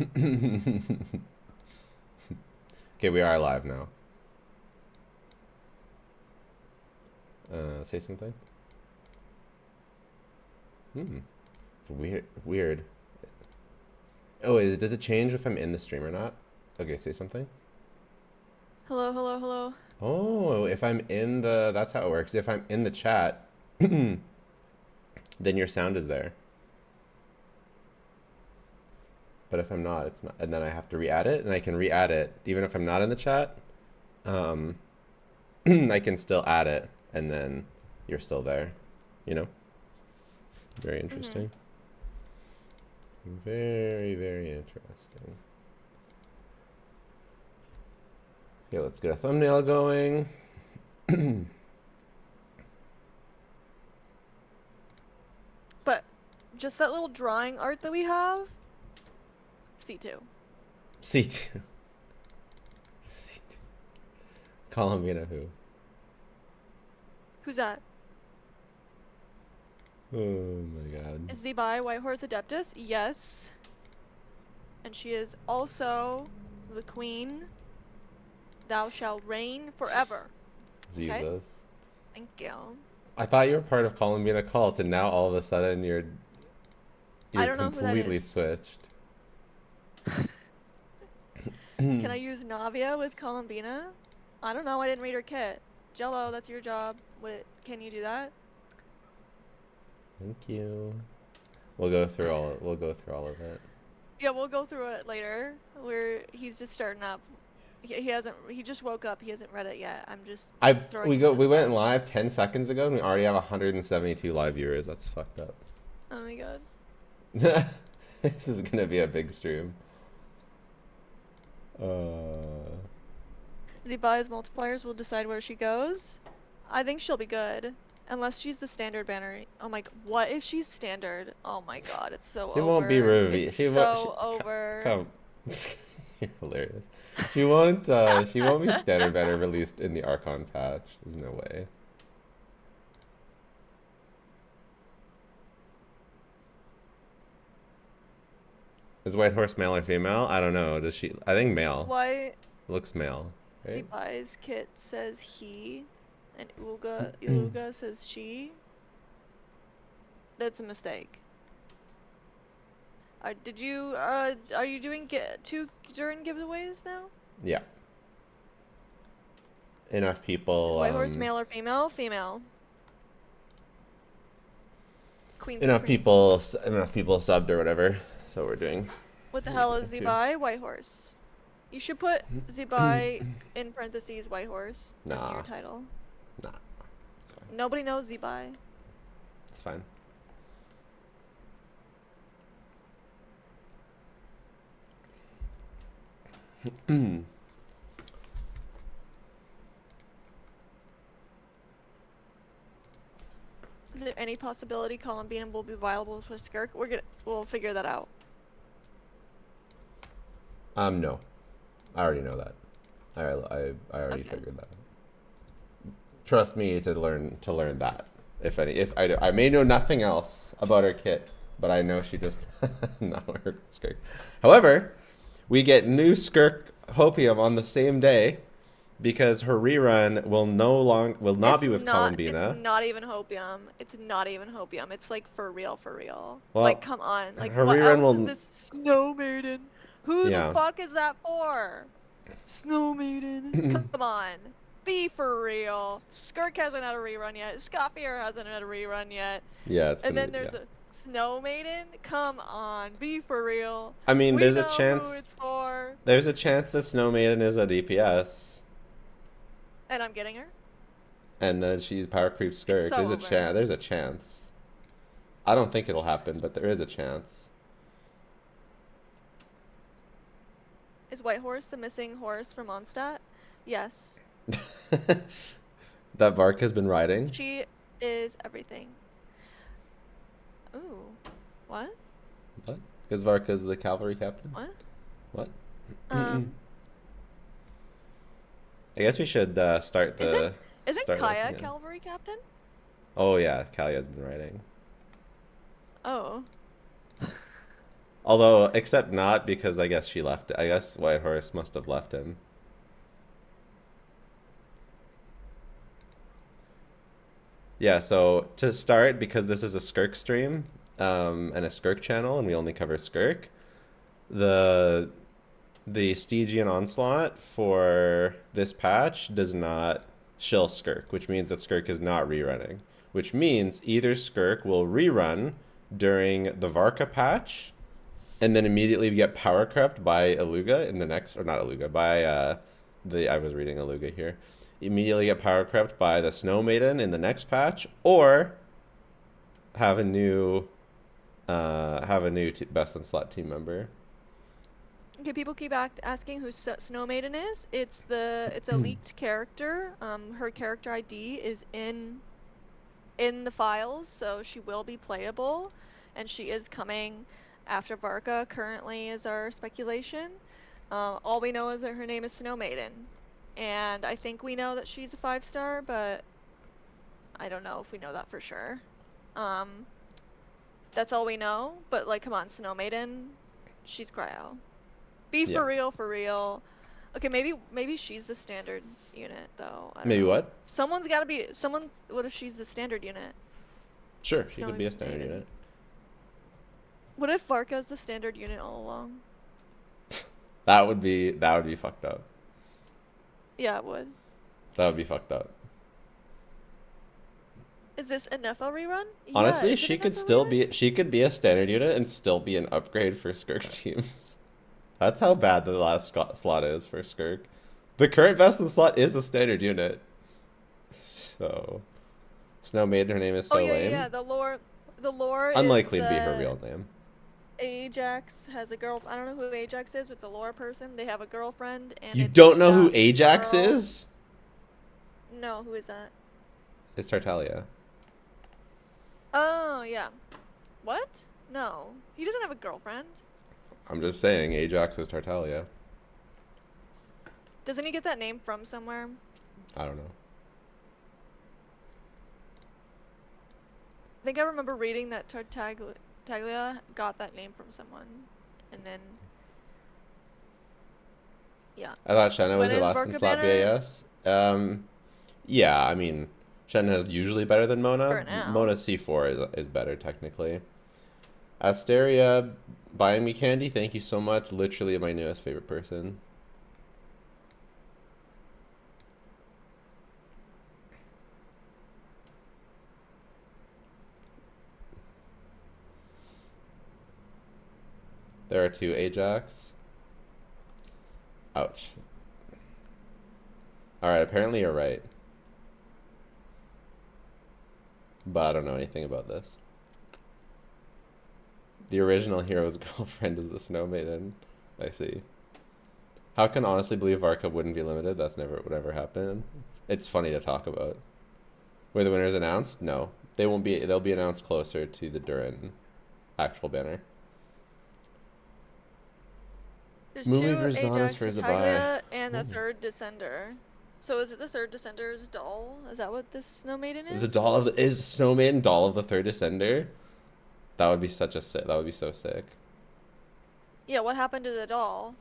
Okay, we are live now. Say something. It's weird. Weird. Oh, does it change if I'm in the stream or not? Okay, say something. Hello, hello, hello. Oh, if I'm in the, that's how it works. If I'm in the chat, then your sound is there. But if I'm not, it's not. And then I have to re-add it, and I can re-add it even if I'm not in the chat. I can still add it, and then you're still there. You know? Very interesting. Very, very interesting. Okay, let's get a thumbnail going. But just that little drawing art that we have, C2. C2. C2. Columbina who? Who's that? Oh my god. Is Zi Bai White Horse Adeptus? Yes. And she is also the queen. Thou shalt reign forever. Jesus. Okay? Thank you. I thought you were part of Columbina cult, and now all of a sudden you're I don't know who that completely is. switched. Can I use Navia with Columbina? I don't know. I didn't read her kit. Jello, that's your job. Can you do that? Thank you. We'll go through all of it. Yeah, we'll go through it later. He's just starting up. He just woke up. He hasn't read it yet. I'm just we went live 10 seconds ago and we already have 172 live viewers. That's fucked up. Oh my god. This is gonna be a big stream. Zi Bai's multipliers will decide where she goes. I think she'll be good. Unless she's the standard banner. Oh my god. What if she's standard? Oh my god, it's so over. She won't be revealed. It's so over. Come. You're hilarious. She won't be standard banner released in the Archon patch. There's no way. Is White Horse male or female? I don't know. Does she? I think male. Why? Looks male. Right? Zi Bai's kit says he, and Illuga says she. That's a mistake. Are you doing two DURIN giveaways now? Yeah. Enough people. Is White Horse male or female? Female. Queen enough Supreme. people subbed or whatever. So we're doing. What the hell is Zi Bai? White Horse. You should put Zi Bai in parentheses White Horse in your title. Nah. It's fine. Nobody knows Zi Bai. It's fine. Is there any possibility Columbina will be viable for Skirk? We'll figure that out. No. I already know that. I already figured that. Trust me to learn that. If I may know nothing else about her kit, but I know she does not work with Skirk. However, we get new Skirk Hopium on the same day because her rerun will not be with Columbina. It's not even Hopium. It's not even Hopium. It's like for real, for real. Well, like come on. Like her what rerun else is this Snow Maiden? Who the fuck is that for? Snow Maiden. Come on. Be for real. Skirk hasn't had a rerun yet. Scoffier hasn't had a rerun yet. Yeah, and then there's a Snow Maiden. Come on, be for real. I mean, we there's know a chance. Who it's for. There's a chance that Snow Maiden is a DPS. And I'm getting her. And then she's power creep Skirk. So there's a chance. There's a chance. I don't think it'll happen, but there is a chance. Is White Horse the missing horse from Mondstadt? Yes. That Vark has been riding? She is everything. Ooh. What? What? Because Vark is the cavalry captain? What? What? I guess we should start the... Isn't Kaya cavalry captain? Oh yeah, Kalia's been riding. Oh. Although, except not, because I guess she left. I guess White Horse must have left him. Yeah, so to start, because this is a Skirk stream, and a Skirk channel, and we only cover Skirk, the Stygian Onslaught for this patch does not shill Skirk, which means that Skirk is not rerunning. Which means either Skirk will rerun during the Varka patch, and then immediately get power crept by Illuga in the next, or not Illuga, by I was reading Illuga here. Immediately get power crept by the Snow Maiden in the next patch, or have a new best in slot team member. Okay, people keep asking who Snow Maiden is. It's a leaked character. Her character ID is in the files, so she will be playable, and she is coming after Varka. Currently is our speculation. All we know is that her name is Snow Maiden, and I think we know that she's a 5-star, but I don't know if we know that for sure. That's all we know. But like, come on, Snow Maiden, she's cryo. Be for real, for real. Okay, maybe she's the standard unit though. Maybe what? Someone's got to be someone. What if she's the standard unit? Sure, she could be a standard unit. What if Varka's the standard unit all along? That would be fucked up. Yeah, it would. That would be fucked up. Is this an FL rerun? Honestly, yeah, she could be a standard unit and still be an upgrade for Skirk teams. That's how bad the last slot is for Skirk. The current best in slot is a standard unit. So, Snow Maiden, her name is so lame. Yeah, the lore unlikely is to be her real name. Ajax has a girl. I don't know who Ajax is, but it's a lore person. They have a girlfriend, and you don't know who Ajax is? No, who is that? It's Tartaglia. Oh yeah. What? No, he doesn't have a girlfriend. I'm just saying, Ajax is Tartaglia. Doesn't he get that name from somewhere? I don't know. I think I remember reading that Tartaglia got that name from someone, and then yeah. I thought Shenna was her last in slot BAS. Yeah, I mean, Shenna is usually better than Mona. Mona C4 is better technically. Asteria buying me candy, thank you so much. Literally my newest favorite person. There are 2 Ajax. Ouch. Alright, apparently you're right. But I don't know anything about this. The original hero's girlfriend is the Snow Maiden. I see. How can honestly believe Varka wouldn't be limited? That's never would ever happen. It's funny to talk about. Were the winners announced? No. They won't be. They'll be announced closer to the DURIN actual banner. There's 2 Ajax for Zi Bai and the 3rd Descender. So is it the 3rd Descender's doll? Is that what this Snow Maiden is? The doll of is Snow Maiden doll of the 3rd Descender? That would be such a sick. That would be so sick. Yeah, what happened to the doll?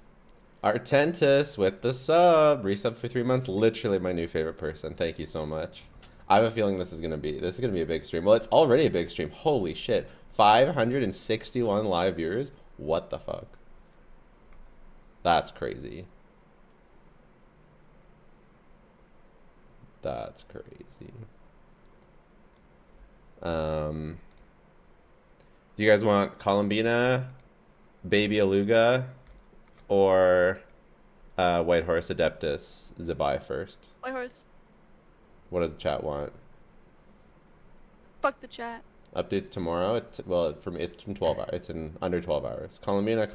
Artentis with the sub. Resub for 3 months. Literally my new favorite person. Thank you so much. I have a feeling this is gonna be a big stream. Well, it's already a big stream. Holy shit. 561 live viewers. What the fuck? That's crazy. That's crazy. Do you guys want Columbina, Baby Illuga, or White Horse Adeptus Zi Bai first? White Horse. What does the chat want? Fuck the chat. Updates tomorrow. For me, it's from 12 hours. It's in under 12 hours. Columbina,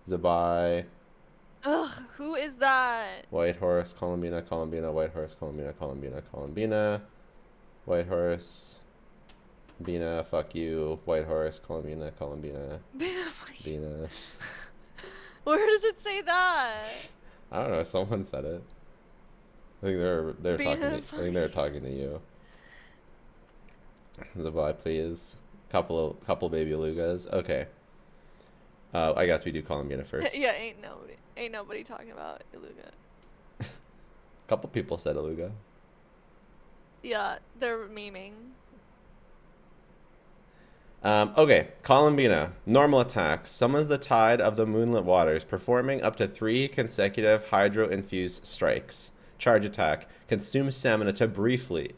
Zi Bai. Ugh, who is that? White Horse, Columbina, White Horse, Columbina, White Horse, Bina, fuck you, White Horse, Columbina. Bina. Where does it say that? I don't know, someone said it. I think they're talking to you. Zi Bai, please. Couple baby Illugas. Okay. I guess we do Columbina first. Yeah, ain't nobody talking about Illuga. A couple people said Illuga. Yeah, they're memeing. Okay, Colombina. Normal attack. Summons the tide of the moonlit waters, performing up to 3 consecutive hydro-infused strikes. Charge attack. Consumes stamina to briefly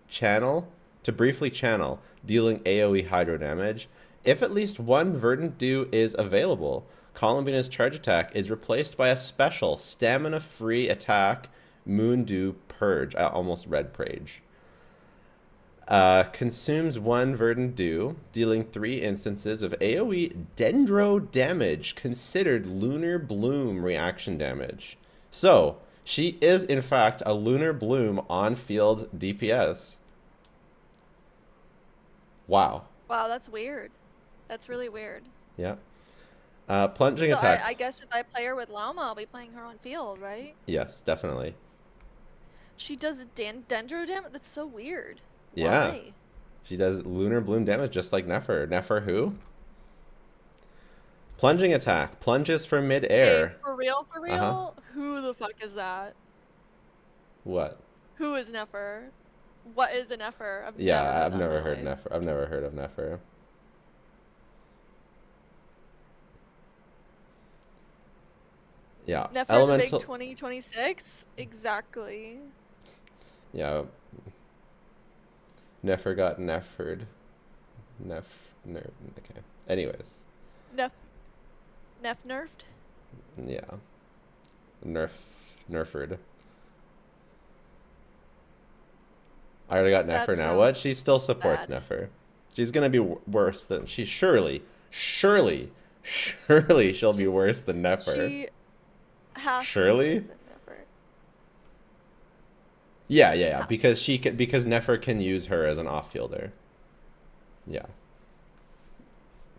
channel, dealing AoE hydro damage. If at least one Verdant Dew is available, Colombina's charge attack is replaced by a special stamina-free attack, Moon Dew Purge. I almost read Purge. Consumes 1 Verdant Dew, dealing 3 instances of AoE Dendro damage, considered Lunar Bloom reaction damage. So, she is in fact a Lunar Bloom on-field DPS. Wow. Wow, that's weird. That's really weird. Yeah. Plunging so attack. I guess if I play her with Lauma, I'll be playing her on field, right? Yes, definitely. She does Dendro damage? That's so weird. Yeah. Why? She does Lunar Bloom damage just like Nefer. Nefer who? Plunging attack. Plunges from mid-air. Hey, for real? Who the fuck is that? What? Who is Nefer? What is a Nefer? I've never heard Nefer. I've never heard of Nefer. Yeah. Nefer Elemental... the big 2026? Exactly. Yeah. Nefer got Nefered. Okay. Anyways. Nerfed? Yeah. Nerfed. I already got Nefer now. What? She still supports Nefer. She's gonna be worse than... Surely she'll be worse than Nefer. She has surely? to be worse than Nefer. Yeah. Because Nefer can use her as an off-fielder. Yeah.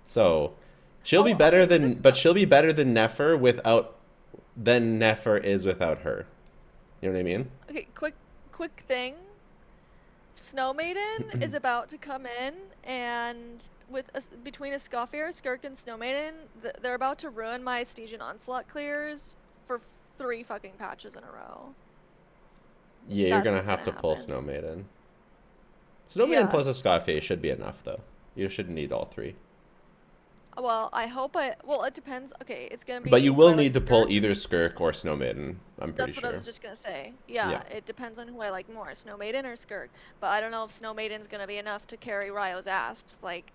So she'll be better than... But she'll be better than Nefer than Nefer is without her. You know what I mean? Okay, quick thing. Snow Maiden is about to come in, and between a Scoffier, Skirk, and Snow Maiden, they're about to ruin my Stygian Onslaught clears for 3 fucking patches in a row. Yeah, you're gonna have to pull Snow Maiden. Snow Maiden plus a Scoffier should be enough, though. You shouldn't need all 3. Well, well, it depends. Okay, it's gonna be... But you will need to pull either Skirk or Snow Maiden, I'm pretty sure. That's what I was just gonna say. Yeah, it depends on who I like more, Snow Maiden or Skirk. But I don't know if Snow Maiden's gonna be enough to carry Ryo's ass. Like,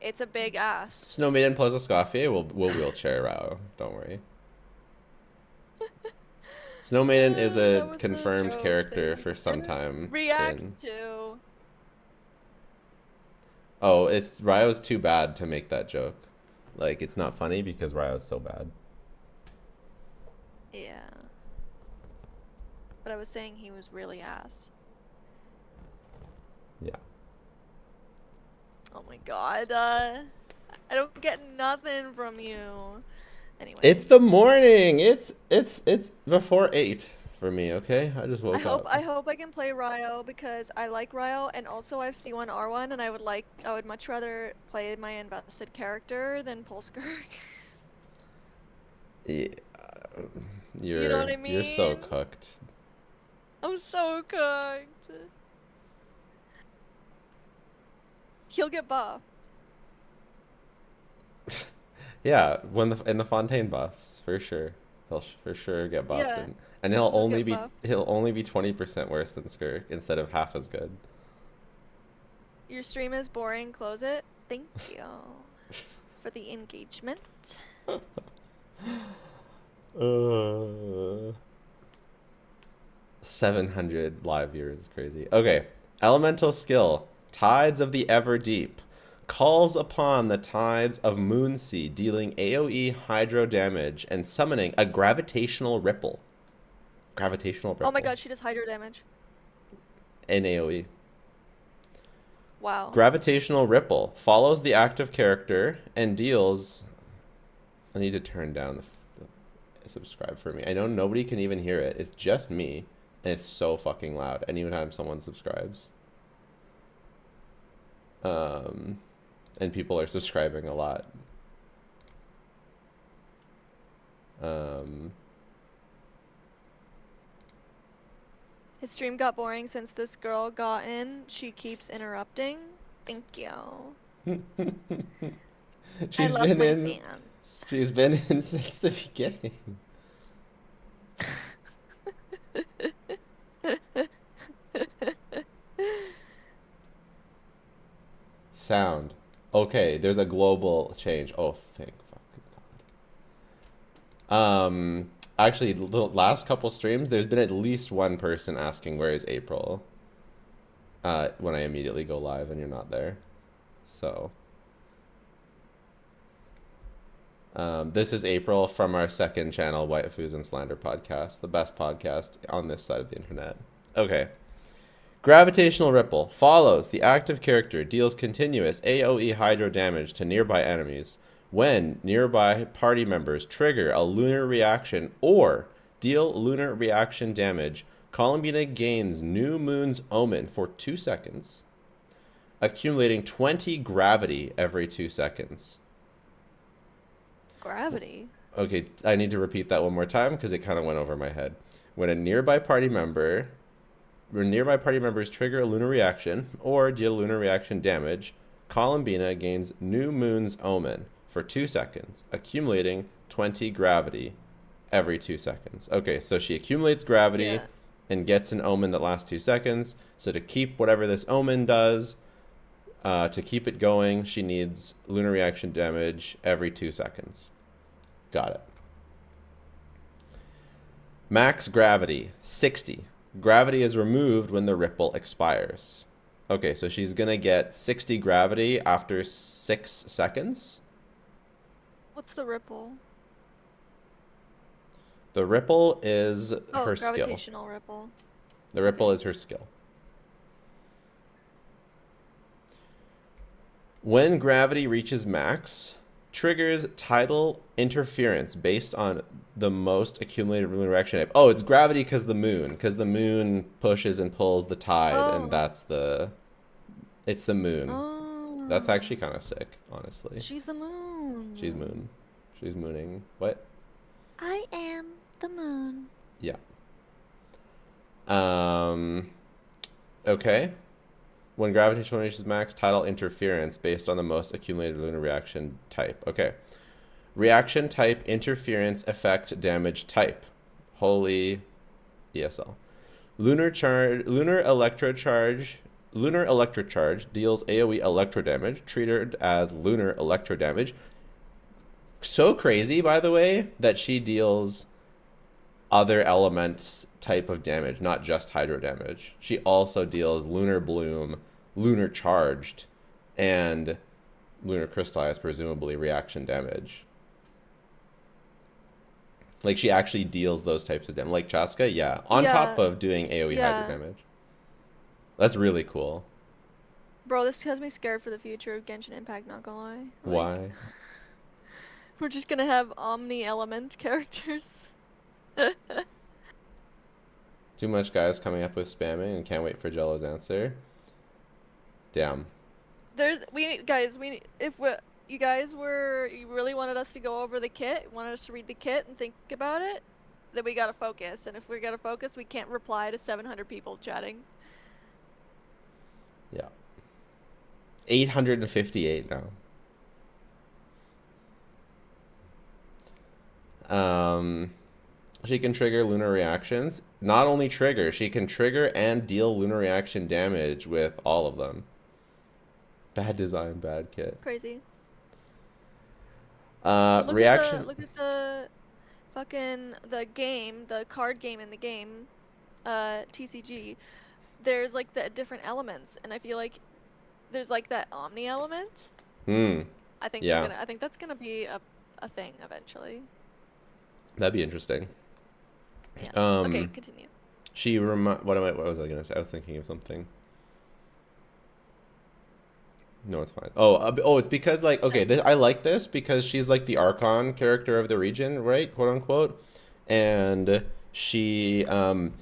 it's a big ass. Snow Maiden plus a Scoffier will wheelchair Ryo, don't worry. Snow Maiden is a confirmed character for some time. React to... Oh, Ryo's too bad to make that joke. Like, it's not funny because Ryo's so bad. Yeah. But I was saying he was really ass. Yeah. Oh my god, I don't get nothing from you. Anyway. It's the morning! It's before 8 for me, okay? I just woke up. I hope I can play Ryo because I like Ryo, and also I have C1R1, and I would much rather play my invested character than pull Skirk. Yeah, you know what I mean? You're so cooked. I'm so cooked. He'll get buffed. Yeah, in the Fontaine buffs, for sure. He'll for sure get buffed. Yeah. And he'll only be 20% worse than Skirk instead of half as good. Your stream is boring. Close it. Thank you for the engagement. 700 live viewers is crazy. Okay, elemental skill: Tides of the Everdeep. Calls upon the tides of Moonsea, dealing AoE hydro damage and summoning a gravitational ripple. Oh my god, she does hydro damage. In AoE. Wow. Gravitational ripple follows the active character and deals... I need to turn down the subscribe for me. I know nobody can even hear it. It's just me, and it's so fucking loud anytime someone subscribes. And people are subscribing a lot. Um, His stream got boring since this girl got in. She keeps interrupting. Thank you. I love my fans. She's been in since the beginning. Sound. Okay, there's a global change. Oh, thank fucking God. Actually, the last couple streams, there's been at least one person asking where is April. When I immediately go live and you're not there. So. This is April from our second channel, Waifus and Slander podcast, the best podcast on this side of the internet. Okay. Gravitational Ripple follows the active character, deals continuous AoE hydro damage to nearby enemies. When nearby party members trigger a lunar reaction or deal lunar reaction damage, Columbina gains New Moon's Omen for 2 seconds, accumulating 20 gravity every 2 seconds. Gravity? Okay, I need to repeat that one more time because it kind of went over my head. When nearby party members trigger a lunar reaction or deal lunar reaction damage, Columbina gains New Moon's Omen for 2 seconds, accumulating 20 gravity every 2 seconds. Okay, so she accumulates gravity and gets an omen that lasts 2 seconds. So to keep whatever this omen does, to keep it going, she needs lunar reaction damage every 2 seconds. Got it. Max gravity, 60. Gravity is removed when the ripple expires. Okay, so she's going to get 60 gravity after 6 seconds. What's the ripple? The ripple is her skill. Gravitational ripple. The ripple is her skill. When gravity reaches max, triggers tidal interference based on the most accumulated lunar reaction type. Oh, it's gravity because the moon pushes and pulls the tide, and it's the moon. Oh. That's actually kind of sick, honestly. She's the moon. She's mooning. What? I am the moon. Yeah. Okay. When gravitational reaches max, tidal interference based on the most accumulated lunar reaction type. Okay. Reaction type, interference, effect, damage type. Holy ESL. Lunar electrocharge deals AoE electro damage, treated as lunar electro damage. So crazy, by the way, that she deals other elements type of damage, not just hydro damage. She also deals lunar bloom, lunar charged, and lunar crystallized, presumably reaction damage. Like, she actually deals those types of damage. Like Chaska, yeah. On top of doing AoE hydro damage. That's really cool. Bro, this has me scared for the future of Genshin Impact, not gonna lie. Like, why? We're just gonna have omni-element characters. Too much guys coming up with spamming and can't wait for Jello's answer. Damn. You really wanted us to go over the kit, wanted us to read the kit and think about it, then we gotta focus. And if we gotta focus, we can't reply to 700 people chatting. Yeah. 858 now. She can trigger lunar reactions. Not only trigger, she can trigger and deal lunar reaction damage with all of them. Bad design, bad kit. Crazy. Reaction. Look at the fucking the card game in the game, TCG. There's like the different elements, and I feel like there's like that omni element. I think I think that's gonna be a thing eventually. That'd be interesting. Yeah. Okay, continue. What was I gonna say? I was thinking of something. No, it's fine. It's because, like, okay, I like this because she's like the Archon character of the region, right? Quote unquote. And she and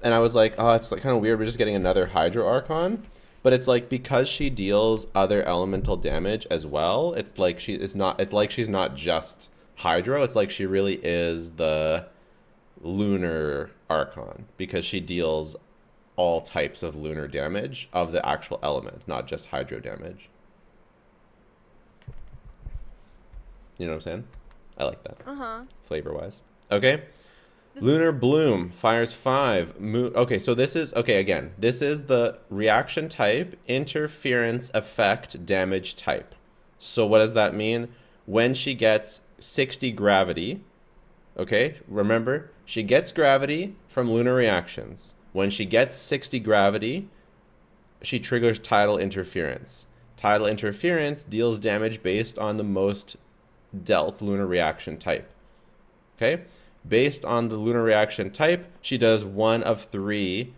I was like, oh, it's like kind of weird. We're just getting another Hydro Archon. But it's like because she deals other elemental damage as well. It's like she's not just Hydro, it's like she really is the lunar Archon because she deals all types of lunar damage of the actual element, not just hydro damage. You know what I'm saying? I like that. Flavor-wise. Okay. Lunar Bloom fires 5. Okay, so this is... Okay, again. This is the reaction type, interference effect, damage type. So what does that mean? When she gets 60 gravity... Okay, remember, she gets gravity from lunar reactions. When she gets 60 gravity, she triggers tidal interference. Tidal interference deals damage based on the most dealt lunar reaction type. Okay? Based on the lunar reaction type, she does one of 3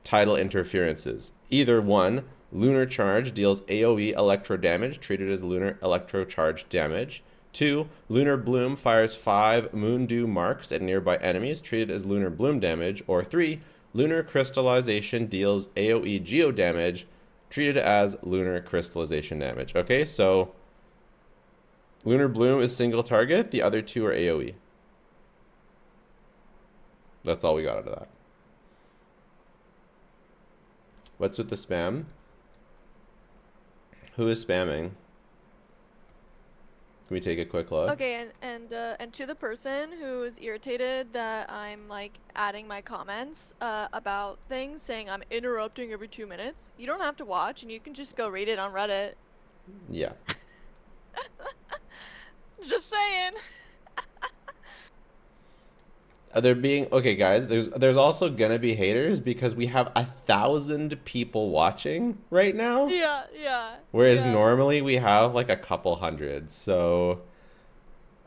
tidal interferences. Either 1, lunar charge deals AoE electro damage, treated as lunar electro charge damage. 2, Lunar Bloom fires 5 Moon Dew marks at nearby enemies, treated as Lunar Bloom damage. Or 3, Lunar Crystallization deals AoE Geo damage, treated as Lunar Crystallization damage. Okay, so Lunar Bloom is single target, the other 2 are AoE. That's all we got out of that. What's with the spam? Who is spamming? Can we take a quick look? Okay, and to the person who's irritated that I'm like adding my comments about things, saying I'm interrupting every 2 minutes, you don't have to watch, and you can just go read it on Reddit. Yeah. Just saying. They're being okay, guys. There's also gonna be haters because we have 1,000 people watching right now. Yeah, yeah. Whereas normally we have like a couple hundred. So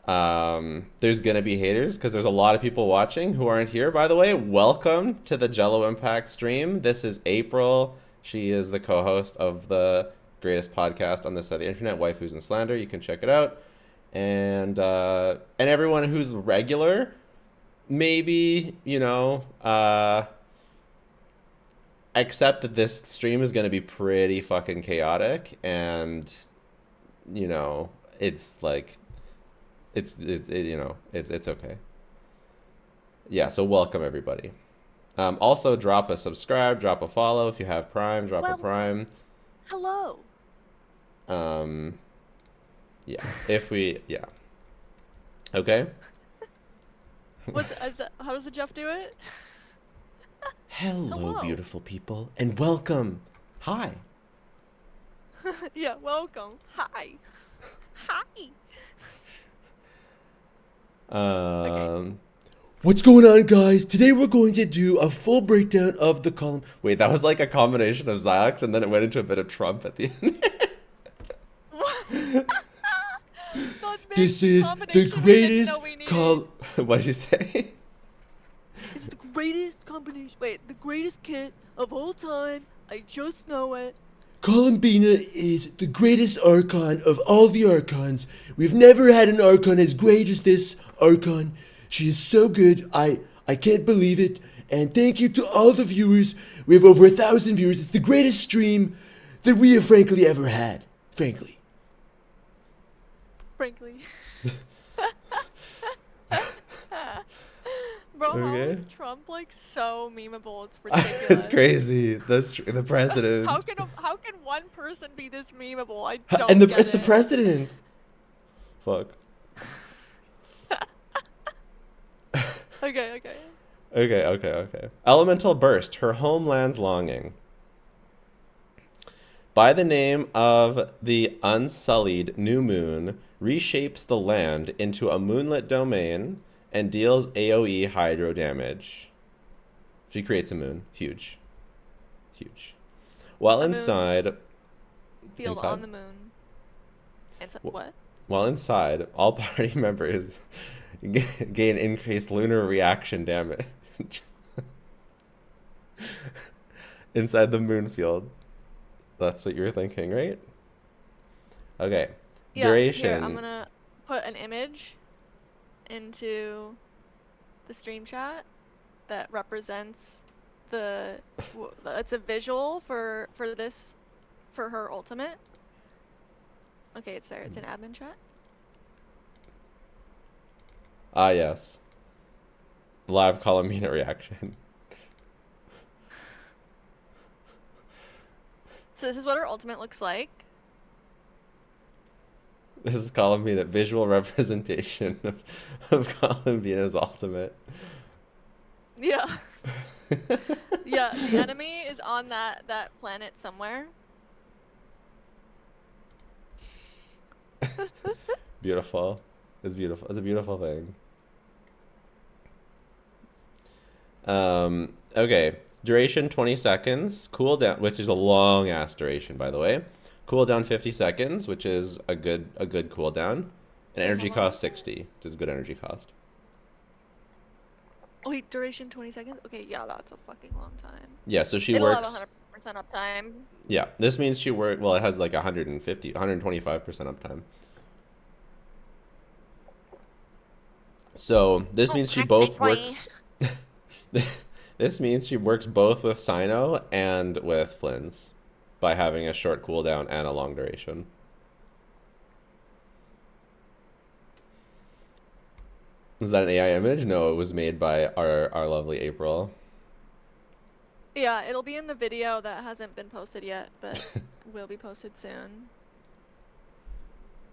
there's gonna be haters because there's a lot of people watching who aren't here. By the way, welcome to the Jello Impact stream. This is April. She is the co-host of the greatest podcast on this side of the internet, Waifus and Slander. You can check it out. And everyone who's regular, maybe, you know, accept that this stream is going to be pretty fucking chaotic, and, you know, it's like, you know, it's okay. Yeah, so welcome everybody. Also drop a subscribe, drop a follow if you have Prime, drop a Prime. Hello. Yeah, yeah. Okay. How does the Jeff do it? Hello, beautiful people, and welcome. Hi. Yeah, welcome. Hi. Hi. Okay. What's going on, guys? Today we're going to do a full breakdown of the column. Wait, that was like a combination of Zyx, and then it went into a bit of Trump at the end. This is the greatest what did you say? It's the greatest combination. Wait, the greatest kit of all time. I just know it. Columbina is the greatest Archon of all the Archons. We've never had an Archon as great as this Archon. She is so good. I can't believe it. And thank you to all the viewers. We have over 1,000 viewers. It's the greatest stream that we have frankly ever had. Frankly. Bro, how is Trump like so memeable? It's ridiculous. It's crazy. That's the president. How can one person be this memeable? I don't and get it's it. the president. Fuck. Okay. Elemental Burst, her homeland's longing. By the name of the unsullied new moon, reshapes the land into a moonlit domain and deals AoE hydro damage. She creates a moon. Huge. While inside... Field on the moon. What? While inside, all party members gain increased lunar reaction damage. Inside the moon field. That's what you were thinking, right? Okay. Yeah, Duration. Here, I'm gonna put an image into the stream chat that represents it's a visual for her ultimate. Okay, it's there. It's an admin chat. Ah, yes. Live Columbina reaction. So this is what our ultimate looks like. This is Columbina, visual representation of Columbina's ultimate. Yeah. Yeah, the enemy is on that planet somewhere. Beautiful. It's beautiful. It's a beautiful thing. Okay. Duration 20 seconds. Cooldown, which is a long ass duration, by the way. Cooldown 50 seconds, which is a good cooldown. And energy cost 60, which is a good energy cost. Wait, duration 20 seconds? Okay, yeah, that's a fucking long time. Yeah, so she It'll works. have 100% uptime. Yeah, this means she work. Well, it has like 125% uptime. So this means she both works. This means she works both with Sino and with Flynn's by having a short cooldown and a long duration. Is that an AI image? No, it was made by our lovely April. Yeah, it'll be in the video that hasn't been posted yet, but will be posted soon.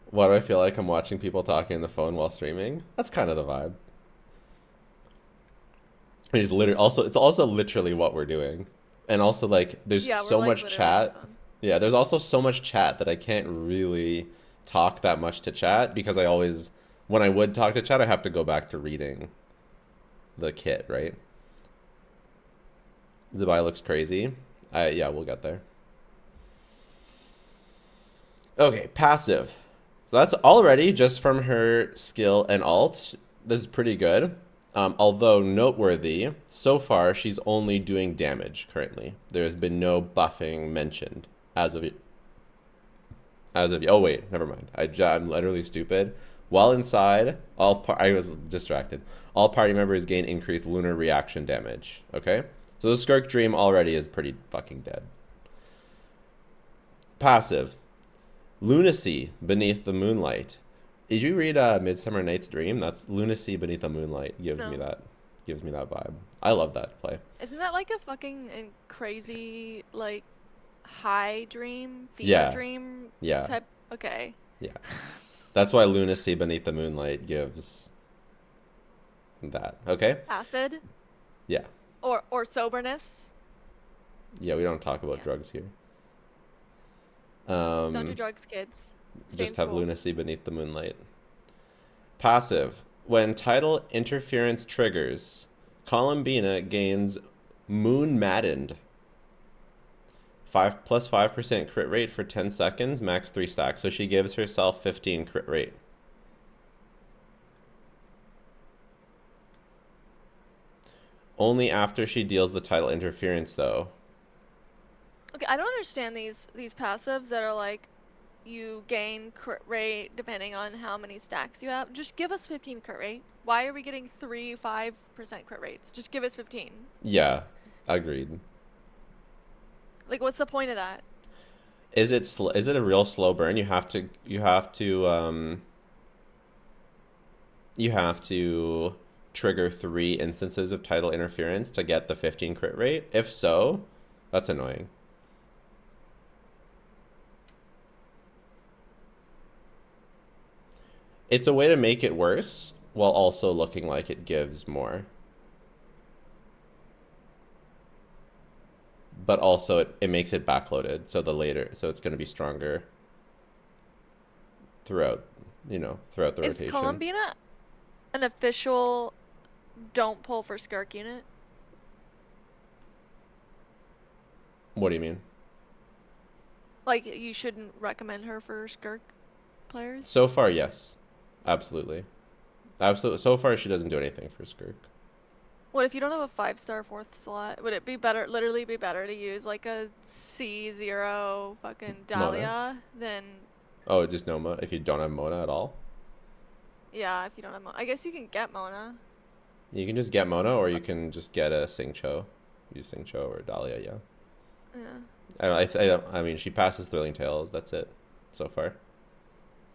Why do I feel like I'm watching people talking on the phone while streaming? That's kind of the vibe. It's also literally what we're doing. And also like there's so much chat. Yeah, there's also so much chat that I can't really talk that much to chat because when I would talk to chat, I have to go back to reading the kit, right? Zi Bai looks crazy. Yeah, we'll get there. Okay, passive. So that's already just from her skill and alt. That's pretty good. Although noteworthy, so far she's only doing damage currently. There's been no buffing mentioned as of oh wait, never mind. I'm literally stupid. While inside, I was distracted. All party members gain increased lunar reaction damage. Okay, so the Skirk Dream already is pretty fucking dead. Passive, lunacy beneath the moonlight. Did you read Midsummer Night's Dream? That's lunacy beneath the moonlight. Gives me that vibe. I love that play. Isn't that like a fucking crazy like high dream, fever dream type? Okay. Yeah. That's why lunacy beneath the moonlight gives that. Okay? Acid? Yeah. Or soberness? Yeah, we don't talk about drugs here. Don't do drugs, kids. Just have lunacy beneath the moonlight. Passive. When tidal interference triggers, Columbina gains Moon Maddened. 5% crit rate for 10 seconds, max 3 stacks. So she gives herself 15 crit rate. Only after she deals the tidal interference, though. Okay, I don't understand these passives that are like, you gain crit rate depending on how many stacks you have. Just give us 15 crit rate. Why are we getting 5% crit rates? Just give us 15. Yeah, agreed. Like, what's the point of that? Is it a real slow burn? You have to trigger 3 instances of tidal interference to get the 15 crit rate. If so, that's annoying. It's a way to make it worse while also looking like it gives more. But also it makes it backloaded, so it's going to be stronger throughout the rotation. Is Columbina an official don't pull for Skirk unit? What do you mean? Like, you shouldn't recommend her for Skirk players? So far, yes. Absolutely. So far, she doesn't do anything for Skirk. What if you don't have a 5-star 4th slot? Would it be better, literally be better to use like a C0 fucking Dahlia than... Oh, just no Mona? If you don't have Mona at all? Yeah, if you don't have Mona. I guess you can get Mona. You can just get Mona, or you can just get a Singcho. Use Singcho or Dahlia, yeah. Yeah. I mean, she passes Thrilling Tales. That's it so far.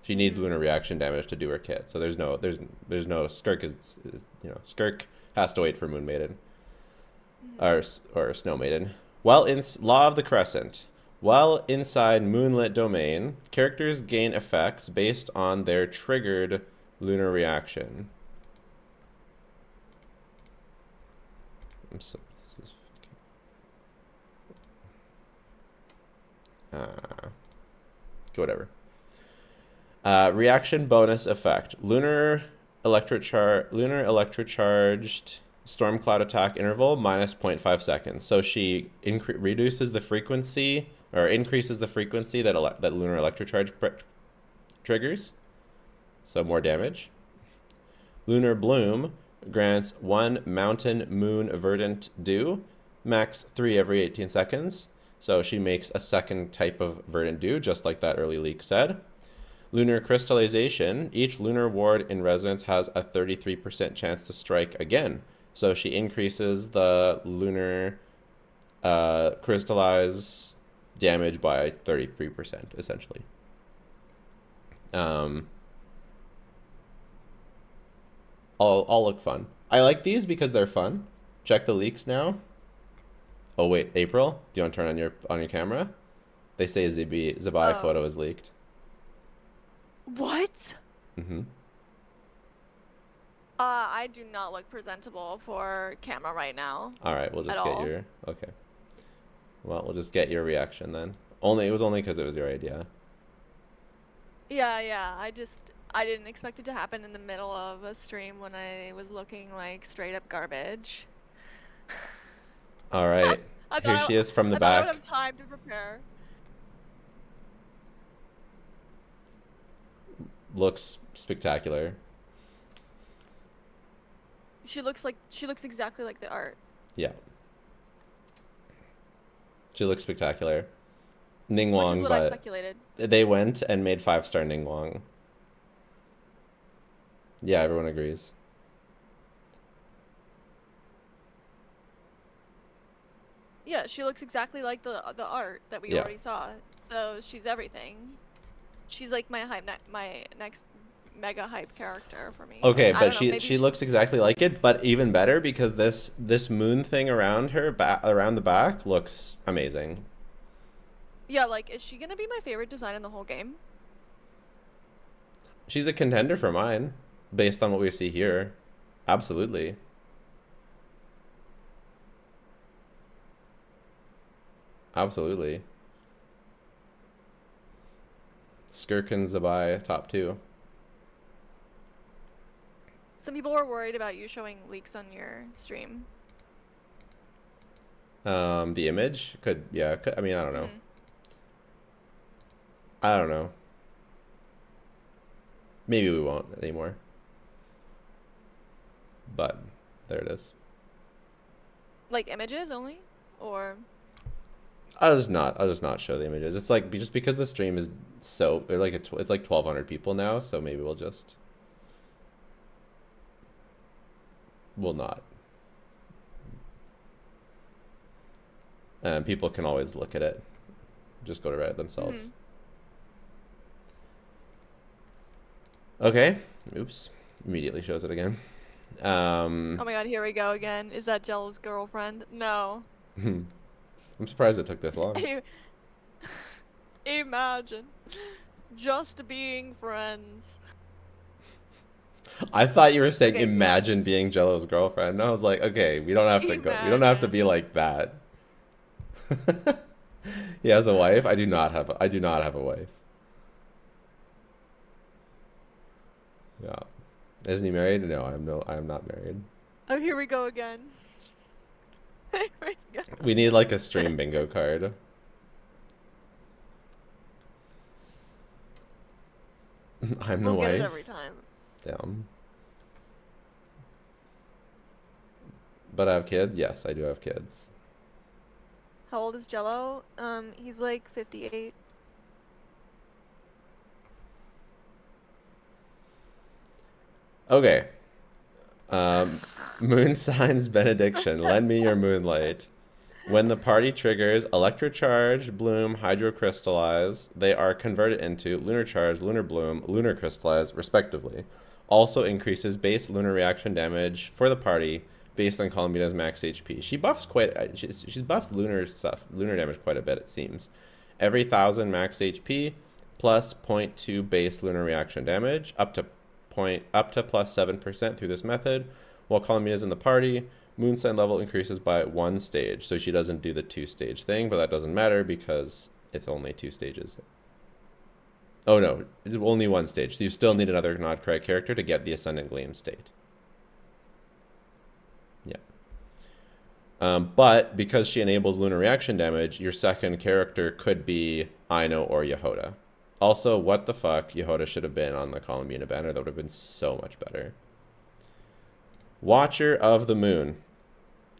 She needs lunar reaction damage to do her kit. So there's no Skirk is Skirk has to wait for Moon Maiden or Snow Maiden. While in Law of the Crescent, while inside Moonlit Domain, characters gain effects based on their triggered lunar reaction. Whatever. Reaction bonus effect. Lunar electrocharged storm cloud attack interval minus 0.5 seconds. So she reduces the frequency or increases the frequency that lunar electrocharge triggers. So more damage. Lunar bloom grants 1 mountain moon verdant dew, max 3 every 18 seconds. So she makes a second type of verdant dew, just like that early leak said. Lunar crystallization. Each lunar ward in residence has a 33% chance to strike again. So she increases the lunar crystallize damage by 33%, essentially. All look fun. I like these because they're fun. Check the leaks now. Oh wait, April, do you want to turn on your camera? They say Zi Bai photo is leaked. What? Mm-hmm. I do not look presentable for camera right now. All right, we'll just get your okay. Well, we'll just get your reaction then. It was only because it was your idea. Yeah. I didn't expect it to happen in the middle of a stream when I was looking like straight up garbage. All right. Here she is from the back. I would have time to prepare. Looks spectacular. She looks exactly like the art. Yeah. She looks spectacular. Ningguang, which is what I speculated. They went and made 5-star Ningguang. Yeah, everyone agrees. Yeah, she looks exactly like the art that we already saw. So she's everything. She's like my next mega hype character for me. Okay, but she looks exactly like it, but even better because this moon thing around her around the back looks amazing. Yeah, like is she gonna be my favorite design in the whole game? She's a contender for mine, based on what we see here. Absolutely. Absolutely. Skirk and Zi Bai top 2. Some people were worried about you showing leaks on your stream. The image could, I mean, I don't know. I don't know. Maybe we won't anymore. But there it is. Like images only, or? I'll just not show the images. It's like just because the stream is so it's like 1,200 people now, so maybe we'll not. And people can always look at it. Just go to Reddit themselves. Okay. Oops. Immediately shows it again. Oh my god, here we go again. Is that Jello's girlfriend? No. I'm surprised it took this long. Imagine. Just being friends. I thought you were saying imagine being Jello's girlfriend. And I was like, okay, we don't have to go. We don't have to be like that. He has a wife. I do not have a wife. Yeah. Isn't he married? No, I am not married. Oh, here we go again. Here we go. We need like a stream bingo card. I'm the wife. Get it every time. Damn. But I have kids? Yes, I do have kids. How old is Jello? He's like 58. Okay. Moon signs benediction. Lend me your moonlight. When the party triggers Electro Charge, Bloom, Hydrocrystallize, they are converted into Lunar Charge, Lunar Bloom, Lunar Crystallize, respectively. Also increases base lunar reaction damage for the party based on Columbina's max HP. She buffs she's buffs lunar damage quite a bit, it seems. Every 1,000 max HP plus 0.2 base lunar reaction damage, up to plus 7% through this method. While Columbina's in the party, Moonsign level increases by 1 stage. So she doesn't do the 2-stage thing, but that doesn't matter because it's only 2 stages. Oh no, it's only 1 stage. So you still need another Nodcry character to get the Ascendant Gleam state. Yeah. But because she enables lunar reaction damage, your second character could be Ino or Yehoda. Also, what the fuck? Yehoda should have been on the Columbina banner. That would have been so much better. Watcher of the Moon.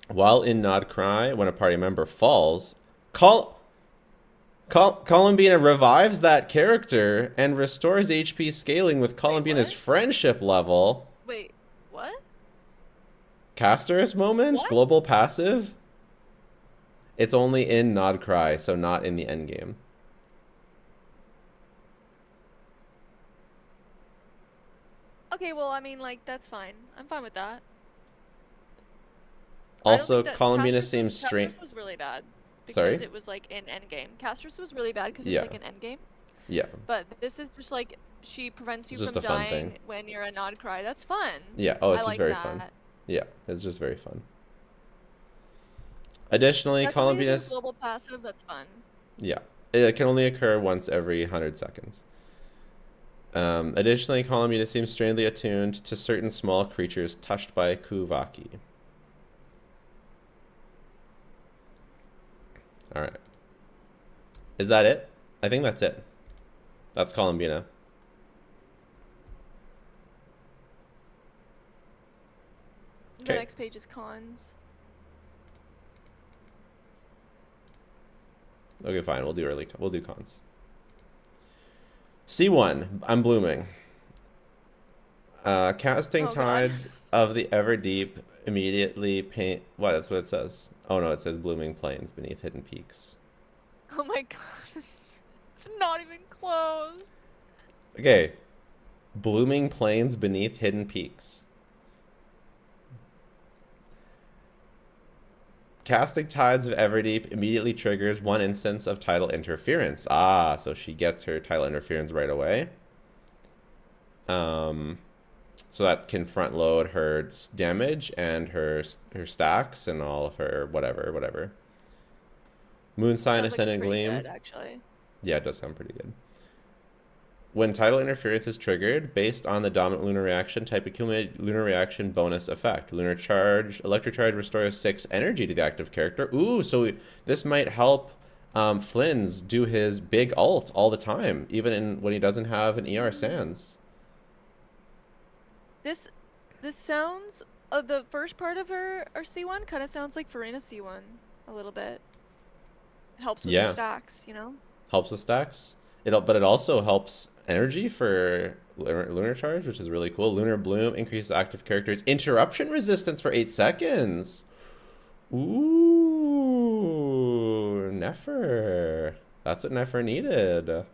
While in Nodcry, when a party member falls, Columbina revives that character and restores HP scaling with Columbina's friendship level. Wait, what? Caster's moment? What? Global passive? It's only in Nodcry, so not in the endgame. Okay, well, I mean, like, that's fine. I'm fine with that. Also, Columbina seems strange. Castrus was really bad. Because Sorry? it was, like, in endgame. Castrus was really bad because Yeah. it's, like, in endgame. Yeah. But this is just, like, she prevents you It's just from a fun dying thing. when you're a Nodcry. That's fun. Yeah. Oh, it's I just like very that. fun. Yeah, it's just very fun. Additionally, That's Columbia's... global passive, that's fun. Yeah. It can only occur once every 100 seconds. Additionally, Columbina seems strangely attuned to certain small creatures touched by Kuvaki. Alright. Is that it? I think that's it. That's Columbina. The next page is cons. Okay, fine. We'll do cons. C1. I'm blooming. Casting tides of the Everdeep immediately paint. What? That's what it says. Oh no, it says blooming plains beneath hidden peaks. Oh my god. It's not even close. Okay. Blooming plains beneath hidden peaks. Casting Tides of Everdeep immediately triggers 1 instance of tidal interference. Ah, so she gets her tidal interference right away. So that can front load her damage and her stacks and all of her whatever. Moon Sign, Ascendant Gleam. Good, actually. Yeah, it does sound pretty good. When tidal interference is triggered, based on the dominant lunar reaction, type accumulated lunar reaction bonus effect. Lunar charge, electric charge restores 6 energy to the active character. Ooh, so this might help Flynn's do his big ult all the time, even when he doesn't have an ER Sands. This sounds, the first part of her C1 kind of sounds like Farina C1 a little bit. It helps with the stacks, you know? Helps with stacks. But it also helps energy for lunar charge, which is really cool. Lunar bloom increases active character's interruption resistance for 8 seconds. Ooh, Nefer. That's what Nefer needed.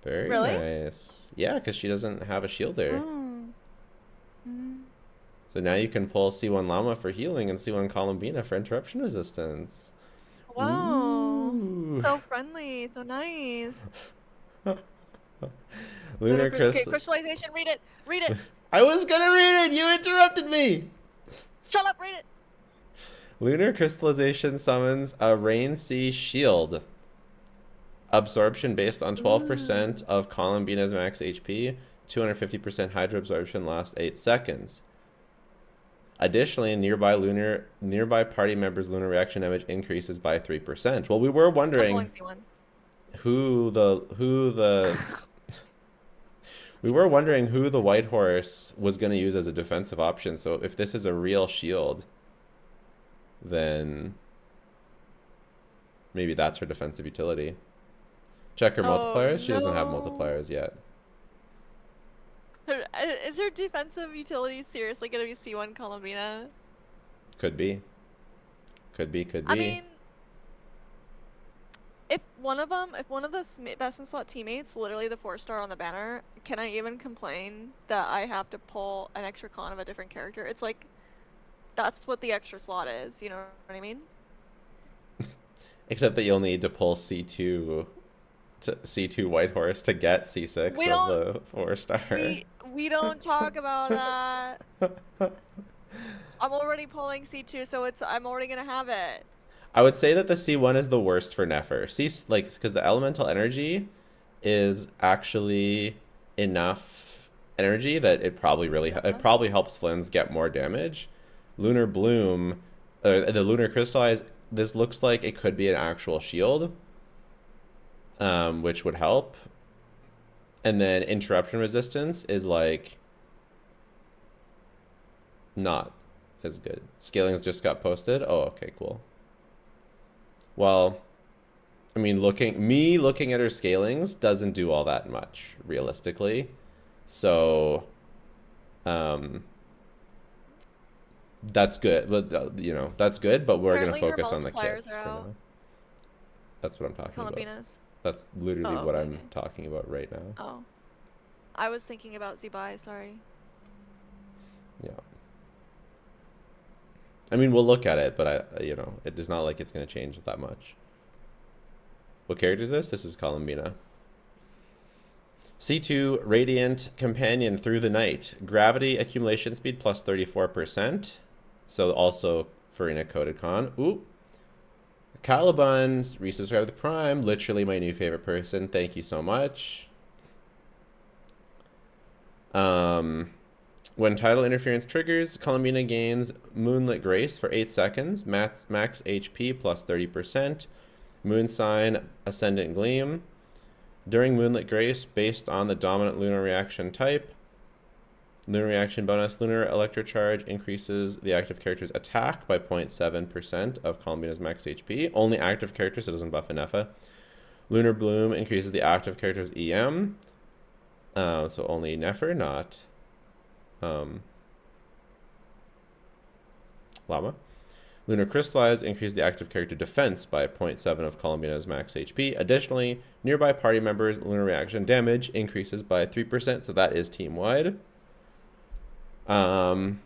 Very nice. Yeah, because she doesn't have a shield there. So now you can pull C1 Llama for healing and C1 Columbina for interruption resistance. Wow. Ooh. So friendly, so nice. Lunar Crystal. Okay, crystallization, read it. Read it. I was gonna read it. You interrupted me. Shut up, read it. Lunar Crystallization summons a Rain Sea Shield. Absorption based on 12% of Columbina's max HP. 250% Hydro Absorption lasts 8 seconds. Additionally, nearby party members' lunar reaction damage increases by 3%. Well, we were wondering who the we were wondering who the White Horse was going to use as a defensive option. So if this is a real shield, then maybe that's her defensive utility. Check her multipliers. She doesn't have multipliers yet. Is her defensive utility seriously going to be C1 Colombina? Could be. Could be, could be. I mean, if one of the best in slot teammates, literally the 4-star on the banner, can I even complain that I have to pull an extra con of a different character? It's like, that's what the extra slot is, you know what I mean? Except that you'll need to pull C2 to C2 White Horse to get C6 of the 4-star. We don't talk about that. I'm already pulling C2, so I'm already gonna have it. I would say that the C1 is the worst for Nefer. Because the elemental energy is actually enough energy that it probably helps Flynn's get more damage. Lunar Bloom, the Lunar Crystallize, this looks like it could be an actual shield, which would help. And then Interruption Resistance is like not as good. Scalings just got posted. Oh, okay, cool. Well, I mean, looking at her scalings doesn't do all that much realistically. So, that's good. You know, that's good, but we're going to focus on the kits for now. That's what I'm talking about. That's literally what I'm talking about right now. Oh. I was thinking about Zi Bai, sorry. Yeah. I mean, we'll look at it, but it is not like it's going to change that much. What character is this? This is Columbina. C2 Radiant Companion through the night. Gravity accumulation speed plus 34%. So also Farina coded con. Ooh. Caliban resubscribe the Prime. Literally my new favorite person. Thank you so much. When tidal interference triggers, Columbina gains Moonlit Grace for 8 seconds, max HP plus 30%, Moon Sign, Ascendant Gleam. During Moonlit Grace, based on the dominant lunar reaction type, lunar reaction bonus, lunar electrocharge increases the active character's attack by 0.7% of Columbina's max HP. Only active characters, so it doesn't buff Inefa. Lunar Bloom increases the active character's EM. So only Nefer, not Llama. Lunar Crystallize increases the active character defense by 0.7 of Columbina's max HP. Additionally, nearby party members' lunar reaction damage increases by 3%, so that is team-wide. I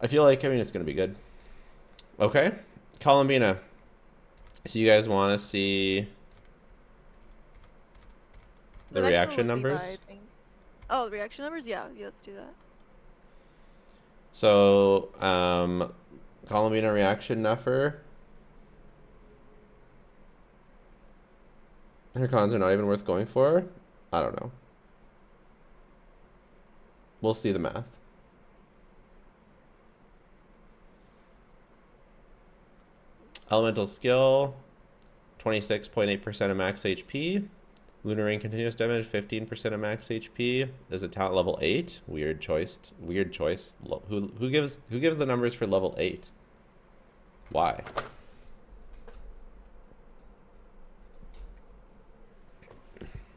feel like, it's going to be good. Okay, Columbina. So you guys want to see the reaction numbers? Oh, the reaction numbers? Yeah, let's do that. So, Columbina reaction Nefer. Her cons are not even worth going for? I don't know. We'll see the math. Elemental skill, 26.8% of max HP. Lunar Ring continuous damage, 15% of max HP. Is it talent level 8? Weird choice. Weird choice. Who gives the numbers for level 8? Why?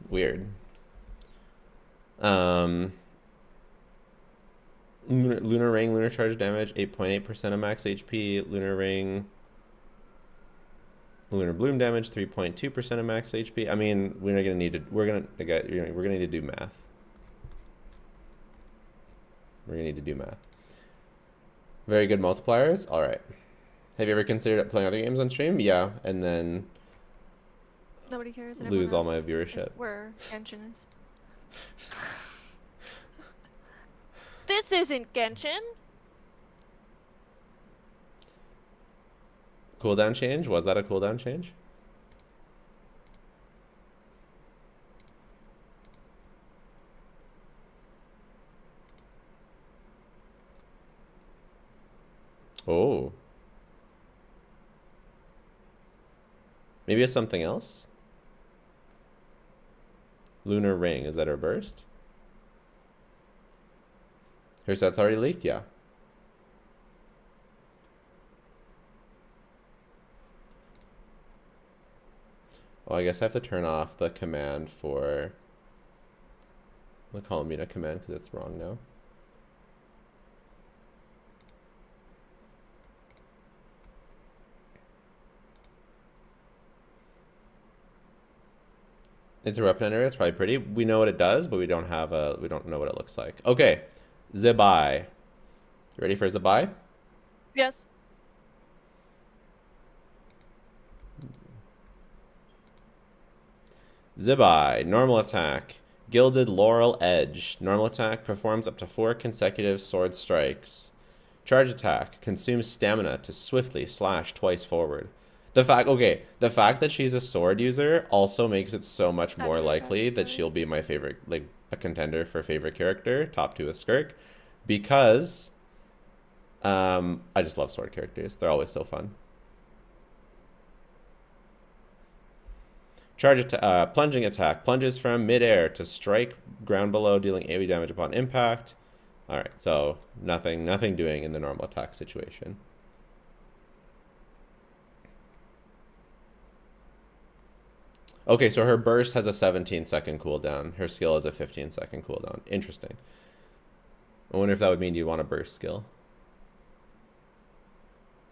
Weird. Lunar Ring, lunar charge damage, 8.8% of max HP. Lunar Ring, lunar bloom damage, 3.2% of max HP. I mean, we're gonna need to do math. We're gonna need to do math. Very good multipliers. All right. Have you ever considered playing other games on stream? Yeah, and then nobody cares. And lose all my viewership. Where Genshin is. This isn't Genshin. Cooldown change? Was that a cooldown change? Oh. Maybe it's something else? Lunar Ring, is that her burst? Her set's already leaked? Yeah. Well, I guess I have to turn off the command for the Columbina command because it's wrong now. It's a weapon area. It's probably pretty. We know what it does, but we don't know what it looks like. Okay, Zi Bai. You ready for Zi Bai? Yes. Zi Bai, normal attack. Gilded Laurel Edge. Normal attack performs up to 4 consecutive sword strikes. Charge attack consumes stamina to swiftly slash twice forward. The fact that she's a sword user also makes it so much more likely that she'll be my favorite, like a contender for favorite character, top 2 with Skirk, because I just love sword characters. They're always so fun. Plunging attack plunges from midair to strike ground below, dealing AoE damage upon impact. All right, so nothing doing in the normal attack situation. Okay, so her burst has a 17-second cooldown. Her skill has a 15-second cooldown. Interesting. I wonder if that would mean you want a burst skill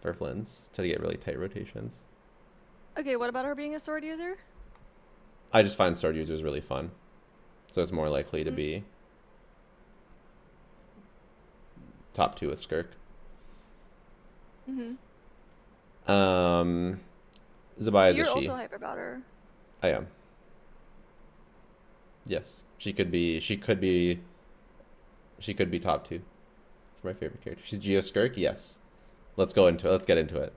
for Flynn's to get really tight rotations. Okay, what about her being a sword user? I just find sword users really fun. So it's more likely to be top 2 with Skirk. Zi Bai is a she. You're also hype about her. I am. Yes. She could be top 2. She's my favorite character. She's Geo Skirk? Yes. Let's get into it.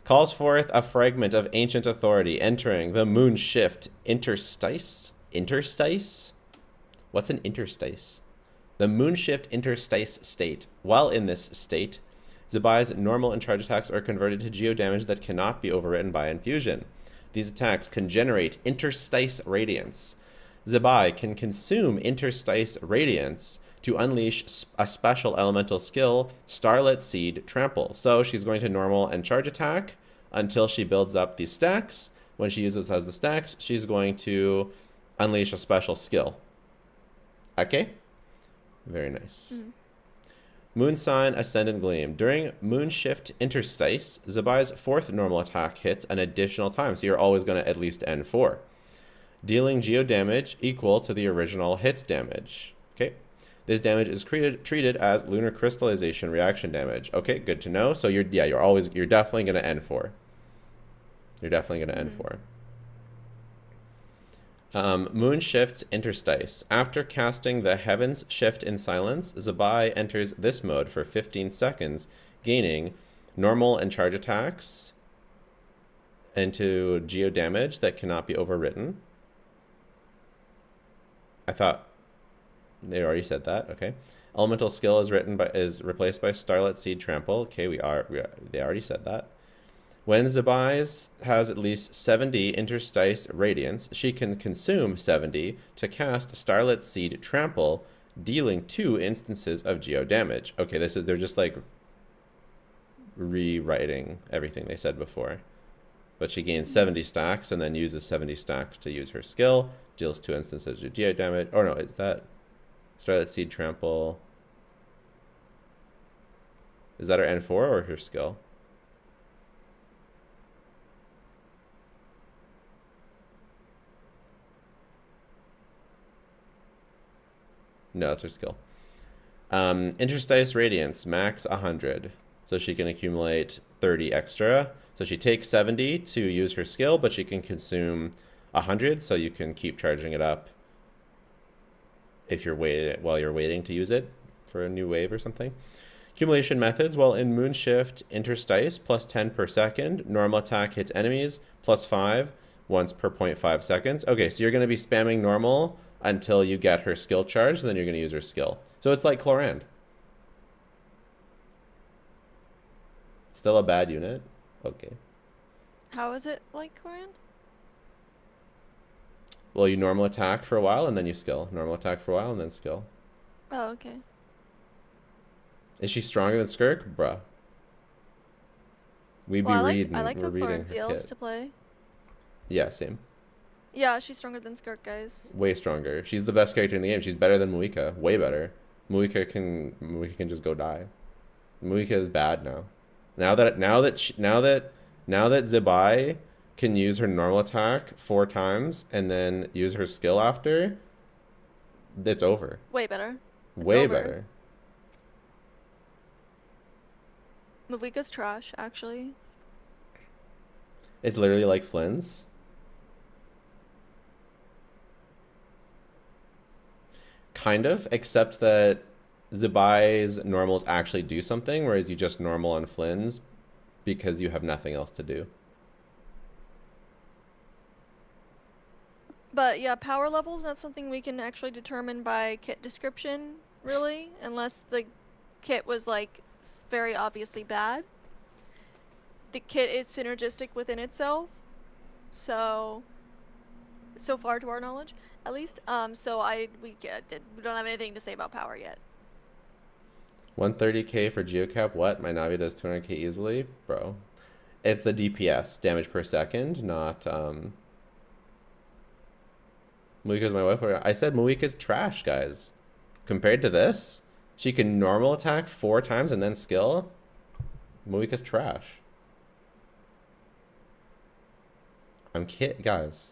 Calls forth a fragment of ancient authority entering the moon shift interstice. Interstice? What's an interstice? The moon shift interstice state. While in this state, Zi Bai's normal and charge attacks are converted to geo damage that cannot be overwritten by infusion. These attacks can generate interstice radiance. Zi Bai can consume interstice radiance to unleash a special elemental skill, Starlit Seed Trample. So she's going to normal and charge attack until she builds up these stacks. When she uses the stacks, she's going to unleash a special skill. Okay? Very nice. Moon Sign Ascendant Gleam. During Moon Shift Interstice, Zi Bai's 4th normal attack hits an additional time, so you're always going to at least end 4. Dealing geo damage equal to the original hits damage. Okay? This damage is treated as lunar crystallization reaction damage. Okay, good to know. So you're definitely going to end 4. You're definitely going to end 4. Moon Shift's Interstice. After casting the Heavens Shift in Silence, Zi Bai enters this mode for 15 seconds, gaining normal and charge attacks into geo damage that cannot be overwritten. I thought they already said that. Okay. Elemental skill is replaced by Starlit Seed Trample. Okay, they already said that. When Zi Bai has at least 70 interstice radiance, she can consume 70 to cast Starlit Seed Trample, dealing 2 instances of geo damage. Okay, they're just like rewriting everything they said before. But she gains 70 stacks and then uses 70 stacks to use her skill, deals 2 instances of geo damage. Oh no, is that Starlit Seed Trample? Is that her N4 or her skill? No, that's her skill. Interstice Radiance, max 100. So she can accumulate 30 extra. So she takes 70 to use her skill, but she can consume 100, so you can keep charging it up if you're while you're waiting to use it for a new wave or something. Accumulation methods. While in Moonshift Interstice, plus 10 per second. Normal attack hits enemies, plus 5 once per 0.5 seconds. Okay, so you're going to be spamming normal until you get her skill charged, and then you're going to use her skill. So it's like Chlorand. Still a bad unit? Okay. How is it like Chlorand? Well, you normal attack for a while, and then you skill. Normal attack for a while, and then skill. Oh, okay. Is she stronger than Skirk? Bruh. We be reading. I like We're how reading Chlorand her feels kit. to play. Yeah, same. Yeah, she's stronger than Skirk, guys. Way stronger. She's the best character in the game. She's better than Muika. Way better. Muika can just go die. Muika is bad now. Now that Zi Bai can use her normal attack 4 times and then use her skill after, it's over. Way better. It's Way over. better. Mavika's trash, actually. It's literally like Flynn's. Kind of, except that Zi Bai's normals actually do something, whereas you just normal on Flynn's because you have nothing else to do. But yeah, power level's not something we can actually determine by kit description, really, unless the kit was like very obviously bad. The kit is synergistic within itself, so far to our knowledge, at least. So we don't have anything to say about power yet. 130k for Geocap. What? My Navi does 200k easily, bro. It's the DPS, damage per second, not Muika's my wife. I said Muika's trash, guys. Compared to this, she can normal attack 4 times and then skill. Muika's trash. I'm kidding, guys.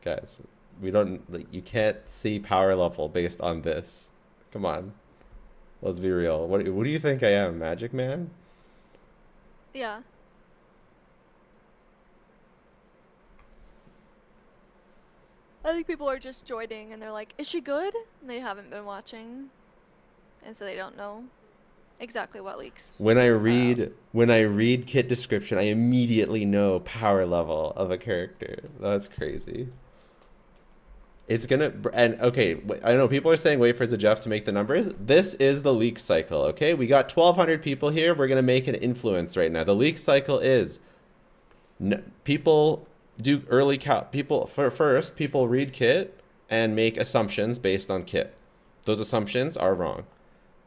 Guys, we don't, like, you can't see power level based on this. Come on. Let's be real. What do you think I am, Magic Man? Yeah. I think people are just joining and they're like, is she good? And they haven't been watching. And so they don't know exactly what leaks. When I read kit description, I immediately know power level of a character. That's crazy. It's gonna, and okay, I know people are saying wait for Jeff to make the numbers. This is the leak cycle, okay? We got 1,200 people here. We're gonna make an influence right now. The leak cycle is people do early count. People read kit and make assumptions based on kit. Those assumptions are wrong.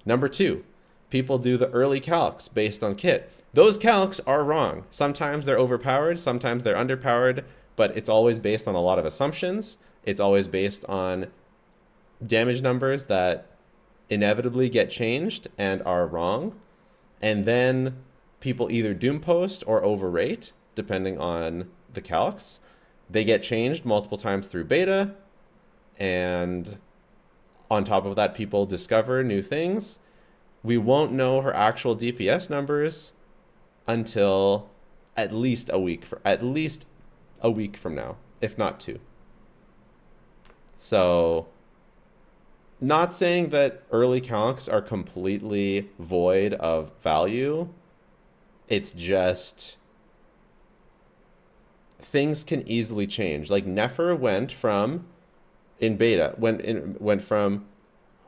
Number 2, people do the early calcs based on kit. Those calcs are wrong. Sometimes they're overpowered, sometimes they're underpowered, but it's always based on a lot of assumptions. It's always based on damage numbers that inevitably get changed and are wrong. And then people either doom post or overrate, depending on the calcs. They get changed multiple times through beta, and on top of that, people discover new things. We won't know her actual DPS numbers until at least a week from now, if not 2. So, not saying that early calcs are completely void of value. It's just things can easily change. Like Nefer went from in beta went from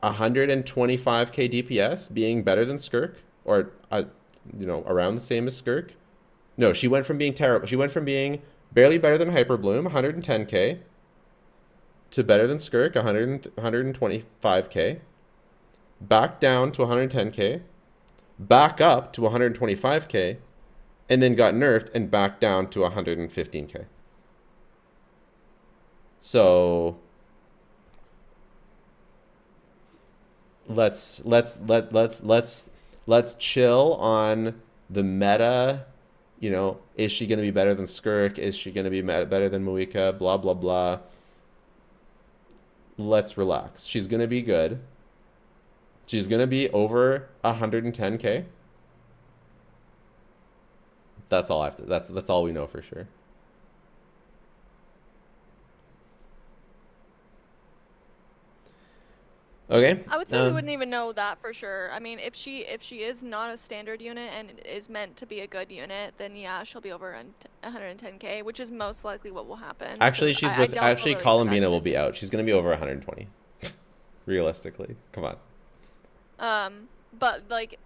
125k DPS being better than Skirk, or around the same as Skirk. No, she went from being terrible. She went from being barely better than Hyperbloom, 110k, to better than Skirk, 125k, back down to 110k, back up to 125k, and then got nerfed and back down to 115k. So let's chill on the meta. Is she going to be better than Skirk? Is she going to be better than Muika? Blah, blah, blah. Let's relax. She's going to be good. She's going to be over 110k. That's all that's all we know for sure. Okay. I would say we wouldn't even know that for sure. I mean, if she is not a standard unit and is meant to be a good unit, then yeah, she'll be over 110k, which is most likely what will happen. Actually, so actually Columbina will be out. She's going to be over 120. Realistically. Come on. But like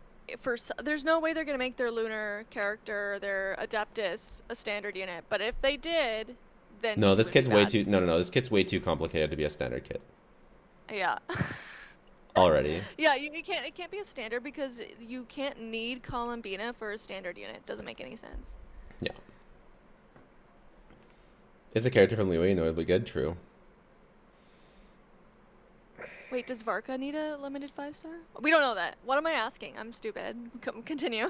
there's no way they're going to make their lunar character, their Adeptus, a standard unit. But if they did, then no, this kit's way too this kit's way too complicated to be a standard kit. Yeah. Already. Yeah, it can't be a standard because you can't need Columbina for a standard unit. It doesn't make any sense. Yeah. It's a character from Leeway, it'd be good, true. Wait, does Varka need a limited 5-star? We don't know that. What am I asking? I'm stupid. Continue.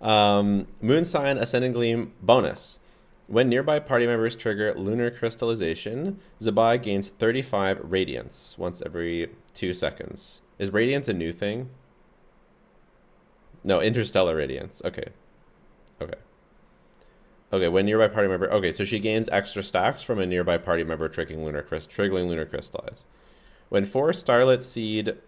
Moon sign ascending gleam bonus. When nearby party members trigger lunar crystallization, Zi Bai gains 35 radiance once every 2 seconds. Is radiance a new thing? No, interstellar radiance. Okay. Okay. Okay, when nearby party member... Okay, so she gains extra stacks from a nearby party member triggering lunar crystallize. When 4 Starlit Seed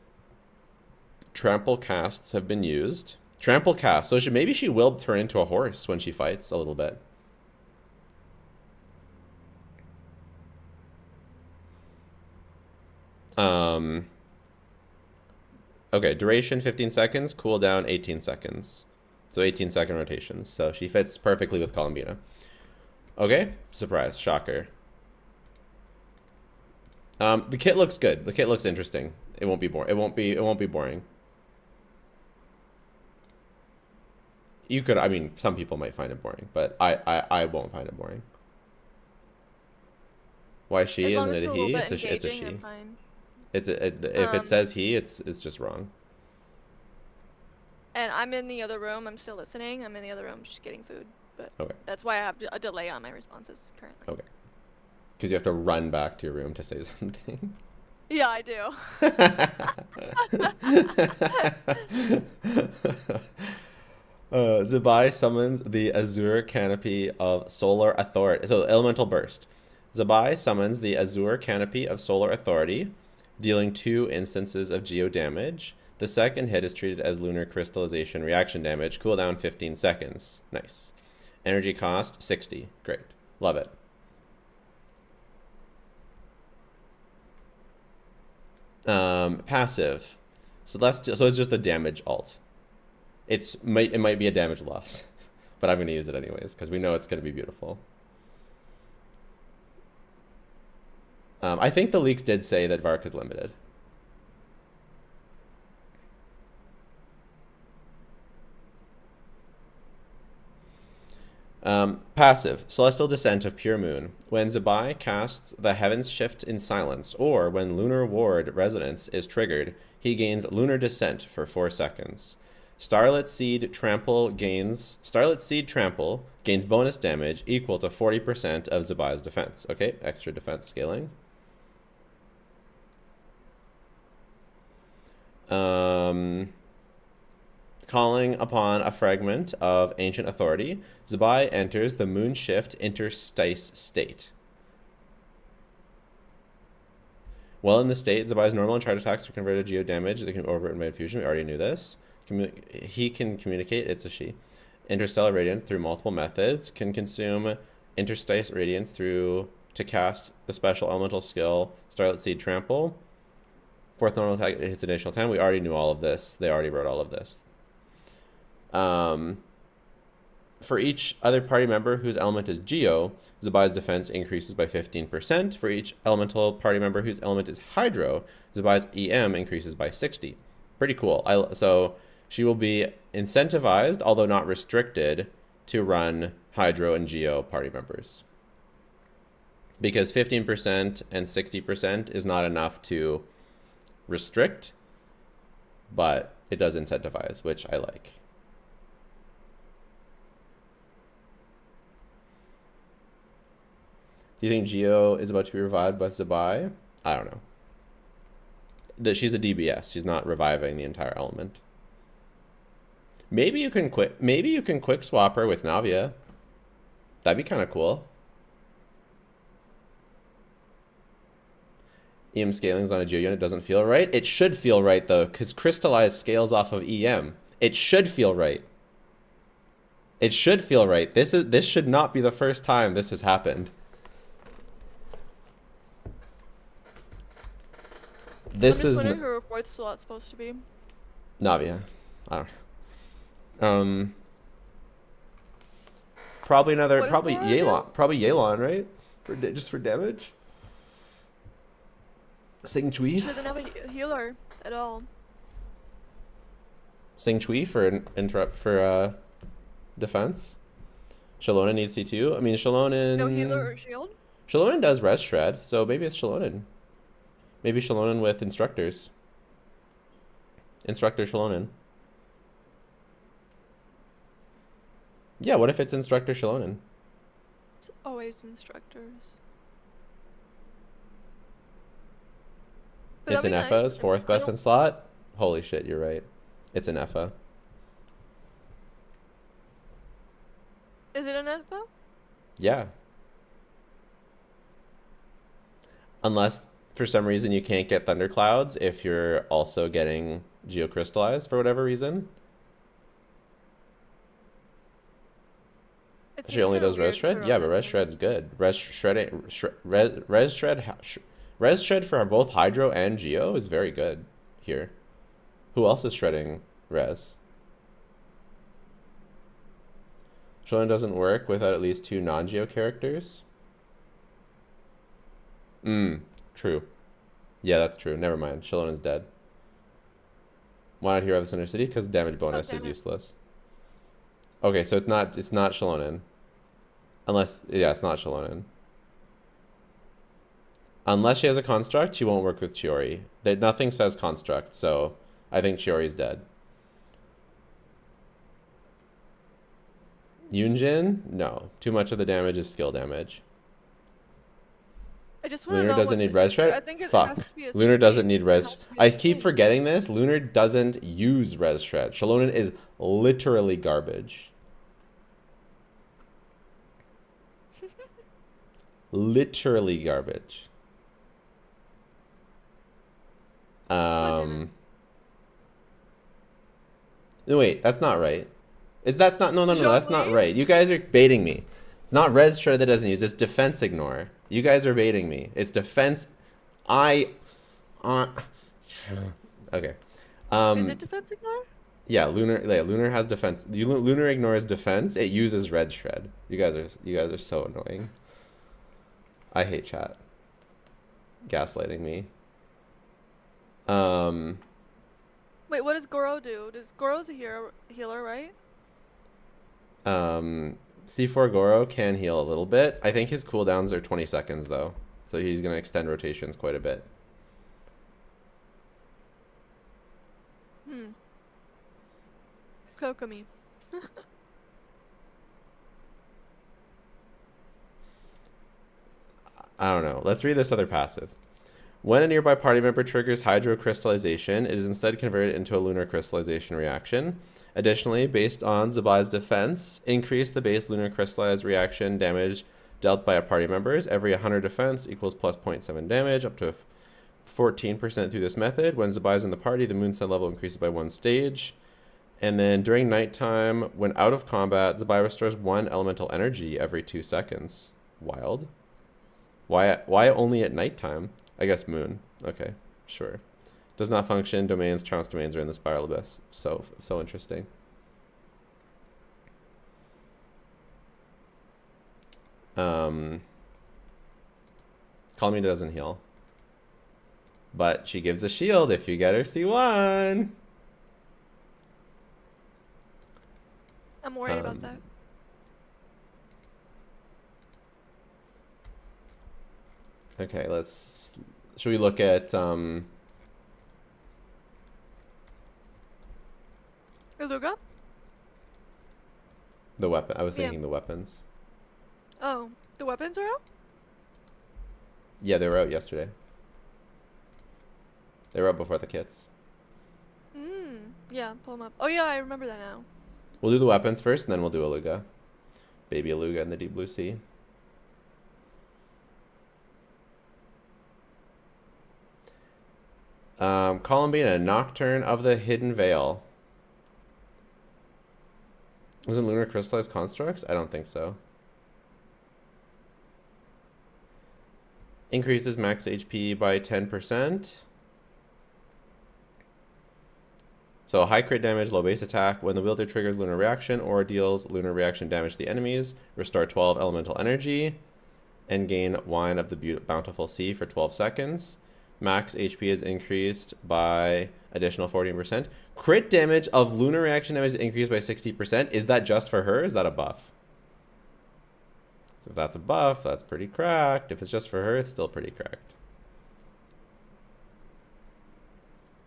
trample casts have been used... Trample cast. So maybe she will turn into a horse when she fights a little bit. Okay, duration 15 seconds, cooldown 18 seconds. So 18-second rotations. So she fits perfectly with Columbina. Okay, surprise, shocker. The kit looks good. The kit looks interesting. It won't be boring. It won't be boring. You could, I mean, some people might find it boring, but I won't find it boring. Why she? Isn't it a he? It's a she. If it says he, it's just wrong. And I'm in the other room. I'm still listening. I'm in the other room just getting food. But okay. That's why I have a delay on my responses currently. Okay. Because you have to run back to your room to say something. Yeah, I do. Zi Bai summons the Azure Canopy of Solar Authority. So Elemental Burst. Zi Bai summons the Azure Canopy of Solar Authority, dealing 2 instances of geo damage. The second hit is treated as lunar crystallization reaction damage. Cooldown 15 seconds. Nice. Energy cost 60. Great. Love it. Passive. Celestial. So it's just a damage alt. It might be a damage loss, but I'm going to use it anyways because we know it's going to be beautiful. I think the leaks did say that Vark is limited. Passive. Celestial Descent of Pure Moon. When Zi Bai casts the Heavens Shift in Silence, or when Lunar Ward Resonance is triggered, he gains Lunar Descent for 4 seconds. Starlit Seed Trample gains bonus damage equal to 40% of Zi Bai's defense. Okay, extra defense scaling. Calling upon a fragment of ancient authority, Zi Bai enters the Moon Shift interstice state. While in the state, Zi Bai's normal and charge attacks are converted to geo damage. They can over invade fusion. We already knew this. He can communicate. It's a she. Interstellar radiance through multiple methods. Can consume interstice radiance to cast the special elemental skill Starlit Seed Trample. 4th normal attack hits additional 10. We already knew all of this. They already wrote all of this. For each other party member whose element is Geo, Zi Bai's defense increases by 15%. For each elemental party member whose element is Hydro, Zi Bai's EM increases by 60. Pretty cool. So she will be incentivized, although not restricted, to run Hydro and Geo party members. Because 15% and 60% is not enough to restrict, but it does incentivize, which I like. Do you think Geo is about to be revived by Zi Bai? I don't know. She's a DBS. She's not reviving the entire element. Maybe you can quick swap her with Navia. That'd be kind of cool. EM scaling's on a Geo unit doesn't feel right. It should feel right though, because Crystallize scales off of EM. It should feel right. It should feel right. This should not be the first time this has happened. This is wondering who her 4th slot's supposed to be. Navia. I don't know. Probably Yelan. Probably Yelan, right? Just for damage. Sing Chui. She doesn't have a healer at all. Sing Chui for defense. Shalona needs C2. I mean, Shalona. No healer or shield? Shalona does res shred, so maybe it's Shalona. Maybe Shalona with instructors. Instructor Shalona. Yeah, what if it's Instructor Shilonen? It's always instructors. But It's that'd an be nice. FA's fourth best in slot? Holy shit, you're right. It's an FA. Is it an FO? Yeah. Unless for some reason you can't get Thunderclouds if you're also getting Geocrystallized for whatever reason. She only does Res Shred? Yeah, but Res Shred's good. Res Shred for both Hydro and Geo is very good here. Who else is shredding Res? Shilonen doesn't work without at least 2 non-Geo characters. True. Yeah, that's true. Never mind. Shilonen's dead. Why not Hero of the Center City? Because damage bonus is useless. Okay, so it's not Shilonen. Unless, yeah, it's not Shilonen. Unless she has a construct, she won't work with Chiori. Nothing says construct, so I think Chiori's dead. Yunjin? No. Too much of the damage is skill damage. I just want to Lunar know doesn't need Res Shred? I think it Fuck. has to be a Lunar doesn't need Res. It has to be a I keep state. forgetting this. Lunar doesn't use Res Shred. Shilonen is literally garbage. Literally garbage. No, wait, that's not right. That's not that's not right. You guys are baiting me. It's not Res Shred that doesn't use, it's Defense Ignore. You guys are baiting me. It's Defense okay. Is it Defense Ignore? Yeah, Lunar has defense. Lunar ignores defense. It uses Red Shred. You guys are so annoying. I hate chat. Gaslighting me. Wait, what does Goro do? Goro's a healer, right? C4 Goro can heal a little bit. I think his cooldowns are 20 seconds though. So he's going to extend rotations quite a bit. Kokomi. I don't know. Let's read this other passive. When a nearby party member triggers hydrocrystallization, it is instead converted into a lunar crystallization reaction. Additionally, based on Zi Bai's defense, increase the base lunar crystallized reaction damage dealt by a party members. Every 100 defense equals plus 0.7 damage, up to 14% through this method. When Zi Bai is in the party, the moon sun level increases by 1 stage. And then during nighttime, when out of combat, Zi Bai restores 1 elemental energy every 2 seconds. Wild. Why only at nighttime? I guess moon. Okay, sure. Does not function. Domains, trance domains are in the spiral abyss. So interesting. Columbina doesn't heal. But she gives a shield if you get her C1. I'm worried about that. Okay, should we look at Illuga? the weapon? I was thinking the weapons. Oh, the weapons are out? Yeah, they were out yesterday. They were out before the kits. Yeah, pull them up. Oh yeah, I remember that now. We'll do the weapons first, and then we'll do Illuga. Baby Illuga in the deep blue sea. Columbina, Nocturne of the Hidden Veil. Was it Lunar Crystallized Constructs? I don't think so. Increases max HP by 10%. So high crit damage, low base attack. When the wielder triggers lunar reaction or deals lunar reaction damage to the enemies, restore 12 elemental energy and gain Wine of the Bountiful Sea for 12 seconds. Max HP is increased by additional 14%. Crit damage of lunar reaction damage is increased by 60%. Is that just for her? Is that a buff? So if that's a buff, that's pretty cracked. If it's just for her, it's still pretty cracked.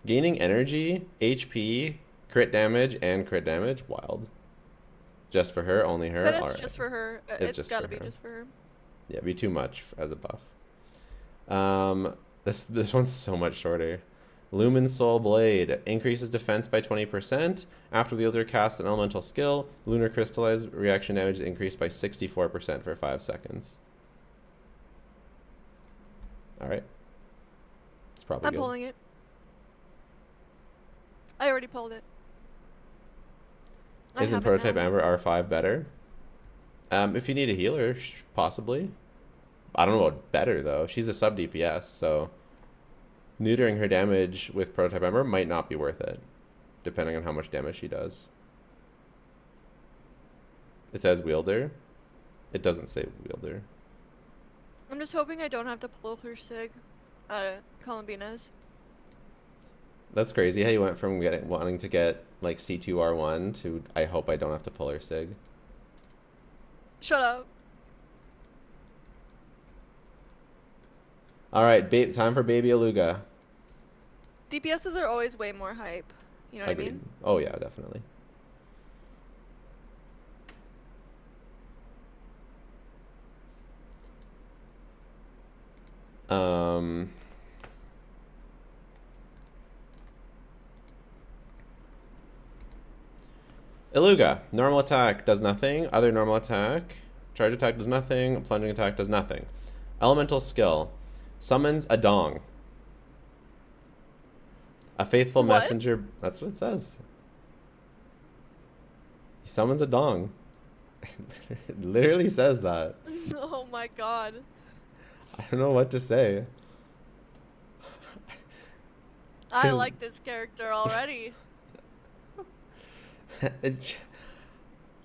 Gaining energy, HP, crit damage, and crit damage. Wild. Just for her, only her. But it's All right. just for her. It's just gotta for be her. just for her. Yeah, be too much as a buff. This one's so much shorter. Lumen Soul Blade increases defense by 20%. After the wielder casts an elemental skill, Lunar Crystallize reaction damage is increased by 64% for 5 seconds. Alright. It's probably I'm good. pulling it. I already pulled it. Isn't Prototype Amber R5 better? If you need a healer, possibly. I don't know about better, though. She's a sub DPS, so neutering her damage with Prototype Amber might not be worth it, depending on how much damage she does. It says wielder. It doesn't say wielder. I'm just hoping I don't have to pull her Sig Columbina's. That's crazy how you went from wanting to get like C2R1 to I hope I don't have to pull her Sig. Shut up. Alright, time for Baby Illuga. DPSs are always way more hype. You know what Agreed. I mean? Oh yeah, definitely. Illuga, normal attack does nothing. Other normal attack, charge attack does nothing. Plunging attack does nothing. Elemental skill, summons a dong. A faithful What? messenger. That's what it says. He summons a dong. It literally says that. Oh my god. I don't know what to say. I like this character already.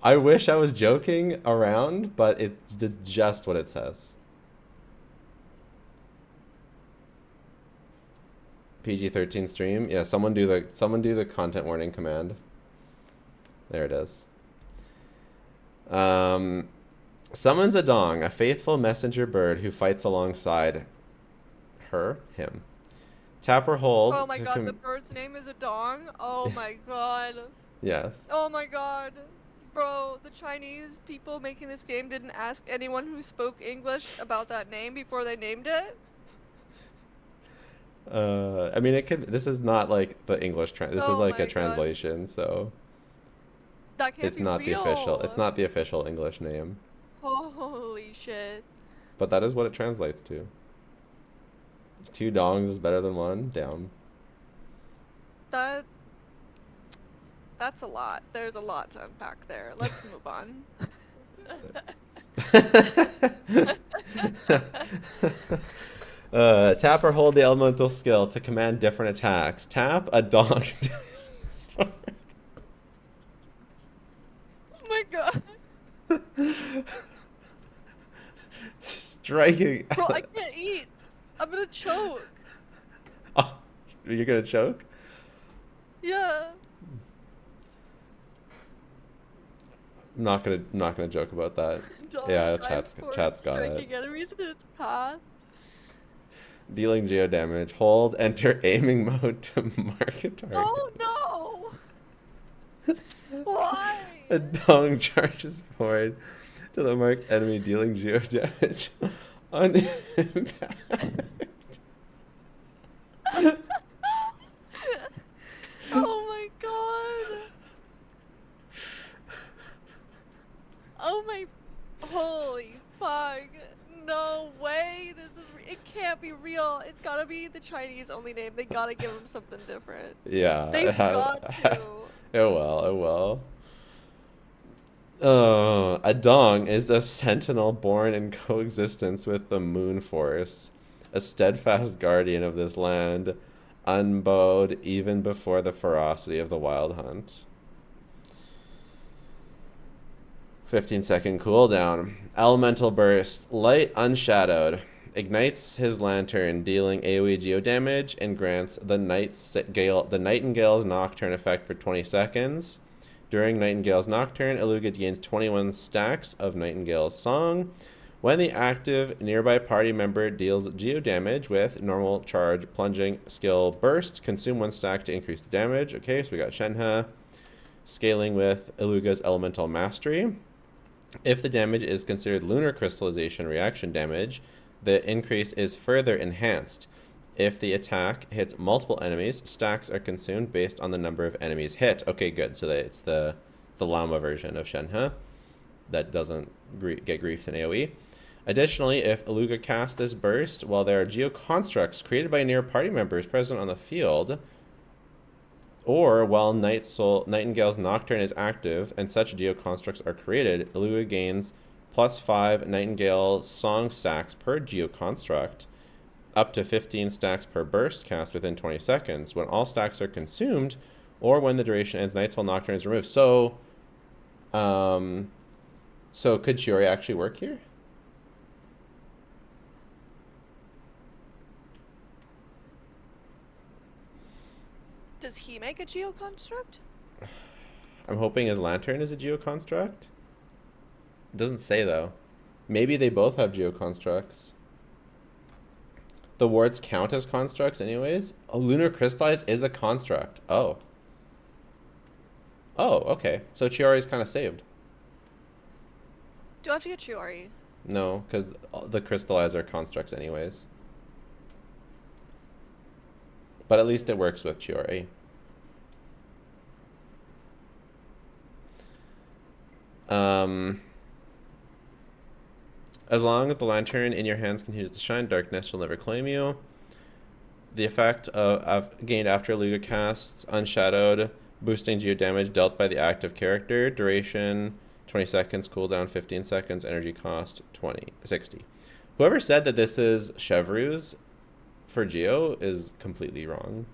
I wish I was joking around, but it's just what it says. PG-13 stream. Yeah, someone do the content warning command. There it is. Summons a dong, a faithful messenger bird who fights alongside him. Tap or hold. Oh my god, the bird's name is a dong? Oh my god. Yes. Oh my god. Bro, the Chinese people making this game didn't ask anyone who spoke English about that name before they named it? I mean, this is not like the English this is like a translation, so that can't it's be not real. it's not the official English name. Holy shit. But that is what it translates to. 2 dongs is better than 1. Damn. That's a lot. There's a lot to unpack there. Let's move on. Tap or hold the elemental skill to command different attacks. Tap a dong. Oh my god. Striking. Bro, I can't eat. I'm gonna choke. Oh, you're gonna choke? Yeah. Not gonna joke about that. Dog Yeah, dives chat's got it. striking enemies in its path. Dealing geo damage. Hold. Enter aiming mode to mark a target. Oh no! Why? A dong charges forward to the marked enemy, dealing geo damage on impact. Oh my god! Oh my... Holy fuck. No way! It can't be real. It's gotta be the Chinese only name. They gotta give them something different. Yeah. They've got to. It will. A dong is a sentinel born in coexistence with the moon force, a steadfast guardian of this land, unbowed even before the ferocity of the wild hunt. 15-second cooldown. Elemental burst. Light unshadowed. Ignites his lantern, dealing AoE geo damage, and grants the Nightingale's Nocturne effect for 20 seconds. During Nightingale's Nocturne, Illuga gains 21 stacks of Nightingale's Song. When the active nearby party member deals geo damage with normal charge, plunging, skill, burst, consume 1 stack to increase the damage. Okay, so we got Shenhe. scaling with Illuga's elemental mastery. If the damage is considered lunar crystallization reaction damage, the increase is further enhanced. If the attack hits multiple enemies, stacks are consumed based on the number of enemies hit. Okay, good. So that it's the llama version of Shenhe that doesn't get griefed in AoE. Additionally, if Illuga casts this burst while there are geoconstructs created by near party members present on the field, or while Nightingale's Nocturne is active and such geoconstructs are created, Illuga gains +5 Nightingale song stacks per geoconstruct, up to 15 stacks per burst cast within 20 seconds when all stacks are consumed, or when the duration ends, Nightsoul Nocturne is removed. So could Chiori actually work here? Does he make a geoconstruct? I'm hoping his lantern is a geoconstruct. It doesn't say though. Maybe they both have geoconstructs. The wards count as constructs anyways? Oh, lunar crystallize is a construct. Oh. Oh, okay. So Chiori's kind of saved. Do I have to get Chiori? No, because the crystallize are constructs anyways. But at least it works with Chiori. As long as the lantern in your hands continues to shine, darkness will never claim you. The effect of gained after Illuga casts, unshadowed, boosting geo damage dealt by the active character. Duration 20 seconds, cooldown 15 seconds, energy cost 60. Whoever said that this is Chevreuse for Geo is completely wrong.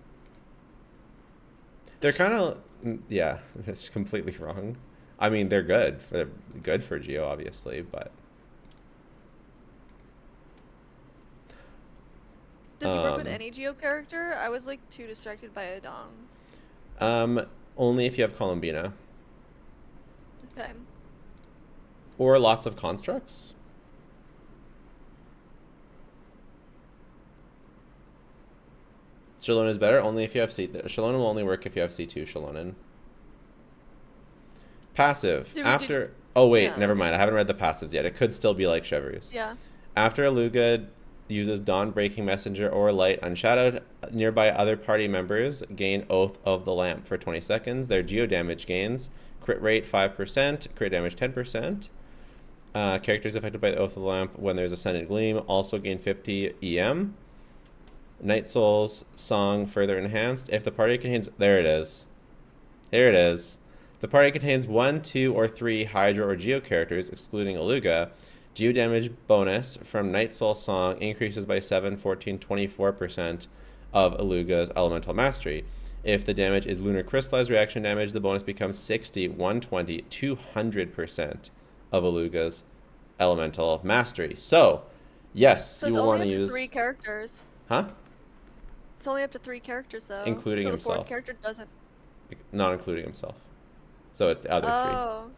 They're kind of, yeah, it's completely wrong. I mean, they're good. They're good for Geo, obviously, but... Does he work with any Geo character? I was like too distracted by Adong. Only if you have Columbina. Okay. Or lots of constructs. Shallonen is better only if you have C. Shallonen will only work if you have C2 Shallonen. Passive. Oh wait, yeah. Never mind. I haven't read the passives yet. It could still be like Chevreuse. Yeah. After Illuga uses Dawn Breaking Messenger or Light Unshadowed, nearby other party members gain Oath of the Lamp for 20 seconds. Their geo damage gains. Crit rate 5%, crit damage 10%. Characters affected by the Oath of the Lamp when there's Ascendant Gleam also gain 50 EM. Night Soul's Song further enhanced. If the party contains... There it is. There it is. The party contains 1, 2, or 3 Hydra or Geo characters, excluding Illuga. Geo damage bonus from Night Soul Song increases by 7, 14, 24% of Illuga's Elemental Mastery. If the damage is Lunar Crystallized reaction damage, the bonus becomes 60, 120, 200% of Illuga's Elemental Mastery. So, yes, so you will want to use... use... 3 characters. Huh? It's only up to 3 characters, though. Including so himself. The 4th character doesn't. Not including himself. So it's the other 3. Oh.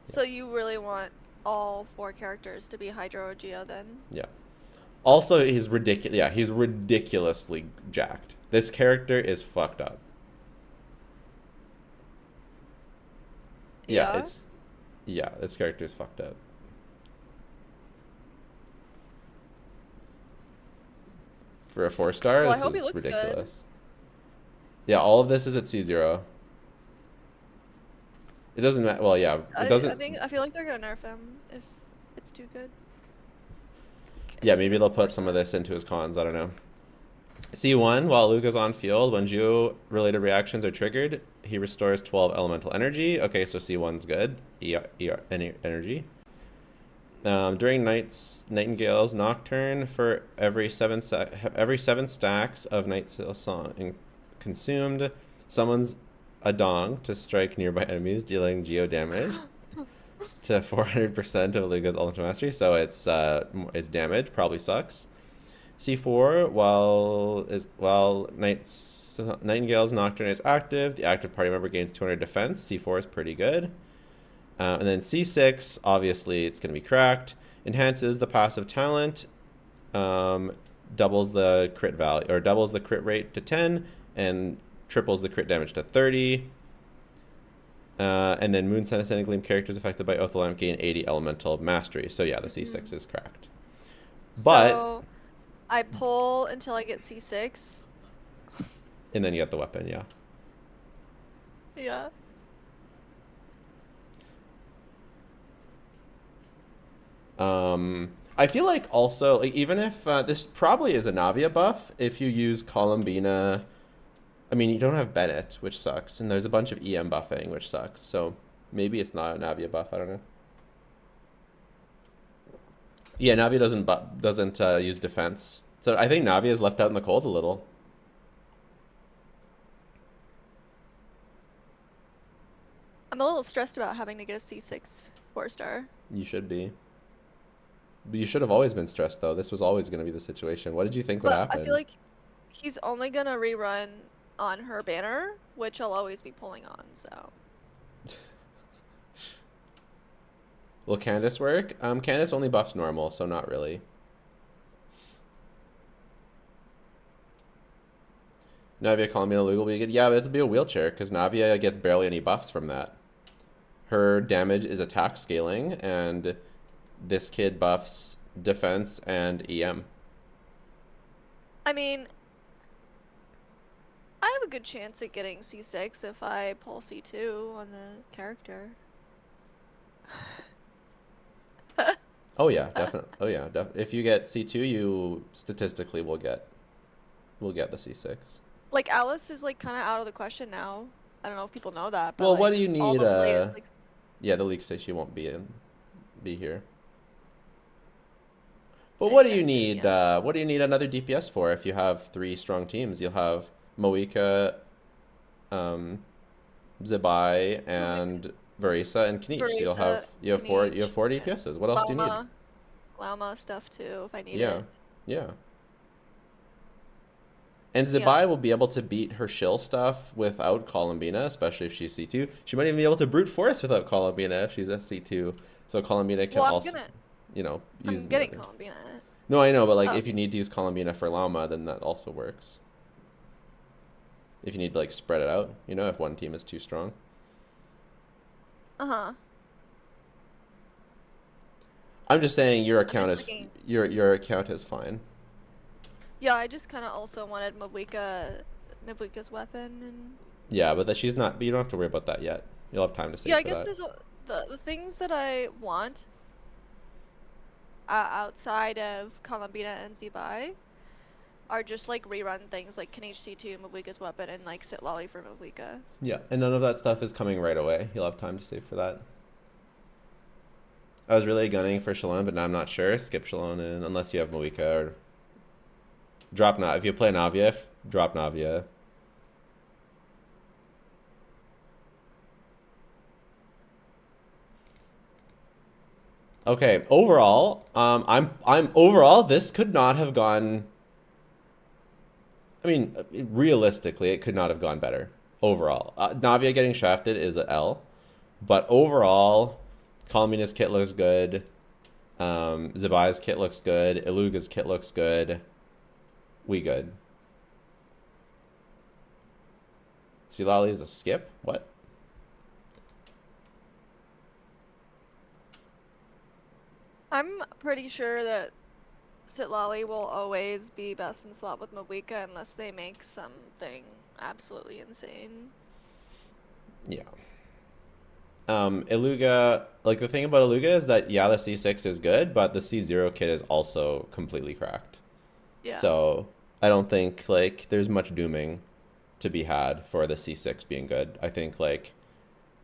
So you really want all 4 characters to be Hydra or Geo, then? Yeah. Also, he's ridiculous. Yeah, he's ridiculously jacked. This character is fucked up. Yeah, this character is fucked up. For a 4-star, well, this is ridiculous. Good. Yeah, all of this is at C0. It doesn't matter. Well, yeah, it doesn't. I feel like they're gonna nerf him if it's too good. Okay, yeah, maybe they'll put some of this into his cons. I don't know. C1, while Illuga's on field, when Geo-related reactions are triggered, he restores 12 elemental energy. Okay, so C1's good. Energy. During Nightingale's Nocturne, for every 7 stacks of Night Song consumed, summons a Dong to strike nearby enemies, dealing geo damage to 400% of Illuga's Elemental Mastery. So it's damage, probably sucks. C4, while Nightingale's Nocturne is active, the active party member gains 200 defense. C4 is pretty good. And then C6, obviously it's going to be cracked. Enhances the passive talent, doubles the crit value, or doubles the crit rate to 10, and triples the crit damage to 30. And then Moon, Sun, Ascending, Gleam characters affected by Oath of the Lamp gain 80 elemental mastery. So yeah, the C6 is cracked. But so I pull until I get C6. And then you get the weapon, yeah. Yeah. I feel like also, like, even if this probably is a Navia buff, if you use Columbina, I mean, you don't have Bennett, which sucks, and there's a bunch of EM buffing, which sucks. So maybe it's not a Navia buff. I don't know. Yeah, Navia doesn't use defense, so I think Navia is left out in the cold a little. I'm a little stressed about having to get a C6 4-star. You should be. But you should have always been stressed, though. This was always going to be the situation. What did you think would happen? I feel like he's only going to rerun on her banner, which I'll always be pulling on, so. Will Candace work? Candace only buffs normal, so not really. Navia, Columbina, Illuga will be good. Yeah, but it'll be a wheelchair, because Navia gets barely any buffs from that. Her damage is attack scaling, and this kid buffs defense and EM. I mean, I have a good chance at getting C6 if I pull C2 on the character. Oh yeah, definitely. Oh yeah, if you get C2, you statistically will get the C6. Like, Alice is like kind of out of the question now. I don't know if people know that. But well, like, what do you need? All the latest, like... Yeah, the leak says she won't be here. But what do you need? Yeah. What do you need another DPS for? If you have 3 strong teams, you'll have Moika, Zi Bai, and Verisa and Knish. So you have four DPSs. What else do you need? Llama stuff too, if I need it. Yeah. And Zi Bai will be able to beat her shill stuff without Colombina, especially if she's C2. She might even be able to brute force without Colombina if she's SC2. So Colombina can use. I'm getting Colombina. No, I know, but like if you need to use Colombina for Llama, then that also works. If you need to like spread it out, if one team is too strong. I'm just saying your account is fine. Yeah, I just kind of also wanted Mabuika's weapon and. Yeah, but she's not. But you don't have to worry about that yet. You'll have time to save. Yeah, I guess there's the things that I want outside of Columbina and Zi Bai are just like rerun things like Knish C2, Mabuika's weapon, and like Sit Lolly for Mabuika. Yeah, and none of that stuff is coming right away. You'll have time to save for that. I was really gunning for Shalon, but now I'm not sure. Skip Shalon unless you have Moika or drop Navia. If you play Navia, drop Navia. Okay, overall, overall this could not have gone. I mean, realistically, it could not have gone better. Overall, Navia getting shafted is an L, but overall, Columbina's kit looks good. Zi Bai's kit looks good. Illuga's kit looks good. We good. Silali is a skip? What? I'm pretty sure that Sitlali will always be best in slot with Mabuika unless they make something absolutely insane. Yeah. Illuga, like the thing about Illuga is that, yeah, the C6 is good, but the C0 kit is also completely cracked. Yeah. So I don't think like there's much dooming to be had for the C6 being good. I think like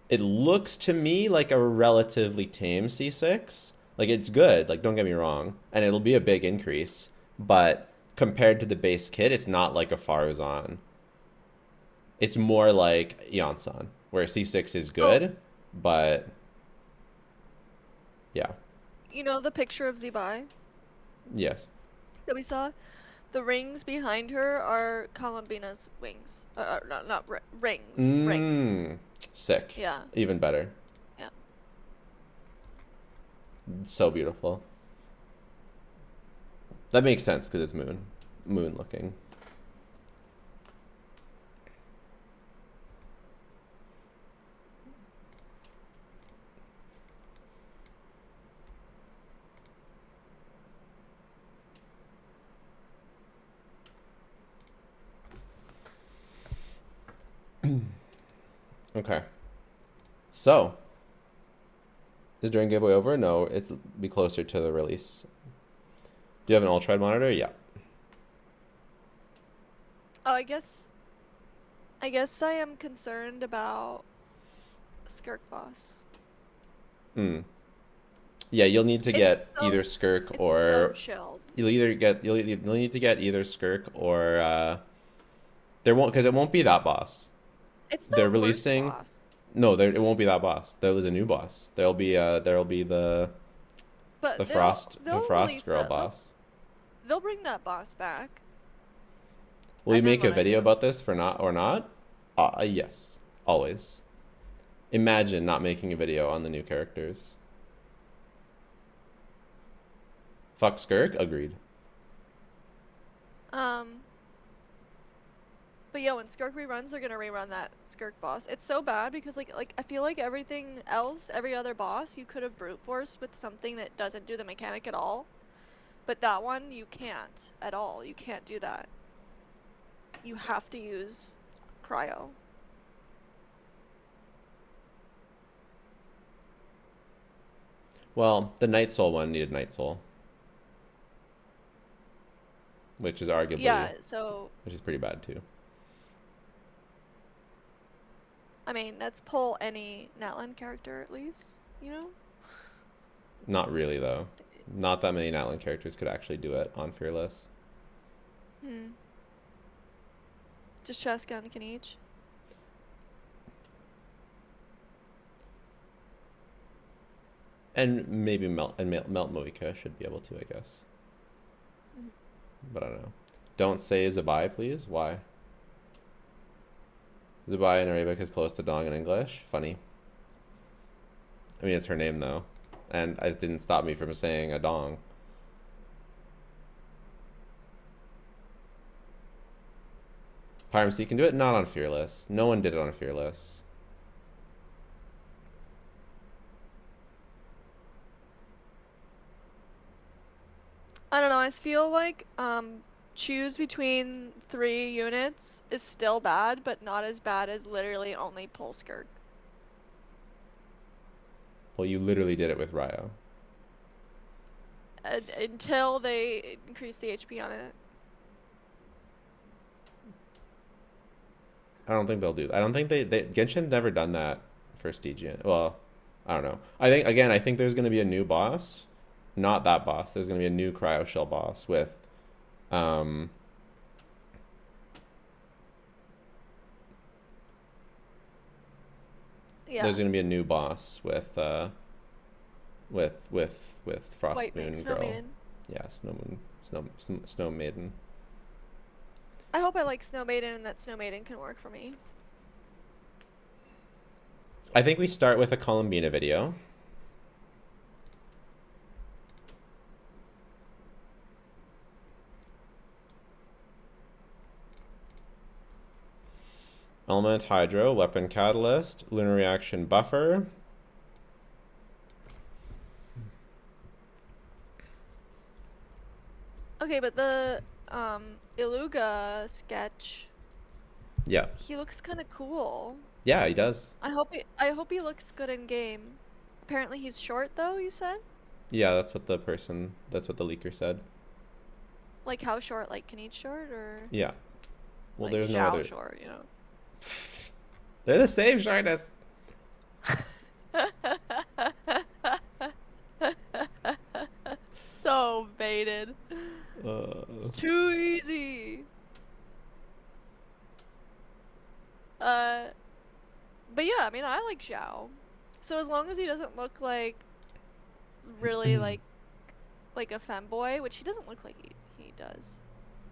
it looks to me like a relatively tame C6. Like it's good, like don't get me wrong, and it'll be a big increase, but compared to the base kit, it's not like a Farzan. It's more like Yansan, where C6 is good, but yeah. You know the picture of Zi Bai? Yes. That we saw? The rings behind her are Columbina's wings. Not rings. Rings. Sick. Yeah. Even better. Yeah. So beautiful. That makes sense because it's moon looking. Okay. So, is during giveaway over? No, it'll be closer to the release. Do you have an ultra wide monitor? Yeah. Oh, I guess I am concerned about Skirk boss. Hmm. Yeah, you'll need to get either Skirk or so chilled. you'll need to get either Skirk or there won't, because it won't be that boss. It's They're the worst releasing. boss. No, it won't be that boss. There was a new boss. There'll be the But frost release girl boss. They'll bring that boss back. Will you And then make a what I video do? about this for not or not? Yes, always. Imagine not making a video on the new characters. Fuck Skirk? Agreed. But yeah, when Skirk reruns, they're gonna rerun that Skirk boss. It's so bad because like I feel like everything else, every other boss, you could have brute forced with something that doesn't do the mechanic at all. But that one, you can't at all. You can't do that. You have to use cryo. Well, the Night Soul one needed Night Soul, which is arguably which is pretty bad too. I mean, let's pull any Natlan character at least, you know? Not really though. Not that many Natlan characters could actually do it on Fearless. Just Cheska and Kaniche. And maybe Melt Moika should be able to, I guess. But I don't know. Don't say Zi Bai, please. Why? Zi Bai in Arabic is close to Dong in English. Funny. I mean, it's her name though, and it didn't stop me from saying a Dong. Pyram C can do it, not on Fearless. No one did it on Fearless. I don't know, I feel like choose between 3 units is still bad, but not as bad as literally only pull Skirk. Well, you literally did it with Ryo. Until they increase the HP on it. I don't think they'll do that. I don't think they Genshin never done that for Stygian. Well, I don't know. I think there's going to be a new boss. Not that boss. There's going to be a new Cryo Shell boss with there's going to be a new boss with Frost White Moon Snow Girl. Maiden. Yeah, Snow Maiden. I hope I like Snow Maiden and that Snow Maiden can work for me. I think we start with a Columbina video. Element Hydro, Weapon Catalyst, Lunar Reaction Buffer. Okay, but the Illuga sketch. Yeah. He looks kind of cool. Yeah, he does. I hope he looks good in game. Apparently he's short though, you said? Yeah, that's what the leaker said. Like how short? Like Kaniche short or? Yeah. Well, like there's no Zhao other. Short, you know. They're the same shortness. So baited. Too easy. But yeah, I mean, I like Zhao. So as long as he doesn't look like really like a femboy, which he doesn't look like he does,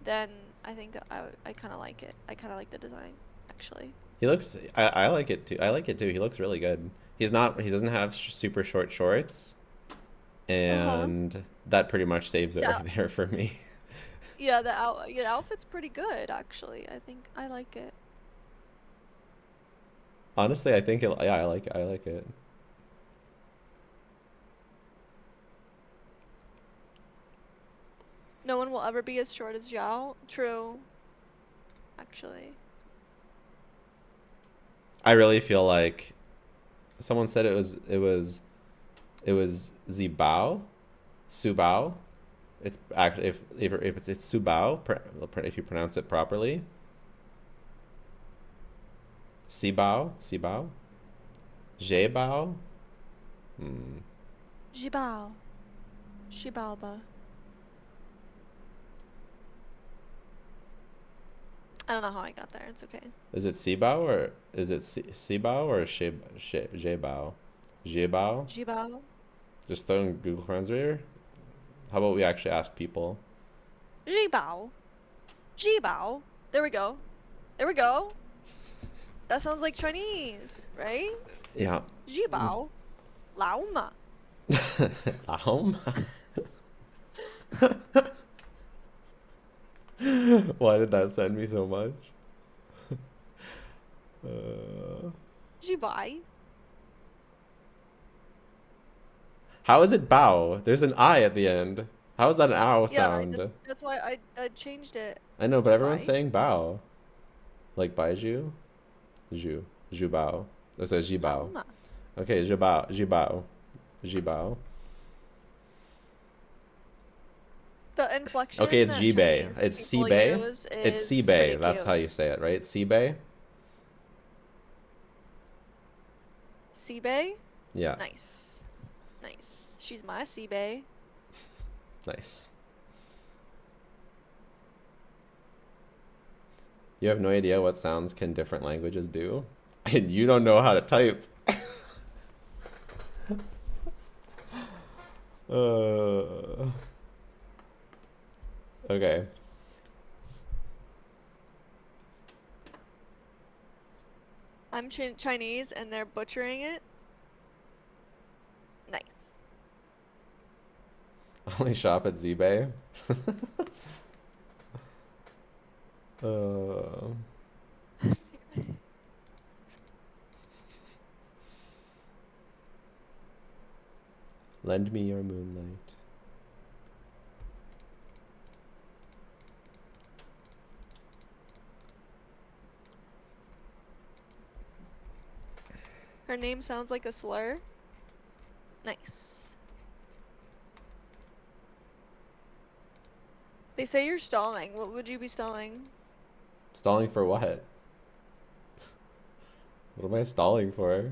then I think I kind of like it. I kind of like the design, actually. He looks. I like it too. I like it too. He looks really good. He doesn't have super short shorts, and that pretty much saves it right there for me. Yeah, the outfit's pretty good actually. I think I like it. Honestly, I think I like it. No one will ever be as short as Zhao. True. Actually. I really feel like someone said it was Zi Bai, Su Bao. It's actually if it's Su Bao, if you pronounce it properly. Si Bao, Je Bao. Jibao. Shibalba. I don't know how I got there. It's okay. Is it Si Bao or is it Si Bao or Je Bao? Je Bao? Jibao. Just throw in Google Translator. How about we actually ask people? Jibao. Jibao. There we go. There we go. That sounds like Chinese, right? Yeah. Jibao. Laoma. Laoma? Why did that send me so much? Zi Bai. How is it Bao? There's an I at the end. How is that an ow sound? Yeah, that's why I changed it. I know, but everyone's Bai? saying Bao. Like Baiju? Ju Bao. It says Ji Bao. Laoma. Okay, Ji Bao. Ji Bao. Ji Bao. The inflection. Okay, it's that Zi Bai. Chinese It's Si people Bai. use It's is Si Bai. pretty That's cute. how you say it, right? Si Bai? Zi Bai? Yeah. Nice. Nice. She's my Zi Bai. Nice. You have no idea what sounds can different languages do? And you don't know how to type. Okay. I'm Chinese and they're butchering it. Nice. Only shop at Zi Bai. Lend me your moonlight. Her name sounds like a slur. Nice. They say you're stalling. What would you be stalling? Stalling for what? What am I stalling for?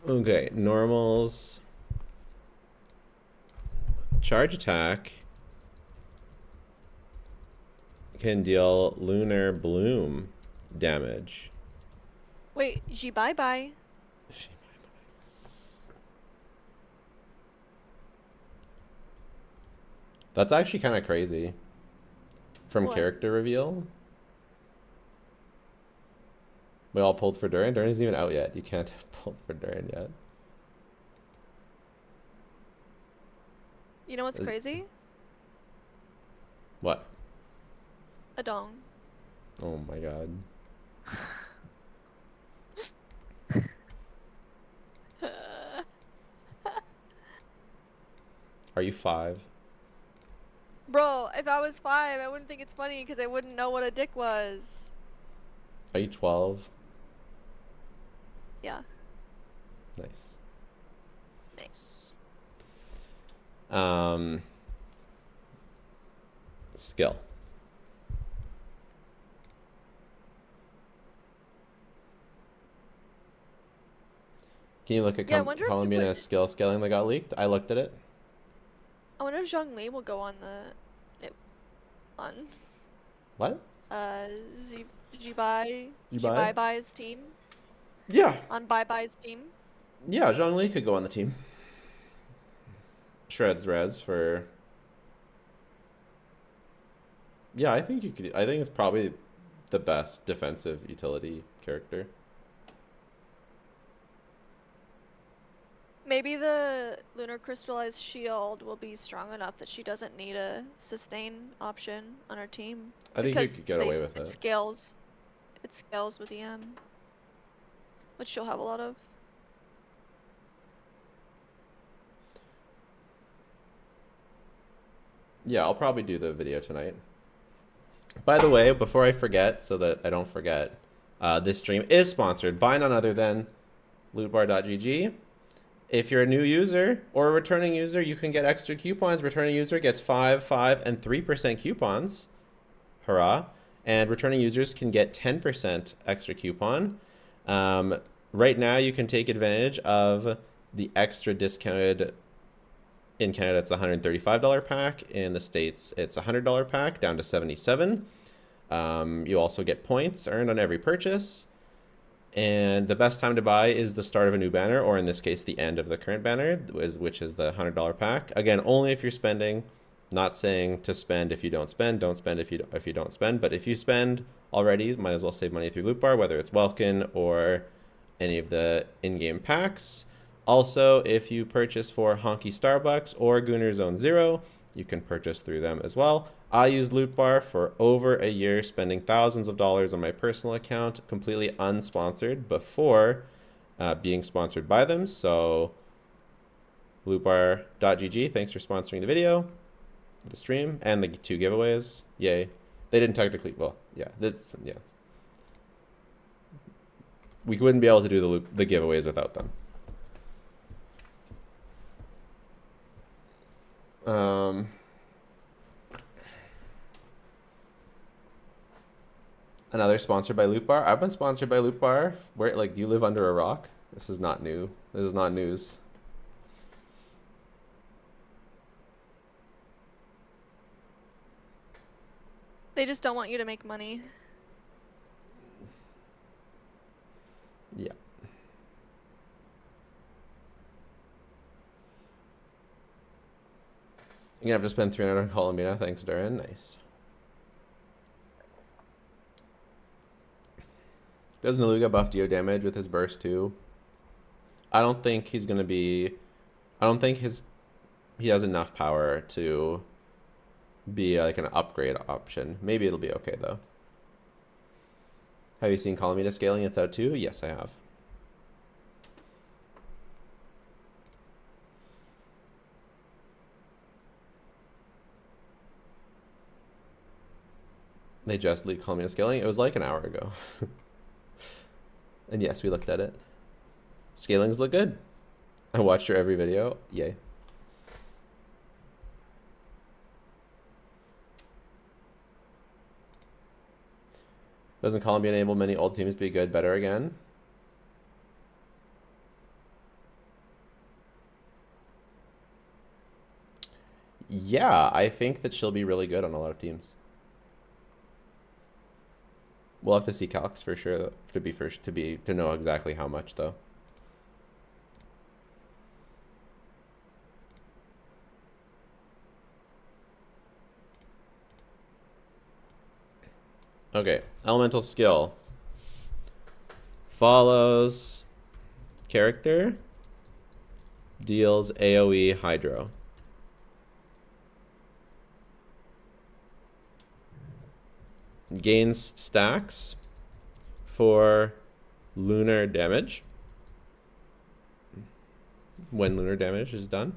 Okay, normals. Charge attack can deal lunar bloom damage. Wait, Zi Bai Bai. That's actually kind of crazy. From What? character reveal. We all pulled for Durin. Durin isn't even out yet. You can't have pulled for Durin yet. You know what's Is- crazy? What? A dong. Oh my god. Are you 5? Bro, if I was 5, I wouldn't think it's funny because I wouldn't know what a dick was. Are you 12? Yeah. Nice. Nice. Skill. Can you look at Yeah, I wonder if you Columbina put- skill scaling that got leaked? I looked at it. I wonder if Zhongli will go on on What? Zi Bai Zi Bai? Bai's team. Yeah. On Bai Bai's team. Yeah, Zhongli could go on the team. Shreds res for... Yeah, I think you could. I think it's probably the best defensive utility character. Maybe the lunar crystallized shield will be strong enough that she doesn't need a sustain option on her team. I think you because could get away with it it. scales. It scales with EM, which she'll have a lot of. Yeah, I'll probably do the video tonight. By the way, before I forget, so that I don't forget, This stream is sponsored by none other than lootbar.gg. If you're a new user or a returning user, you can get extra coupons. Returning user gets 5, 5, and 3% coupons. Hurrah. And returning users can get 10% extra coupon. Right now, you can take advantage of the extra discounted. In Canada, it's a $135 pack. In the States, it's a $100 pack down to $77. You also get points earned on every purchase. And the best time to buy is the start of a new banner, or in this case, the end of the current banner, which is the $100 pack. Again, only if you're spending. Not saying to spend if you don't spend. Don't spend if you don't spend. But if you spend already, might as well save money through Lootbar, whether it's Welkin or any of the in-game packs. Also, if you purchase for Honky Starbucks or Gooner Zone Zero, you can purchase through them as well. I used Lootbar for over a year, spending thousands of dollars on my personal account, completely unsponsored before being sponsored by them. So lootbar.gg, thanks for sponsoring the video, the stream, and the 2 giveaways. Yay. They didn't technically, well, yeah, yeah. We wouldn't be able to do the giveaways without them. Another sponsored by Lootbar. I've been sponsored by Lootbar. Where, like, you live under a rock? This is not new. This is not news. They just don't want you to make money. Yeah. You're gonna have to spend 300 on Columbina. Thanks, Durin. Nice. Doesn't Illuga buff Geo damage with his burst too? I don't think he's gonna be. I don't think he has enough power to be like an upgrade option. Maybe it'll be okay though. Have you seen Columbina scaling its out too? Yes, I have. They just leaked Columbina scaling. It was like an hour ago. And yes, we looked at it. Scalings look good. I watched your every video. Yay. Doesn't Colombia enable many old teams to be good, better again? Yeah, I think that she'll be really good on a lot of teams. We'll have to see calcs for sure to know exactly how much though. Okay, elemental skill follows character, deals AoE hydro. Gains stacks for lunar damage when lunar damage is done.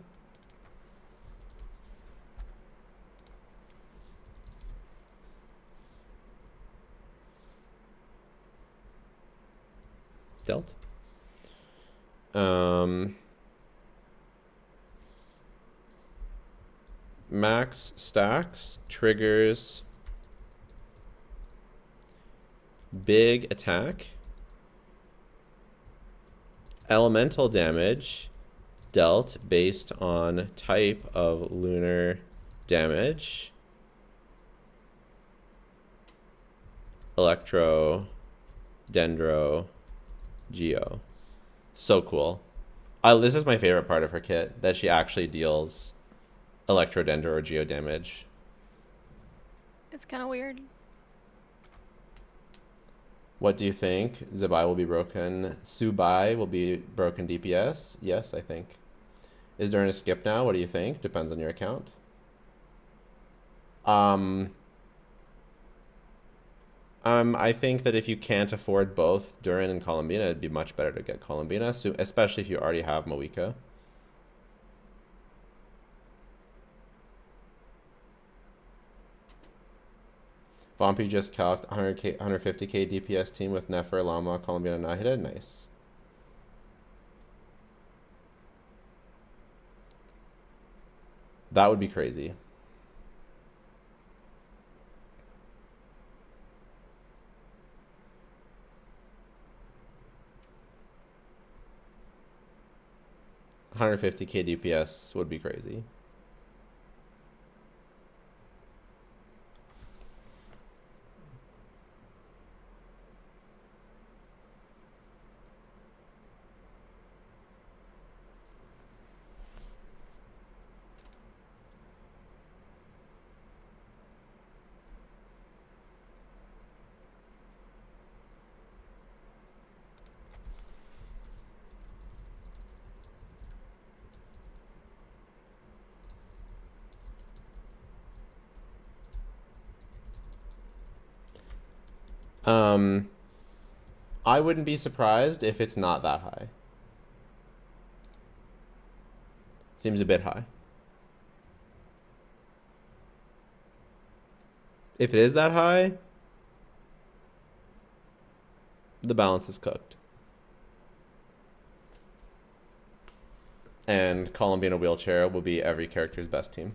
Dealt. Max stacks triggers big attack, elemental damage dealt based on type of lunar damage, electro, dendro, geo. So cool. This is my favorite part of her kit, that she actually deals electro, dendro, or geo damage. It's kind of weird. What do you think? Zi Bai will be broken. Zi Bai will be broken DPS. Yes, I think. Is there a skip now? What do you think? Depends on your account. I think that if you can't afford both Durin and Colombina, it'd be much better to get Colombina, so especially if you already have Moika. Vompy just calced 100k, 150k DPS team with Nefer, Llama, Columbina, Nahida. Nice. That would be crazy. $150k DPS would be crazy. I wouldn't be surprised if it's not that high. Seems a bit high. If it is that high, the balance is cooked. And Columbina Wheelchair will be every character's best team.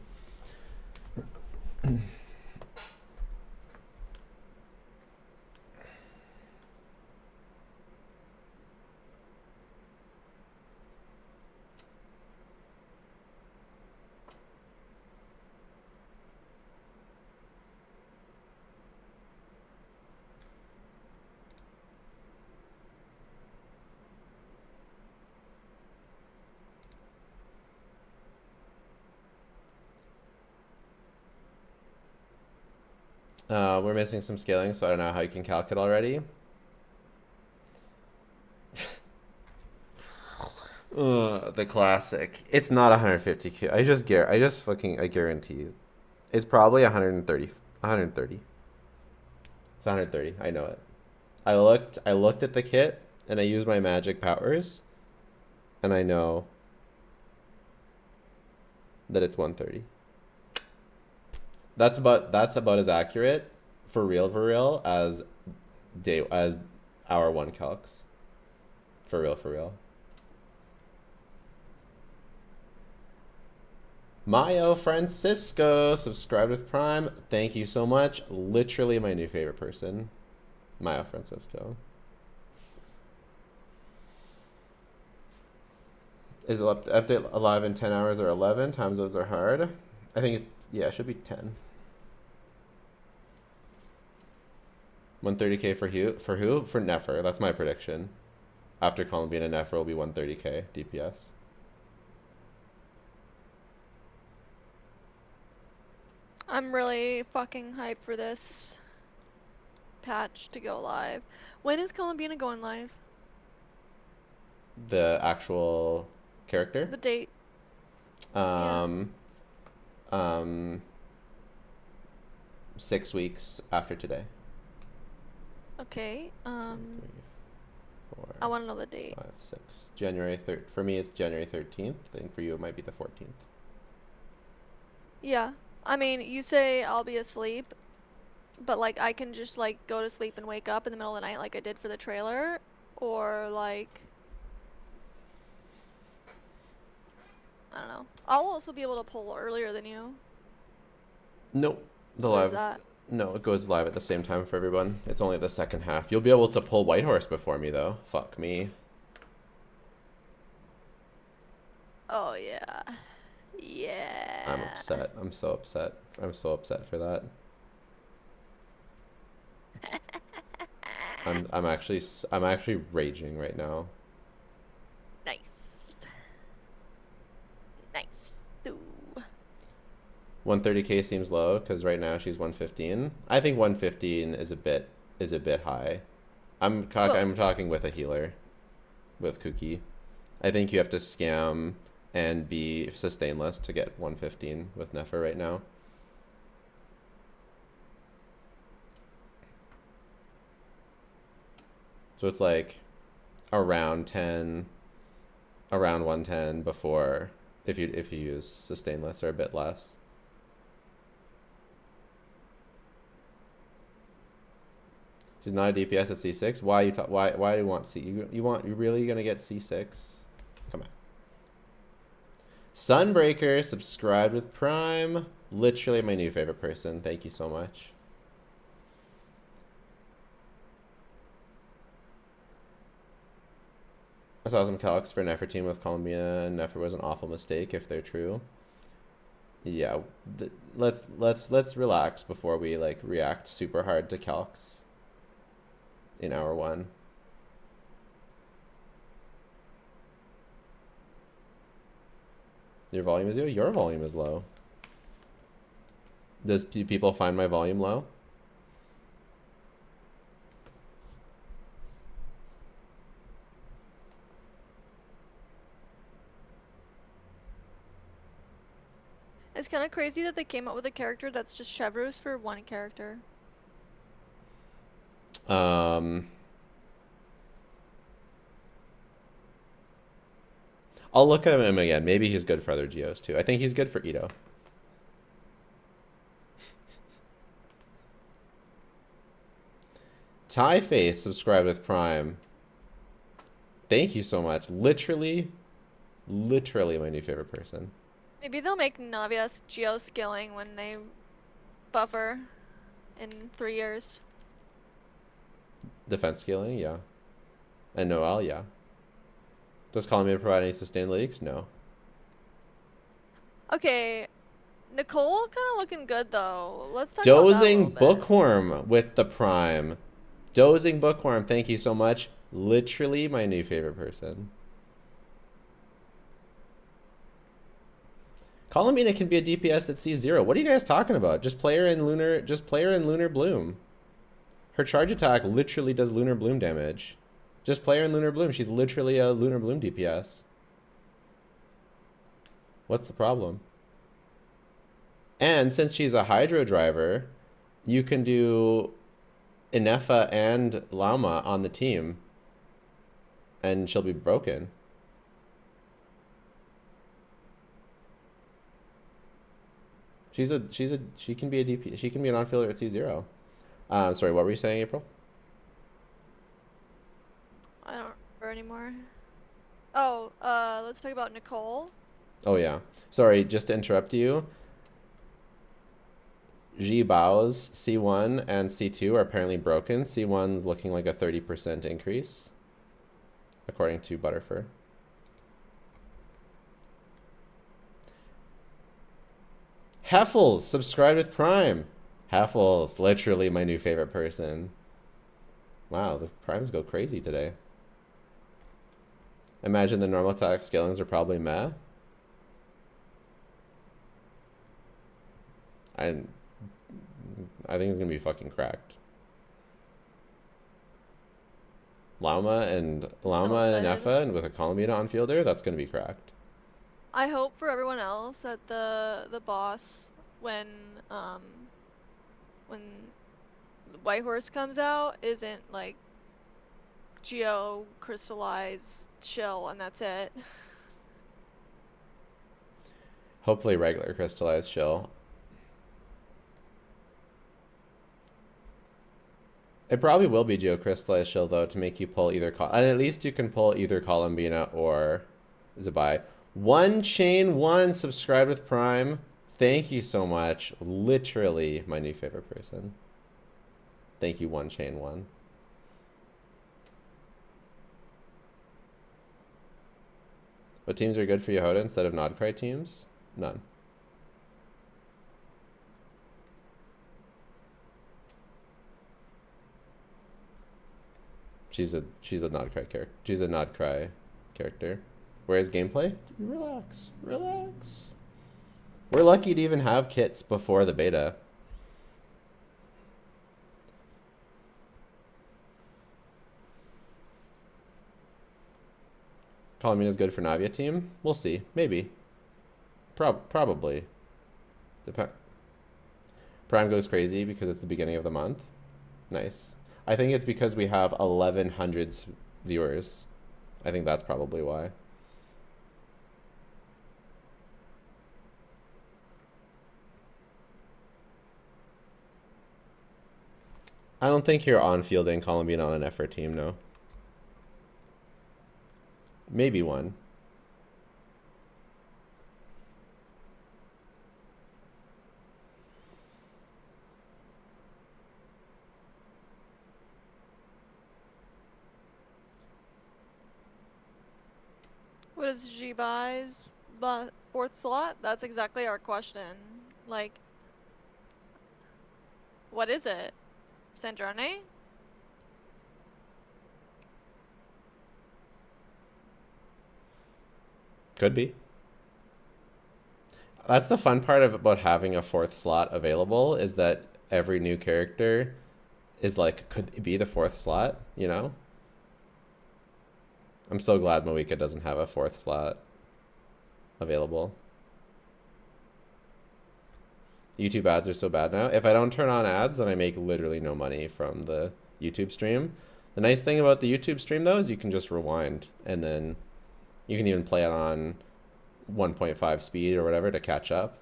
We're missing some scaling, so I don't know how you can calc it already. The classic. It's not 150k. I guarantee you. It's probably 130. 130. It's 130. I know it. I looked at the kit and I used my magic powers and I know that it's 130. That's about as accurate for real as hour 1 calcs. For real. Mayo Francisco subscribed with Prime. Thank you so much. Literally my new favorite person. Mayo Francisco. Is update alive in 10 hours or 11? Time zones are hard. I think it should be 10. 130k for who? For Nefer. That's my prediction. After Columbina, Nefer will be 130k DPS. I'm really fucking hyped for this patch to go live. When is Columbina going live? The actual character? The date. 6 weeks after today. Okay. 3, 4, I want to know the date. 5, 6. January 3rd. For me, it's January 13th. I think for you, it might be the 14th. Yeah. I mean, you say I'll be asleep, but like I can just like go to sleep and wake up in the middle of the night like I did for the trailer, or like I don't know. I'll also be able to pull earlier than you. Nope. That? No, it goes live at the same time for everyone. It's only the second half. You'll be able to pull Whitehorse before me, though. Fuck me. Oh, yeah. Yeah. I'm upset. I'm so upset. I'm so upset for that. I'm actually raging right now. Nice. Nice. Ooh. 130k seems low because right now she's 115. I think 115 is a bit high. I'm talking with a healer, with Kuki. I think you have to scam and be sustainless to get 115 with Nefer right now. So it's like around 110 before if you use sustainless or a bit less. She's not a DPS at C6. Why you why do you want C? You really gonna get C6? Come on. Sunbreaker subscribed with Prime. Literally my new favorite person. Thank you so much. I saw some calcs for Nefer team with Columbina, and Nefer was an awful mistake if they're true. Yeah, let's relax before we like react super hard to calcs in hour 1. Your volume is low? Your volume is low. Does people find my volume low? It's kind of crazy that they came up with a character that's just Chevreuse for one character. I'll look at him again. Maybe he's good for other geos too. I think he's good for Ito. Thai Face subscribed with Prime. Thank you so much. Literally my new favorite person. Maybe they'll make Navia's geo skilling when they buffer in 3 years. Defense scaling, yeah. And Noel, yeah. Does Columbina provide any sustained leaks? No. Okay, Nicole kind of looking good though. Let's talk about that a Dozing little bit. Bookworm with the Prime. Dozing Bookworm, thank you so much. Literally my new favorite person. Columbina can be a DPS at C0. What are you guys talking about? Just play her in Lunar Bloom. Her charge attack literally does Lunar Bloom damage. Just play her in Lunar Bloom. She's literally a Lunar Bloom DPS. What's the problem? And since she's a Hydro driver, you can do Inefa and Llama on the team, and she'll be broken. She can be a DP. She can be an on-fielder at C0. Sorry, what were you saying, April? I don't remember anymore. Oh, let's talk about Nicole. Oh yeah. Sorry, just to interrupt you. Zi Bai's C1 and C2 are apparently broken. C1's looking like a 30% increase, according to Butterfur. Heffels, subscribe with Prime. Heffels, literally my new favorite person. Wow, the Primes go crazy today. Imagine the normal attack scalings are probably meh. I think it's gonna be fucking cracked. Llama and Nefa and with a Columbina on fielder, that's gonna be cracked. I hope for everyone else that the boss when Whitehorse comes out isn't like geo crystallized shill and that's it. Hopefully regular crystallized shill. It probably will be geocrystallized shill though to make you pull either and at least you can pull either Columbina or Zi Bai. One Chain One subscribed with Prime. Thank you so much. Literally my new favorite person. Thank you, One Chain One. What teams are good for Yehoda instead of Nodcry teams? None. She's a Nodcry character. She's a Nodcry character. Whereas gameplay, relax. We're lucky to even have kits before the beta. Columbina's good for Navia team? We'll see. Maybe. Probably. Prime goes crazy because it's the beginning of the month. Nice. I think it's because we have 1,100 viewers. I think that's probably why. I don't think you're on fielding Columbina on an effort team, no. Maybe one. What is Zi Bai's fourth slot? That's exactly our question. Like, what is it? Sandrone? Could be. That's the fun part about having a fourth slot available, is that every new character is like, could be the fourth slot, you know? I'm so glad Moika doesn't have a fourth slot available. YouTube ads are so bad now. If I don't turn on ads, then I make literally no money from the YouTube stream. The nice thing about the YouTube stream, though, is you can just rewind, and then you can even play it on 1.5 speed or whatever to catch up.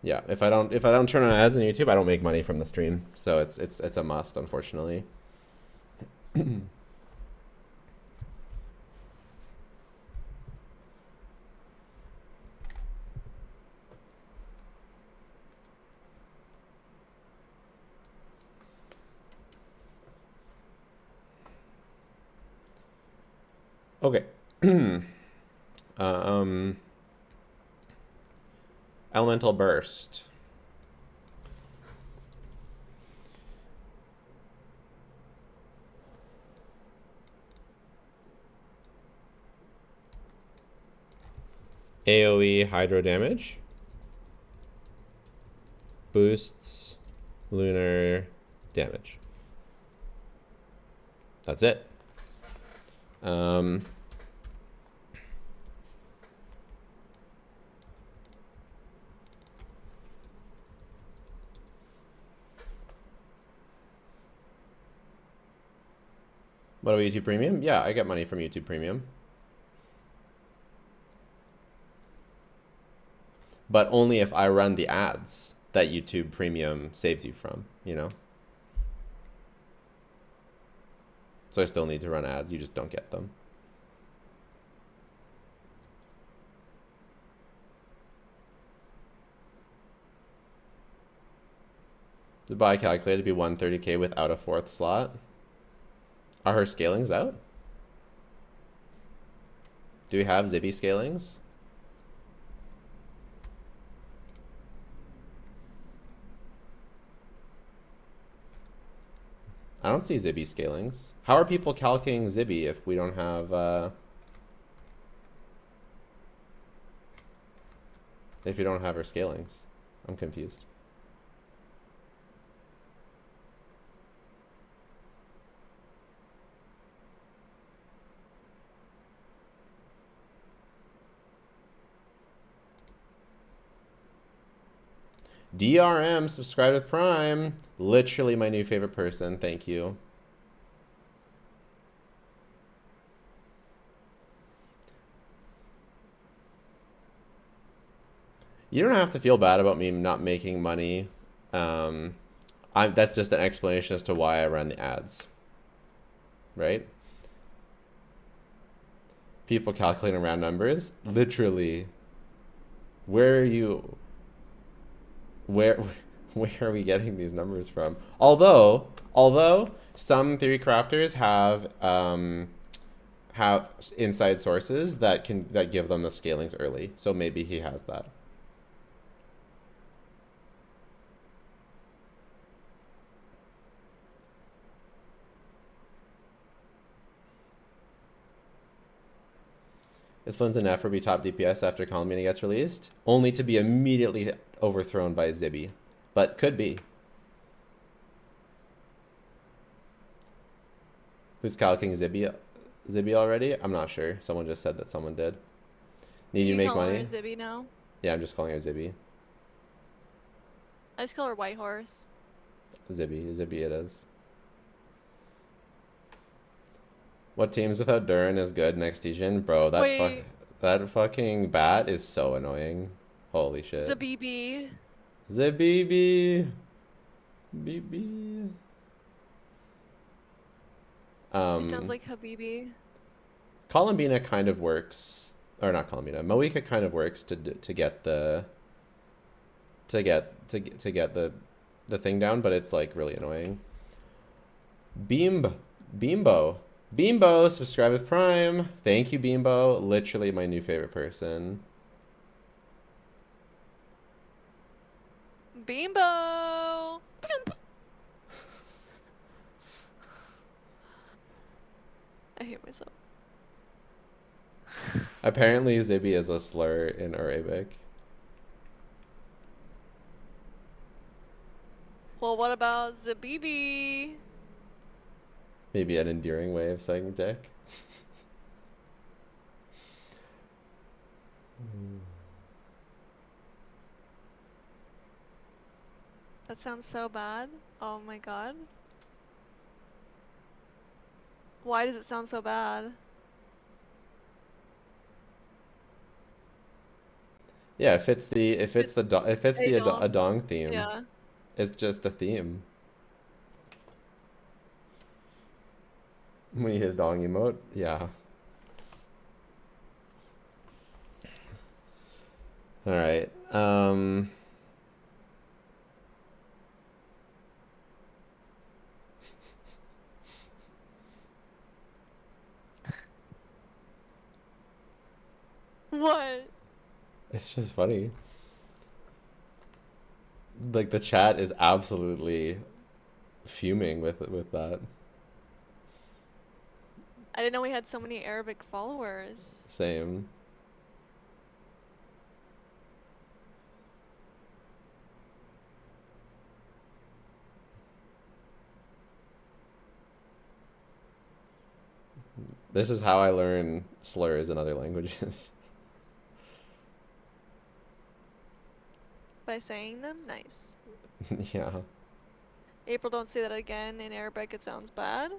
Yeah, if I don't turn on ads on YouTube, I don't make money from the stream. So it's a must, unfortunately. Okay. Elemental Burst. AoE hydro damage. Boosts lunar damage. That's it. What about YouTube Premium? Yeah, I get money from YouTube Premium. But only if I run the ads that YouTube Premium saves you from, you know? So I still need to run ads, you just don't get them. The buy calculated to be 130k without a fourth slot. Are her scalings out? Do we have Zi Bai scalings? I don't see Zi Bai scalings. How are people calculating Zi Bai if we don't have if you don't have her scalings? I'm confused. DRM, subscribe with Prime. Literally my new favorite person. Thank you. You don't have to feel bad about me not making money. That's just an explanation as to why I run the ads. Right? People calculating round numbers. Literally. Where are you... Where are we getting these numbers from? Although some theory crafters have inside sources that give them the scalings early. So maybe he has that. Is Flynn's and Nefer be top DPS after Columbina gets released? Only to be immediately overthrown by Zi Bai. But could be. Who's calcing Zi Bai already? I'm not sure. Someone just said that someone did. Need you to make money? Her Zi Bai now? Yeah, I'm just calling her Zi Bai. I just call her White Horse. Zi Bai it is. What teams without Durin is good next season? Bro, Wait. that fucking bat is so annoying. Holy shit. Zabibi. Zabibi. BB. It sounds like Habibi. Columbina kind of works, or not Columbina. Moika kind of works to get the the thing down, but it's like really annoying. Beambo, subscribe with Prime. Thank you, Beambo. Literally my new favorite person. Beambo. I hate myself. Apparently, Zibi is a slur in Arabic. Well, what about Zabibi? Maybe an endearing way of saying dick. That sounds so bad. Oh my god. Why does it sound so bad? Yeah, it fits the Adong theme. Yeah. It's just a theme. When you hit a dong emote, yeah. All right. What? It's just funny. Like the chat is absolutely fuming with that. I didn't know we had so many Arabic followers. Same. This is how I learn slurs in other languages. By saying them? Nice. Yeah. April, don't say that again. In Arabic, it sounds bad.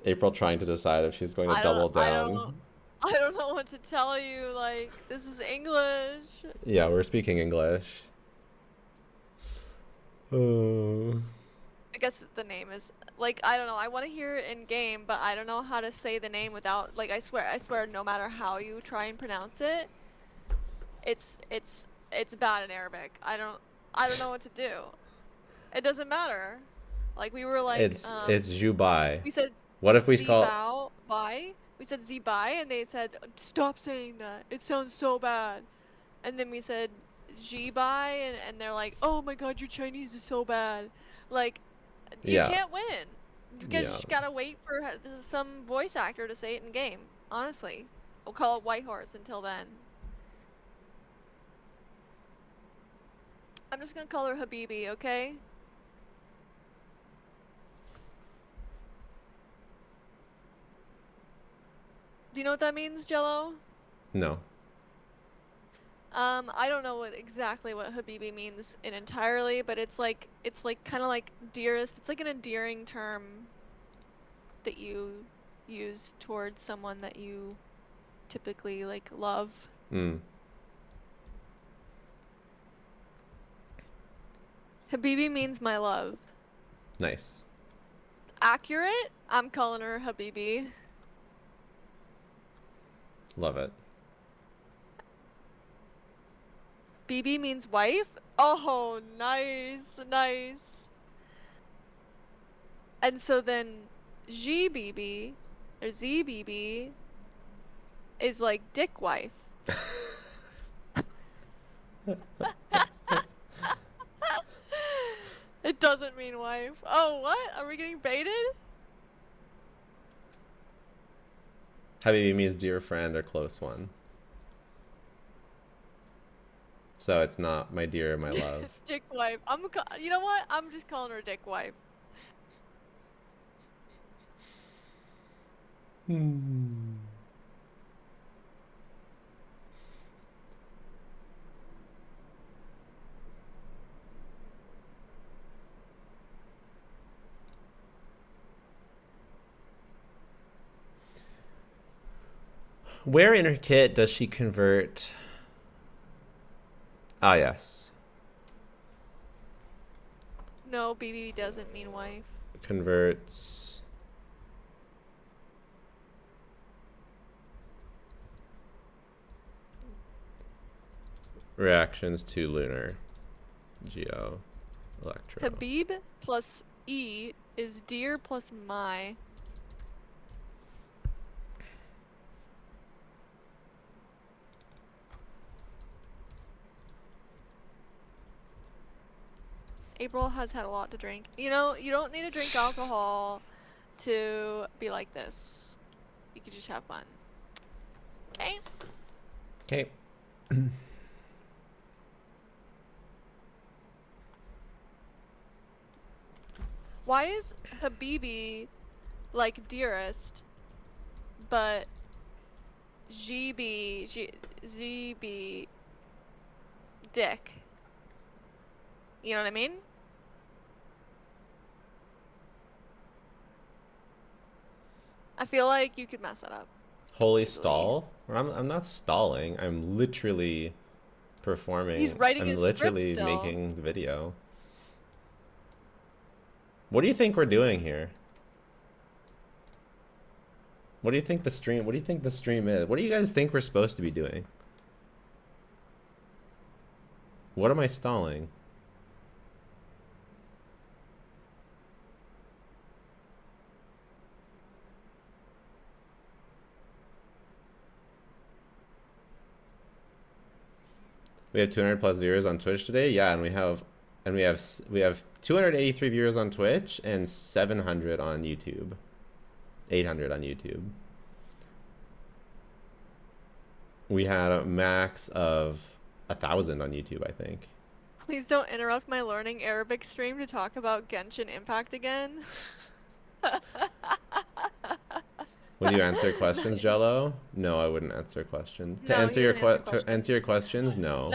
April trying to decide if she's going to double down. I don't know what to tell you. Like, this is English. Yeah, we're speaking English. I guess the name is like, I don't know. I want to hear it in game, but I don't know how to say the name without, like, I swear, no matter how you try and pronounce it, it's bad in Arabic. I don't know what to do. It doesn't matter. Like, we were like, it's Zi Bai. We said, what if we call Zi Bai? We said Zi Bai, and they said, stop saying that. It sounds so bad. And then we said Zi Bai, and they're like, oh my god, your Chinese is so bad. Like, you can't win. You just gotta wait for some voice actor to say it in game. Honestly, we'll call it Whitehorse until then. I'm just gonna call her Habibi, okay? Do you know what that means, Jello? No. I don't know exactly what Habibi means entirely, but it's like kind of like dearest. It's like an endearing term that you use towards someone that you typically like love. Habibi means my love. Nice. Accurate? I'm calling her Habibi. Love it. Bibi means wife? Oh, nice, nice. And so then GBB, or ZBB, is like dick wife. It doesn't mean wife. Oh, what? Are we getting baited? Habibi means dear friend or close one. So it's not my dear, my love. Dick wife. You know what? I'm just calling her dick wife. Where in her kit does she convert? Ah, yes. No, BB doesn't mean wife. Converts. Reactions to lunar. Geo. Electro. Habib plus E is dear plus my. April has had a lot to drink. You know, you don't need to drink alcohol to be like this. You can just have fun. Okay? Okay. Why is Habibi like dearest, but ZB dick? You know what I mean? I feel like you could mess that up. Holy stall? I'm not stalling. I'm literally performing. He's writing I'm his literally script still. making the video. What do you think we're doing here? What do you think the stream is? What do you guys think we're supposed to be doing? What am I stalling? We have 200 plus viewers on Twitch today. Yeah, and we have 283 viewers on Twitch and 700 on YouTube. 800 on YouTube. We had a max of 1,000 on YouTube, I think. Please don't interrupt my learning Arabic stream to talk about Genshin Impact again. Would you answer questions, Jello? No, I wouldn't answer questions. To No, answer he your doesn't answer questions. to answer your questions, no.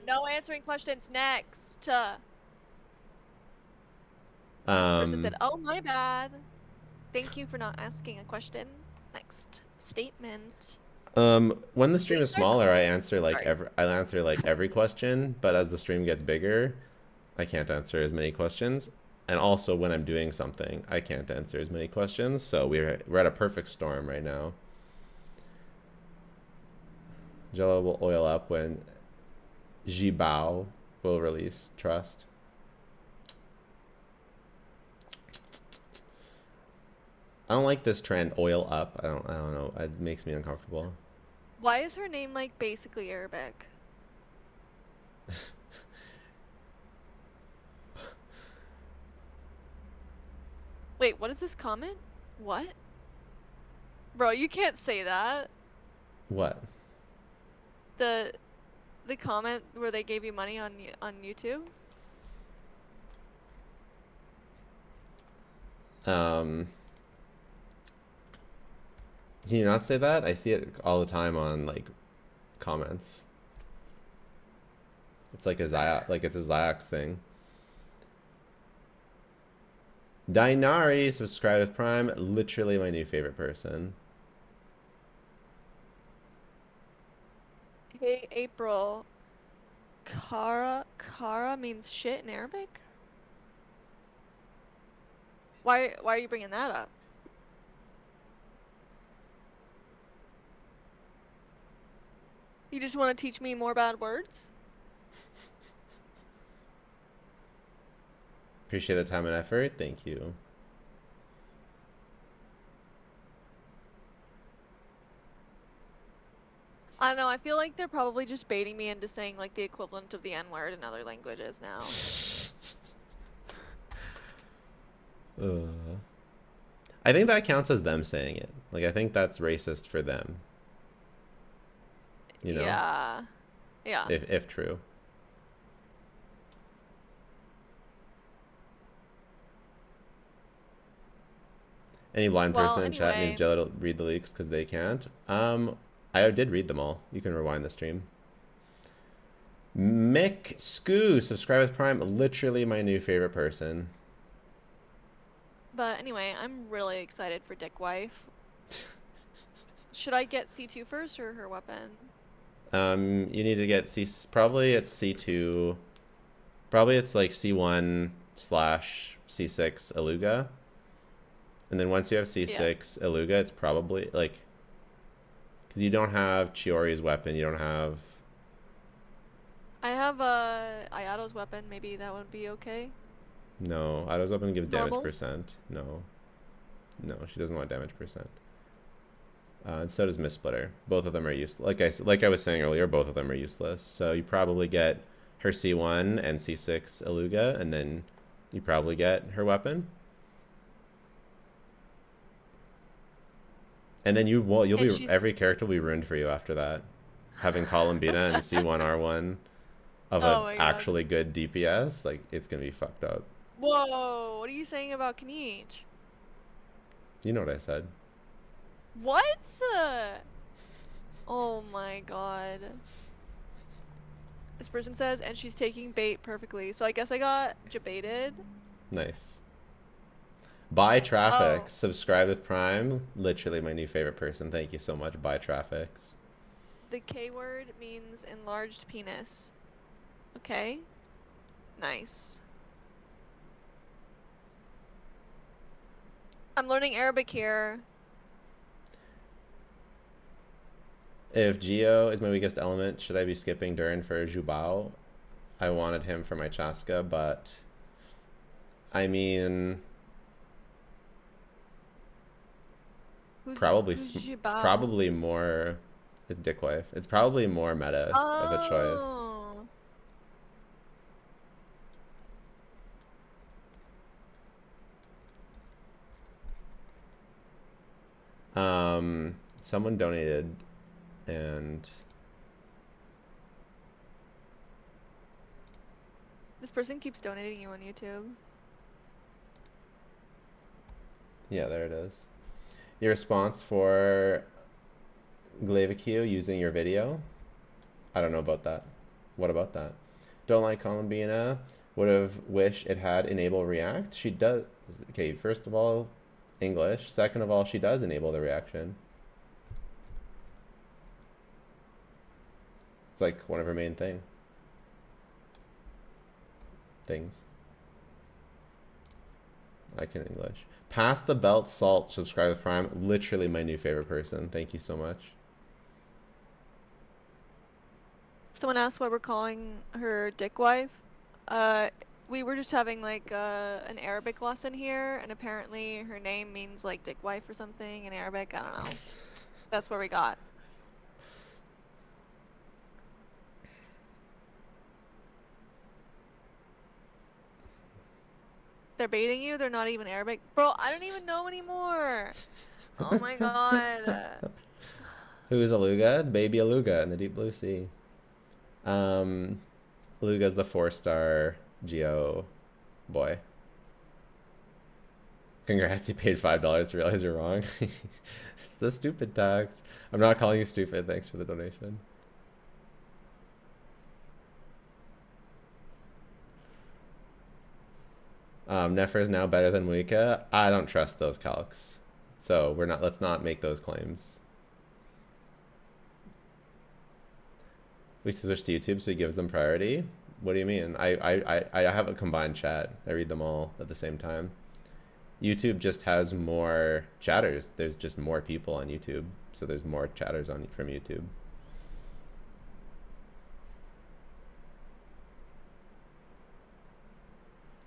No answering questions. Next. This person said, "Oh, my bad. Thank you for not asking a question." Next statement. When the stream is smaller, I answer like Sorry. every question, but as the stream gets bigger, I can't answer as many questions. And also when I'm doing something, I can't answer as many questions. So we're at a perfect storm right now. Jello will oil up when Zi Bai will release Trust. I don't like this trend, oil up. I don't know. It makes me uncomfortable. Why is her name like basically Arabic? Wait, what is this comment? What? Bro, you can't say that. What? The comment where they gave you money on YouTube? Can you not say that? I see it all the time on like comments. It's like a Ziox thing. Dinari subscribed with Prime. Literally my new favorite person. Hey April. Kara means shit in Arabic? Why are you bringing that up? You just want to teach me more bad words? Appreciate the time and effort. Thank you. I don't know, I feel like they're probably just baiting me into saying like the equivalent of the N-word in other languages now. I think that counts as them saying it. Like, I think that's racist for them. You know? Yeah. Yeah. If true. Any blind person in chat needs Jello to read the leaks because they can't. I did read them all. You can rewind the stream. Mick Scoo, subscribe with Prime. Literally my new favorite person. But anyway, I'm really excited for Dick Wife. Should I get C2 first or her weapon? You need to get probably it's C2. Probably it's like C1 / C6 Illuga. And then once you have C6 Illuga, it's probably like, because you don't have Chiori's weapon, you don't have. I have Ayato's weapon. Maybe that would be okay. No, Ayato's weapon gives Normals? damage percent. No, she doesn't want damage percent. And so does Miss Splitter. Both of them are useless. Like I was saying earlier, both of them are useless. So you probably get her C1 and C6 Illuga, and then you probably get her weapon. And then every character will be ruined for you after that. Having Columbina and C1 R1 of an actually good DPS, like, it's gonna be fucked up. Whoa, what are you saying about Kaniche? You know what I said. What? Oh my god. This person says, and she's taking bait perfectly. So I guess I got jebaited. Nice. Buy Traffic, subscribe with Prime. Literally my new favorite person. Thank you so much, Buy Traffics. The K word means enlarged penis. Okay. Nice. I'm learning Arabic here. If Geo is my weakest element, should I be skipping Durin for Jubao? I wanted him for my Chaska, but I mean, probably more. It's Dickwife. It's probably more meta of a choice. Someone donated, and this person keeps donating you on YouTube. Yeah, there it is. Your response for Glaviq using your video? I don't know about that. What about that? Don't like Colombina. Would have wished it had enable react. She does. Okay, first of all, English. Second of all, she does enable the reaction. It's like one of her main things. I can English. Pass the Belt Salt, subscribe with Prime. Literally my new favorite person. Thank you so much. Someone asked why we're calling her Dickwife. We were just having like an Arabic lesson here, and apparently her name means like Dickwife or something in Arabic. I don't know. That's where we got. They're baiting you? They're not even Arabic? Bro, I don't even know anymore. Oh my god. Who is Illuga? It's baby Illuga in the deep blue sea. Illuga's the 4-star Geo boy. Congrats, you paid $5 to realize you're wrong. It's the stupid tax. I'm not calling you stupid. Thanks for the donation. Nefer is now better than Muika. I don't trust those calcs. So let's not make those claims. We switch to YouTube so he gives them priority. What do you mean? I have a combined chat. I read them all at the same time. YouTube just has more chatters. There's just more people on YouTube. So there's more chatters from YouTube.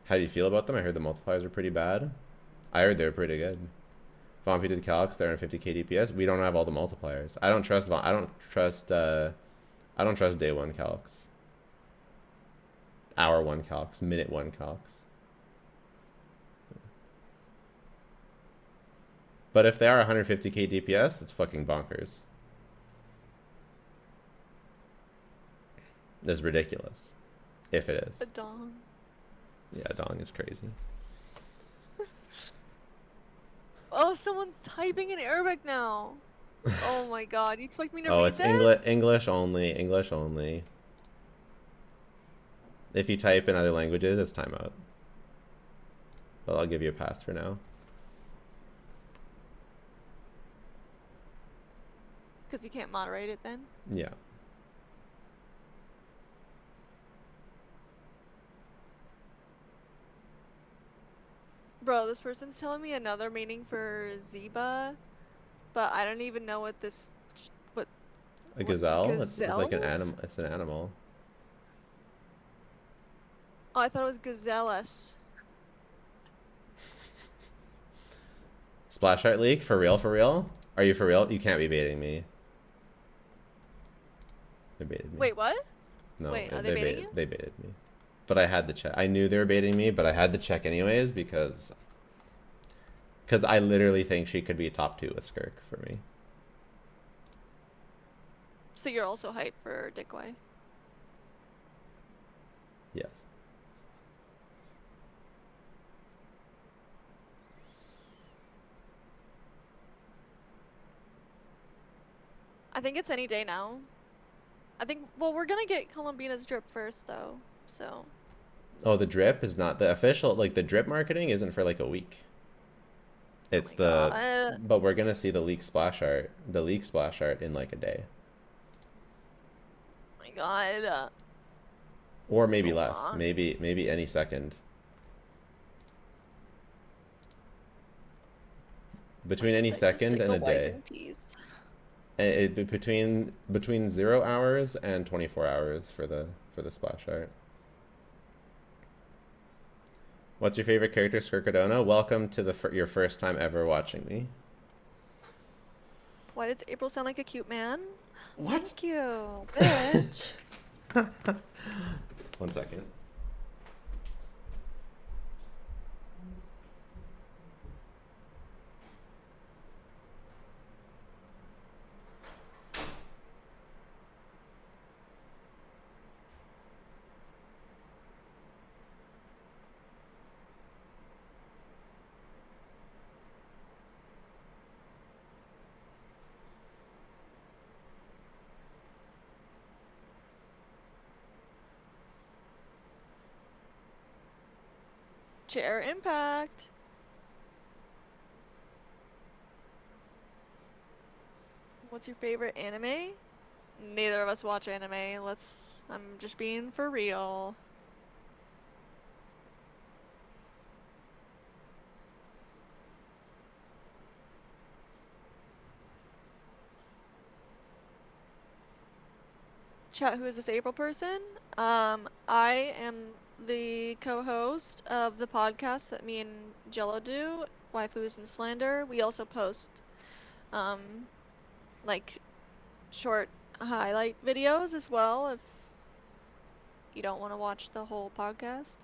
How do you feel about them? I heard the multipliers are pretty bad. I heard they were pretty good. Vompi did calcs, they're on 50k DPS. We don't have all the multipliers. I don't trust day 1 calcs. Hour 1 calcs, minute 1 calcs. But if they are 150k DPS, it's fucking bonkers. That's ridiculous. If it is. A dong. Yeah, dong is crazy. Oh, someone's typing in Arabic now. Oh my god, you expect me to read this? It's English only. If you type in other languages, it's timeout. But I'll give you a pass for now. because you can't moderate it then? Yeah. Bro, this person's telling me another meaning for Zi Bai, but I don't even know what this... A gazelle? It's like an gazelles? animal. It's an animal. Oh, I thought it was gazelles. Splash art leak? For real? For real? Are you for real? You can't be baiting me. They baited me. Wait, what? No, Wait, are they baiting you? They baited me. But I had to check. I knew they were baiting me, but I had to check anyways because I literally think she could be top 2 with Skirk for me. So you're also hyped for Dickway? Yes. I think it's any day now. I think, well, we're gonna get Columbina's drip first though, so. Oh, the drip is not the official, like the drip marketing isn't for like a week. It's but we're gonna see the leak splash art in like a day. Oh my god. Or maybe So less, long. maybe any second. Between any second and a day. Between 0 hours and 24 hours for the splash art. What's your favorite character, Skirkadona? Welcome to your first time ever watching me. Why does April sound like a cute man? What? Thank you, bitch. 1 second. Chair impact. What's your favorite anime? Neither of us watch anime. I'm just being for real. Chat, who is this April person? I am the co-host of the podcast that me and Jello do, Waifus and Slander. We also post, like, short highlight videos as well if you don't want to watch the whole podcast.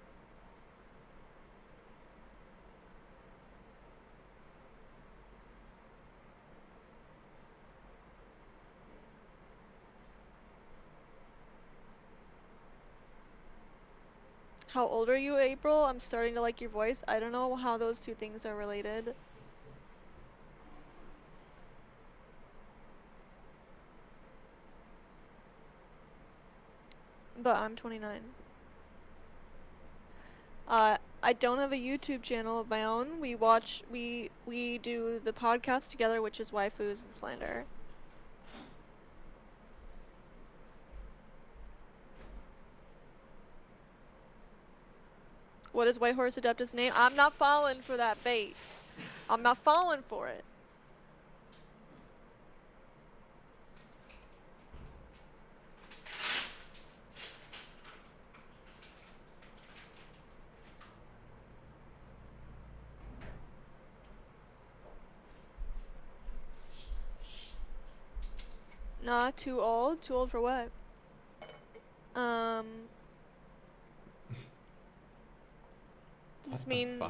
How old are you, April? I'm starting to like your voice. I don't know how those two things are related. But I'm 29. I don't have a YouTube channel of my own. We do the podcast together, which is Waifus and Slander. What is White Horse Adeptus' name? I'm not falling for that bait. I'm not falling for it. Not too old. Too old for what? Does this mean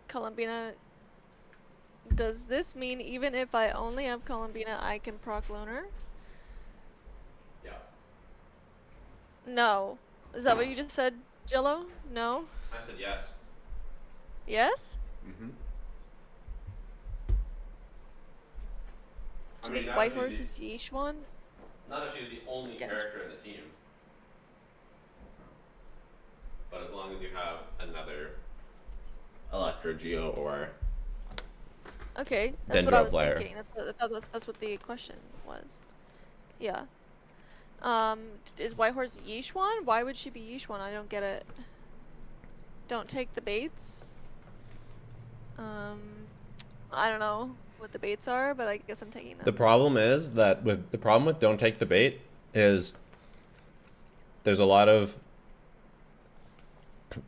Columbina? Does this mean even if I only have Columbina, I can proc Loner? Yeah. No. Is that what you just said, Jello? No? I said yes. Yes? Mm-hmm. Do you think White Horse is Yeesh one? Not if she's the only character in the team. But as long as you have another Electro Geo or Okay, Then that's what draw I a was player. thinking. That's what the question was. Yeah. Is Whitehorse Yishuan? Why would she be Yishuan? I don't get it. Don't take the baits. I don't know what the baits are, but I guess I'm taking them. The problem is that the problem with don't take the bait is there's a lot of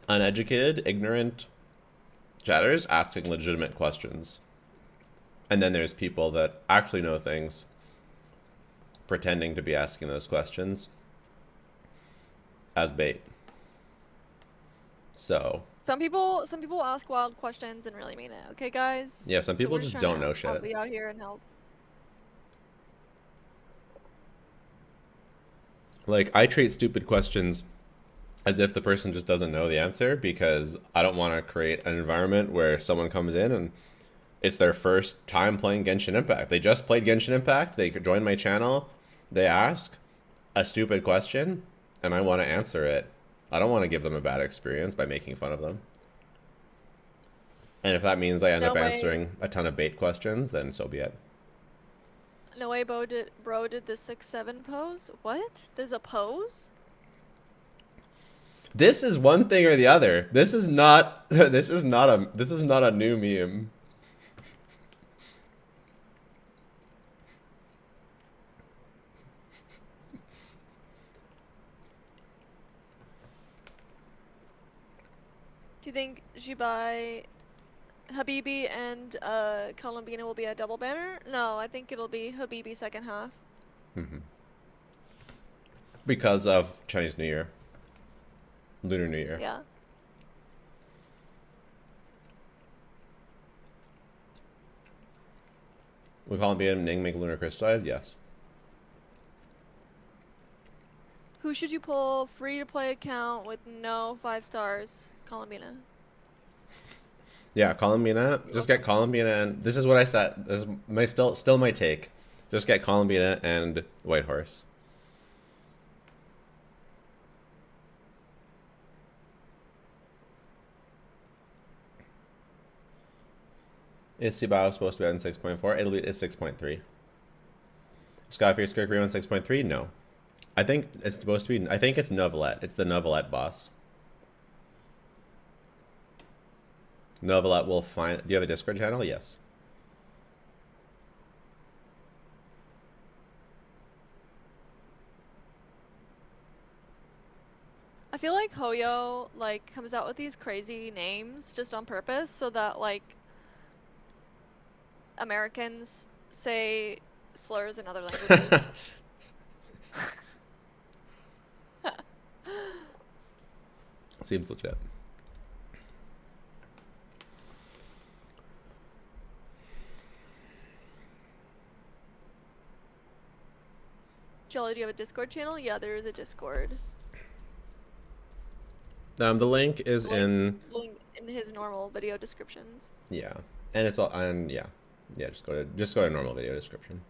uneducated, ignorant chatters asking legitimate questions. And then there's people that actually know things pretending to be asking those questions as bait. So some people ask wild questions and really mean it. Okay, guys? yeah, some people just don't know shit. I'll be out here and help. Like, I treat stupid questions as if the person just doesn't know the answer, because I don't want to create an environment where someone comes in and it's their first time playing Genshin Impact. They just played Genshin Impact, they could join my channel, they ask a stupid question, and I want to answer it. I don't want to give them a bad experience by making fun of them. And if that means I end up answering a ton of bait questions, then so be it. No way, bro did the 6-7 pose? What? There's a pose? This is one thing or the other. This is not a new meme. Do you think Zi Bai, Habibi, and Columbina will be a double banner? No, I think it'll be Habibi second half. Because of Chinese New Year. Lunar New Year. Yeah. We Columbina and Ning make lunar crystallize? Yes. Who should you pull? Free to play account with no 5 stars. Columbina. Yeah, Colombina. Just get Colombina, and this is what I said. This is my still my take. Just get Colombina and Whitehorse. Is Zi Bai supposed to be on 6.4? It's 6.3. Scott for your Skirk on 6.3? No. I think it's supposed to be. I think it's Novelette. It's the Novelette boss. Novelette will find. Do you have a Discord channel? Yes. I feel like Hoyo like comes out with these crazy names just on purpose so that like Americans say slurs in other languages. Seems legit. Jello, do you have a Discord channel? Yeah, there is a Discord. The link is link in his normal video descriptions. Yeah, and it's all yeah. Just go to normal video description.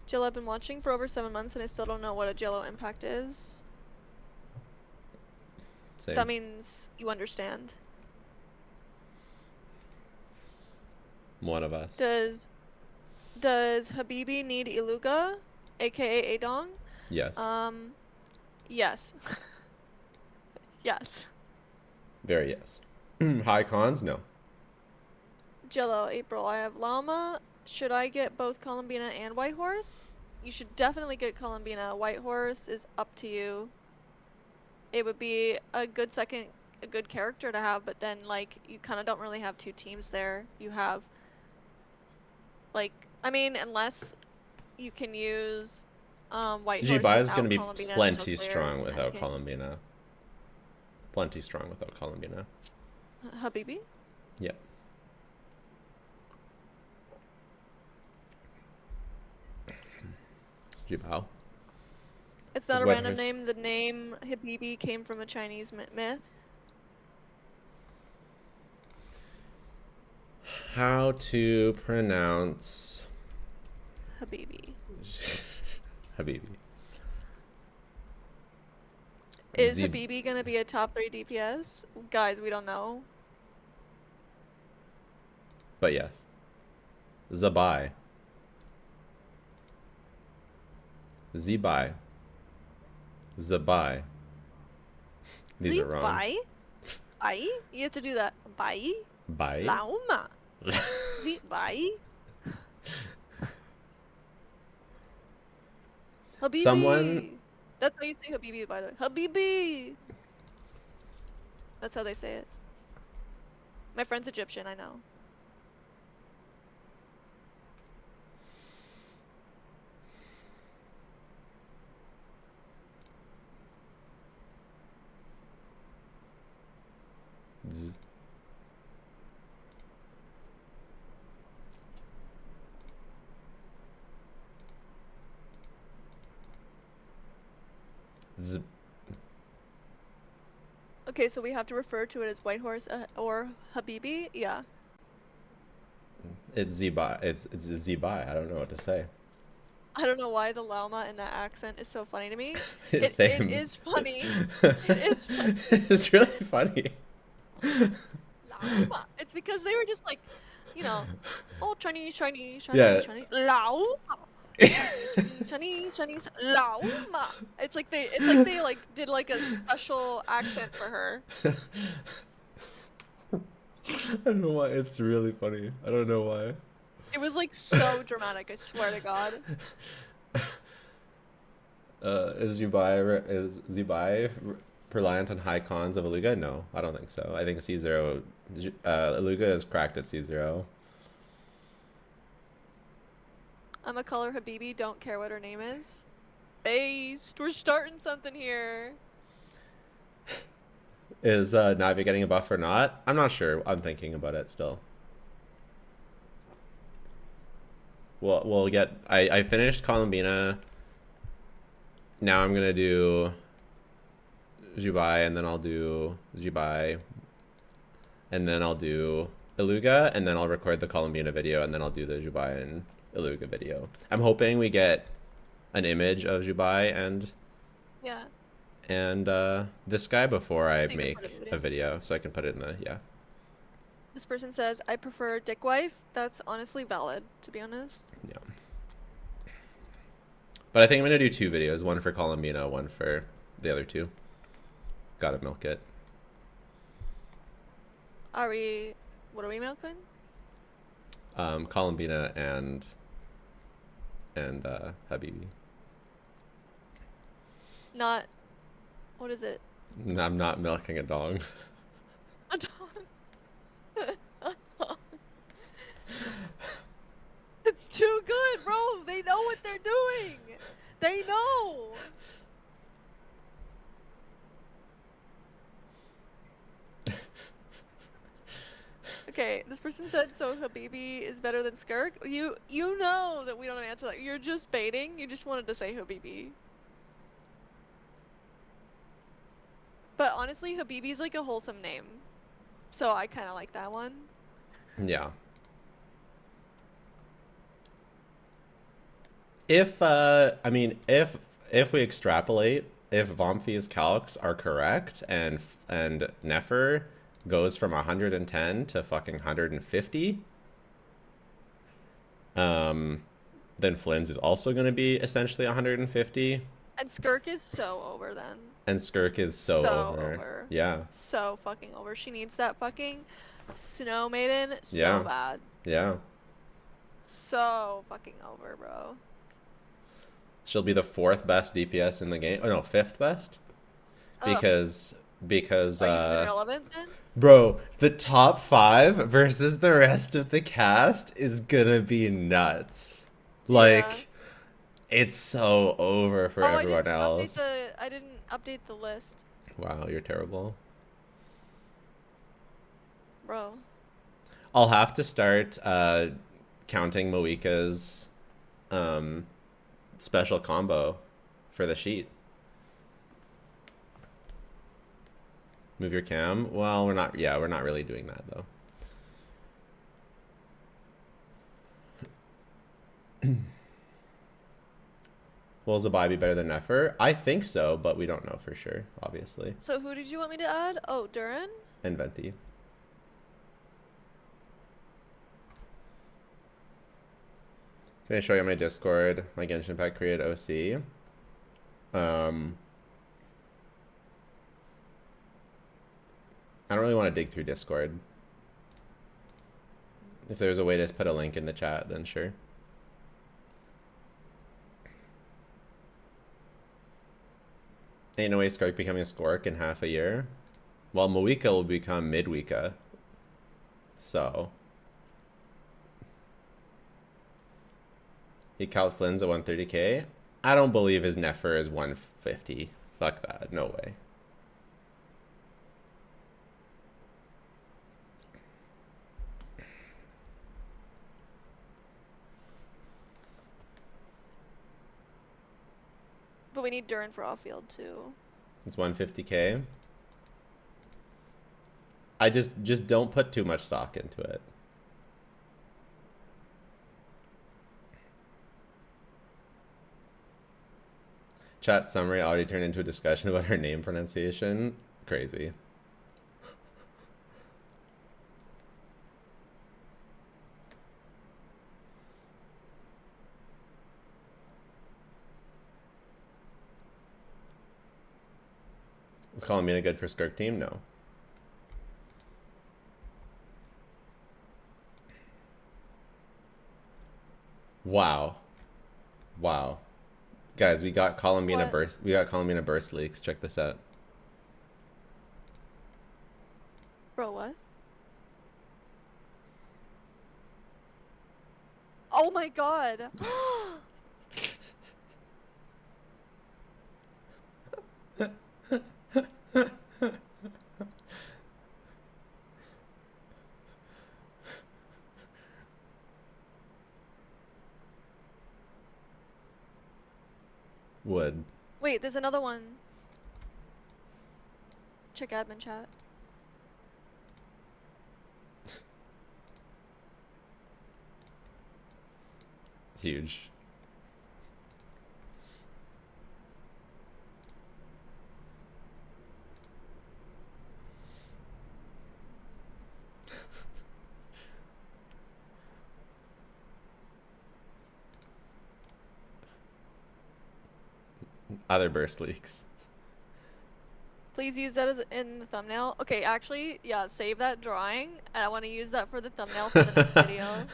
Jello, I've been watching for over 7 months and I still don't know what a Jello impact is. Same. That means you understand. One of us. Does Habibi need Illuga, aka Adong? Yes. Yes. Yes. Very yes. High cons? No. Jello, April, I have Llama. Should I get both Columbina and Whitehorse? You should definitely get Columbina. Whitehorse is up to you. It would be a good character to have, but then like you kind of don't really have two teams there. You have like, I mean, unless you can use Whitehorse. Zi Bai is going to be Columbina plenty strong without Columbina. Plenty strong without Columbina. Habibi? Yeah. Zi Bai. It's not a random name. The name Habibi came from a Chinese myth. How to pronounce Habibi. Habibi. Is Zi, Habibi gonna be a top 3 DPS? Guys, we don't know. but yes. Zi Bai. Zi Bai. Zi Bai. These Zi are wrong. Bai? Bai? You have to do that. Bai? Bai? Lauma. Zi Bai? Habibi! Someone... That's how you say Habibi, by the way. Habibi! That's how they say it. My friend's Egyptian, I know. Z. Z. Okay, so we have to refer to it as White Horse or Habibi? Yeah. It's Zi Bai. It's Zi Bai. I don't know what to say. I don't know why the Lauma in that accent is so funny to me. Same. It is funny. It is funny. It's really funny. Lauma. It's because they were just like, you know, oh, Chinese, Chinese, Chinese, Yeah. Chinese, Lauma. Chinese, Chinese, Lauma. It's like they like did like a special accent for her. I don't know why. It's really funny. I don't know why. It was like so dramatic, I swear to God. Is Zi Bai reliant on high cons of Illuga? No, I don't think so. I think C0, Illuga is cracked at C0. I'm a color Habibi, don't care what her name is. Based. We're starting something here. Is Navi getting a buff or not? I'm not sure. I'm thinking about it still. We'll get... I finished Columbina. Now I'm gonna do Zi Bai, and then I'll do Zi Bai, and then I'll do Illuga, and then I'll record the Columbina video, and then I'll do the Zi Bai and Illuga video. I'm hoping we get an image of Zi Bai and this guy before I So make a video, so I can put it in the... Yeah. This person says, I prefer dick wife. That's honestly valid, to be honest. Yeah. But I think I'm gonna do 2 videos, one for Columbina, one for the other 2. Gotta milk it. What are we milking? Columbina and Habibi. Not, what is it? I'm not milking a dong. A dog. It's too good, bro. They know what they're doing. They know. Okay, this person said so Habibi is better than Skirk. You know that we don't answer that. You're just baiting. You just wanted to say Habibi. But honestly, Habibi's like a wholesome name. So I kind of like that one. Yeah. I mean, if we extrapolate, if Vomfi's calcs are correct and Nefer goes from 110 to fucking 150, then Flynn's is also going to be essentially 150. And Skirk is so over then. And Skirk is so over. Yeah. So fucking over. She needs that fucking Snow Maiden so Yeah. bad. Yeah. So fucking over, bro. She'll be the 4th best DPS in the game. Oh no, 5th best? Because Are you irrelevant then? bro, the top 5 versus the rest of the cast is gonna be nuts. Like, it's so over for everyone else. I didn't update the list, Wow, you're terrible. bro. I'll have to start counting Moika's special combo for the sheet. Move your cam. Well, we're not really doing that though. Will Zi Bai be better than Nefer? I think so, but we don't know for sure, obviously. So who did you want me to add? Oh, Durin? And Venti. Can I show you on my Discord, my Genshin pack created OC? I don't really want to dig through Discord. If there's a way to put a link in the chat, then sure. Ain't no way Skirk becoming a Skirk in half a year. Well, Moika will become mid-Wika. So. He count Flynn's at 130k. I don't believe his Nefer is 150. Fuck that. No way. But we need Durin for off-field too. It's 150k. I just don't put too much stock into it. Chat summary already turned into a discussion about her name pronunciation. Crazy. Is Columbina good for Skirk team? No. Wow. Wow. Guys, we got Columbina burst. We got Columbina burst leaks. Check this out. Bro, what? Oh my god. Wood. Wait, there's another one. Check admin chat. Huge. Other burst leaks. Please use that as in the thumbnail. Okay, actually, yeah, save that drawing. I want to use that for the thumbnail for the next video.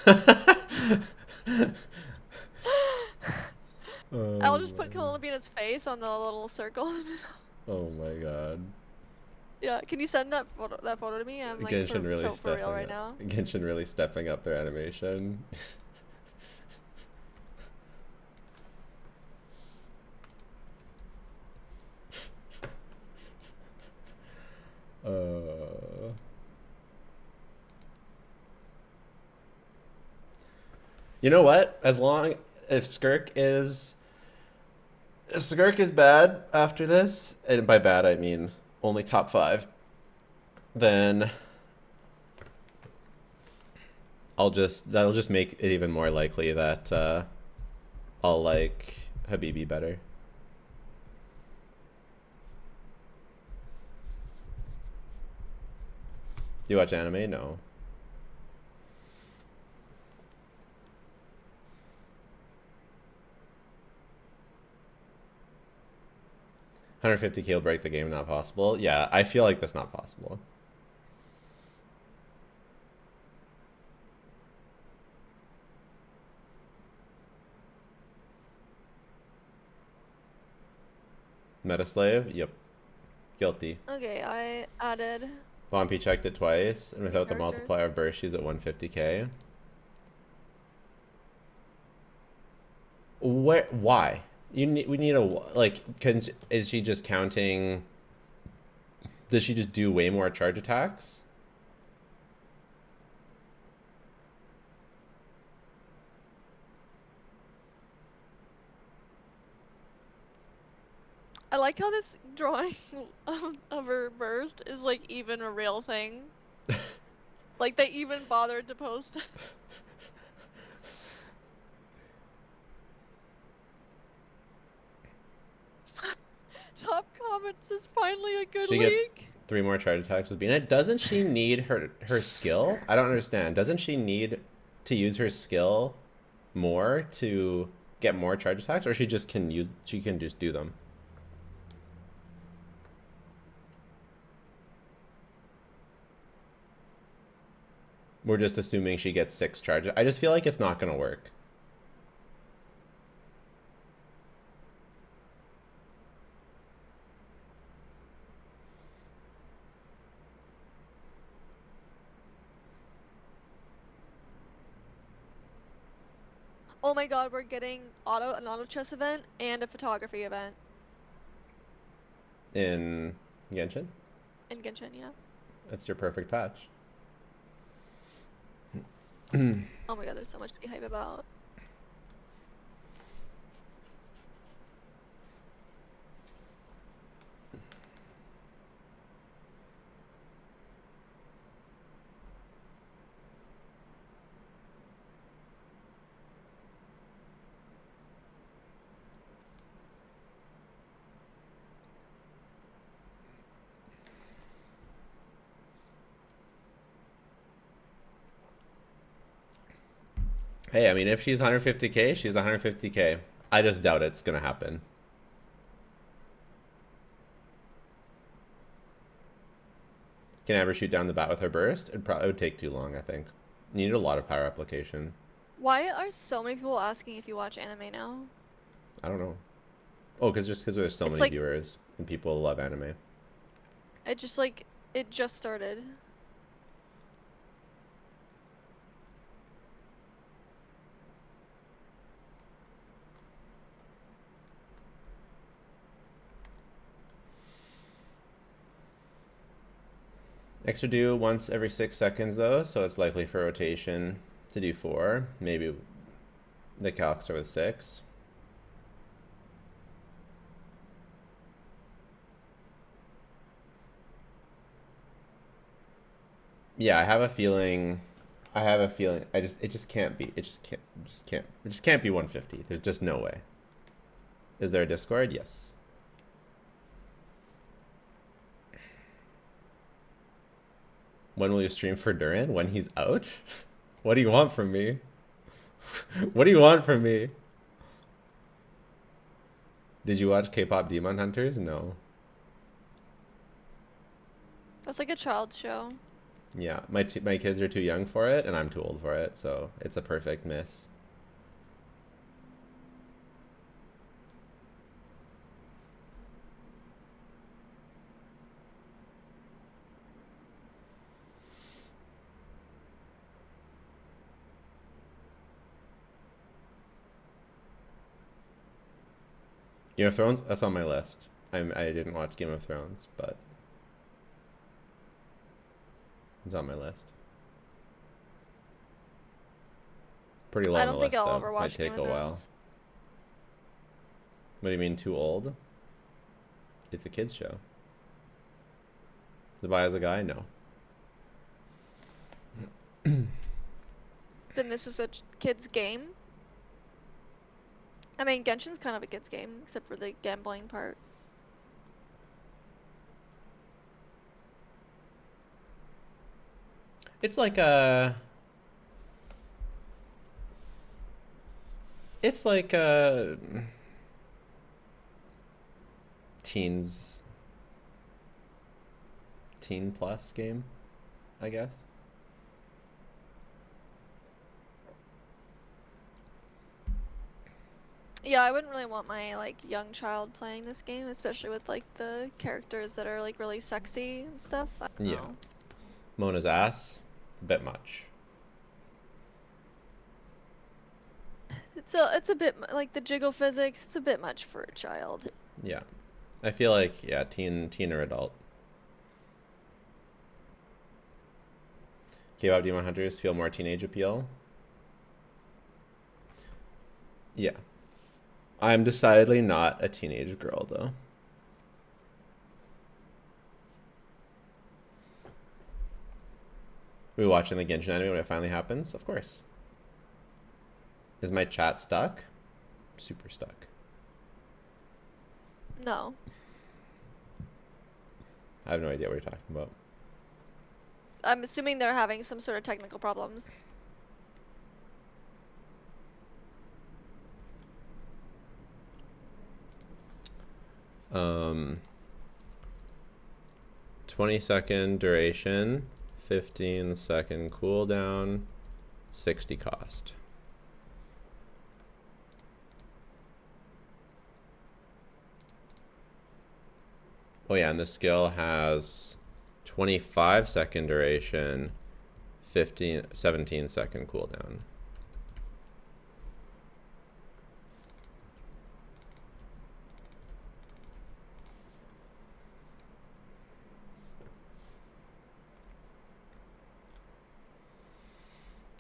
I'll just put Columbina's face on the little circle. Oh my god. Yeah, can you send that photo to me? I'm like Genshin really so for real right now. Genshin really stepping up their animation. You know what? If Skirk is bad after this, and by bad I mean only top 5, then that'll just make it even more likely that I'll like Habibi better. You watch anime? No. $150k will break the game, not possible. Yeah, I feel like that's not possible. Metaslave? Yep. Guilty. Okay, I added. Vompy checked it twice, and without the Characters. multiplier of burst, she's at 150k. Why? We need a, like, is she just counting, does she just do way more charge attacks? I like how this drawing of her burst is like even a real thing. Like they even bothered to post it. Top comments is finally a good She gets league. 3 more charge attacks with Bina. Doesn't she need her skill? I don't understand. Doesn't she need to use her skill more to get more charge attacks, or she can just do them? We're just assuming she gets 6 charges. I just feel like it's not gonna work. Oh my god, we're getting an auto chess event and a photography event. In Genshin? In Genshin, yeah. That's your perfect patch. Oh my god, there's so much to be hype about. Hey, I mean, if she's 150k, she's 150k. I just doubt it's gonna happen. Can I ever shoot down the bat with her burst? It would take too long, I think. You need a lot of power application. Why are so many people asking if you watch anime now? I don't know. Oh, because there's so many viewers and people love anime. It just started. Extra do once every 6 seconds though, so it's likely for rotation to do 4. Maybe the calcs are with 6. Yeah, I have a feeling. It just can't be. It just can't be 150. There's just no way. Is there a Discord? Yes. When will you stream for Durin? When he's out? What do you want from me? What do you want from me? Did you watch K-pop Demon Hunters? No. That's like a child's show. Yeah, my kids are too young for it, and I'm too old for it, so it's a perfect miss. Game of Thrones? That's on my list. I didn't watch Game of Thrones, but it's on my list. Pretty low on the list, though. I don't think I'll ever watch Might take Game of a while. Thrones. What do you mean, too old? It's a kid's show. Zi Bai as a guy? No. Then this is a kid's game? I mean, Genshin's kind of a kid's game, except for the gambling part. It's like a... It's like a... teen plus game, I guess. Yeah, I wouldn't really want my young child playing this game, especially with the characters that are really sexy and stuff. I don't know. Mona's ass, a bit much. It's a bit the jiggle physics. It's a bit much for a child. Yeah, I feel like teen or adult. K-pop Demon Hunters feel more teenage appeal. Yeah. I'm decidedly not a teenage girl, though. We watching the Genshin anime when it finally happens? Of course. Is my chat stuck? Super stuck. No. I have no idea what you're talking about. I'm assuming they're having some sort of technical problems. Um, 20-second duration, 15-second cooldown, 60 cost. Oh yeah, and the skill has 25-second duration, 17-second cooldown.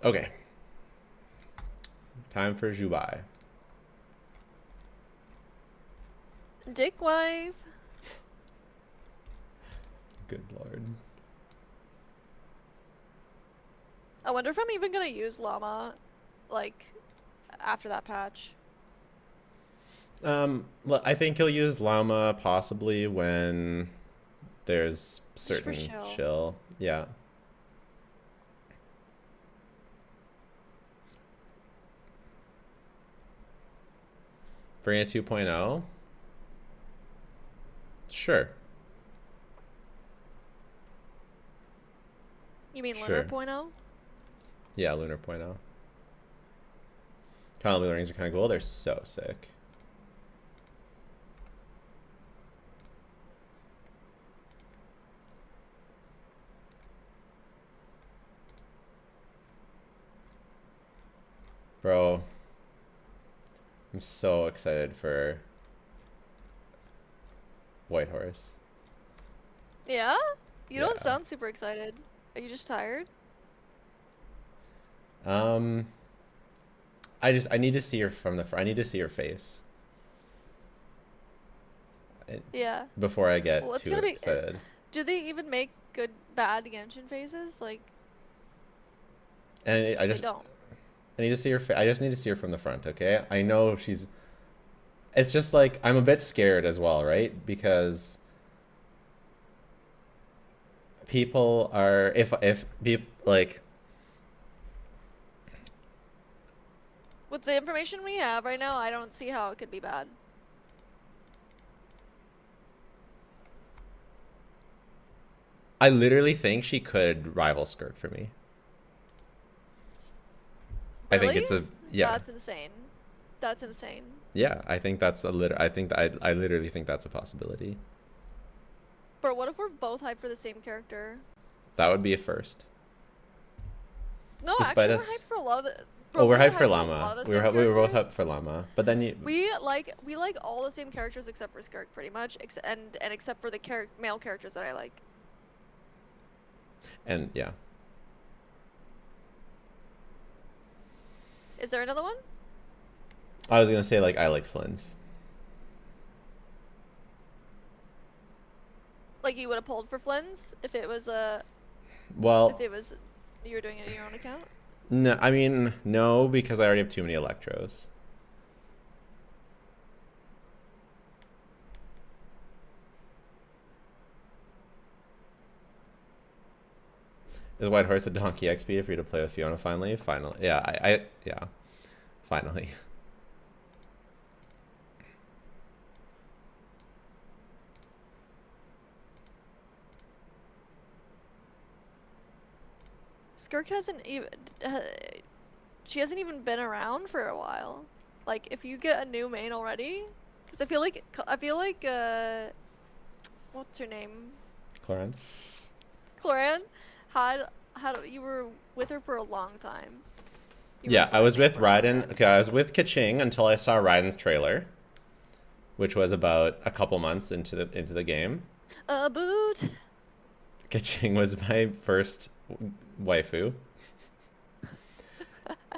Okay. Time for Zi Bai. Dick wife. Good lord. I wonder if I'm even gonna use llama, like, after that patch. Well, I think you'll use llama possibly when there's certain chill. Yeah. Bring it 2.0? Sure. You mean Sure. Lunar point oh? Yeah, Lunar point oh. Columbina rings are kind of cool. They're so sick. Bro, I'm so excited for White Horse. Yeah? You don't Yeah. sound super excited. Are you just tired? I need to see her from the front. I need to see her face. Yeah. Before I get Well, it's too gonna be. excited. Do they even make good, bad Genshin phases? Like, And I they just don't. I need to see her. I just need to see her from the front. Okay. I know she's. It's just like I'm a bit scared as well, right? Because people are if people like. With the information we have right now, I don't see how it could be bad. I literally think she could rival Skirk for me. Really? I think it's a yeah. That's insane. That's insane. Yeah, I think that's I literally think that's a possibility. But what if we're both hyped for the same character? That would be a first. No, Despite actually, us... we're hyped for a lot of the. Bro, we're hyped for a llama. lot of the We same were both characters. hyped for llama, but then you. We like all the same characters except for Skirk, pretty much, and except for the male characters that I like. And yeah. Is there another one? I was gonna say like I like Flynn's. Like you would have pulled for Flynn's if it was a. Well. If it was, you were doing it in your own account. No, I mean no, because I already have too many Electros. Is White Horse a donkey XP for you to play with Fiona finally? Finally. Yeah, yeah. Finally. Skirk hasn't even. She hasn't even been around for a while. Like, if you get a new main already, because I feel like what's her name? Cloran? Cloran had you were with her for a long time. Yeah, I was with Raiden. Okay, I was with Kaching until I saw Raiden's trailer, which was about a couple months into the game. A boot. Kaching was my first waifu.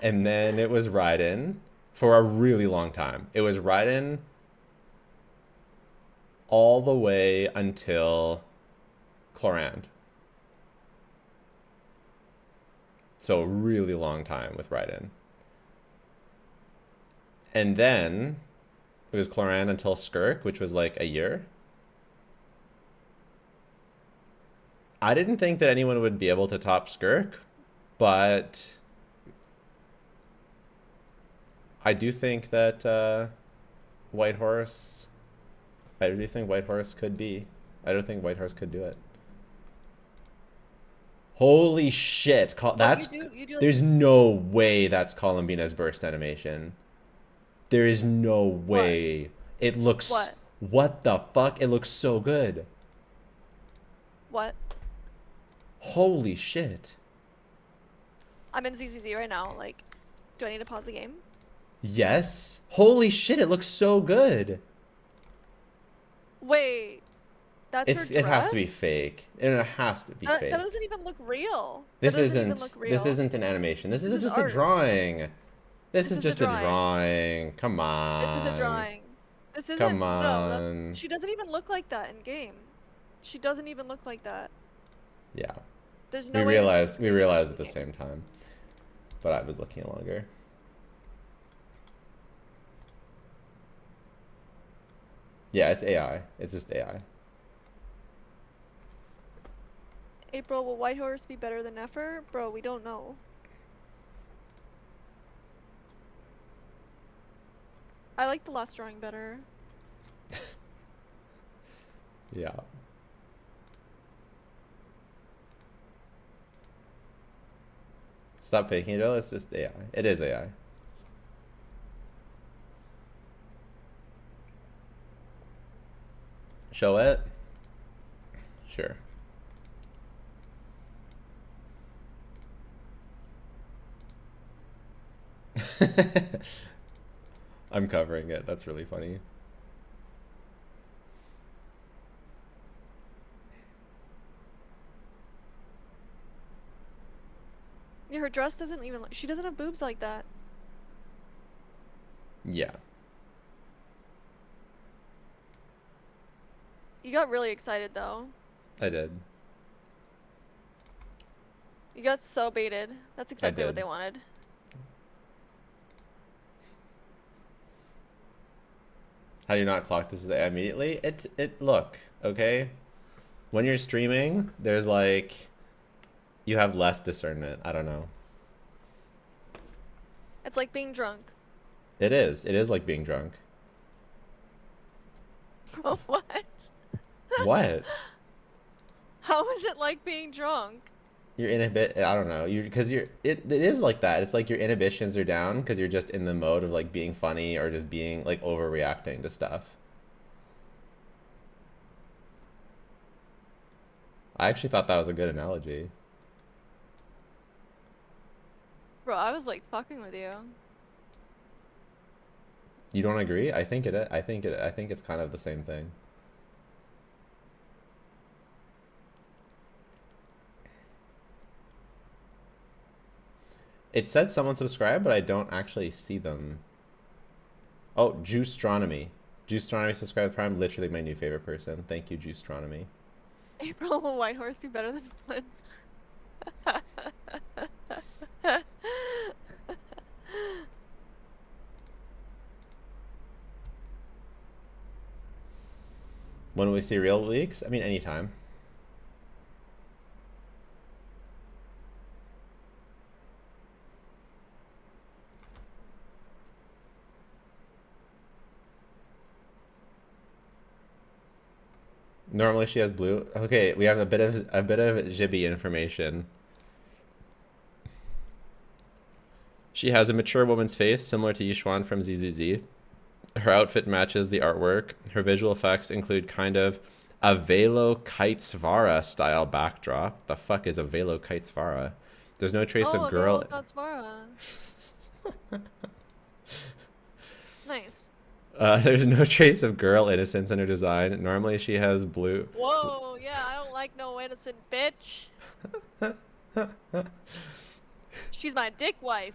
And then it was Raiden for a really long time. It was Raiden all the way until Clorand. So a really long time with Raiden. And then it was Clorand until Skirk, which was like a year. I didn't think that anyone would be able to top Skirk, but I do think that White Horse. I do think White Horse could be. I don't think White Horse could do it. Holy shit! That's there's no way that's Columbina's burst animation. There is no way. What? It looks. What the fuck? It looks so good. What? Holy shit! I'm in ZZZ right now. Like, do I need to pause the game? Yes. Holy shit! It looks so good. Wait. That's her dress? It has to be fake. It has to be fake. That doesn't even look real. This isn't an animation. This is just a drawing. This is just a drawing. Come on. This is a drawing. This isn't. Come on. No, she doesn't even look like that in game. She doesn't even look like that. Yeah. There's no we way realized at the same time. But I was looking longer. Yeah, it's AI. It's just AI. April, will White Horse be better than Nefer? Bro, we don't know. I like the last drawing better. Yeah. Stop faking it, though. It's just AI. It is AI. Show it? Sure. I'm covering it. That's really funny. Yeah, her dress doesn't even she doesn't have boobs like that. Yeah. You got really excited though. I did. You got so baited. That's exactly what they wanted. How do you not clock this immediately? Look, okay? When you're streaming, there's like you have less discernment. I don't know. It's like being drunk. It is. It is like being drunk. What? What? How is it like being drunk? You're I don't know. It is like that. It's like your inhibitions are down because you're just in the mode of like being funny or just being like overreacting to stuff. I actually thought that was a good analogy. Bro, I was like fucking with you. You don't agree? I think it's kind of the same thing. It said someone subscribed, but I don't actually see them. Oh, Juicetronomy. Juicetronomy subscribed Prime, literally my new favorite person. Thank you, Juicetronomy. April, will White Horse be better than Flint? When will we see real leaks? I mean, anytime. Normally she has blue. Okay, we have a bit of Jibby information. She has a mature woman's face, similar to Yishuan from ZZZ. Her outfit matches the artwork. Her visual effects include kind of a Velo Kitesvara style backdrop. The fuck is a Velo Kitesvara? There's no trace of girl. Nice. There's no trace of girl innocence in her design. Normally she has blue. Whoa, yeah, I don't like no innocent bitch. She's my dick wife.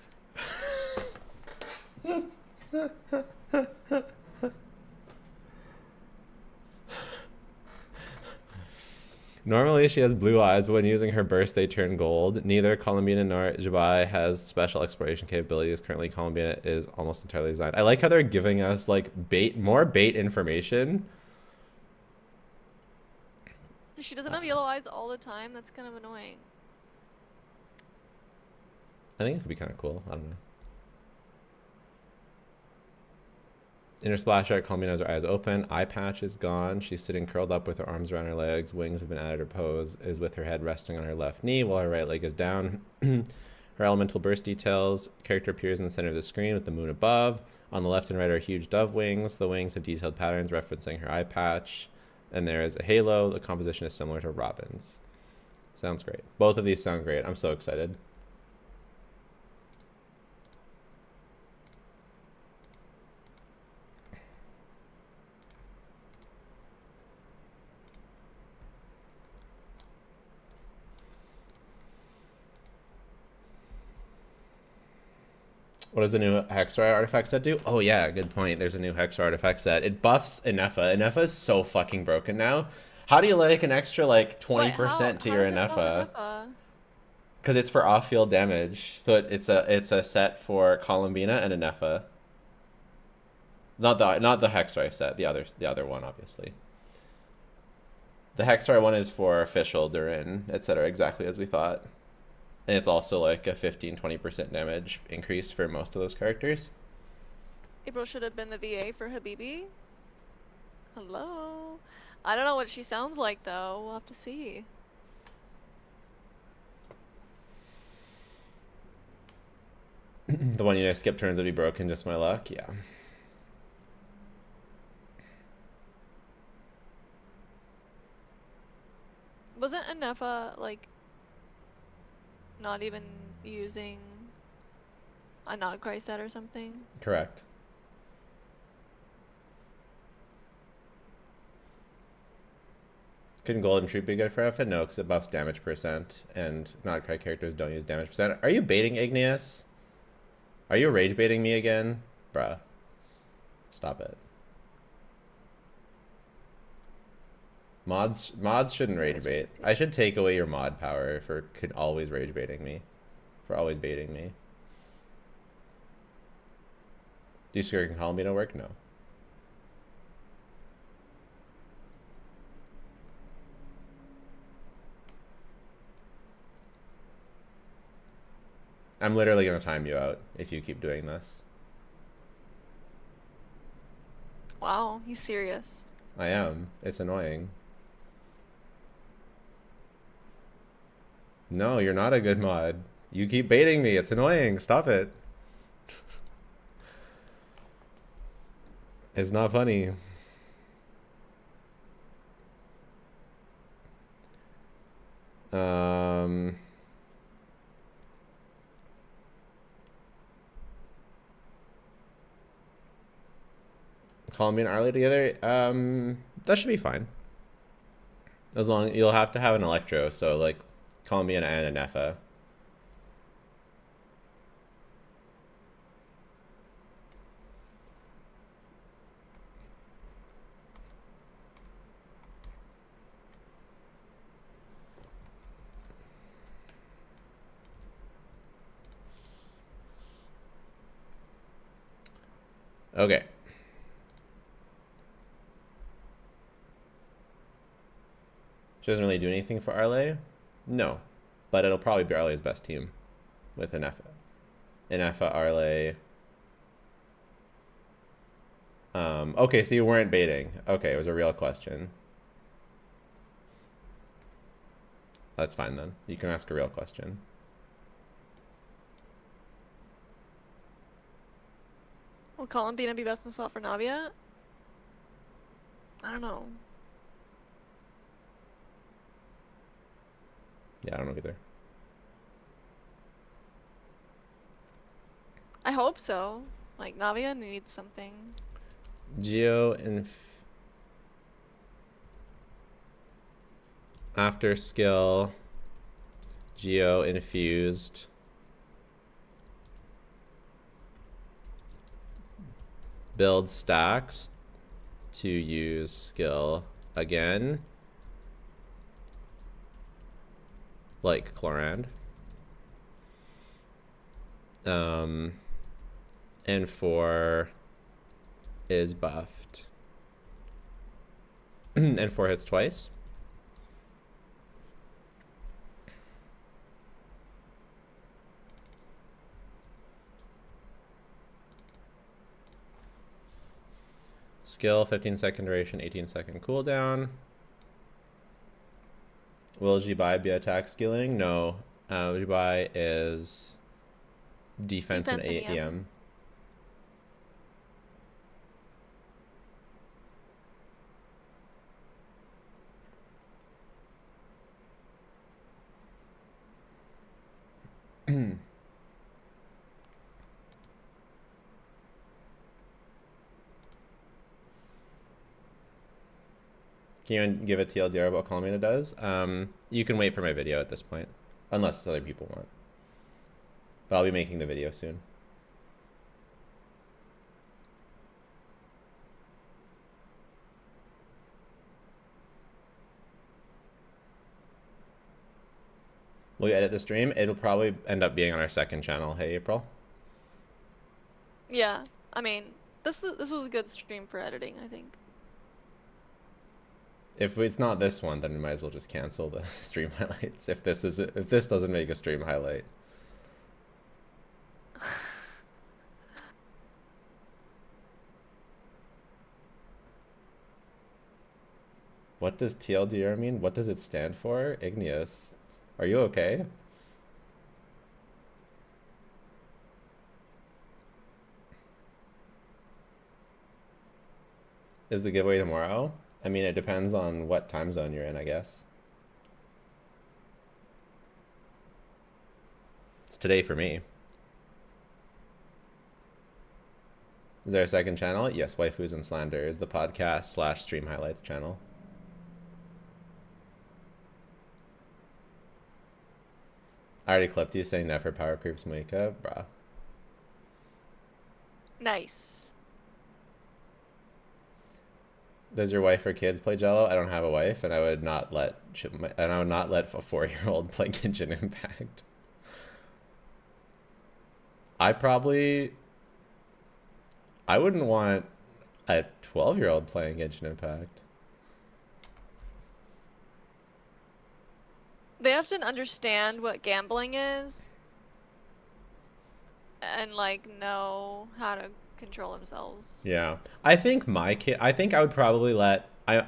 Normally she has blue eyes, but when using her burst they turn gold. Neither Columbina nor Zi Bai has special exploration capabilities. Currently Columbina is almost entirely designed. I like how they're giving us like more bait information. She doesn't have yellow eyes all the time. That's kind of annoying. I think it could be kind of cool. I don't know. In her splash art, Columbina has her eyes open. Eye patch is gone. She's sitting curled up with her arms around her legs. Wings have been added. Her pose is with her head resting on her left knee while her right leg is down. Her elemental burst details. Character appears in the center of the screen with the moon above. On the left and right are huge dove wings. The wings have detailed patterns referencing her eye patch. And there is a halo. The composition is similar to Robin's. Sounds great. Both of these sound great. I'm so excited. What does the new Hexar artifact set do? Oh yeah, good point. There's a new Hexar artifact set. It buffs Inefa. Inefa is so fucking broken now. How do you like an extra like 20% to your Inefa? Because it's for off-field damage. So it's a set for Columbina and Inefa. Not the Hexar set. The other one, obviously. The Hexar one is for official, Durin, etc. Exactly as we thought. And it's also like a 15-20% damage increase for most of those characters. April should have been the VA for Habibi. Hello. I don't know what she sounds like though. We'll have to see. The one you know, skip turns would be broken, just my luck. Yeah. Wasn't Inefa like not even using a not cry set or something? Correct. Couldn't Golden Troop be good for Alpha? No, because it buffs damage percent, and not cry characters don't use damage percent. Are you baiting Igneous? Are you rage baiting me again? Bruh. Stop it. Mods shouldn't rage bait. I should take away your mod power for always rage baiting me. For always baiting me. Do Skirk and Columbina work? No. I'm literally gonna time you out if you keep doing this. Wow, he's serious. I am. It's annoying. No, you're not a good mod. You keep baiting me. It's annoying. Stop it. It's not funny. Columbia and Arley together? That should be fine. As long you'll have to have an Electro, so like Columbia and an Efa. Okay. She doesn't really do anything for Arley? No. But it'll probably be Arley's best team with an Efa. An Efa, Arley. Okay, so you weren't baiting. Okay, it was a real question. That's fine then. You can ask a real question. Will Columbina be best in slot for Navia? I don't know. Yeah, I don't know either. I hope so. Like, Navia needs something. Geo and after skill, Geo infused. Build stacks to use skill again. Like Chlorand. And 4 is buffed. And 4 hits twice. Skill, 15-second duration, 18-second cooldown. Will Zi Bai be attack skilling? No. Zi Bai is defense and EM. Can you give a TLDR about what Columbina does? You can wait for my video at this point, unless other people want. But I'll be making the video soon. Will you edit the stream? It'll probably end up being on our second channel. Hey, April. Yeah, I mean, this was a good stream for editing, I think. If it's not this one, then we might as well just cancel the stream highlights. If this doesn't make a stream highlight. What does TLDR mean? What does it stand for? Igneous. Are you okay? Is the giveaway tomorrow? I mean, it depends on what time zone you're in, I guess. It's today for me. Is there a second channel? Yes, Waifus and Slander is the podcast / stream highlights channel. I already clipped you saying that for Power Creeps Moika, bruh. Nice. Does your wife or kids play Jello? I don't have a wife, and I would not let a 4-year-old play Genshin Impact. I wouldn't want a 12-year-old playing Genshin Impact. They have to understand what gambling is and like know how to control themselves. Yeah. I think I would probably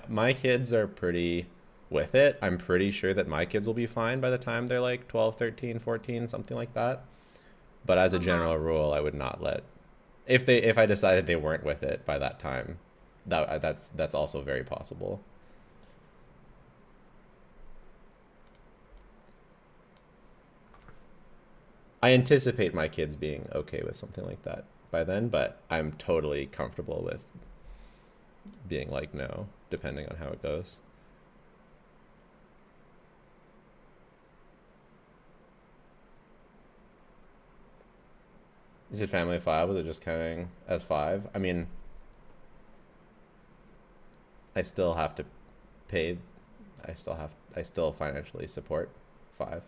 my kids are pretty with it. I'm pretty sure that my kids will be fine by the time they're like 12, 13, 14, something like that. But as a general rule, I would not let if I decided they weren't with it by that time. That's also very possible. I anticipate my kids being okay with something like that by then, but I'm totally comfortable with being like no, depending on how it goes. Is it family of 5? Was it just counting as 5? I mean, I still have to pay. I still financially support 5.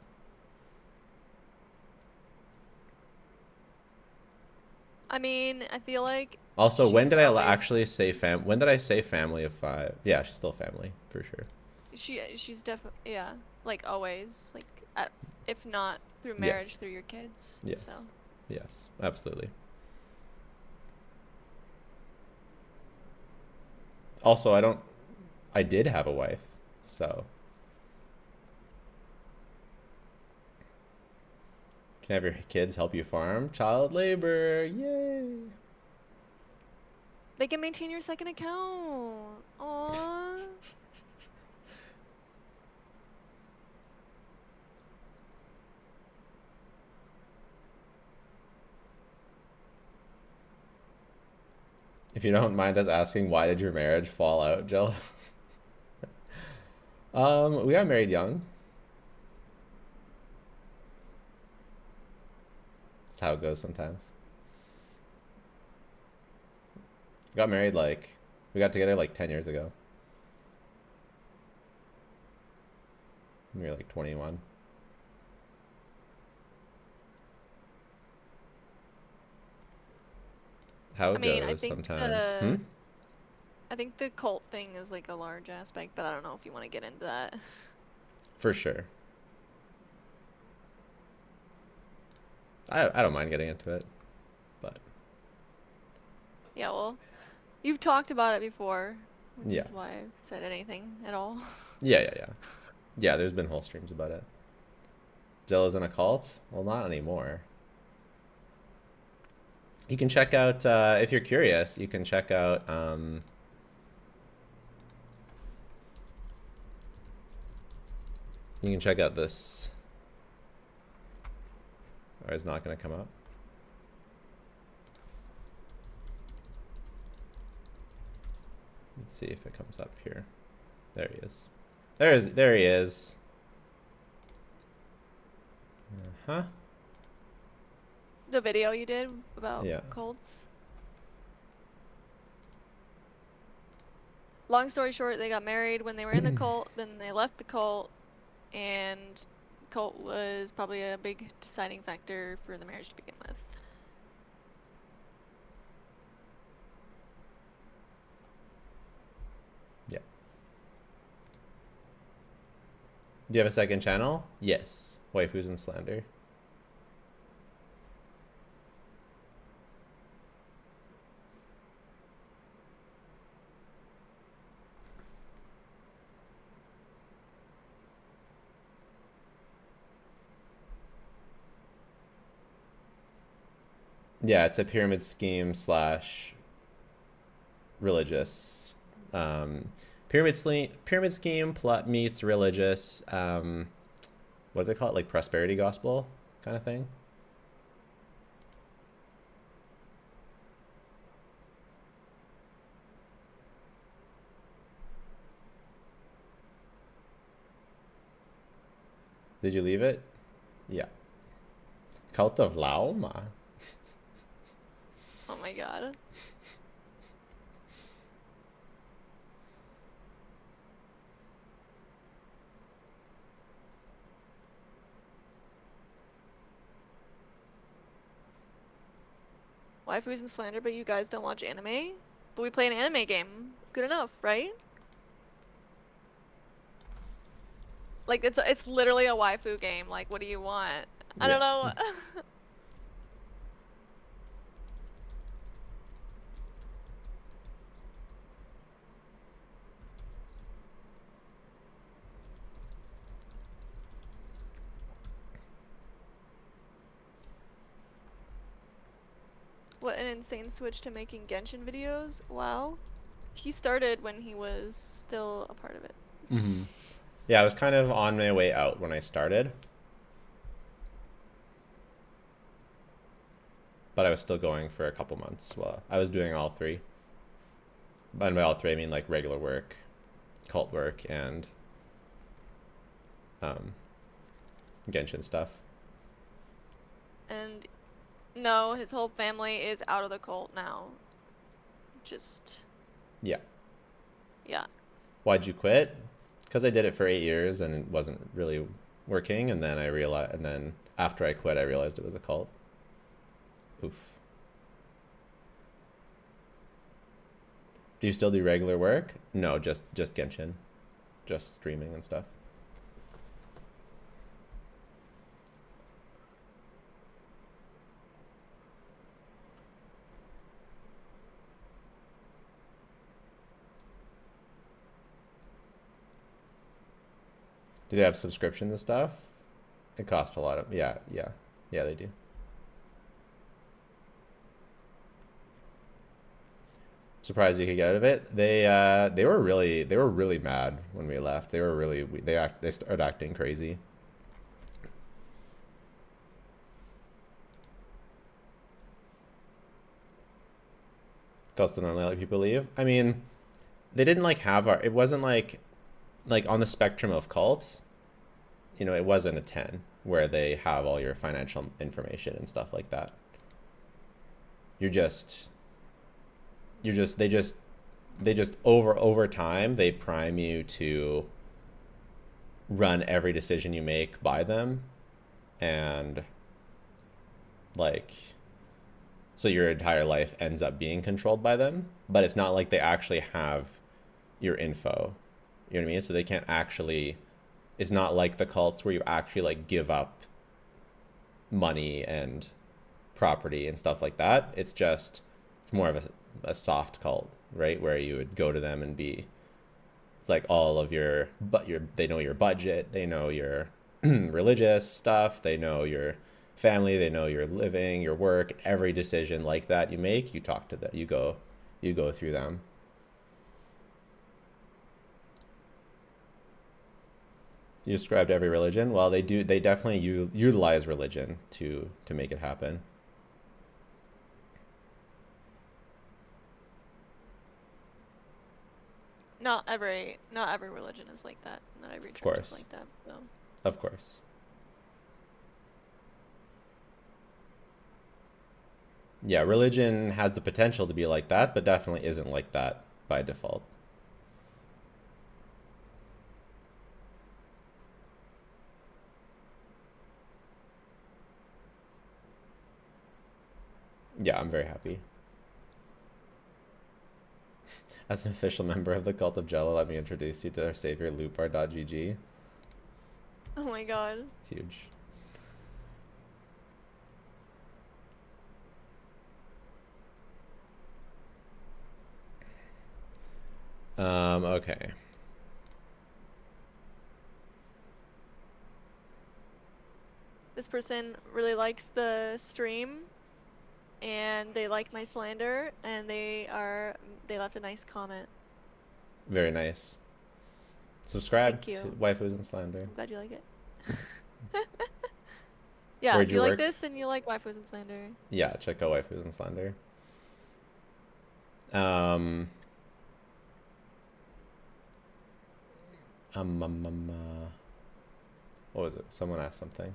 I mean, I feel like. Also, when did I actually say when did I say family of 5? Yeah, she's still family for sure. She's definitely, yeah, like always, like if not through marriage, through your kids. Yes. So. Yes, absolutely. Also, I did have a wife, so. Can have your kids help you farm? Child labor, yay! They can maintain your second account. Aww. If you don't mind us asking, why did your marriage fall out, Jello? We got married young. That's how it goes sometimes. We got married we got together 10 years ago. We were 21. How it goes sometimes. I think the cult thing is a large aspect, but I don't know if you want to get into that. For sure. I don't mind getting into it, but. Yeah, well, You've talked about it before, which Yeah. is why I said anything at all. Yeah, there's been whole streams about it. Jello's in a cult? Well, not anymore. You can check out, if you're curious, you can check out, this. Or it's not going to come up. Let's see if it comes up here. There he is. There he is. Huh? The video you did about Yeah. cults. Long story short, they got married when they were in the cult, then they left the cult, and cult was probably a big deciding factor for the marriage to begin with. Yeah. Do you have a second channel? Yes. Waifus and Slander. Yeah, it's a pyramid scheme slash religious. Pyramid scheme plot meets religious. What do they call it? Like prosperity gospel kind of thing. Did you leave it? Yeah. Cult of Laoma. Oh my god. Waifus and slander, but you guys don't watch anime? But we play an anime game. Good enough, right? Like, it's literally a waifu game. Like, what do you want? I don't know. What an insane switch to making Genshin videos. Wow. He started when he was still a part of it. Mm-hmm. Yeah, I was kind of on my way out when I started. But I was still going for a couple months. Well, I was doing all three. And by all three, I mean like regular work, cult work, and Genshin stuff. And no, his whole family is out of the cult now. Just... Yeah. Yeah. Why'd you quit? Because I did it for 8 years and it wasn't really working, and then I realized, and then after I quit, I realized it was a cult. Oof. Do you still do regular work? No, just Genshin, just streaming and stuff. Do they have subscriptions and stuff? It costs a lot of, yeah, they do. Surprised you could get out of it. They were really mad when we left. They started acting crazy. Cults don't normally let people leave. I mean, they didn't like have our. It wasn't like on the spectrum of cults, you know, it wasn't a 10 where they have all your financial information and stuff like that. They just over time, they prime you to run every decision you make by them. And like, so your entire life ends up being controlled by them, but it's not like they actually have your info. You know what I mean? So they can't actually, it's not like the cults where you actually like give up money and property and stuff like that. It's more of a soft cult. right? Where you would go to them and be, it's like all of they know your budget, they know your religious stuff, they know your family, they know your living, your work, every decision like that you make, you talk to them, you go through them. You described every religion. Well, they definitely utilize religion to make it happen. Not every religion is like that. Not every church is like that. So. Of course. Yeah, religion has the potential to be like that, but definitely isn't like that by default. Yeah, I'm very happy. As an official member of the cult of Jello, let me introduce you to our savior, Lootbar.gg. Oh my god. Huge. Okay. This person really likes the stream, and they like my slander, and they left a nice comment. Very nice. Subscribe to Waifus and Slander. I'm glad you like it. Yeah, if you like this, then you like Waifus and Slander. Yeah, check out Waifus and Slander. What was it? Someone asked something.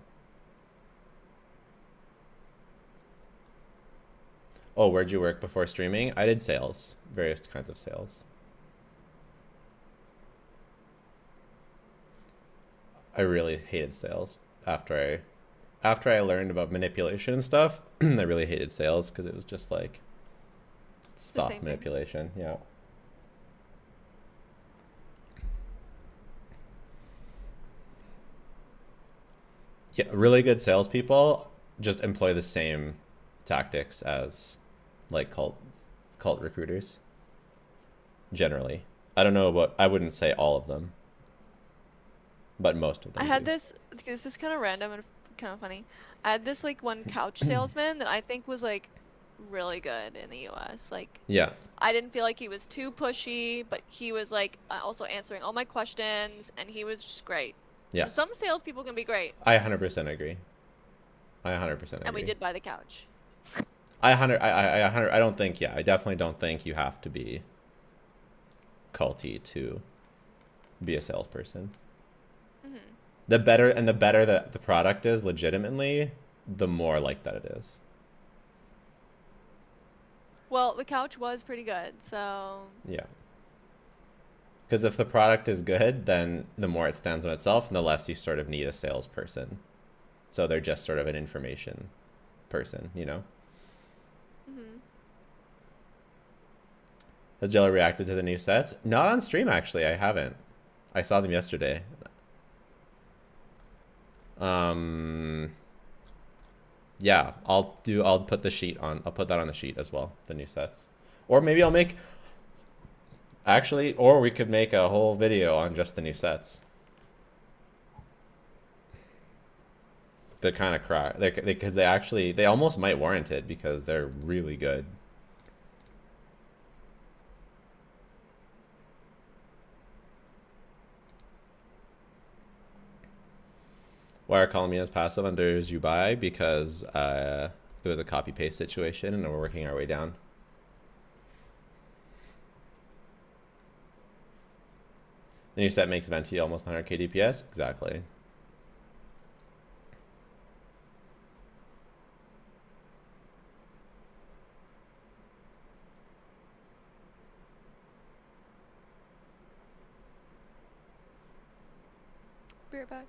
Oh, where'd you work before streaming? I did sales, various kinds of sales. I really hated sales after I learned about manipulation and stuff. I really hated sales because it was just like soft manipulation. Yeah. Yeah, really good salespeople just employ the same tactics as like cult recruiters. Generally, I don't know about. I wouldn't say all of them, but most of them. I had this is kind of random and kind of funny. I had this like one couch salesman that I think was like really good in the US. Like, yeah, I didn't feel like he was too pushy, but he was like also answering all my questions, and he was just great. Yeah. So some salespeople can be great. I 100% agree. I 100% agree. And we did buy the couch. I don't think, yeah, I definitely don't think you have to be culty to be a salesperson. Mm-hmm. The better that the product is legitimately, the more like that it is. Well, the couch was pretty good, so... Yeah. Because if the product is good, then the more it stands on itself, and the less you sort of need a salesperson. So they're just sort of an information person, you know? Mm-hmm. Has Jello reacted to the new sets? Not on stream, actually. I haven't. I saw them yesterday. Yeah, I'll put the sheet on. I'll put that on the sheet as well, the new sets. Or maybe I'll make... Actually, or we could make a whole video on just the new sets. They're kind of crack. Because they almost might warrant it because they're really good. Why are Columbina's passive under Zi Bai? Because it was a copy paste situation and we're working our way down. The new set makes Venti almost 100k DPS. Exactly. Be right back.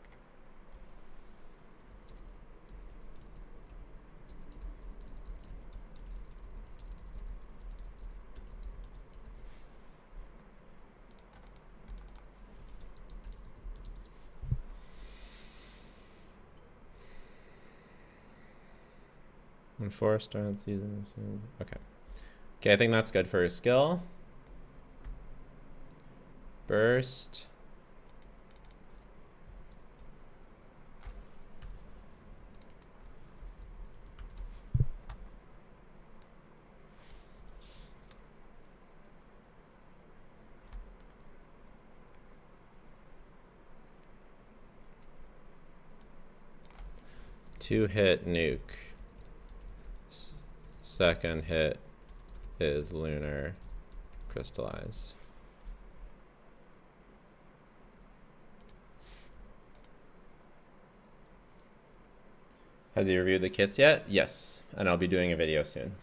When 4 star season. Okay. Okay, I think that's good for his skill. Burst. Two-hit nuke. Second hit is lunar crystallize. Has he reviewed the kits yet? Yes, and I'll be doing a video soon.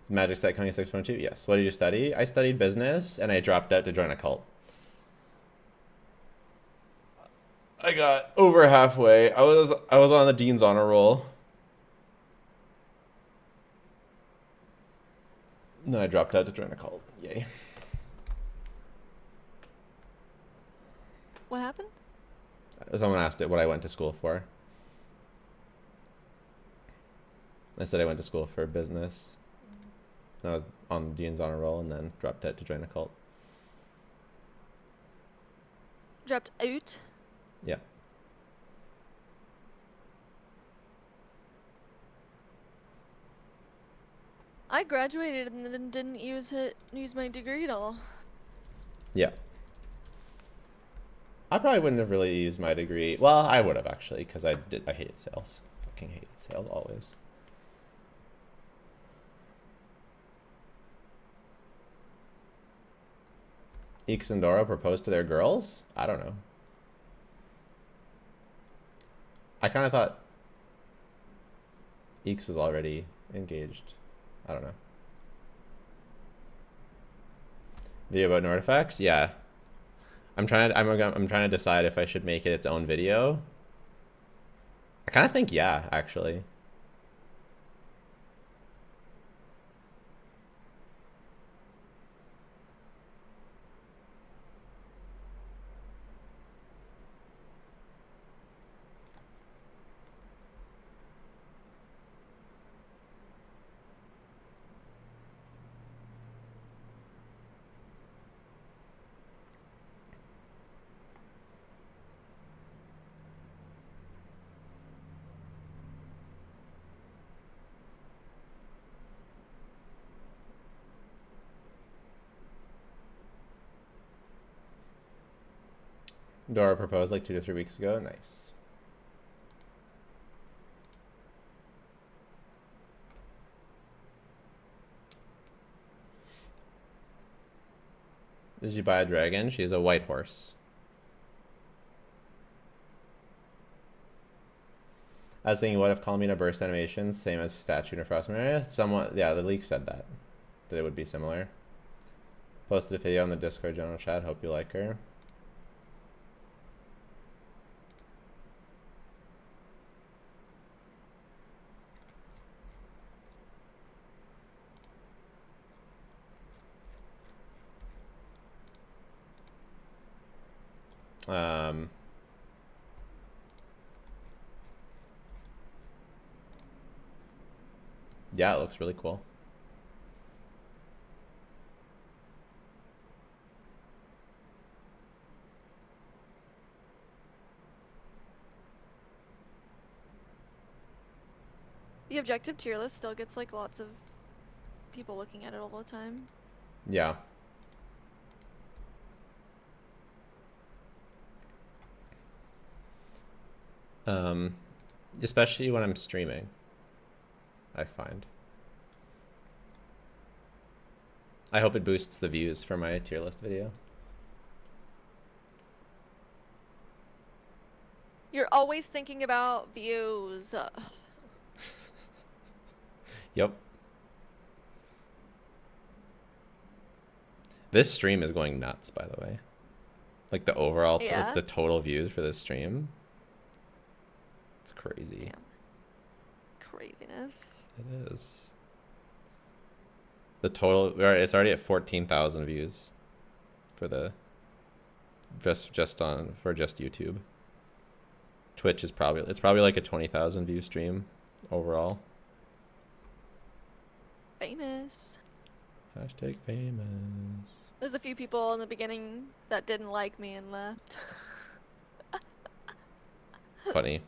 Magic set coming 6.2? Yes. What did you study? I studied business, and I dropped out to join a cult. I got over halfway. I was on the Dean's Honor Roll. And then I dropped out to join a cult. Yay. What happened? Someone asked it what I went to school for. I said I went to school for business. I was on the Dean's Honor Roll and then dropped out to join a cult. Dropped out? Yeah. I graduated and then didn't use my degree at all. Yeah. I probably wouldn't have really used my degree. Well, I would have actually, because I hated sales. Fucking hated sales always. Eeks and Dora proposed to their girls? I don't know. I kind of thought Eeks was already engaged. I don't know. Video about Nortifacts? Yeah. I'm trying to decide if I should make it its own video. I kind of think yeah, actually. Dora proposed like 2 to 3 weeks ago. Nice. Did you buy a dragon? She is a white horse. I was thinking, what if Columbina burst animations, same as statue in a frost area? Somewhat, yeah, the leak said that it would be similar. Posted a video on the Discord general chat. Hope you like her. Yeah, it looks really cool. The objective tier list still gets like lots of people looking at it all the time. Yeah. Especially when I'm streaming, I find. I hope it boosts the views for my tier list video. You're always thinking about views. Yep. This stream is going nuts, by the way. Like the overall, Yeah. the total views for this stream. It's crazy. Damn. Craziness. It is. The total, it's already at 14,000 views for the just YouTube. Twitch is probably like a 20,000 view stream overall. Famous. Hashtag famous. There's a few people in the beginning that didn't like me and left. Funny.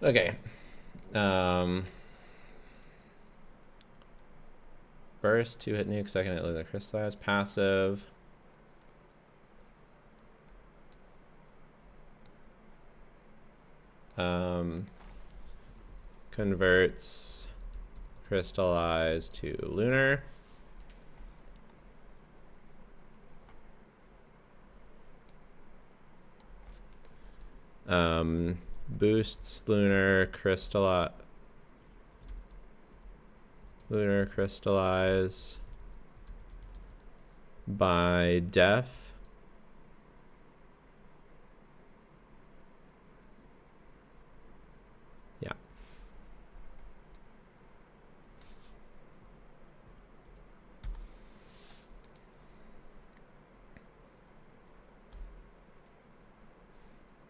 Okay. Burst, 2-hit nuke, second hit Illuga crystallize, passive. Converts crystallize to lunar. Boosts lunar crystallize by def. Yeah.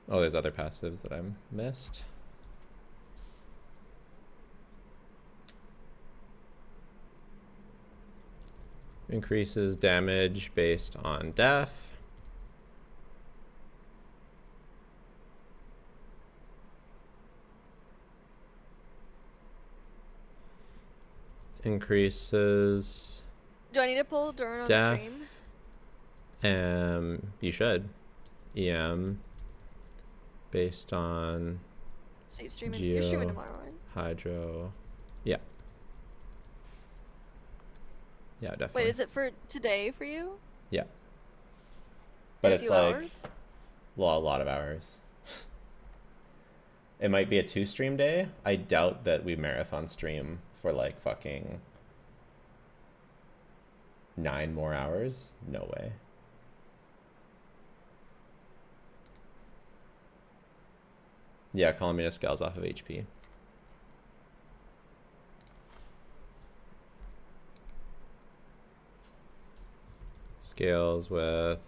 Oh, there's other passives that I missed. Increases damage based on def. Increases. Do I need to pull Durin on def. stream? You should. EM based on. So you're streaming tomorrow, right? Hydro. Yeah. Yeah, definitely. Wait, is it for today for you? Yeah. But it's like hours? well, a lot of hours. It might be a 2-stream day. I doubt that we marathon stream for like fucking 9 more hours. No way. Yeah, Columbina scales off of HP. Scales with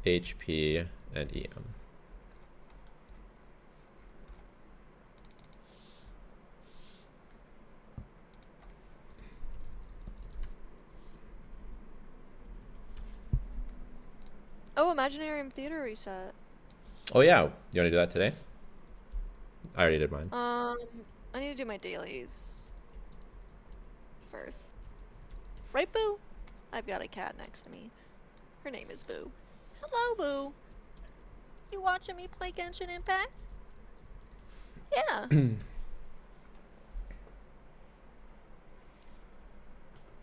HP and EM. Oh, Imaginarium Theater reset. Oh yeah, you want to do that today? I already did mine. I need to do my dailies first. Right, Boo? I've got a cat next to me. Her name is Boo. Hello, Boo. You watching me play Genshin Impact? Yeah.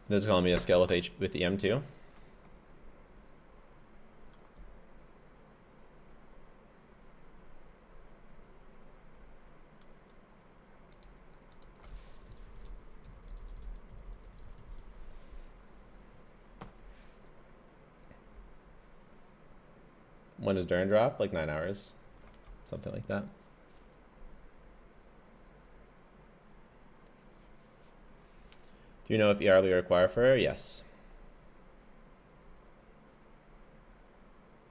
This is calling me a scale with EM too. When does Durin drop? Like 9 hours. Something like that. Do you know if ER will require for her? Yes.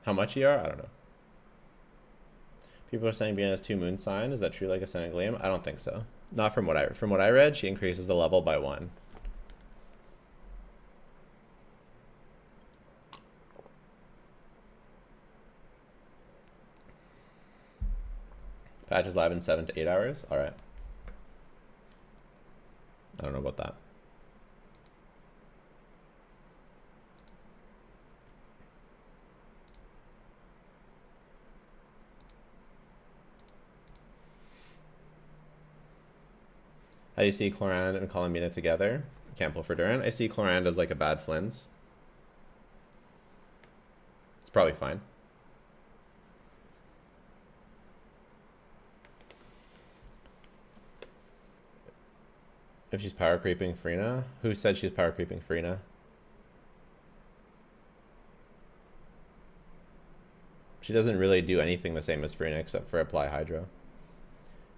How much ER? I don't know. People are saying Bian has 2 moon sign. Is that true like Ascendant Gleam? I don't think so. Not from what I read, she increases the level by 1. Patch is live in 7 to 8 hours. All right. I don't know about that. How do you see Chlorand and Colombina together? Can't pull for Durin. I see Chlorand as like a bad Flins. It's probably fine. If she's power creeping Frina? Who said she's power creeping Frina? She doesn't really do anything the same as Frina except for apply Hydro.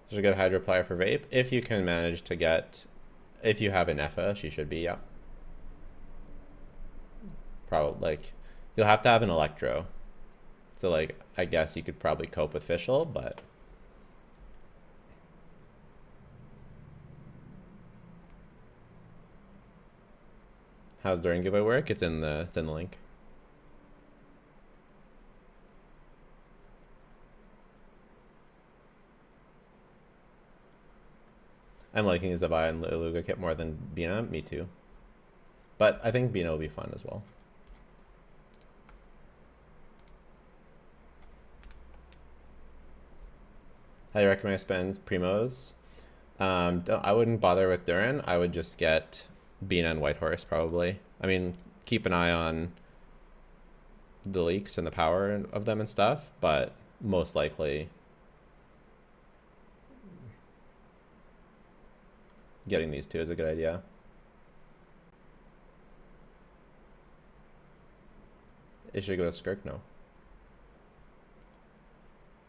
She's a good Hydro applier for Vape. If you can manage to get... If you have an Effa, she should be, yeah. Probably, like... You'll have to have an Electro. So, like, I guess you could probably cope with Fischl, but... How's during giveaway work? It's in the link. I'm liking Zi Bai and I-Luga kit more than Bina. Me too. But I think Bina will be fun as well. How do you recommend I spend primos? I wouldn't bother with Durin. I would just get Bina and Whitehorse probably. I mean, keep an eye on the leaks and the power of them and stuff, but most likely getting these two is a good idea. Is she go to Skirk? No.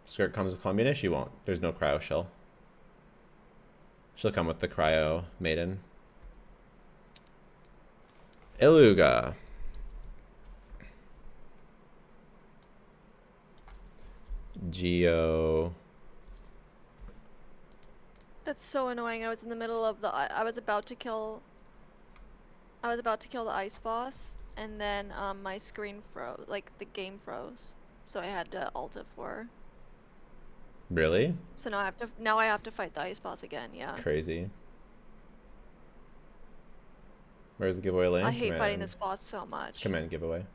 Skirk comes with Columbina? She won't. There's no cryo shell. She'll come with the cryo maiden. I-Luga. Geo. That's so annoying. I was in the middle of the. I was about to kill the ice boss, and then my screen froze. Like the game froze, so I had to alt F4. Really? So now I have to fight the ice boss again. Yeah. Crazy. Where's the giveaway link? I hate fighting this boss so much. Command giveaway.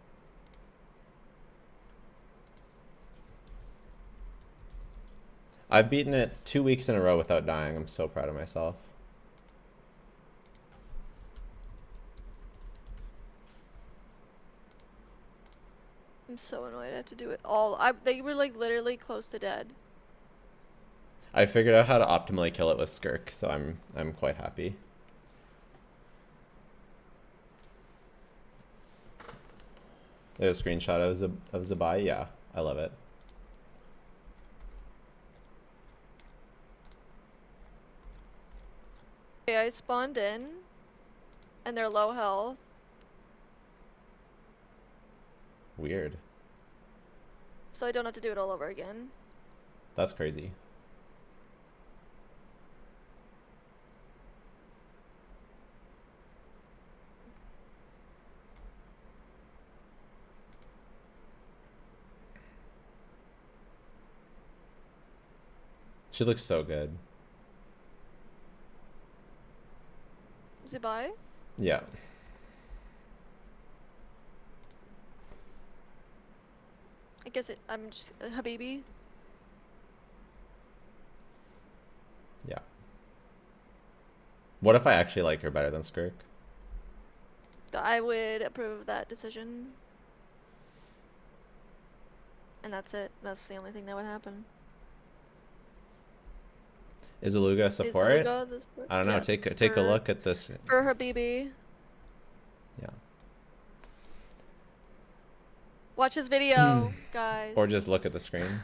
I've beaten it 2 weeks in a row without dying. I'm so proud of myself. I'm so annoyed I have to do it all. They were like literally close to dead. I figured out how to optimally kill it with Skirk, so I'm quite happy. There's a screenshot of Zi Bai. Yeah, I love it. Okay, I spawned in, and they're low health. Weird. So I don't have to do it all over again. That's crazy. She looks so good. Zi Bai? Yeah. I guess I'm just Habibi. Yeah. What if I actually like her better than Skirk? I would approve of that decision. And that's it. That's the only thing that would happen. Is Illuga support? Is Illuga the support? I don't know. Yes, Take a look at this. For Habibi. Yeah. Watch his video, guys. Or just look at the screen.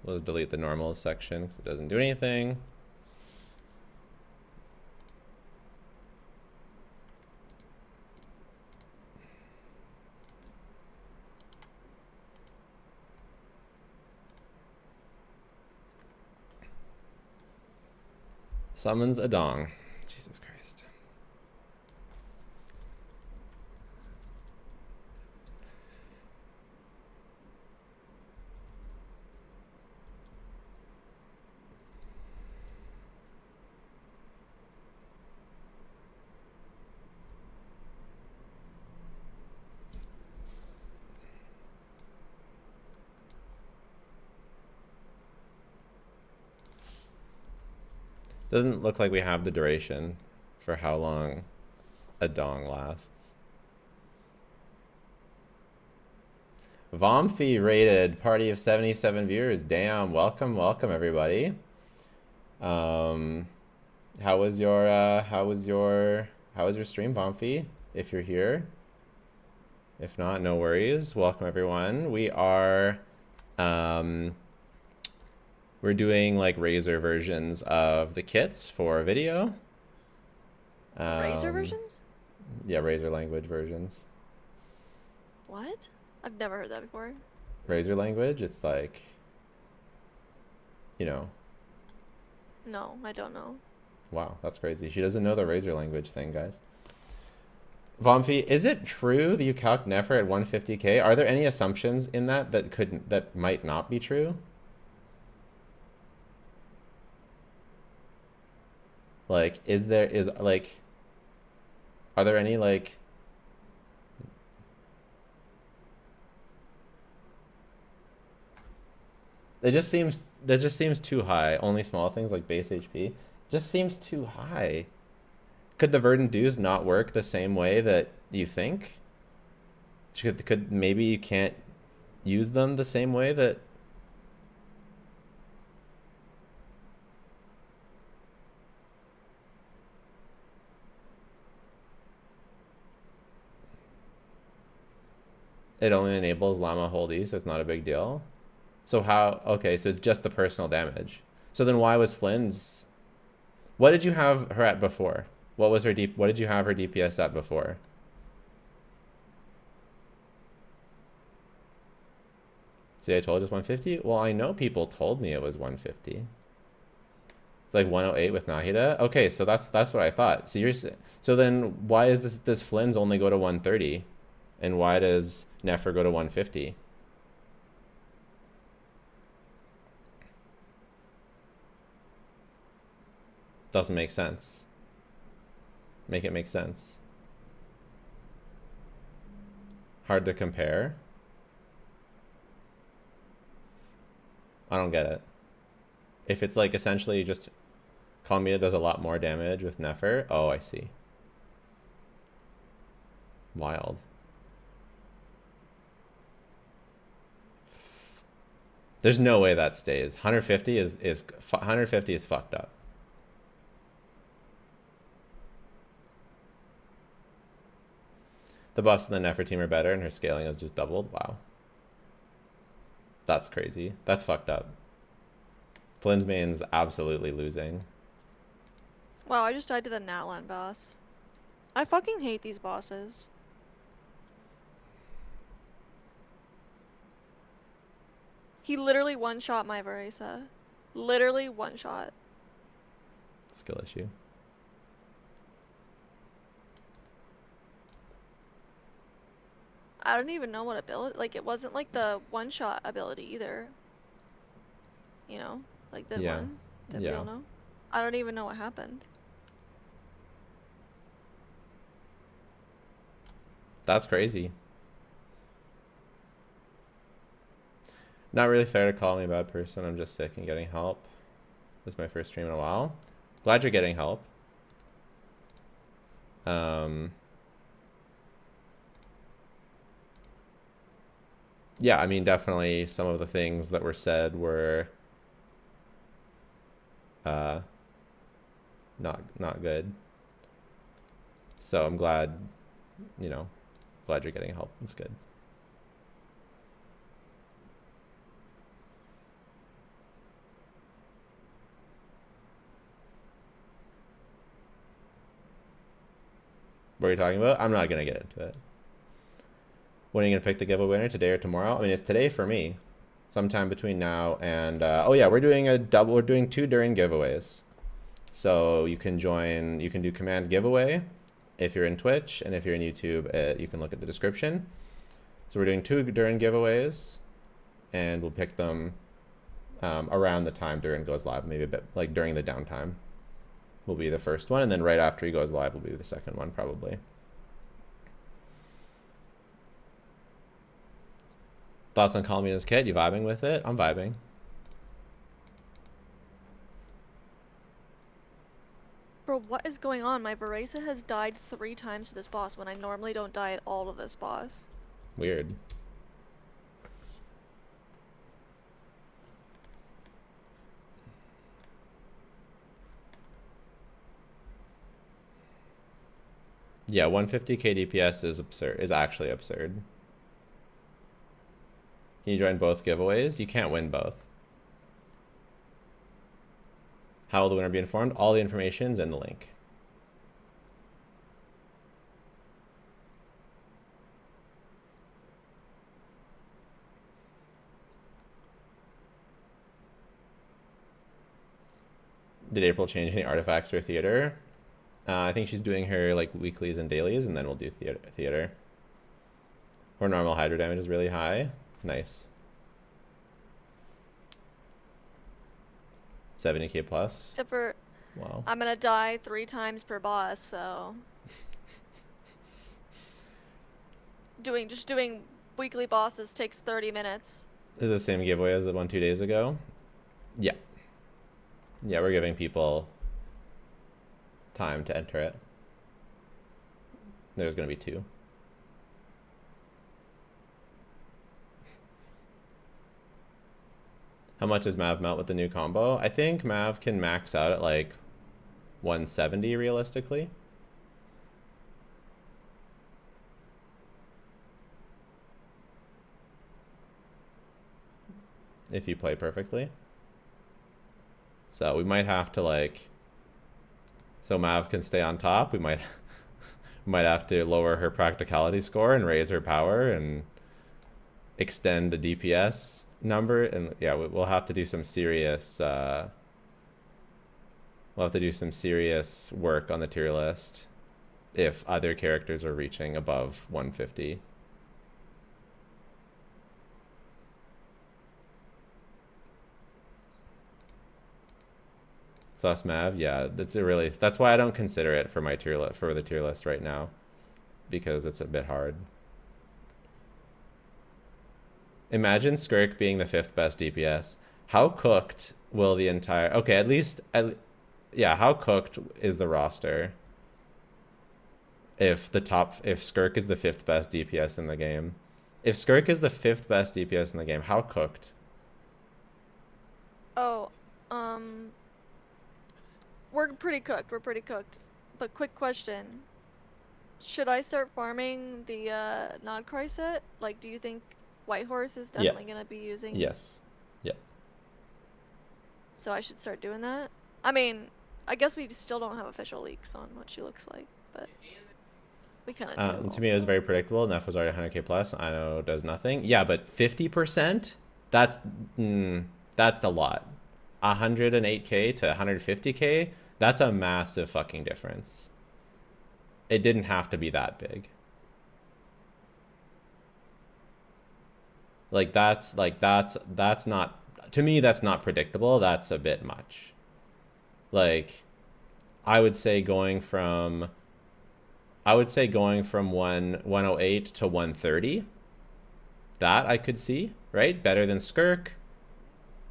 Let's delete the normal section because it doesn't do anything. Summons a dong. Jesus Christ. Doesn't look like we have the duration for how long a dong lasts. Vomfi rated, party of 77 viewers. Damn, welcome everybody. How was your stream, Vomfi? If you're here. If not, no worries. Welcome everyone. We are we're doing like Razor versions of the kits for video. Razor versions? Yeah, Razor language versions. What? I've never heard that before. Razor language, it's like, you know. No, I don't know. Wow, that's crazy. She doesn't know the Razor language thing, guys. Vomfi, is it true that you calc Nefer at 150k? Are there any assumptions in that that might not be true? Like, are there any like? That just seems too high. Only small things like base HP just seems too high. Could the verdant dues not work the same way that you think? Could maybe you can't use them the same way that? It only enables llama holdie, so it's not a big deal. So how? Okay, so it's just the personal damage. So then why was Flynn's? What did you have her at before? What was her What did you have her DPS at before? See, I told you it's 150. Well, I know people told me it was 150. It's like 108 with Nahida. Okay, so that's what I thought. So then why is this Flynn's only go to 130, and why does Nefer go to 150? Doesn't make sense. Make it make sense. Hard to compare. I don't get it. If it's like essentially just Columbina does a lot more damage with Nefer. Oh, I see. Wild. There's no way that stays. 150 is fucked up. The buffs in the Nefer team are better and her scaling has just doubled. Wow. That's crazy. That's fucked up. Flynn's main's absolutely losing. Wow, I just died to the Natlan boss. I fucking hate these bosses. He literally one-shot my Varesa. Literally one-shot. Skill issue. I don't even know what ability, like it wasn't like the one-shot ability either. You know, like the one that we all know. I don't even know what happened. That's crazy. Not really fair to call me a bad person. I'm just sick and getting help. This is my first stream in a while. Glad you're getting help. Yeah, I mean, definitely some of the things that were said were not good. So I'm glad, you know, glad you're getting help. It's good. What are you talking about? I'm not gonna get into it. When are you gonna pick the giveaway winner, today or tomorrow? I mean, it's today for me. Sometime between now and oh yeah, we're doing we're doing 2 DURIN giveaways. So you can join, you can do command giveaway if you're in Twitch, and if you're in YouTube, you can look at the description. So we're doing 2 DURIN giveaways, and we'll pick them around the time DURIN goes live, maybe a bit like during the downtime will be the first one, and then right after he goes live will be the second one probably. Thoughts on Columbina's kit? You vibing with it? I'm vibing. Bro, what is going on? My Varesa has died 3 times to this boss when I normally don't die at all to this boss. Weird. Yeah, 150k DPS is absurd. Is actually absurd. Can you join both giveaways? You can't win both. How will the winner be informed? All the information's in the link. Did April change any artifacts for theater? I think she's doing her like weeklies and dailies, and then we'll do theater. Or normal hydro damage is really high. Nice. 70k plus. Except for, wow. I'm gonna die 3 times per boss, so just doing weekly bosses takes 30 minutes. Is it the same giveaway as the one 2 days ago? Yeah. Yeah, we're giving people time to enter it. There's gonna be 2. How much does Mav melt with the new combo? I think Mav can max out at like 170 realistically. If you play perfectly. So we might have to like, so Mav can stay on top, we might have to lower her practicality score and raise her power and extend the DPS number, and yeah, we'll have to do some serious work on the tier list if other characters are reaching above 150. Thus Mav, yeah, that's why I don't consider it for my the tier list right now, because it's a bit hard. Imagine Skirk being the 5th best DPS. How cooked will the entire... Okay, yeah, how cooked is the roster if Skirk is the 5th best DPS in the game? If Skirk is the 5th best DPS in the game, how cooked? Oh, we're pretty cooked. But quick question. Should I start farming the Nodcry set? Like, do you think Whitehorse is definitely gonna be using? Yes. Yeah. So I should start doing that? I mean, I guess we still don't have official leaks on what she looks like, but we kind of do. To me, it was very predictable. Neff was already 100k plus. I know does nothing. Yeah, but 50%? That's a lot. 108k to 150k? That's a massive fucking difference. It didn't have to be that big. That's not, to me, that's not predictable. That's a bit much. Like, I would say going from 108 to 130, that I could see, right? Better than Skirk,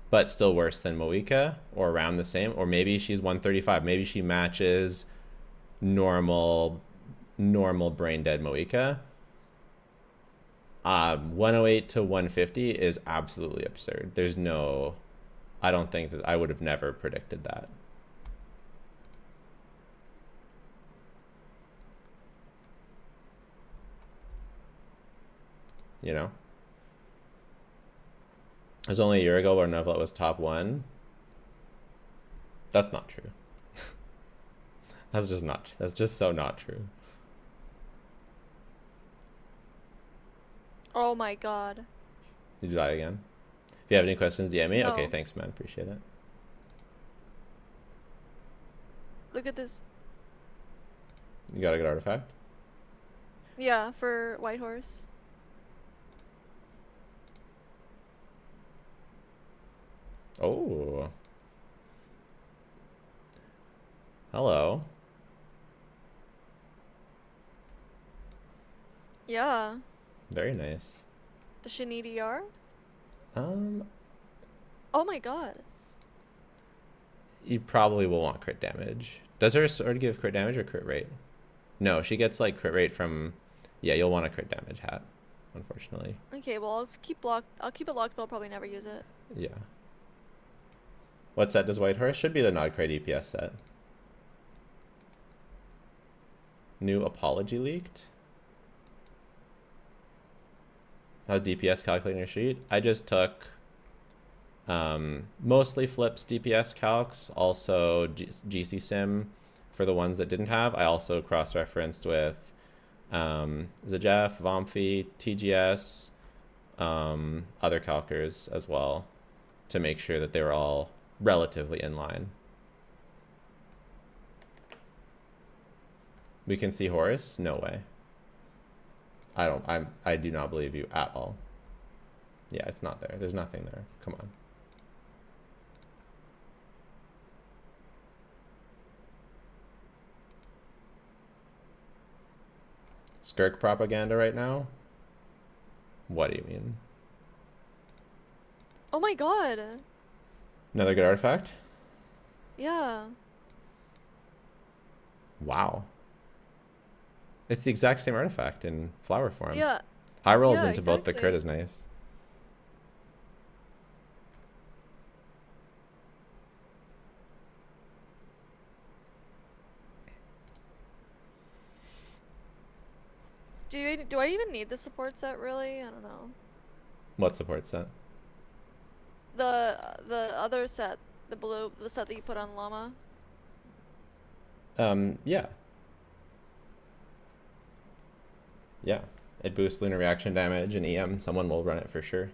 but still worse than Moika, or around the same. Or maybe she's 135. Maybe she matches normal brain dead Moika. 108 to 150 is absolutely absurd. I don't think that I would have never predicted that. You know? It was only a year ago where Novlet was top 1. That's not true. That's just so not true. Oh my god. Did you die again? If you have any questions, DM me. No. Okay, thanks, man. Appreciate it. Look at this. You got a good artifact? Yeah, for Whitehorse. Oh. Hello. Yeah. Very nice. Does she need ER? Um, Oh my god. you probably will want crit damage. Does her sword give crit damage or crit rate? No, she gets like crit rate from... Yeah, you'll want a crit damage hat, unfortunately. Okay, well I'll keep it locked, but I'll probably never use it. Yeah. What set does Whitehorse? Should be the Nodcry DPS set. New apology leaked. How's DPS calculating your sheet? I just took mostly Flip's DPS calcs, also GC Sim for the ones that didn't have. I also cross-referenced with Zajef, Vomphi, TGS, other calcers as well, to make sure that they were all relatively in line. We can see Horus? No way. I do not believe you at all. Yeah, it's not there. There's nothing there. Come on. Skirk propaganda right now? What do you mean? Oh my god. Another good artifact? Yeah. Wow. It's the exact same artifact in flower form. Yeah. High rolls Yeah, into both the crit exactly. is nice. Do I even need the support set really? I don't know. What support set? The other set, the set that you put on llama. Yeah. Yeah. It boosts lunar reaction damage and EM. Someone will run it for sure.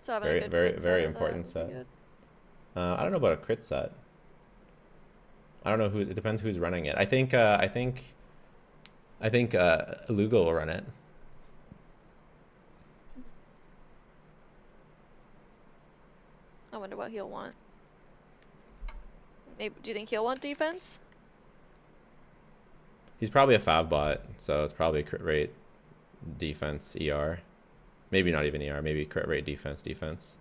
So having Very, a good very, crit very set of that important would be set. good. I don't know about a crit set. I don't know who. It depends who's running it. I think Illuga will run it. I wonder what he'll want. Maybe, do you think he'll want defense? He's probably a fav bot, so it's probably crit rate, defense, ER. Maybe not even ER. Maybe crit rate, defense, defense.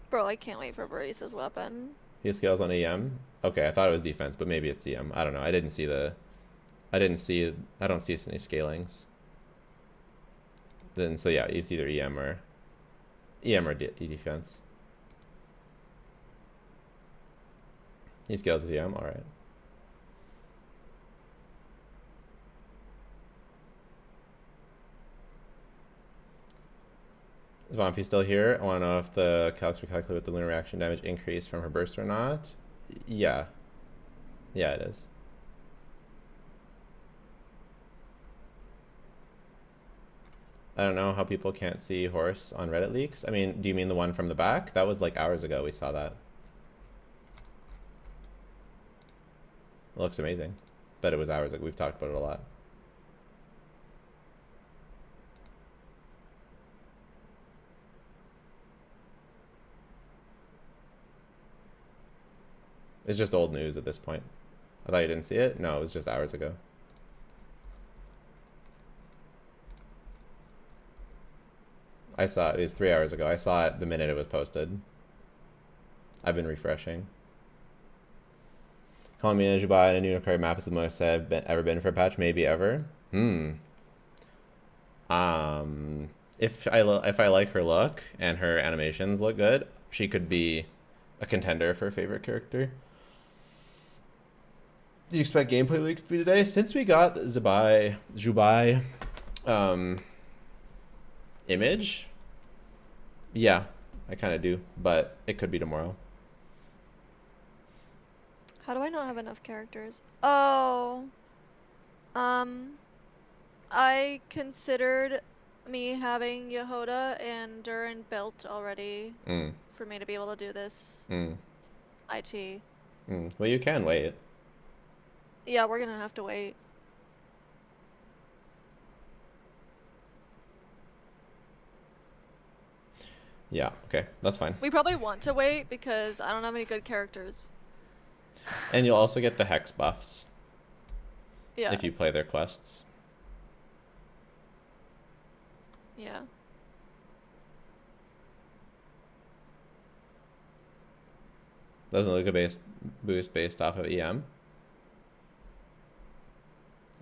Bro, I can't wait for Barisa's weapon. He scales on EM. Okay, I thought it was defense, but maybe it's EM. I don't know. I don't see any scalings. Then so yeah, it's either EM or defense. He scales with EM. All right. Zvonfi's still here. I want to know if the calcs will calculate the lunar reaction damage increase from her burst or not. Yeah. Yeah, it is. I don't know how people can't see Horse on Reddit leaks. I mean, do you mean the one from the back? That was like hours ago we saw that. It looks amazing. But it was hours ago. We've talked about it a lot. It's just old news at this point. I thought you didn't see it? No, it was just hours ago. I saw it. It was 3 hours ago. I saw it the minute it was posted. I've been refreshing. Columbina, Zi Bai, and a new card map is the most I've ever been for a patch, maybe ever. If I like her look and her animations look good, she could be a contender for favorite character. Do you expect gameplay leaks to be today? Since we got the Zi Bai image, yeah, I kind of do, but it could be tomorrow. How do I not have enough characters? Oh. I considered me having Yehoda and Durin built already for me to be able to do this. IT. Well, you can wait. Yeah, we're gonna have to wait. Yeah, okay, that's fine. We probably want to wait because I don't have any good characters. And you'll also get the hex buffs. Yeah. If you play their quests. Yeah. Doesn't look a boost based off of EM.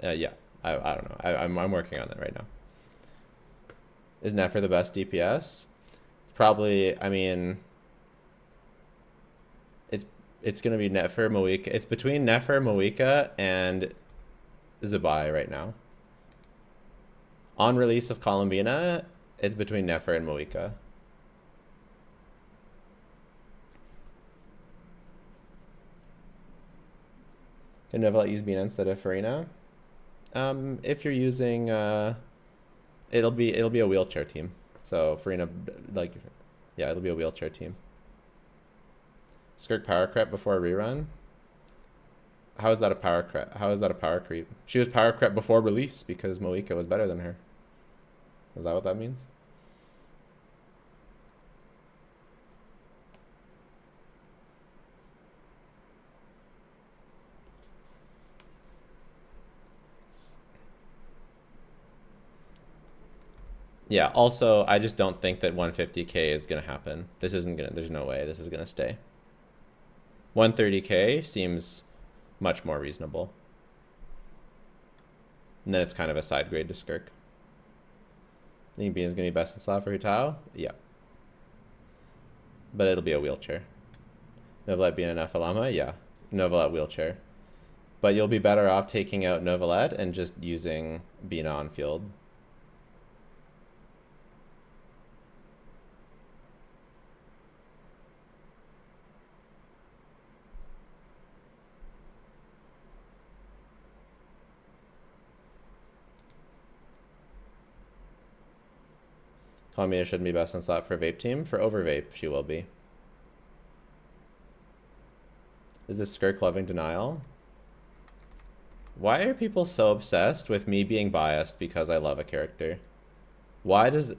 Yeah, I don't know. I'm working on that right now. Is Nefer the best DPS? Probably. I mean, it's gonna be Nefer, Moika. It's between Nefer, Moika, and Zi Bai right now. On release of Columbina, it's between Nefer and Moika. Can Never use Bina instead of Farina? If you're using, it'll be a wheelchair team. So Farina, like, yeah, it'll be a wheelchair team. Skirk power creep before a rerun. How is that a power creep? How is that a power creep? She was power creep before release because Moika was better than her. Is that what that means? Yeah, also, I just don't think that 150k is going to happen. This isn't going to, there's no way this is going to stay. 130k seems much more reasonable. And then it's kind of a side grade to Skirk. Think Bean is going to be best in slot for Hutao? Yeah. But it'll be a wheelchair. Novelette being an Alama? Yeah. Novelette wheelchair. But you'll be better off taking out Novelette and just using Bina on field. Columbina shouldn't be best in slot for Vape team. For over Vape, she will be. Is this Skirk loving denial? Why are people so obsessed with me being biased because I love a character? Why does...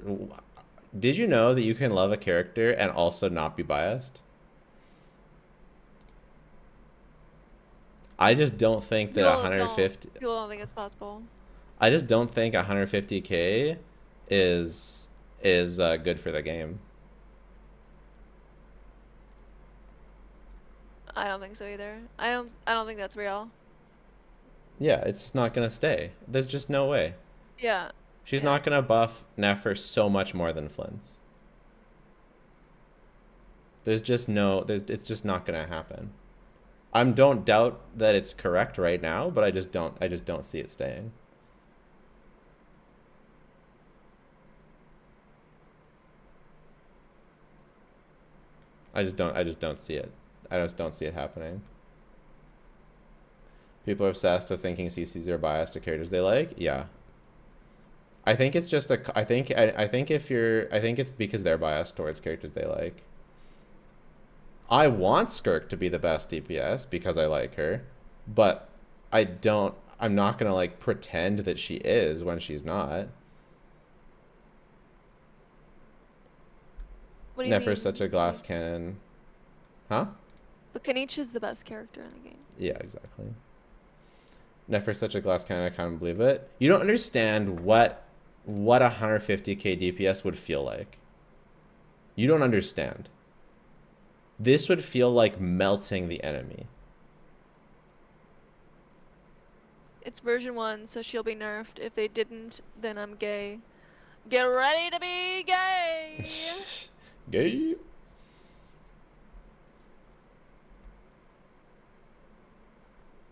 Did you know that you can love a character and also not be biased? I just don't think that 150... People don't think it's possible. I just don't think 150k is good for the game. I don't think so either. I don't think that's real. Yeah, it's not gonna stay. There's just no way. Yeah. She's not gonna buff Nefer so much more than Flynn's. There's just no, it's just not gonna happen. I don't doubt that it's correct right now, but I just don't see it staying. I just don't see it. I just don't see it happening. People are obsessed with thinking CCs are biased to characters they like. Yeah. I think it's just I think it's because they're biased towards characters they like. I want Skirk to be the best DPS because I like her, but I'm not gonna like pretend that she is when she's not. What do you mean? Nefer's such a glass cannon. Huh? But Kanichi is the best character in the game. Yeah, exactly. Nefer's such a glass cannon, I can't believe it. You don't understand what 150k DPS would feel like. You don't understand. This would feel like melting the enemy. It's version 1, so she'll be nerfed. If they didn't, then I'm gay. Get ready to be gay! Gay.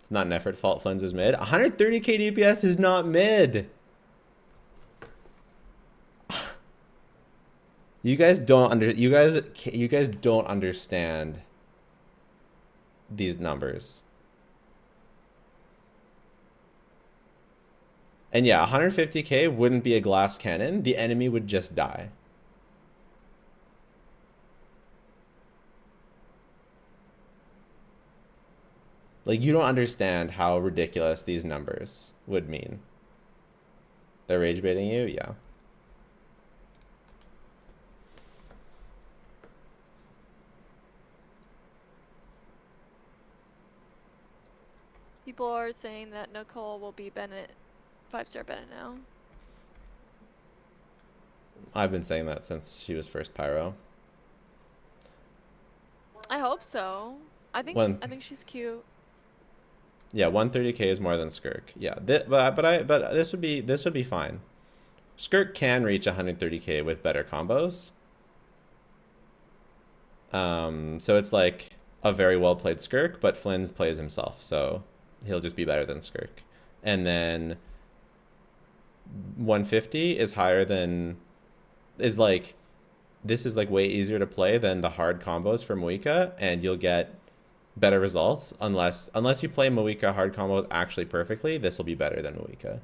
It's not an effort fault. Flynn's is mid. 130k DPS is not mid. You guys don't understand these numbers. And yeah, 150k wouldn't be a glass cannon. The enemy would just die. Like, you don't understand how ridiculous these numbers would mean. They're rage baiting you? Yeah. People are saying that Nicole will be Bennett, 5-star Bennett now. I've been saying that since she was first Pyro. I hope so. I think she's cute. Yeah, 130k is more than Skirk. Yeah, but this would be fine. Skirk can reach 130k with better combos. So it's like a very well played Skirk, but Flynn's plays himself, so he'll just be better than Skirk. And then 150 is higher than this is like way easier to play than the hard combos for Moika, and you'll get better results unless you play Moika hard combos actually perfectly. This will be better than Moika.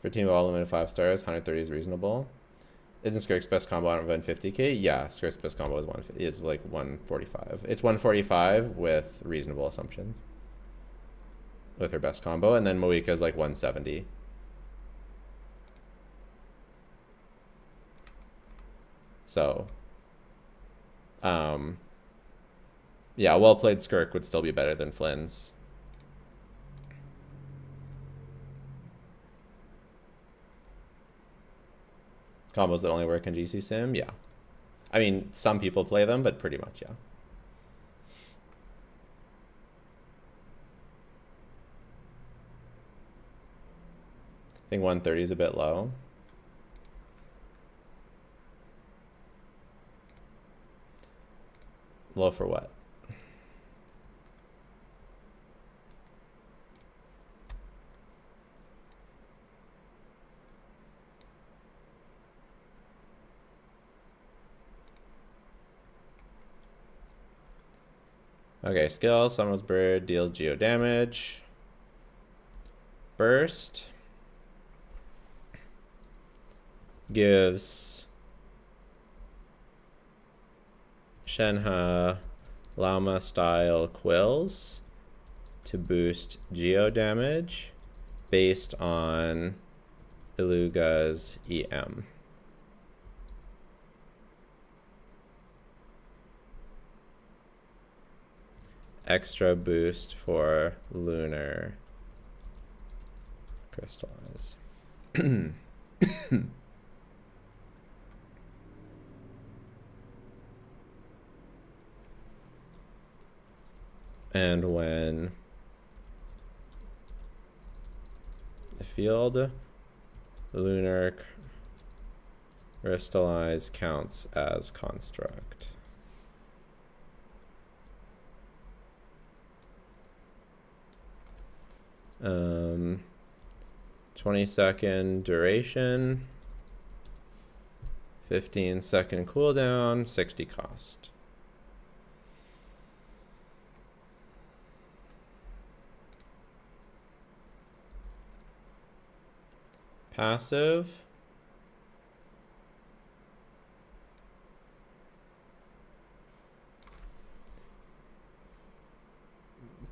For team of all limited 5 stars, 130 is reasonable. Isn't Skirk's best combo on 150k? Yeah, Skirk's best combo is like 145. It's 145 with reasonable assumptions. With her best combo, and then Moika's like 170. So, yeah, well played Skirk would still be better than Flynn's. Combos that only work in GC Sim, yeah. I mean, some people play them, but pretty much, yeah. I think 130 is a bit low. Low for what? Okay, skill, Summon's Bird deals geo damage. Burst gives Shenhe Llama style quills to boost geo damage based on Illuga's EM. Extra boost for lunar crystallize. And when the field lunar crystallize counts as construct. 20-second duration, 15-second cooldown, 60 cost. Passive.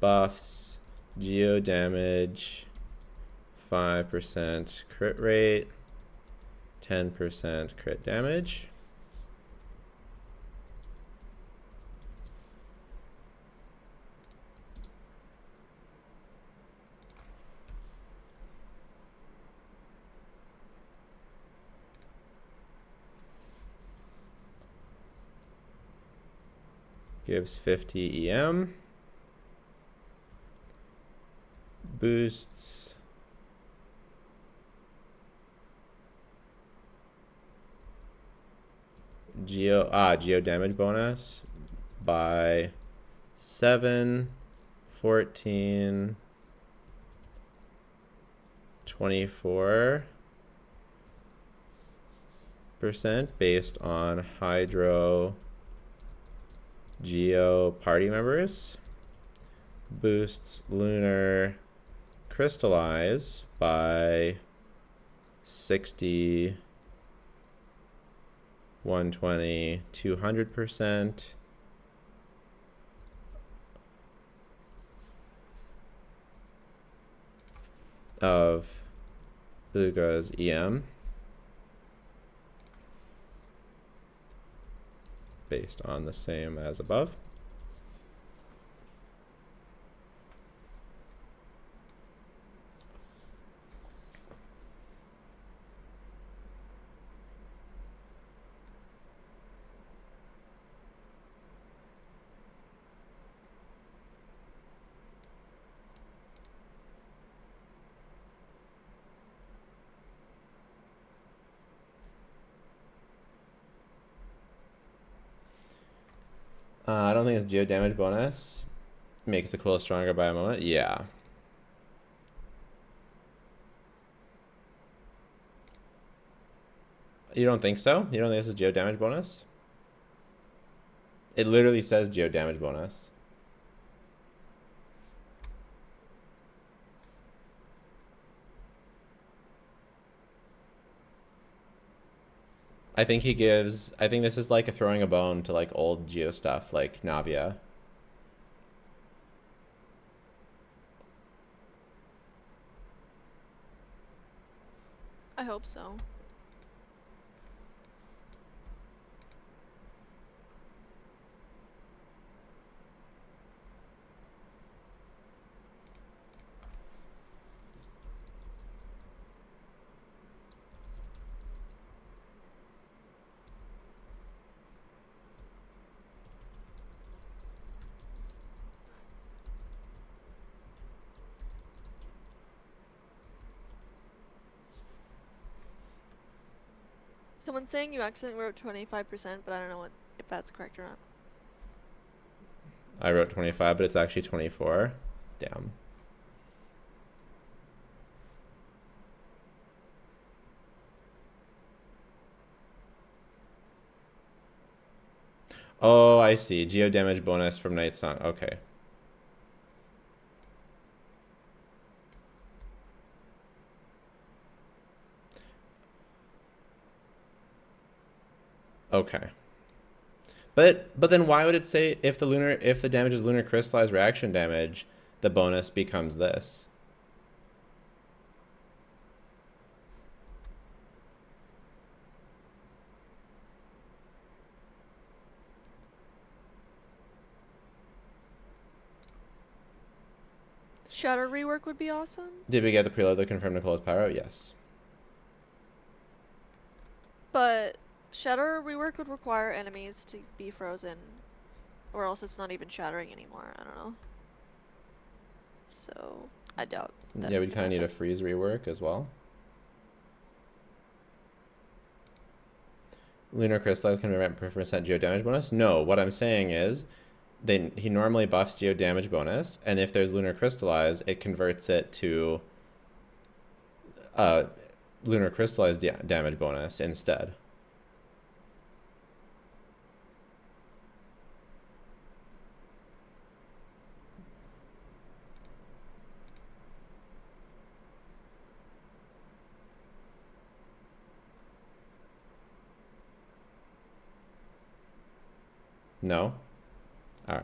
Buffs geo damage, 5% crit rate, 10% crit damage. Gives 50 EM. Boosts geo damage bonus by 7, 14, 24% based on Hydro Geo party members. Boosts lunar crystallize by 60, 120, 200%. Of Illuga's EM based on the same as above. I don't think it's geo damage bonus. Makes the quill stronger by a moment. Yeah. You don't think so? You don't think this is geo damage bonus? It literally says geo damage bonus. I think he gives. I think this is like a throwing a bone to like old Geo stuff, like Navia. I hope so. Someone's saying you accidentally wrote 25%, but I don't know if that's correct or not. I wrote 25, but it's actually 24. Damn. Oh, I see. Geo damage bonus from Night Song. Okay. Okay. But then why would it say if the damage is lunar crystallized reaction damage, the bonus becomes this? Shatter rework would be awesome. Did we get the preload that confirmed Nicola's pyro? Yes. But shatter rework would require enemies to be frozen, or else it's not even shattering anymore. I don't know. So I doubt. Yeah, we kind of need a freeze rework as well. Lunar crystallized can prevent percent geo damage bonus. No, what I'm saying is, he normally buffs geo damage bonus, and if there's lunar crystallized, it converts it to lunar crystallized damage bonus instead. No? All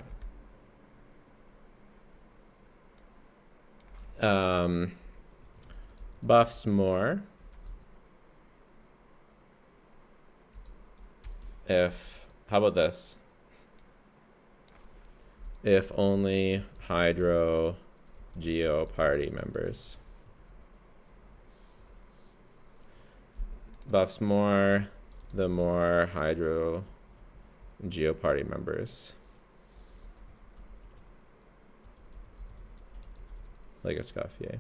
right. Buffs more if, how about this? If only Hydro Geo party members. Buffs more, the more Hydro Geo party members. Like a scuff, yay.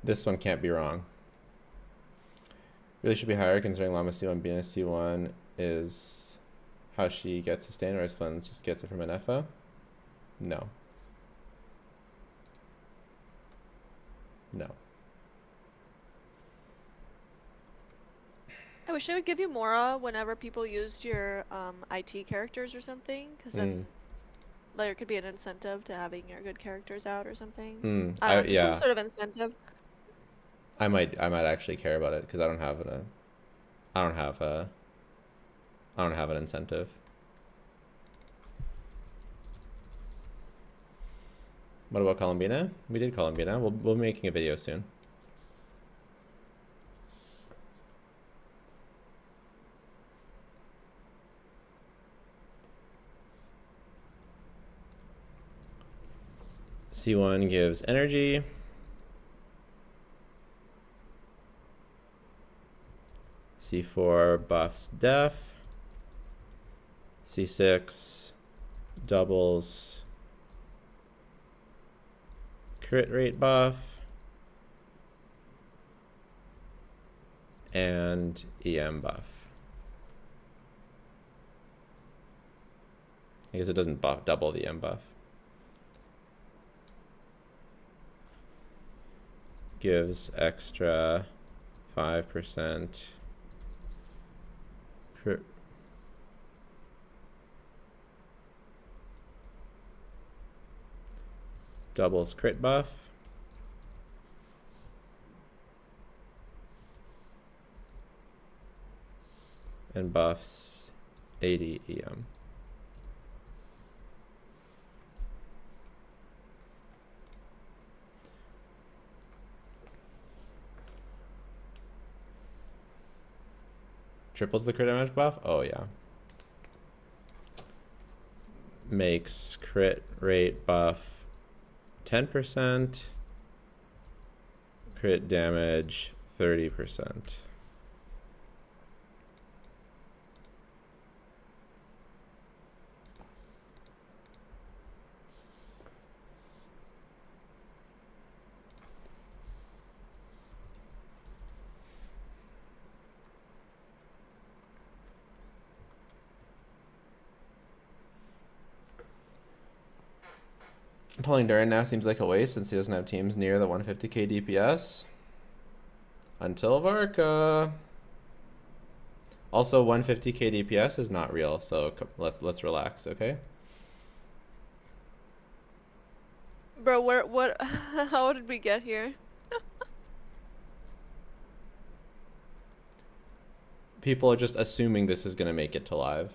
This one can't be wrong. Really should be higher considering Llama C1 being a C1 is how she gets sustained, whereas Funds just gets it from an FO? No. No. I wish I would give you Mora whenever people used your IT characters or something, because then there could be an incentive to having your good characters out or something. I don't know, yeah. some sort of incentive. I might actually care about it because I don't have an incentive. What about Columbina? We did Columbina. We'll be making a video soon. C1 gives energy. C4 buffs def. C6 doubles crit rate buff. And EM buff. I guess it doesn't double the EM buff. gives extra 5% crit. Doubles crit buff. And buffs 80 EM. Triples the crit damage buff? Oh yeah. Makes crit rate buff 10%. Crit damage 30%. Pulling Durin now seems like a waste since he doesn't have teams near the 150k DPS. Until Varka. Also, 150k DPS is not real, so let's relax, okay? Bro, what? How did we get here? People are just assuming this is gonna make it to live.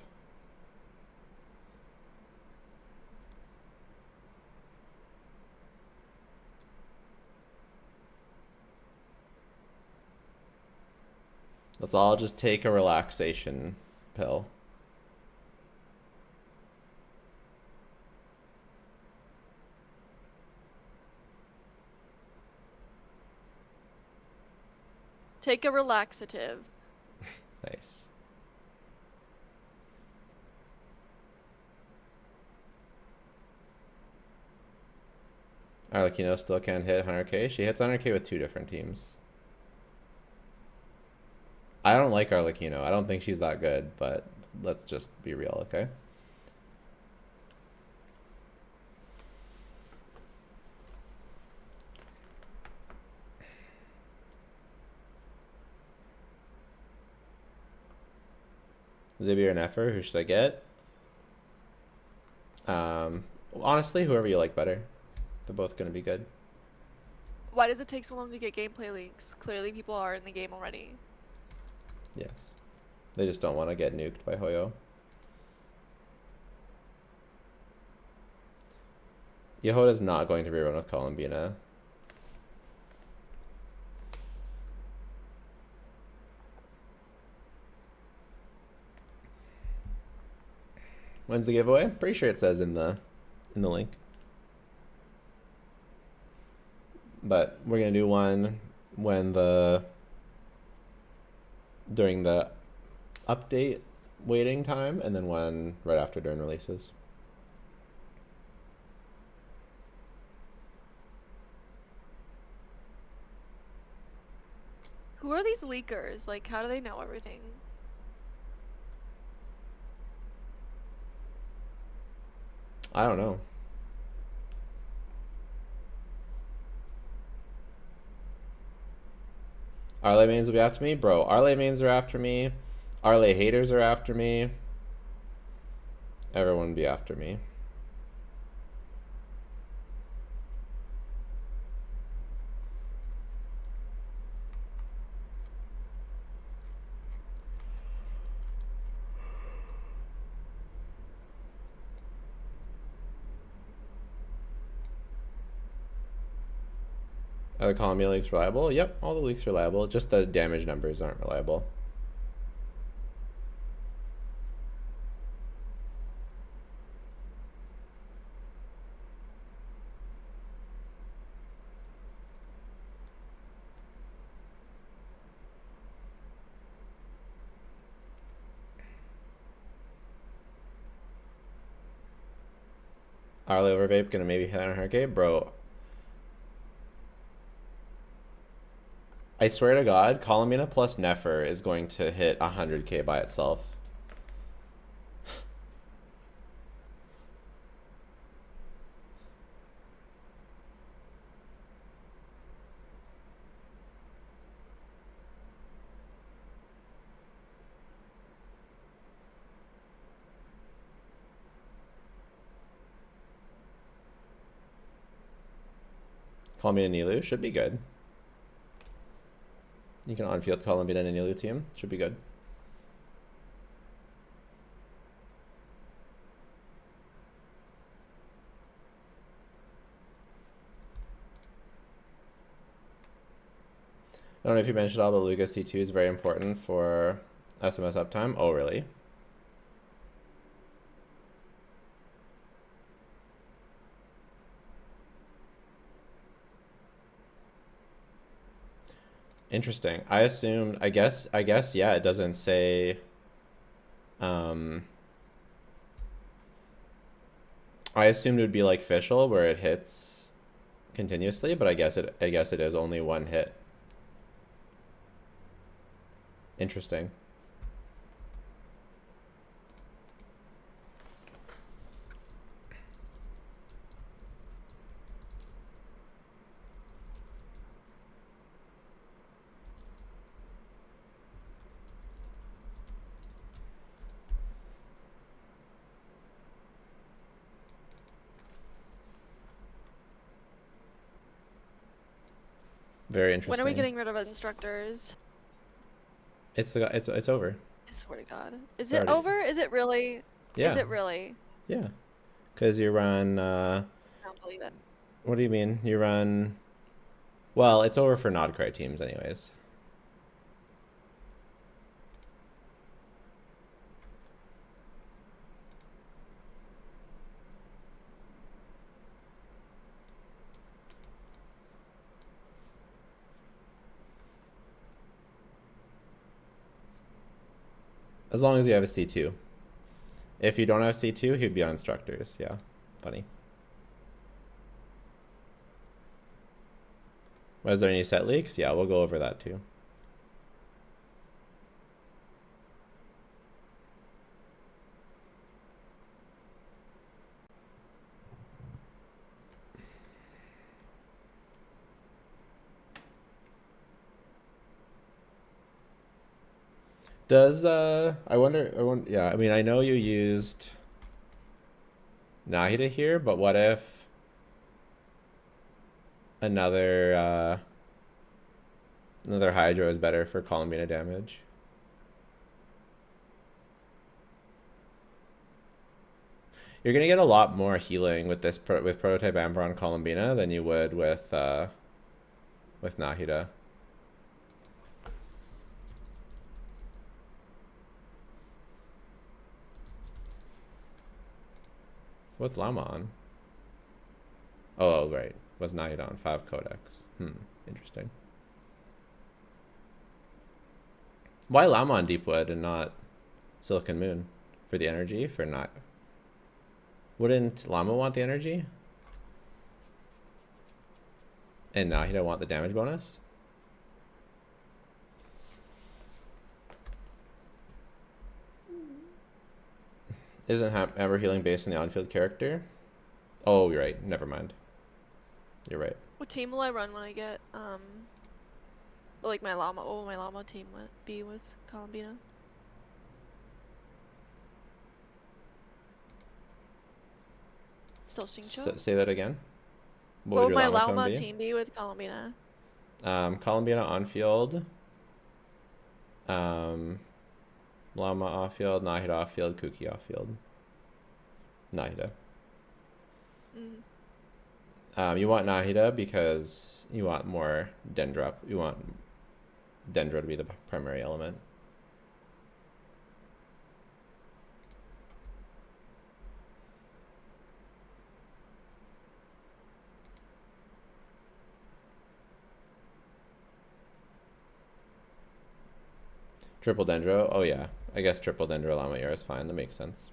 Let's all just take a relaxation pill. Take a relaxative. Nice. Arlecchino still can't hit 100k. She hits 100k with 2 different teams. I don't like Arlecchino. I don't think she's that good, but let's just be real, okay? Zibby or Nefer, who should I get? Honestly, whoever you like better. They're both going to be good. Why does it take so long to get gameplay leaks? Clearly people are in the game already. Yes. They just don't want to get nuked by Hoyo. Yehoda's not going to rerun with Columbina. When's the giveaway? Pretty sure it says in the link. But we're gonna do one when during the update waiting time, and then one right after Durin releases. Who are these leakers? Like, how do they know everything? I don't know. Arle mains will be after me? Bro, Arle mains are after me. Arle haters are after me. Everyone be after me. Are the Columbia leaks reliable? Yep, all the leaks are reliable. Just the damage numbers aren't reliable. Arle over vape gonna maybe hit on 100k? Bro, I swear to God, Columbina plus Nefer is going to hit 100k by itself. Columbina Nilu should be good. You can on-field Columbina and Nilu team. Should be good. I don't know if you mentioned all, but Illuga C2 is very important for SMS uptime. Oh, really? Interesting. I assumed, I guess, yeah, it doesn't say, I assumed it would be like Fischl where it hits continuously, but I guess it is only one hit. Interesting. Very interesting. When are we getting rid of instructors? It's over. I swear to God. Is it over? Is it really? Yeah. Is it really? Yeah. Because you run, I don't believe it. what do you mean? You run, well, it's over for Nodcry teams anyways. As long as you have a C2. If you don't have C2, he'd be on instructors. Yeah, funny. Was there any set leaks? Yeah, we'll go over that too. Does I wonder, yeah, I mean, I know you used Nahida here, but what if another Hydro is better for Columbina damage? You're gonna get a lot more healing with this with Prototype Amber on Columbina than you would with Nahida. What's Llama on? Oh, right. Was Nahida on 5 Codex? Interesting. Why Llama on Deepwood and not Silicon Moon? For the energy? For not... Wouldn't Llama want the energy? And Nahida want the damage bonus? Isn't Amber healing based on the on-field character? Oh, you're right. Never mind. You're right. What team will I run when I get like my llama? Oh, my llama team would be with Colombina. Still Xingqiu? Say that again. What would my llama team be with Colombina? Colombina on field. Llama off field, Nahida off field, Kuki off field. Nahida. You want Nahida because you want more Dendra. You want Dendra to be the primary element. Triple Dendro? Oh yeah. I guess triple Dendro Llama Air is fine. That makes sense.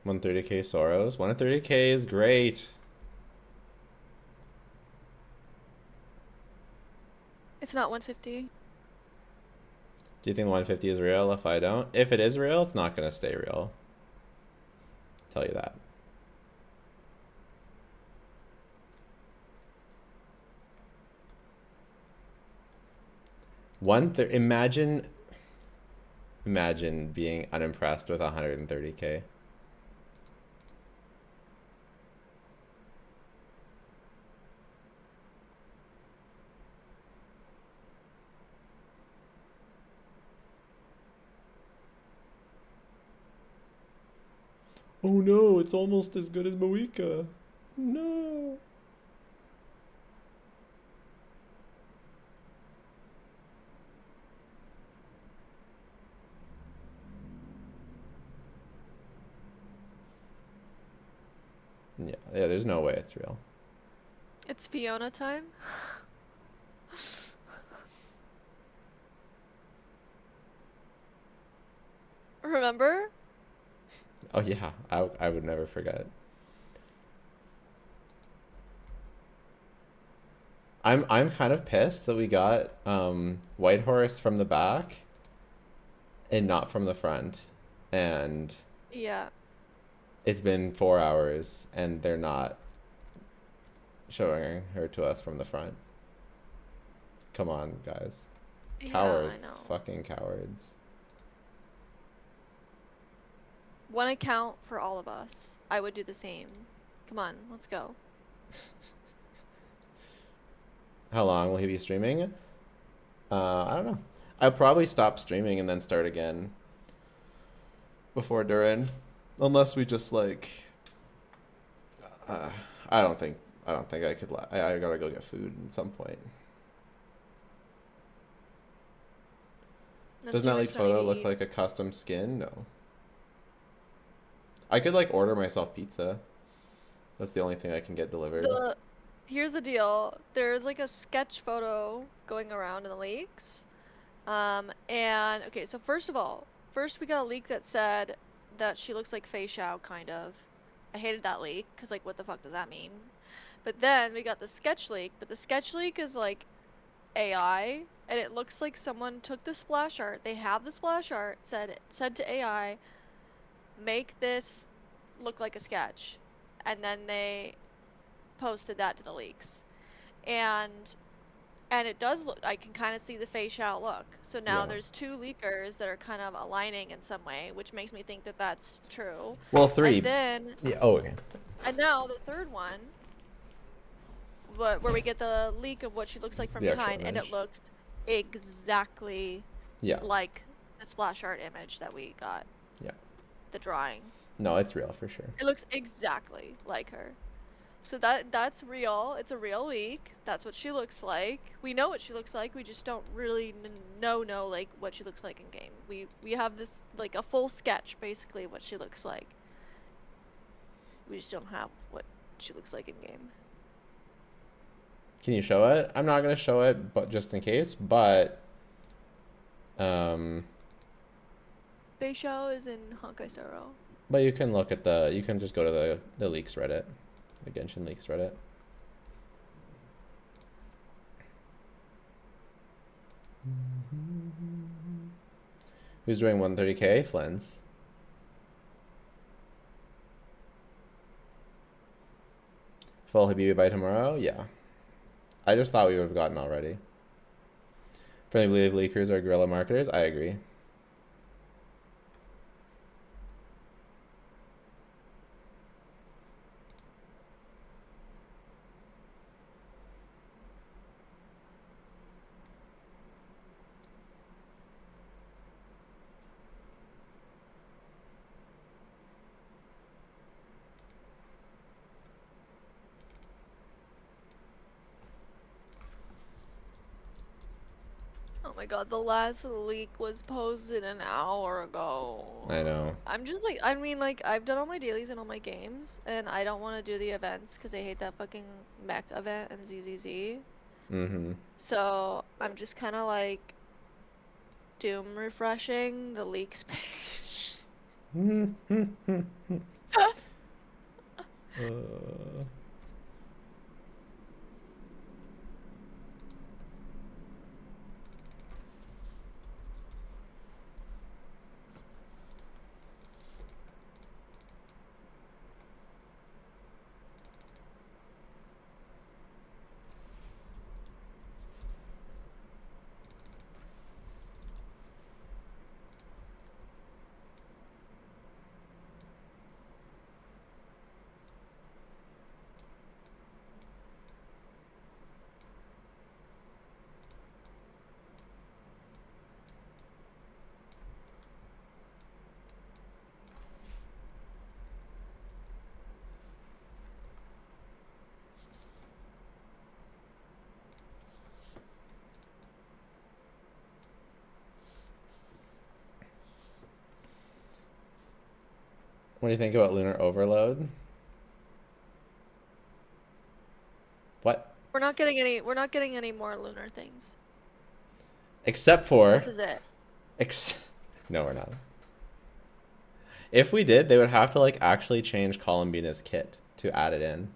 $130K Soros. 130K is great. It's not 150. Do you think 150 is real? If I don't? If it is real, it's not going to stay real. I'll tell you that. Imagine imagine being unimpressed with 130k. Oh no, it's almost as good as Moika. No. Yeah, there's no way it's real. It's Fiona time. Remember? Oh yeah, I would never forget. I'm kind of pissed that we got Whitehorse from the back and not from the front. And Yeah. it's been 4 hours and they're not showing her to us from the front. Come on, guys. Cowards. Yeah, I know. Fucking cowards. One account for all of us. I would do the same. Come on, let's go. How long will he be streaming? I don't know. I'll probably stop streaming and then start again before Durin, unless we just like. I don't think I could. I gotta go get food at some point. The Doesn't that like streamers don't photo need look to like a custom skin? No. I could like order myself pizza. That's the only thing I can get delivered. Here's the deal. There's like a sketch photo going around in the leaks. And okay, so first we got a leak that said that she looks like Fei Xiao, kind of. I hated that leak, because like, what the fuck does that mean? But then we got the sketch leak, but the sketch leak is like AI, and it looks like someone took the splash art. They have the splash art, said to AI, make this look like a sketch. And then they posted that to the leaks, and it does look, I can kind of see the Fei Xiao look. So now there's two leakers that are kind of aligning in some way, which makes me think that that's true. Well, 3. And then okay. And now the third one, where we get the leak of what she looks like from behind, and it looks exactly like the splash art image that we got. Yeah. The drawing. No, it's real for sure. It looks exactly like her. So that's real. It's a real leak. That's what she looks like. We know what she looks like. We just don't really know like what she looks like in game. We have this like a full sketch basically of what she looks like. We just don't have what she looks like in game. Can you show it? I'm not gonna show it, but just in case. But Fei Xiao is in Honkai Star Rail. But you can look at you can just go to the leaks Reddit. The Genshin leaks Reddit. Who's doing 130k? Flens. Full Habibi by tomorrow? Yeah. I just thought we would have gotten already. Friendly believe leakers are guerrilla marketers? I agree. Oh my god, the last leak was posted an hour ago. I know. I'm just like, I mean, like, I've done all my dailies and all my games, and I don't want to do the events because I hate that fucking mech event and ZZZ. Mm-hmm. So I'm just kind of like doom refreshing the leaks page. What do you think about lunar overload? What? We're not getting any. We're not getting any more lunar things. Except for. This is it. No, we're not. If we did, they would have to like actually change Columbina's kit to add it in.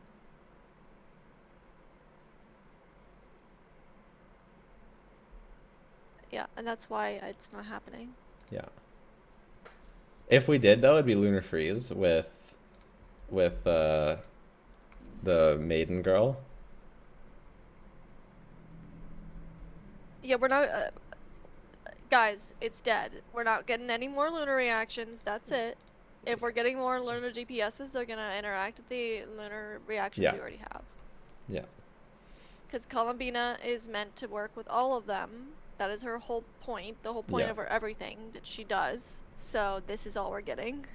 Yeah, and that's why it's not happening. Yeah. If we did though, it'd be lunar freeze with the maiden girl. Yeah, we're not. Guys, it's dead. We're not getting any more lunar reactions. That's it. If we're getting more lunar GPSs, they're gonna interact with the lunar reactions we already have. Yeah. Because Colombina is meant to work with all of them. That is her whole point. The whole point of her everything that she does. So this is all we're getting.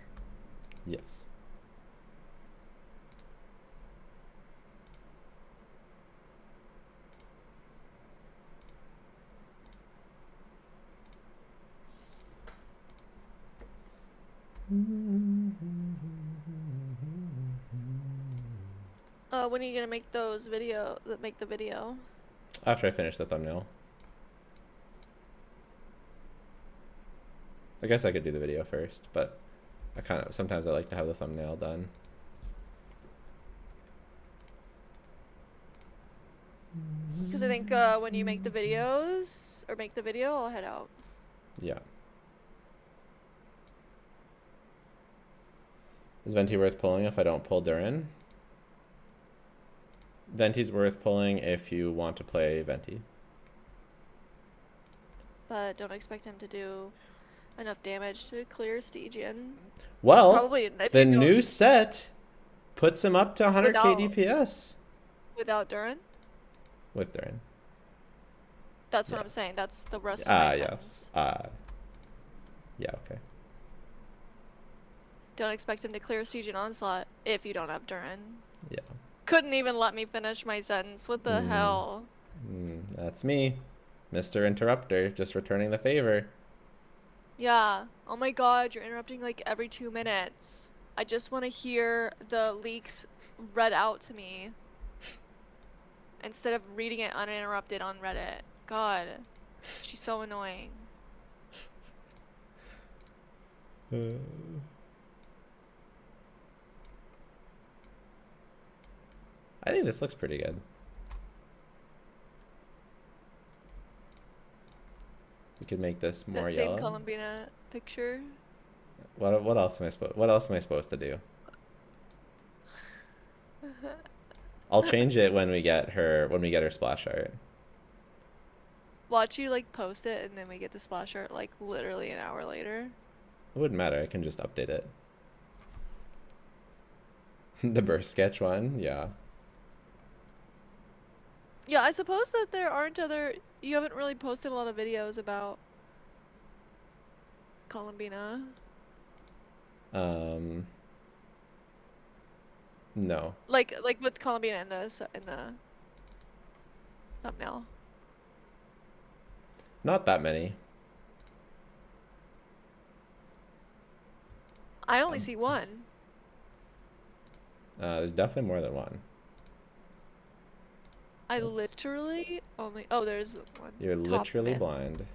Yes. When are you gonna make those make the video? After I finish the thumbnail. I guess I could do the video first, but sometimes I like to have the thumbnail done. Because I think when you make the videos, or make the video, I'll head out. Yeah. Is Venti worth pulling if I don't pull Durin? Venti's worth pulling if you want to play Venti. But don't expect him to do enough damage to clear Stygian. Well, probably the new set puts him up to 100k DPS. Without Durin? With Durin. That's what I'm saying. That's the rest of my sentence. Yes. Yeah, okay. Don't expect him to clear Stygian Onslaught if you don't have Durin. Yeah. Couldn't even let me finish my sentence. What the hell? That's me. Mr. Interrupter, just returning the favor. Yeah. Oh my god, you're interrupting like every 2 minutes. I just want to hear the leaks read out to me. Instead of reading it uninterrupted on Reddit. God. She's so annoying. I think this looks pretty good. We could make this more that yellow. Same Columbina picture. What else am I supposed to do? I'll change it when we get her splash art. Watch you like post it and then we get the splash art like literally an hour later. It wouldn't matter, I can just update it. The burst sketch one, yeah. Yeah, I suppose that there aren't you haven't really posted a lot of videos about Columbina. No. Like with Columbina in the thumbnail. Not that many. I only see one. There's definitely more than one. I literally only... Oh, there's one. You're literally blind.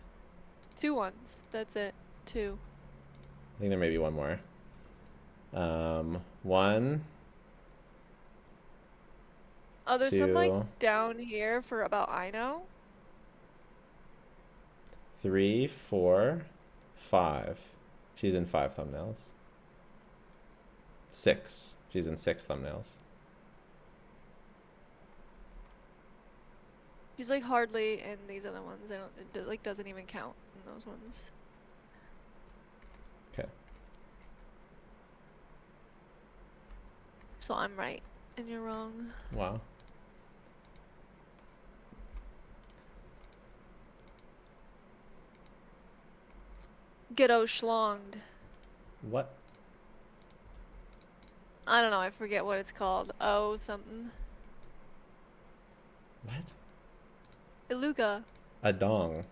2 ones. That's it. 2. I think there may be one more. 1. Oh, there's 2. some like down here for about I know. 3, 4, 5. She's in 5 thumbnails. 6. She's in 6 thumbnails. She's like hardly in these other ones. It like doesn't even count in those ones. Okay. So I'm right and you're wrong. Wow. Ghetto schlonged. What? I don't know, I forget what it's called. Oh, something. What? Illuga. A dong.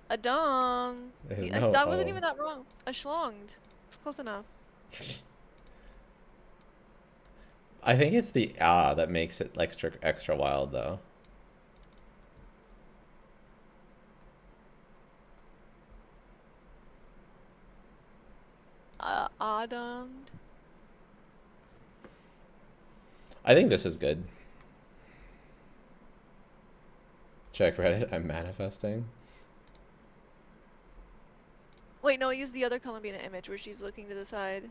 A dong. There's Yeah, no that wasn't O. even that wrong. A schlonged. It's close enough. I think it's the that makes it like extra wild though. Adam. I think this is good. Check Reddit. I'm manifesting. Wait, no, use the other Columbina image where she's looking to the side.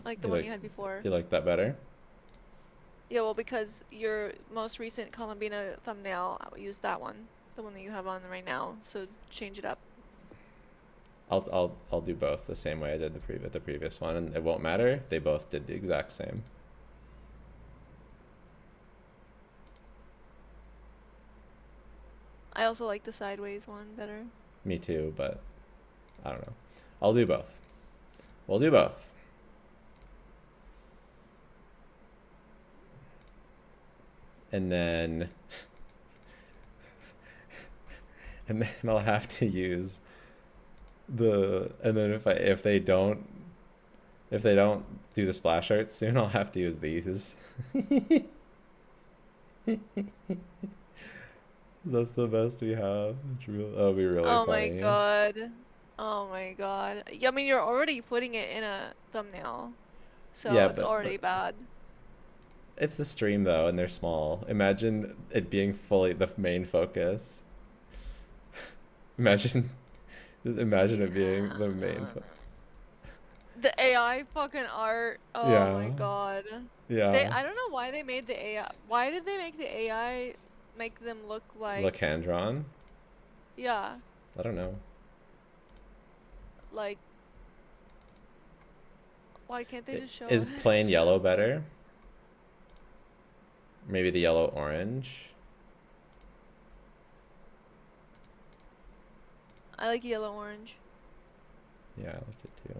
Like the one you had before. You like that better? Yeah, well, because your most recent Columbina thumbnail, I'll use that one. The one that you have on right now. So change it up. I'll do both the same way I did the previous one, and it won't matter. They both did the exact same. I also like the sideways one better. Me too, but I don't know. I'll do both. We'll do both. And then I'll have to use and then if they don't do the splash art soon, I'll have to use these. That's the best we have. That'll be really Oh funny. my god. Oh my god. Yeah, I mean, you're already putting it in a thumbnail. So yeah, it's already bad. It's the stream though, and they're small. Imagine it being fully the main focus. Imagine it being the main The AI fucking art. Oh yeah. my god. Yeah. I don't know why they made the AI. Why did they make the AI make them look like hand drawn? Yeah. I don't know. Like, why can't they just show Is us? plain yellow better? Maybe the yellow orange. I like yellow orange. Yeah, I like it too.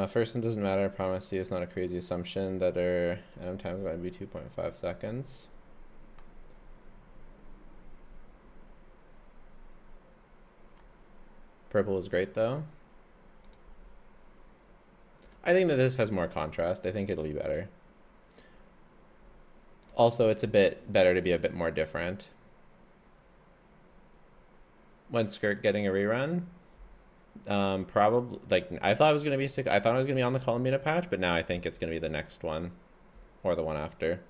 First one doesn't matter. I promise you it's not a crazy assumption that our atom time is going to be 2.5 seconds. Purple is great though. I think that this has more contrast. I think it'll be better. Also, it's a bit better to be a bit more different. When Skirk getting a rerun? Probably, like, I thought it was gonna be I thought it was gonna be on the Columbina patch, but now I think it's gonna be the next one, or the one after.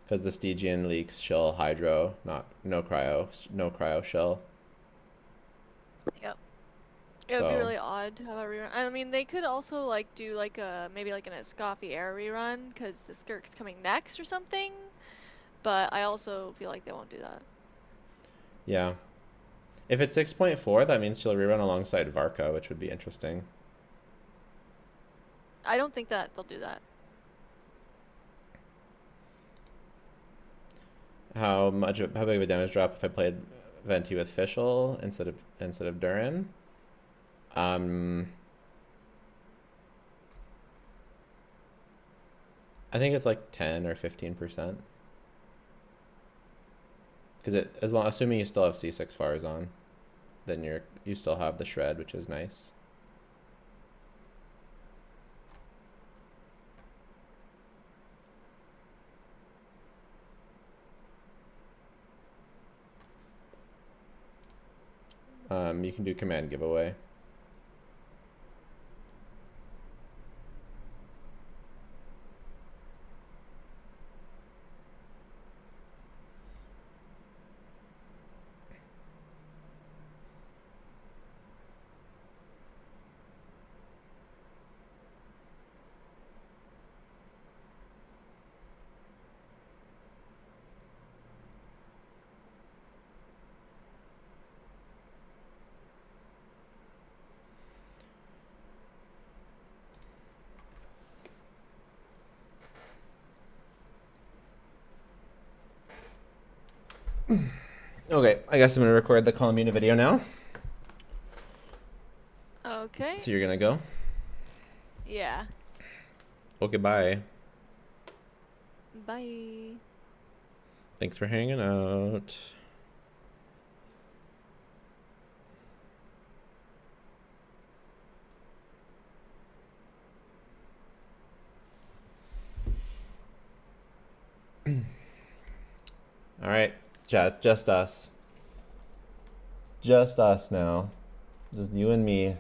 Because the Stygian leaks shell hydro, no cryo shell. Yep. It would be really odd to have a rerun. I mean, they could also like do like maybe like an Escoffi Air rerun because the Skirk's coming next or something. But I also feel like they won't do that. Yeah. If it's 6.4, that means she'll rerun alongside Varka, which would be interesting. I don't think that they'll do that. How big of a damage drop if I played Venti with Fischl instead of Durin? I think it's like 10 or 15%. Because assuming you still have C6 fars on, then you still have the shred, which is nice. You can do command giveaway. Okay, I guess I'm gonna record the Columbina video now. Okay. So you're gonna go? Yeah. Okay, bye. Bye. Thanks for hanging out. All right, chat, it's just us. It's just us now. Just you and me.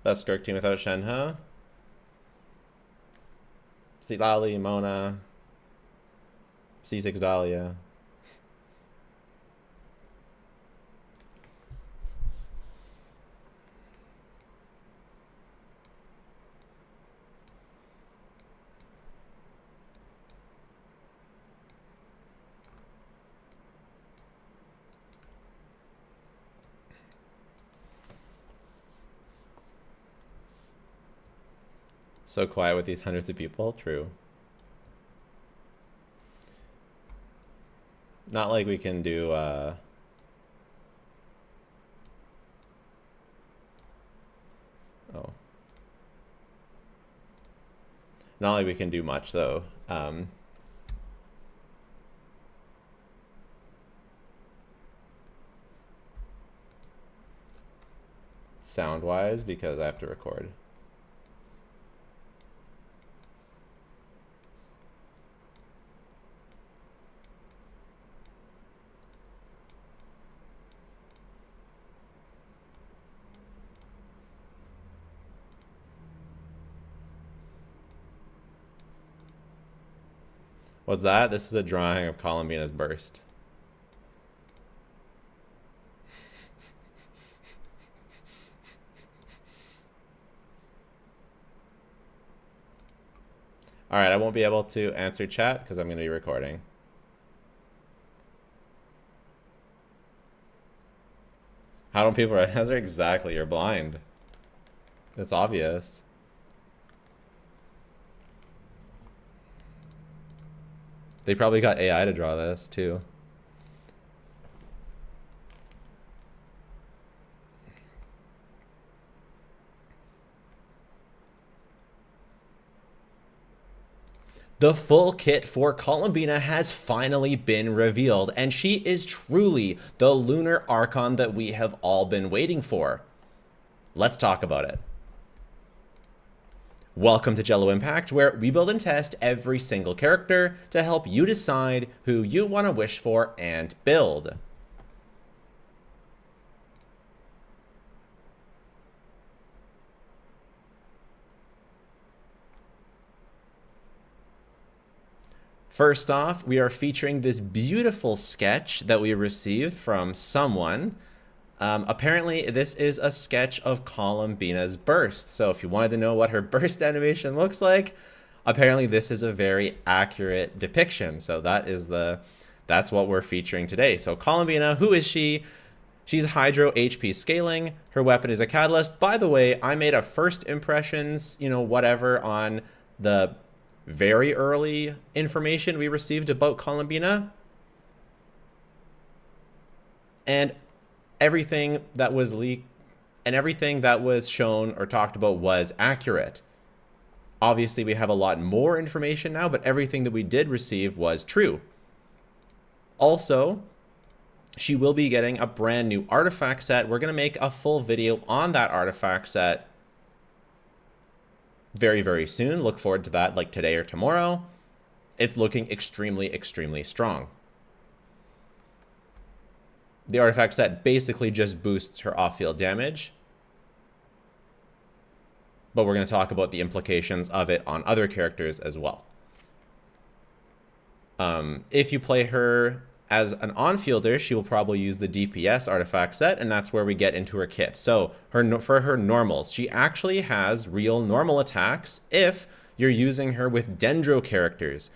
Best Skirk team without Shen, huh? See Lali, Mona, C6 Dahlia. So quiet with these hundreds of people. True. Not like we can do oh. Not like we can do much though. Sound wise, because I have to record. What's that? This is a drawing of Columbina's burst. All right, I won't be able to answer chat because I'm going to be recording. How don't people recognize her? Exactly, you're blind. It's obvious. They probably got AI to draw this too. The full kit for Colombina has finally been revealed, and she is truly the lunar archon that we have all been waiting for. Let's talk about it. Welcome to Jello Impact, where we build and test every single character to help you decide who you want to wish for and build. First off, we are featuring this beautiful sketch that we received from someone. Apparently, this is a sketch of Columbina's burst. So if you wanted to know what her burst animation looks like, apparently this is a very accurate depiction. So that's what we're featuring today. So Columbina, who is she? She's Hydro HP scaling. Her weapon is a catalyst. By the way, I made a first impressions, whatever on the very early information we received about Columbina. And everything that was leaked and everything that was shown or talked about was accurate. Obviously, we have a lot more information now, but everything that we did receive was true. Also, she will be getting a brand new artifact set. We're going to make a full video on that artifact set very, very soon. Look forward to that like today or tomorrow. It's looking extremely, extremely strong. The artifact set basically just boosts her off-field damage. But we're going to talk about the implications of it on other characters as well. If you play her as an on-fielder, she will probably use the DPS artifact set, and that's where we get into her kit. So for her normals, she actually has real normal attacks if you're using her with Dendro characters.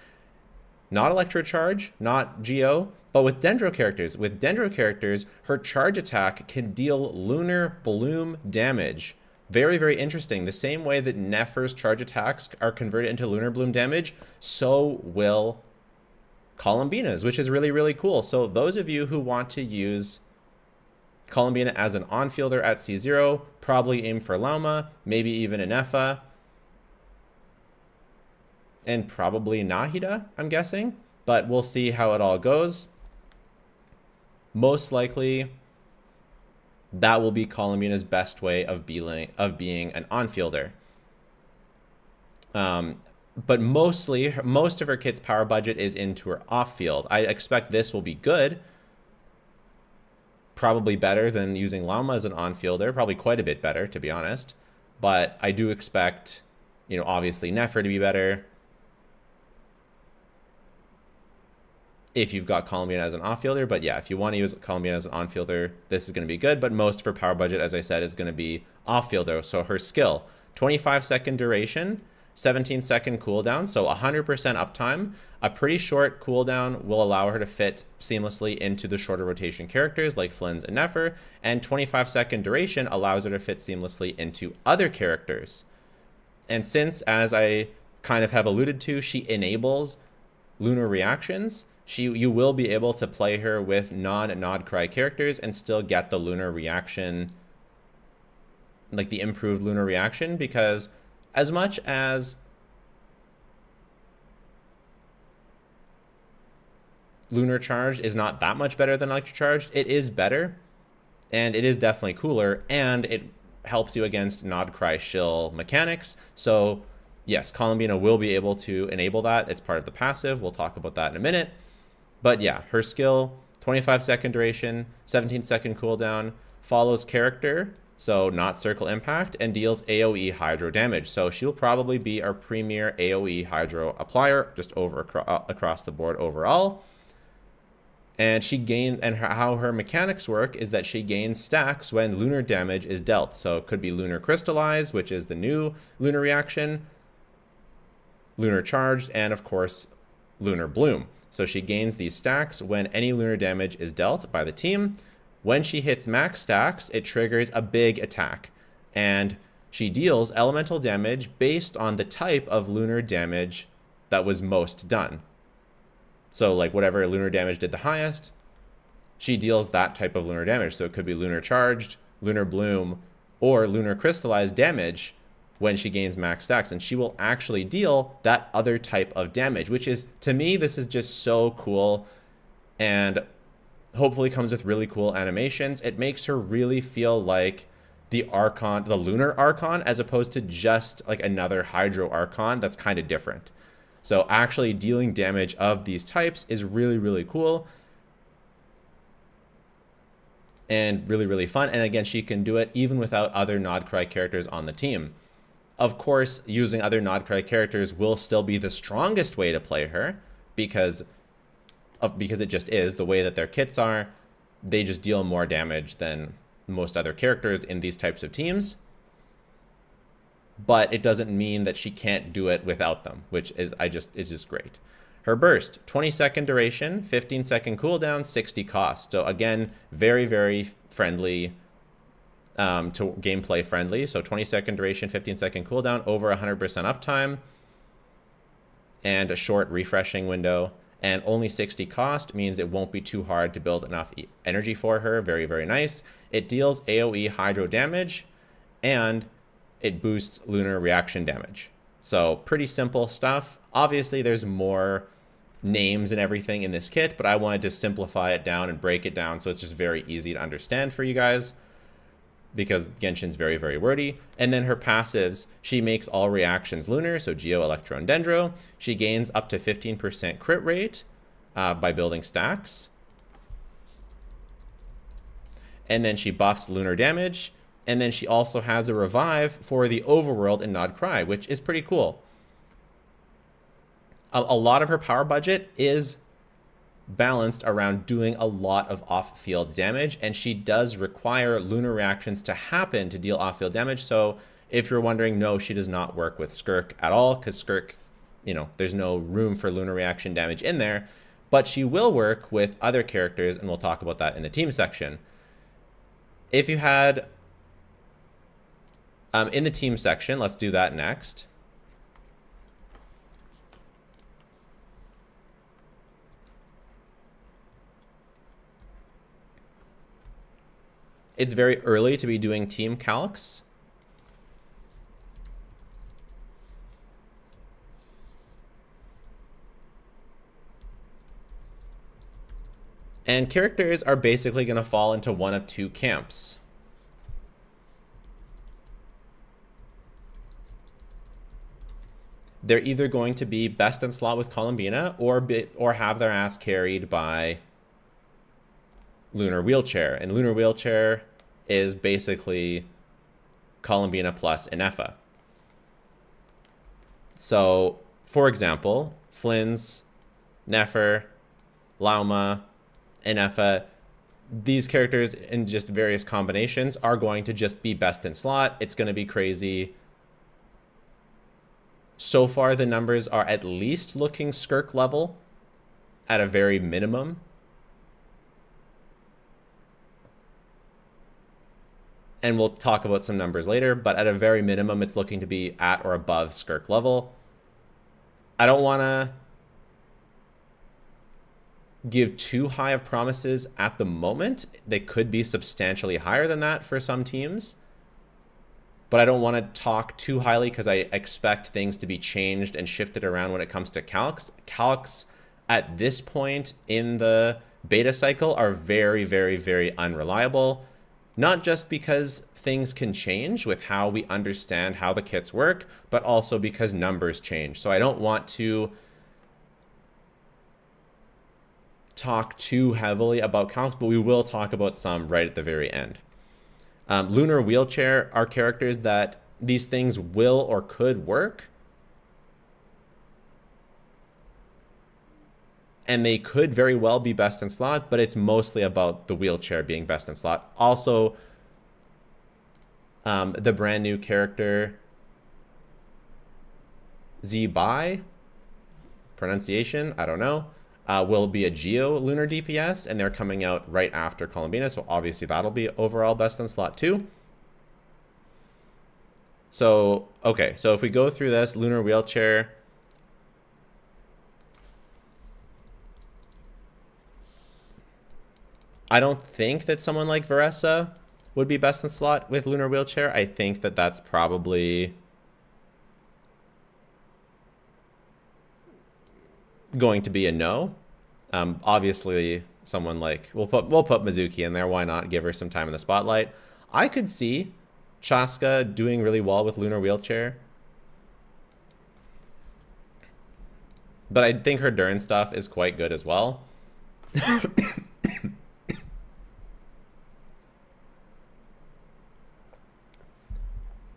Not Electrocharge, not Geo, but with Dendro characters. With Dendro characters, her charge attack can deal lunar bloom damage Very, very interesting. The same way that Nefer's charge attacks are converted into Lunar Bloom damage, so will Columbina's, which is really, really cool. So those of you who want to use Columbina as an on-fielder at C0, probably aim for Lauma, maybe even an Nefa, and probably Nahida, I'm guessing. But we'll see how it all goes. Most likely, that will be Columbina's best way of being an on-fielder. But mostly, most of her kit's power budget is into her off-field. I expect this will be good. Probably better than using Lauma as an on-fielder. Probably quite a bit better, to be honest. But I do expect, you know, obviously Nefer to be better. If you've got Columbina as an off-fielder. But yeah, if you want to use Columbina as an on-fielder, this is going to be good. But most of her power budget, as I said, is going to be off-fielder. So her skill, 25-second duration, 17-second cooldown, so 100% uptime. A pretty short cooldown will allow her to fit seamlessly into the shorter rotation characters like Flynn's and Nefer, and 25-second duration allows her to fit seamlessly into other characters. And since, as I kind of have alluded to, she enables lunar reactions, you will be able to play her with non-Nod Cry characters and still get the lunar reaction, like the improved lunar reaction, because as much as lunar charge is not that much better than electric charge, it is better, and it is definitely cooler, and it helps you against Nod Cry shill mechanics. So yes, Columbina will be able to enable that. It's part of the passive. We'll talk about that in a minute. But yeah, her skill, 25-second duration, 17-second cooldown, follows character, so not circle impact, and deals AoE hydro damage. So she'll probably be our premier AoE hydro applier, just across the board overall. And how her mechanics work is that she gains stacks when lunar damage is dealt. So it could be lunar crystallize, which is the new lunar reaction, lunar charged, and of course, lunar bloom. So she gains these stacks when any lunar damage is dealt by the team. When she hits max stacks, it triggers a big attack, and she deals elemental damage based on the type of lunar damage that was most done. So like whatever lunar damage did the highest, she deals that type of lunar damage. So it could be lunar charged, lunar bloom, or lunar crystallized damage when she gains max stacks, and she will actually deal that other type of damage, which is, to me, this is just so cool, and hopefully comes with really cool animations. It makes her really feel like the Archon, the Lunar Archon, as opposed to just like another Hydro Archon that's kind of different. So actually dealing damage of these types is really, really cool. And really, really fun. And again, she can do it even without other Nod Cry characters on the team. Of course, using other Nod Cry characters will still be the strongest way to play her, because it just is the way that their kits are. They just deal more damage than most other characters in these types of teams. But it doesn't mean that she can't do it without them, which is just great. Her burst, 20-second duration, 15-second cooldown, 60 cost. So again, very, very friendly, to gameplay friendly. So 20-second duration, 15-second cooldown, over 100% uptime, and a short refreshing window. And only 60 cost means it won't be too hard to build enough energy for her. Very, very nice. It deals AoE hydro damage, and it boosts lunar reaction damage. So pretty simple stuff. Obviously, there's more names and everything in this kit, but I wanted to simplify it down and break it down so it's just very easy to understand for you guys, because Genshin's very, very wordy. And then her passives, she makes all reactions lunar, so Geo, Electro, and Dendro. She gains up to 15% crit rate by building stacks. And then she buffs lunar damage. And then she also has a revive for the overworld in Nod Cry, which is pretty cool. A lot of her power budget is balanced around doing a lot of off-field damage, and she does require lunar reactions to happen to deal off-field damage. So if you're wondering, no, she does not work with Skirk at all, because Skirk, you know, there's no room for lunar reaction damage in there, but she will work with other characters, and we'll talk about that in the team section. If you had In the team section, let's do that next. It's very early to be doing team calcs. And characters are basically going to fall into one of two camps. They're either going to be best in slot with Columbina or have their ass carried by Lunar Wheelchair. And Lunar Wheelchair is basically Columbina plus Inefa. So, for example, Flynn's, Nefer, Lauma, Inefa, these characters in just various combinations are going to just be best in slot. It's going to be crazy. So far, the numbers are at least looking Skirk level at a very minimum. And we'll talk about some numbers later, but at a very minimum, it's looking to be at or above Skirk level. I don't want to give too high of promises at the moment. They could be substantially higher than that for some teams. But I don't want to talk too highly because I expect things to be changed and shifted around when it comes to calcs. Calcs at this point in the beta cycle are very, very, very unreliable. Not just because things can change with how we understand how the kits work, but also because numbers change. So I don't want to talk too heavily about calcs, but we will talk about some right at the very end. Lunar Wheelchair are characters that these things will or could work. And they could very well be best in slot, but it's mostly about the wheelchair being best in slot. Also, the brand new character, Zi Bai, pronunciation, I don't know, will be a Geo Lunar DPS, and they're coming out right after Columbina, so obviously that'll be overall best in slot too. So, okay, so if we go through this, Lunar Wheelchair, I don't think that someone like Varessa would be best in slot with Lunar Wheelchair. I think that that's probably going to be a no. Obviously, someone like we'll put Mizuki in there. Why not give her some time in the spotlight? I could see Chaska doing really well with Lunar Wheelchair, but I think her Durin stuff is quite good as well.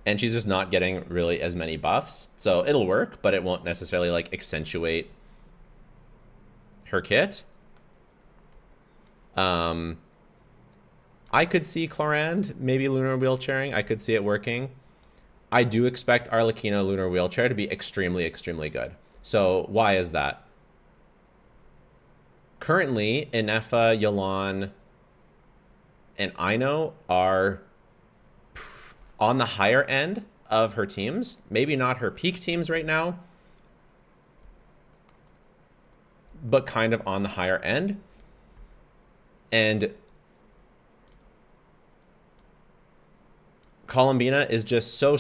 And she's just not getting really as many buffs. So it'll work, but it won't necessarily like accentuate her kit. I could see Clorand maybe Lunar Wheelchairing. I could see it working. I do expect Arlecchino Lunar Wheelchair to be extremely, extremely good. So why is that? Currently, Inefa, Yelan, and Aino are on the higher end of her teams. Maybe not her peak teams right now, but kind of on the higher end. And Colombina is just so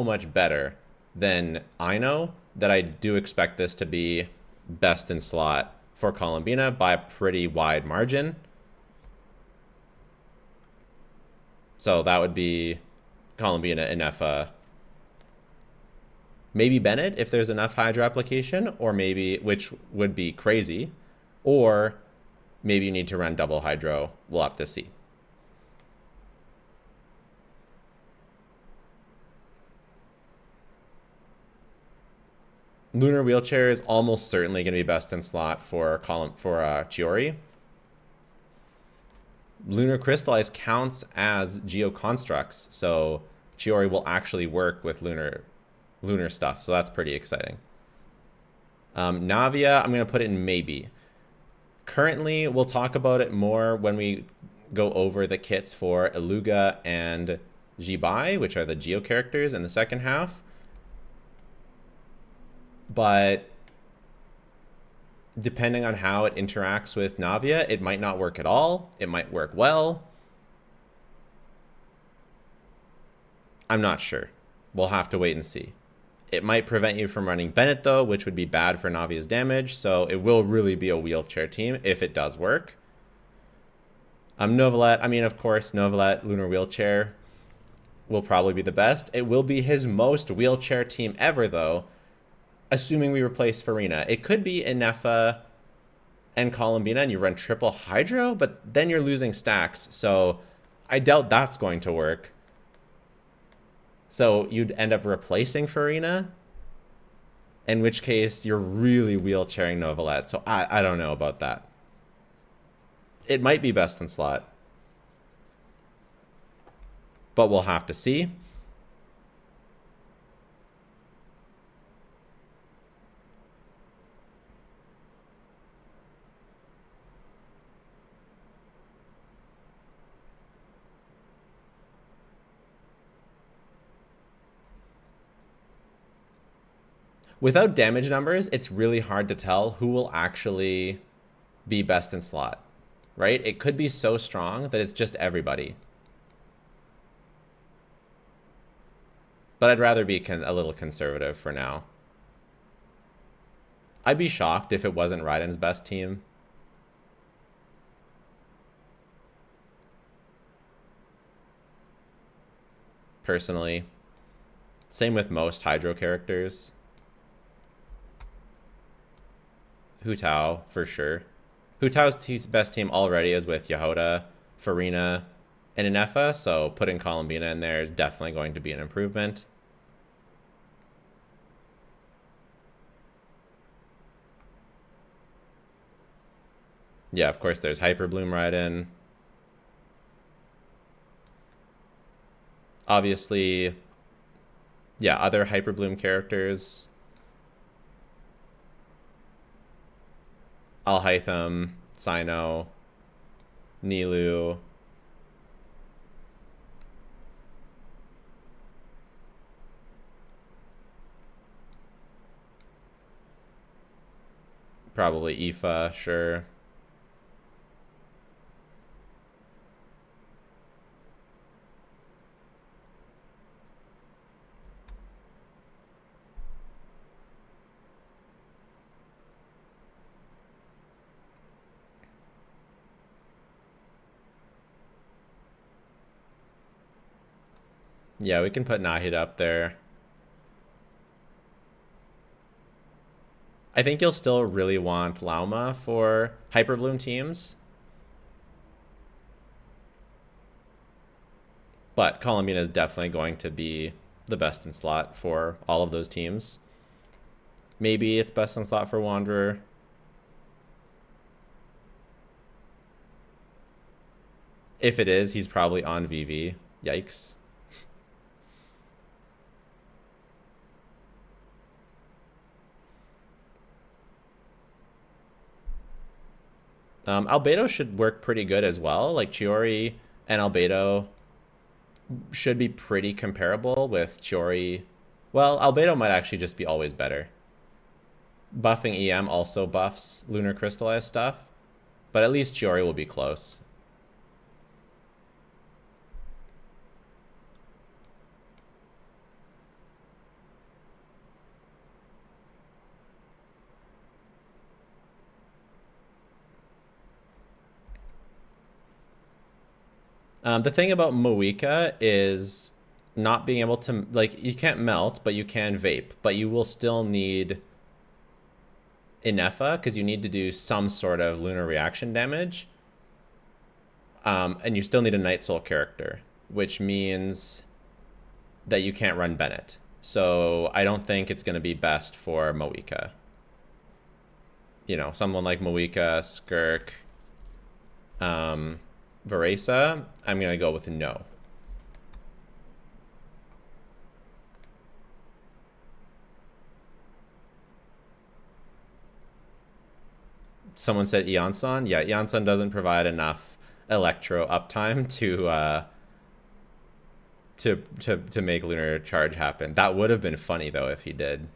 much better than Aino that I do expect this to be best in slot for Colombina by a pretty wide margin. So that would be Colombina, Inefa, maybe Bennett if there's enough Hydra application, or maybe, which would be crazy, or maybe you need to run double Hydro. We'll have to see. Lunar Wheelchair is almost certainly going to be best in slot for Chiori. Lunar Crystallize counts as Geoconstructs, so Chiori will actually work with lunar stuff, so that's pretty exciting. Navia, I'm going to put it in maybe. Currently, we'll talk about it more when we go over the kits for Illuga and Zi Bai, which are the Geo characters in the second half. But depending on how it interacts with Navia, it might not work at all. It might work well. I'm not sure. We'll have to wait and see. It might prevent you from running Bennett, though, which would be bad for Navia's damage. So it will really be a wheelchair team if it does work. Novelet, I mean, of course, Novelet, Lunar Wheelchair will probably be the best. It will be his most wheelchair team ever, though, assuming we replace Farina. It could be Inefa and Columbina and you run triple Hydro, but then you're losing stacks. So I doubt that's going to work. So you'd end up replacing Farina, in which case you're really wheelchairing Novelet. So I don't know about that. It might be best in slot, but we'll have to see. Without damage numbers, it's really hard to tell who will actually be best in slot, right? It could be so strong that it's just everybody. But I'd rather be a little conservative for now. I'd be shocked if it wasn't Raiden's best team. Personally. Same with most Hydro characters. Hu Tao, for sure. Hu Tao's best team already is with Yehoda, Farina, and Inefa, so putting Columbina in there is definitely going to be an improvement. Yeah, of course, there's Hyperbloom Raiden. Obviously, yeah, other Hyperbloom characters. Alhaitham, Sino, Nilu. Probably Aoife, sure. Yeah, we can put Nahid up there. I think you'll still really want Lauma for Hyperbloom teams. But Columbina is definitely going to be the best in slot for all of those teams. Maybe it's best in slot for Wanderer. If it is, he's probably on VV. Yikes. Albedo should work pretty good as well. Like Chiori and Albedo should be pretty comparable with Chiori. Well, Albedo might actually just be always better. Buffing EM also buffs Lunar Crystallized stuff, but at least Chiori will be close. The thing about Moika is not being able to, like, you can't melt, but you can vape. But you will still need Inefa, because you need to do some sort of lunar reaction damage. And you still need a Night Soul character, which means that you can't run Bennett. So I don't think it's going to be best for Moika. You know, someone like Moika, Skirk, Varesa, I'm going to go with a no. Someone said Eonson. Yeah, Eonson doesn't provide enough electro uptime to make lunar charge happen. That would have been funny though if he did.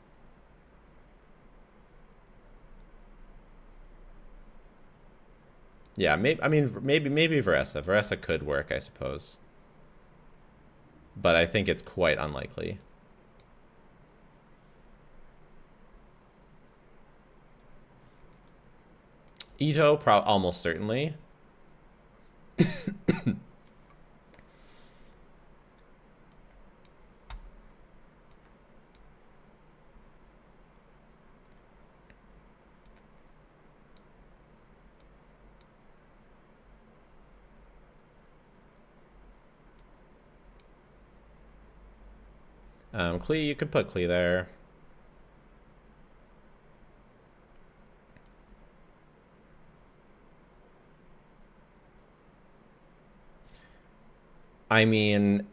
Yeah, maybe Veressa. Veressa could work, I suppose. But I think it's quite unlikely. Ito, almost certainly. Klee, you could put Klee there. I mean,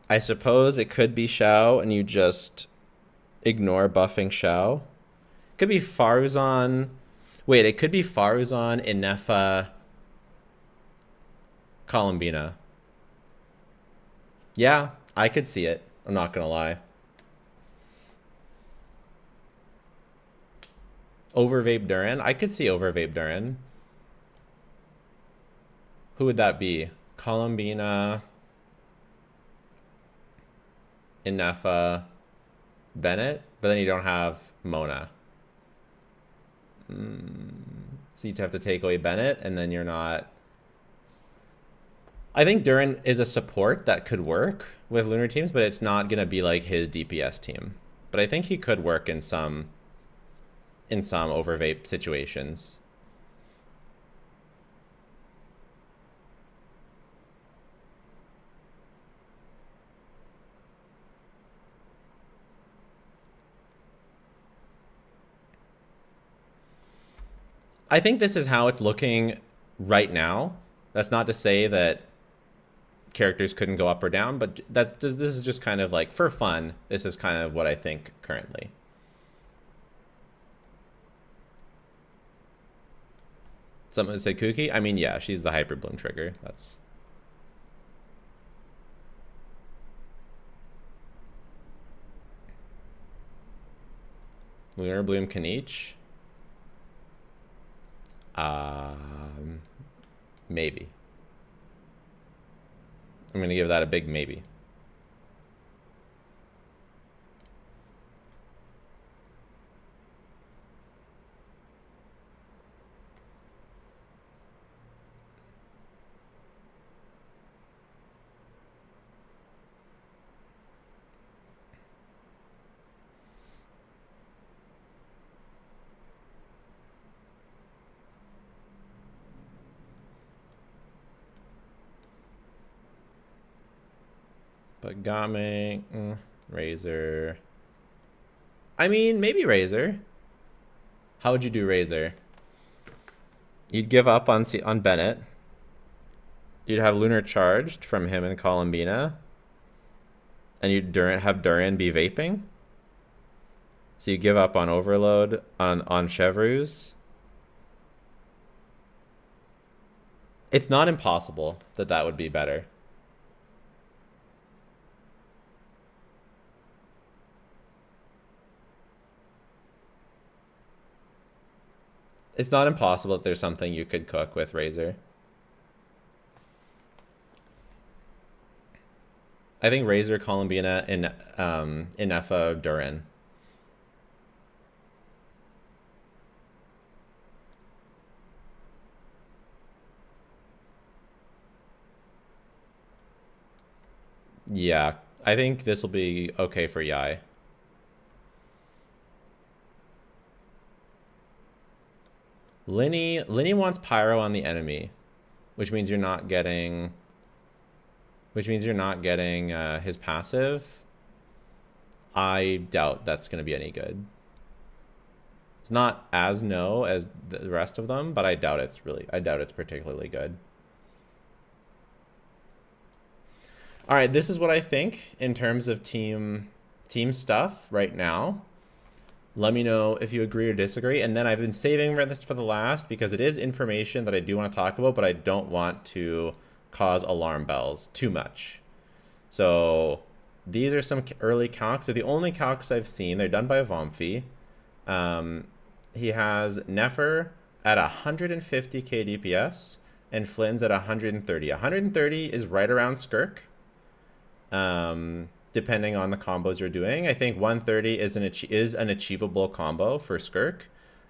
I suppose it could be Xiao and you just ignore buffing Xiao. Could be Farzan. Wait, it could be Farzan, Inefa, Columbina. Yeah, I could see it. I'm not gonna lie. Overvape Durin? I could see Overvape Durin. Who would that be? Columbina, Inefa, Bennett? But then you don't have Mona. So you'd have to take away Bennett, and then you're not... I think Durin is a support that could work with lunar teams, but it's not going to be like his DPS team. But I think he could work in some overvape situations. I think this is how it's looking right now. That's not to say that characters couldn't go up or down, but this is just kind of like for fun. This is kind of what I think currently. Someone said Kuki. I mean, yeah, she's the Hyper Bloom trigger. That's Lunar Bloom Kanich. Maybe. I'm going to give that a big maybe. But Game, Razor. I mean, maybe Razor. How would you do Razor? You'd give up on Bennett. You'd have Lunar charged from him and Columbina. And you'd have Durin be vaping. So you give up on Overload on Chevreuse. It's not impossible that would be better. It's not impossible that there's something you could cook with Razor. I think Razor, Columbina, and Inefa, Durin. Yeah, I think this will be okay for Yai. Linny wants Pyro on the enemy, which means you're not getting his passive. I doubt that's going to be any good. It's not as no as the rest of them, but I doubt it's particularly good. All right, this is what I think in terms of team stuff right now. Let me know if you agree or disagree. And then I've been saving this for the last because it is information that I do want to talk about, but I don't want to cause alarm bells too much. So these are some early calcs. They're the only calcs I've seen. They're done by Vomfi. He has Nefer at 150k DPS and Flynn's at 130. 130 is right around Skirk, depending on the combos you're doing. I think 130 is an achievable combo for Skirk,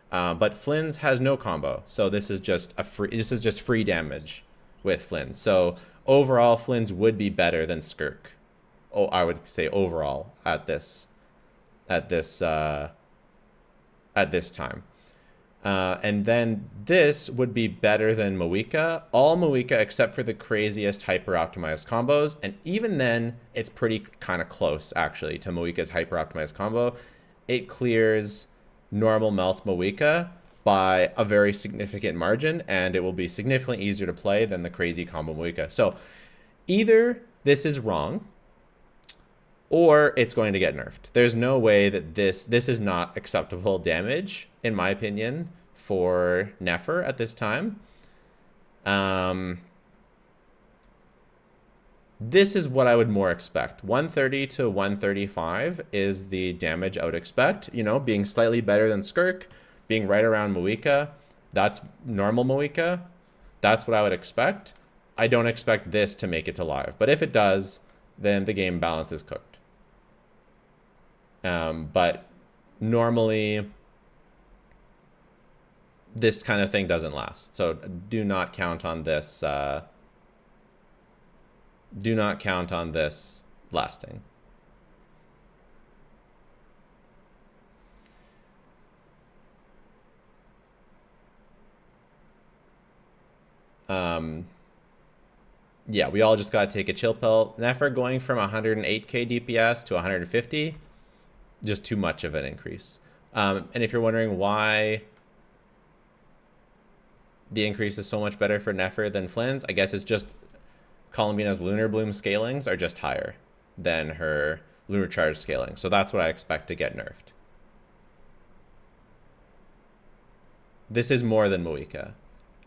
but Flynn's has no combo, so this is just free damage with Flynn's. So overall, Flynn's would be better than Skirk. Oh, I would say overall at this time. And then this would be better than Moika. All Moika except for the craziest hyper-optimized combos. And even then, it's pretty kind of close, actually, to Moika's hyper-optimized combo. It clears normal melt Moika by a very significant margin, and it will be significantly easier to play than the crazy combo Moika. So either this is wrong, or it's going to get nerfed. There's no way that this is not acceptable damage, in my opinion, for Nefer at this time. This is what I would more expect. 130 to 135 is the damage I would expect. You know, being slightly better than Skirk, being right around Moika. That's normal Moika. That's what I would expect. I don't expect this to make it to live. But if it does, then the game balance is cooked. But normally this kind of thing doesn't last. So do not count on this. Do not count on this lasting. Yeah, we all just got to take a chill pill. Nefer going from 108k DPS to 150, just too much of an increase. And if you're wondering why the increase is so much better for Nefer than Flynn's, I guess it's just Columbina's Lunar Bloom scalings are just higher than her Lunar Charge scaling. So that's what I expect to get nerfed. This is more than Moika.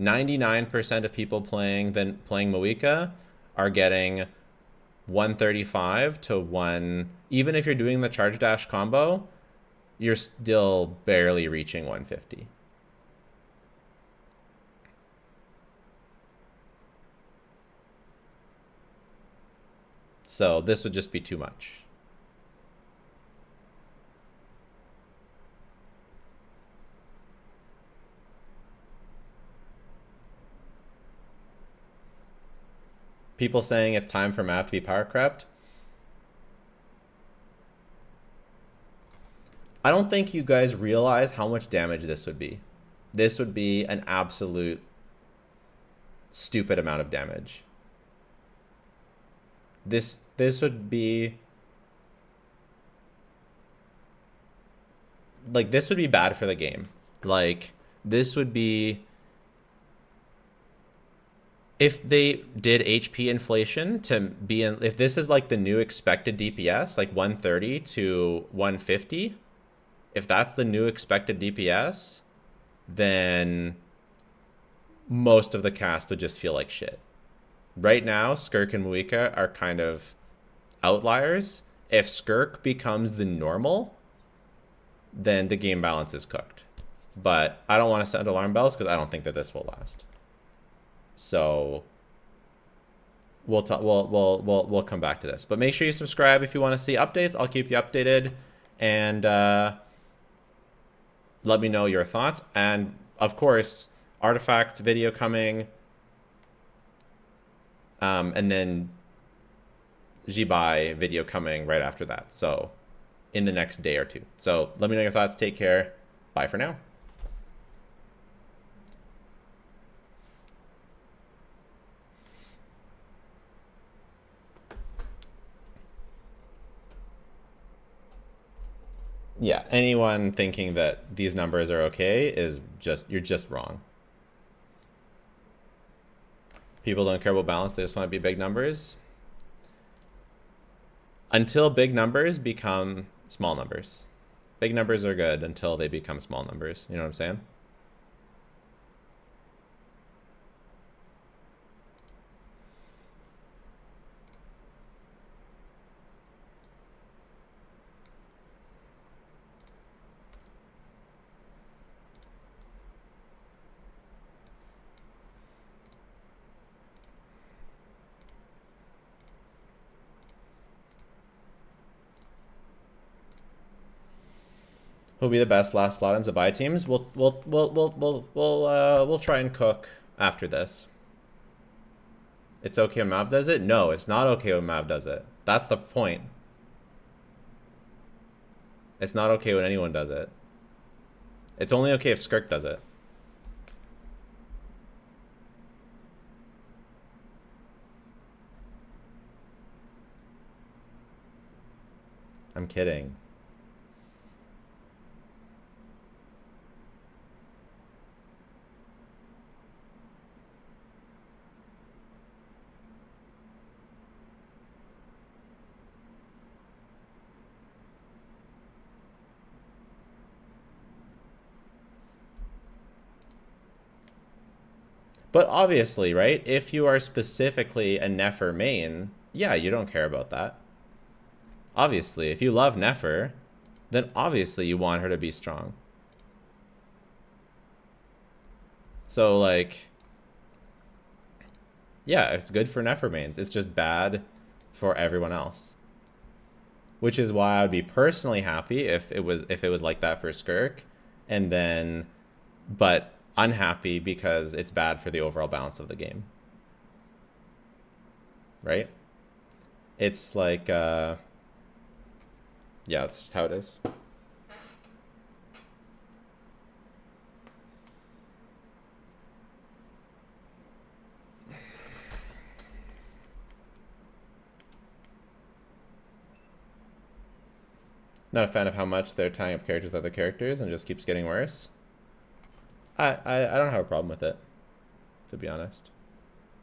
99% of people playing Moika are getting 135 to 1. Even if you're doing the charge dash combo, you're still barely reaching 150. So this would just be too much. People saying it's time for map to be power crept. I don't think you guys realize how much damage this would be. This would be an absolute stupid amount of damage. This would be like, this would be bad for the game. Like, this would be, if they did HP inflation to be in, if this is like the new expected DPS, like 130 to 150, if that's the new expected DPS, then most of the cast would just feel like shit. Right now, Skirk and Moika are kind of outliers. If Skirk becomes the normal, then the game balance is cooked. But I don't want to set alarm bells because I don't think that this will last. So we'll come back to this. But make sure you subscribe if you want to see updates. I'll keep you updated, and let me know your thoughts. And of course, artifact video coming. And then Zi Bai video coming right after that. So in the next day or two. So let me know your thoughts. Take care. Bye for now. Yeah, anyone thinking that these numbers are okay is you're just wrong. People don't care about balance, they just want to be big numbers. Until big numbers become small numbers. Big numbers are good until they become small numbers. You know what I'm saying? Who'll be the best last slot in Zi Bai teams? We'll try and cook after this. It's okay when Mav does it? No, it's not okay when Mav does it. That's the point. It's not okay when anyone does it. It's only okay if Skirk does it. I'm kidding. But obviously, right? If you are specifically a Nefer main, yeah, you don't care about that. Obviously, if you love Nefer, then obviously you want her to be strong. So, like, yeah, it's good for Nefer mains. It's just bad for everyone else. Which is why I would be personally happy if it was like that for Skirk, and then, but unhappy because it's bad for the overall balance of the game. Right? It's like, yeah, that's just how it is. Not a fan of how much they're tying up characters with other characters and just keeps getting worse. I don't have a problem with it, to be honest.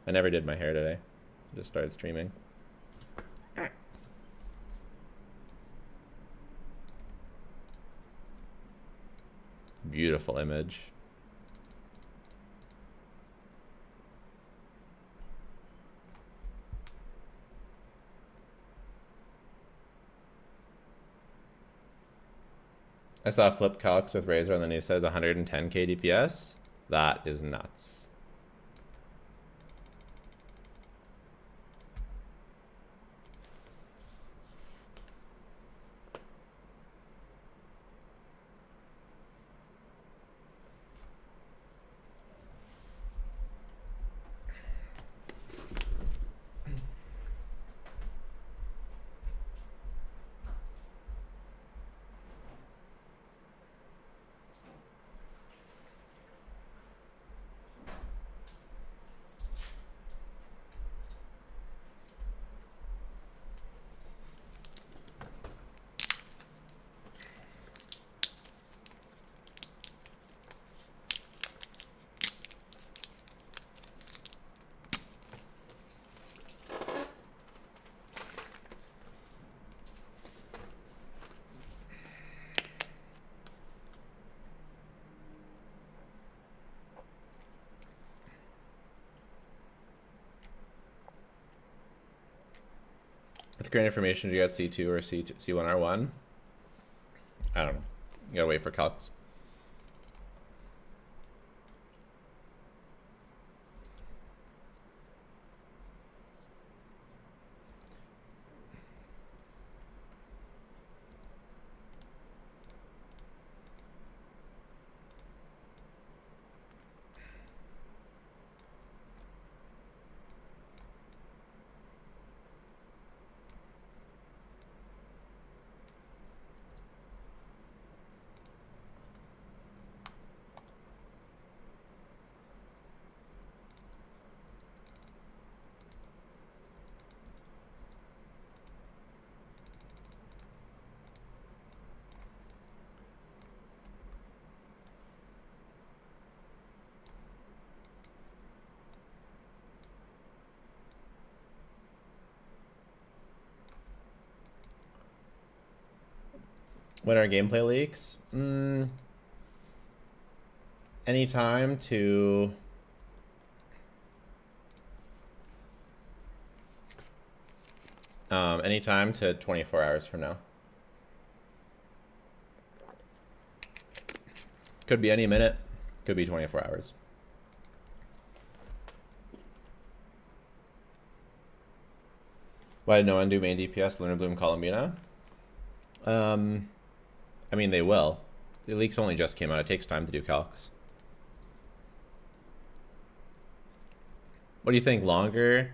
I never did my hair today. I just started streaming. Beautiful image. I saw Flip Calcs with Razor on the news says 110k DPS. That is nuts. With great information, do you get C2 or C2, C1R1? I don't know. You gotta wait for calcs. When are gameplay leaks? Anytime to anytime to 24 hours from now. Could be any minute, could be 24 hours. Why did no one do main DPS, Lunar Bloom, Columbina? I mean, they will. the leaks only just came out. It takes time to do calcs. What do you think? Longer?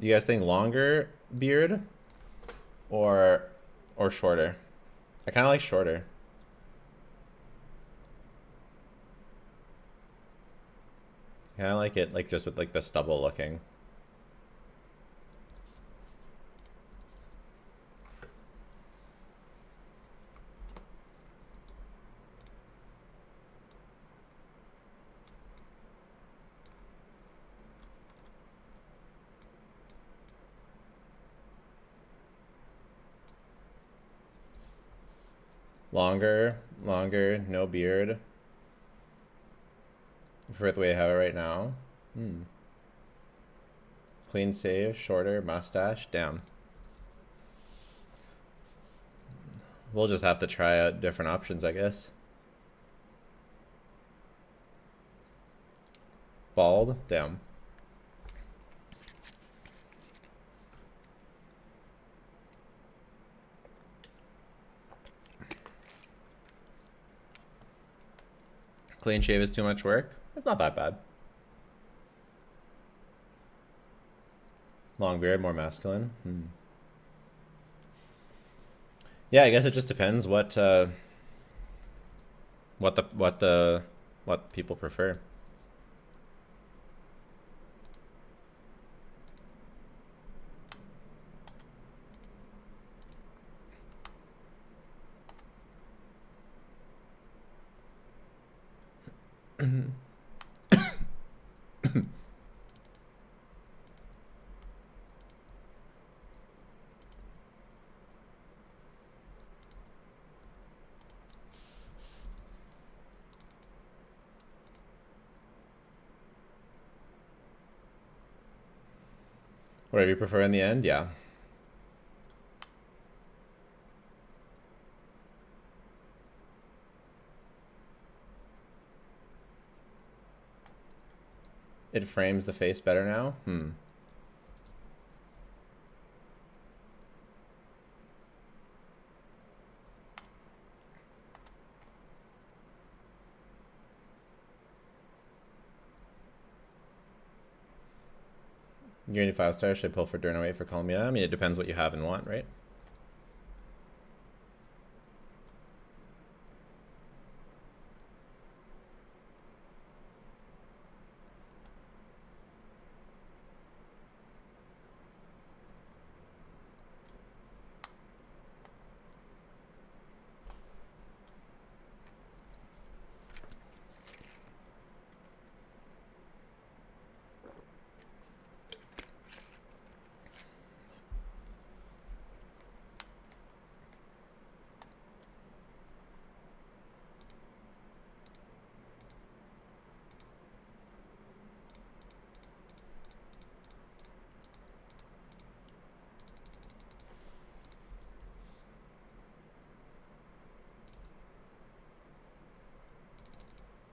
Do you guys think longer beard or shorter? I kind of like shorter. I kind of like it like just with like the stubble looking. Longer, no beard. For the way I have it right now. Clean shave, shorter, mustache, damn. We'll just have to try out different options, I guess. Bald, damn. Clean shave is too much work. It's not that bad. Long beard, more masculine. Yeah, I guess it just depends what people prefer. Whatever you prefer in the end, yeah. It frames the face better now? You're gonna 5-star, should I pull for DURIN away for Columbina? I mean, it depends what you have and want, right?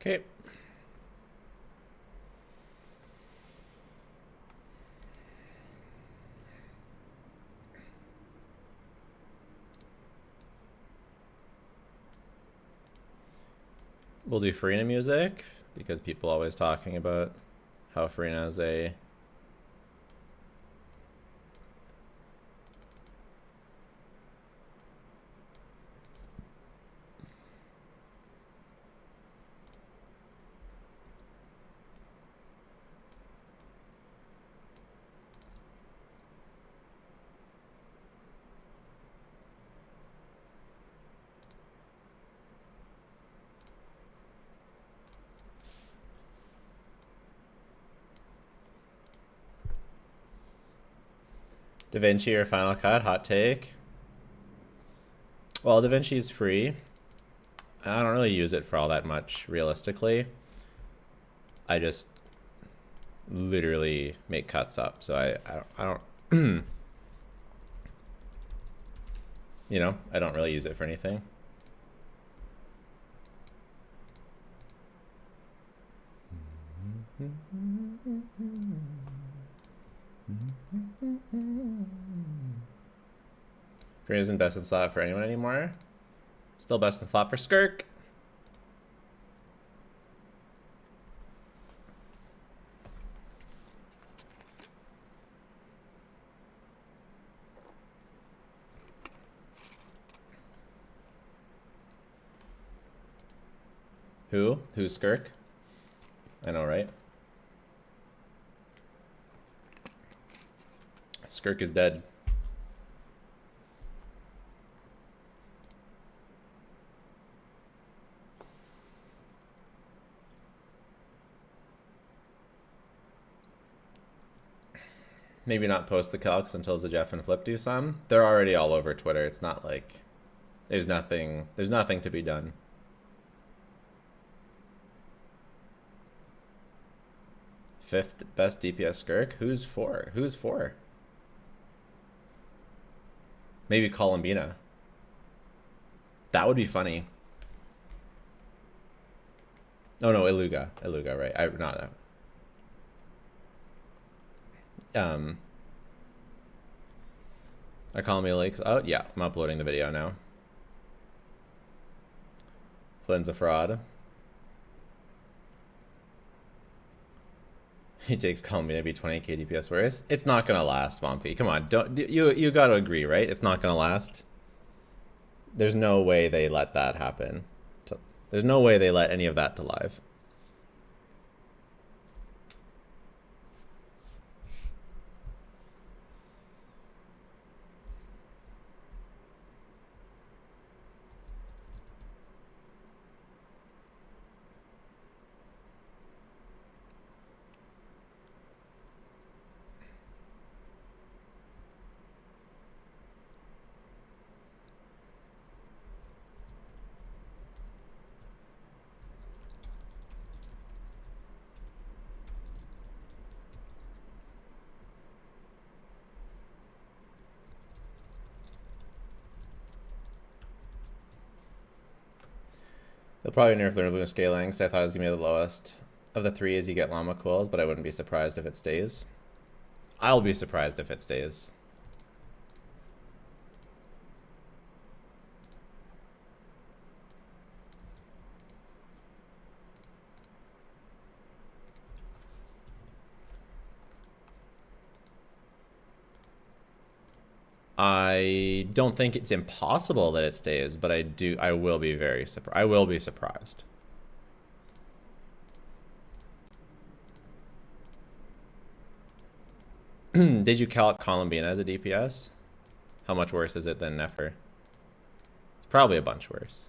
Okay. We'll do Farina music because people always talking about how Farina is a DaVinci or Final Cut, hot take. Well, DaVinci's free. I don't really use it for all that much, realistically. I just literally make cuts up, so I don't you know, I don't really use it for anything. Free isn't best in slot for anyone anymore. Still best in slot for Skirk. Who? Who's Skirk? I know, right? Skirk is dead. Maybe not post the calcs until the Jeff and Flip do some. They're already all over Twitter. It's not like there's nothing to be done. Fifth best DPS Skirk? Who's for? Who's for? Maybe Columbina. That would be funny. Oh no, Illuga. Illuga, right. Are Columbina leaks out? Yeah, I'm uploading the video now. Flynn's a fraud. He takes Columbina to be 20k DPS worse. It's not gonna last, Vompy. Come on, you gotta agree, right? It's not gonna last. There's no way they let that happen. There's no way they let any of that to live. They'll probably nerf the Luna scaling, because I thought it was going to be the lowest of the three as you get llama quills, but I wouldn't be surprised if it stays. I'll be surprised if it stays. I don't think it's impossible that it stays, but I will be very surprised. I will be surprised. Did you calc Columbina as a DPS? How much worse is it than Nefer? It's probably a bunch worse.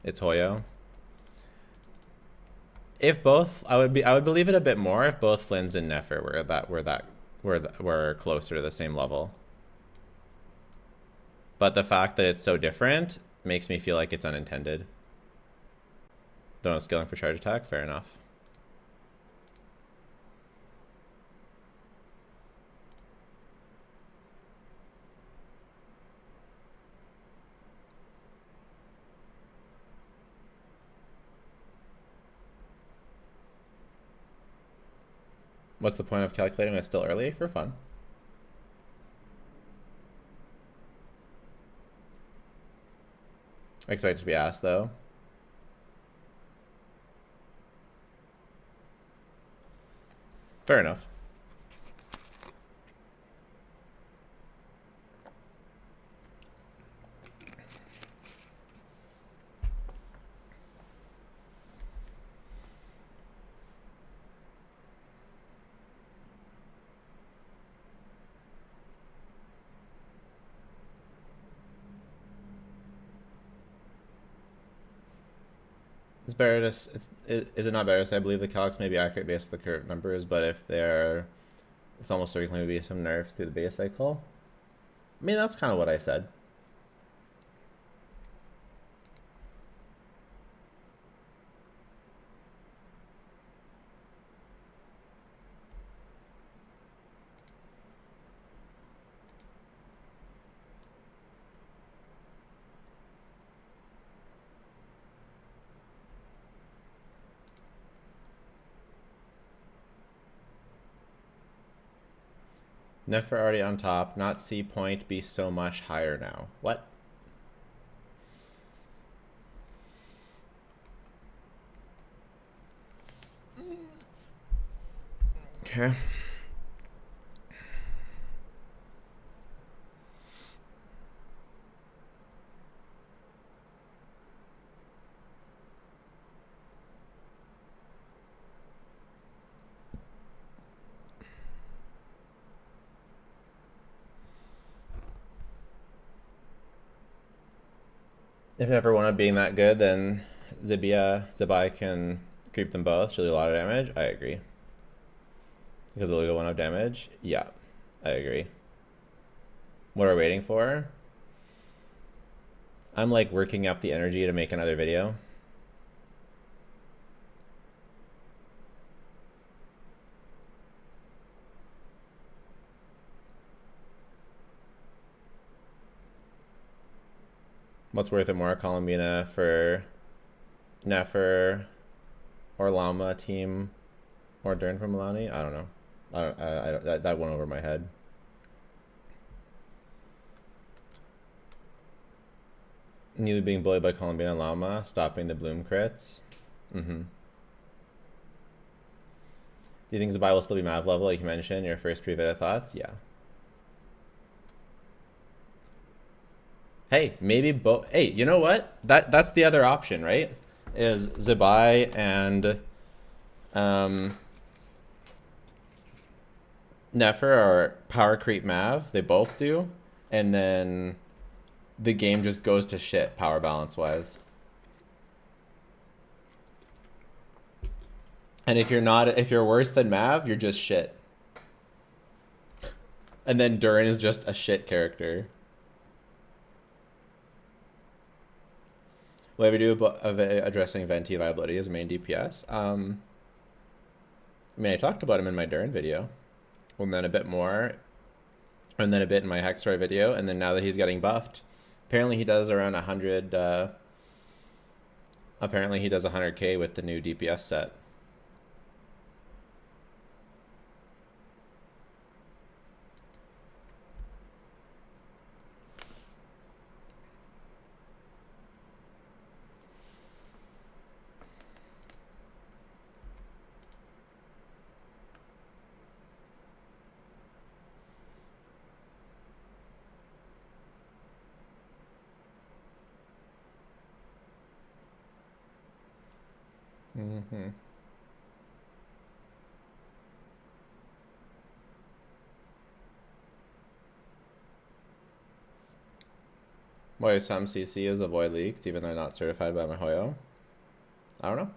It's Hoyo. If both, I would believe it a bit more if both Flynn's and Nefer were closer to the same level. But the fact that it's so different makes me feel like it's unintended. Don't have skilling for charge attack, fair enough. What's the point of calculating when it's still early? For fun. Excited to be asked, though. Fair enough. It's better to, is it not better to say I believe the calcs may be accurate based on the current numbers, but if they're, it's almost certainly to be some nerfs through the base cycle? I mean, that's kind of what I said. Nefer already on top, not C point be so much higher now. What? Okay. If ever one of being that good, then Zi Bai can creep them both. She'll do a lot of damage. I agree. Because Illuga one of damage. Yeah, I agree. What are we waiting for? I'm like working up the energy to make another video. What's worth it more, Columbina for Nefer or Llama team or Dern from Milani? I don't know. That went over my head. Nearly being bullied by Columbina and Llama, stopping the bloom crits. Do you think Zi Bai will still be Mav level, like you mentioned? Your first pre-vita thoughts? Yeah. Hey, maybe both. Hey, you know what? That's the other option, right? Is Zi Bai and Nefer are power creep Mav. They both do, and then the game just goes to shit power balance wise. And if you're worse than Mav, you're just shit. And then Durin is just a shit character. What do we do about addressing Venti viability as a main DPS? I mean, I talked about him in my Durin video, and then a bit more, and then a bit in my Hexroy video, and then now that he's getting buffed, apparently he does around 100. Apparently he does 100k with the new DPS set. Why some CC is avoid leaks even though not certified by Mihoyo? I don't know.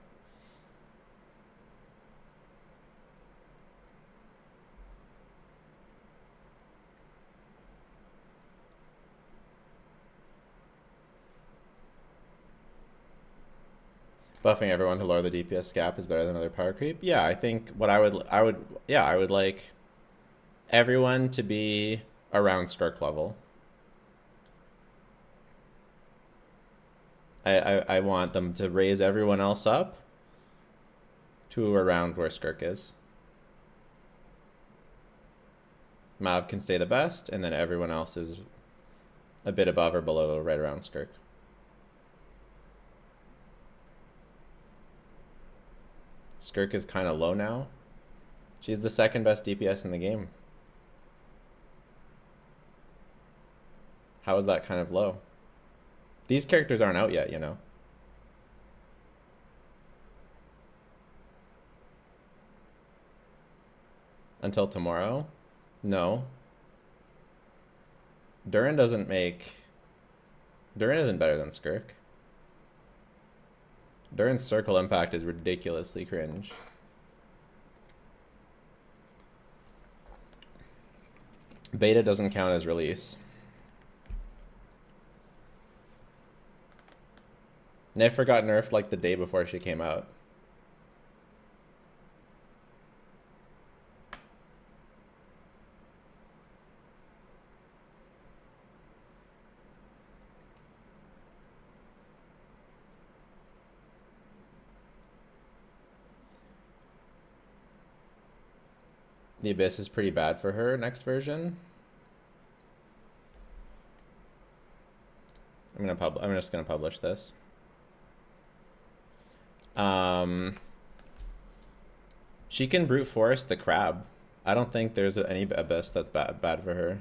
Buffing everyone to lower the DPS gap is better than other power creep. Yeah, I think what I would like everyone to be around Skirk level. I want them to raise everyone else up to around where Skirk is. Mav can stay the best, and then everyone else is a bit above or below, right around Skirk. Skirk is kind of low now. She's the second best DPS in the game. How is that kind of low? These characters aren't out yet, you know. Until tomorrow? No. Durin isn't better than Skirk. Durin's circle impact is ridiculously cringe. Beta doesn't count as release. Nefer got nerfed like the day before she came out. The Abyss is pretty bad for her next version. I'm just gonna publish this. She can brute force the crab. I don't think there's any Abyss that's bad for her.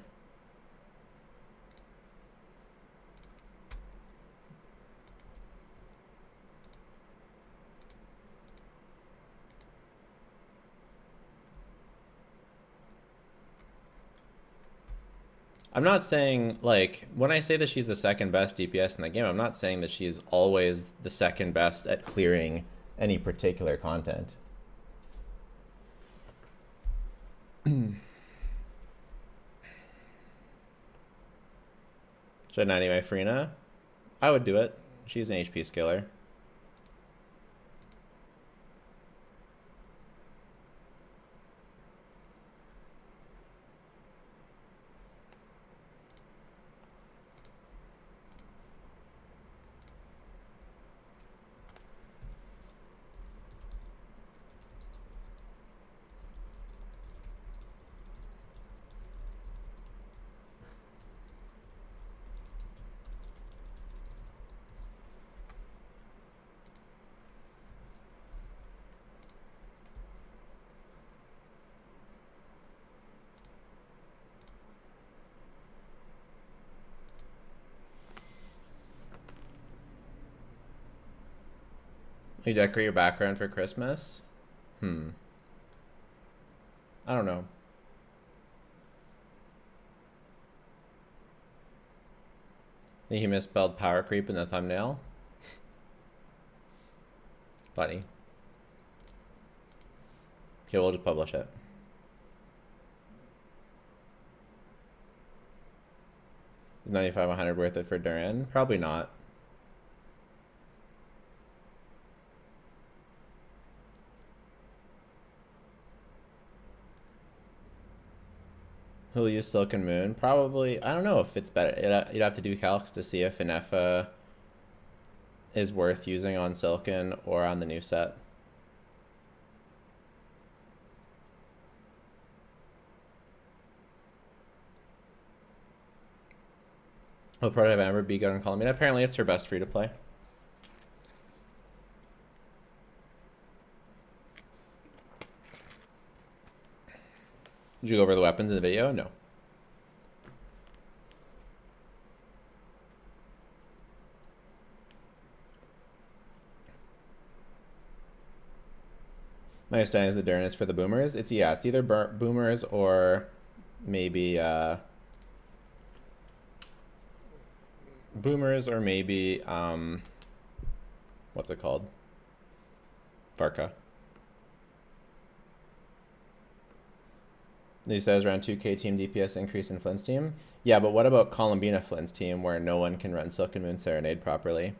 I'm not saying, like, when I say that she's the second best DPS in the game, I'm not saying that she's always the second best at clearing any particular content. Should 90 my Frina? I would do it. She's an HP skiller. You decorate your background for Christmas? I don't know. Think he misspelled power creep in the thumbnail? Funny. Okay, we'll just publish it. Is 95-100 worth it for Durin? Probably not. Who'll use Silken Moon? Probably. I don't know if it's better. You'd have to do calcs to see if an Effa is worth using on Silken or on the new set. Will Prototype Amber be good on Columbina? Apparently it's her best free to play. Did you go over the weapons in the video? No. My understanding is the Durin is for the boomers. It's either boomers or maybe boomers or maybe what's it called? Varka. He says around 2k team DPS increase in Flint's team. Yeah, but what about Columbina Flint's team where no one can run Silken Moon Serenade properly?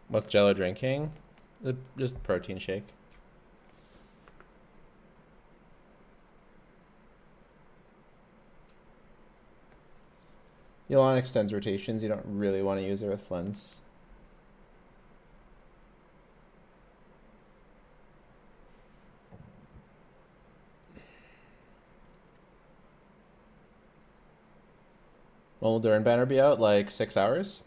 What's Jello drinking? Just protein shake. Elon extends rotations. You don't really want to use it with Flens. When will Durin banner be out? Like 6 hours?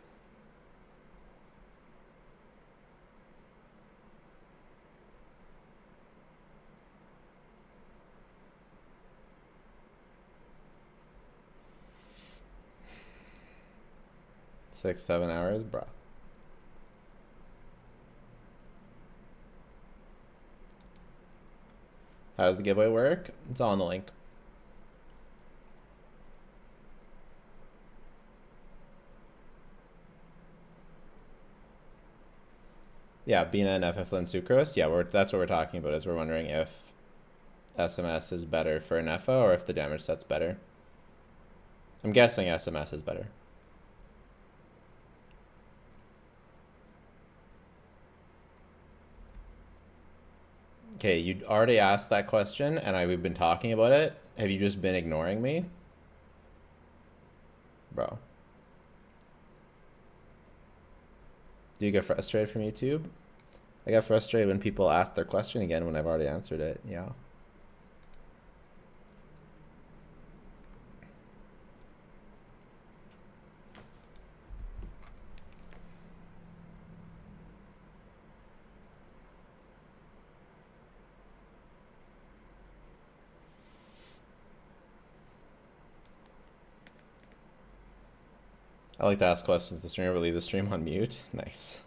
Six, 7 hours, bruh. How does the giveaway work? It's all in the link. Yeah, Bina and FF and Sucrose. Yeah, that's what we're talking about. Is we're wondering if SMS is better for an FA or if the damage set's better. I'm guessing SMS is better. Okay, you already asked that question, and we've been talking about it. Have you just been ignoring me? Bro. Do you get frustrated from YouTube? I get frustrated when people ask their question again when I've already answered it, yeah. I like to ask questions to the streamer, but leave the stream on mute. Nice.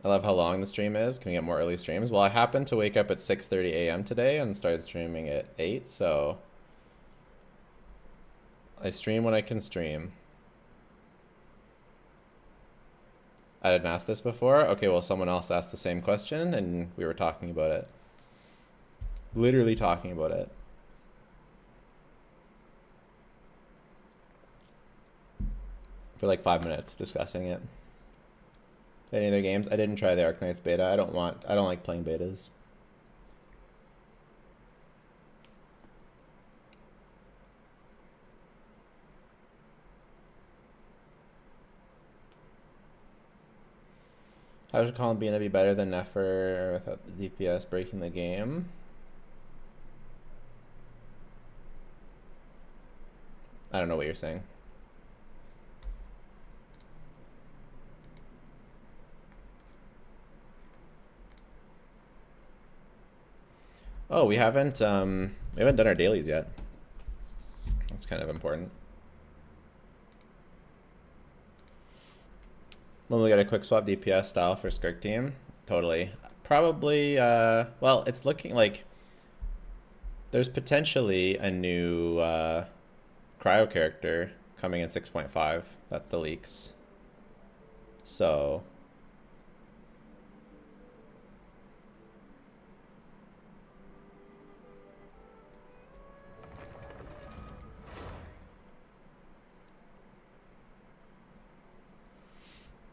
I love how long the stream is. Can we get more early streams? Well, I happened to wake up at 6:30 a.m. today and started streaming at 8, so I stream when I can stream. I didn't ask this before. Okay, well, someone else asked the same question, and we were talking about it. Literally talking about it. For like 5 minutes discussing it. Any other games? I didn't try the Arknights beta. I don't like playing betas. How should Columbina be better than Nefer without the DPS breaking the game? I don't know what you're saying. Oh, we haven't done our dailies yet. That's kind of important. When we get a quick swap DPS style for Skirk team, totally. Probably, well, it's looking like there's potentially a new cryo character coming in 6.5. That's the leaks. So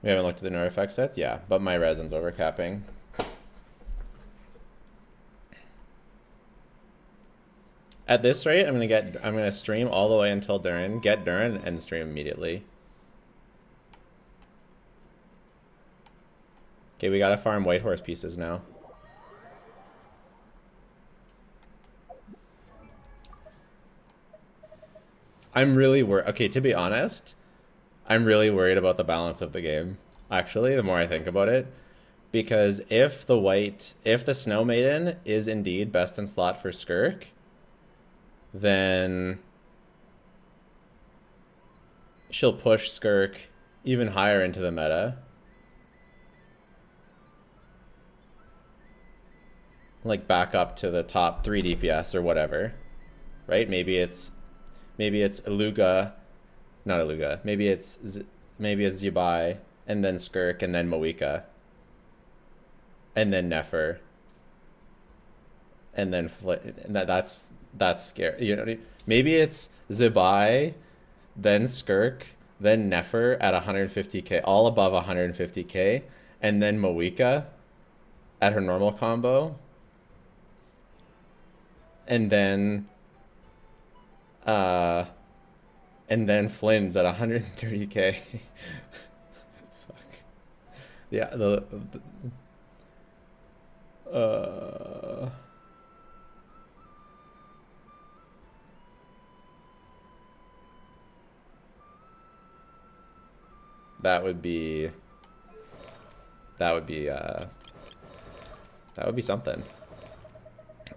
we haven't looked at the nerd effect sets, yeah, but my resin's overcapping. At this rate, I'm gonna stream all the way until Durin, get Durin, and stream immediately. Okay, we gotta farm white horse pieces now. I'm really worried. Okay, to be honest, I'm really worried about the balance of the game, actually, the more I think about it. Because if the Snow Maiden is indeed best in slot for Skirk, then she'll push Skirk even higher into the meta. Like back up to the top 3 DPS or whatever. Right? Maybe it's Illuga. Not Illuga. Maybe it's Zi Bai, and then Skirk, and then Moika, and then Nefer, and then that's scary. You know, maybe it's Zi Bai, then Skirk, then Nefer at 150k, all above 150k, and then Moika at her normal combo, and then Flynn's at 130k. Fuck. Yeah, that would be something.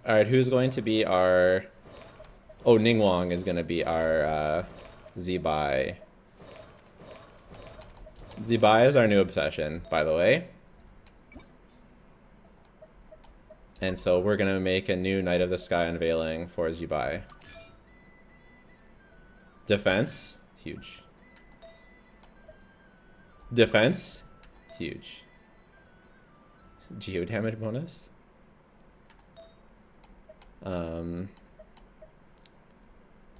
All right, who's going to be our... Oh, Ningguang is going to be our Zi Bai. Zi Bai is our new obsession, by the way. And so we're going to make a new Night of the Sky unveiling for Zi Bai. Defense, huge. Defense, huge. Geo damage bonus.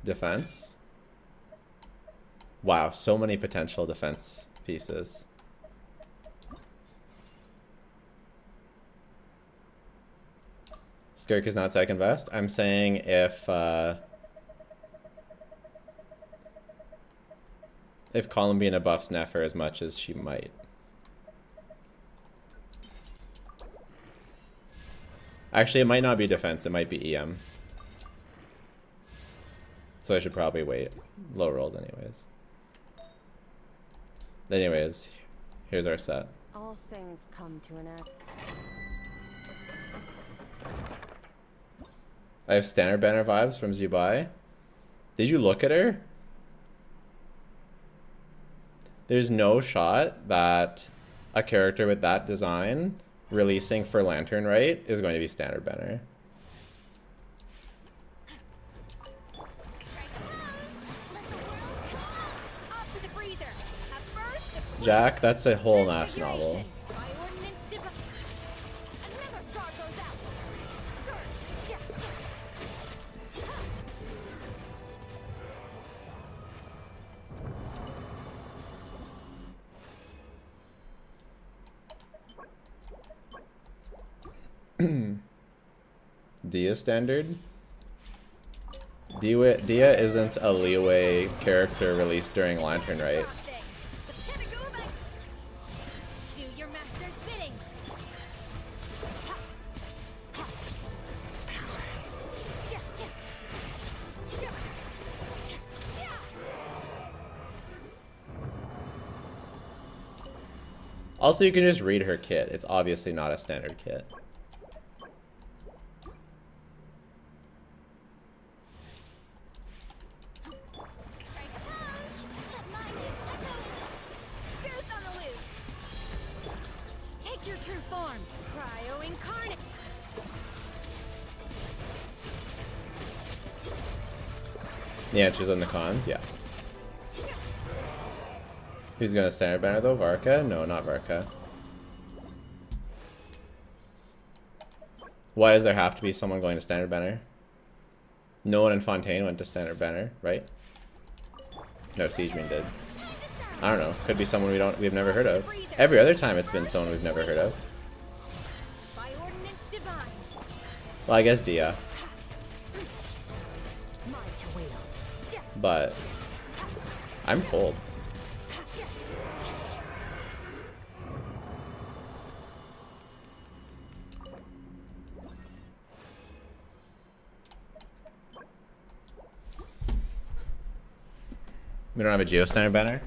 Defense. Wow, so many potential defense pieces. Skirk is not second best. I'm saying if Columbina buffs Nefer as much as she might. Actually, it might not be defense, it might be EM. So I should probably wait. Low rolls anyways. Anyways, here's our set. All things come to an end. I have standard banner vibes from Zi Bai. Did you look at her? There's no shot that a character with that design releasing for Lantern Right is going to be standard banner. Jack, that's a whole ass novel. Dia standard? Dia isn't a leeway character released during Lantern Right. Also, you can just read her kit. It's obviously not a standard kit. Take your true form, Cryo Incarnate. Yeah, she's in the cons, yeah. Who's gonna standard banner though? Varka? No, not Varka. Why does there have to be someone going to standard banner? No one in Fontaine went to standard banner, right? No, Siegeman did. I don't know. Could be someone we've never heard of. Every other time it's been someone we've never heard of. Well, I guess Dia. But I'm cold. We don't have a Geo standard banner?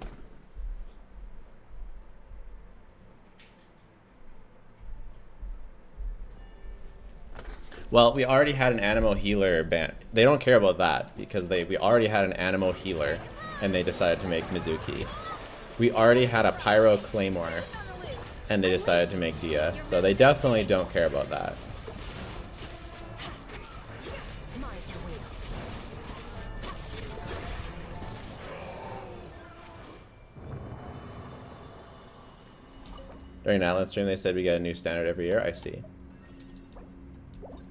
Well, we already had an Animo Healer ban. They don't care about that because we already had an Animo Healer and they decided to make Mizuki. We already had a Pyro Claymore and they decided to make Dia. So they definitely don't care about that. During Nightland stream, they said we get a new standard every year. I see.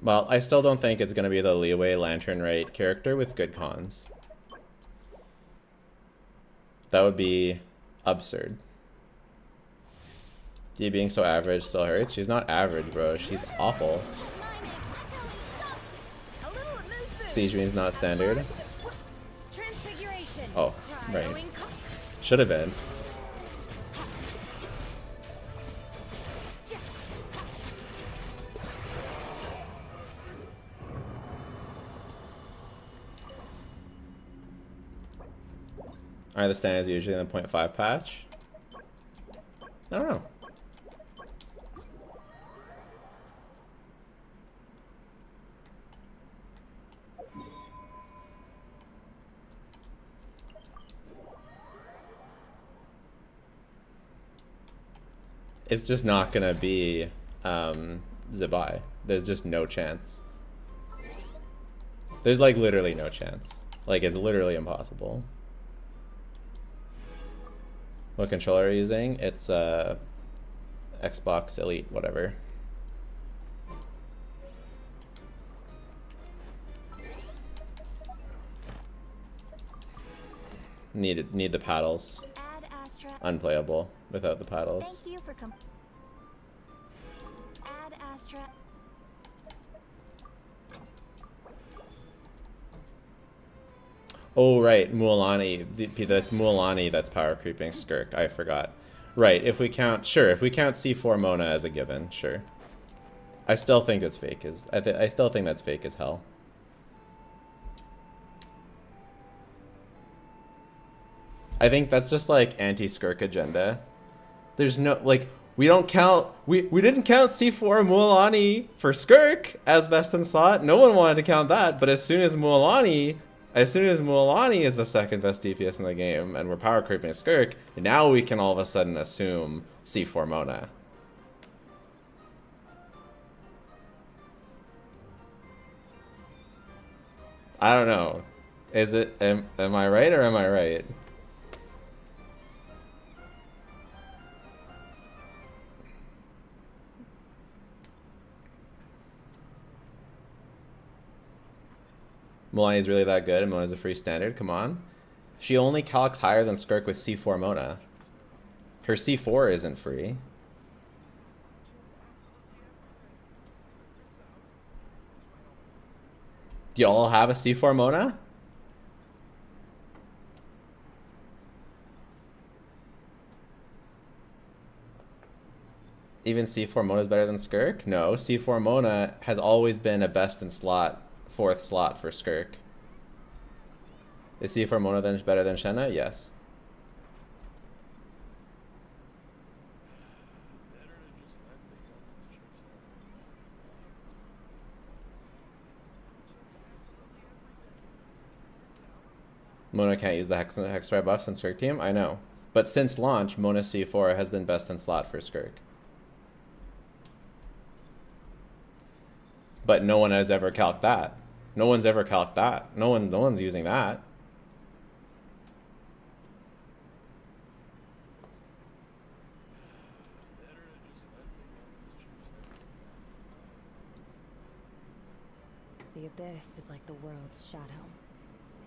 Well, I still don't think it's going to be the leeway Lantern Right character with good cons. That would be absurd. Dia being so average still hurts. She's not average, bro. She's awful. Siege means not standard. Oh, right. Should have been. Are the standards usually in the 0.5 patch? I don't know. It's just not gonna be Zi Bai. There's just no chance. There's like literally no chance. Like it's literally impossible. What controller are you using? It's Xbox Elite, whatever. Need the paddles. Unplayable without the paddles. Thank you for Add Astra. Oh right, Mualani. That's Mualani that's power creeping Skirk. I forgot. Right, if we count C4 Mona as a given, sure. I still think it's fake I still think that's fake as hell. I think that's just like anti-Skirk agenda. There's no like we didn't count C4 Mualani for Skirk as best in slot. No one wanted to count that, but as soon as Mualani As soon as Mualani is the second best DPS in the game, and we're power creeping Skirk, now we can all of a sudden assume C4 Mona. I don't know. Is it, am I right or am I right? Mualani is really that good, and Mona's a free standard. Come on. She only calcs higher than Skirk with C4 Mona. Her C4 isn't free. Do y'all have a C4 Mona? Even C4 Mona is better than Skirk? No, C4 Mona has always been a best in slot, 4th slot for Skirk. Is C4 Mona then better than Shenna? Yes. Mona can't use the Hextry buffs in Skirk team? I know. But since launch, Mona C4 has been best in slot for Skirk. But no one has ever calced that. No one's ever calced that. No one's using that. The abyss is like the world's shadow.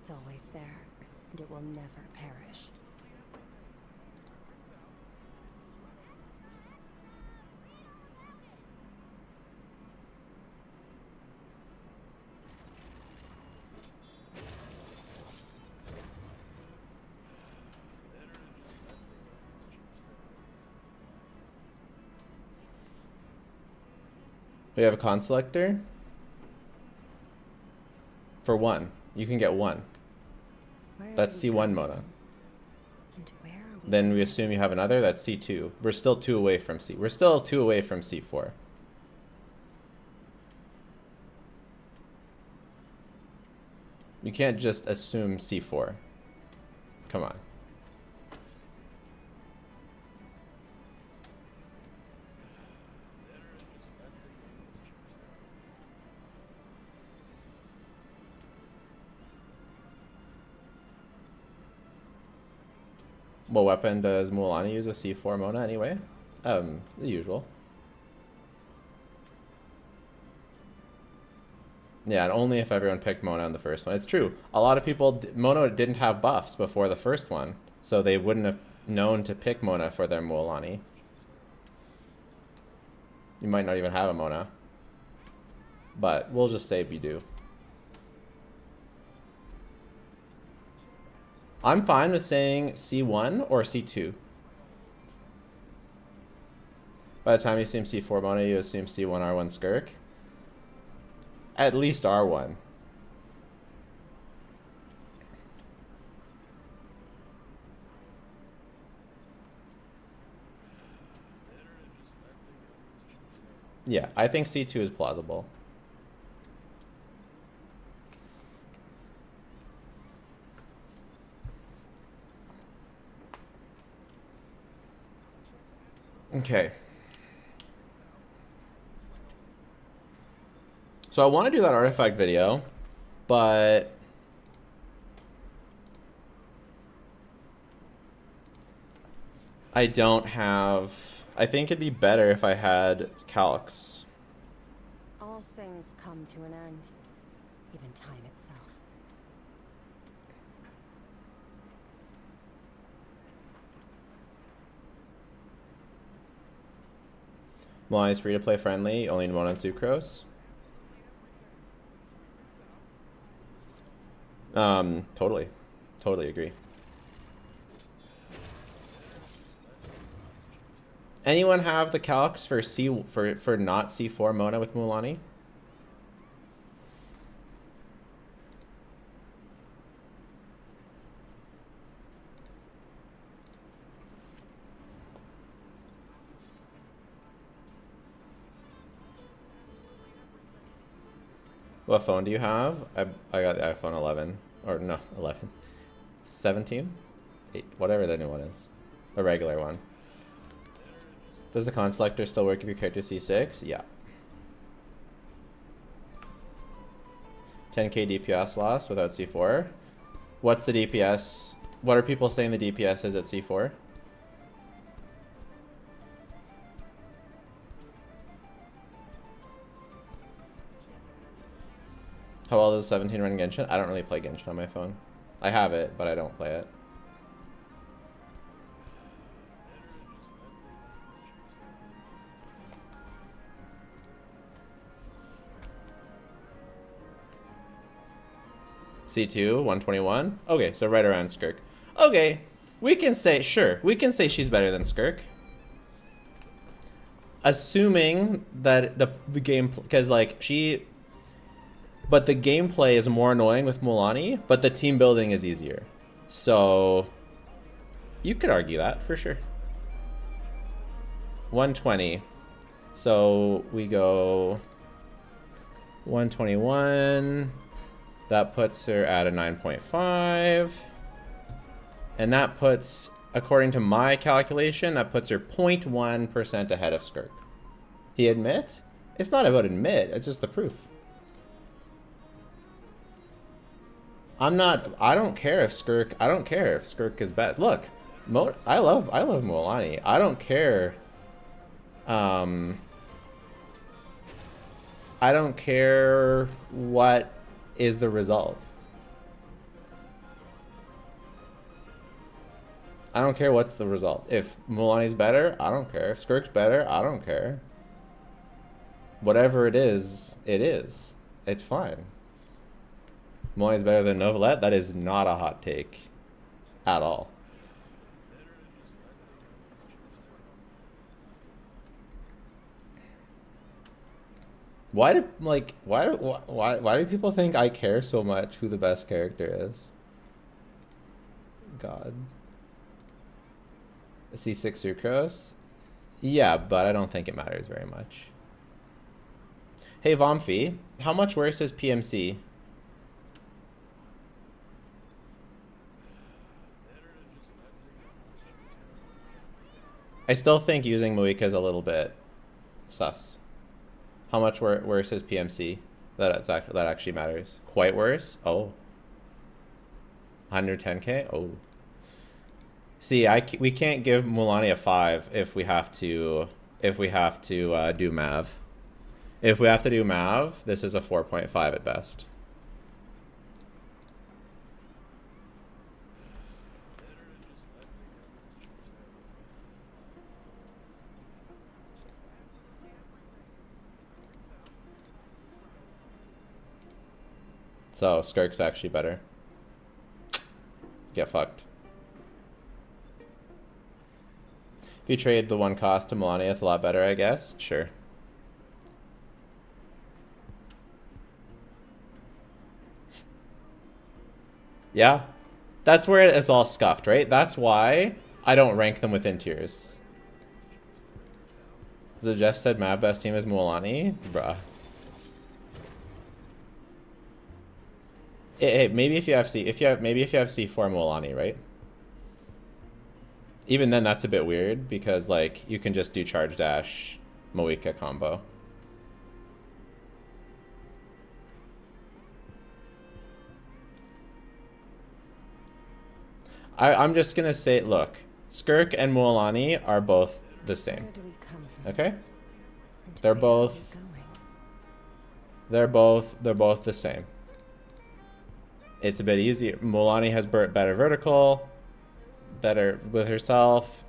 It's always there, and it will never perish. We have a con selector. For 1. You can get 1. That's C1 Mona. Then we assume you have another. That's C2. We're still 2 away from C. We're still 2 away from C4. You can't just assume C4. Come on. What weapon does Mualani use with C4 Mona anyway? The usual. Yeah, and only if everyone picked Mona on the first one. It's true. A lot of people, Mona didn't have buffs before the first one, so they wouldn't have known to pick Mona for their Mualani. You might not even have a Mona. But we'll just say you do. I'm fine with saying C1 or C2. By the time you assume C4 Mona, you assume C1 R1 Skirk. At least R1. Yeah, I think C2 is plausible. Okay. So I want to do that artifact video, but I don't have... I think it'd be better if I had calcs. All things come to an end, even time itself. Mualani is free to play friendly, only in 1 on Sucrose. Totally agree. Anyone have the calcs for for not C4 Mona with Mualani? What phone do you have? I got the iPhone 11. Or no, 11. 17? 8, whatever the new one is. The regular one. Does the con selector still work if your character C6? Yeah. 10k DPS loss without C4. What's the DPS? What are people saying the DPS is at C4? How well does 17 run Genshin? I don't really play Genshin on my phone. I have it, but I don't play it. C2, 121. Okay, so right around Skirk. Okay, we can say, sure, we can say she's better than Skirk. Assuming that the game, because like but the gameplay is more annoying with Mulanni, but the team building is easier. So you could argue that for sure. 120. So we go 121. That puts her at a 9.5. And that puts, according to my calculation, that puts her 0.1% ahead of Skirk. He admit? It's not about admit, it's just the proof. I don't care if Skirk is best. Look, I love Mulanni. I don't care. I don't care what is the result. I don't care what's the result. If Mulanni's better, I don't care. If Skirk's better, I don't care. Whatever it is, it is. It's fine. Mulanni's better than Novelette? That is not a hot take at all. Why do people think I care so much who the best character is? God. C6 Sucrose? Yeah, but I don't think it matters very much. Hey Vomfi, how much worse is PMC? I still think using Muika is a little bit sus. How much worse is PMC? That actually matters. Quite worse? Oh. 110k? Oh. See, we can't give Mulanni a 5 if we have to do Mav. If we have to do Mav, this is a 4.5 at best. So Skirk's actually better. Get fucked. If you trade the one cost to Mulanni, it's a lot better, I guess. Sure. Yeah. That's where it's all scuffed, right? That's why I don't rank them within tiers. So Jeff said my best team is Mulanni? Bruh. Hey, maybe if you have C4 Mulanni, right? Even then, that's a bit weird because like you can just do charge dash Moika combo. I'm just gonna say, look, Skirk and Mulanni are both the same. Okay? They're both the same. It's a bit easier. Mulanni has better vertical, better with herself.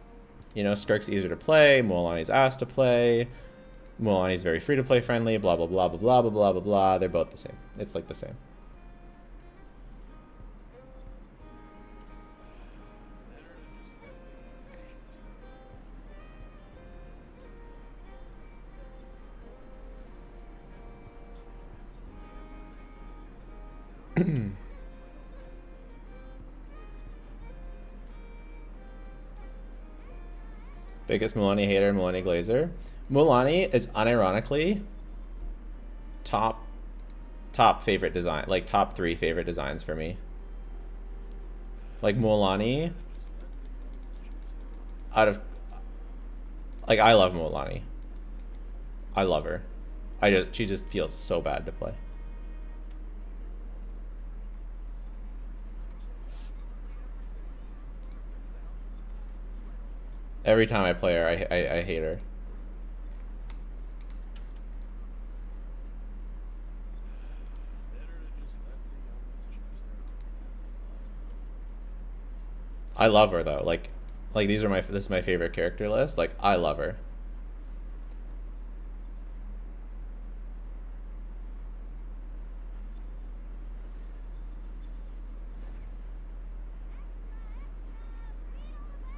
You know, Skirk's easier to play. Mulanni's ass to play. Mulanni's very free to play friendly. Blah blah blah blah blah blah blah blah blah. They're both the same. It's like the same. Biggest Mulanni hater, Mulanni Glazer. Mulanni is unironically top favorite design, like top 3 favorite designs for me. Like Mualani, out of like I love Mualani. I love her. She just feels so bad to play. Every time I play her, I hate her. I love her though. Like this is my favorite character list. Like I love her.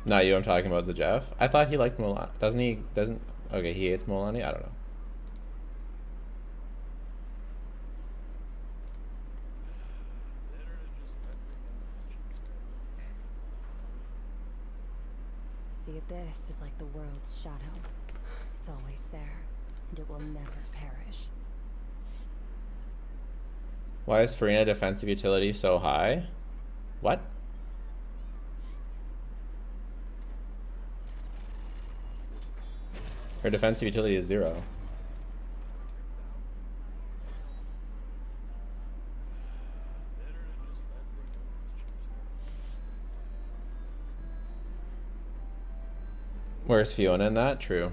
Not you, I'm talking about the Jeff. I thought he liked Mulan. Doesn't he? Doesn't. Okay, he hates Mulani? I don't know. The abyss is like the world's shadow. It's always there, and it will never perish. Why is Farina defensive utility so high? What? Her defensive utility is 0. Where's Fiona in that? True.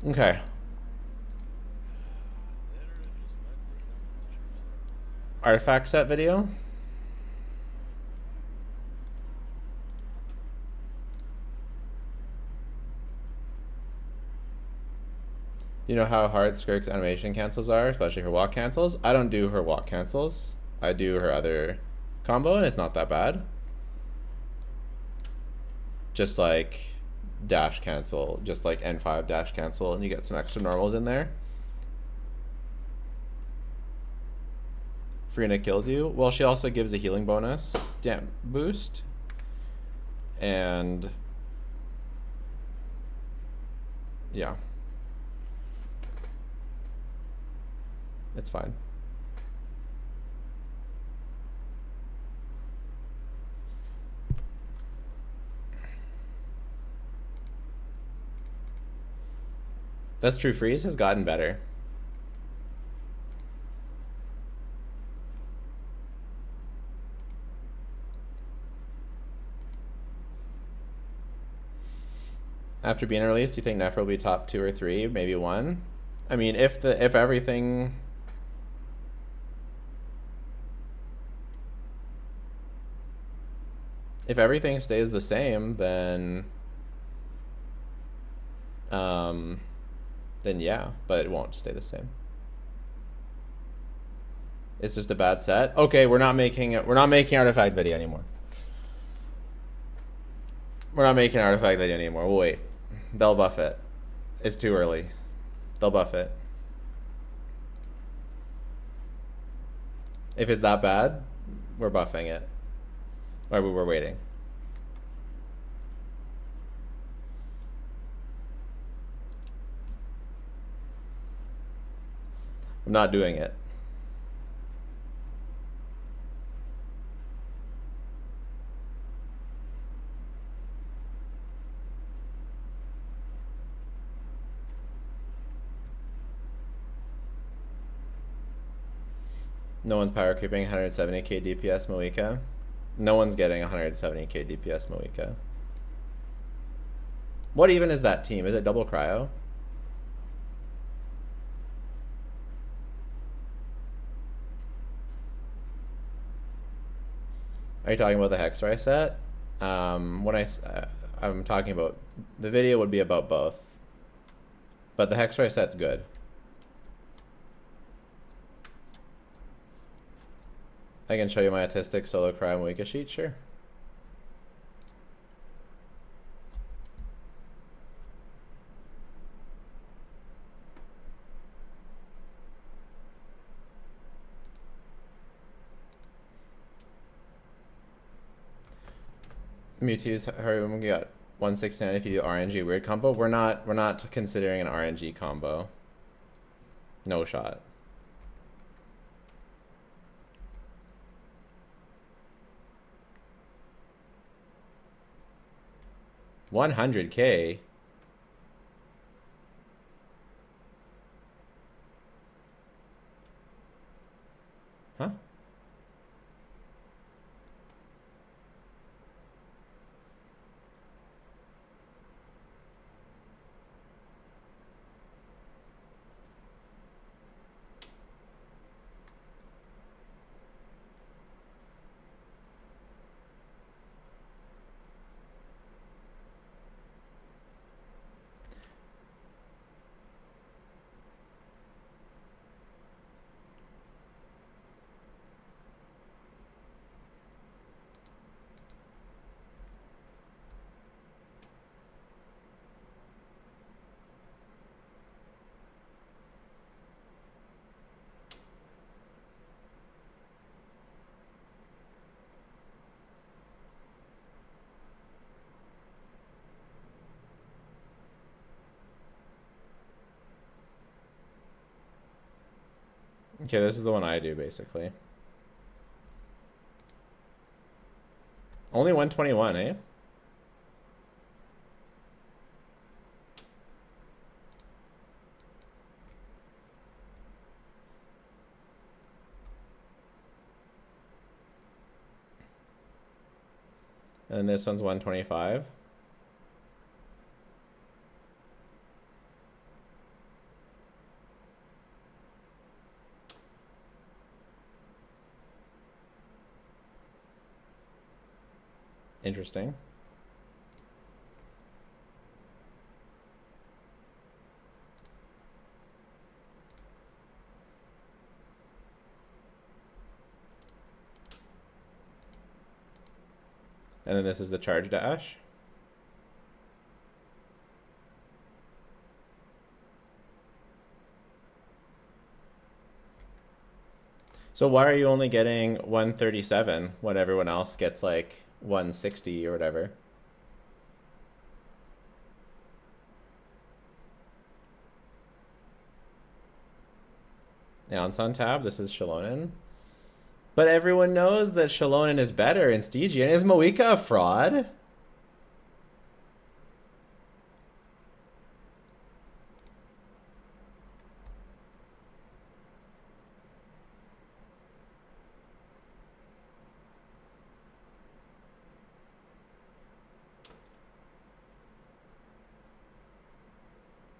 Okay. Artifact set video. You know how hard Skirk's animation cancels are, especially her walk cancels? I don't do her walk cancels. I do her other combo, and it's not that bad. Just like dash cancel, just like N5 dash cancel, and you get some extra normals in there. Farina kills you. Well, she also gives a healing bonus, boost, and yeah, it's fine. That's true. Freeze has gotten better. After being released, do you think Nephra will be top 2 or 3, maybe 1? I mean, if everything stays the same, then yeah, but it won't stay the same. It's just a bad set. Okay, we're not making artifact video anymore. We're not making artifact video anymore. We'll wait. They'll buff it. It's too early. They'll buff it. If it's that bad, we're buffing it. Or we're waiting. I'm not doing it. No one's power creeping 170k DPS Moika. No one's getting 170k DPS Moika. What even is that team? Is it double cryo? Are you talking about the Hexray set? I'm talking about, the video would be about both, but the Hexray set's good. I can show you my autistic solo cryo Moika sheet, sure. Mewtwo's Haruum got 169 if you do RNG weird combo. We're not considering an RNG combo. No shot. $100K. Huh? Okay, this is the one I do, basically. Only 121, eh? And this one's 125. Interesting. And then this is the charge dash. So why are you only getting 137 when everyone else gets like 160 or whatever? Yansan tab, this is Shalonen. But everyone knows that Shalonen is better in Stygian. Is Moika a fraud?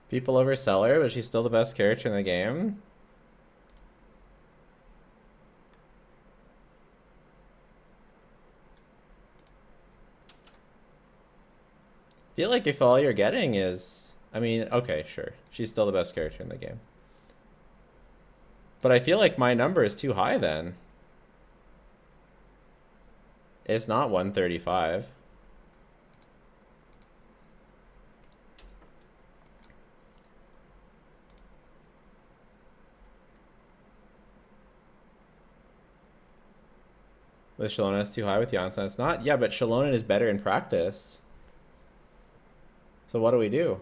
People oversell her, but she's still the best character in the game. I feel like if all you're getting is... I mean, okay, sure. She's still the best character in the game. But I feel like my number is too high then. It's not 135. With Shalonen, it's too high. With Janssen, it's not. Yeah, but Shalonen is better in practice. So what do we do?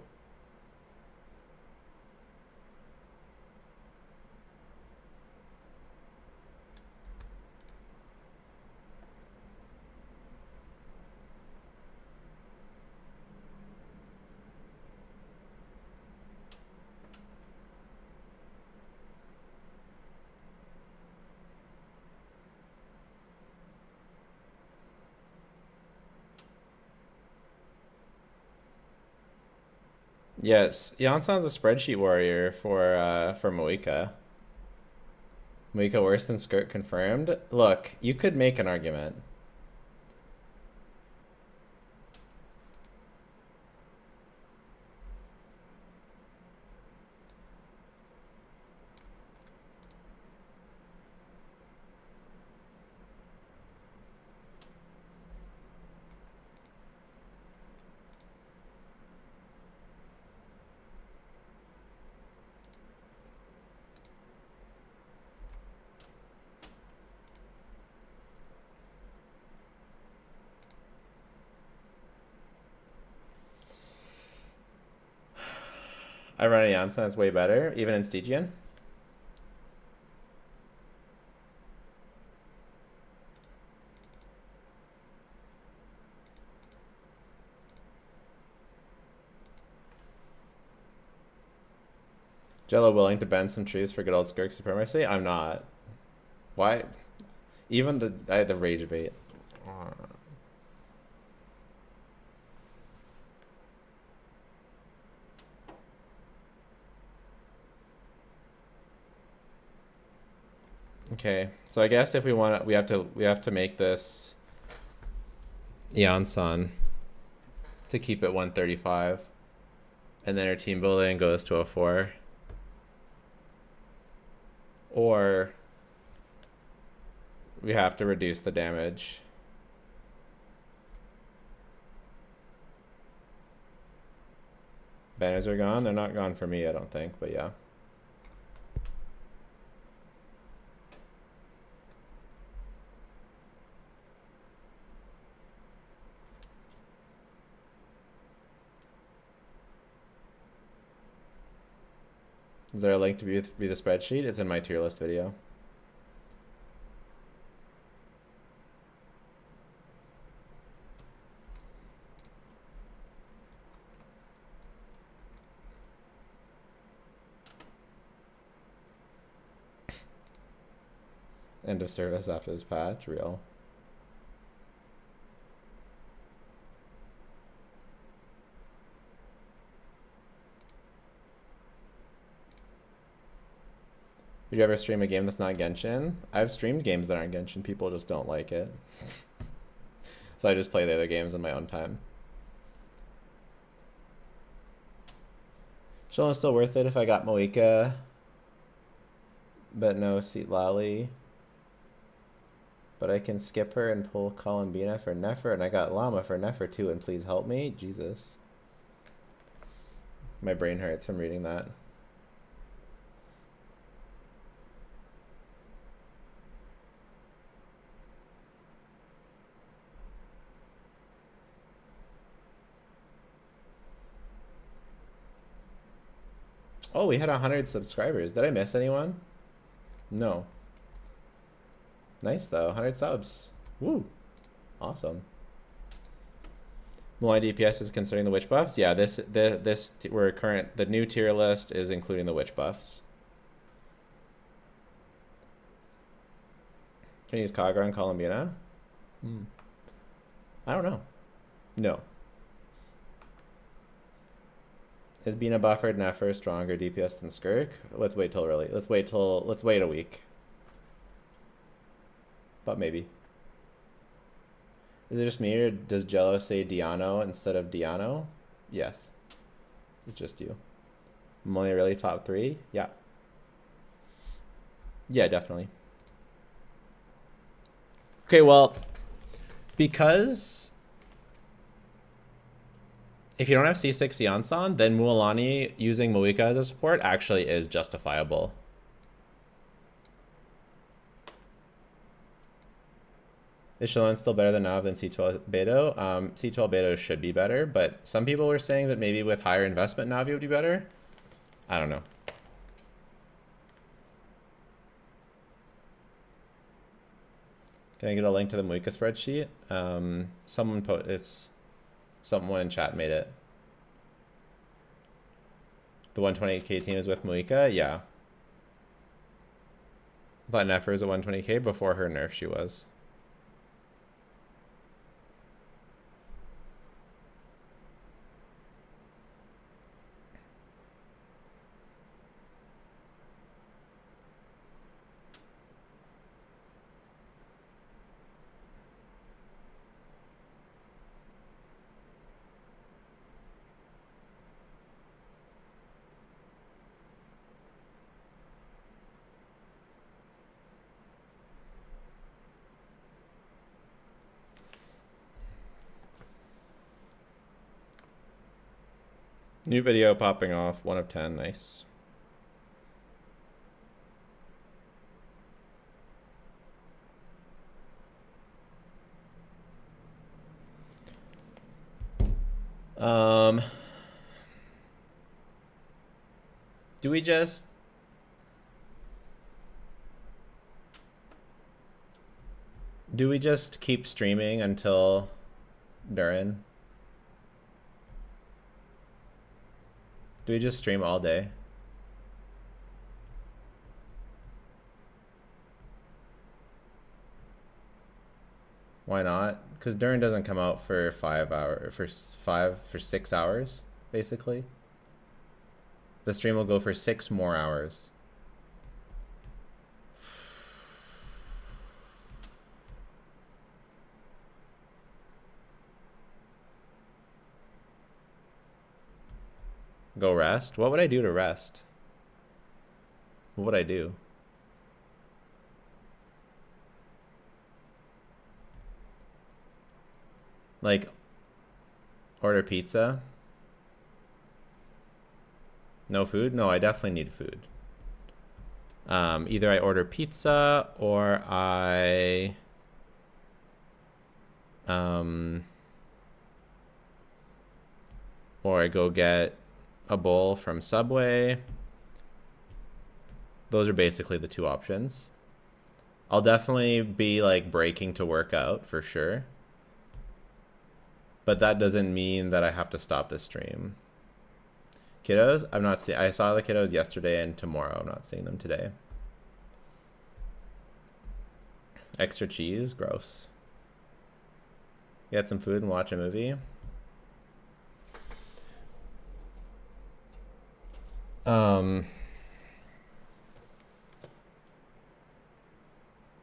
Yes, Jansen's a spreadsheet warrior for Moika. Moika worse than Skirk confirmed. Look, you could make an argument. I run a Janssen that's way better, even in Stygian. Jello willing to bend some trees for good old Skirk supremacy? I'm not. Why? Even I had the rage bait. Okay, so I guess if we want, we have to make this Janssen to keep it 135, and then our team building goes to a 4. Or we have to reduce the damage. Banners are gone? They're not gone for me, I don't think, but yeah. Is there a link to view the spreadsheet? It's in my tier list video. End of service after this patch, real. Would you ever stream a game that's not Genshin? I've streamed games that aren't Genshin. People just don't like it. So I just play the other games in my own time. Shilling's still worth it if I got Moika, but no Seat Lally. But I can skip her and pull Columbina for Nefer, and I got Llama for Nefer too, and please help me. Jesus. My brain hurts from reading that. Oh, we had 100 subscribers. Did I miss anyone? No. Nice though, 100 subs. Woo. Awesome. My DPS is concerning the witch buffs. Yeah, the new tier list is including the witch buffs. Can you use Kagura and Columbina? I don't know. No. Is Bina buffered Nefer stronger DPS than Skirk? Let's wait a week. But maybe. Is it just me, or does Jello say Diano instead of Diano? Yes. It's just you. I'm only really top 3? Yeah. Yeah, definitely. Okay, well, because if you don't have C6 Janssen, then Mualani using Moika as a support actually is justifiable. Is Shalon still better than Nav than C12 Beto? C12 Beto should be better, but some people were saying that maybe with higher investment Navi would be better. I don't know. Can I get a link to the Moika spreadsheet? Someone in chat made it. The 128k team is with Moika? Yeah. I thought Nefer was at 120k. Before her nerf, she was. New video popping off, 1 of 10, nice. Do we just... Do we just keep streaming until Durin? Do we just stream all day? Why not? Because Durin doesn't come out for 6 hours, basically. The stream will go for 6 more hours. Go rest? What would I do to rest? What would I do? Like, order pizza? No food? No, I definitely need food. Either I order pizza or I... or I go get a bowl from Subway. Those are basically the two options. I'll definitely be like breaking to work out for sure. But that doesn't mean that I have to stop the stream. Kiddos, I'm not seeing. I saw the kiddos yesterday and tomorrow. I'm not seeing them today. Extra cheese, gross. Get some food and watch a movie.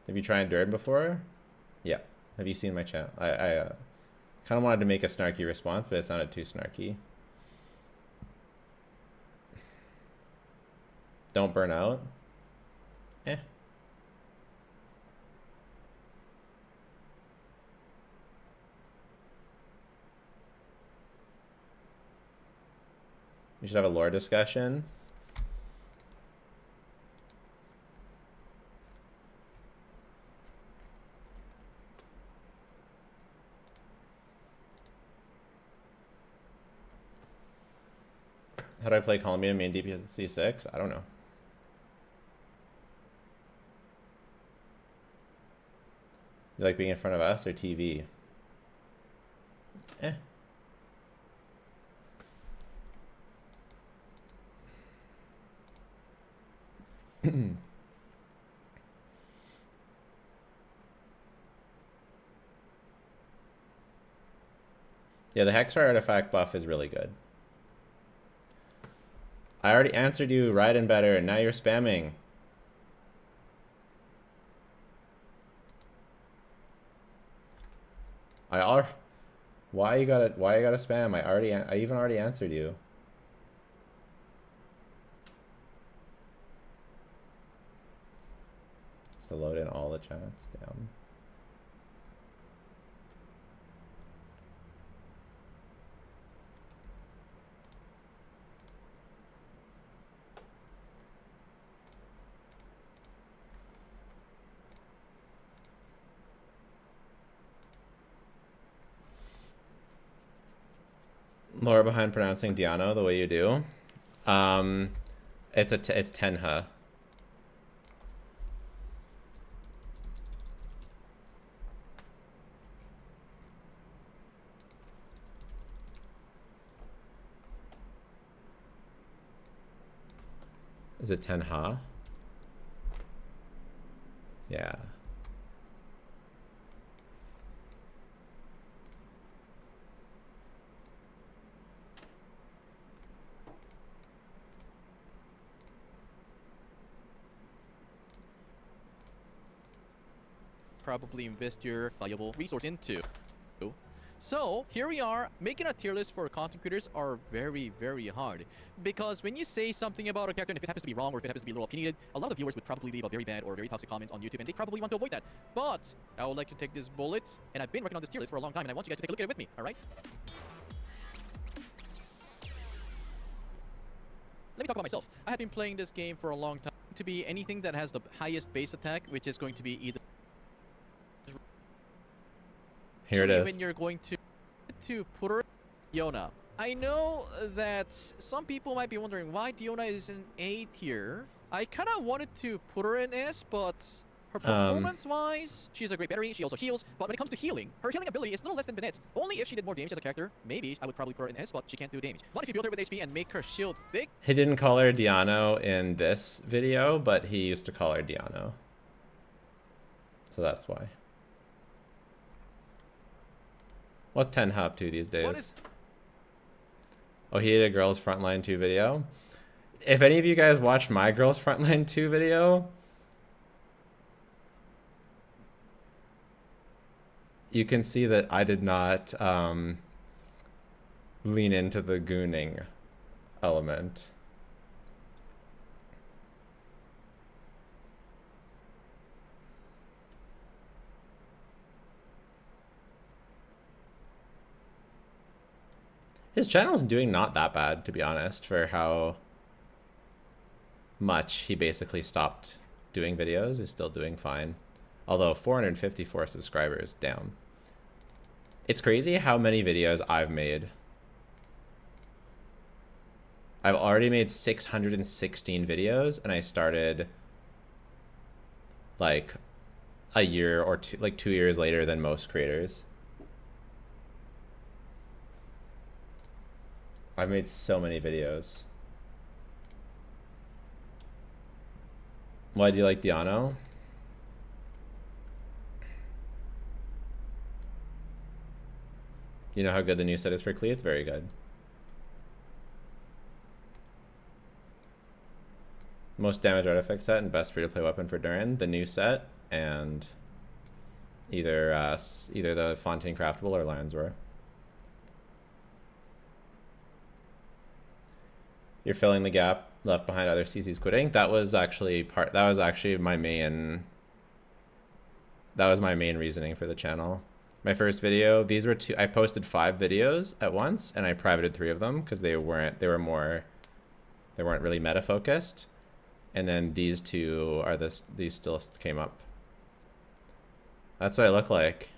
Have you tried Durin before? Yeah. Have you seen my channel? I kind of wanted to make a snarky response, but it sounded too snarky. Don't burn out? Eh. We should have a lore discussion. How do I play Columbina main DPS at C6? I don't know. You like being in front of us or TV? Eh. Yeah, the Hexar artifact buff is really good. I already answered you right and better, and now you're spamming. Why you gotta spam? I even already answered you. It's to load in all the chats. Damn. Lore behind pronouncing Diano the way you do. It's Tenha. Is it Tenha? Yeah. Probably invest your valuable resource into. So here we are. Making a tier list for content creators are very, very hard, because when you say something about a character and if it happens to be wrong or if it happens to be a little opinionated, a lot of viewers would probably leave a very bad or very toxic comments on YouTube, and they probably want to avoid that. But I would like to take this bullet, and I've been working on this tier list for a long time, and I want you guys to take a look at it with me. All right? Let me talk about myself. I have been playing this game for a long time. To be anything that has the highest base attack, which is going to be either. Here it is. When you're going to put her Yona, I know that some people might be wondering why Diona is in A tier. I kind of wanted to put her in S, but her performance-wise, she's a great battery. She also heals. But when it comes to healing, her healing ability is a little less than Bennett's. Only if she did more damage as a character, maybe I would probably put her in S, but she can't do damage. Not if you build her with HP and make her shield big. He didn't call her Diano in this video, but he used to call her Diano. So that's why. What's 10 up to these days? Oh, he did a Girls Frontline 2 video. If any of you guys watched my Girls Frontline 2 video, you can see that I did not lean into the gooning element. His channel's doing not that bad, to be honest, for how much he basically stopped doing videos. He's still doing fine. Although 454 subscribers, damn. It's crazy how many videos I've made. I've already made 616 videos, and I started like a year or two, like 2 years later than most creators. I've made so many videos. Why do you like Diano? You know how good the new set is for Klee? It's very good. Most damage artifact set and best free-to-play weapon for Durin. The new set and either the Fontaine Craftable or Lion's Roar. You're filling the gap left behind other CCs quitting. That was actually my main reasoning for the channel. My first video, these were two, I posted 5 videos at once and I privated 3 of them because they weren't really meta focused. And then these 2 are these still came up. That's what I look like.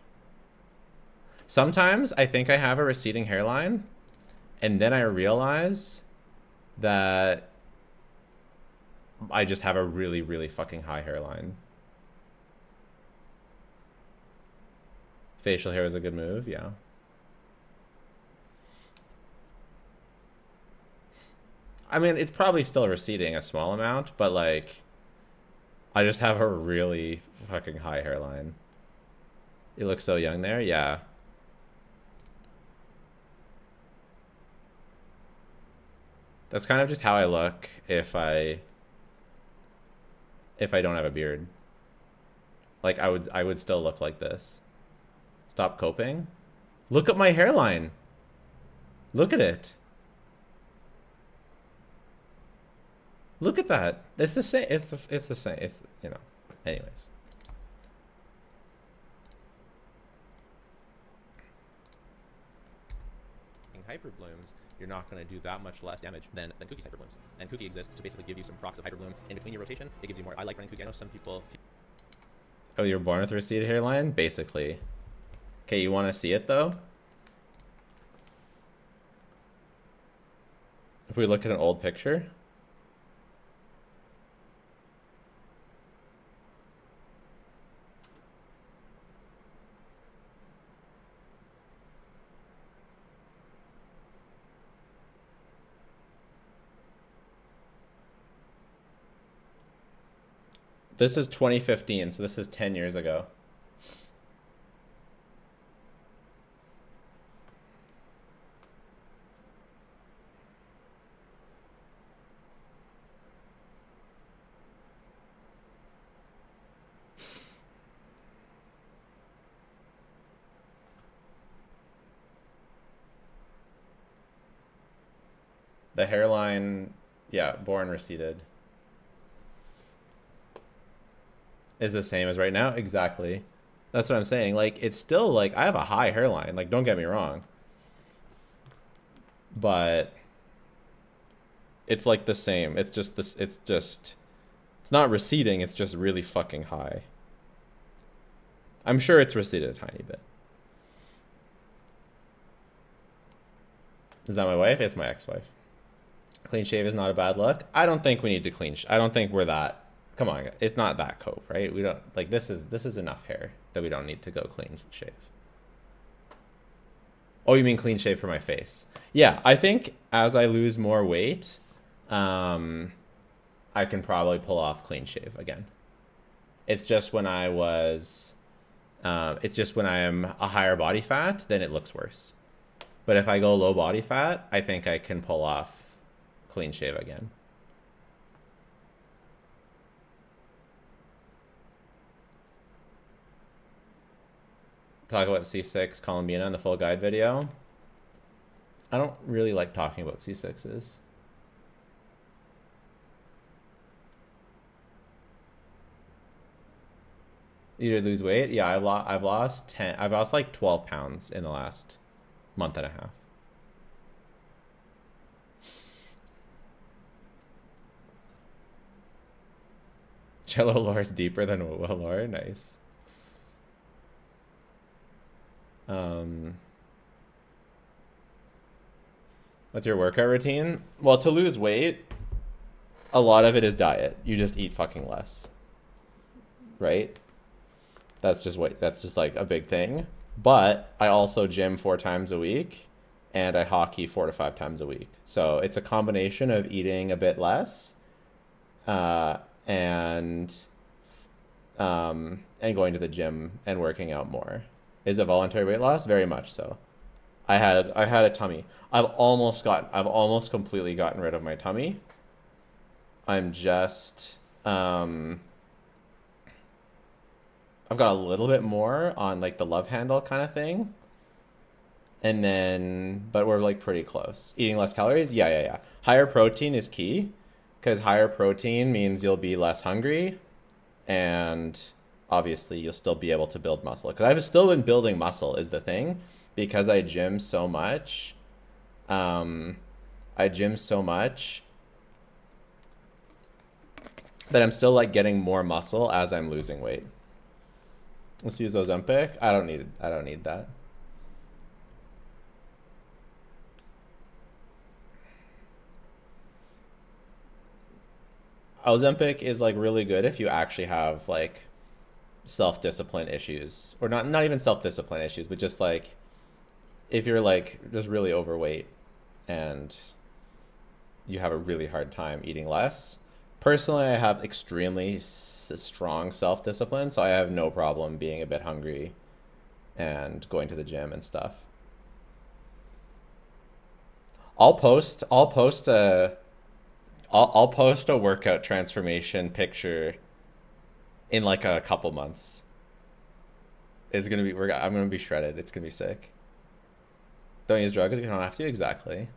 Sometimes I think I have a receding hairline and then I realize that I just have a really, really fucking high hairline. Facial hair is a good move, yeah. I mean, it's probably still receding a small amount, but like, I just have a really fucking high hairline. You look so young there, yeah. That's kind of just how I look if I don't have a beard. Like I would still look like this. Stop coping. Look at my hairline. Look at it. Look at that. It's the same. It's the same. It's, you know. Anyways. Hyper blooms, you're not going to do that much less damage than Cookie's hyper blooms. And Cookie exists to basically give you some procs of hyper bloom in between your rotation. It gives you more. I like running Cookie. I know some people. Oh, you're born with a receded hairline, basically. Okay, you want to see it though? If we look at an old picture. This is 2015, so this is 10 years ago. The hairline, yeah, born receded. Is the same as right now? Exactly. That's what I'm saying. Like, it's still like, I have a high hairline. Like, don't get me wrong. But it's like the same. It's just this, it's not receding. It's just really fucking high. I'm sure it's receded a tiny bit. Is that my wife? It's my ex-wife. Clean shave is not a bad look. I don't think we need to clean. I don't think we're that. Come on, it's not that cope, right? We don't like this is enough hair that we don't need to go clean shave. Oh, you mean clean shave for my face? Yeah, I think as I lose more weight, I can probably pull off clean shave again. It's just when I was, it's just when I am a higher body fat, then it looks worse. But if I go low body fat, I think I can pull off clean shave again. Talk about C6 Columbina in the full guide video. I don't really like talking about C6s. You did lose weight? Yeah, I've lost like 12 pounds in the last month and a half. Jello lore is deeper than Will lore. Nice. What's your workout routine? Well, to lose weight, a lot of it is diet. You just eat fucking less. Right? That's just like a big thing. But I also gym 4 times a week and I hockey 4 to 5 times a week. So it's a combination of eating a bit less and going to the gym and working out more. Is it voluntary weight loss? Very much so. I had a tummy. I've almost completely gotten rid of my tummy. I'm just I've got a little bit more on like the love handle kind of thing. And then, but we're like pretty close. Eating less calories? Yeah. Higher protein is key because higher protein means you'll be less hungry and obviously you'll still be able to build muscle. Because I've still been building muscle is the thing because I gym so much. I gym so much that I'm still like getting more muscle as I'm losing weight. Let's use Ozempic. I don't need that. Ozempic is like really good if you actually have like self-discipline issues, or not even self-discipline issues, but just like if you're like just really overweight and you have a really hard time eating less. Personally, I have extremely strong self-discipline, so I have no problem being a bit hungry and going to the gym and stuff. I'll post a workout transformation picture in like a couple months. It's gonna be I'm gonna be shredded. It's gonna be sick. Don't use drugs if you don't have to. Exactly.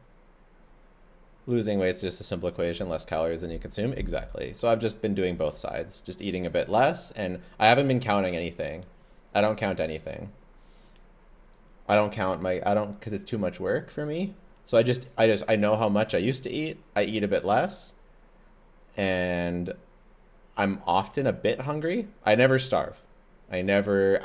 Losing weight's just a simple equation, less calories than you consume. Exactly. So I've just been doing both sides, just eating a bit less, and I haven't been counting anything. I don't count anything. I don't because it's too much work for me. So I know how much I used to eat. I eat a bit less, and I'm often a bit hungry. I never starve. I never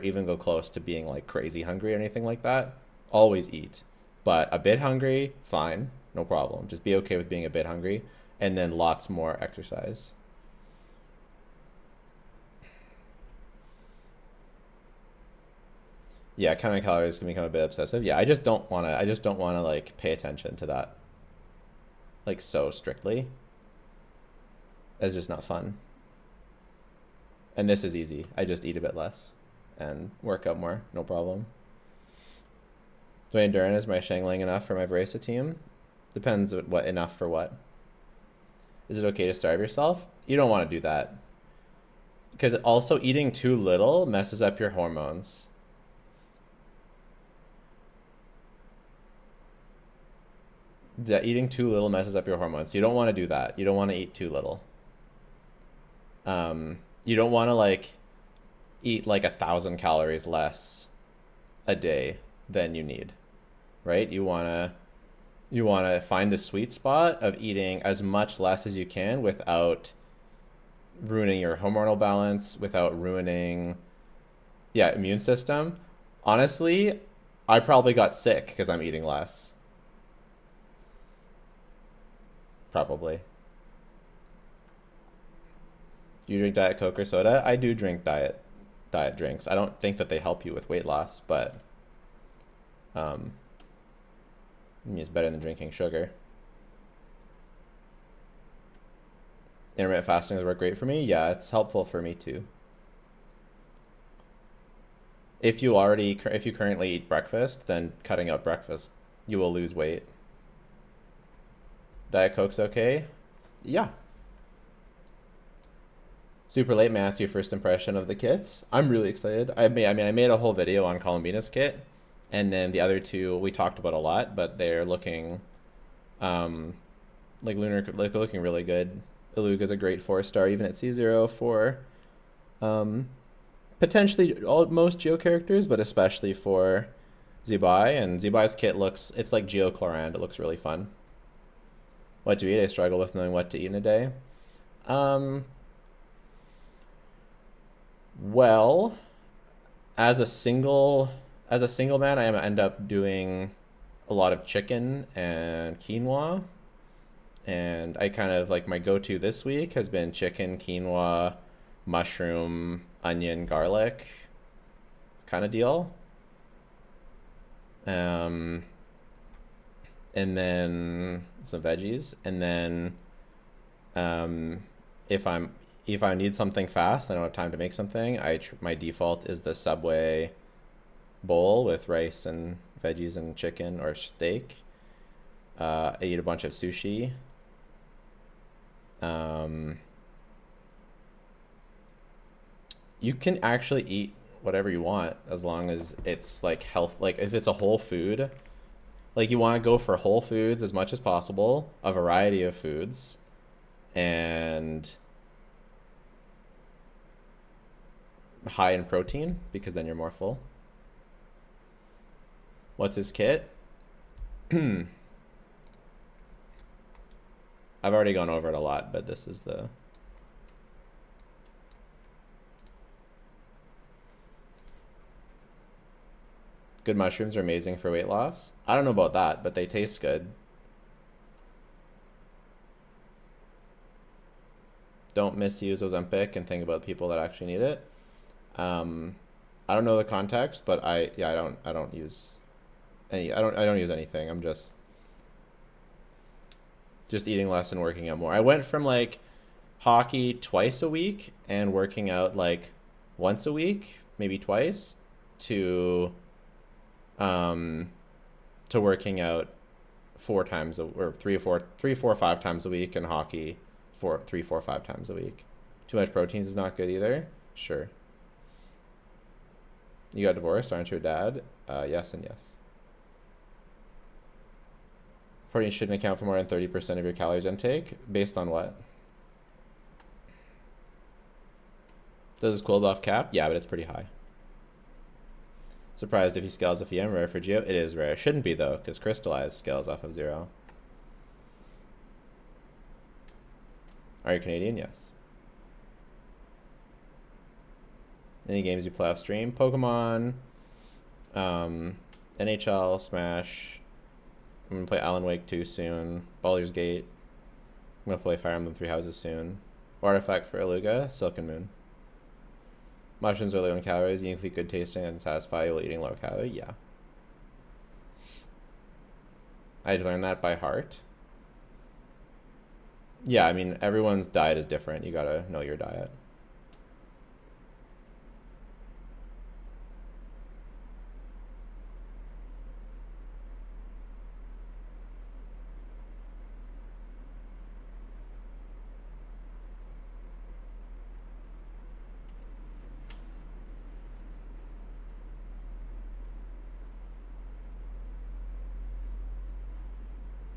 even go close to being like crazy hungry or anything like that. Always eat. But a bit hungry, fine, no problem. Just be okay with being a bit hungry, and then lots more exercise. Yeah, counting calories can become a bit obsessive. Yeah, I just don't wanna like pay attention to that like so strictly. It's just not fun. And this is easy. I just eat a bit less and work out more, no problem. Dwayne Durin, is my Shangling enough for my Bracea team? Depends what enough for what. Is it okay to starve yourself? You don't want to do that. Because also eating too little messes up your hormones. Eating too little messes up your hormones. So you don't want to do that. You don't want to eat too little. You don't want to like eat like 1,000 calories less a day than you need. Right? You want to find the sweet spot of eating as much less as you can without ruining your hormonal balance, without ruining immune system. Honestly, I probably got sick because I'm eating less. Probably. Do you drink Diet Coke or soda? I do drink diet drinks. I don't think that they help you with weight loss, but I mean, it's better than drinking sugar. Intermittent fasting has worked great for me. Yeah, it's helpful for me too. If you currently eat breakfast, then cutting out breakfast, you will lose weight. Diet Coke's okay? Yeah. Super late, may I ask your first impression of the kits? I'm really excited. I made a whole video on Columbina's kit, and then the other two we talked about a lot, but they're looking looking really good. Illuga's a great 4-star even at C0 for potentially most Geo characters, but especially for Zi Bai. And Zi Bai's kit it's like Geo Chlorand. It looks really fun. What to eat? I struggle with knowing what to eat in a day. Well, as a single man, I end up doing a lot of chicken and quinoa. And I kind of like my go-to this week has been chicken, quinoa, mushroom, onion, garlic kind of deal. And then some veggies. And then if I need something fast, I don't have time to make something, my default is the Subway bowl with rice and veggies and chicken or steak. I eat a bunch of sushi. You can actually eat whatever you want as long as it's like health. Like if it's a whole food, like you want to go for whole foods as much as possible, a variety of foods, and high in protein because then you're more full. What's his kit? I've already gone over it a lot, but this is the... Good mushrooms are amazing for weight loss. I don't know about that, but they taste good. Don't misuse Ozempic and think about people that actually need it. I don't know the context, but I don't use anything. I'm just eating less and working out more. I went from like hockey twice a week and working out like once a week, maybe twice, to working out 4 times or 3 or 5 times a week, and hockey 3, 4, 5 times a week. Too much proteins is not good either. Sure. You got divorced, aren't you a dad? Yes and yes. Protein shouldn't account for more than 30% of your calories intake. Based on what? Does his cool buff cap? Yeah, but it's pretty high. Surprised if he scales a VM. Rare for Geo? It is rare. Shouldn't be though, because crystallized scales off of 0. Are you Canadian? Yes. Any games you play off stream? Pokemon, NHL, Smash. I'm gonna play Alan Wake 2 soon. Baldur's Gate. I'm gonna play Fire Emblem 3 Houses soon. Artifact for Illuga, Silk and Moon. Mushrooms are low in calories, uniquely good tasting and satisfy while eating low calorie. Yeah. I learned that by heart. Yeah, I mean, everyone's diet is different. You gotta know your diet.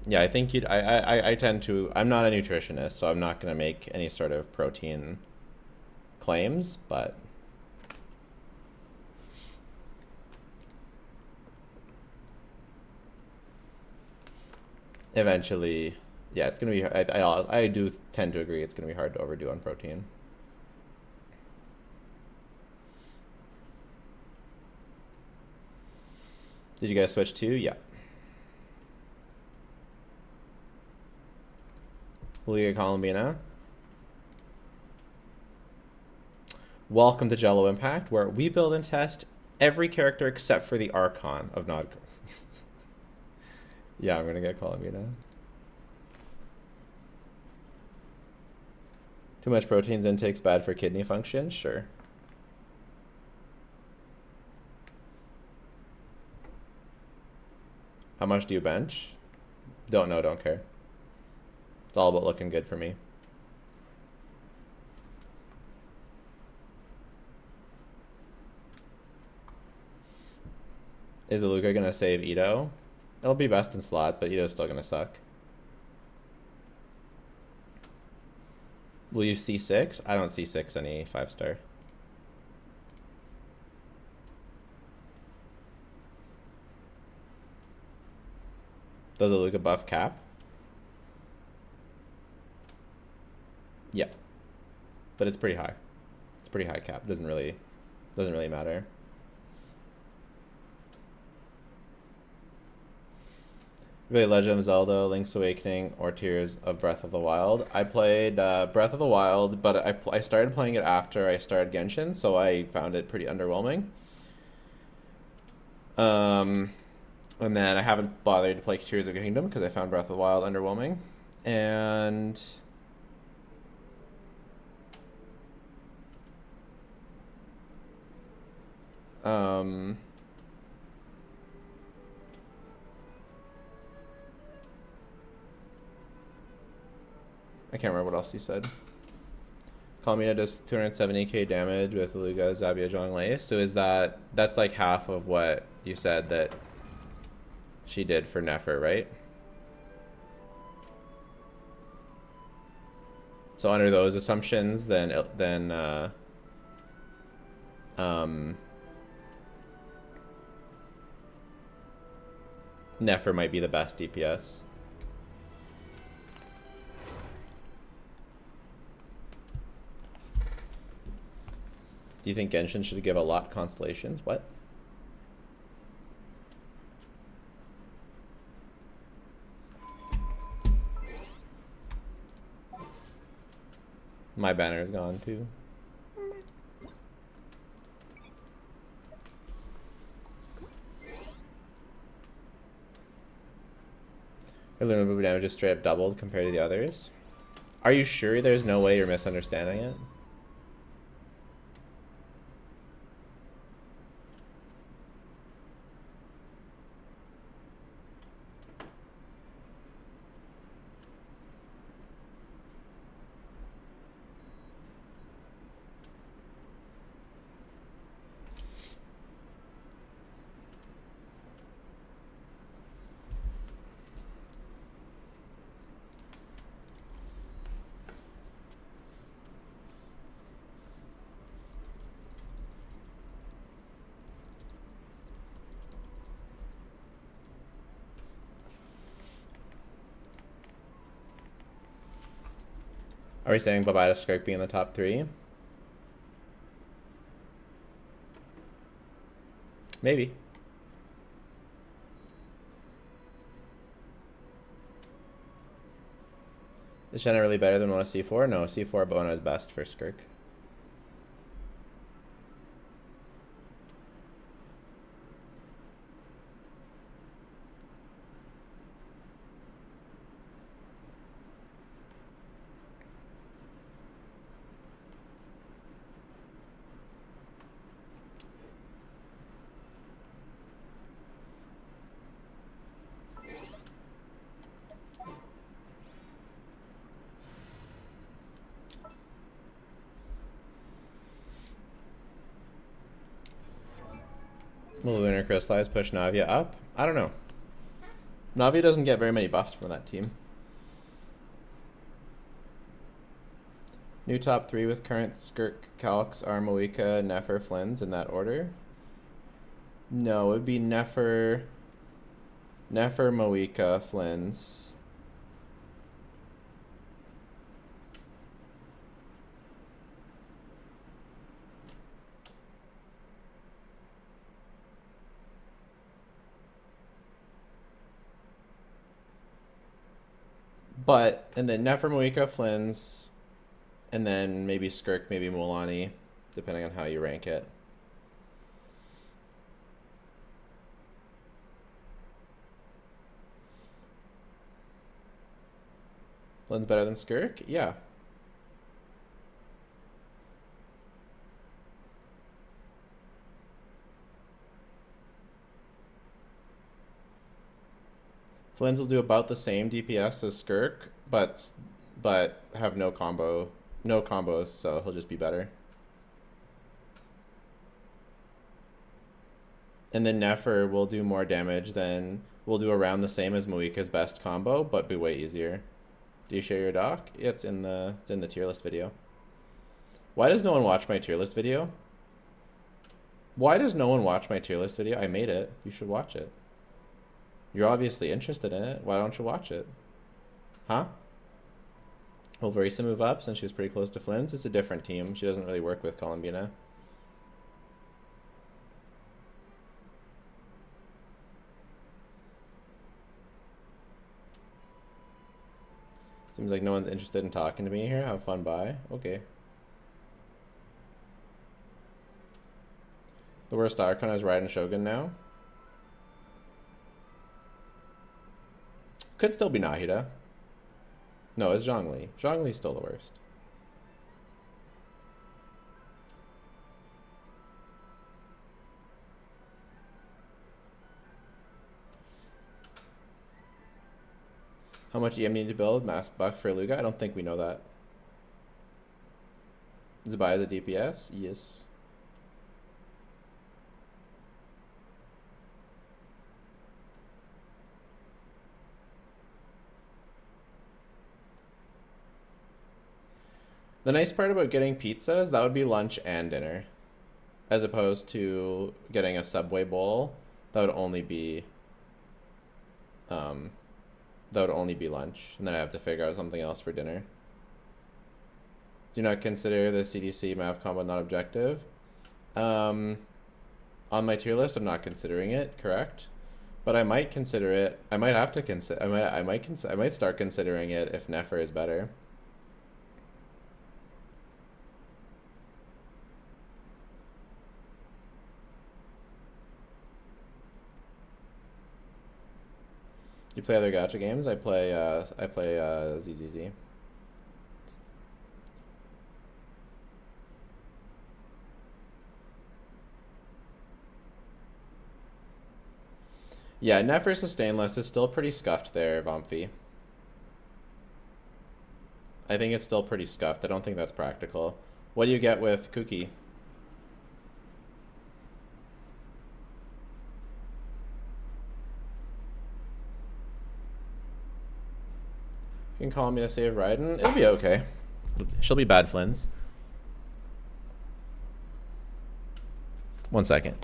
Yeah, I think I tend to, I'm not a nutritionist, so I'm not going to make any sort of protein claims, but eventually, yeah, it's going to be, I do tend to agree it's going to be hard to overdo on protein. Did you guys switch to? Yeah. Illuga Columbina. Welcome to Jello Impact, where we build and test every character except for the Archon of Nod. Yeah, I'm gonna get Columbina. Too much proteins intake's bad for kidney function? Sure. How much do you bench? Don't know, don't care. It's all about looking good for me. Is Illuga gonna save Ito? It'll be best in slot, but Ito's still gonna suck. Will you C6? I don't C6 any 5-star. Does Illuga buff cap? Yeah. But it's pretty high. It's pretty high cap. Doesn't really matter. Really Legend of Zelda, Link's Awakening, or Tears of Breath of the Wild. I played Breath of the Wild, but I started playing it after I started Genshin, so I found it pretty underwhelming. And then I haven't bothered to play Tears of the Kingdom because I found Breath of the Wild underwhelming. And I can't remember what else you said. Columbina does 270k damage with Illuga, Zabia, Zhonglei. So that's like half of what you said that she did for Nefer, right? So under those assumptions, then Nefer might be the best DPS. Do you think Genshin should give a lot constellations? What? My banner is gone too. Your lunar move damage is straight up doubled compared to the others. Are you sure there's no way you're misunderstanding it? Are we saying bye-bye to Skirk being in the top 3? Maybe. Is Shanna really better than Bona C4? No, C4 Bona is best for Skirk. Will Lunar Crystallize push Navia up? I don't know. Navia doesn't get very many buffs from that team. New top 3 with current Skirk, Calx, Moika, Nefer, Flynn's in that order. No, it would be Nefer, Moika, Flynn's. and then Nefer, Moika, Flynn's, and then maybe Skirk, maybe Mulani, depending on how you rank it. Flynn's better than Skirk? Yeah. Flynn's will do about the same DPS as Skirk, but have no combos, so he'll just be better. And then Nefer will do more damage will do around the same as Moika's best combo, but be way easier. Do you share your doc? Yeah, it's in the tier list video. Why does no one watch my tier list video? Why does no one watch my tier list video? I made it. You should watch it. You're obviously interested in it. Why don't you watch it? Huh? Will Verisa move up since she's pretty close to Flynn's? It's a different team. She doesn't really work with Columbina. Seems like no one's interested in talking to me here. Have fun, bye. Okay. The worst Archon is Raiden Shogun now. Could still be Nahida. No, it's Zhongli. Zhongli's still the worst. How much EM need to build? Mass buck for Illuga? I don't think we know that. Zi Bai is a DPS? Yes. The nice part about getting pizza is that would be lunch and dinner, as opposed to getting a Subway bowl. That would only be lunch, and then I have to figure out something else for dinner. Do not consider the CDC math combo not objective. On my tier list, I'm not considering it. Correct, but I might consider it. I might have to consider. I might start considering it if Nefer is better. You play other gacha games? I play ZZZ. Yeah, Net versus Stainless is still pretty scuffed there, Vomphy. I think it's still pretty scuffed. I don't think that's practical. What do you get with Cookie? You can call me to save Raiden. It'll be okay. She'll be bad, Flynn's. 1 second.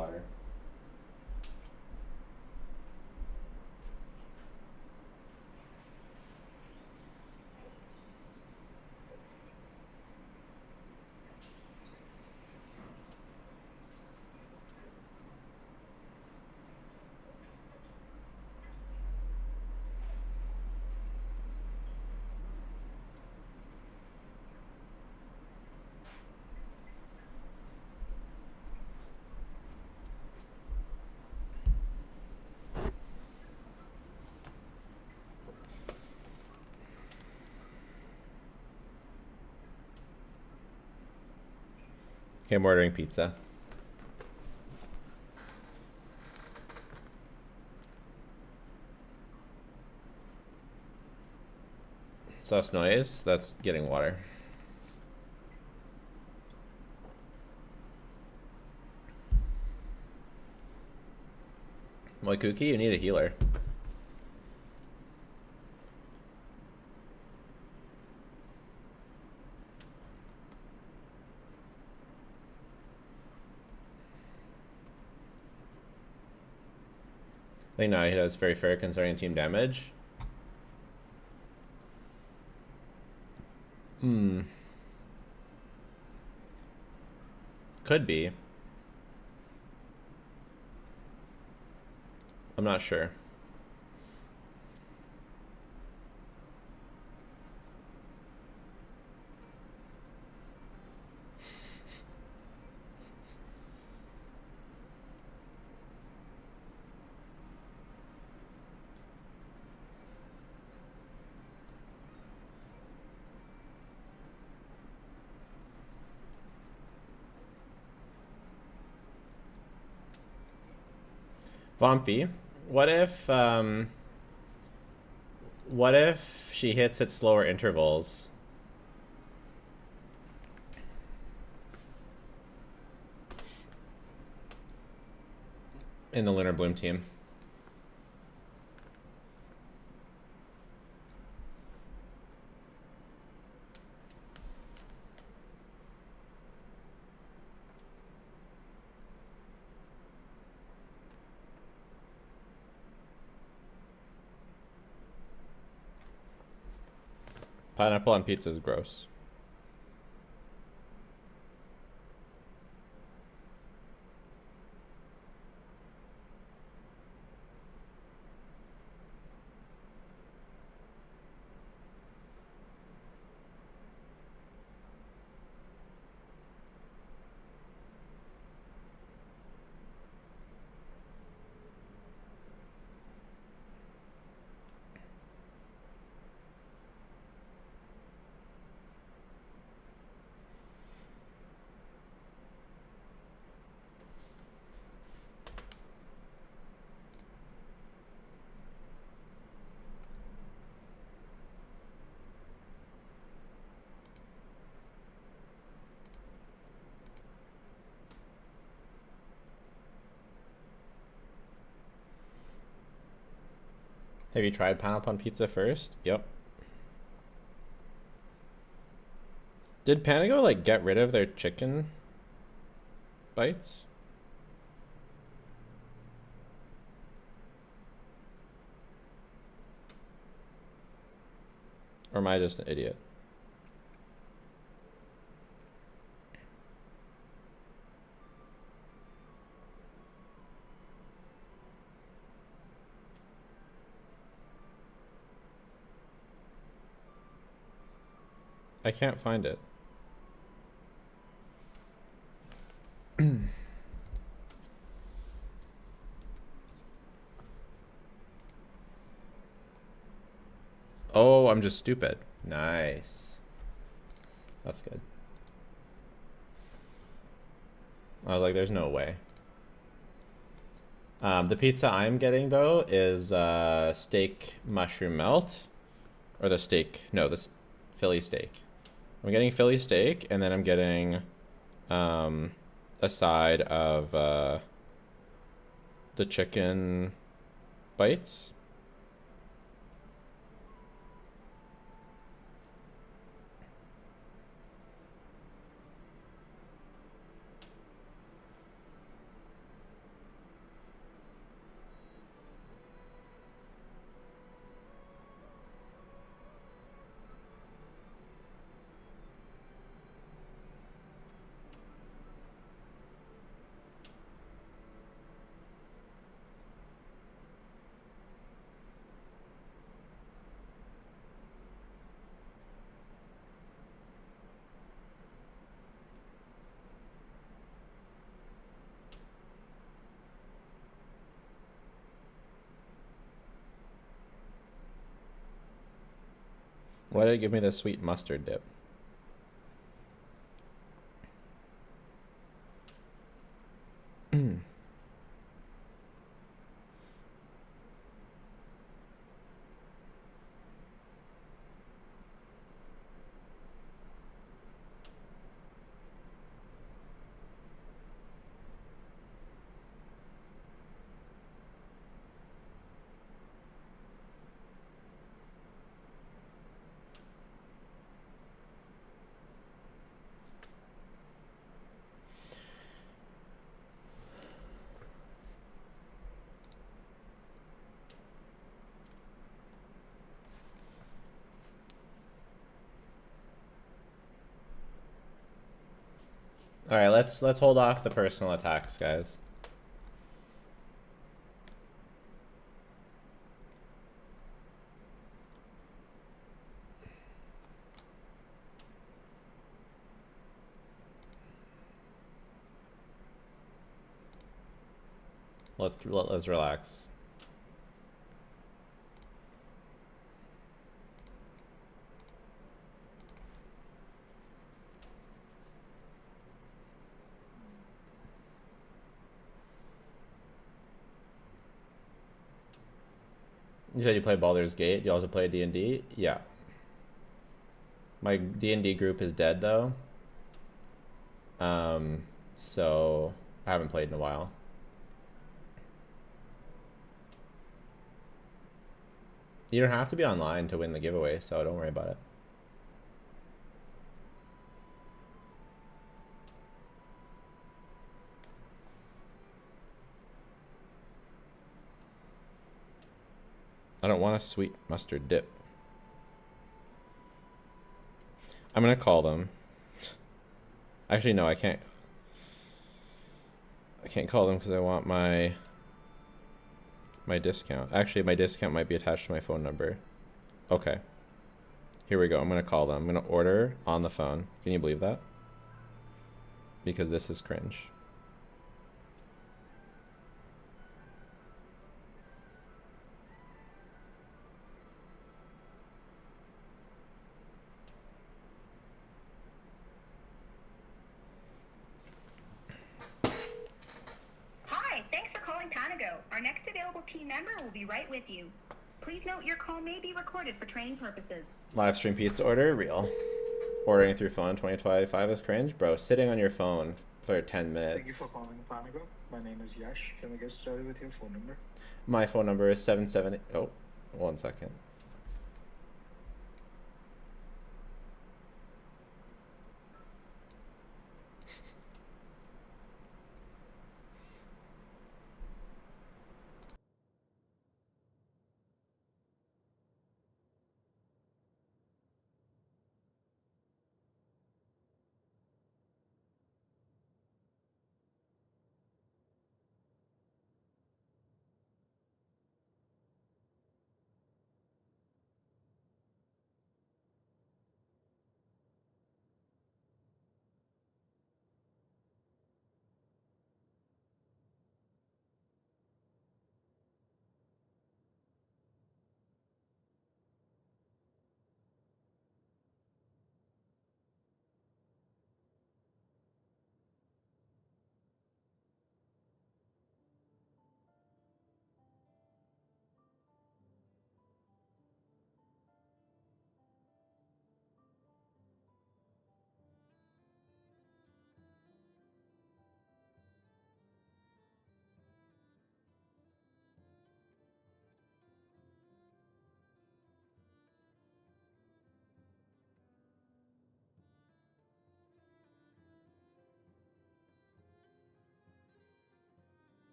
water. Okay, I'm ordering pizza. Sus noise? That's getting water. Moikuki, you need a healer. I think no, he does very fair concerning team damage. Could be. I'm not sure. Vompy, what if she hits at slower intervals? In the Lunar Bloom team. Pineapple on pizza is gross. Have you tried pineapple on pizza first? Yep. Did Panago like get rid of their chicken bites? Or am I just an idiot? I can't find it. Oh, I'm just stupid. Nice. That's good. I was like, there's no way. The pizza I'm getting, though, is steak mushroom melt. Or the steak. No, this Philly steak. I'm getting Philly steak, and then I'm getting a side of the chicken bites. Why did it give me the sweet mustard dip? All right, let's hold off the personal attacks, guys. Let's relax. You said you play Baldur's Gate. You also play D&D? Yeah. My D&D group is dead though. So I haven't played in a while. You don't have to be online to win the giveaway, so don't worry about it. I don't want a sweet mustard dip. I'm gonna call them. Actually, no, I can't. I can't call them because I want my discount. Actually, my discount might be attached to my phone number. Okay. Here we go. I'm gonna call them. I'm gonna order on the phone. Can you believe that? Because this is cringe. Our next available team member will be right with you. Please note your call may be recorded for training purposes. Live stream pizza order, real. Ordering through phone 2025 is cringe, bro. Sitting on your phone for 10 minutes. Thank you for calling Panago. My name is Yash. Can we get started with your phone number? My phone number is 778. Oh, 1 second.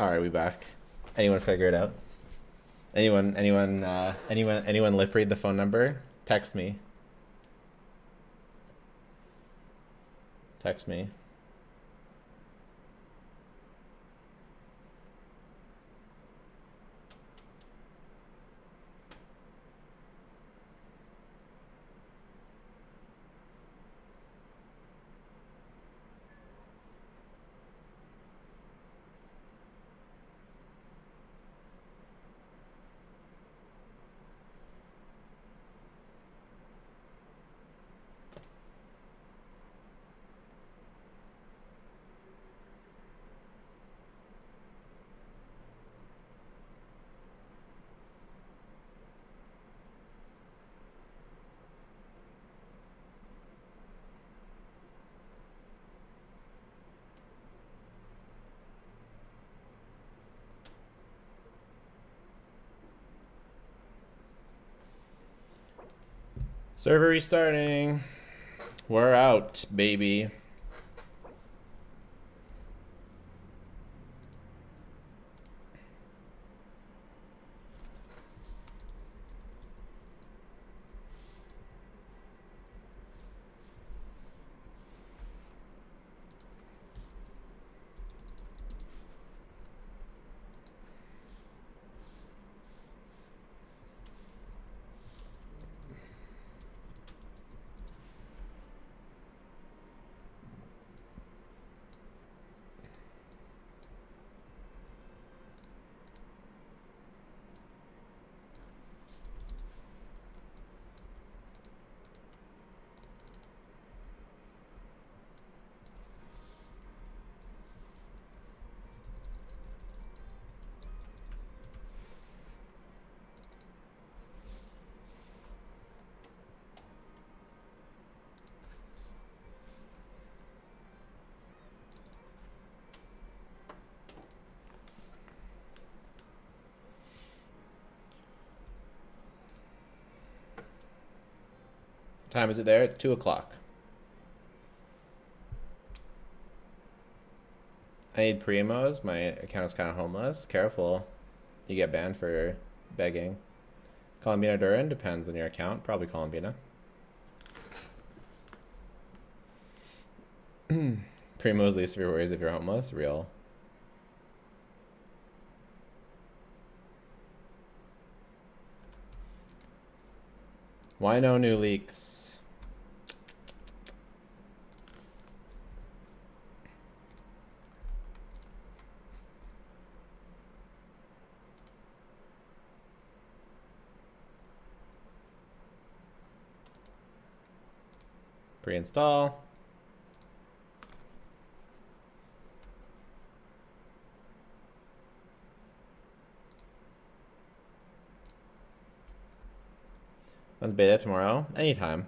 All right, we back. Anyone figure it out? Anyone lip read the phone number? Text me. Text me. Server restarting. We're out, baby. Time is it there? It's 2 o'clock. I need primos. My account is kind of homeless. Careful. You get banned for begging. Columbina Durin? Depends on your account. Probably Columbina. Primos, least of your worries if you're homeless. Real. Why no new leaks? Pre-install. When's beta? Tomorrow? Anytime.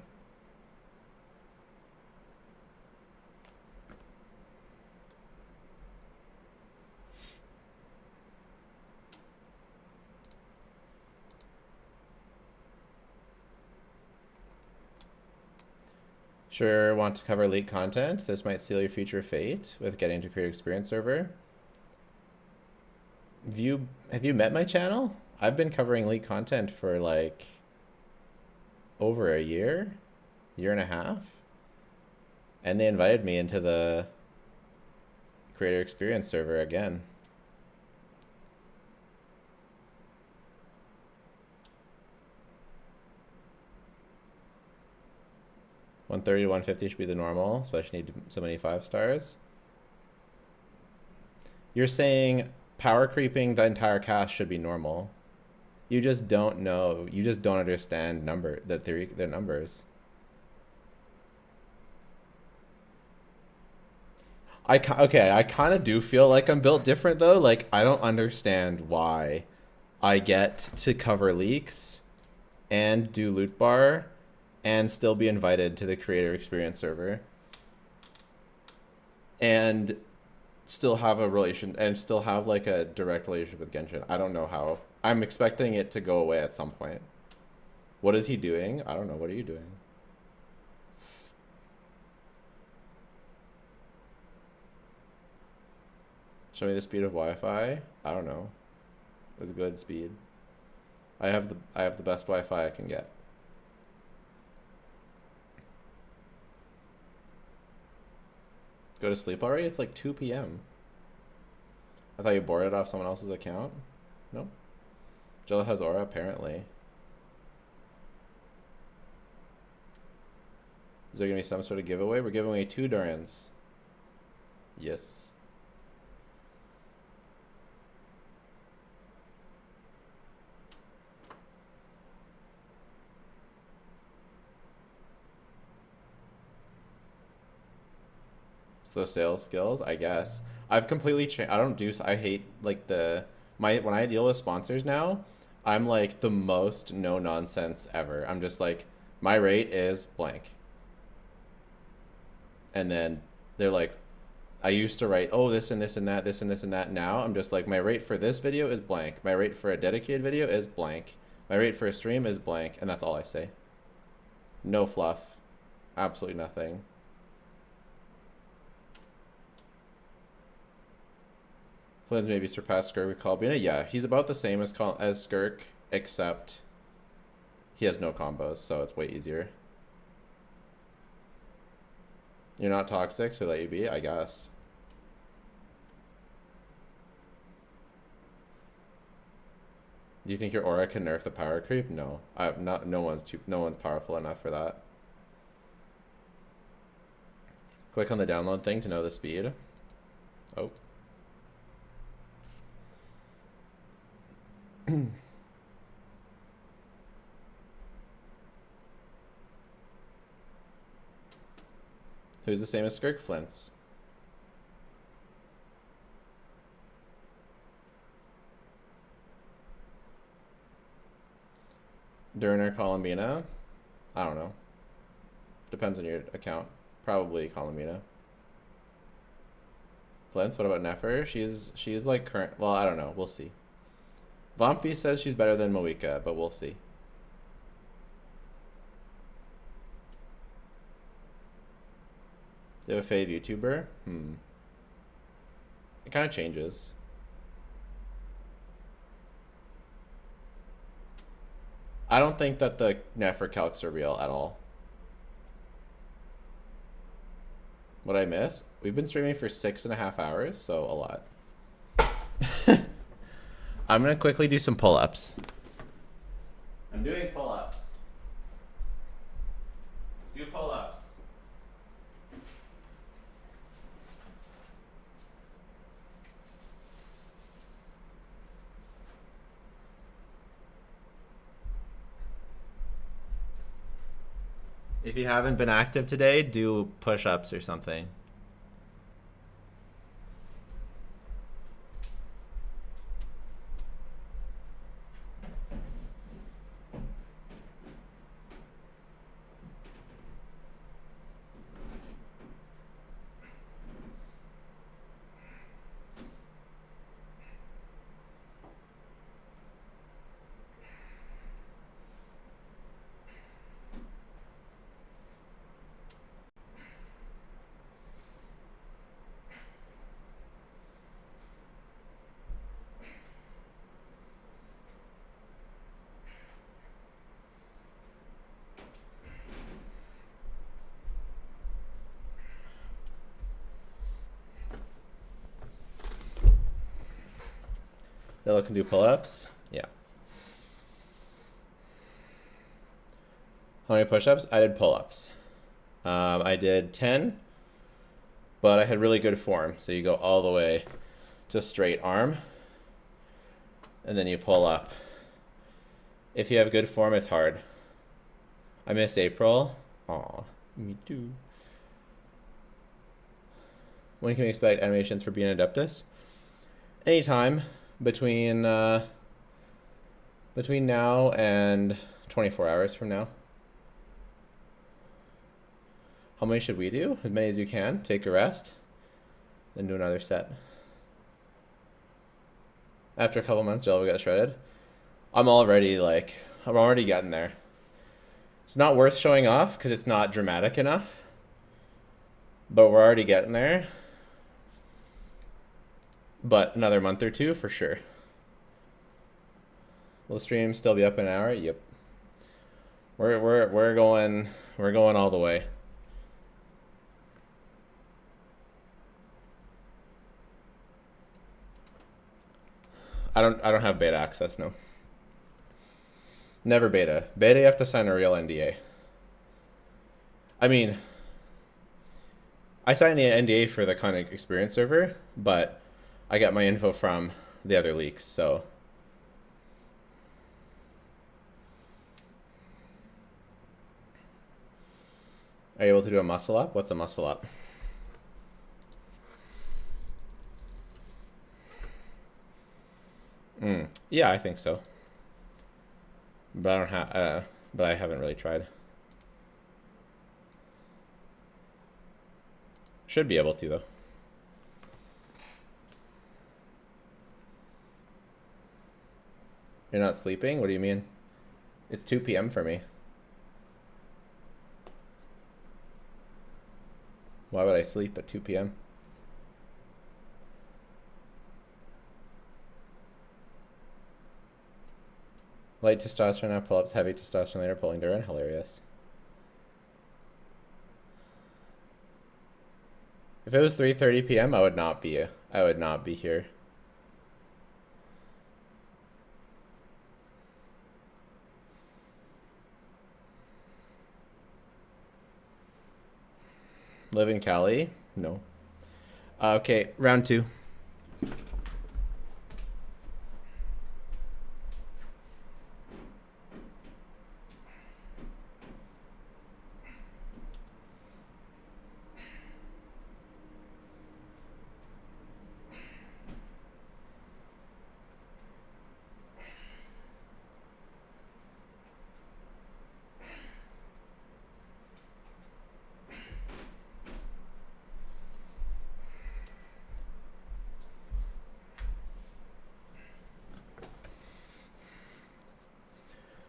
Sure, want to cover leaked content? This might seal your future fate with getting to create experience server. Have you met my channel? I've been covering leaked content for like over a year and a half. And they invited me into the creator experience server again. $130 to $150 should be the normal, especially need so many 5 stars. You're saying power creeping the entire cast should be normal. You just don't know. You just don't understand the numbers. I kind of do feel like I'm built different though. Like I don't understand why I get to cover leaks and do Lootbar and still be invited to the creator experience server and still have a relation and still have like a direct relationship with Genshin. I don't know how. I'm expecting it to go away at some point. What is he doing? I don't know. What are you doing? Show me the speed of Wi-Fi. I don't know. It's good speed. I have the best Wi-Fi I can get. Go to sleep already? It's like 2 p.m. I thought you boarded off someone else's account. No. Jello has aura apparently. Is there gonna be some sort of giveaway? We're giving away 2 Durins. Yes. Those sales skills, I guess. I've completely changed. I hate like when I deal with sponsors now, I'm like the most no nonsense ever. I'm just like, my rate is blank. And then they're like, I used to write, oh, this and this and that, this and this and that. Now I'm just like, my rate for this video is blank. My rate for a dedicated video is blank. My rate for a stream is blank. And that's all I say. No fluff. Absolutely nothing. Flynn's maybe surpassed Skirk with Columbina. Yeah, he's about the same as Skirk, except he has no combos, so it's way easier. You're not toxic, so let you be, I guess. Do you think your aura can nerf the power creep? No, no one's powerful enough for that. Click on the download thing to know the speed. Oh. Who's the same as Skirk? Flint's. Durin or Colombina? I don't know. Depends on your account. Probably Columbina. Flint's, what about Nefer? She's like current. Well, I don't know. We'll see. Vompy says she's better than Moika, but we'll see. Do you have a fave YouTuber? It kind of changes. I don't think that the Nefer calcs are real at all. What I miss? We've been streaming for 6.5 hours, so a lot. I'm gonna quickly do some pull-ups. I'm doing pull-ups. Do pull-ups. If you haven't been active today, do push-ups or something. Jello can do pull-ups? Yeah. How many push-ups? I did pull-ups. I did 10, but I had really good form. So you go all the way to straight arm, and then you pull up. If you have good form, it's hard. I miss April. Aw, me too. When can we expect animations for being Adeptus? Anytime. Between now and 24 hours from now. How many should we do? As many as you can. Take a rest, then do another set. After a couple months, Jello will get shredded. I'm already getting there. It's not worth showing off because it's not dramatic enough, but we're already getting there. but another month or two for sure. Will the stream still be up in an hour? Yep. We're going all the way. I don't have beta access, no. Never beta. Beta, you have to sign a real NDA. I mean, I signed the NDA for the kind of experience server, but I got my info from the other leaks, so. Are you able to do a muscle up? What's a muscle up? Yeah, I think so. But I don't have. But I haven't really tried. Should be able to though. You're not sleeping? What do you mean? It's 2 p.m. for me. Why would I sleep at 2 p.m.? Light testosterone now pull-ups, heavy testosterone later pulling DURIN. Hilarious. If it was 3:30 p.m., I would not be here. Live in Cali? No. Okay, round 2.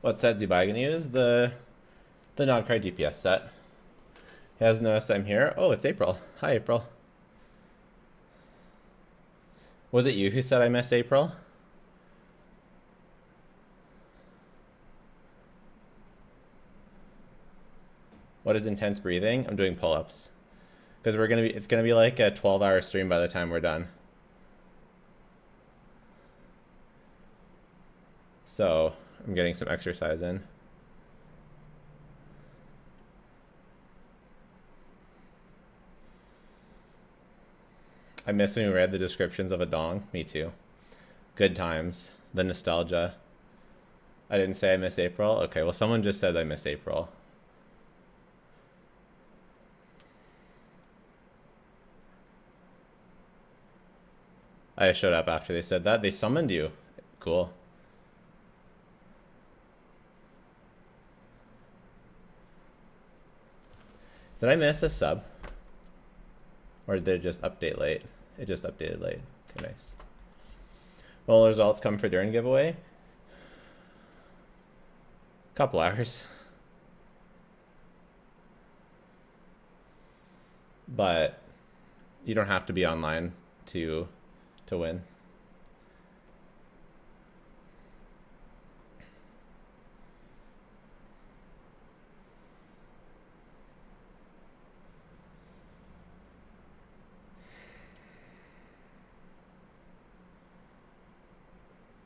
What set Zi Bai gonna use? The non-card DPS set. He hasn't noticed I'm here. Oh, it's April. Hi, April. Was it you who said I missed April? What is intense breathing? I'm doing pull-ups. Because it's gonna be like a 12-hour stream by the time we're done. So I'm getting some exercise in. I miss when we read the descriptions of a dong. Me too. Good times. The nostalgia. I didn't say I miss April. Okay, well someone just said I miss April. I showed up after they said that. They summoned you. Cool. Did I miss a sub? Or did it just update late? It just updated late. Okay, nice. Well, results come for DURIN giveaway. Couple hours. But you don't have to be online to win.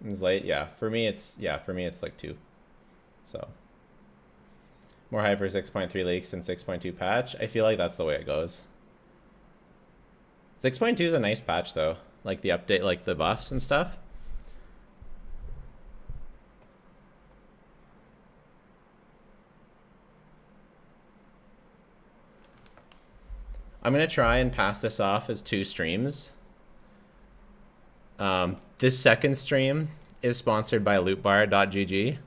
It's late, yeah. For me it's like 2. So more hype for 6.3 leaks and 6.2 patch. I feel like that's the way it goes. 6.2 is a nice patch though. Like the update, like the buffs and stuff. I'm gonna try and pass this off as 2 streams. This second stream is sponsored by lootbar.gg.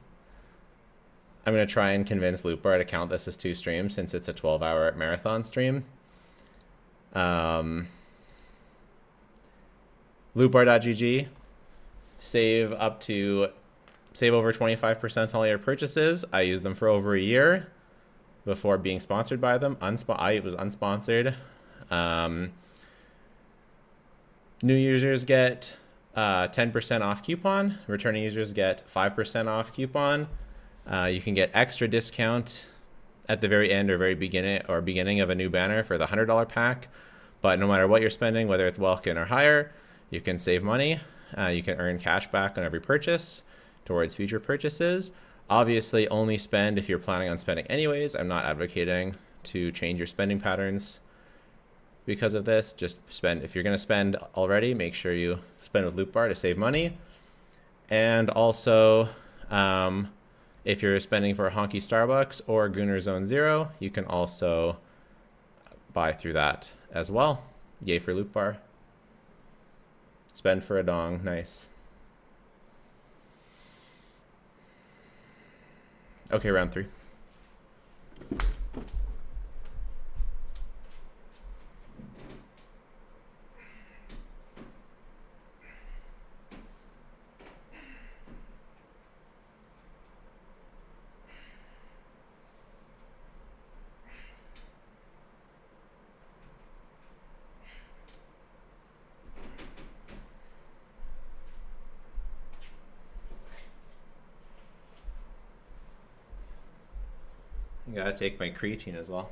I'm going to try and convince Lootbar to count this as 2 streams since it's a 12-hour marathon stream. Lootbar.gg. Save over 25% on all your purchases. I used them for over a year before being sponsored by them. I was unsponsored. New users get 10% off coupon. Returning users get 5% off coupon. You can get extra discount at the very end or very beginning of a new banner for the $100 pack. But no matter what you're spending, whether it's Welkin or higher, you can save money. You can earn cash back on every purchase towards future purchases. Obviously, only spend if you're planning on spending anyways. I'm not advocating to change your spending patterns because of this. Just spend, if you're going to spend already, make sure you spend with Lootbar to save money. And also, if you're spending for a Honky Starbucks or Gooner Zone Zero, you can also buy through that as well. Yay for Lootbar. Spend for a dong. Nice. Okay, round 3. I gotta take my creatine as well.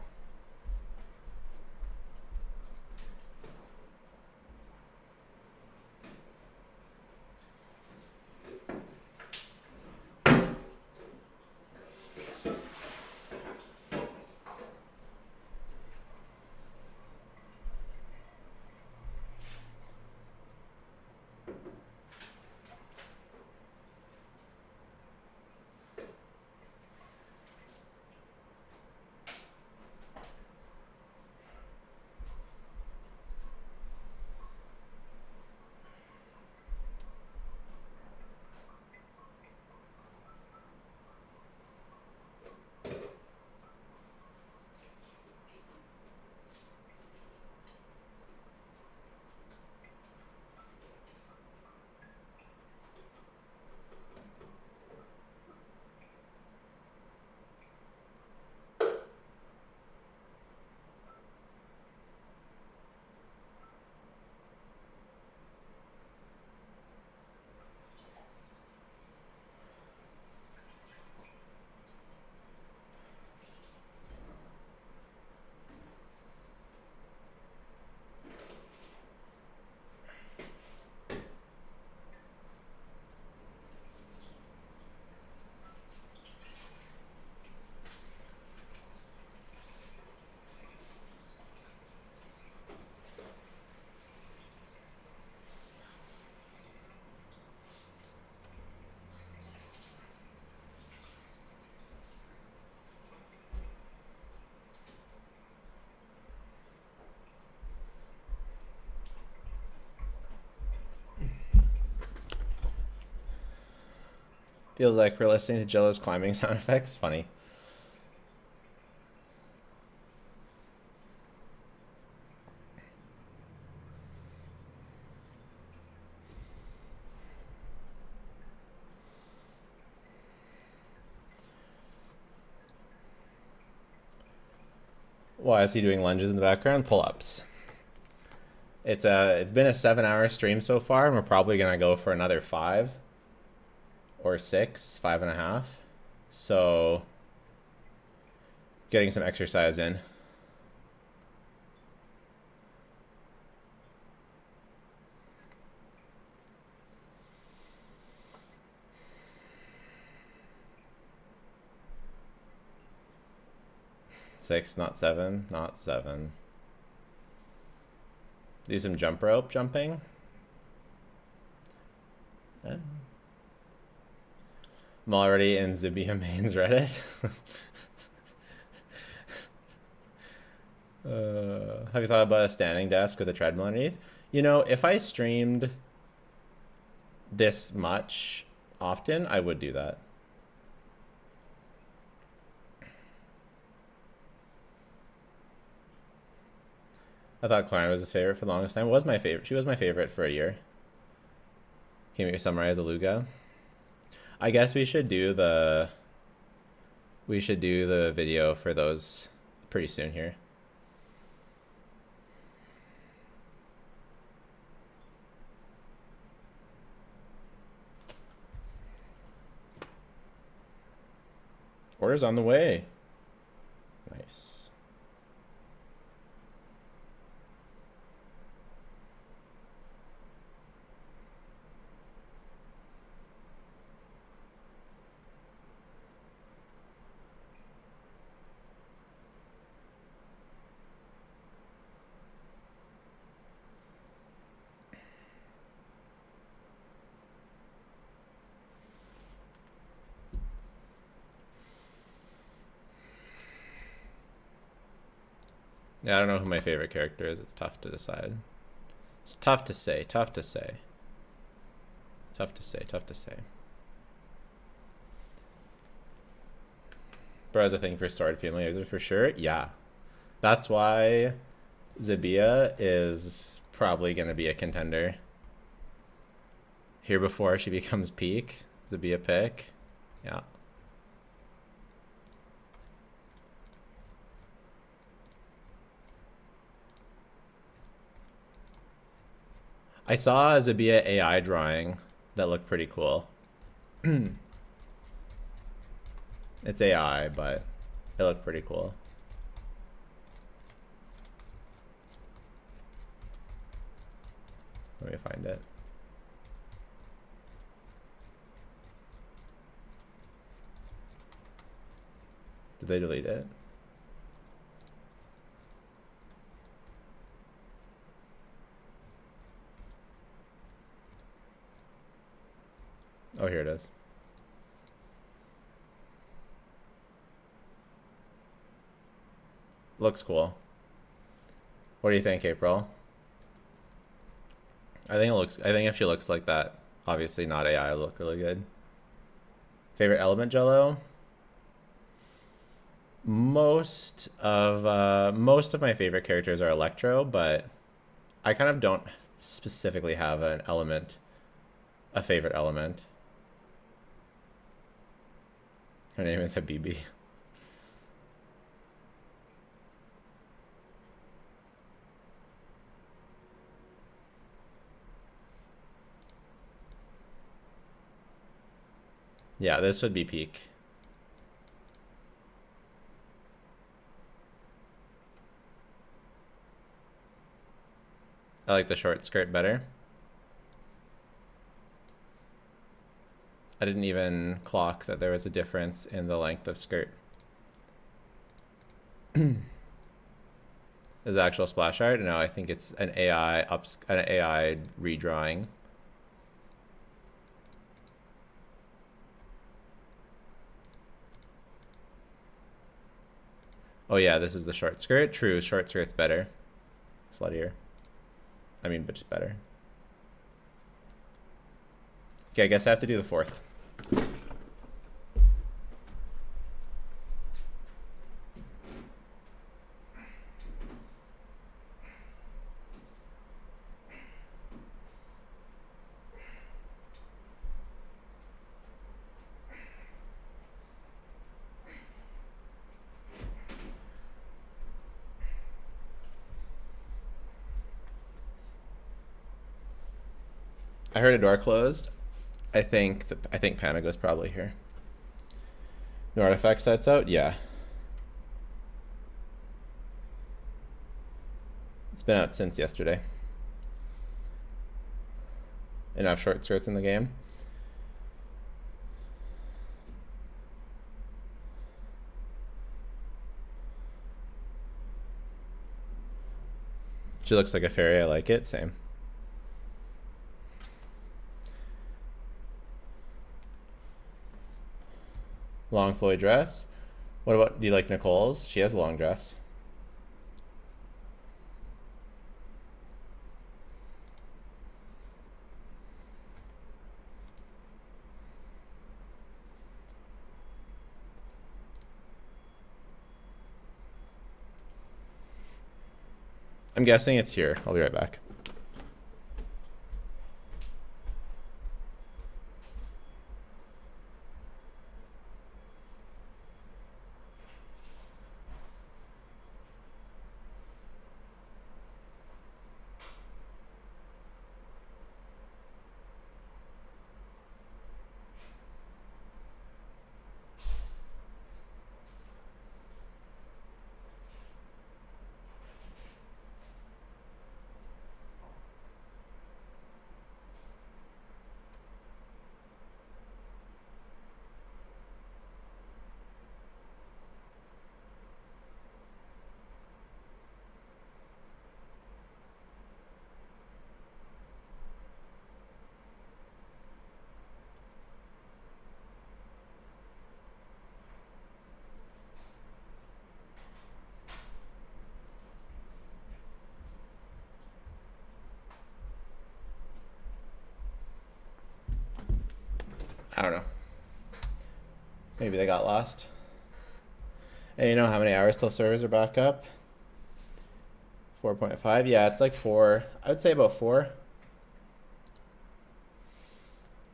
Feels like we're listening to Jello's climbing sound effects. Funny. Why is he doing lunges in the background? Pull-ups. It's been a 7-hour stream so far, and we're probably gonna go for another 5 or 6, 5.5. So getting some exercise in. Six, not 7, not 7. Do some jump rope jumping. I'm already in Zubia Main's Reddit. Have you thought about a standing desk with a treadmill underneath? You know, if I streamed this much often, I would do that. I thought Klarna was his favorite for the longest time. Was my favorite. She was my favorite for a year. Can you summarize I-Luga? I guess we should do the video for those pretty soon here. Order's on the way. Nice. Yeah, I don't know who my favorite character is. It's tough to decide. It's tough to say. Tough to say. Tough to say. Tough to say. Bro has a thing for sword female users for sure. Yeah. That's why Zabia is probably going to be a contender. Here before she becomes peak. Zabia pick. Yeah. I saw a Zabia AI drawing that looked pretty cool. It's AI, but it looked pretty cool. Let me find it. Did they delete it? Oh, here it is. Looks cool. What do you think, April? I think if she looks like that, obviously not AI, it'll look really good. Favorite element, Jello? Most of my favorite characters are Electro, but I kind of don't specifically have an element, a favorite element. Her name is Habibi. Yeah, this would be peak. I like the short skirt better. I didn't even clock that there was a difference in the length of skirt. Is it actual splash art? No, I think it's an AI redrawing. Oh yeah, this is the short skirt. True, short skirt's better. Sluttier. I mean, but just better. Okay, I guess I have to do the fourth. I heard a door closed. I think Panago's probably here. No artifact sets out? Yeah. It's been out since yesterday. Enough short skirts in the game. She looks like a fairy. I like it. Same. Long flowy dress. What about, do you like Nicole's? She has a long dress. I'm guessing it's here. I'll be right back. I don't know. Maybe they got lost. And you know how many hours till servers are back up? 4.5. Yeah, it's like 4. I would say about 4.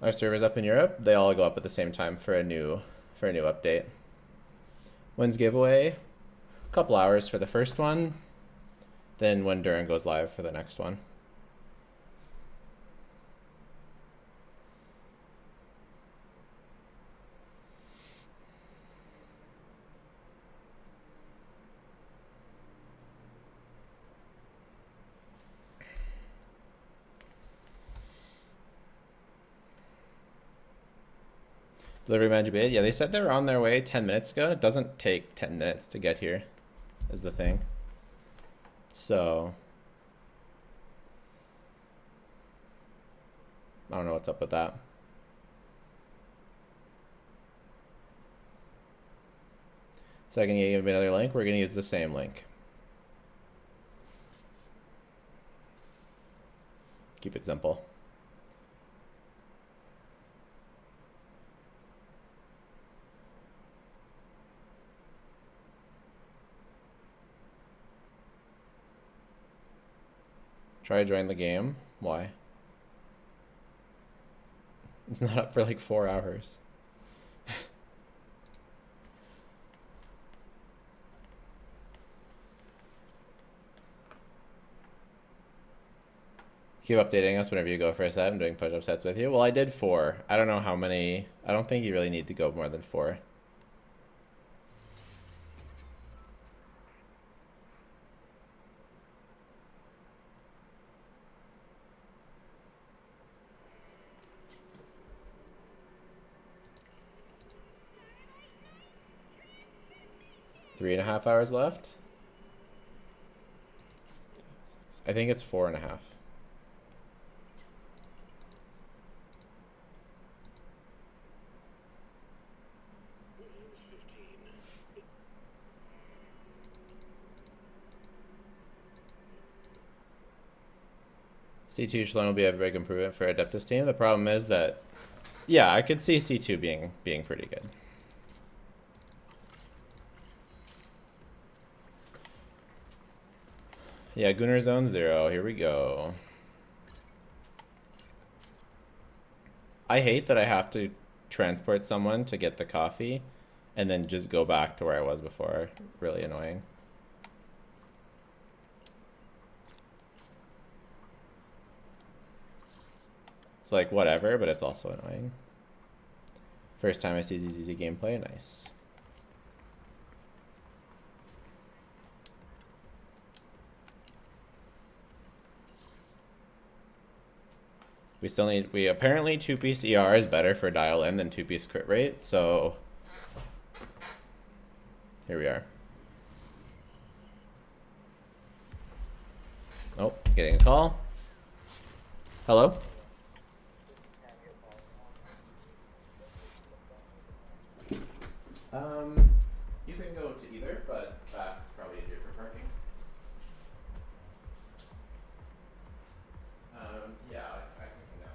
Our servers up in Europe, they all go up at the same time for a new update. When's giveaway? A couple hours for the first one. Then when Durin goes live for the next one. Delivery man Jabid. Yeah, they said they were on their way 10 minutes ago. It doesn't take 10 minutes to get here, is the thing. So, I don't know what's up with that. Second, you give me another link. We're going to use the same link. Keep it simple. Try to join the game. Why? It's not up for like 4 hours. Keep updating us whenever you go for a set. I'm doing push-up sets with you. Well, I did 4. I don't know how many. I don't think you really need to go more than 4. Three and a half hours left. I think it's 4.5. C2 Shalom will be a big improvement for Adeptus team. The problem is that, yeah, I could see C2 being pretty good. Yeah, Gunnar Zone 0. Here we go. I hate that I have to transport someone to get the coffee and then just go back to where I was before. Really annoying. It's like whatever, but it's also annoying. First time I see ZZZ gameplay. Nice. We still need, apparently 2-piece ER is better for dial in than 2-piece crit rate, so here we are. Oh, getting a call. Hello? You can go to either, but that's probably easier for parking. Yeah, I can see that.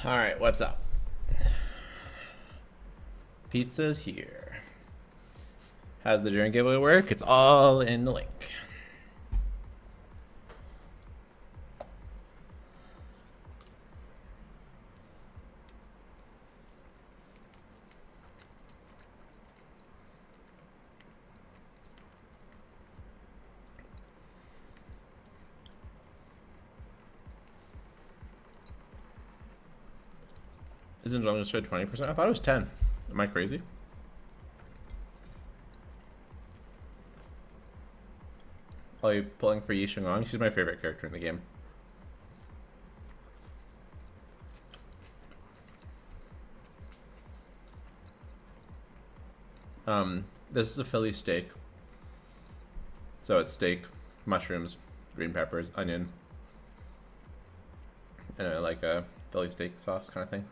All right, what's up? Pizza's here. How's the DURIN giveaway work? It's all in the link. Isn't Jello just 20%? I thought it was 10. Am I crazy? Are you pulling for Yi Shengong? She's my favorite character in the game. This is a Philly steak. So it's steak, mushrooms, green peppers, onion, and like a Philly steak sauce kind of thing.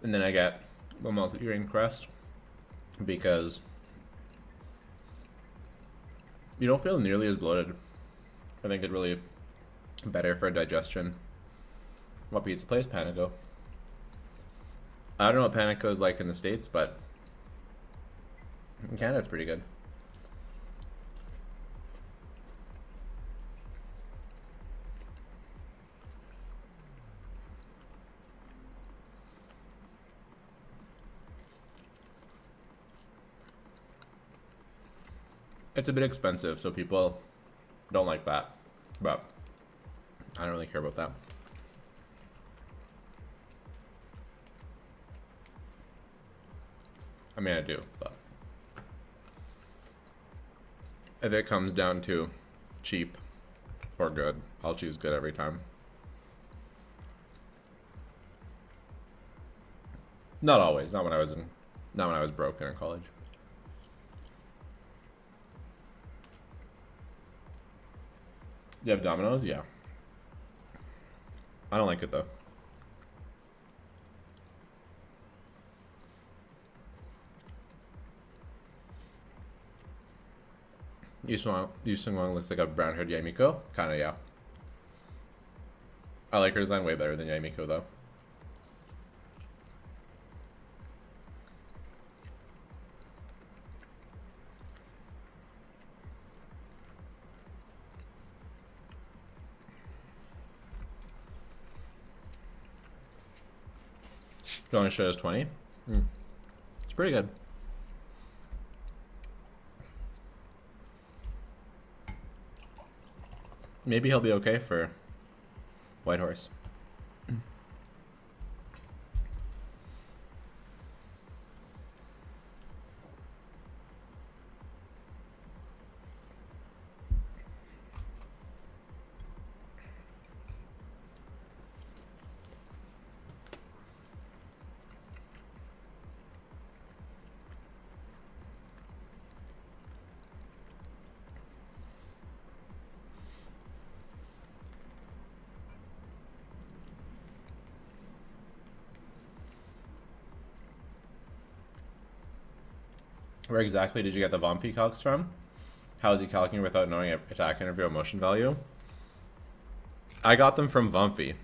And then I get the multiplier crust because you don't feel nearly as bloated. I think it's really better for digestion. What pizza place? Panico. I don't know what Panico is like in the States, but in Canada it's pretty good. It's a bit expensive, so people don't like that, but I don't really care about that. I mean, I do, but if it comes down to cheap or good, I'll choose good every time. Not always, not when I was broken in college. You have Domino's? Yeah. I don't like it though. Yu Sung-won looks like a brown-haired Yaimiko? Kinda, yeah. I like her design way better than Yaimiko though. You want to show us 20? It's pretty good. Maybe he'll be okay for White Horse. Where exactly did you get the Vompi calcs from? How is he calculating without knowing attack interview emotion value? I got them from Vompi.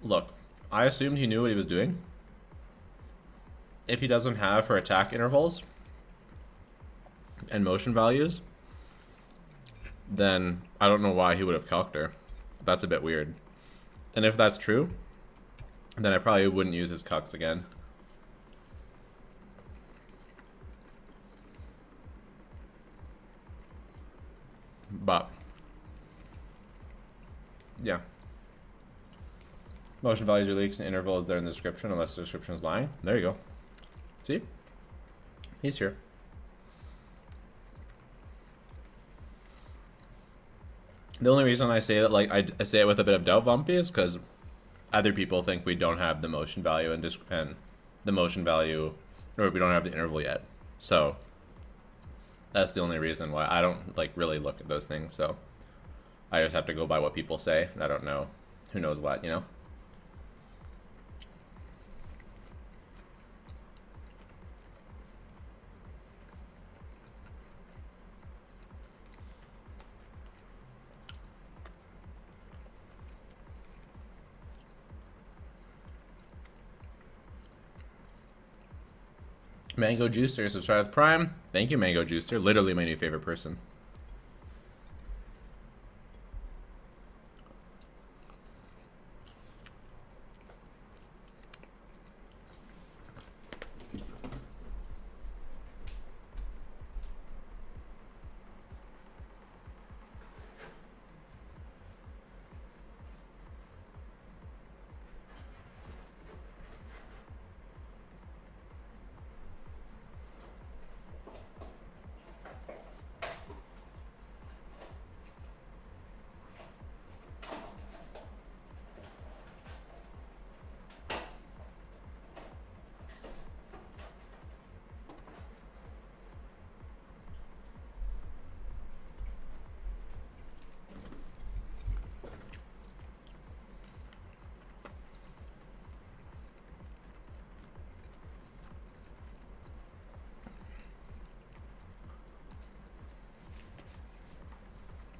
Look, I assumed he knew what he was doing. If he doesn't have for attack intervals and motion values, then I don't know why he would have calced her. That's a bit weird. And if that's true, then I probably wouldn't use his cucks again. But yeah. Motion values or leaks and interval is there in the description unless the description is lying. There you go. See? He's here. The only reason I say that, like, I say it with a bit of doubt, Vumpy, is because other people think we don't have the motion value and the motion value, or we don't have the interval yet. So that's the only reason why I don't like really look at those things. So I just have to go by what people say, and I don't know who knows what, you know. Mango Juicer, subscribe with Prime. Thank you, Mango Juicer. Literally my new favorite person.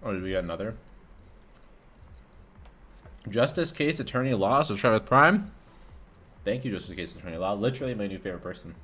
Oh, did we get another? Justice Case Attorney Law, subscribe with Prime. Thank you, Justice Case Attorney Law. Literally my new favorite person.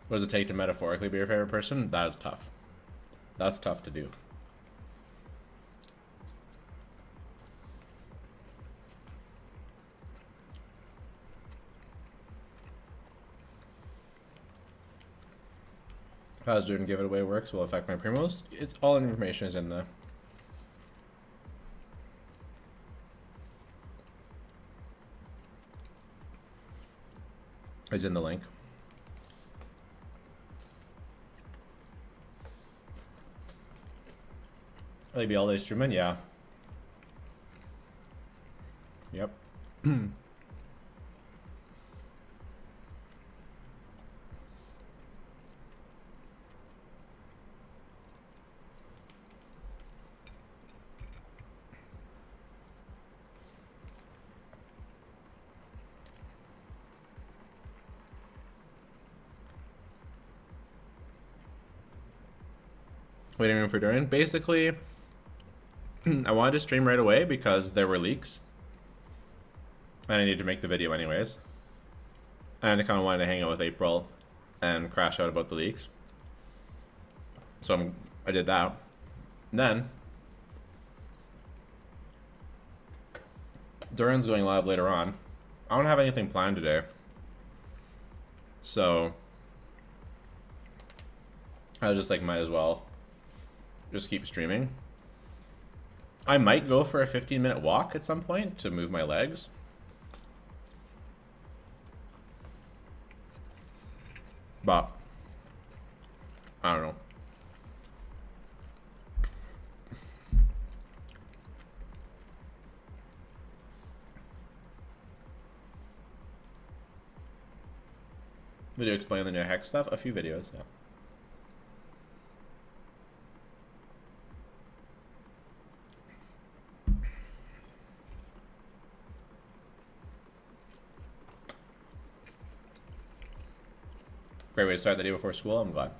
What does it take to metaphorically be your favorite person? That is tough. That's tough to do. How does DURIN Giveaway works will affect my primos? It's all information is in the link. Will you be all day streaming? Yeah. Yep. Waiting room for DURIN. Basically, I wanted to stream right away because there were leaks. And I needed to make the video anyways. And I kind of wanted to hang out with April and crash out about the leaks. So I did that. And then DURIN's going live later on. I don't have anything planned today. So I was just like, might as well just keep streaming. I might go for a 15-minute walk at some point to move my legs. But I don't know. Video explain the new hex stuff? A few videos, yeah. Great way to start the day before school, I'm glad.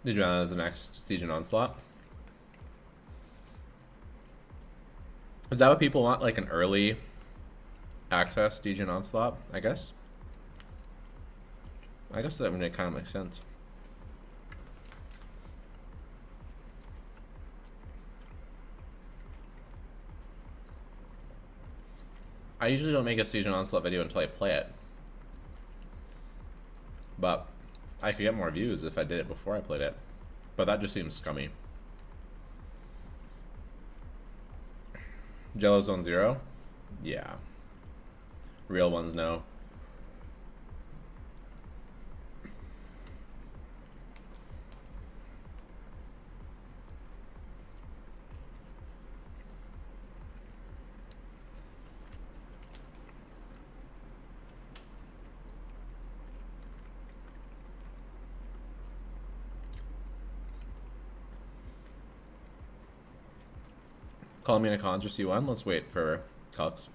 Did you know that was the next Siege and Onslaught? Is that what people want, like an early access Siege and Onslaught, I guess? I guess that would kind of make sense. I usually don't make a Siege and Onslaught video until I play it. But I could get more views if I did it before I played it. But that just seems scummy. Jello Zone 0? Yeah. Real ones know. Columbina cons or C1. Let's wait for Cux.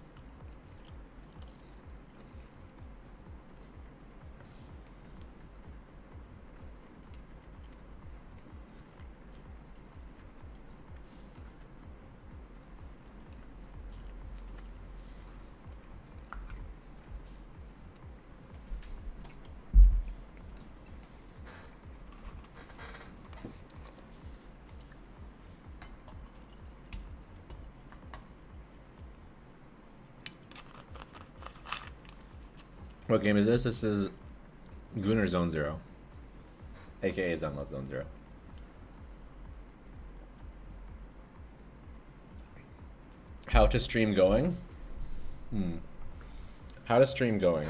What game is this? This is Gunner Zone Zero, aka Zenless Zone Zero. How to stream going? How to stream going?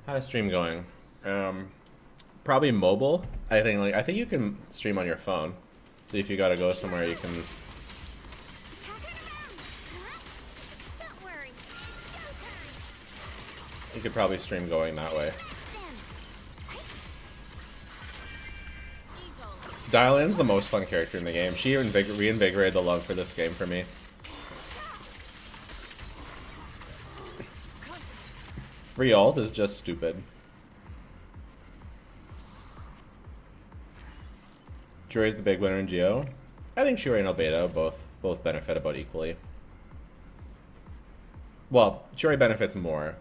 How to stream going? Probably mobile. I think you can stream on your phone. So if you gotta go somewhere, you can. You could probably stream going that way. Dial-In's the most fun character in the game. She reinvigorated the love for this game for me. Free ult is just stupid. Shuri's the big winner in Geo. I think Shuri and Albedo both benefit about equally. Well, Shuri benefits more,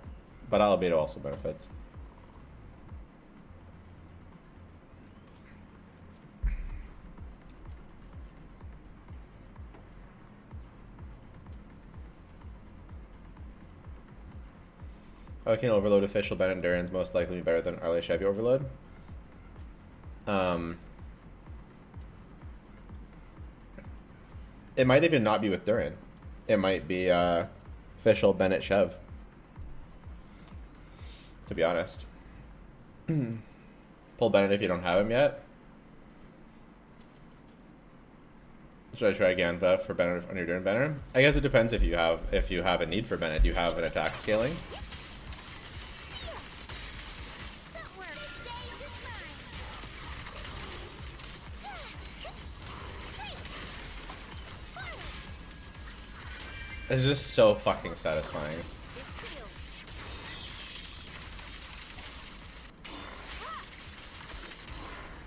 but Albedo also benefits. Okay, Overload official Bennett Durin's most likely be better than early Chevy Overload. It might even not be with Durin. It might be official Bennett Chev. To be honest. Pull Bennett if you don't have him yet. Should I try Ganva for Bennett on your Durin banner? I guess it depends if you have a need for Bennett. Do you have an attack scaling? It's just so fucking satisfying.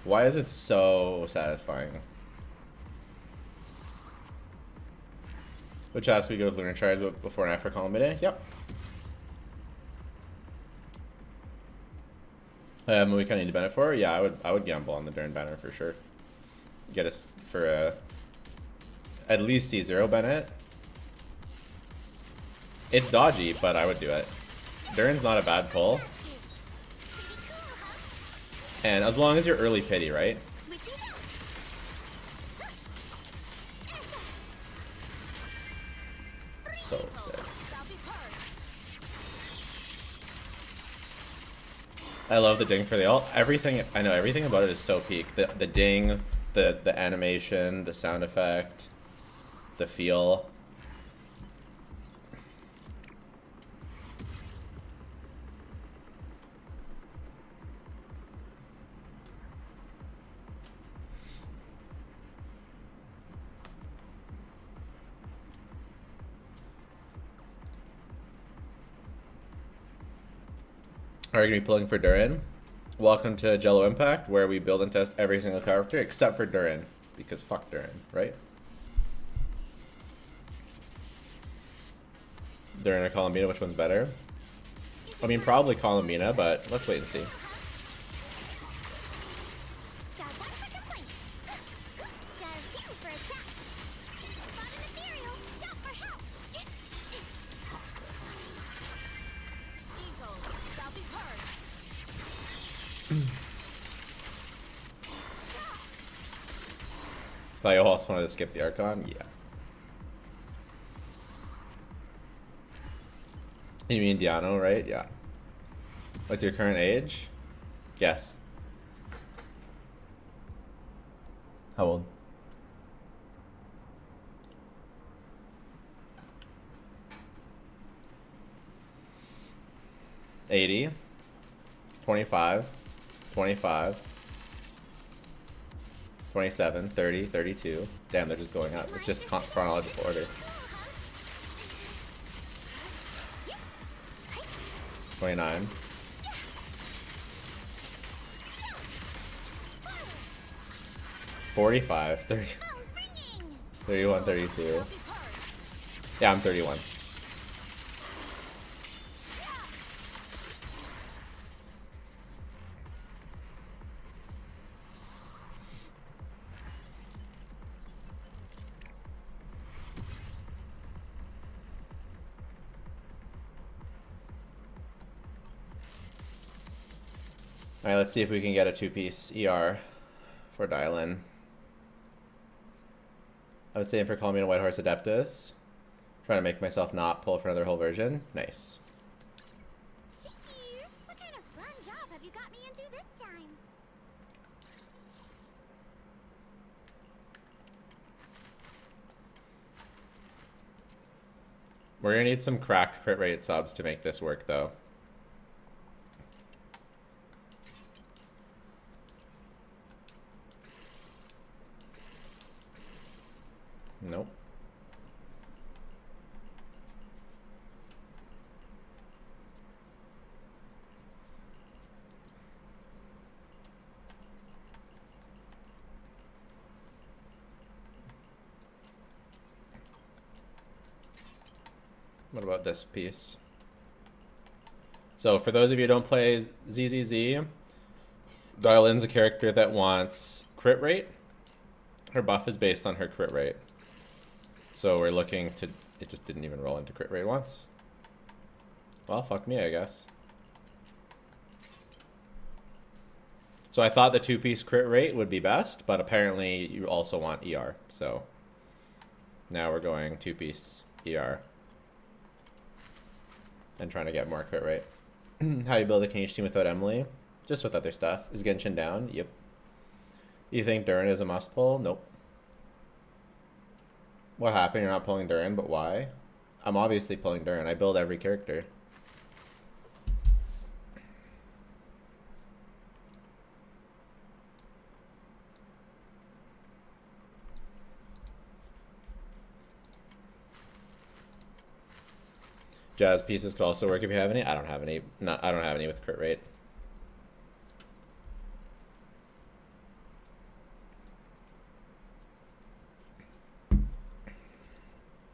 Why is it so satisfying? Which asked we go with Lunar Charge before and after Columbina? Yep. We kind of need to benefit for her? Yeah, I would gamble on the Durin banner for sure. Get us for at least C0 Bennett. It's dodgy, but I would do it. Durin's not a bad pull. And as long as you're early pity, right? So sick. I love the ding for the ult. Everything, I know everything about it is so peak. The ding, the animation, the sound effect, the feel. Are you going to be pulling for Durin? Welcome to Jello Impact, where we build and test every single character except for Durin. Because fuck Durin, right? Durin or Colombina, which one's better? I mean, probably Colombina, but let's wait and see. I also wanted to skip the Archon? Yeah. You mean Diano, right? Yeah. What's your current age? Yes. How old? 80, 25, 25, 27, 30, 32. Damn, they're just going up. It's just chronological order. 29. 45, 30, 31, 32. Yeah, I'm 31. Alright, let's see if we can get a 2-piece ER for dial-in. I would say for Columbina White Horse Adeptus. Trying to make myself not pull for another whole version. Nice. What kind of fun job have you got me into this time? We're gonna need some cracked crit rate subs to make this work, though. Nope. What about this piece? So for those of you who don't play ZZZ, Dial-In's a character that wants crit rate. Her buff is based on her crit rate. So we're looking to... It just didn't even roll into crit rate once. Well, fuck me, I guess. So I thought the 2-piece crit rate would be best, but apparently you also want ER. So now we're going 2-piece ER. And trying to get more crit rate. How you build a Kanish team without Emily? Just with other stuff. Is Genshin down? Yep. You think Durin is a must pull? Nope. What happened? You're not pulling Durin, but why? I'm obviously pulling Durin. I build every character. Jazz pieces could also work if you have any. I don't have any. I don't have any with crit rate.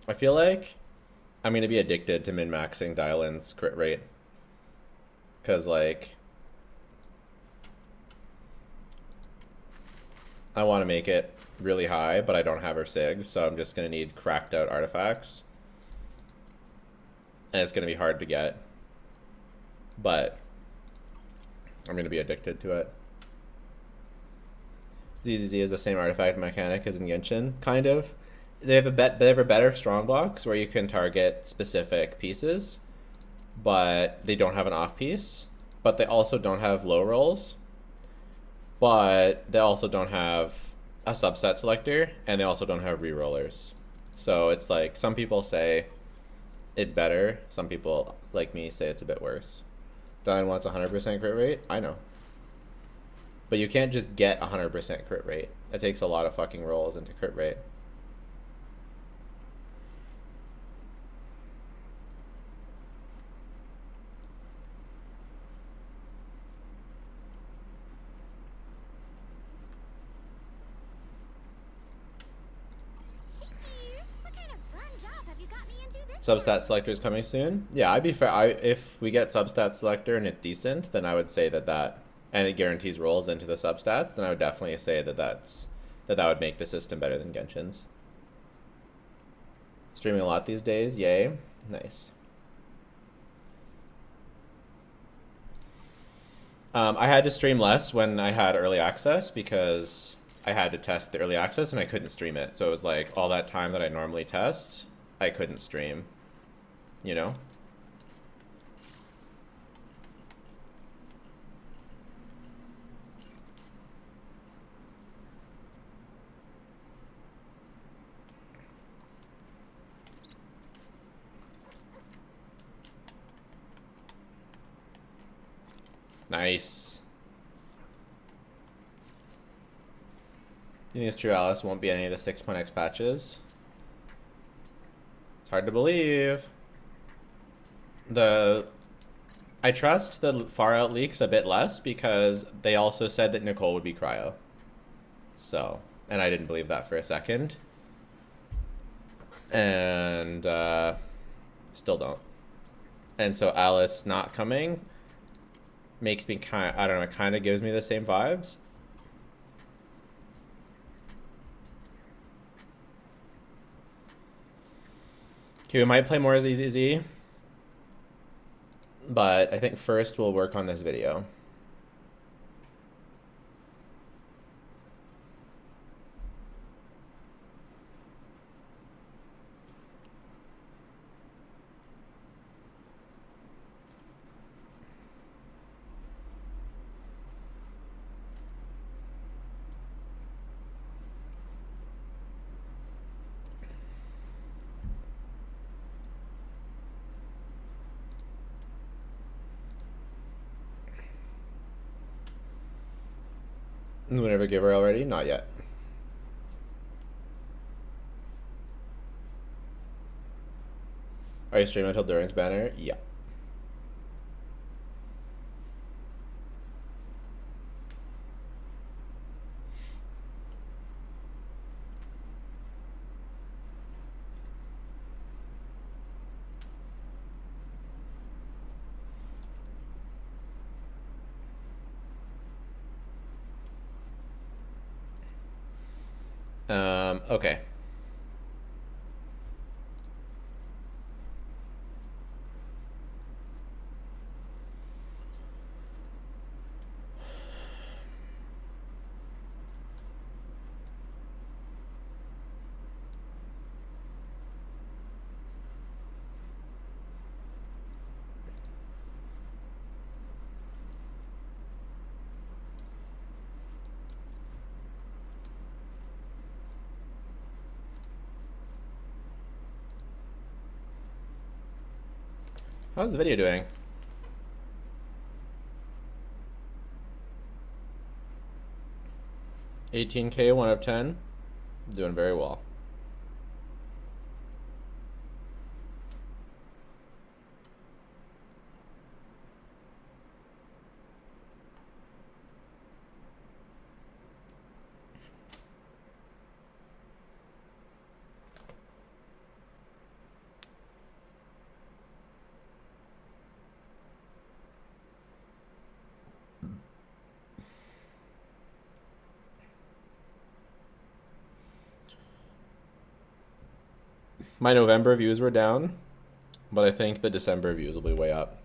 I feel like I'm going to be addicted to min-maxing Dial-In's crit rate. Because, like, I want to make it really high, but I don't have her SIG, so I'm just going to need cracked out artifacts. And it's going to be hard to get. But I'm going to be addicted to it. ZZZ is the same artifact mechanic as in Genshin, kind of. They have a better strong blocks where you can target specific pieces, but they don't have an off piece. But they also don't have low rolls, but they also don't have a subset selector, and they also don't have rerollers. So it's like some people say it's better. Some people like me say it's a bit worse. Diane wants 100% crit rate. I know, but you can't just get 100% crit rate. It takes a lot of fucking rolls into crit rate. Substat selector is coming soon. Yeah, I'd be fair. If we get substat selector and it's decent, then I would say that and it guarantees rolls into the substats, then I would definitely say that would make the system better than Genshin's. Streaming a lot these days, yay, nice. I had to stream less when I had early access because I had to test the early access and I couldn't stream it. So it was like all that time that I normally test, I couldn't stream, you know? Nice. You think it's true Alice won't be any of the 6.x patches? It's hard to believe. I trust the far out leaks a bit less because they also said that Nicole would be cryo. So, and I didn't believe that for a second. And still don't. And so Alice not coming makes me I don't know, it kind of gives me the same vibes. Okay, we might play more ZZZ. But I think first we'll work on this video. Whenever give her already? Not yet. Are you streaming until Durin's banner? Yeah. Okay. How's the video doing? 18K, 1 out of 10. Doing very well. My November views were down, but I think the December views will be way up.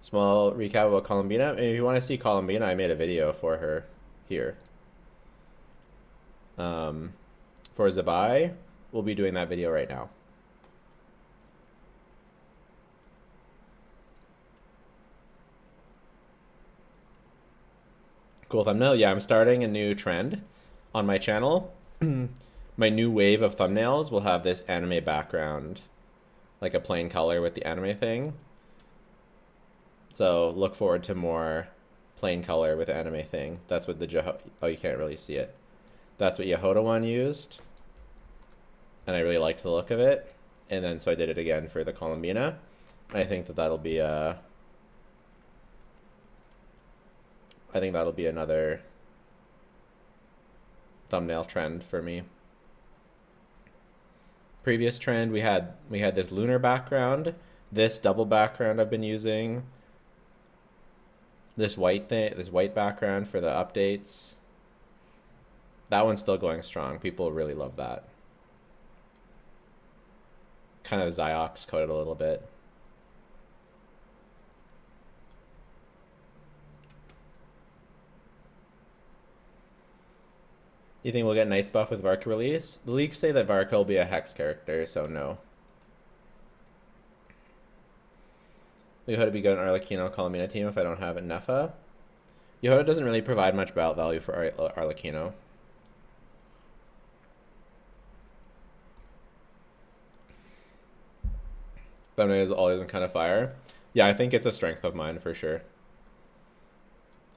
Small recap about Columbina. And if you want to see Columbina, I made a video for her here. For Zi Bai, we'll be doing that video right now. Cool thumbnail. Yeah, I'm starting a new trend on my channel. My new wave of thumbnails will have this anime background, like a plain color with the anime thing. So look forward to more plain color with anime thing. That's what the oh, you can't really see it. That's what Yehoda one used, and I really liked the look of it. And then so I did it again for the Colombina. I think that that'll be I think that'll be another thumbnail trend for me. Previous trend, we had this lunar background, this double background I've been using, this white background for the updates. That one's still going strong. People really love that. Kind of Ziox coded a little bit. You think we'll get Knight's buff with Varka release? The leaks say that Varka will be a Hex character, so no. Yehoda be good on Arlecchino Colombina team if I don't have Nefa. Yehoda doesn't really provide much belt value for Arlecchino. Thumbnail has always been kind of fire. Yeah, I think it's a strength of mine for sure.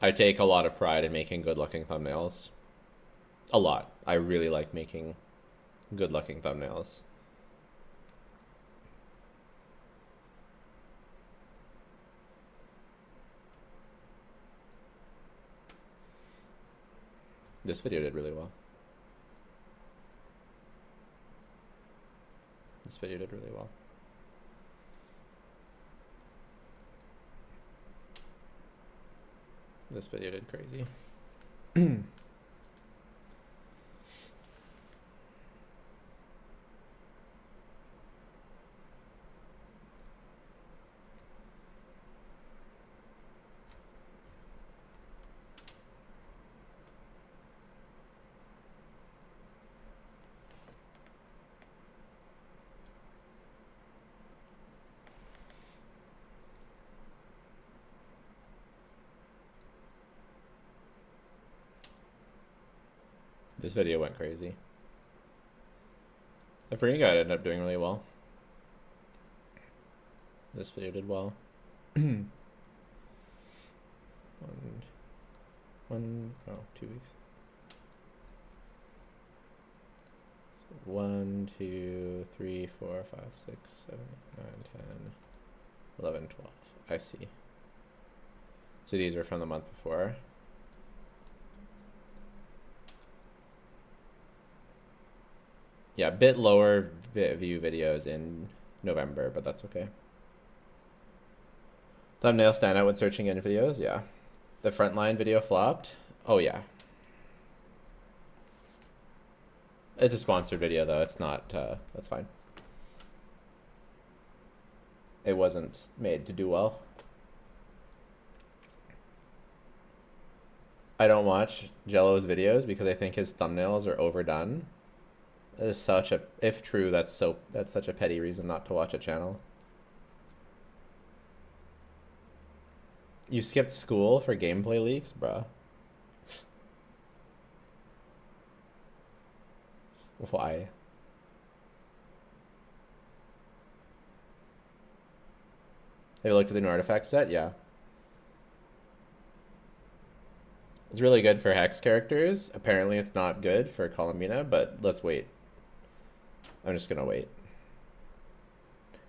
I take a lot of pride in making good-looking thumbnails. A lot. I really like making good-looking thumbnails. This video did really well. This video did really well. This video did crazy. This video went crazy. The free guy ended up doing really well. This video did well. 2 weeks. So 1, 2, 3, 4, 5, 6, 7, 8, 9, 10, 11, 12. I see. So these are from the month before. Yeah, a bit lower view videos in November, but that's okay. Thumbnails stand out when searching in videos, yeah. The frontline video flopped. Oh yeah. It's a sponsored video though, it's not, that's fine. It wasn't made to do well. I don't watch Jello's videos because I think his thumbnails are overdone. That is such a, if true, that's such a petty reason not to watch a channel. You skipped school for gameplay leaks, bruh. Why? Have you looked at the new artifact set? Yeah. It's really good for Hex characters. Apparently it's not good for Columbina, but let's wait. I'm just gonna wait.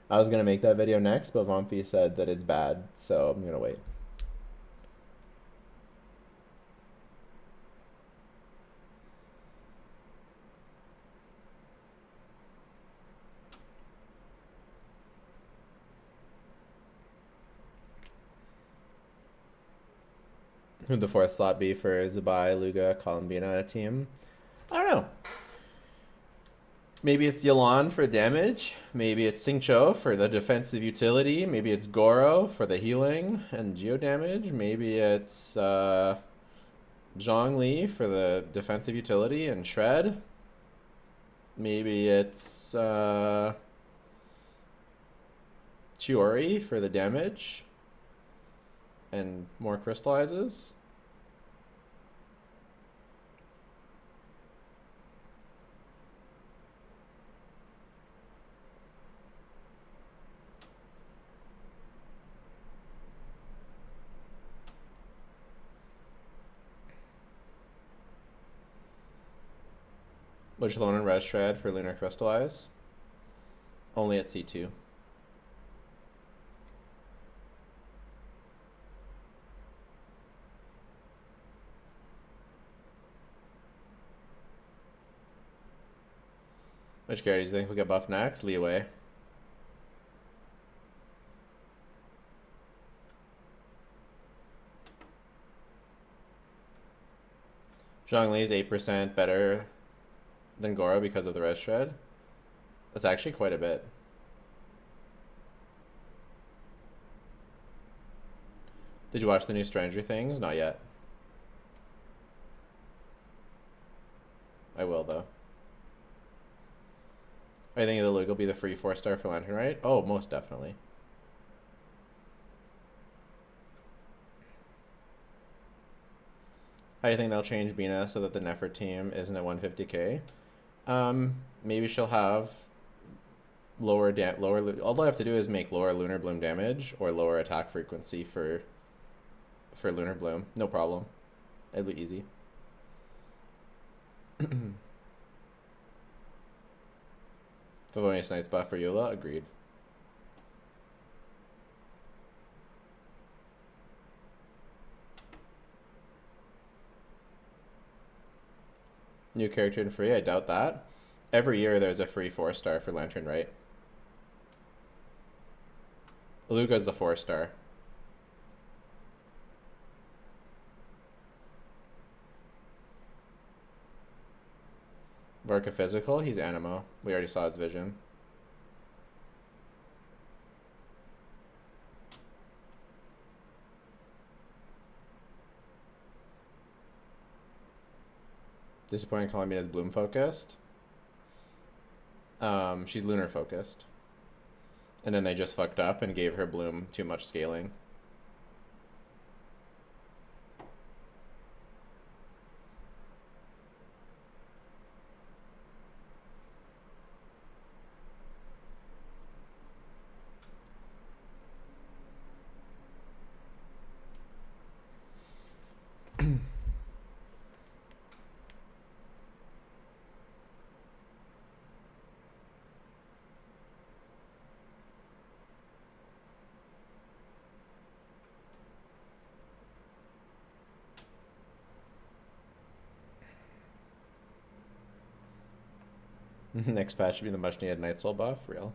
I was gonna make that video next, but Vomfi said that it's bad, so I'm gonna wait. Who'd the 4th slot be for Zi Bai, I-Luga, Colombina team? I don't know. Maybe it's Yelan for damage. Maybe it's Xingqiu for the defensive utility. Maybe it's Goro for the healing and geo damage. Maybe it's Zhongli for the defensive utility and shred. Maybe it's Chiori for the damage and more crystallizes. Which Lone and Res Shred for Lunar Crystallize? Only at C2. Which characters do you think will get buffed next? Leeway. Zhongli is 8% better than Goro because of the Res Shred. That's actually quite a bit. Did you watch the new Stranger Things? Not yet. I will though. I think the Illuga will be the free 4-star for Lantern, right? Oh, most definitely. How do you think they'll change Bina so that the Nefer team isn't at 150k? Maybe she'll have lower all they have to do is make lower Lunar Bloom damage or lower attack frequency for for Lunar Bloom. No problem. It'll be easy. Favonius Knight's buff for Eula, agreed. New character in free, I doubt that. Every year there's a free 4-star for Lantern Right. Illuga's the 4-star. Vorka physical, he's Animo. We already saw his vision. Disappointing Columbina's bloom focused. She's lunar focused. And then they just fucked up and gave her bloom too much scaling. Next patch should be the much needed Night Soul buff, real.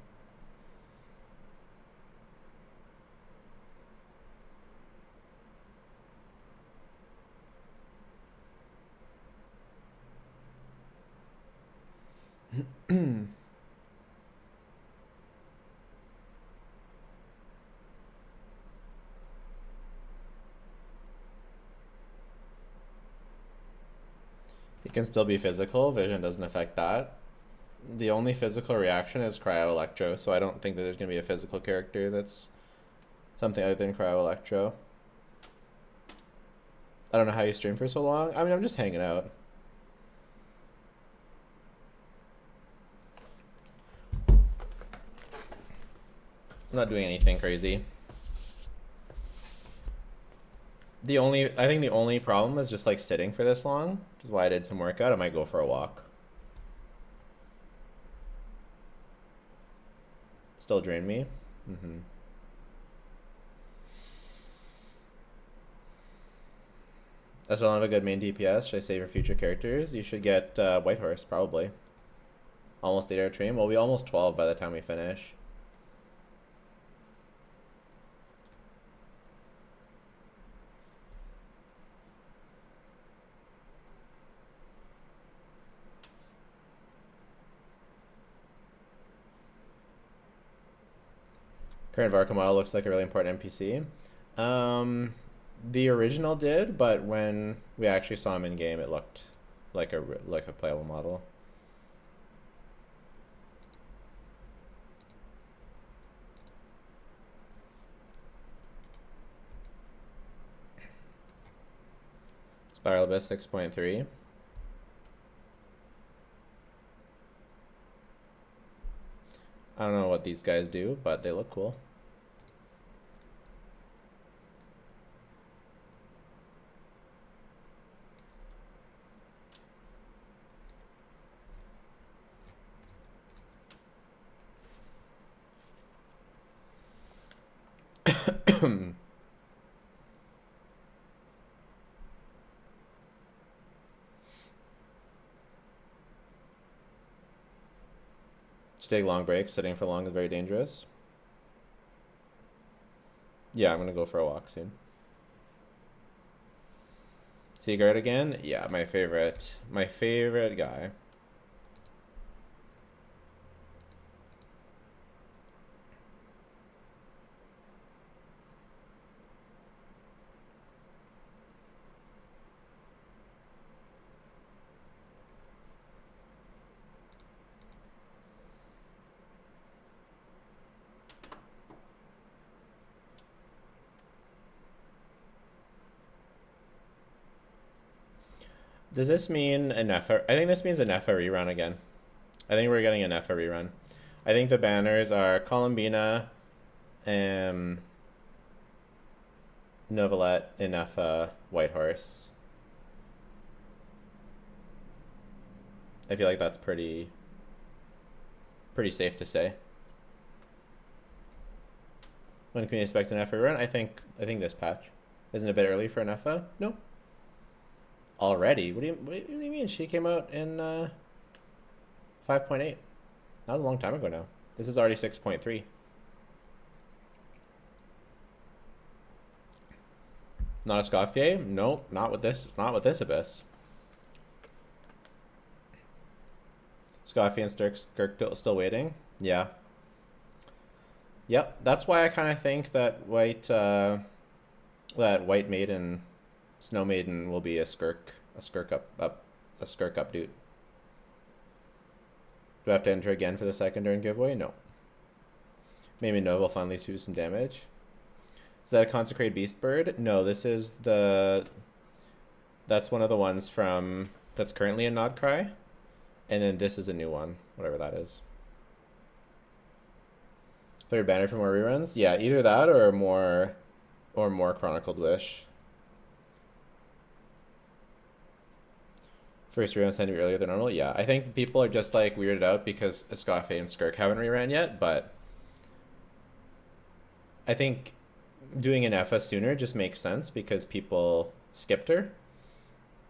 It can still be physical, vision doesn't affect that. The only physical reaction is Cryo Electro, so I don't think that there's going to be a physical character that's something other than Cryo Electro. I don't know how you stream for so long. I mean, I'm just hanging out. I'm not doing anything crazy. I think the only problem is just like sitting for this long, which is why I did some workout. I might go for a walk. Still drain me. I still don't have a good main DPS. Should I save for future characters? You should get Whitehorse, probably. Almost 8-hour train. We'll be almost 12 by the time we finish. Current Varka model looks like a really important NPC. The original did, but when we actually saw him in game, it looked like a playable model. Spiral Abyss 6.3. I don't know what these guys do, but they look cool. To take long breaks, sitting for long is very dangerous. Yeah, I'm gonna go for a walk soon. Seaguard again? Yeah, my favorite guy. Does this mean an Nefa? I think this means a Nefa rerun again. I think we're getting a Nefa rerun. I think the banners are Colombina, Novelette in FA Whitehorse. I feel like that's pretty safe to say. When can we expect an FA run? I think this patch. Isn't it a bit early for an FA? No. Already? What do you mean? She came out in 5.8. That was a long time ago now. This is already 6.3. Not a Scoffier? No, not with this Abyss. Scoffier and Skirk still waiting? Yeah. Yep, that's why I kind of think that White Maiden, Snow Maiden will be a Skirk update. Do I have to enter again for the second during giveaway? No. Maybe Nova will finally do some damage. Is that a Consecrated Beast Bird? No, this is that's one of the ones from, that's currently in Nod Cry. And then this is a new one, whatever that is. Third banner for more reruns? Yeah, either that or more Chronicled Wish. First reruns tend to be earlier than normal? Yeah, I think people are just like weirded out because Escafe and Skirk haven't reran yet, but I think doing an FS sooner just makes sense because people skipped her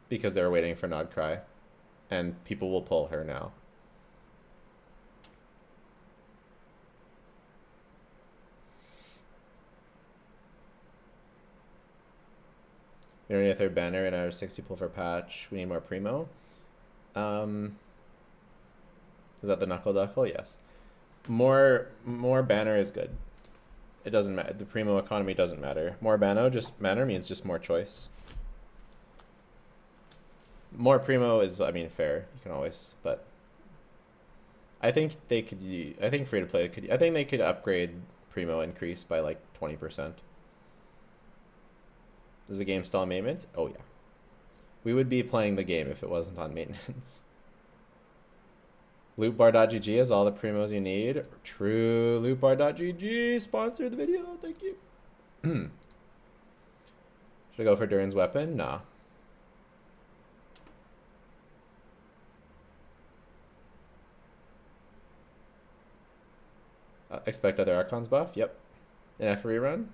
because they were waiting for Nod Cry, and people will pull her now. We don't need a third banner and our 60 pull for patch. We need more primo. Is that the Knuckle Duckle? Yes. More banner is good. It doesn't matter. The primo economy doesn't matter. More banner means just more choice. More primo is, I mean, fair. You can always, but I think they could. I think free to play could. I think they could upgrade primo increase by like 20%. Is the game still on maintenance? Oh yeah. We would be playing the game if it wasn't on maintenance. Lootbar.gg is all the primos you need. True. Lootbar.gg sponsored the video. Thank you. Should I go for Durin's weapon? Nah. Expect other Archons buff? Yep. An F rerun?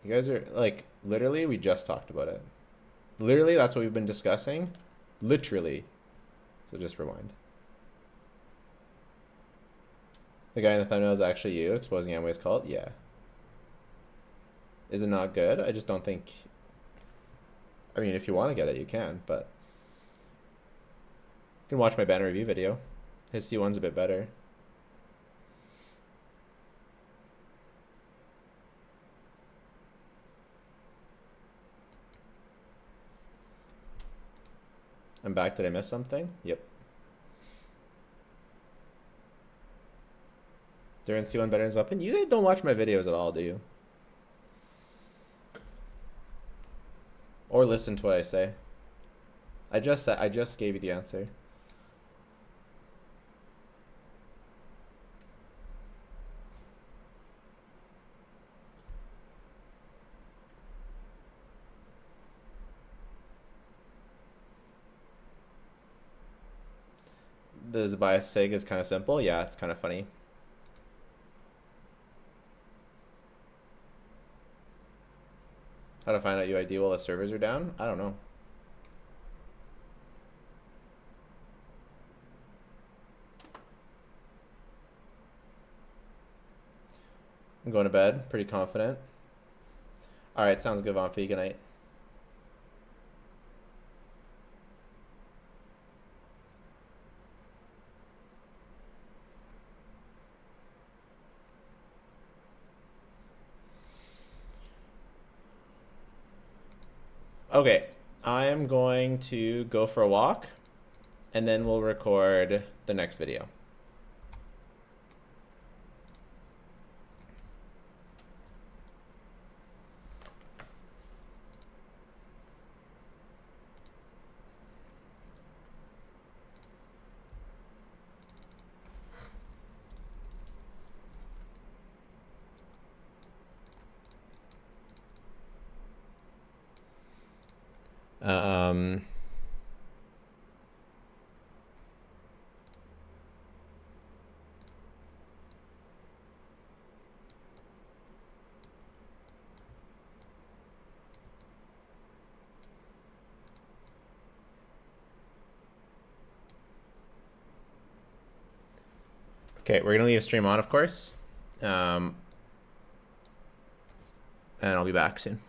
You guys are, like, literally, we just talked about it. Literally, that's what we've been discussing. Literally. So just rewind. The guy in the thumbnail is actually you, exposing Amway's cult? Yeah. Is it not good? I just don't think... I mean, if you want to get it, you can, but... You can watch my banner review video. His C1's a bit better. I'm back. Did I miss something? Yep. Durin C1 better than his weapon? You guys don't watch my videos at all, do you? Or listen to what I say. I just gave you the answer. The Zi Bai sig is kind of simple. Yeah, it's kind of funny. How to find out UID while the servers are down? I don't know. I'm going to bed. Pretty confident. Alright, sounds good, Vampi. Good night. Okay, I am going to go for a walk, and then we'll record the next video. Okay, we're gonna leave stream on, of course. And I'll be back soon.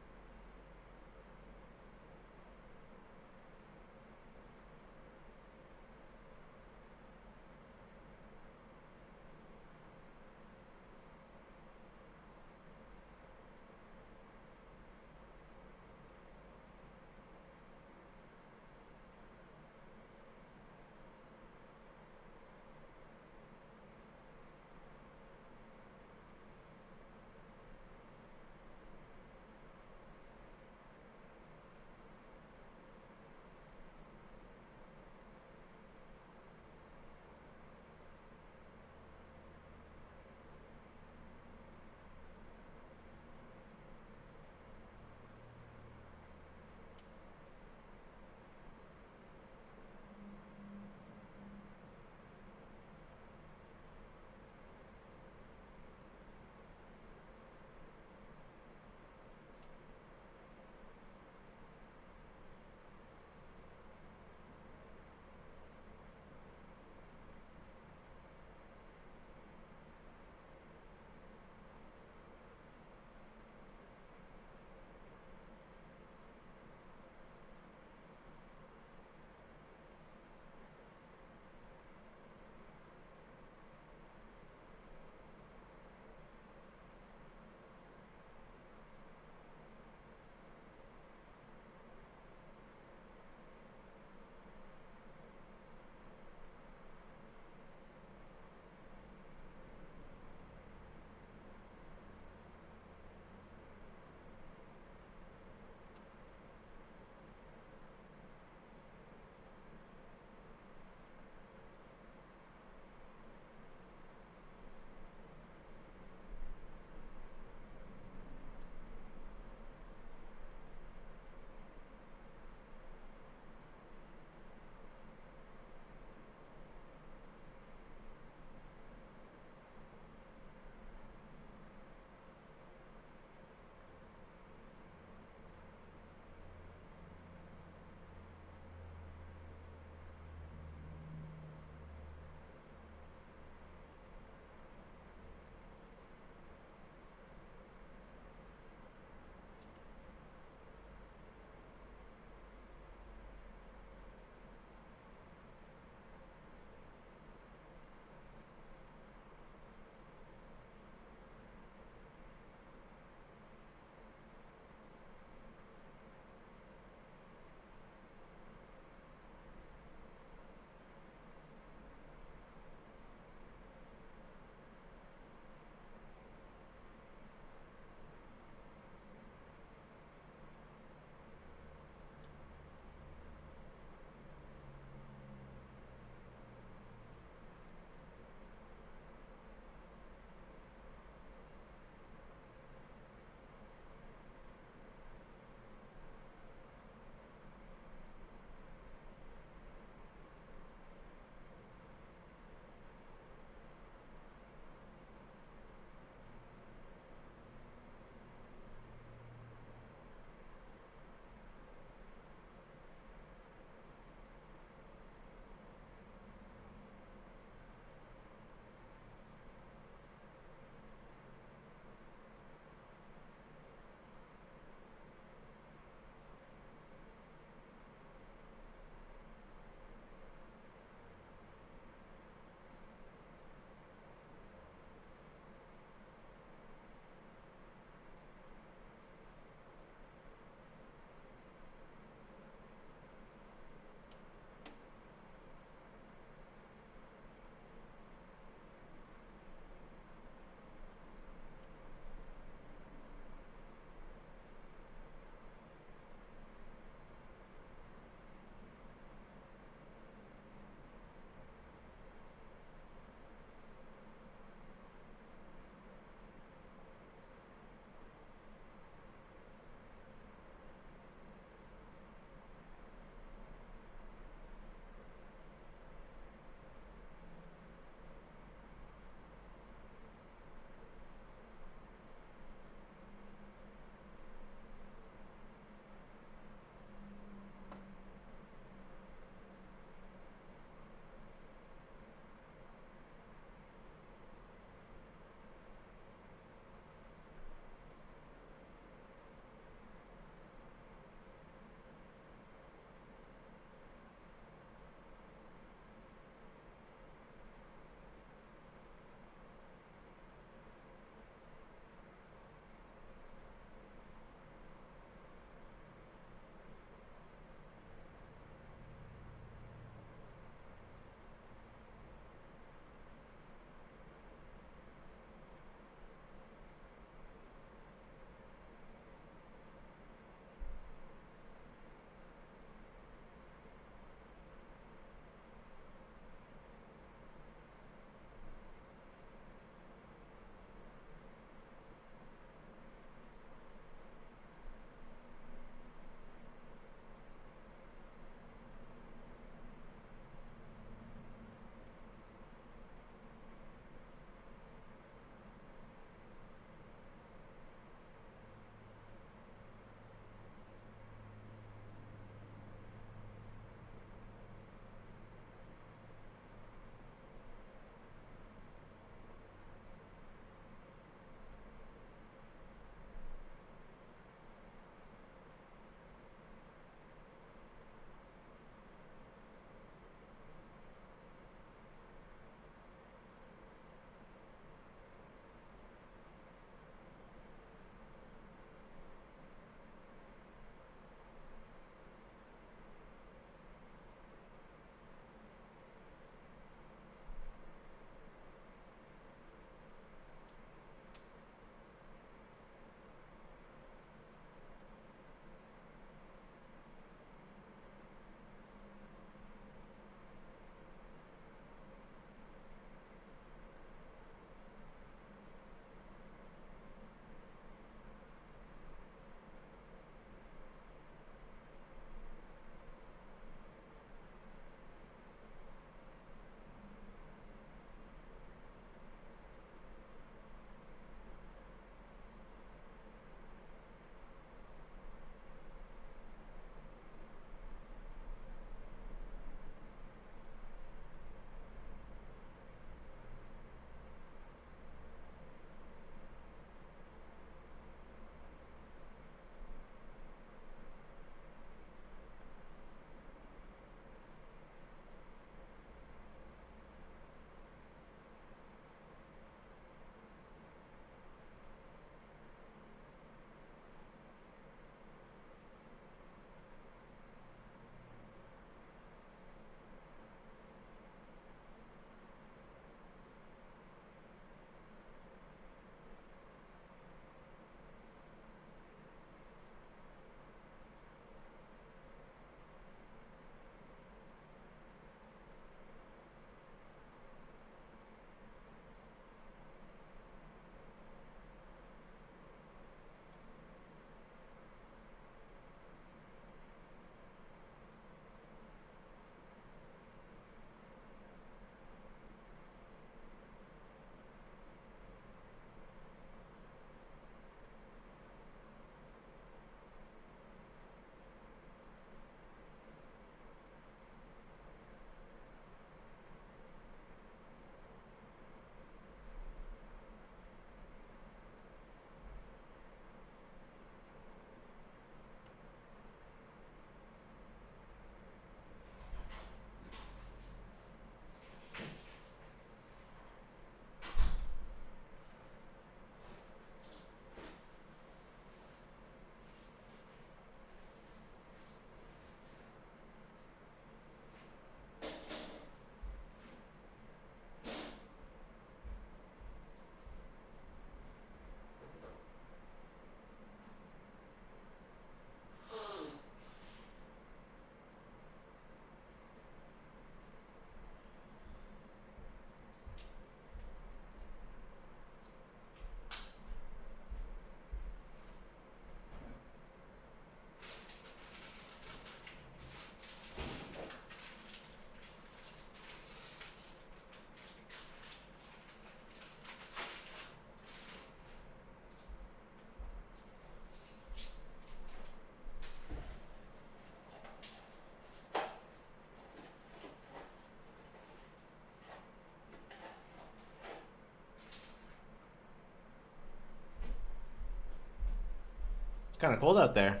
kind of cold out there.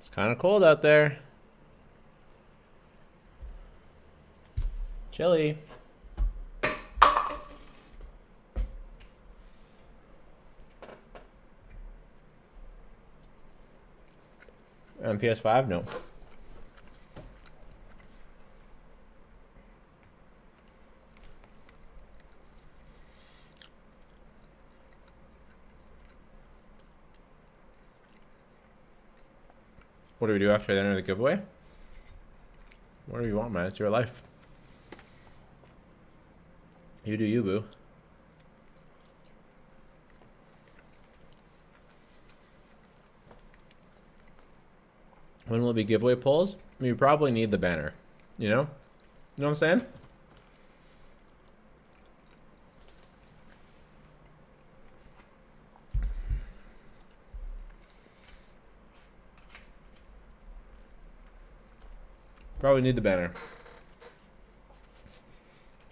It's kind of cold out there. Chilly. On PS5, no. What do we do after the end of the giveaway? Whatever you want, man. It's your life. You do you, boo. When will it be giveaway polls? I mean, you probably need the banner. You know? You know what I'm saying? Probably need the banner.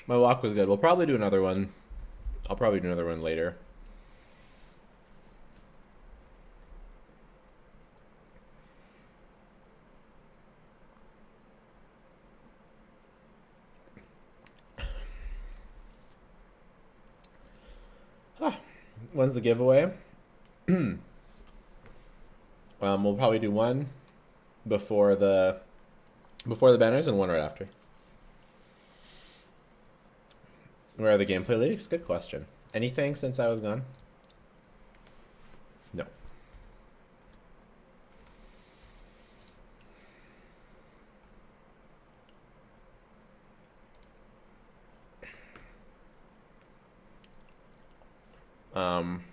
My walk was good. We'll probably do another one. I'll probably do another one later. When's the giveaway? We'll probably do one before the banners and one right after. Where are the gameplay leaks? Good question. Anything since I was gone? No. Um,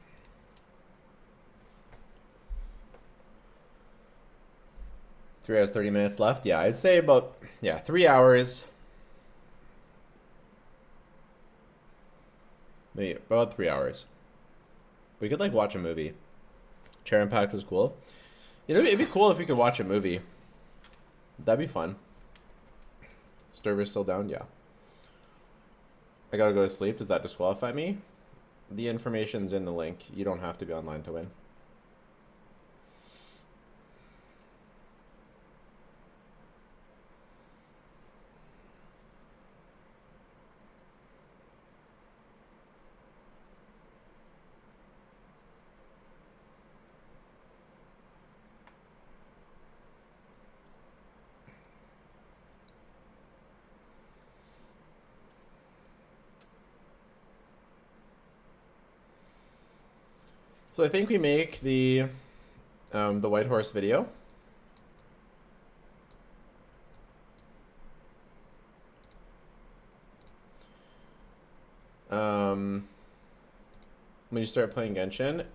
3 hours, 30 minutes left. Yeah, I'd say about, 3 hours. Maybe about 3 hours. We could like watch a movie. Chair Impact was cool. You know, it'd be cool if we could watch a movie. That'd be fun. Server's still down? Yeah. I gotta go to sleep. Does that disqualify me? The information's in the link. You don't have to be online to win. So I think we make the White Horse video. When you start playing Genshin,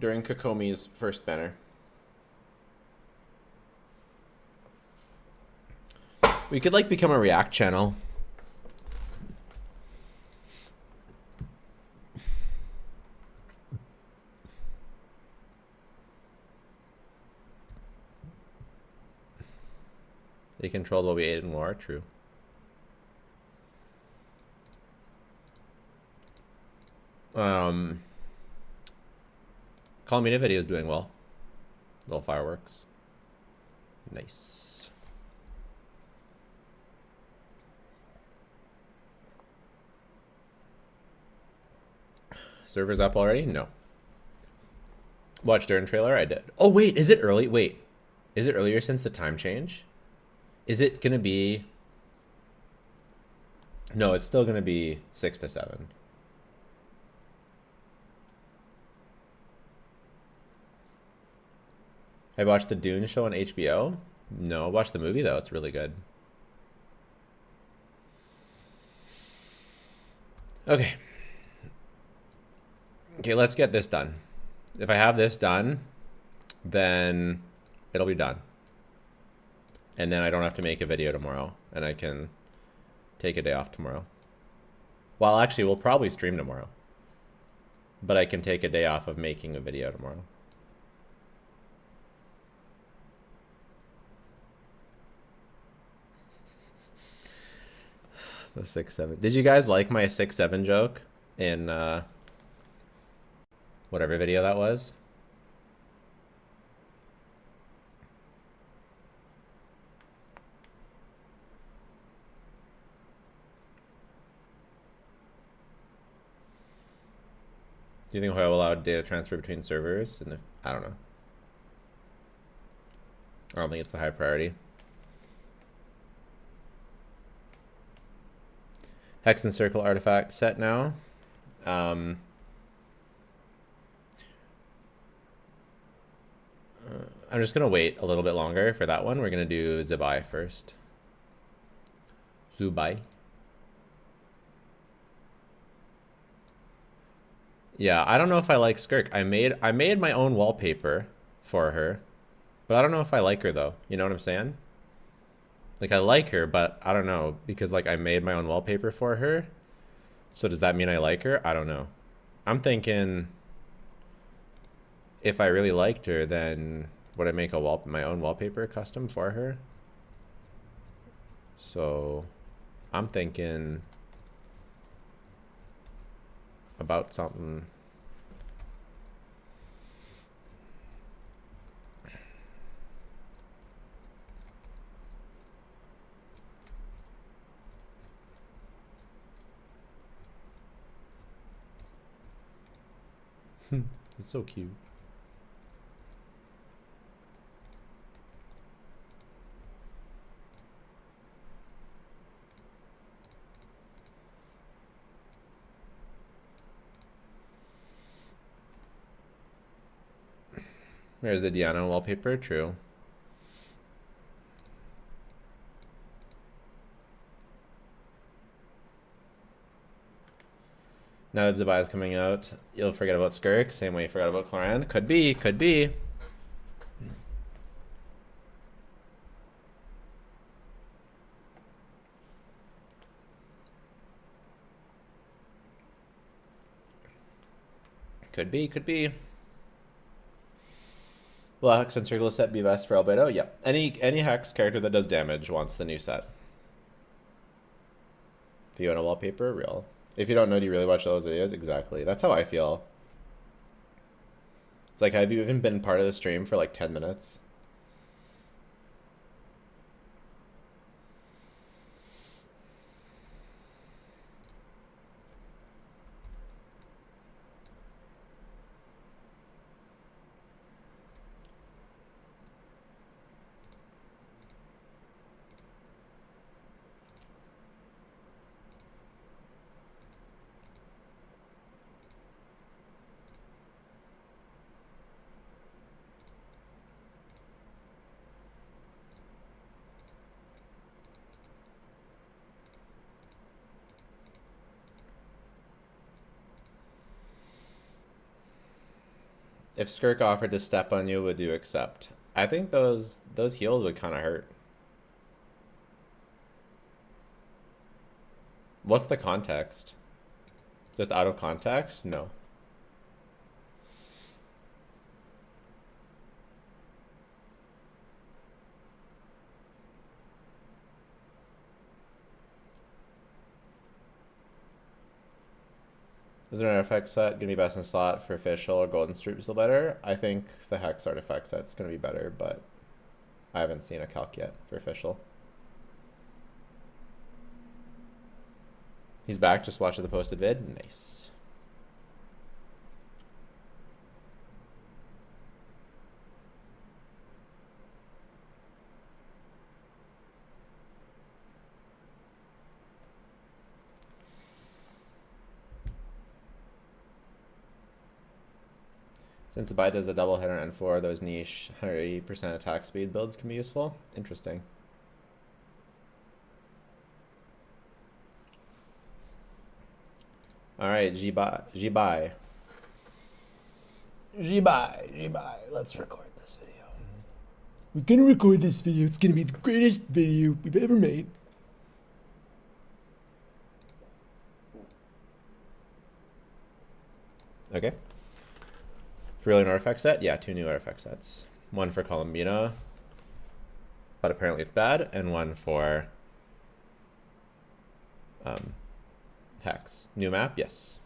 during Kokomi's first banner. We could like become a React channel. They controlled what we ate in lore, true. Columbina video is doing well. Little fireworks. Nice. Servers up already? No. Watch Durin trailer? I did. Oh wait, is it early? Wait. Is it earlier since the time change? Is it gonna be... No, it's still gonna be 6 to 7. I watched the Dune show on HBO. No, I watched the movie though. It's really good. Okay. Okay, let's get this done. If I have this done, then it'll be done. And then I don't have to make a video tomorrow. And I can take a day off tomorrow. Well, actually, we'll probably stream tomorrow. But I can take a day off of making a video tomorrow. The 6-7. Did you guys like my 6-7 joke? in whatever video that was. Do you think Hoyle will allow data transfer between servers? And I don't know. I don't think it's a high priority. Hex and Circle artifact set now. I'm just gonna wait a little bit longer for that one. We're gonna do Zi Bai first. Zi Bai. Yeah, I don't know if I like Skirk. I made my own wallpaper for her, but I don't know if I like her though. You know what I'm saying? Like, I like her, but I don't know, because like I made my own wallpaper for her. So does that mean I like her? I don't know. I'm thinking if I really liked her, then would I make my own wallpaper custom for her? So I'm thinking about something. It's so cute. There's the Diana wallpaper, true. Now that Zi Bai is coming out, you'll forget about Skirk, same way you forgot about Cloran. Could be, could be. Could be, could be. Will a Hex and Circle set be best for Albedo? Yep. Any Hex character that does damage wants the new set. If you want a wallpaper, real. If you don't know, do you really watch those videos? Exactly. That's how I feel. It's like, have you even been part of the stream for like 10 minutes? If Skirk offered to step on you, would you accept? I think those heals would kind of hurt. What's the context? Just out of context? No. Is there an artifact set gonna be best in slot for official or golden streak still better? I think the Hex artifact set's gonna be better, but I haven't seen a calc yet for official. He's back, just watching the posted vid. Nice. Since the Bai does a double hit on N4, those niche 180% attack speed builds can be useful. Interesting. Alright, Zi Bai. Let's record this video. We're gonna record this video. It's gonna be the greatest video we've ever made. Okay. For really an artifact set? Yeah, 2 new artifact sets. One for Columbina, but apparently it's bad, and one for Hex. New map? Yes.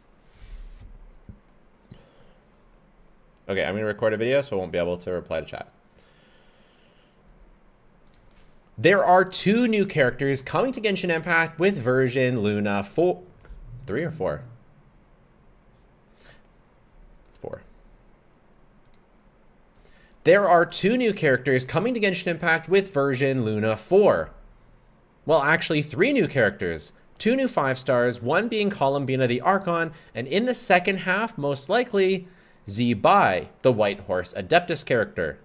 Okay, I'm going to record a video, so I won't be able to reply to chat. There are 2 new characters coming to Genshin Impact with version Luna 4. 3 or 4? It's 4. There are 2 new characters coming to Genshin Impact with version Luna 4. Well, actually 3 new characters. 2 new 5 stars, one being Columbina the Archon, and in the second half, most likely, Zi Bai, the White Horse Adeptus character.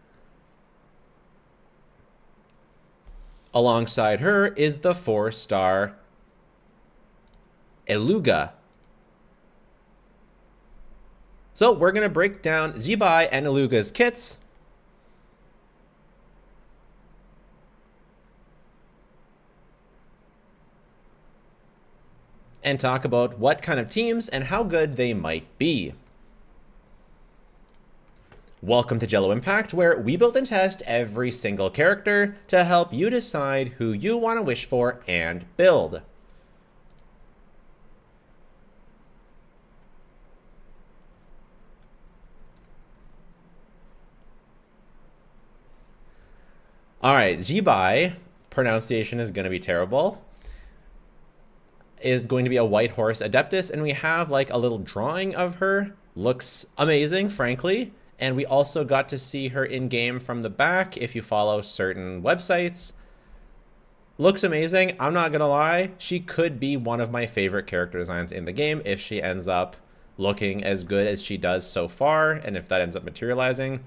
Alongside her is the 4-star Illuga. So we're going to break down Zi Bai and Illuga's kits. And talk about what kind of teams and how good they might be. Welcome to Jello Impact, where we build and test every single character to help you decide who you want to wish for and build. All right, Zi Bai, pronunciation is going to be terrible, is going to be a White Horse Adeptus, and we have like a little drawing of her. Looks amazing, frankly. And we also got to see her in-game from the back if you follow certain websites. Looks amazing. I'm not gonna lie, she could be one of my favorite character designs in the game if she ends up looking as good as she does so far, and if that ends up materializing.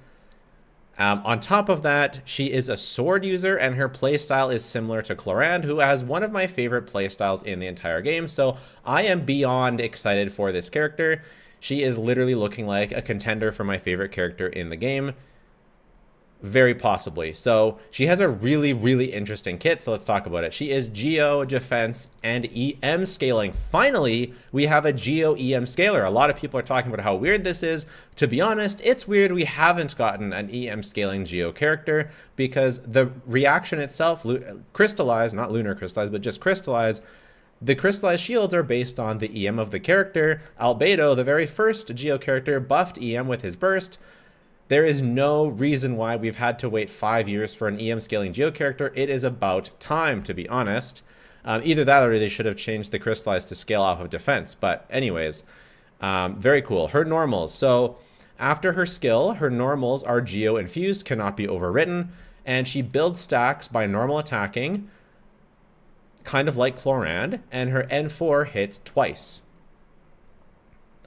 On top of that, she is a sword user, and her playstyle is similar to Clorand, who has one of my favorite playstyles in the entire game. So I am beyond excited for this character. She is literally looking like a contender for my favorite character in the game. Very possibly. So she has a really, really interesting kit. So let's talk about it. She is Geo, Defense, and EM scaling. Finally, we have a Geo EM scaler. A lot of people are talking about how weird this is. To be honest, it's weird we haven't gotten an EM scaling Geo character, because the reaction itself, crystallized, not lunar crystallized, but just crystallized. The crystallized shields are based on the EM of the character. Albedo, the very first Geo character, buffed EM with his burst. There is no reason why we've had to wait 5 years for an EM scaling Geo character. It is about time, to be honest. Either that or they should have changed the crystallized to scale off of defense. But anyways, very cool. Her normals. So after her skill, her normals are Geo infused, cannot be overwritten. And she builds stacks by normal attacking, kind of like Clorand, and her N4 hits twice.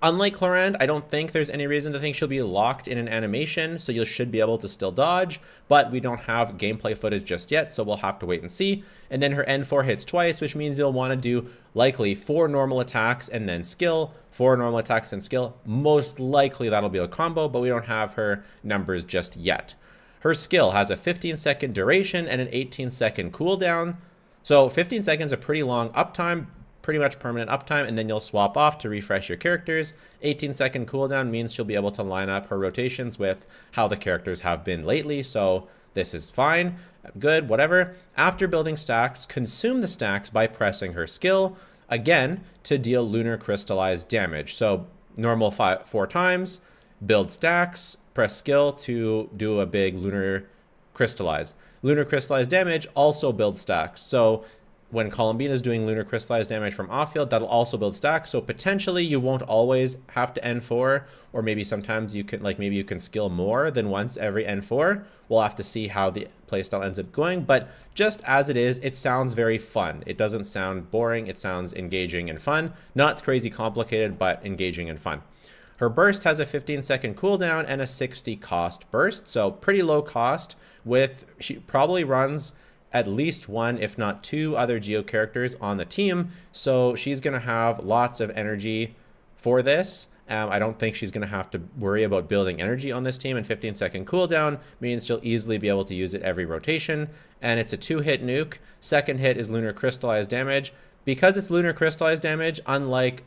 Unlike Clorand, I don't think there's any reason to think she'll be locked in an animation, so you should be able to still dodge, but we don't have gameplay footage just yet, so we'll have to wait and see. And then her N4 hits twice, which means you'll want to do likely 4 normal attacks and then skill, 4 normal attacks and skill. Most likely that'll be a combo, but we don't have her numbers just yet. Her skill has a 15-second duration and an 18-second cooldown. So 15 seconds, a pretty long uptime, pretty much permanent uptime, and then you'll swap off to refresh your characters. 18-second cooldown means she'll be able to line up her rotations with how the characters have been lately, so this is fine, good, whatever. After building stacks, consume the stacks by pressing her skill, again, to deal lunar crystallized damage. So normal 4 times, build stacks, press skill to do a big lunar crystallize. Lunar crystallized damage also builds stacks. So when Colombina is doing lunar crystallized damage from off-field, that'll also build stacks. So potentially you won't always have to N4, or maybe sometimes you can, maybe you can skill more than once every N4. We'll have to see how the playstyle ends up going, but just as it is, it sounds very fun. It doesn't sound boring, it sounds engaging and fun. Not crazy complicated, but engaging and fun. Her burst has a 15-second cooldown and a 60 cost burst, so pretty low cost. She probably runs at least 1, if not 2 other Geo characters on the team, so she's going to have lots of energy for this. I don't think she's going to have to worry about building energy on this team, and 15-second cooldown means she'll easily be able to use it every rotation, and it's a 2-hit nuke. Second hit is lunar crystallized damage. Because it's lunar crystallized damage, unlike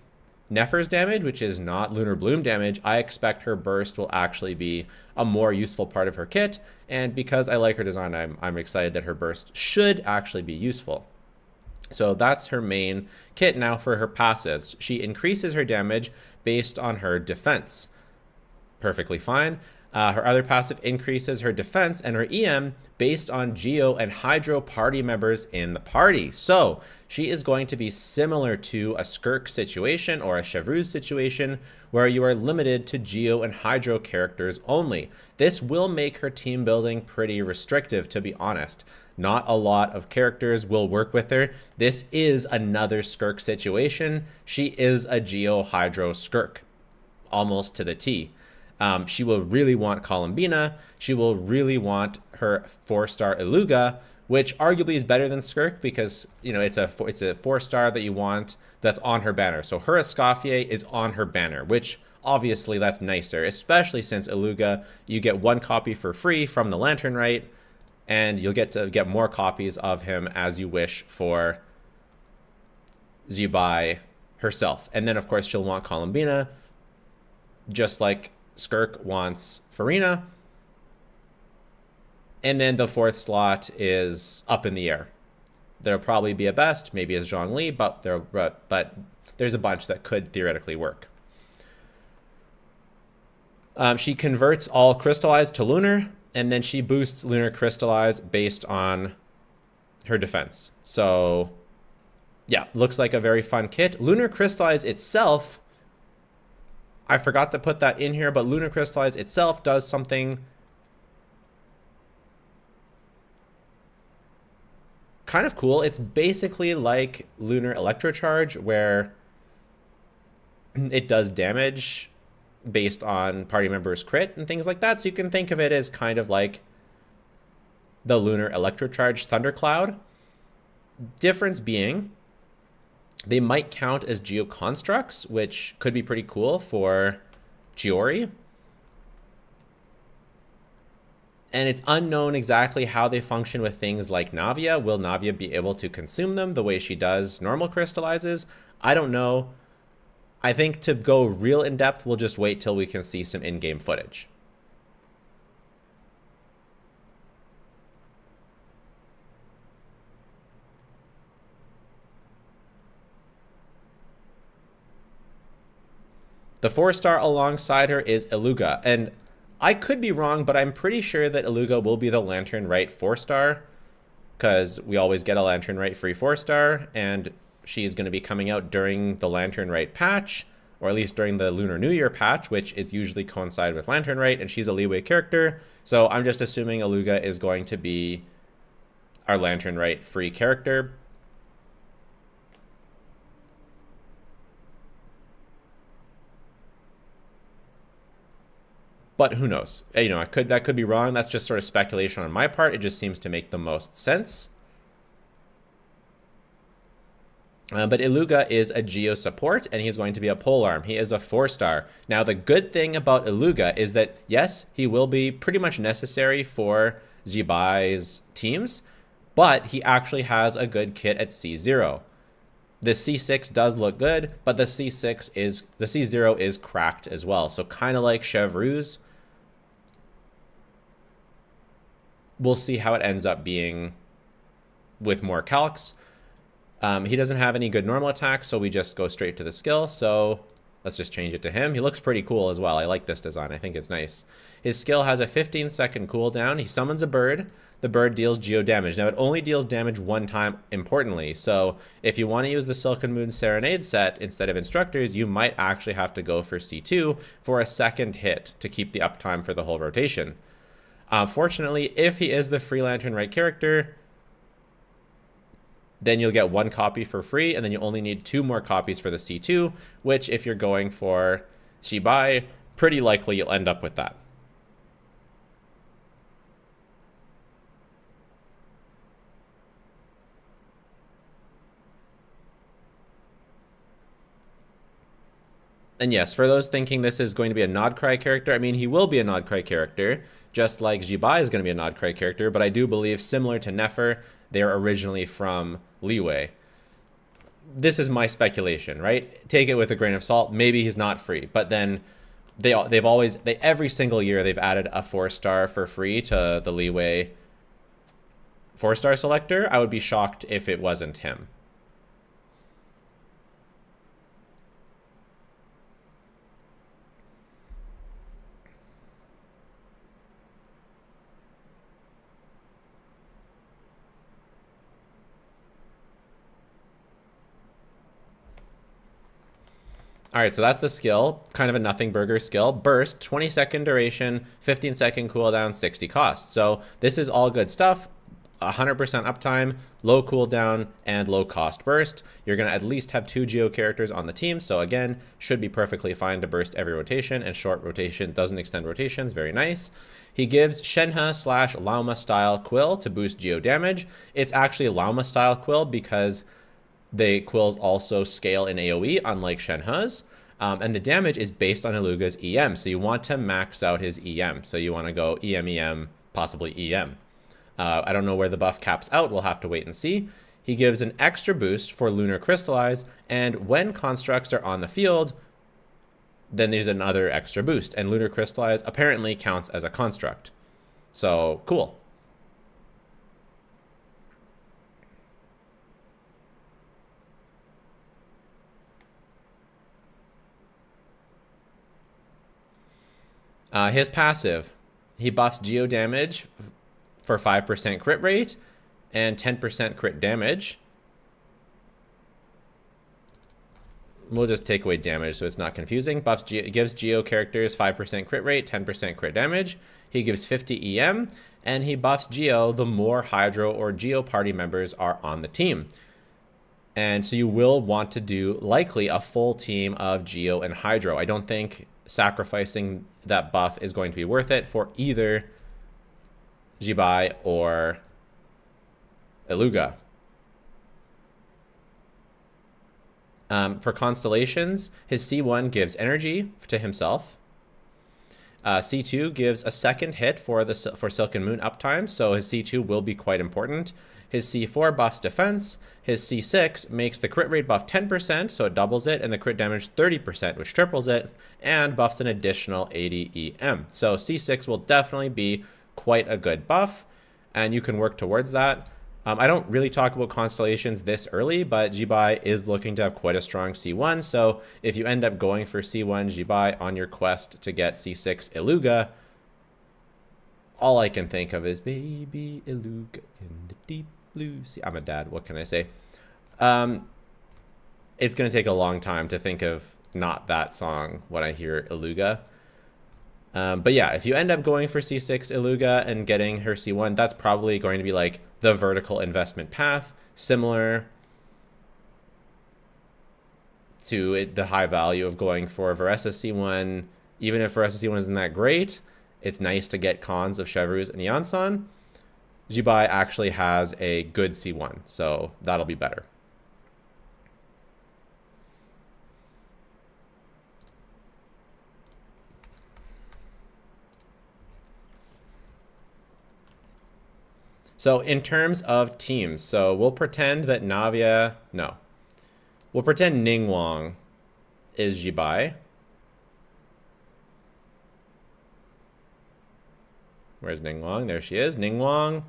Nefer's damage, which is not lunar bloom damage, I expect her burst will actually be a more useful part of her kit, and because I like her design, I'm excited that her burst should actually be useful. So that's her main kit. Now for her passives, she increases her damage based on her defense. perfectly fine. Her other passive increases her defense and her EM based on Geo and Hydro party members in the party. So she is going to be similar to a Skirk situation or a Chevreuse situation where you are limited to Geo and Hydro characters only. This will make her team building pretty restrictive, to be honest. Not a lot of characters will work with her. This is another Skirk situation. She is a Geo Hydro Skirk, almost to the T. She will really want Columbina. She will really want her 4-star Illuga, which arguably is better than Skirk because, you know, it's a 4-star that you want that's on her banner. So her Escoffier is on her banner, which obviously that's nicer, especially since Illuga, you get 1 copy for free from the Lantern Rite, and you'll get to get more copies of him as you wish for Zi Bai herself. And then, of course, she'll want Colombina, just like Skirk wants Farina. And then the 4th slot is up in the air. There'll probably be a best, maybe as Zhongli, but there's a bunch that could theoretically work. She converts all Crystallized to Lunar, and then she boosts Lunar Crystallize based on her defense. So yeah, looks like a very fun kit. Lunar Crystallize itself, I forgot to put that in here, but Lunar Crystallize itself does something kind of cool. It's basically like Lunar Electrocharge, where it does damage based on party members' crit and things like that. So you can think of it as kind of like the Lunar Electrocharge Thundercloud. Difference being, they might count as Geoconstructs, which could be pretty cool for Chiori. And it's unknown exactly how they function with things like Navia. Will Navia be able to consume them the way she does normal crystallizes? I don't know. I think to go real in depth, we'll just wait till we can see some in-game footage. The 4-star alongside her is Illuga, and I could be wrong, but I'm pretty sure that Illuga will be the Lantern Rite 4-star, because we always get a Lantern Rite free 4-star, and she's going to be coming out during the Lantern Rite patch, or at least during the Lunar New Year patch, which is usually coincide with Lantern Rite, and she's a leeway character, so I'm just assuming Illuga is going to be our Lantern Rite free character. But who knows? You know, that could be wrong. That's just sort of speculation on my part. It just seems to make the most sense. But Illuga is a Geo support, and he's going to be a polearm. He is a 4-star. Now, the good thing about Illuga is that, yes, he will be pretty much necessary for Zi Bai's teams, but he actually has a good kit at C0. The C6 does look good, but the C0 is cracked as well. So kind of like Chevreuse, we'll see how it ends up being with more calcs. He doesn't have any good normal attacks, so we just go straight to the skill. So let's just change it to him. He looks pretty cool as well. I like this design. I think it's nice. His skill has a 15-second cooldown. He summons a bird. The bird deals geo damage. Now, it only deals damage 1 time, importantly. So if you want to use the Silken Moon Serenade set instead of Instructors, you might actually have to go for C2 for a 2nd hit to keep the uptime for the whole rotation. Fortunately, if he is the free Lantern Rite character, then you'll get 1 copy for free, and then you only need 2 more copies for the C2, which if you're going for Zi Bai, pretty likely you'll end up with that. And yes, for those thinking this is going to be a Nodcry character, I mean, he will be a Nodcry character, just like Zi Bai is going to be a Nodcry character, but I do believe, similar to Nefer, they're originally from Liyue. This is my speculation, right? Take it with a grain of salt. Maybe he's not free, but then every single year they've added a 4-star for free to the Liyue 4-star selector. I would be shocked if it wasn't him. All right, so that's the skill, kind of a nothing burger skill. Burst, 20-second duration, 15-second cooldown, 60 cost. So this is all good stuff. 100% uptime, low cooldown, and low cost burst. You're going to at least have 2 Geo characters on the team. So again, should be perfectly fine to burst every rotation, and short rotation doesn't extend rotations. Very nice. He gives Shenhe / Lauma style Quill to boost Geo damage. It's actually Lauma style Quill because the quills also scale in AoE, unlike Shenhe's. And the damage is based on Illuga's EM. So you want to max out his EM. So you want to go EM, EM, possibly EM. I don't know where the buff caps out. We'll have to wait and see. He gives an extra boost for Lunar Crystallize. And when constructs are on the field, then there's another extra boost. And Lunar Crystallize apparently counts as a construct. So cool. His passive, he buffs Geo damage for 5% crit rate and 10% crit damage. We'll just take away damage so it's not confusing. Gives Geo characters 5% crit rate, 10% crit damage. He gives 50 EM, and he buffs Geo the more Hydro or Geo party members are on the team. And so you will want to do likely a full team of Geo and Hydro. I don't think sacrificing that buff is going to be worth it for either Zi Bai or Illuga. For constellations, his C1 gives energy to himself. C2 gives a second hit for Silken Moon uptime, so his C2 will be quite important. His C4 buffs defense. His C6 makes the crit rate buff 10%, so it doubles it, and the crit damage 30%, which triples it, and buffs an additional 80 EM. So C6 will definitely be quite a good buff, and you can work towards that. I don't really talk about constellations this early, but Zi Bai is looking to have quite a strong C1, so if you end up going for C1 Zi Bai on your quest to get C6 Illuga, all I can think of is baby Illuga in the deep blue sea. I'm a dad, what can I say? It's going to take a long time to think of not that song when I hear Illuga. But yeah, if you end up going for C6 Illuga and getting her C1, that's probably going to be like the vertical investment path, similar to the high value of going for Varessa C1. Even if Varessa C1 isn't that great, it's nice to get cons of Chevreuse and Yansan. Zi Bai actually has a good C1, so that'll be better. So in terms of teams, so we'll pretend that we'll pretend Ningguang is Zi Bai. Where's Ningguang? There she is, Ningguang.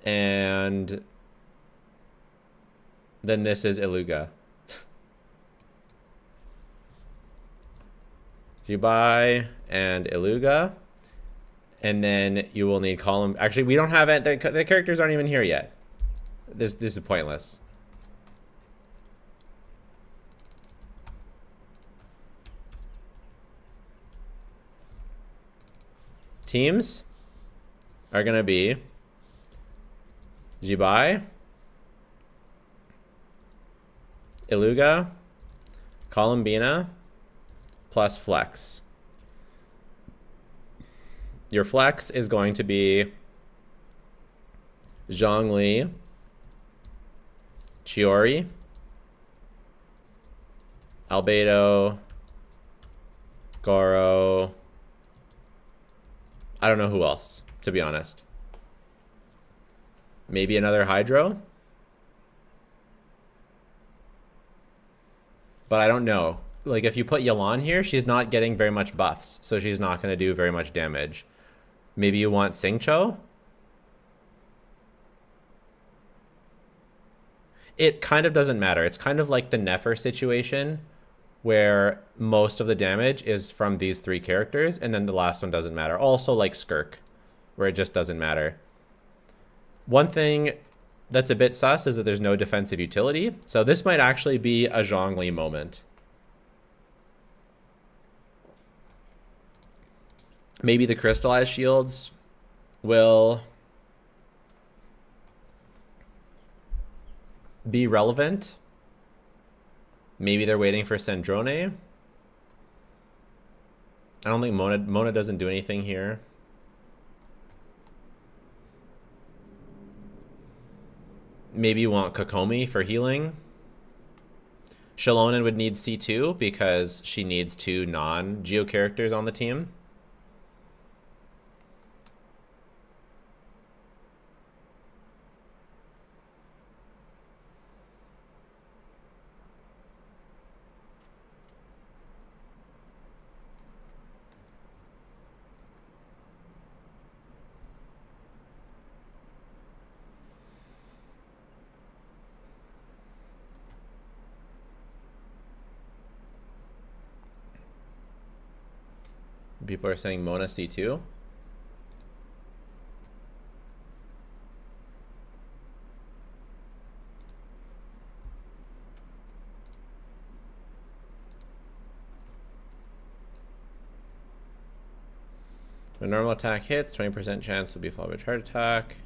And then this is Illuga. Zi Bai and Illuga. And then you will need column. Actually, we don't have it. The characters aren't even here yet. This is pointless. Teams are going to be Zi Bai, Illuga, Columbina, plus Flex. Your Flex is going to be Zhongli, Chiori, Albedo, Goro. I don't know who else, to be honest. Maybe another Hydro? But I don't know. Like, if you put Yelan here, she's not getting very much buffs, so she's not going to do very much damage. Maybe you want Xingqiu? It kind of doesn't matter. It's kind of like the Nefer situation, where most of the damage is from these three characters, and then the last one doesn't matter. Also like Skirk, where it just doesn't matter. One thing that's a bit sus is that there's no defensive utility. So this might actually be a Zhongli moment. Maybe the crystallized shields will be relevant. Maybe they're waiting for Sandrone. I don't think Mona doesn't do anything here. Maybe you want Kokomi for healing. Shallonen would need C2 because she needs 2 non-Geo characters on the team. People are saying Mona C2. When normal attack hits, 20% chance will be followed by a charge attack.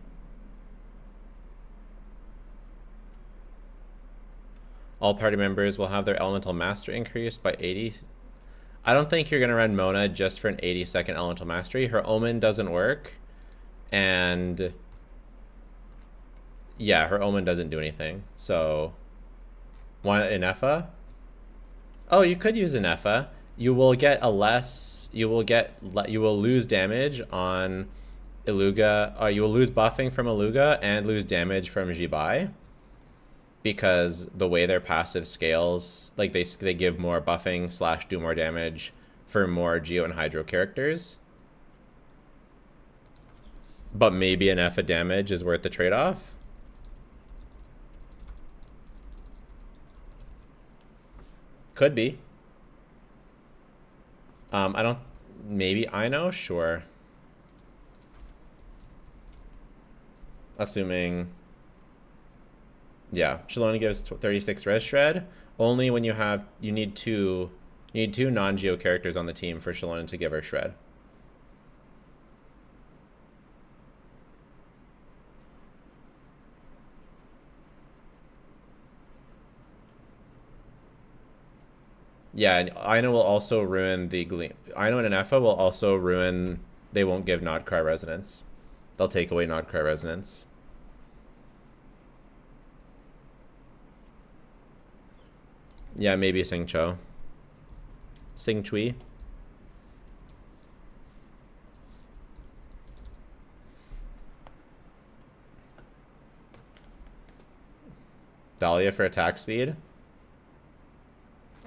All party members will have their elemental mastery increased by 80. I don't think you're going to run Mona just for an 80-second elemental mastery. Her Omen doesn't work. And yeah, her Omen doesn't do anything. So why not Inefa? Oh, you could use Inefa. You will get a less, you will lose damage on Illuga. You will lose buffing from Illuga and lose damage from Zi Bai, because the way their passive scales, like they give more buffing / do more damage for more Geo and Hydro characters. But maybe an F of damage is worth the trade-off. Could be. I don't, maybe I know, sure. Assuming, yeah, Shalona gives 36 res shred. Only when you need two non-Geo characters on the team for Shalona to give her shred. Yeah, and Aino will also ruin the Gleam. Aino and Anefa will also ruin, they won't give Nodcry resonance. They'll take away Nodcry resonance. Yeah, maybe Sing Cho. Sing Chui. Dahlia for attack speed.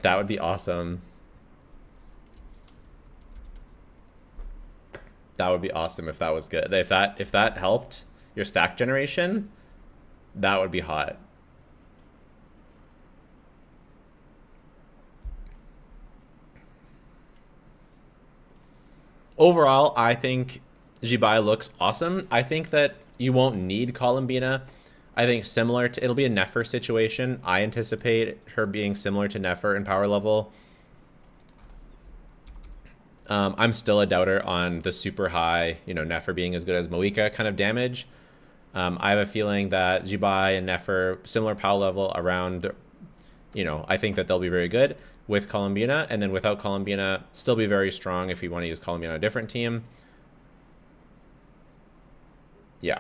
That would be awesome. That would be awesome if that was good. If that helped your stack generation, that would be hot. Overall, I think Zi Bai looks awesome. I think that you won't need Columbina. I think it'll be a Nefer situation. I anticipate her being similar to Nefer in power level. I'm still a doubter on the super high, Nefer being as good as Moika kind of damage. I have a feeling that Zi Bai and Nefer, similar power level around, I think that they'll be very good with Columbina, and then without Columbina, still be very strong if you want to use Columbina on a different team. Yeah.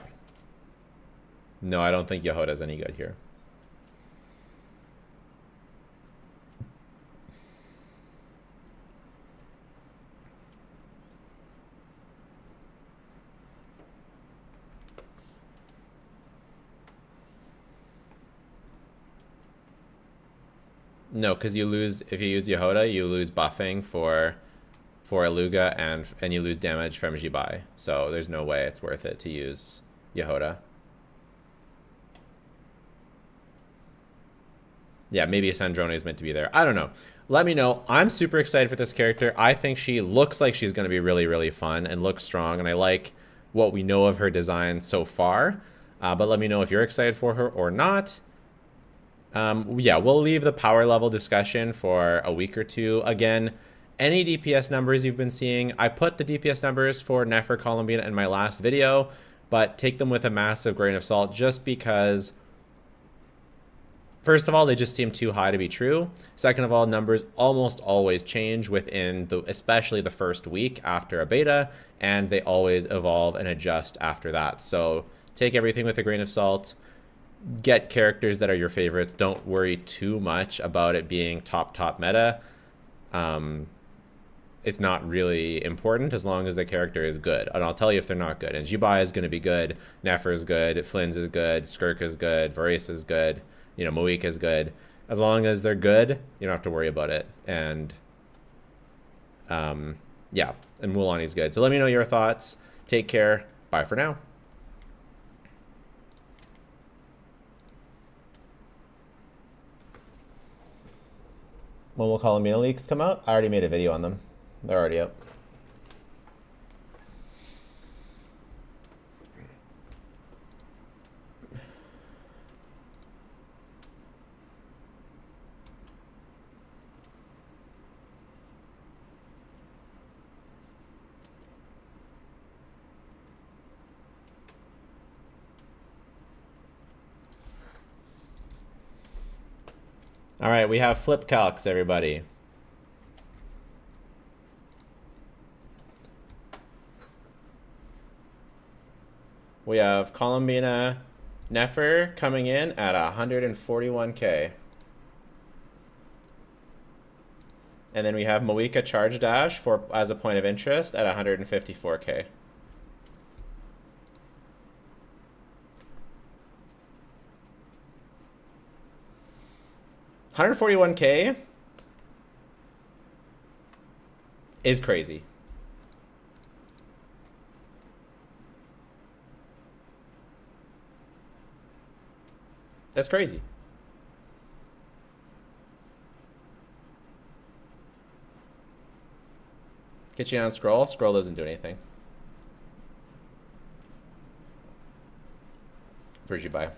No, I don't think Yehoda's any good here. No, because you lose, if you use Yehoda, you lose buffing for Illuga and you lose damage from Zi Bai. So there's no way it's worth it to use Yehoda. Yeah, maybe Sandrone is meant to be there. I don't know. Let me know. I'm super excited for this character. I think she looks like she's going to be really, really fun and looks strong. And I like what we know of her design so far. But let me know if you're excited for her or not. Yeah, we'll leave the power level discussion for a week or two. Again, any DPS numbers you've been seeing. I put the DPS numbers for Nefer Columbina in my last video, but take them with a massive grain of salt just because, first of all, they just seem too high to be true. Second of all, numbers almost always change within especially the first week after a beta, and they always evolve and adjust after that. So take everything with a grain of salt. Get characters that are your favorites. Don't worry too much about it being top meta. It's not really important as long as the character is good. And I'll tell you if they're not good. And Zi Bai is going to be good. Nefer is good. Flynn's is good. Skirk is good. Varese is good. You know, Moik is good. As long as they're good, you don't have to worry about it. And yeah, and Mulaney's good. So let me know your thoughts. Take care. Bye for now. When will Columbina leaks come out? I already made a video on them. They're already up. All right, we have flip calcs, everybody. We have Columbina Nefer coming in at 141k. And then we have Moika Charge Dash as a point of interest at 154k. $141k is crazy. That's crazy. Get you on Scroll. Scroll doesn't do anything. For Zi Bai.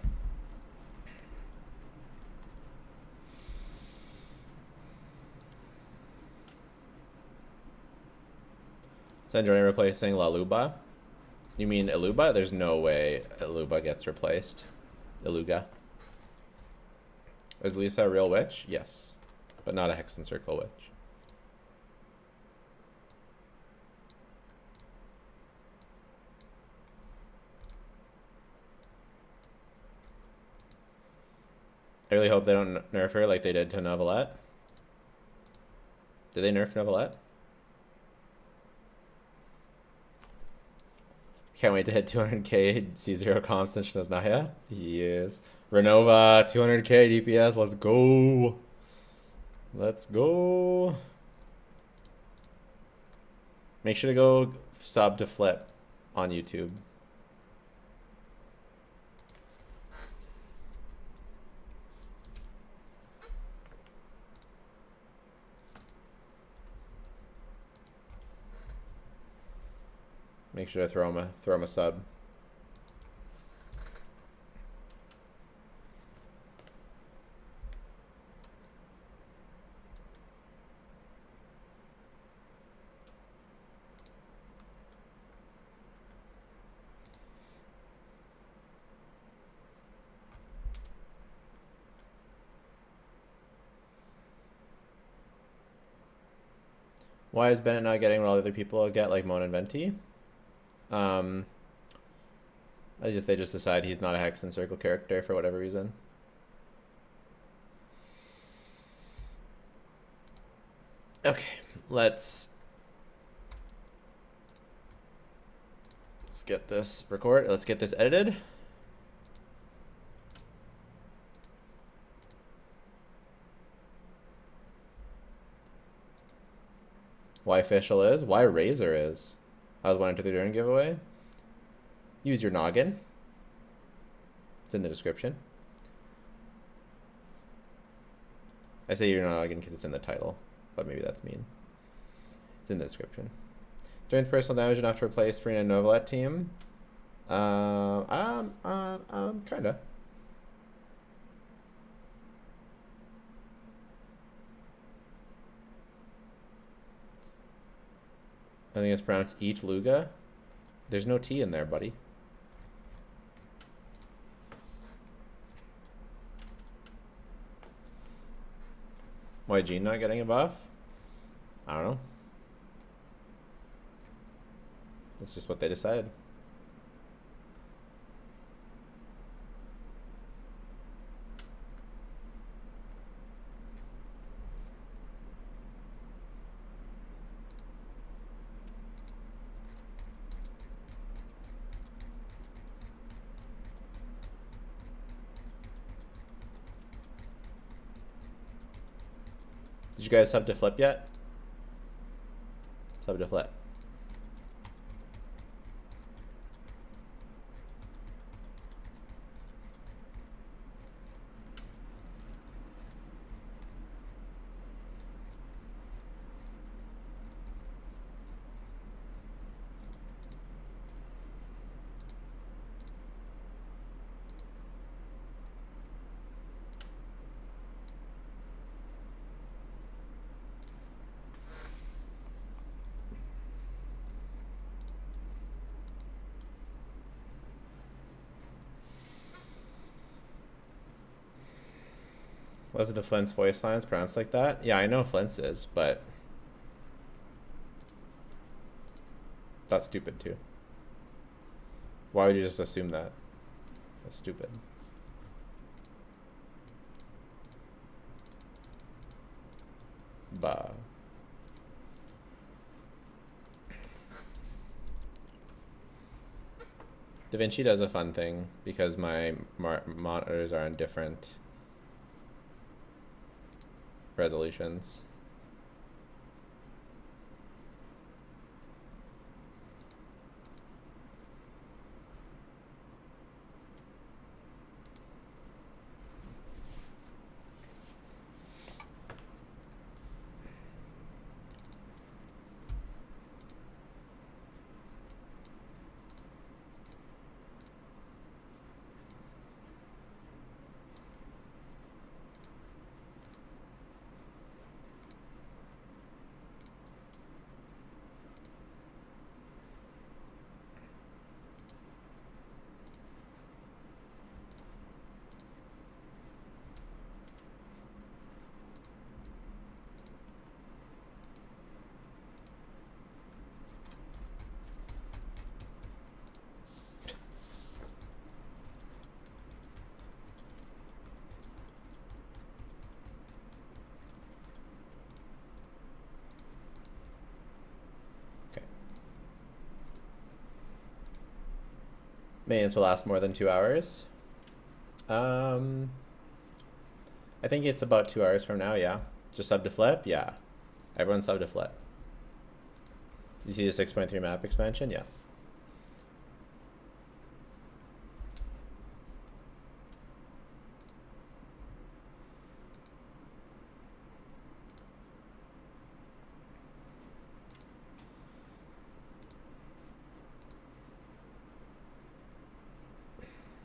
Johnny replacing Illuga. You mean Illuga? There's no way Illuga gets replaced. Illuga. Is Lisa a real witch? Yes. But not a Hex and Circle witch. I really hope they don't nerf her like they did to Novelette. Did they nerf Novelette? Can't wait to hit 200k C0 Constellation as Naya. Yes. Renova, 200k DPS. Let's go. Let's go. Make sure to go sub to Flip on YouTube. Make sure to throw him a sub. Why is Bennett not getting what all other people get, like Mon and Venti? They just decide he's not a Hex and Circle character for whatever reason. Okay, let's get this let's get this edited. Why Fischl is? Why Razor is? I was wanting to do the DURIN giveaway. Use your noggin. It's in the description. I say your noggin because it's in the title, but maybe that's mean. It's in the description. Joins personal damage enough to replace Farina and Novelette team. Kinda. I think it's pronounced I-Luga. There's no T in there, buddy. Why Gene not getting a buff? I don't know. That's just what they decided. Did you guys sub to flip yet? Sub to flip. Wasn't the Flint's voice lines pronounced like that? Yeah, I know Flint's is, but that's stupid too. Why would you just assume that? That's stupid. Bah. DaVinci does a fun thing because my monitors are on different resolutions. Maintenance will last more than 2 hours. I think it's about 2 hours from now, yeah. Just sub to flip? Yeah. Everyone sub to flip. You see the 6.3 map expansion? Yeah.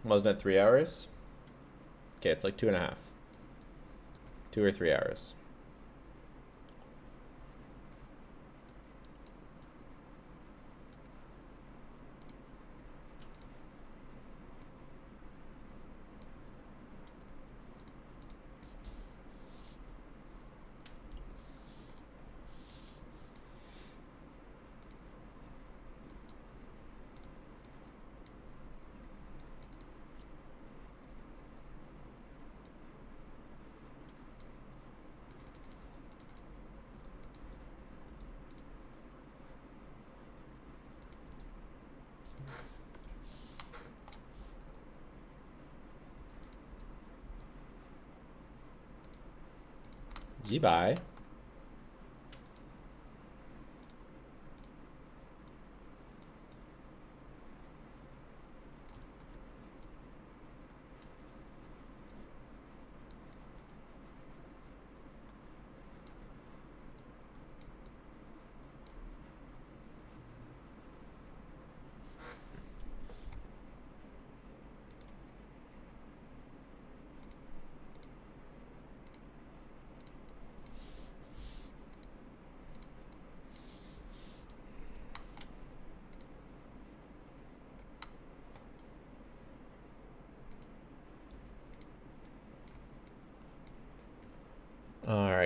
Wasn't it 3 hours? Okay, it's like 2.5. 2 or 3 hours. Zi Bai.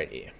Alrighty.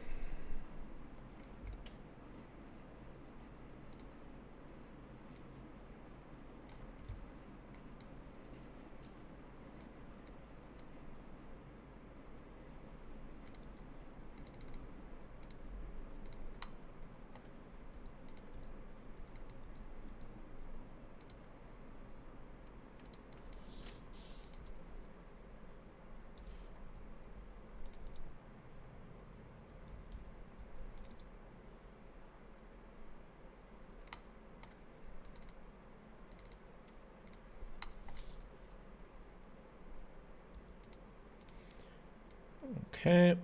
Okay.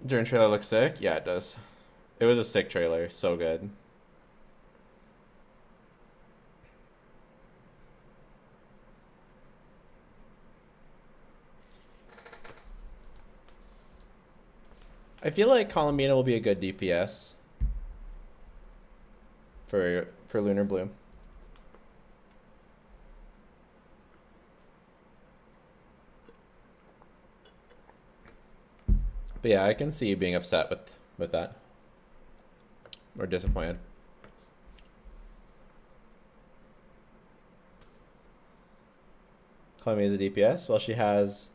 During trailer looks sick? Yeah, it does. It was a sick trailer. So good. I feel like Columbina will be a good DPS for Lunar Bloom. But yeah, I can see you being upset with that. Or disappointed. Columbina is a DPS? Well, she has...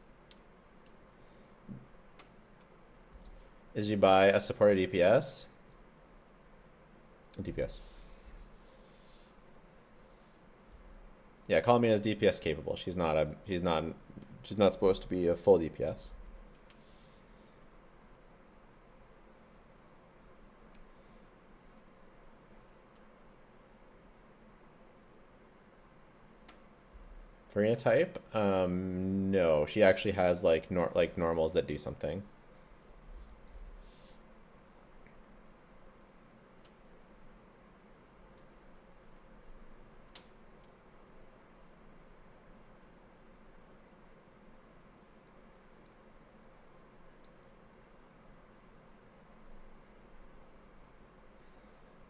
Is Zi Bai a supported DPS? A DPS. Yeah, Columbina is DPS capable. She's not supposed to be a full DPS. Farina type? No, she actually has like normals that do something.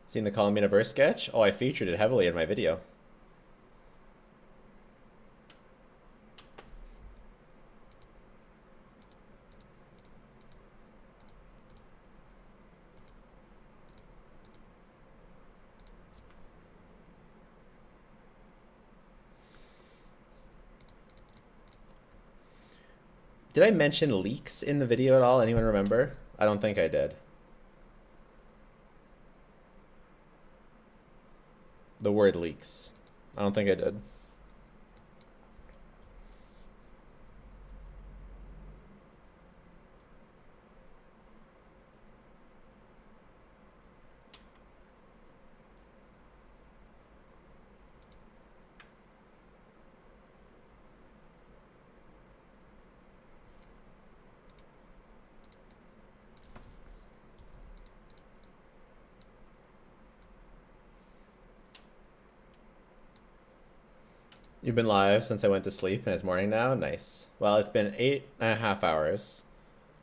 Seen the Columbina burst sketch? Oh, I featured it heavily in my video. Did I mention leaks in the video at all? Anyone remember? I don't think I did. The word leaks. I don't think I did. You've been live since I went to sleep and it's morning now? Nice. Well, it's been 8.5 hours.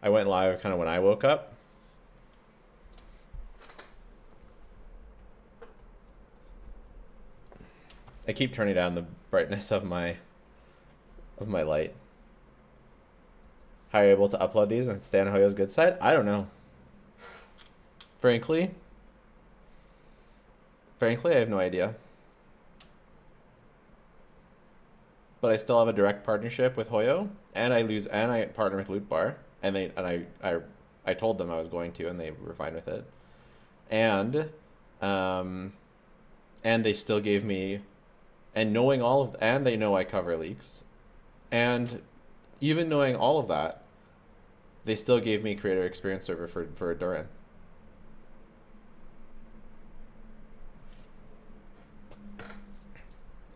I went live kind of when I woke up. I keep turning down the brightness of my light. How are you able to upload these and stay on Hoyo's good side? I don't know. Frankly, I have no idea. But I still have a direct partnership with Hoyo, and I partner with Lootbar, and I told them I was going to, and they were fine with it. And they still gave me, and knowing all of, and they know I cover leaks, and even knowing all of that, they still gave me creator experience server for DURIN.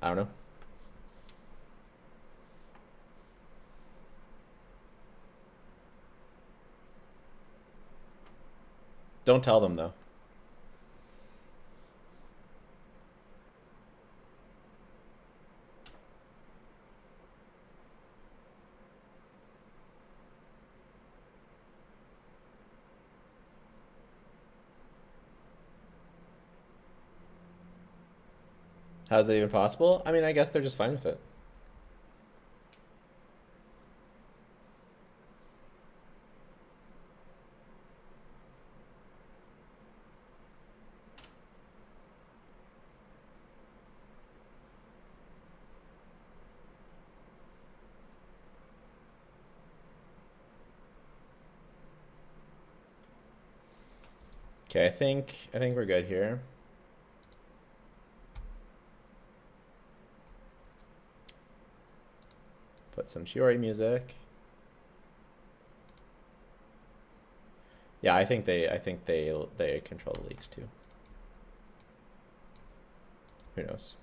I don't know. Don't tell them though. How's that even possible? I mean, I guess they're just fine with it. Okay, I think we're good here. Put some Chiori music. Yeah, I think they control the leaks too. Who knows?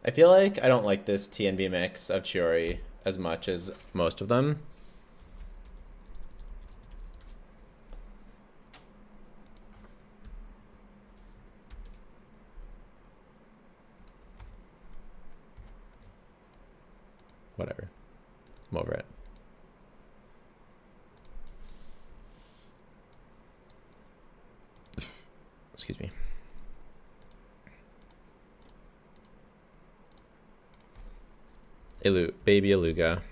I feel like I don't like this TNB mix of Chiori as much as most of them. Whatever. I'm over it. Excuse me. Baby Illuga.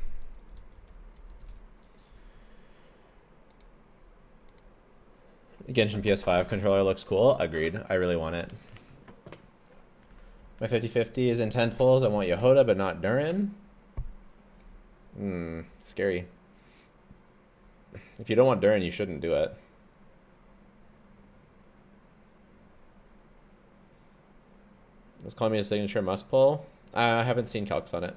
Genshin PS5 controller looks cool. Agreed. I really want it. My 50-50 is in 10 pulls. I want Yehoda, but not Durin. Scary. If you don't want Durin, you shouldn't do it. Let's call me a signature must pull. I haven't seen calcs on it.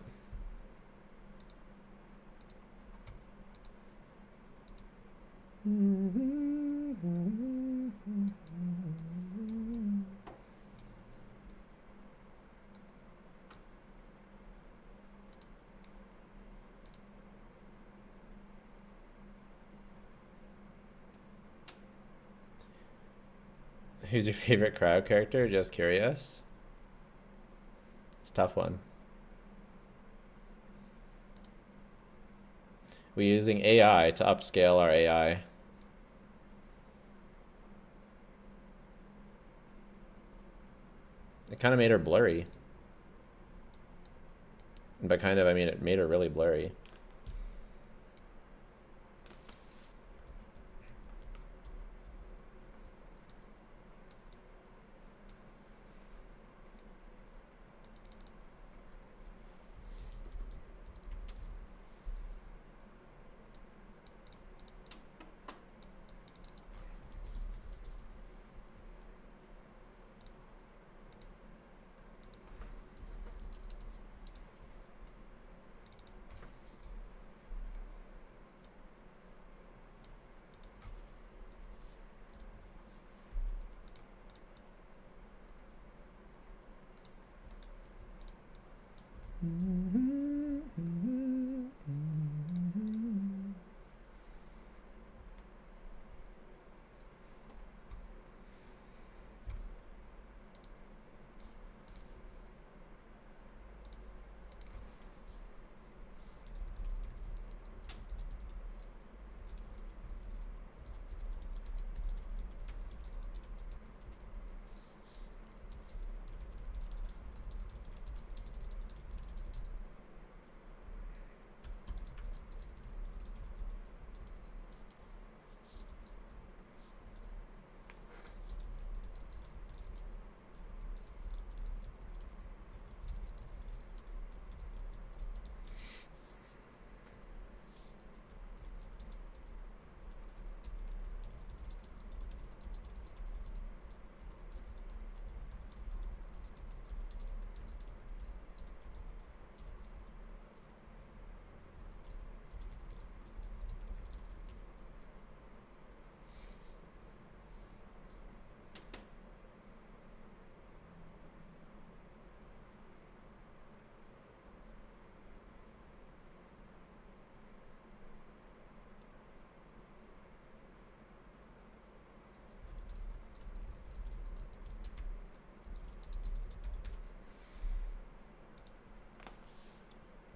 Who's your favorite crowd character? Just curious. It's a tough one. We're using AI to upscale our AI. It kind of made her blurry. And by kind of, I mean it made her really blurry.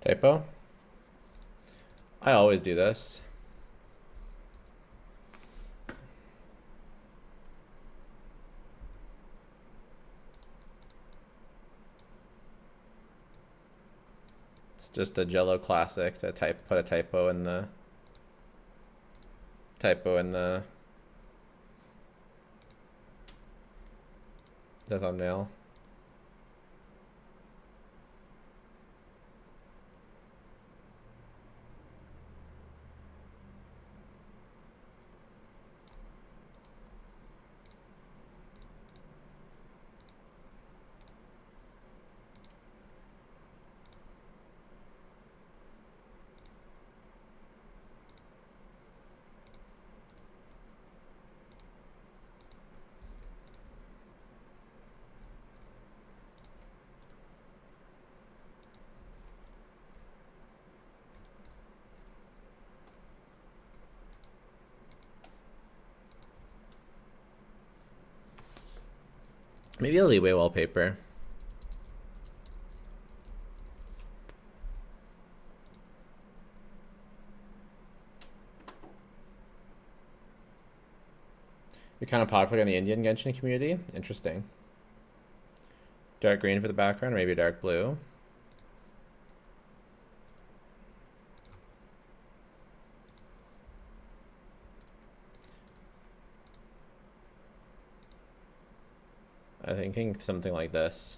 Typo? I always do this. It's just a Jello classic to put a typo in the thumbnail. Maybe a leeway wallpaper. You're kind of popular in the Indian Genshin community. Interesting. Dark green for the background, or maybe dark blue. I'm thinking something like this.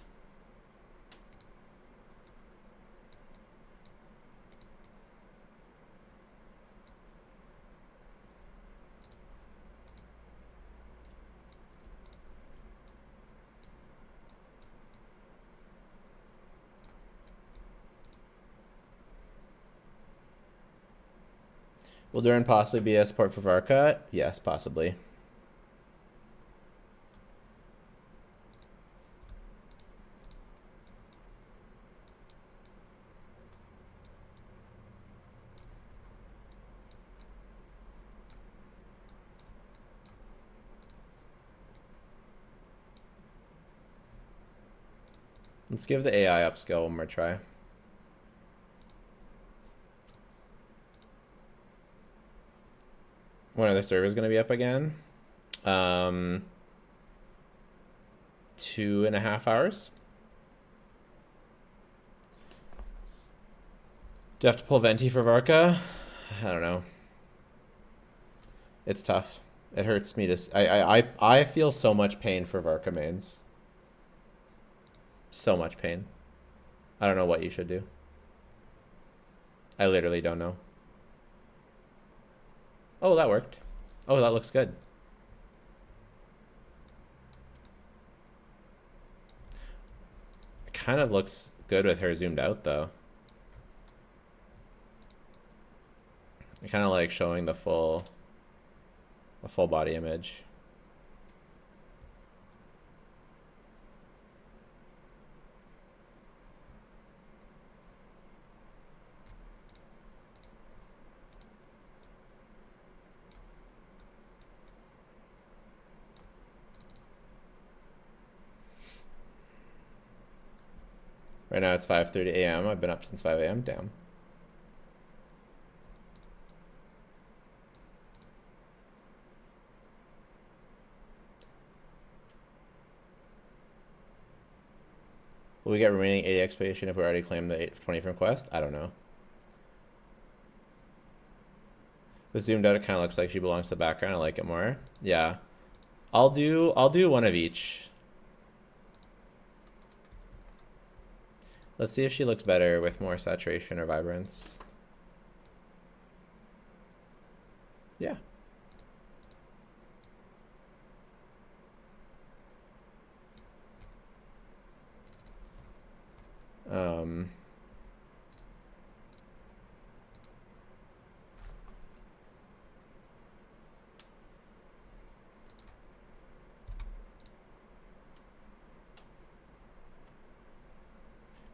Will Durin possibly be a support for Varka? Yes, possibly. Let's give the AI upscale one more try. When are the servers going to be up again? 2.5 hours. Do you have to pull Venti for Varka? I don't know. It's tough. It hurts me to... I feel so much pain for Varka mains. So much pain. I don't know what you should do. I literally don't know. Oh, that worked. Oh, that looks good. It kind of looks good with her zoomed out, though. I kind of like showing the full body image. Right now it's 5:30 a.m. I've been up since 5 a.m. Damn. Will we get remaining 80 expedition if we already claimed the 20 from quest? I don't know. With zoomed out, it kind of looks like she belongs to the background. I like it more. Yeah. I'll do one of each. Let's see if she looks better with more saturation or vibrance. Yeah.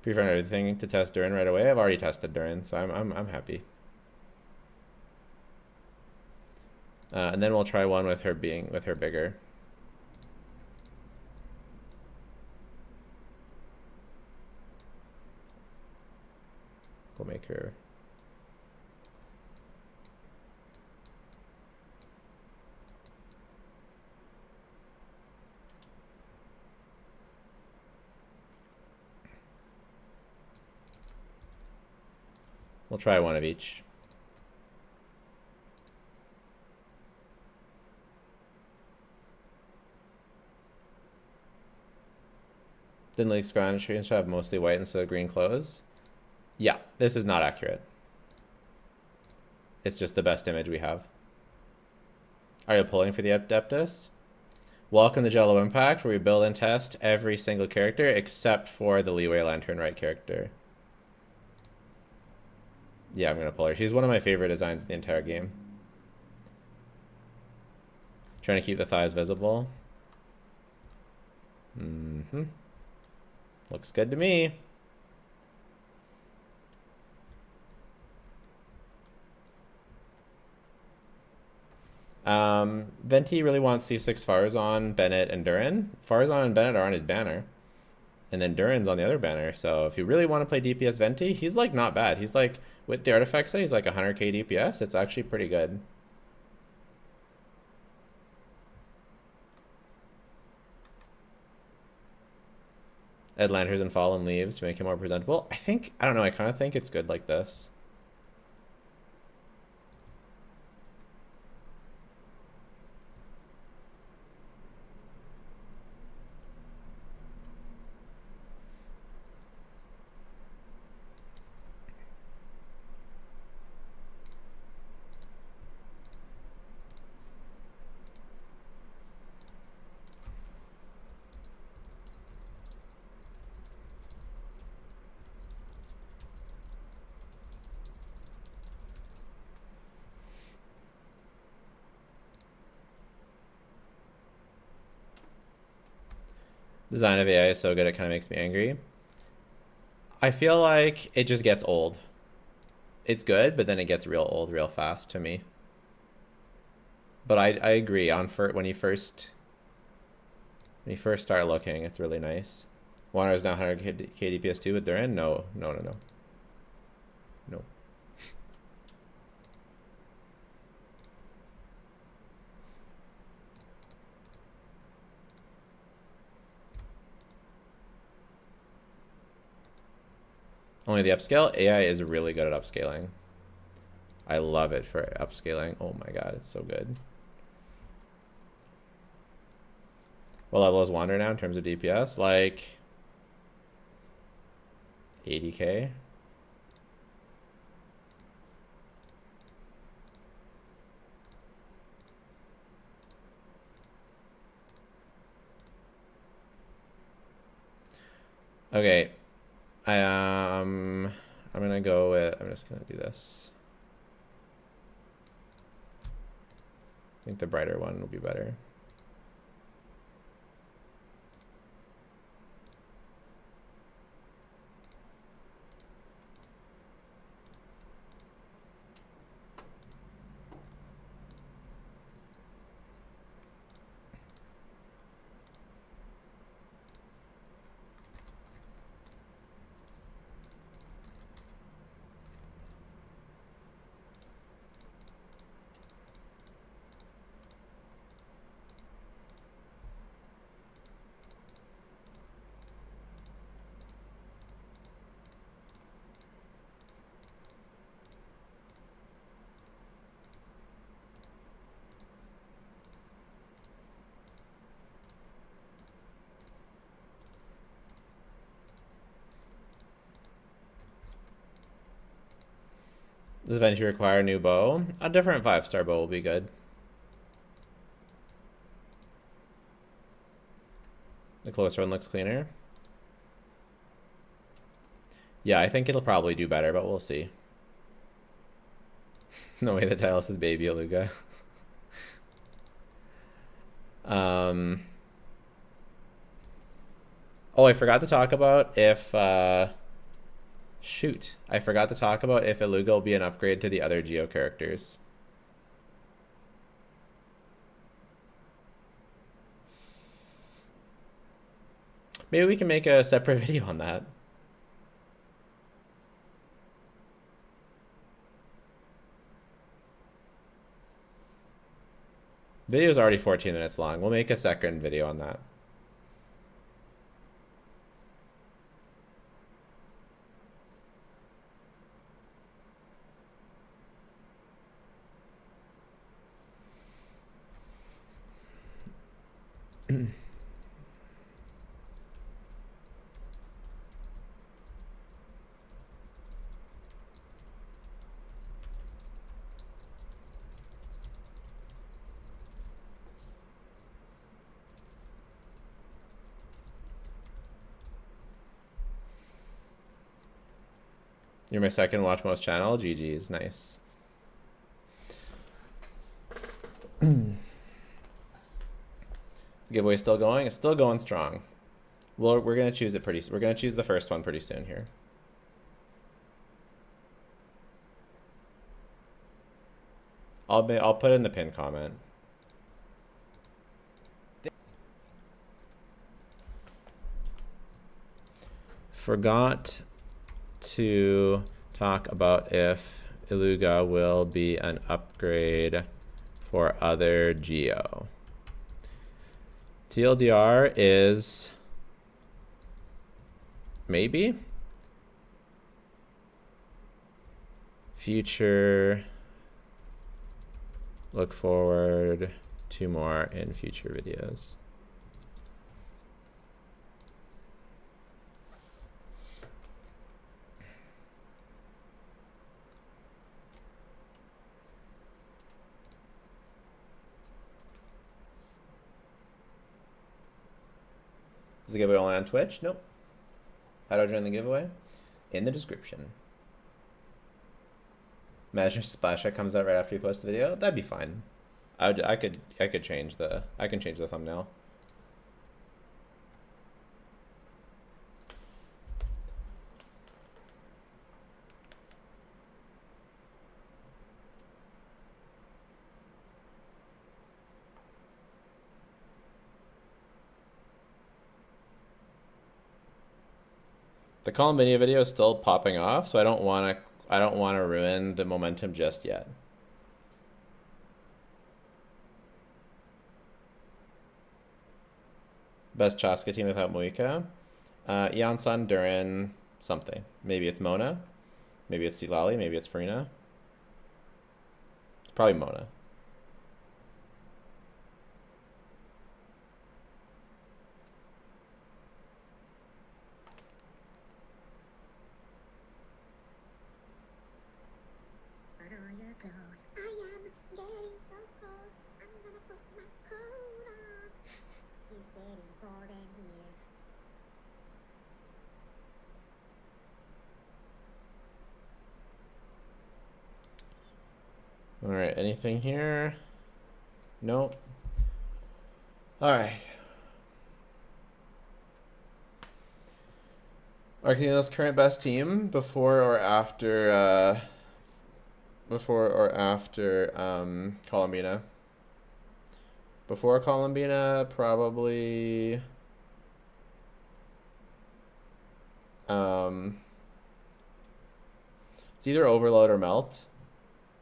Pre-run everything to test Durin right away. I've already tested Durin, so I'm happy. And then we'll try one with her bigger. We'll make her. We'll try one of each. Didn't like screen should have mostly white instead of green clothes. Yeah, this is not accurate. It's just the best image we have. Are you pulling for the Adeptus? Welcome to Jello Impact, where we build and test every single character except for the Leeway Lantern Right character. Yeah, I'm gonna pull her. She's one of my favorite designs in the entire game. Trying to keep the thighs visible. Mm-hmm. Looks good to me. Venti really wants C6 Farazan, Bennett, and Durin. Farazan and Bennett are on his banner. And then Durin's on the other banner. So if you really want to play DPS Venti, he's like not bad. He's like, with the artifact set, he's like 100k DPS. It's actually pretty good. Add lanterns and fallen leaves to make him more presentable. I don't know, I kind of think it's good like this. Design of AI is so good it kind of makes me angry. I feel like it just gets old. It's good, but then it gets real old real fast to me. But I agree on when you first start looking, it's really nice. Water is now 100 KDPS 2 with Durin? No. No. Only the upscale? AI is really good at upscaling. I love it for upscaling. Oh my god, it's so good. What level is Wander now in terms of DPS? Like 80k? Okay. I'm gonna go with, I'm just gonna do this. I think the brighter one will be better. Does eventually require a new bow? A different 5-star bow will be good. The closer one looks cleaner. Yeah, I think it'll probably do better, but we'll see. No way the title says Baby Illuga. Oh, I forgot to talk about if... Shoot, I forgot to talk about if Illuga will be an upgrade to the other Geo characters. Maybe we can make a separate video on that. Video's already 14 minutes long. We'll make a second video on that. You're my second watch most channel. GG's, nice. The giveaway still going? It's still going strong. Well, we're gonna choose it we're gonna choose the first one pretty soon here. I'll put in the pin comment. Forgot to talk about if Illuga will be an upgrade for other geo. TLDR is maybe. Future. Look forward to more in future videos. Is the giveaway only on Twitch? Nope. How do I join the giveaway? In the description. Imagine if Splash Art comes out right after you post the video. That'd be fine. I could change the thumbnail. The Columbina video is still popping off, so I don't want to ruin the momentum just yet. Best Chaska team without Muika? Yansan, Durin, something. Maybe it's Mona. Maybe it's Silali. Maybe it's Frina. It's probably Mona. All right, anything here? Nope. All right. Arcano's current best team before or after Colombina. Before Colombina, probably it's either Overload or Melt.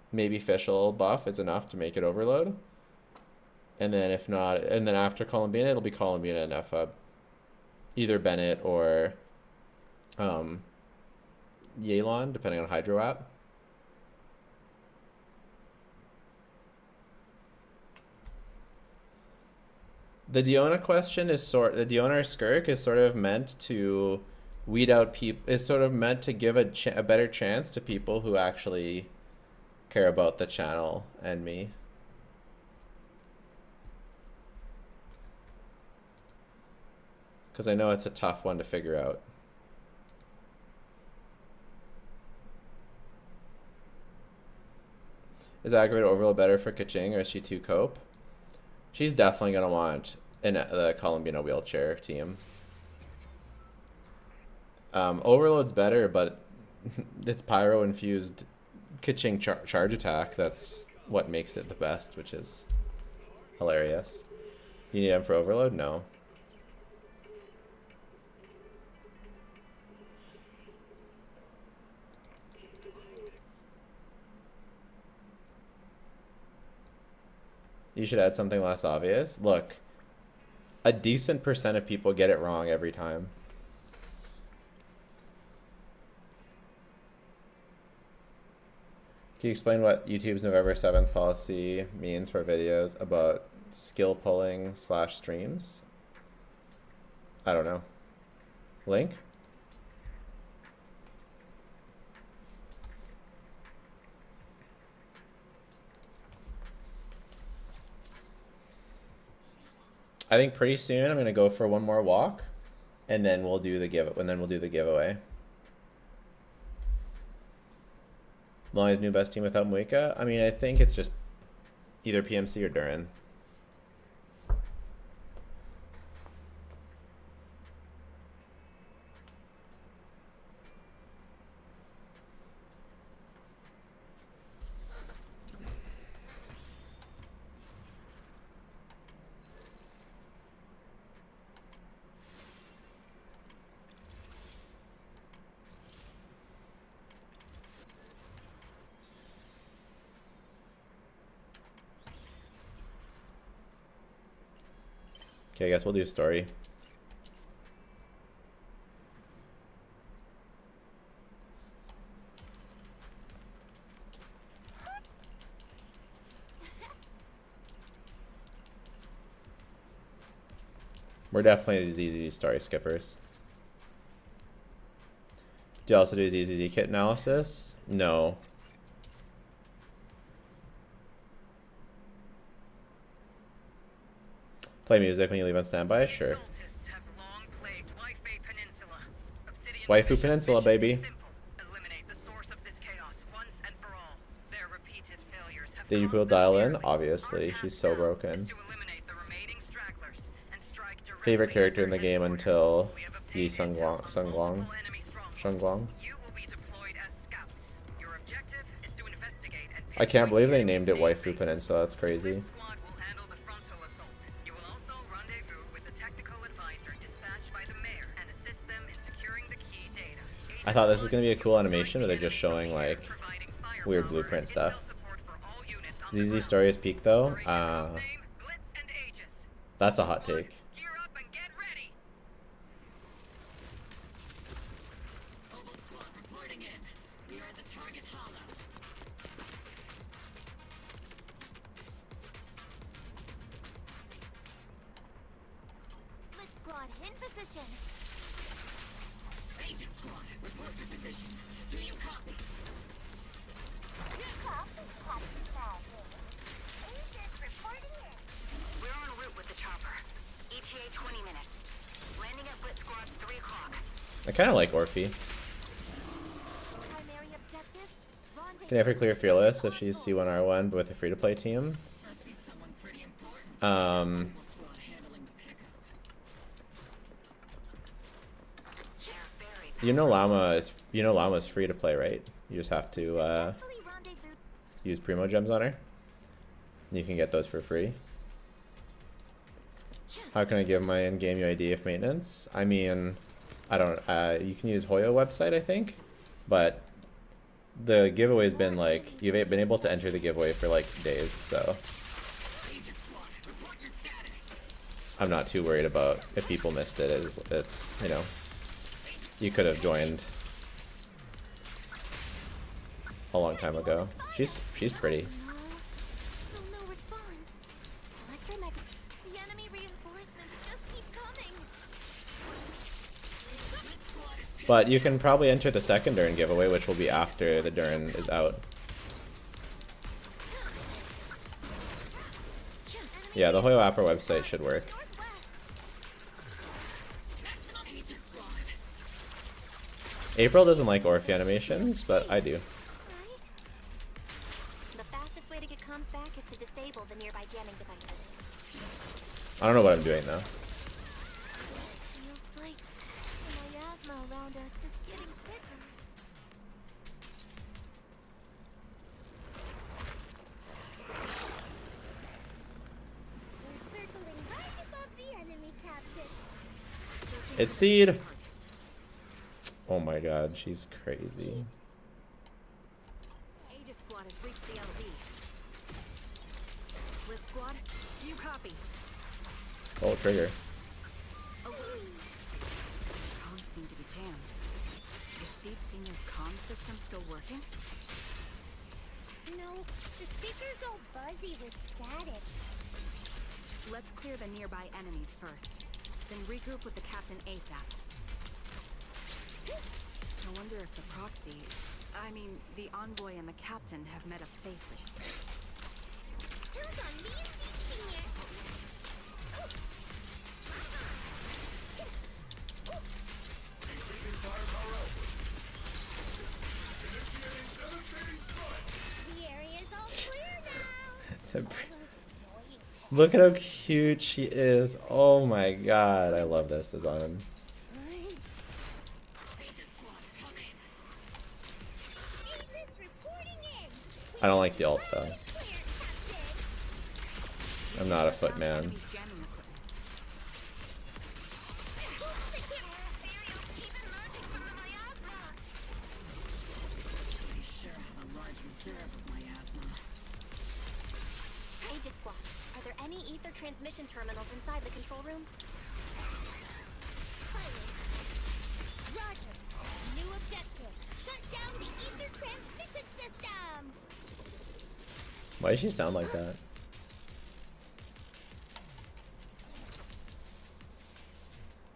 Maybe Fischl buff is enough to make it Overload. And then if not, and then after Columbina, it'll be Columbina and F-Hub. Either Bennett or Yelan, depending on Hydro app. The Diona question is the Diona or Skirk is sort of meant to weed out people, is sort of meant to give a better chance to people who actually care about the channel and me. Because I know it's a tough one to figure out. Is Aggravated Overload better for Kaching or is she too cope? She's definitely going to want the Columbina wheelchair team. Overload's better, but it's pyro infused Kaching charge attack. That's what makes it the best, which is hilarious. You need him for Overload? No. You should add something less obvious. Look, a decent percent of people get it wrong every time. Can you explain what YouTube's November 7th policy means for videos about skill pulling / streams? I don't know. Link? I think pretty soon I'm gonna go for one more walk, and then we'll do the giveaway. Lonnie's new best team without Muika. I mean, I think it's just either PMC or Durin. Okay, I guess we'll do story. We're definitely ZZ story skippers. Do you also do ZZ kit analysis? No. Play music when you leave on standby? Sure. Waifu Peninsula, baby. Did you put dial in? Obviously, she's so broken. Favorite character in the game until Yi Shengguang. I can't believe they named it Waifu Peninsula. That's crazy. I thought this was gonna be a cool animation, but they're just showing like weird blueprint stuff. ZZ story is peak though. That's a hot take. I kind of like Orphe. Can I ever clear Fearless if she's C1R1 but with a free-to-play team? You know Llama's free to play, right? You just have to use Primo Gems on her. You can get those for free. How can I give my in-game UID if maintenance? I mean, I don't. You can use Hoyo website, I think, but the giveaway's been like you've been able to enter the giveaway for like days, so I'm not too worried about if people missed it. It's you know, you could have joined a long time ago. She's pretty. But you can probably enter the second Durin giveaway, which will be after the Durin is out. Yeah, the Hoyo Apper website should work. April doesn't like Orphe animations, but I do. I don't know what I'm doing though. It's Seed. Oh my god, she's crazy. Oh, trigger. Comms seem to be jammed. Is Seed Senior's comm system still working? No, the speaker's all buzzy with static. Let's clear the nearby enemies first, then regroup with the captain ASAP. I wonder if the proxy, I mean, the envoy and the captain have met up safely. Who's on me, Seed Senior? The area's all clear now. Look at how cute she is. Oh my god, I love this design. Aegis reporting in. I don't like the ult though. Clear, Captain. I'm not a foot man. Enemies jamming equipment. Aegis Squad, are there any ether transmission terminals inside the control room? Pilot. Roger. New objective. Shut down the ether transmission system. Why does she sound like that?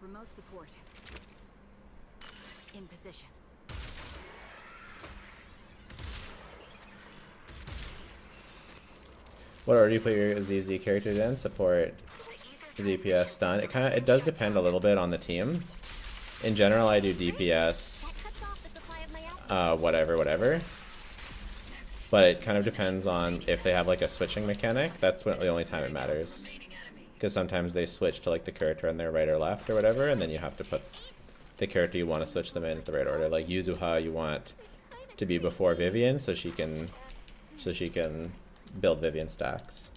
Remote support. In position. What order do you put your ZZ characters in? Support, DPS, stun. It does depend a little bit on the team. In general, I do DPS, That cuts off the supply of my whatever. But it kind of depends on if they have like a switching mechanic. That's the only time it matters. Because sometimes they switch to like the character on their right or left or whatever, and then you have to put the character you want to switch them in at the right order. Like Yuzuha, you want to be before Vivian so she can build Vivian stacks.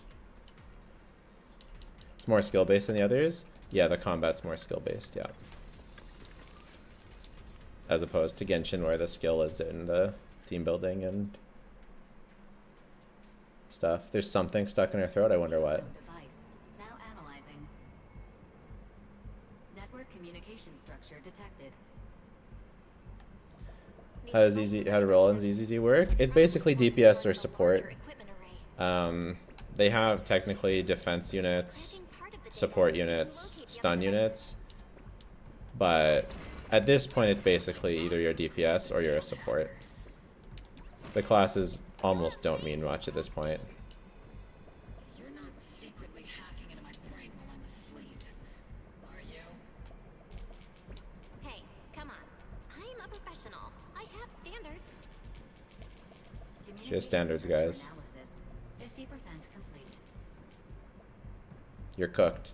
It's more skill based than the others. Yeah, the combat's more skill based. Yeah, as opposed to Genshin where the skill is in the team building and stuff. There's something stuck in her throat. I wonder what. Device. Now analyzing. Network communication structure detected. How to roll in ZZZ work? It's basically DPS or support. They have technically defense units, support units, stun units, but at this point it's basically either you're DPS or you're a support. The classes almost don't mean much at this point. You're not secretly hacking into my brain while I'm asleep, are you? Hey, come on. I'm a professional. I have standards. She has standards, guys. Analysis. 50% complete. You're cooked.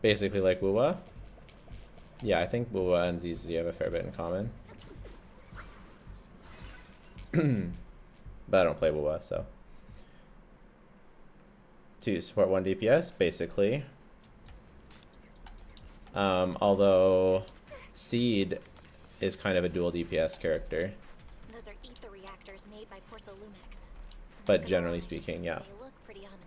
Basically like Wuwa. Yeah, I think Wuwa and ZZ have a fair bit in common. But I don't play Wuwa, so. 2 support 1 DPS, basically. Although Seed is kind of a dual DPS character. Those are ether reactors made by Porcelumex. But generally speaking, yeah. They look pretty ominous.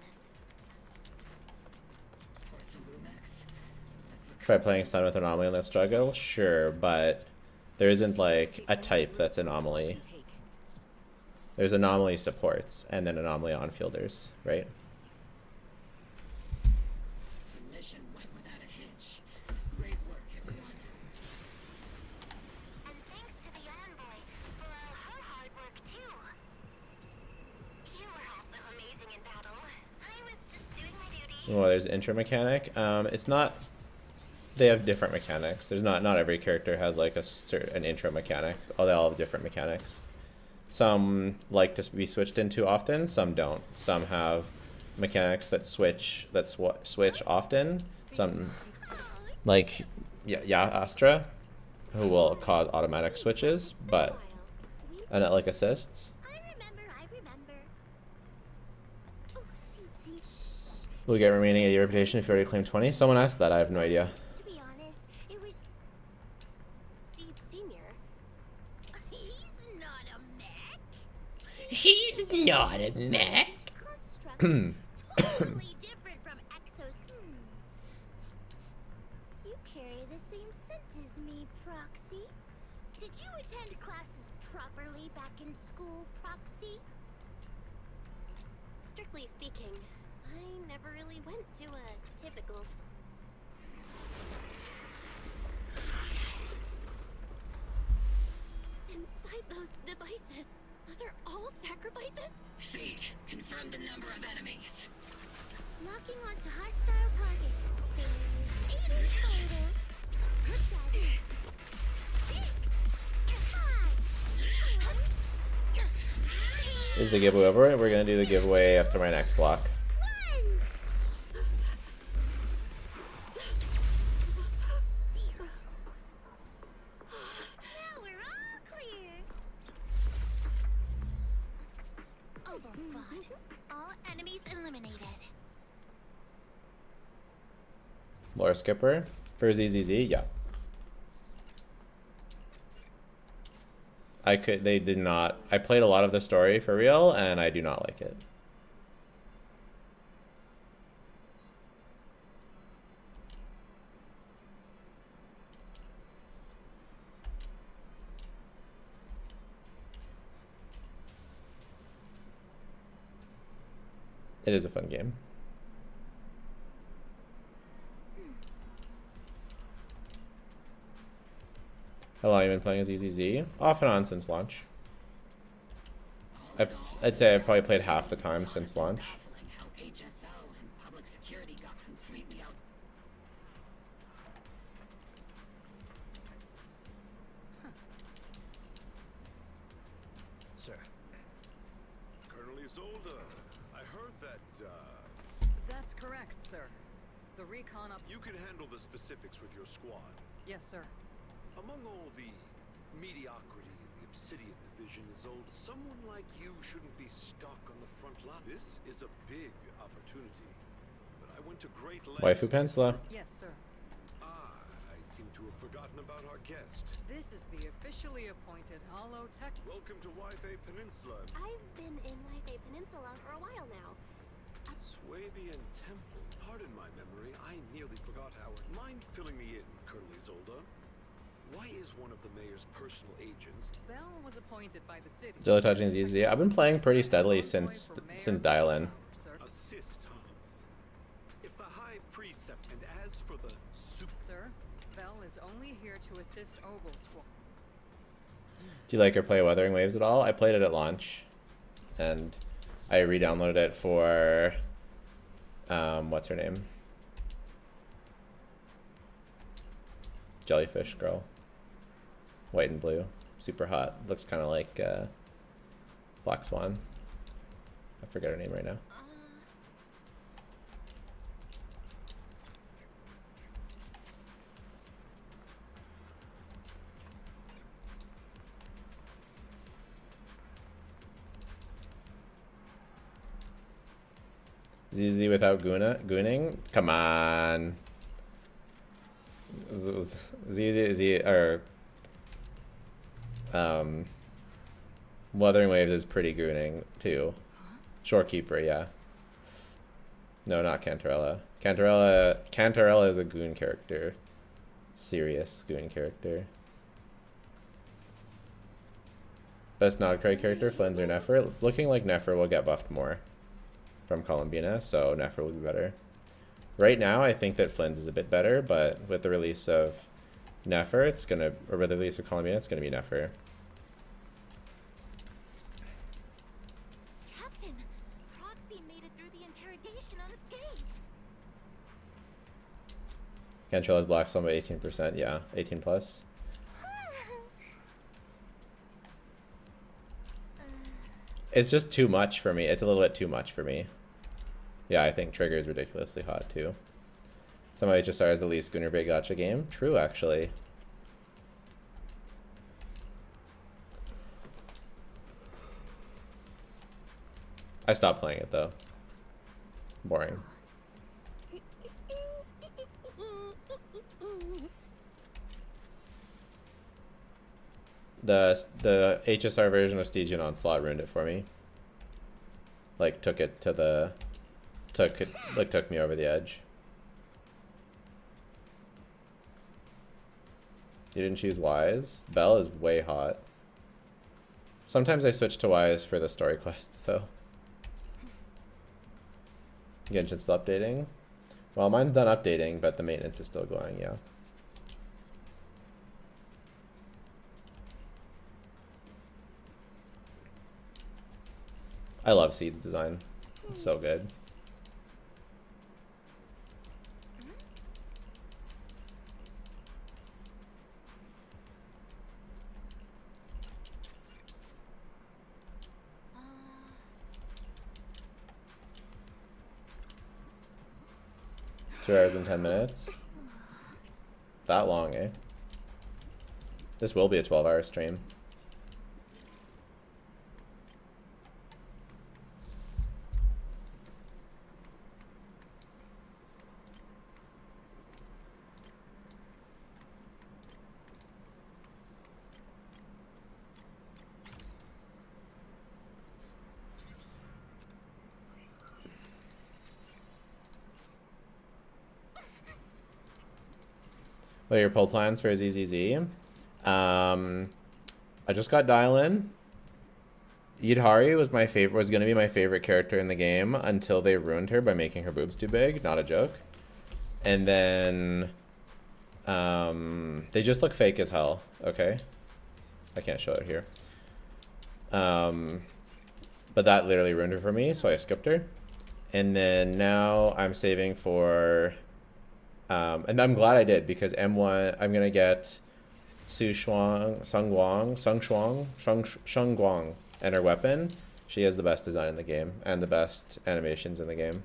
Try playing stun with anomaly and let's struggle? Sure, but there isn't like a type that's anomaly. There's anomaly supports and then anomaly on fielders, right? The mission went without a hitch. Great work, everyone. And thanks to the envoy for all her hard work too. You were also amazing in battle. I was just doing my duty. Oh, there's intro mechanic. It's not. They have different mechanics. There's not every character has like an intro mechanic. Oh, they all have different mechanics. Some like to be switched into often. Some don't. Some have mechanics that switch often. Some like Astra, who will cause automatic switches, but and it like assists. I remember. Oh, see. Shh. Will get remaining 80 reputation if you already claimed 20? Someone asked that. I have no idea. To be honest, it was Senior. He's not a mech. He's not a mech. Construct totally different from Exo's. You carry the same scent as me, Proxy. Did you attend classes properly back in school, Proxy? Strictly speaking, I never really went to a typical. Inside those devices, those are all sacrifices? Fate, confirm the number of enemies. Locking onto hostile targets. 8 total. 7, 6, 5. Is the giveaway over? We're gonna do the giveaway after my next block. Now we're all clear. Oval squad. All enemies eliminated. Lore skipper for ZZZ, yeah. They did not. I played a lot of the story for real, and I do not like it. It is a fun game. How long have you been playing as EZZ? Off and on since launch. I'd say I've probably played half the time since launch. How HSO and public security got completely out. Sir. Colonel Isolde, I heard that, That's correct, sir. The recon up. you can handle the specifics with your squad. Yes, sir. Among all the mediocrity in the Obsidian division, Isolde, someone like you shouldn't be stuck on the front line. This is a big opportunity, but I went to great lengths. Waifu Peninsula. Yes, sir. I seem to have forgotten about our guest. This is the officially appointed Hollow Tech. Welcome to Wi-Fi Peninsula. I've been in Wi-Fi Peninsula for a while now. Swabian Temple. Pardon my memory, I nearly forgot Howard. Mind filling me in, Colonel Isolde? Why is one of the mayor's personal agents? Bell was appointed by the city. Jello touching ZZZ. I've been playing pretty steadily since Dial-In. Assist, huh? If the High Precept, and as for the Sir, Bell is only here to assist Oval Squad. Do you like or play Wuthering Waves at all? I played it at launch, and I re-downloaded it for what's her name? Jellyfish girl. White and blue. Super hot. Looks kind of like Black Swan. I forget her name right now. ZZ without gooning? Come on. ZZ or Wuthering Waves is pretty gooning too. Shorekeeper, yeah. No, not Cantarella. Cantarella is a goon character. Serious goon character. Best not-Cray character, Flynn's or Nefer. It's looking like Nefer will get buffed more from Columbina, so Nefer will be better. Right now, I think that Flynn's is a bit better, but with the release of Nefer, or with the release of Columbina, it's gonna be Nefer. Captain, Proxy made it through the interrogation unscathed. Cantarella's Black Swan by 18%, yeah, 18 plus. It's just too much for me. It's a little bit too much for me. Yeah, I think Trigger is ridiculously hot too. Some HSR is the least Gunner Bait Gacha game. True, actually. I stopped playing it though. Boring. The HSR version of Stygian Onslaught ruined it for me. Like took it to the took me over the edge. You didn't choose Wise? Belle is way hot. Sometimes I switch to Wise for the story quests though. Genshin's still updating? Well, mine's done updating, but the maintenance is still going, yeah. I love Seed's design. It's so good. Two hours and 10 minutes. That long, eh? This will be a 12-hour stream. What are your pull plans for ZZZ? I just got Dial-In. Yidhari was going to be my favorite character in the game until they ruined her by making her boobs too big. Not a joke. And then they just look fake as hell. Okay, I can't show it here. But that literally ruined her for me, so I skipped her. And then now I'm saving for and I'm glad I did, because M1 I'm gonna get Su Shuang, Sung Guang, and her weapon. She has the best design in the game and the best animations in the game.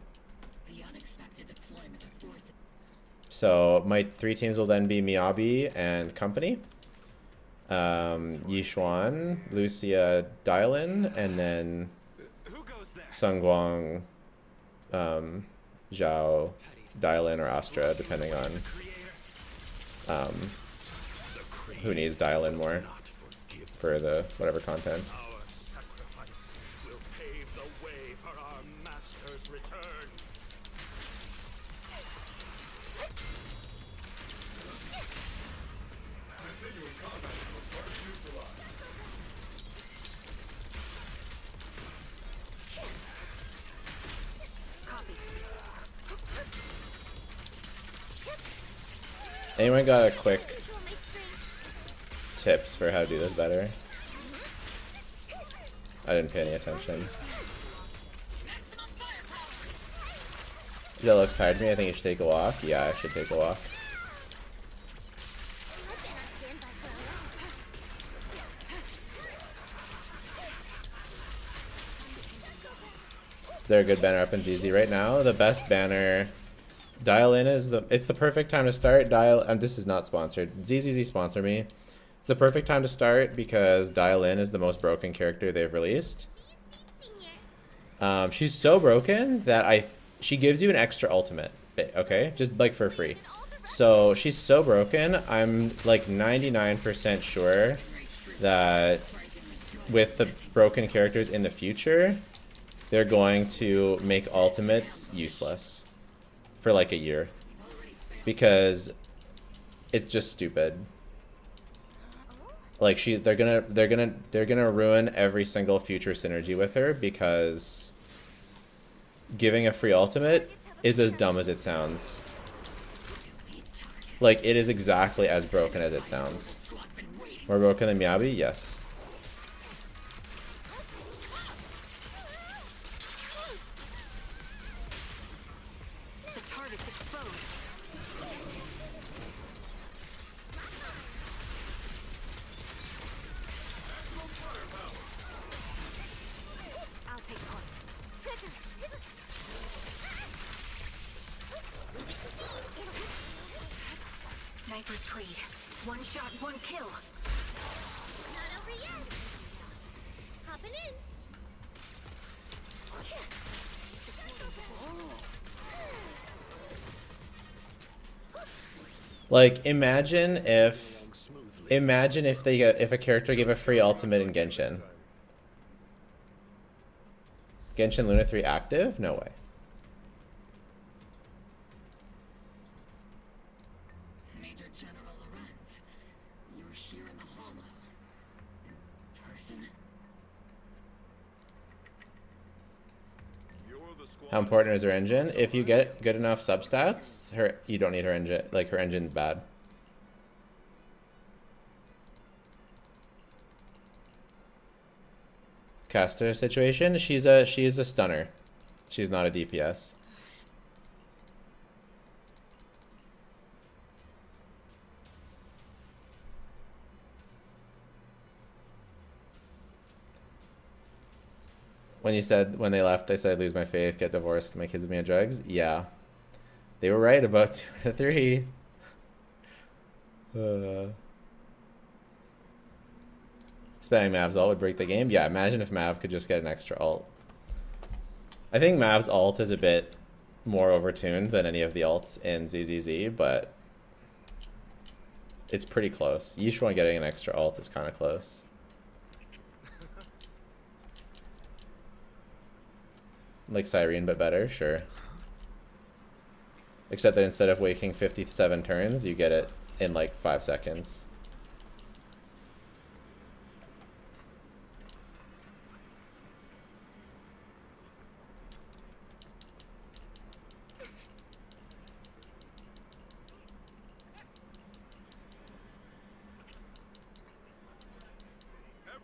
So my 3 teams will then be Miyabi and Company, Yishuan, Lucia, Dial-In, and then Sung Guang, Zhao, Dial-In, or Astra, depending on who needs Dial-In more for the whatever content. Anyone got a quick tips for how to do this better? I didn't pay any attention. That looks tired to me. I think you should take a walk. Yeah, I should take a walk. Is there a good banner up in ZZ right now? The best banner... Dial-In is it's the perfect time to start. This is not sponsored. ZZZ sponsor me. It's the perfect time to start because Dial-In is the most broken character they've released. She's so broken that she gives you an extra ultimate, okay? Just like for free. So she's so broken, I'm like 99% sure that with the broken characters in the future, they're going to make ultimates useless for like a year, because it's just stupid. Like they're gonna ruin every single future synergy with her, because giving a free ultimate is as dumb as it sounds. Like, it is exactly as broken as it sounds. More broken than Miyabi? Yes. Sniper's Creed. One shot, one kill. Not over yet. Hopping in. Like, imagine if Imagine if if a character gave a free ultimate in Genshin. Genshin Luna 3 active? No way. Major General Lorenz, you're here in the hollow. In person? How important is her engine? If you get good enough substats, you don't need her engine. Like, her engine's bad. Caster situation. She's a stunner. She's not a DPS. When they left, I said I'd lose my faith, get divorced, my kids would be on drugs. Yeah, they were right about 2 out of 3. Spamming Mav's ult would break the game. Yeah, imagine if Mav could just get an extra ult. I think Mav's ult is a bit more overtuned than any of the ults in ZZZ, but it's pretty close. Yishuan getting an extra ult is kind of close. Like Cyrene, but better, sure. Except that instead of waking 57 turns, you get it in like 5 seconds.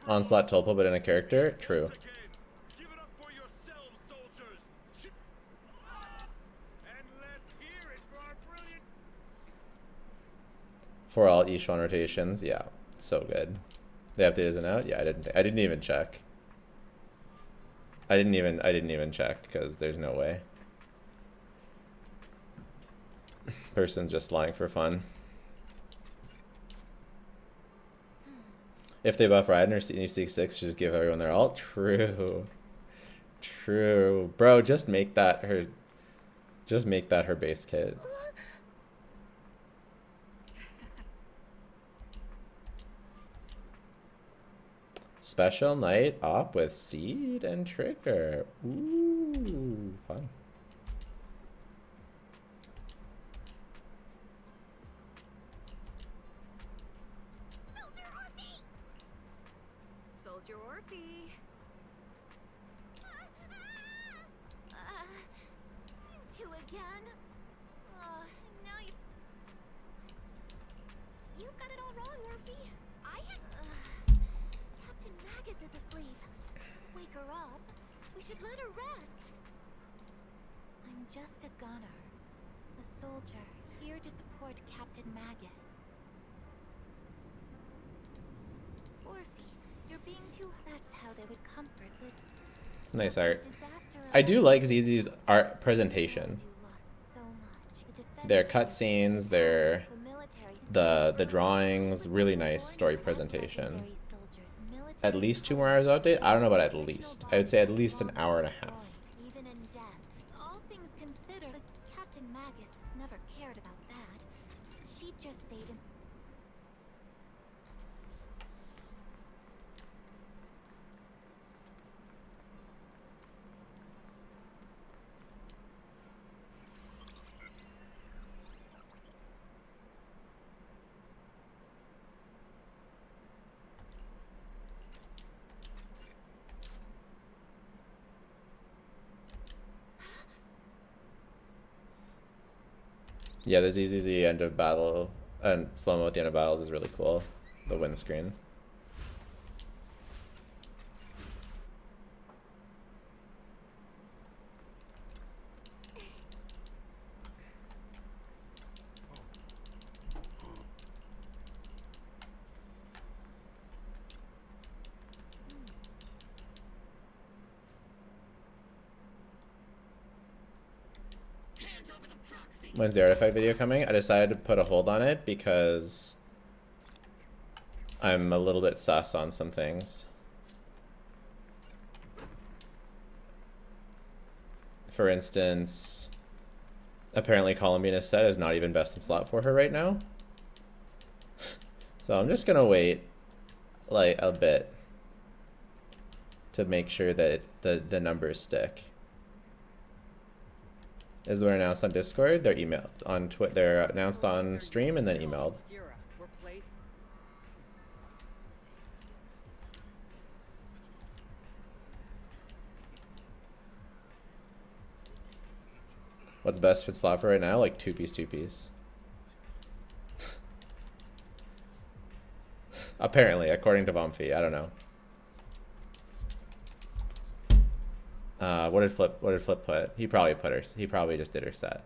Onslaught Tulpa, but in a character? True. For all Yishuan rotations, yeah, so good. The update isn't out. Yeah, I didn't even check. I didn't even check because there's no way. Person's just lying for fun. If they buff Raiden or you seek 6, just give everyone their ult. True. True. Bro, just make that her base kit. Special night op with Seed and Trigger. Ooh, fun. Soldier Orphe. You two again? Now you've got it all wrong, Orphe. I had... Captain Magus is asleep. Wake her up. We should let her rest. I'm just a gunner. A soldier, here to support Captain Magus. Orphe, you're being too... That's how they would comfort, but... It's nice art. I do like ZZ's art presentation. Their cutscenes, the drawings, really nice story presentation. At least 2 more hours update? I don't know about at least. I would say at least an hour and a half. Even in death, all things considered, Captain Magus has never cared about that. She'd just say to... Yeah, the ZZZ end of battle and slow-mo at the end of battles is really cool. The windscreen. When's the artifact video coming? I decided to put a hold on it because I'm a little bit sus on some things. For instance, apparently Columbina's set is not even best in slot for her right now. So I'm just gonna wait like a bit to make sure that the numbers stick. Is they're announced on Discord, they're emailed on they're announced on stream and then emailed. What's best fit slot for right now? Like 2-piece, 2-piece. Apparently, according to Vomfy, I don't know. What did Flip put? He probably just did her set.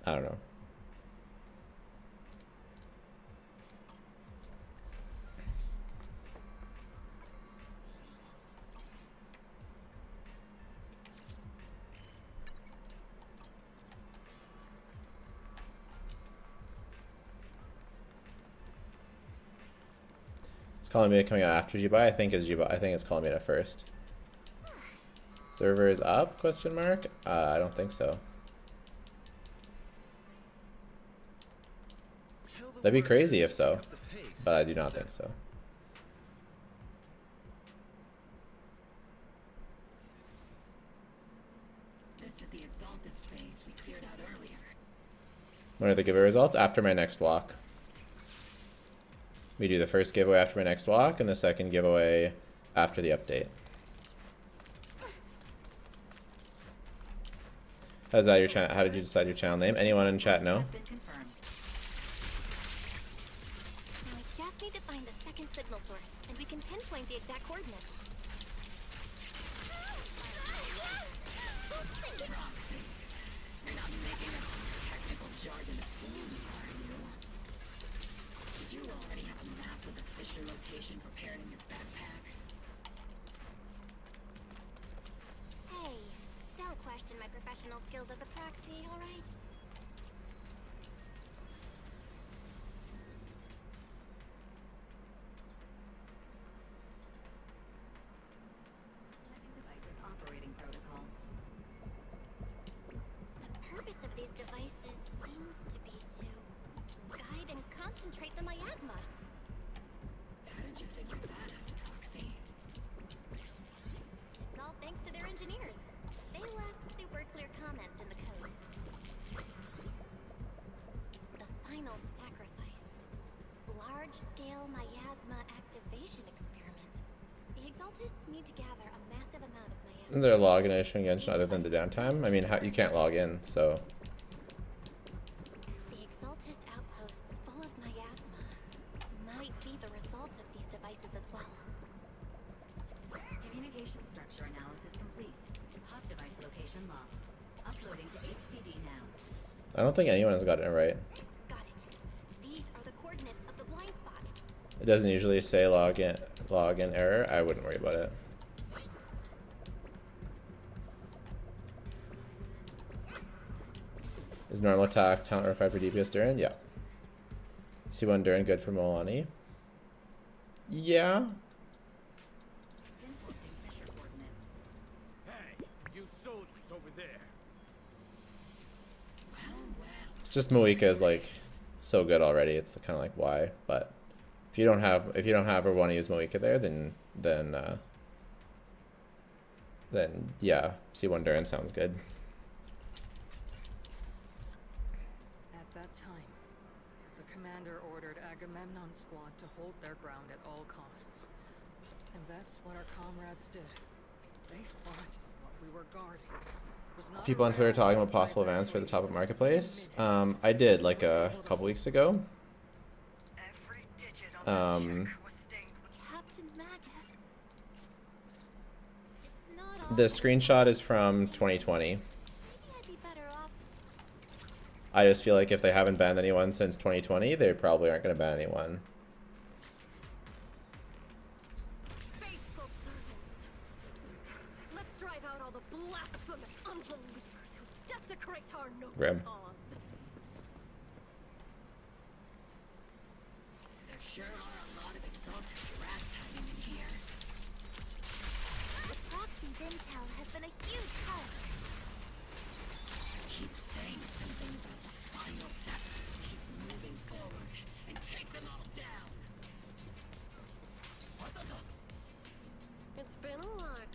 I don't know. Is Columbina coming out after Zi Bai? I think it's Columbina first. Server is up? Question mark. I don't think so. That'd be crazy if so, but I do not think so. This is the Exalted space we cleared out earlier. When are the giveaway results? After my next walk. We do the first giveaway after my next walk and the second giveaway after the update. How's that your channel? How did you decide your channel name? Anyone in chat know? Need to find the second signal source, and we can pinpoint the exact coordinates. You're not making up technical jargon to fool me, are you? Did you already have a map with the Fisher location prepared in your backpack? Hey, don't question my professional skills as a proxy, alright? Operating protocol. The purpose of these devices seems to be to guide and concentrate the miasma. How did you figure that out, Proxy? It's all thanks to their engineers. They left super clear comments in the code. The final sacrifice. Large-scale miasma activation experiment. The Exaltists need to gather a massive amount of miasma. Is there a login issue against other than the downtime? I mean, you can't log in, so. The Exaltist outposts full of miasma might be the result of these devices as well. Communication structure analysis complete. Hub device location locked. Uploading to HDD now. I don't think anyone has gotten it right. Got it. These are the coordinates of the blind spot. It doesn't usually say login error. I wouldn't worry about it. Is normal attack talent required for DPS Durin? Yeah. C1 Durin good for Molani? Yeah. Hey, you soldiers over there. It's just Moika is like so good already. It's kind of like why, but if you don't have or want to use Moika there, then yeah, C1 Durin sounds good. At that time, the commander ordered Agamemnon's squad to hold their ground at all costs. And that's what our comrades did. They fought what we were guarding. People on Twitter talking about possible events for the top of Marketplace. I did like a couple weeks ago. The screenshot is from 2020. I just feel like if they haven't banned anyone since 2020, they probably aren't going to ban anyone. Faithful servants. Let's drive out all the blasphemous unbelievers who desecrate correct our noble Grim. cause. There sure are a lot of exalted ragtime in here. The proxy's intel has been a huge help. Keep saying something about the final step. Keep moving forward and take them all down. It's been a lot.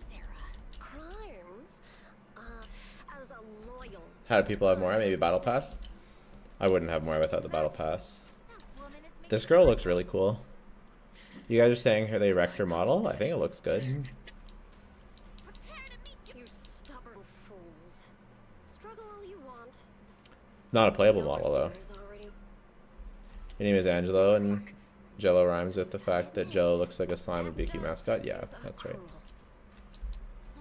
Sarah, crimes? As a loyal... How do people have more? Maybe battle pass? I wouldn't have more without the battle pass. That woman is This girl looks really cool. You guys are saying her they wrecked her model? I think it looks good. prepare to meet you. You stubborn fools. Struggle all you want. Not a playable model though. Your name is Angelo, and Jello rhymes with the fact that Jello looks like a slime and BQ mascot. Yeah, that's right. No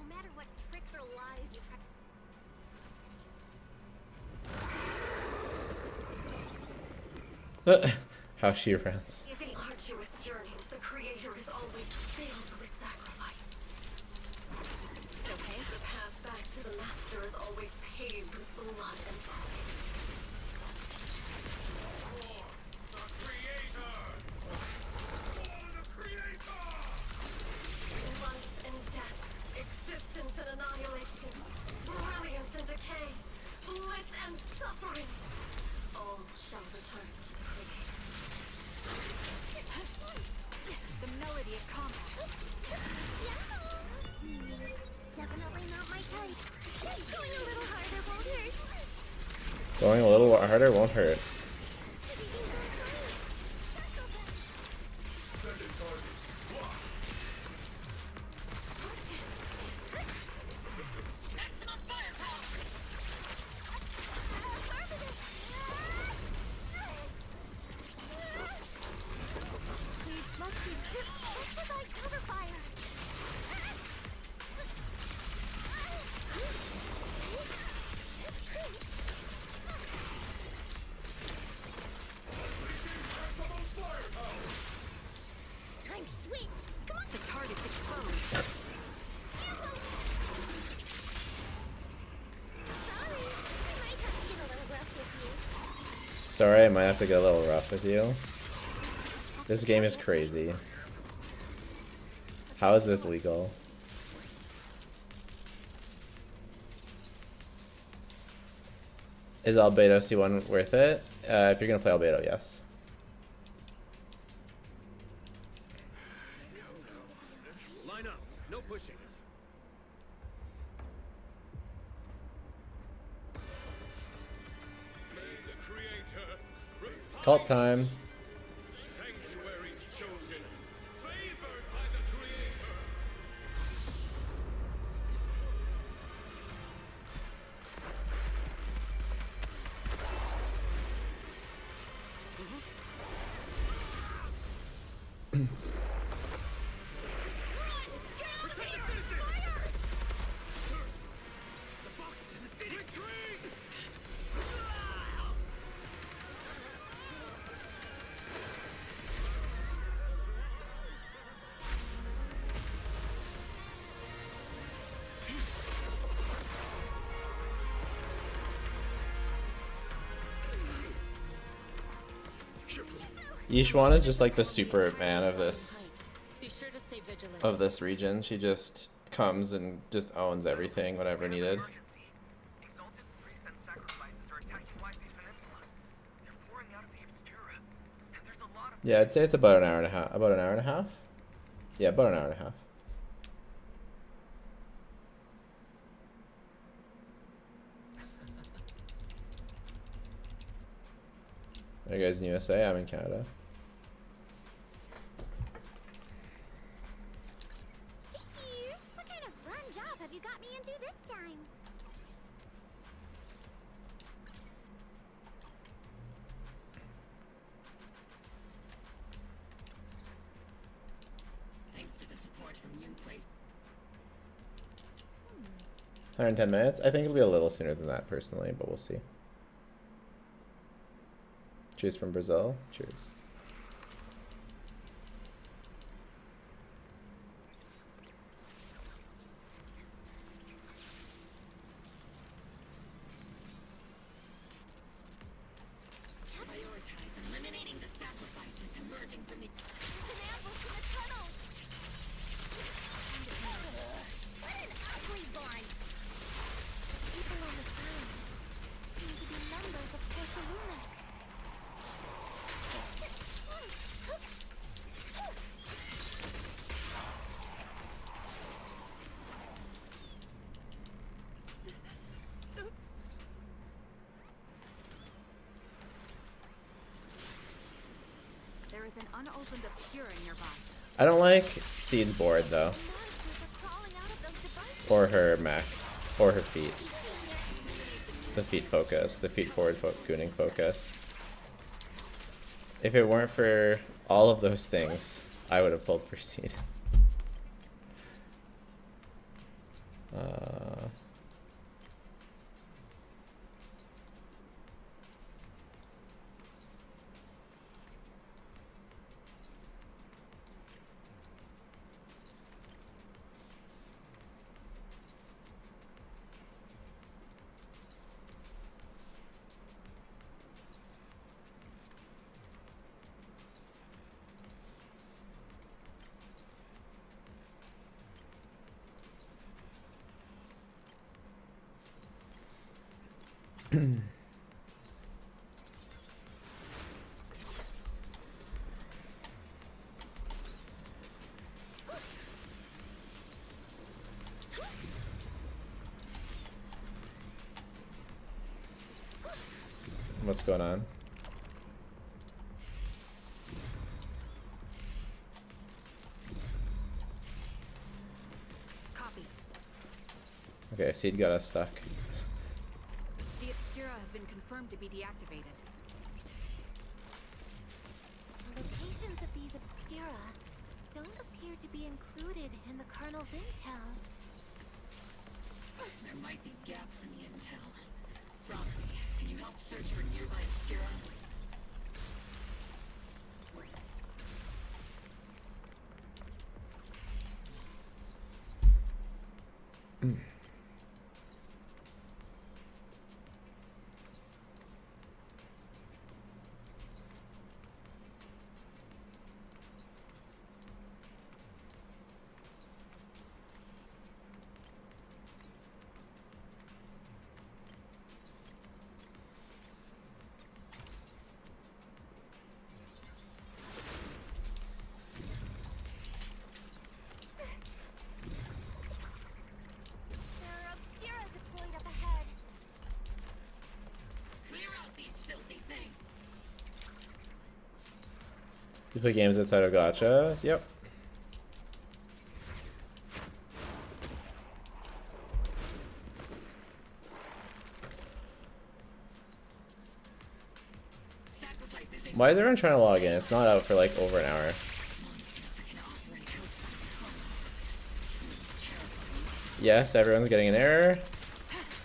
matter what tricks or lies you try. How she runs. If the arduous journey to the Creator is always filled with sacrifice. Okay. The path back to the Master is always paved with blood and promise. Life and death, existence and annihilation, brilliance and decay, bliss and suffering. All shall return to the Creator. The melody of combat. Definitely not my type. Going a little harder won't hurt. Going a little harder won't hurt. Time to switch. Come on. The target's exposed. Sorry, I might have to get a little rough with you. This game is crazy. How is this legal? Is Albedo C1 worth it? If you're gonna play Albedo, yes. Line up. No pushing. May the Creator refine Cult time. sanctuaries chosen, favored by the Creator. Yishuan is just like the Superman of this Be sure to stay vigilant. region. She just comes and just owns everything, whatever needed. Yeah, I'd say it's about an hour and a half. About an hour and a half? Yeah, about an hour and a half. Are you guys in USA? I'm in Canada. Hey, what kind of fun job have you got me into this time? Thanks to the support from you, place. 110 minutes? I think it'll be a little sooner than that personally, but we'll see. Cheers from Brazil. Cheers. is an unopened obscura nearby. I don't like Seed's board though. Or her mech. Or her feet. The feet focus. The feet forward gooning focus. If it weren't for all of those things, I would have pulled for Seed. What's going on? Copy. Okay, Seed got us stuck. The obscura have been confirmed to be deactivated. The locations of these obscura don't appear to be included in the Colonel's intel. There might be gaps in the intel. Roxy, can you help search for nearby obscura? You play games outside of gachas? Yep. Why is everyone trying to log in? It's not out for like over an hour. Yes, everyone's getting an error.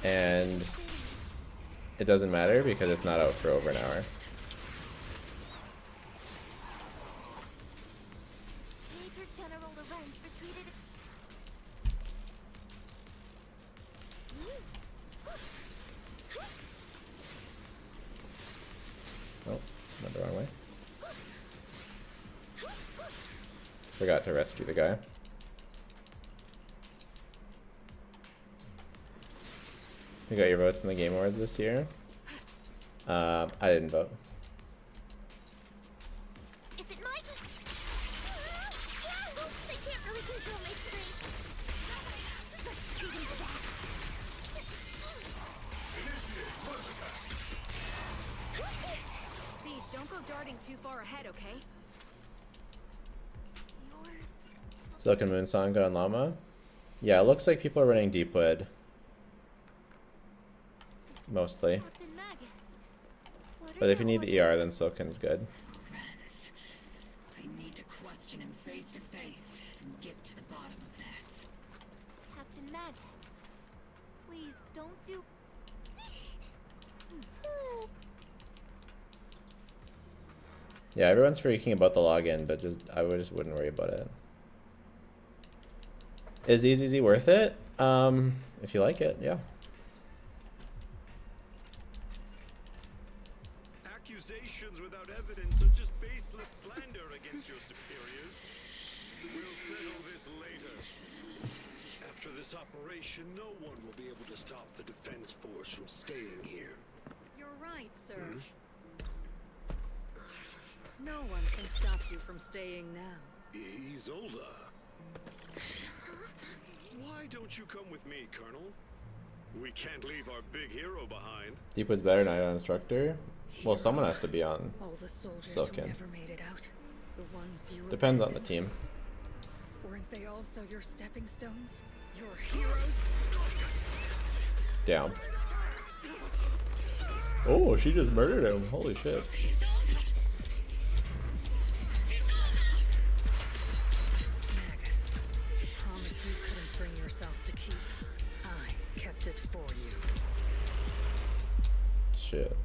And it doesn't matter because it's not out for over an hour. Forgot to rescue the guy. You got your votes in the Game Awards this year? I didn't vote. Is it my... They can't really control my strength. Let's shoot him to death. See, don't go darting too far ahead, okay? Silken Moon Sangha and Llama. Yeah, it looks like people are running Deepwood. Mostly. But if you need the ER, then Silken's good. I need to question him face to face and get to the bottom of this. Captain Magus, please don't do... Yeah, everyone's freaking about the login, but I just wouldn't worry about it. Is EZZ worth it? If you like it, yeah. Accusations without evidence are just baseless slander against your superiors. We'll settle this later. After this operation, no one will be able to stop the defense force from staying here. You're right, sir. No one can stop you from staying now. Isolda. Why don't you come with me, Colonel? We can't leave our big hero behind. Deepwood's better than Instructor. Well, someone has to be on All the soldiers Silken. who never made it out. The ones you Depends on the abandoned? team. Weren't they also your stepping stones? Your heroes? Down. Oh, she just murdered him. Holy shit. Magus, the promise you couldn't bring yourself to keep. I kept it for you. Shit.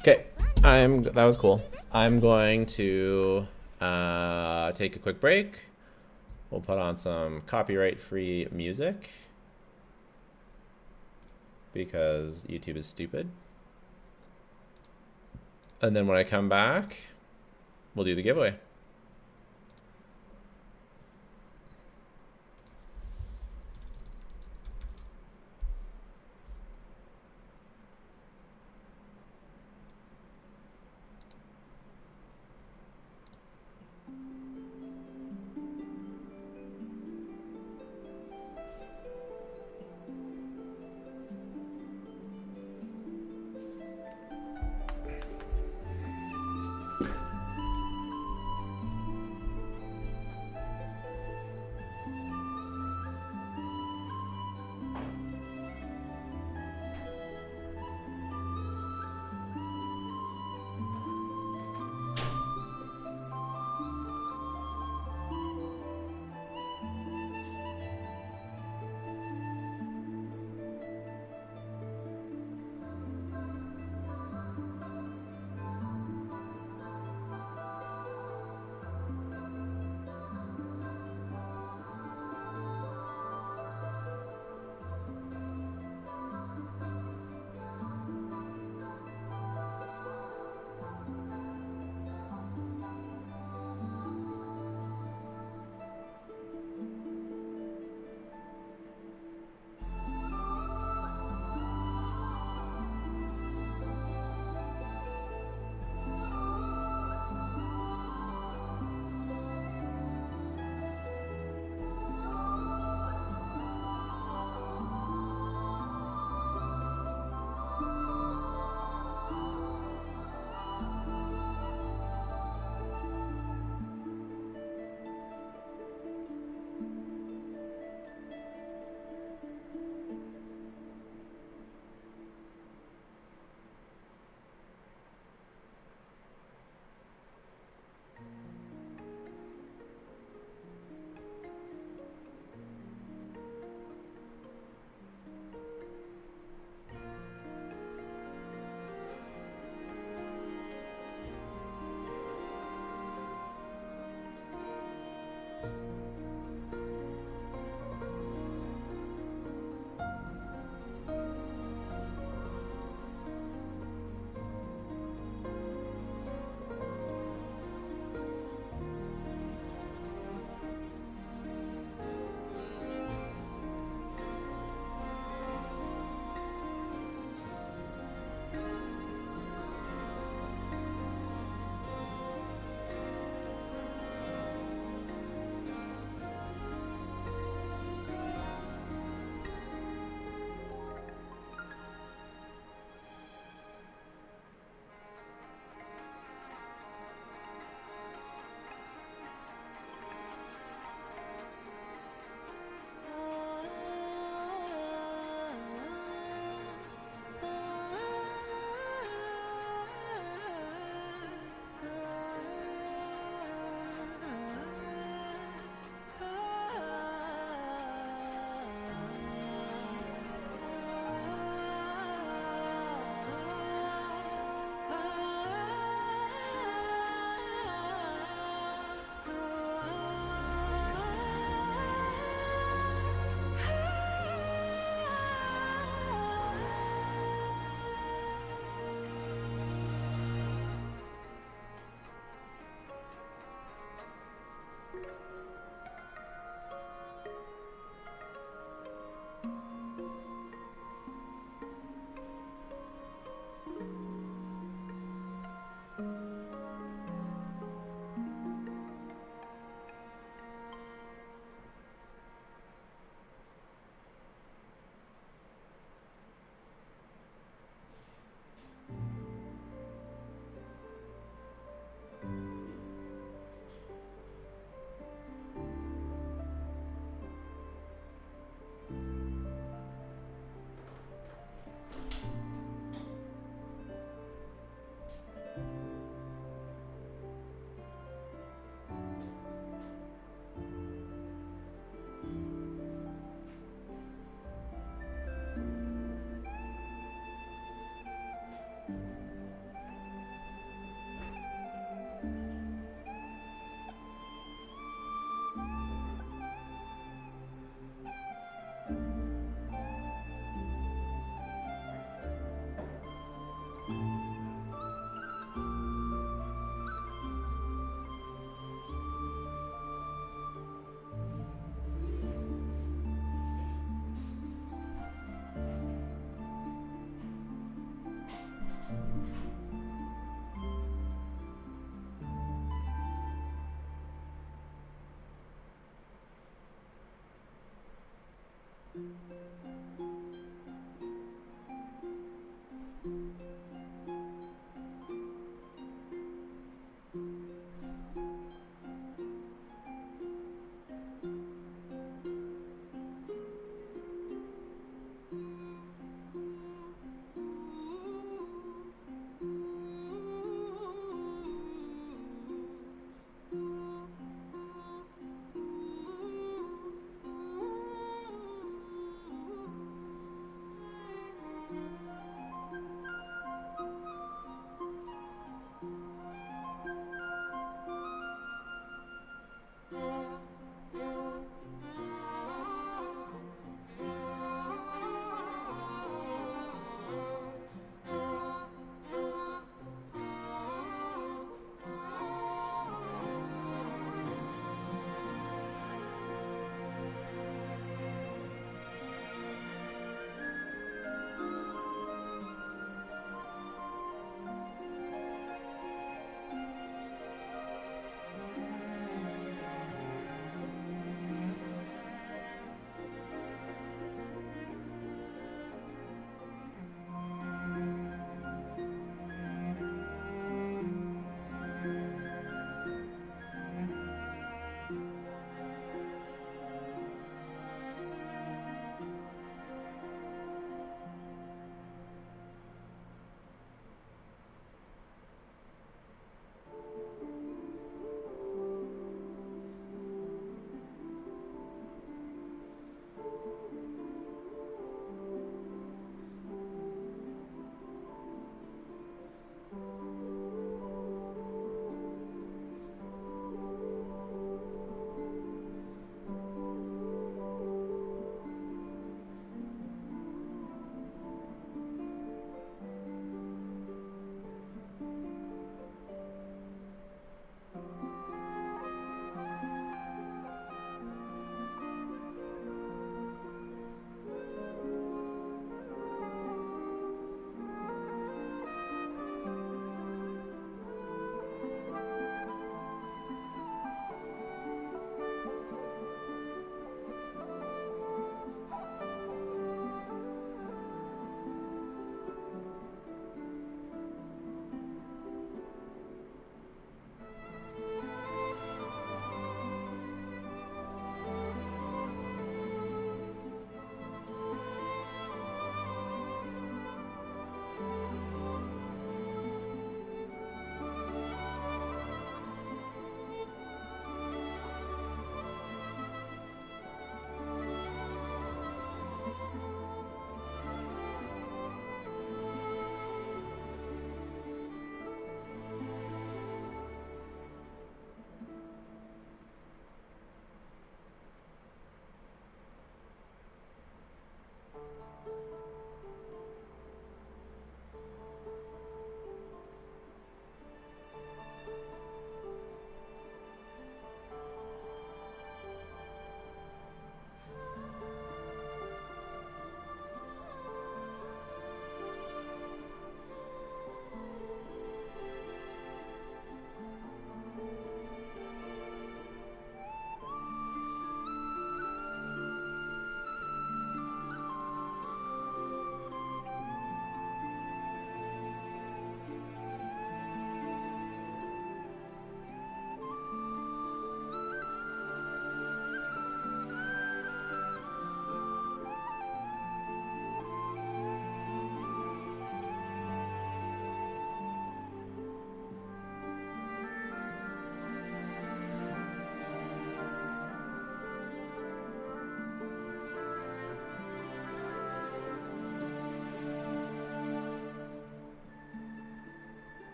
Okay, that was cool. I'm going to take a quick break. We'll put on some copyright-free music because YouTube is stupid. And then when I come back, we'll do the giveaway.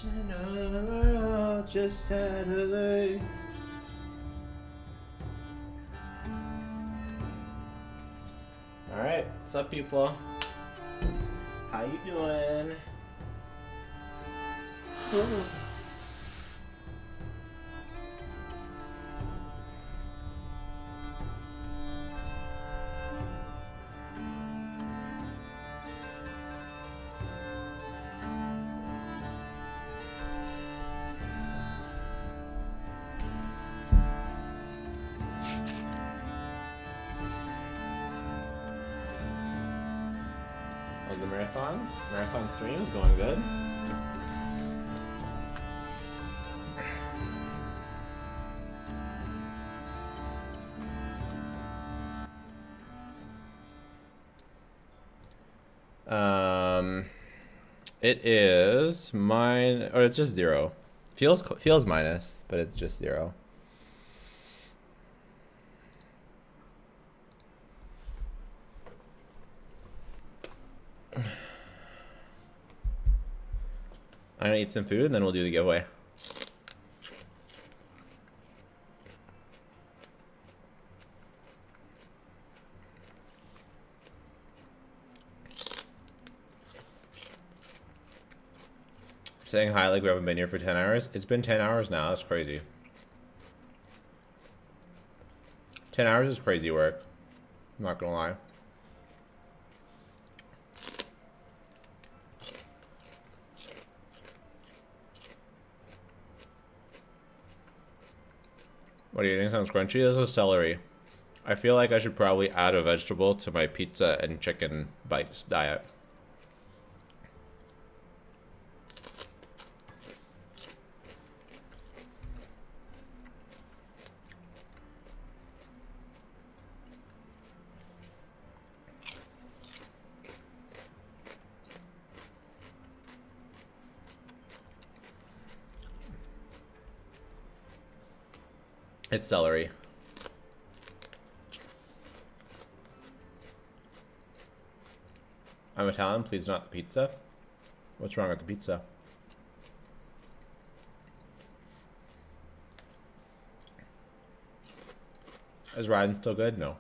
Another world just Saturday. All right, what's up, people? How you doing? How's the marathon? Marathon stream's going good. It is mine, or it's just 0. Feels minus, but it's just 0. I'm gonna eat some food and then we'll do the giveaway. Saying hi like we haven't been here for 10 hours. It's been 10 hours now. That's crazy. 10 hours is crazy work. I'm not gonna lie. What are you eating? Sounds crunchy. This is celery. I feel like I should probably add a vegetable to my pizza and chicken bites diet. It's celery. I'm Italian, please not the pizza. What's wrong with the pizza? Is Ryden still good? No.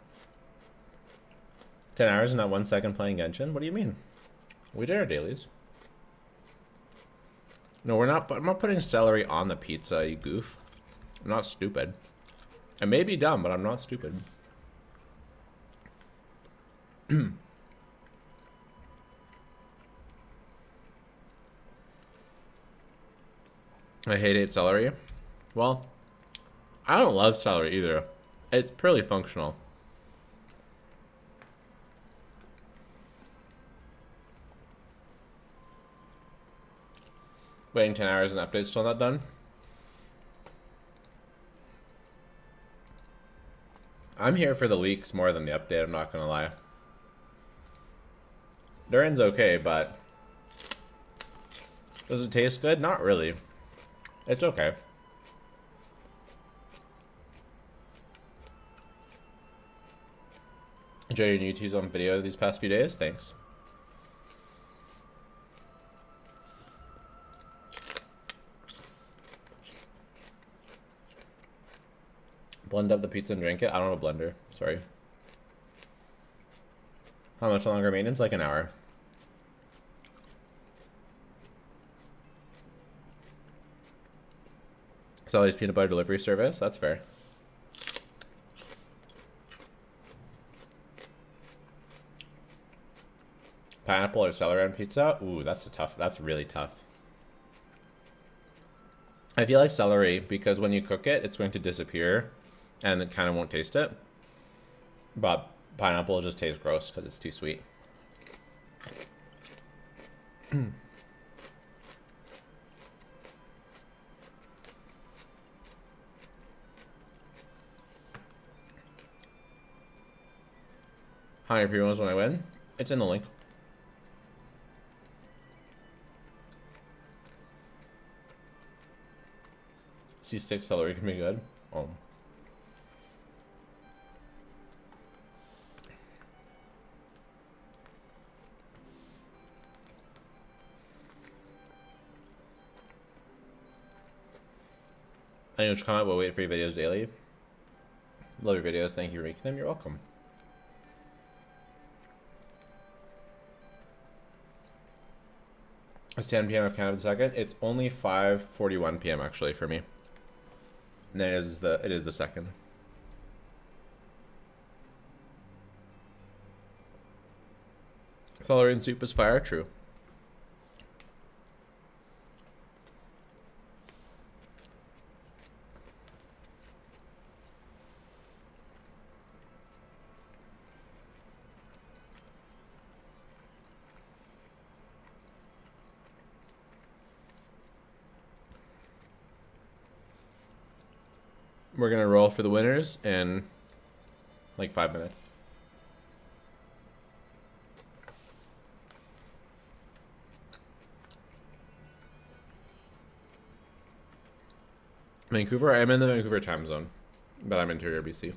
10 hours and not 1 second playing Genshin? What do you mean? We did our dailies. No, we're not. I'm not putting celery on the pizza, you goof. I'm not stupid. I may be dumb, but I'm not stupid. I hate celery. Well, I don't love celery either. It's purely functional. Waiting 10 hours and the update's still not done. I'm here for the leaks more than the update, I'm not gonna lie. Durin's okay, but does it taste good? Not really. It's okay. Enjoy your new YouTube's on video these past few days? Thanks. Blend up the pizza and drink it? I don't have a blender. Sorry. How much longer maintenance? Like an hour. Sally's peanut butter delivery service? That's fair. Pineapple or celery on pizza? Ooh, that's really tough. I feel like celery, because when you cook it, it's going to disappear and it kind of won't taste it. But pineapple will just taste gross because it's too sweet. How many pre-rolls when I win? It's in the link. C-stick celery can be good. Oh. I know which comment. We'll wait for your videos daily. Love your videos. Thank you for making them. You're welcome. It's 10 p.m. of Canada the second. It's only 5:41 p.m. actually for me. And then it is the second. Celery and soup is fire. True. We're gonna roll for the winners in like 5 minutes. Vancouver? I'm in the Vancouver time zone, but I'm interior BC.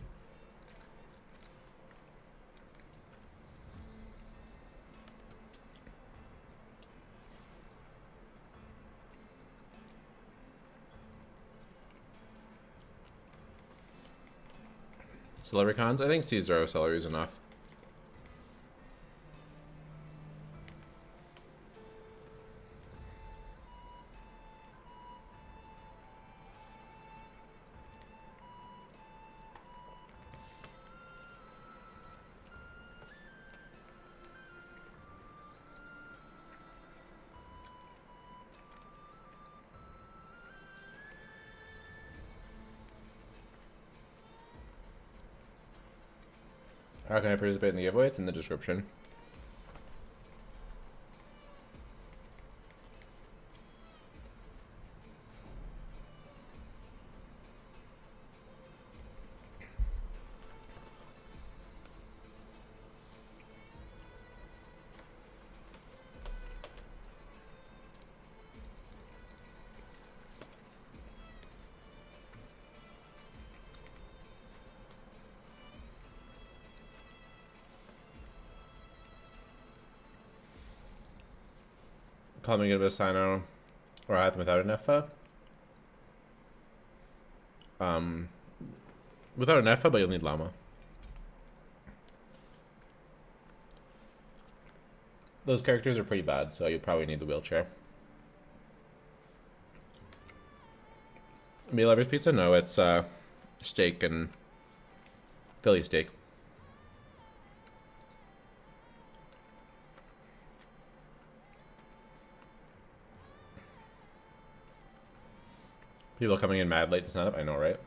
Celery cons? I think C0 celery is enough. How can I participate in the giveaway? It's in the description. Columbina get a Sino or I have them without an FA. Without an FA, but you'll need llama. Those characters are pretty bad, so you'll probably need the wheelchair. Meat Lovers Pizza? No, it's steak and Philly steak. People coming in mad late to sign up. I know, right?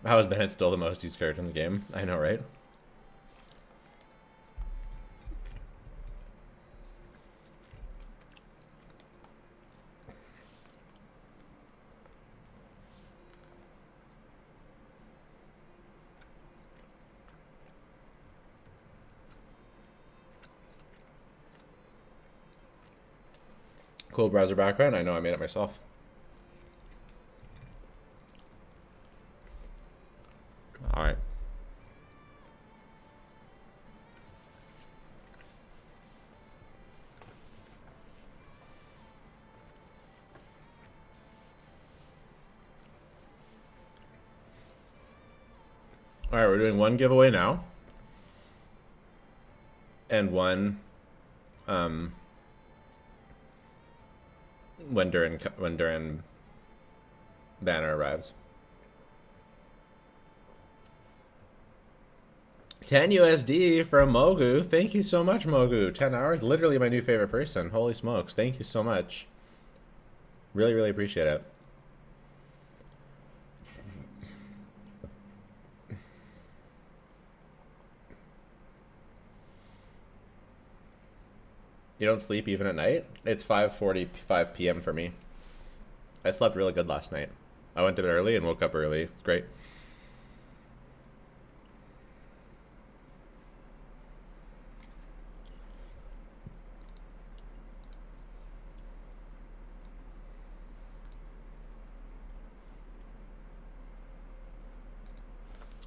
How is Bennett still the most used character in the game? I know, right? Cool browser background. I know, I made it myself. All right. All right, we're doing one giveaway now. And one when Durin banner arrives. 10 USD from Mogu. Thank you so much, Mogu. 10 hours. Literally my new favorite person. Holy smokes. Thank you so much. Really, really appreciate it. You don't sleep even at night? It's 5:45 p.m. for me. I slept really good last night. I went to bed early and woke up early. It's great.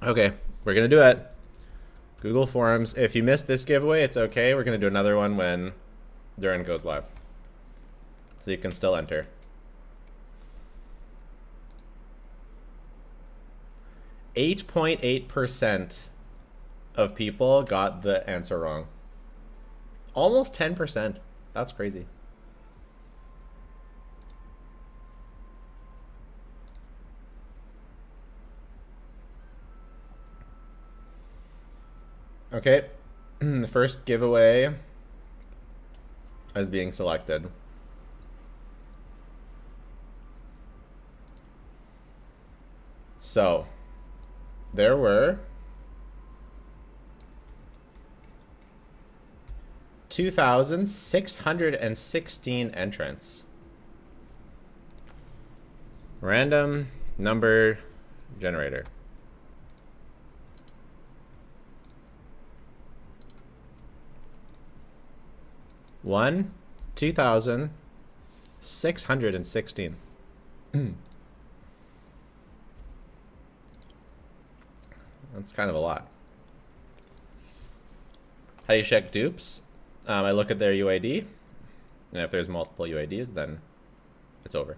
Okay, we're gonna do it. Google Forms. If you missed this giveaway, it's okay. We're gonna do another one when Durin goes live. So you can still enter. 8.8% of people got the answer wrong. Almost 10%. That's crazy. Okay, the first giveaway is being selected. So, there were 2,616 entrants. Random number generator. One, 2,616. That's kind of a lot. How do you check dupes? I look at their UID, and if there's multiple UIDs, then it's over.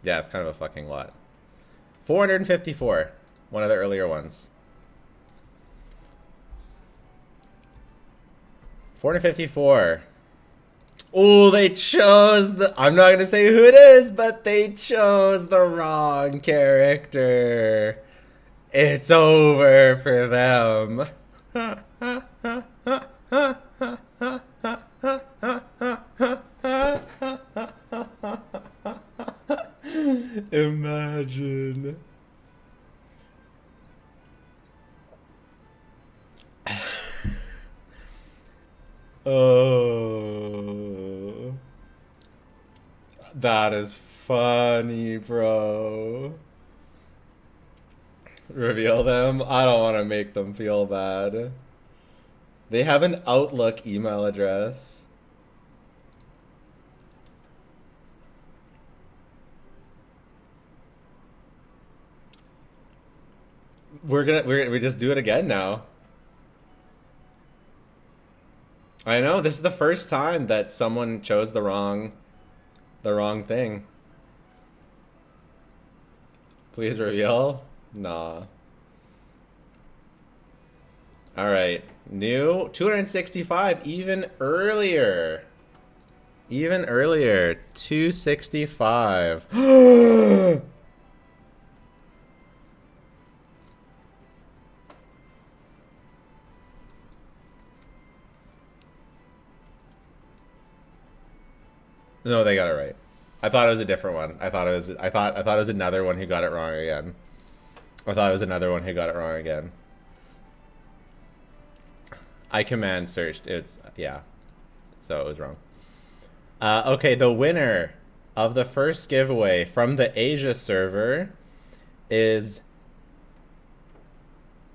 Yeah, it's kind of a fucking lot. 454, one of the earlier ones. 454. Oh, they chose the... I'm not going to say who it is, but they chose the wrong character. It's over for them. Imagine. Oh, that is funny, bro. Reveal them? I don't want to make them feel bad. They have an Outlook email address. We just do it again now. I know, this is the first time that someone chose the wrong thing. Please reveal? Nah. Alright. New 265, even earlier. Even earlier. 265. No, they got it right. I thought it was a different one. I thought it was another one who got it wrong again. I command searched. It's yeah. So it was wrong. Okay, the winner of the first giveaway from the Asia server is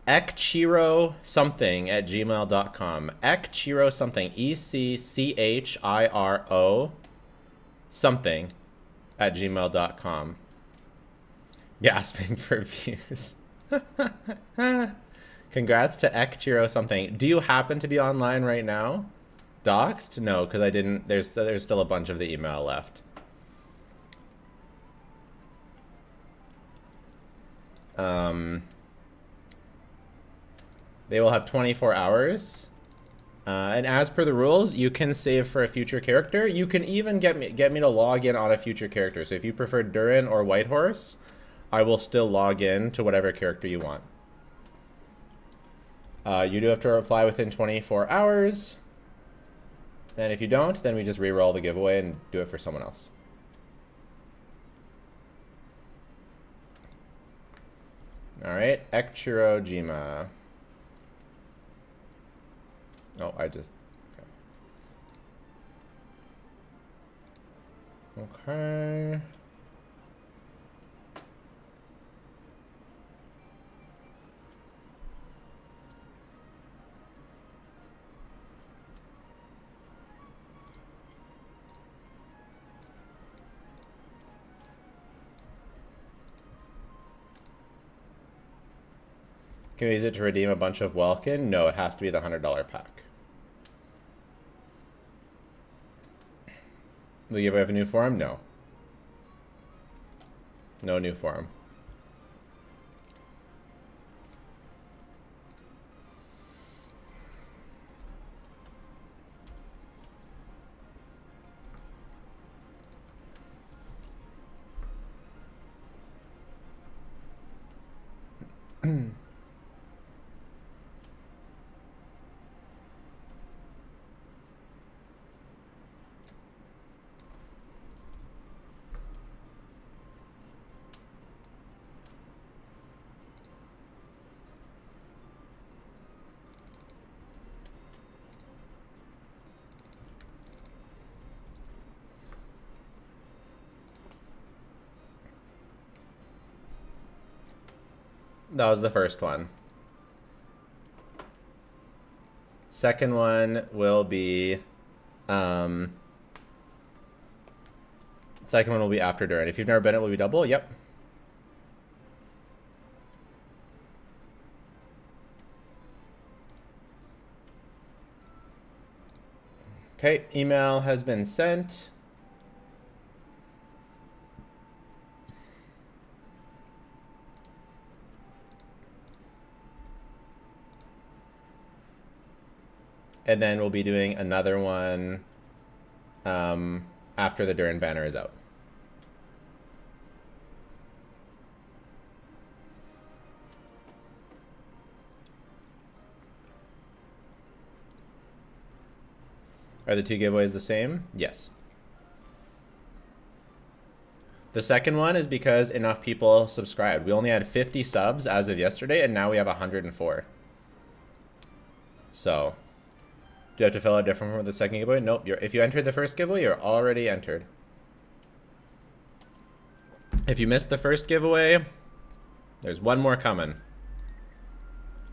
Ekchiro something at gmail.com. Ekchiro something. ECCHIRO something at gmail.com. Gasping for views. Congrats to Ekchiro something. Do you happen to be online right now? Doxed? No, because I didn't. There's still a bunch of the email left. They will have 24 hours. And as per the rules, you can save for a future character. You can even get me to log in on a future character. So if you prefer Durin or Whitehorse, I will still log in to whatever character you want. You do have to reply within 24 hours. And if you don't, then we just re-roll the giveaway and do it for someone else. Alright, Ekchiro Jima. Oh, I just... Okay. Can we use it to redeem a bunch of Welkin? No, it has to be the $100 pack. Will you ever have a new forum? No. No new forum. That was the first one. Second one will be, second one will be after Durin. If you've never been, it will be double. Yep. Okay, email has been sent. And then we'll be doing another one after the Durin banner is out. Are the two giveaways the same? Yes. The second one is because enough people subscribed. We only had 50 subs as of yesterday, and now we have 104. So... do you have to fill out different from the second giveaway? Nope. If you entered the first giveaway, you're already entered. If you missed the first giveaway, there's one more coming.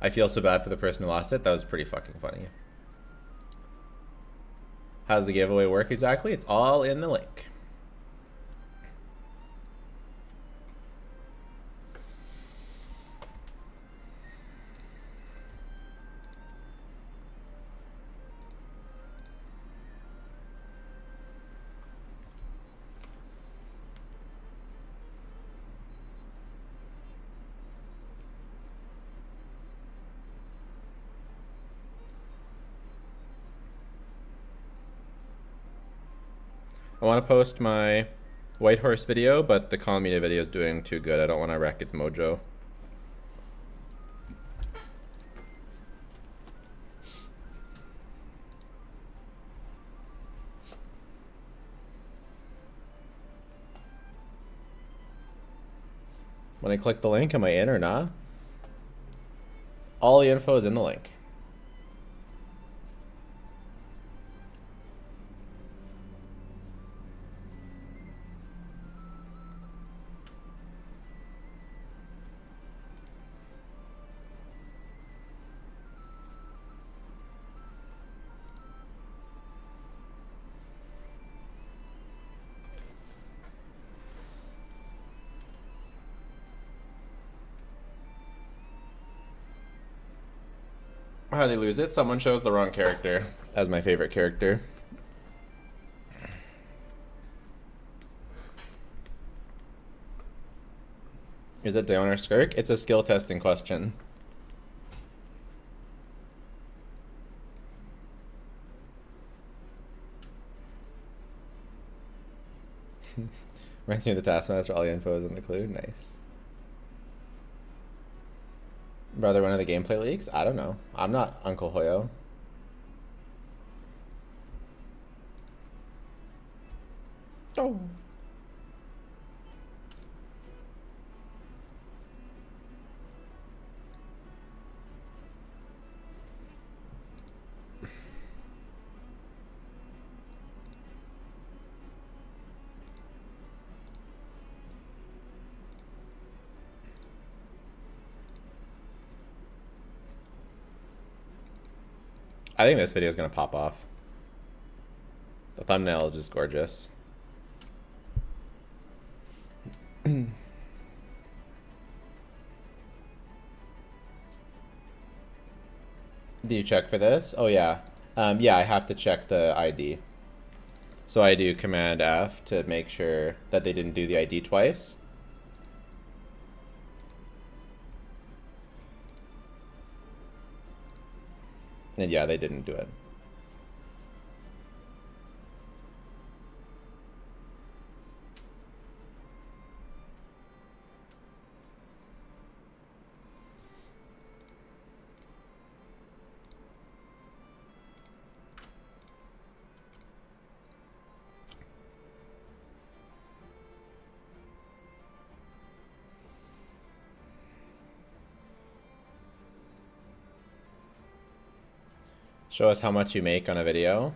I feel so bad for the person who lost it. That was pretty fucking funny. How's the giveaway work exactly? It's all in the link. I want to post my White Horse video, but the Columbina video is doing too good. I don't want to wreck its mojo. When I click the link, am I in or not? All the info is in the link. How they lose it? Someone chose the wrong character as my favorite character. Is it Dion or Skirk? It's a skill testing question. Reminds me of the Taskmaster, all the info is in the clue. Nice. Brother, one of the gameplay leaks? I don't know. I'm not Uncle Hoyo. Oh. I think this video is going to pop off. The thumbnail is just gorgeous. Do you check for this? Oh, yeah. Yeah, I have to check the ID. So I do Command F to make sure that they didn't do the ID twice. And yeah, they didn't do it. Show us how much you make on a video.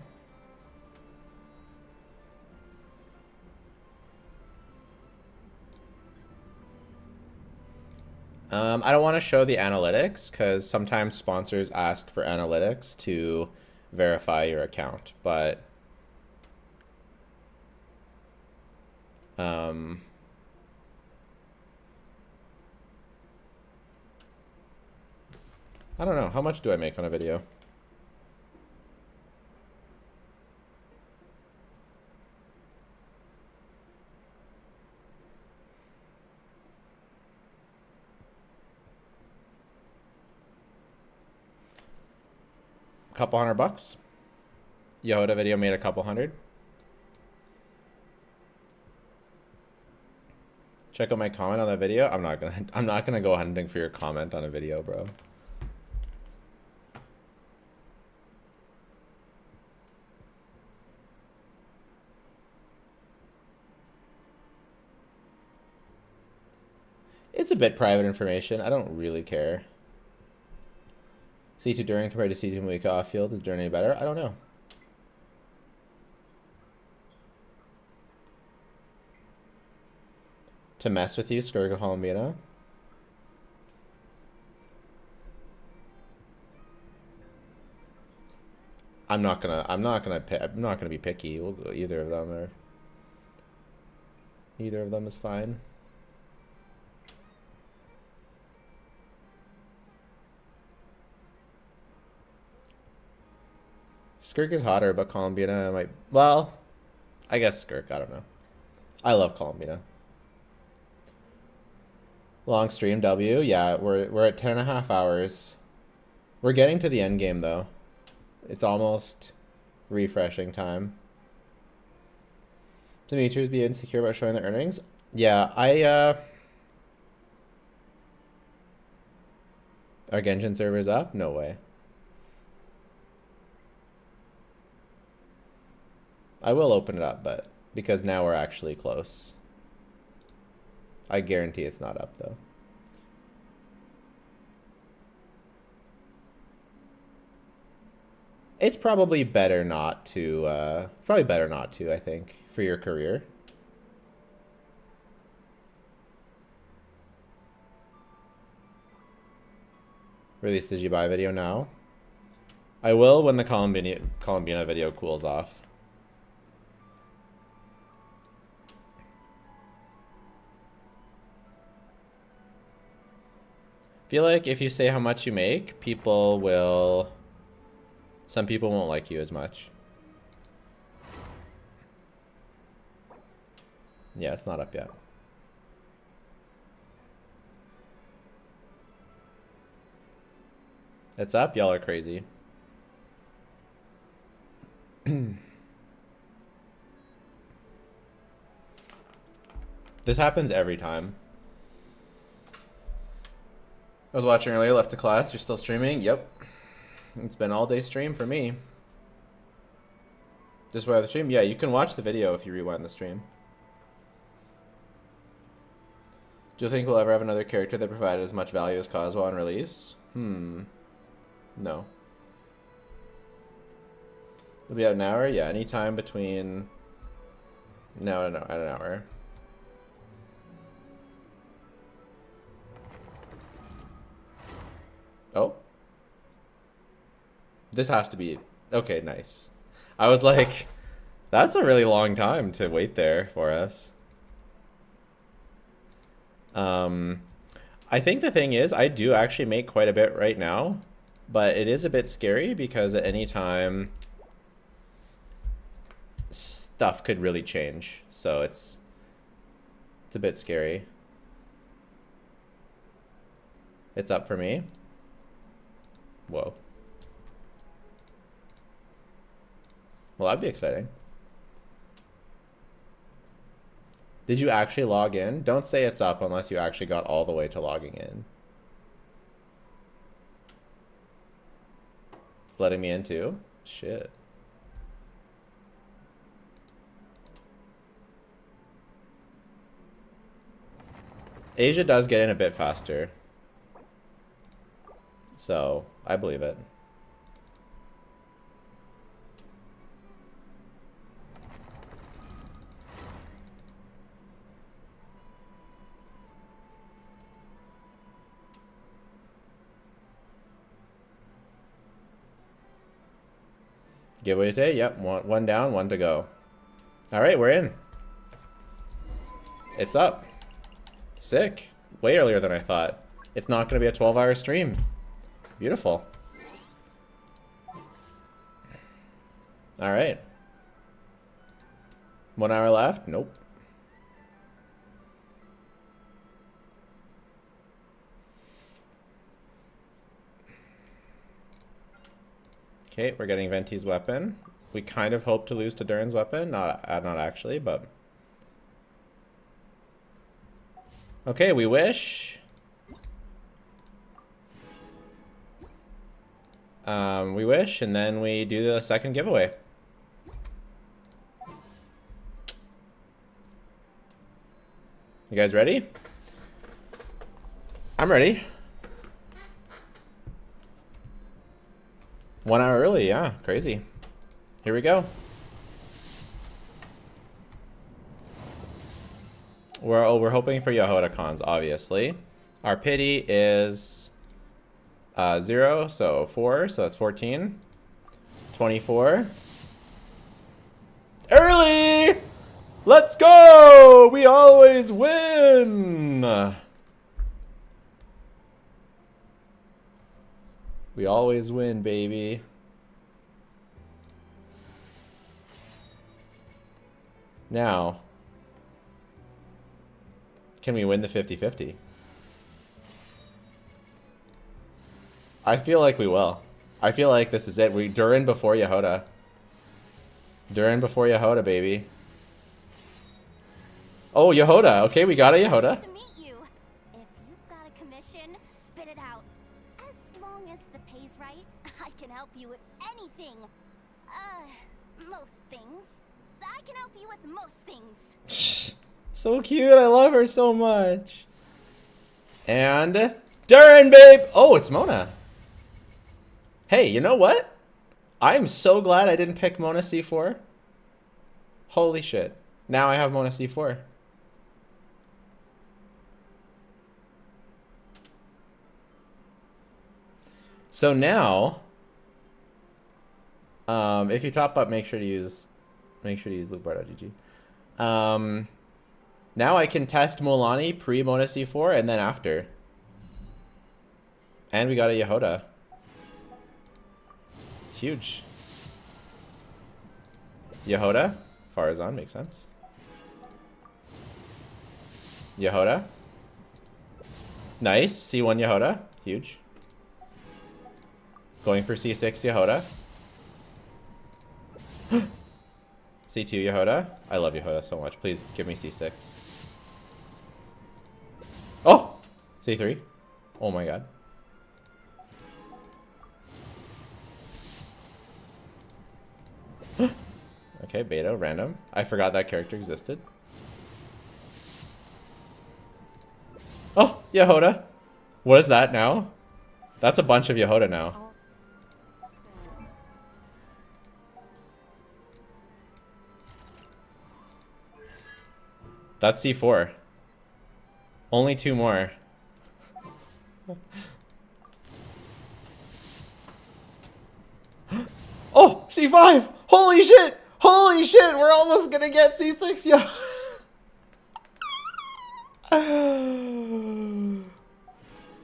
I don't want to show the analytics because sometimes sponsors ask for analytics to verify your account, but I don't know. How much do I make on a video? Couple $100. Yehuda video made a couple hundred. Check out my comment on the video. I'm not gonna go hunting for your comment on a video, bro. It's a bit private information. I don't really care. C2 Durin compared to C2 Muika off field. Is Durin any better? I don't know. To mess with you, Skirk and Colombina. I'm not gonna be picky. We'll go either of them, or either of them is fine. Skirk is hotter, but Columbina might... Well, I guess Skirk. I don't know. I love Columbina. Long stream W. Yeah, we're at 10.5 hours. We're getting to the end game, though. It's almost refreshing time. Dimitri's be insecure about showing the earnings? Yeah, Are Genshin servers up? No way. I will open it up, but because now we're actually close. I guarantee it's not up, though. It's probably better not to, I think, for your career. Release the Zi Bai video now. I will when the Columbina video cools off. Feel like if you say how much you make, some people won't like you as much. Yeah, it's not up yet. It's up? Y'all are crazy. This happens every time. I was watching earlier, left to class. You're still streaming? Yep. It's been all day stream for me. Just watch the stream? Yeah, you can watch the video if you rewind the stream. Do you think we'll ever have another character that provided as much value as Kazuha on release? No. It'll be out an hour? Yeah, anytime between now and an hour. Oh. This has to be... Okay, nice. I was like, that's a really long time to wait there for us. I think the thing is, I do actually make quite a bit right now, but it is a bit scary because at any time stuff could really change. So it's a bit scary. It's up for me. Whoa. Well, that'd be exciting. Did you actually log in? Don't say it's up unless you actually got all the way to logging in. It's letting me in too? Shit. Asia does get in a bit faster. So, I believe it. Giveaway day? Yep, one down, one to go. Alright, we're in. It's up. Sick. Way earlier than I thought. It's not going to be a 12-hour stream. Beautiful. Alright. 1 hour left? Nope. Okay, we're getting Venti's weapon. We kind of hope to lose to Durin's weapon. Not actually, but... Okay, we wish. We wish, and then we do the second giveaway. You guys ready? I'm ready. 1 hour early, yeah, crazy. Here we go. We're hoping for Yehoda cons, obviously. Our pity is 0, so 4, so that's 14. 24. Early! Let's go! We always win! We always win, baby. Now, can we win the 50-50? I feel like we will. I feel like this is it. We Durin before Yehoda. Durin before Yehoda, baby. Oh, Yehoda. Okay, we got a Yehoda. Nice to meet you. If you've got a commission, spit it out. As long as the pay's right, I can help you with anything. Most things. I can help you with most things. So cute. I love her so much. And Durin, babe. Oh, it's Mona. Hey, you know what? I'm so glad I didn't pick Mona C4. Holy shit. Now I have Mona C4. So now, if you top up, make sure to use lootbar.gg. Now I can test Molani pre Mona C4 and then after. And we got a Yehoda. Huge. Yehoda. Farazan makes sense. Yehoda. Nice. C1 Yehoda. Huge. Going for C6 Yehoda. C2 Yehoda. I love Yehoda so much. Please give me C6. Oh! C3. Oh my god. Okay, beta, random. I forgot that character existed. Oh, Yehoda. What is that now? That's a bunch of Yehoda now. That's C4. Only 2 more. Oh, C5! Holy shit! Holy shit! We're almost gonna get C6, yo!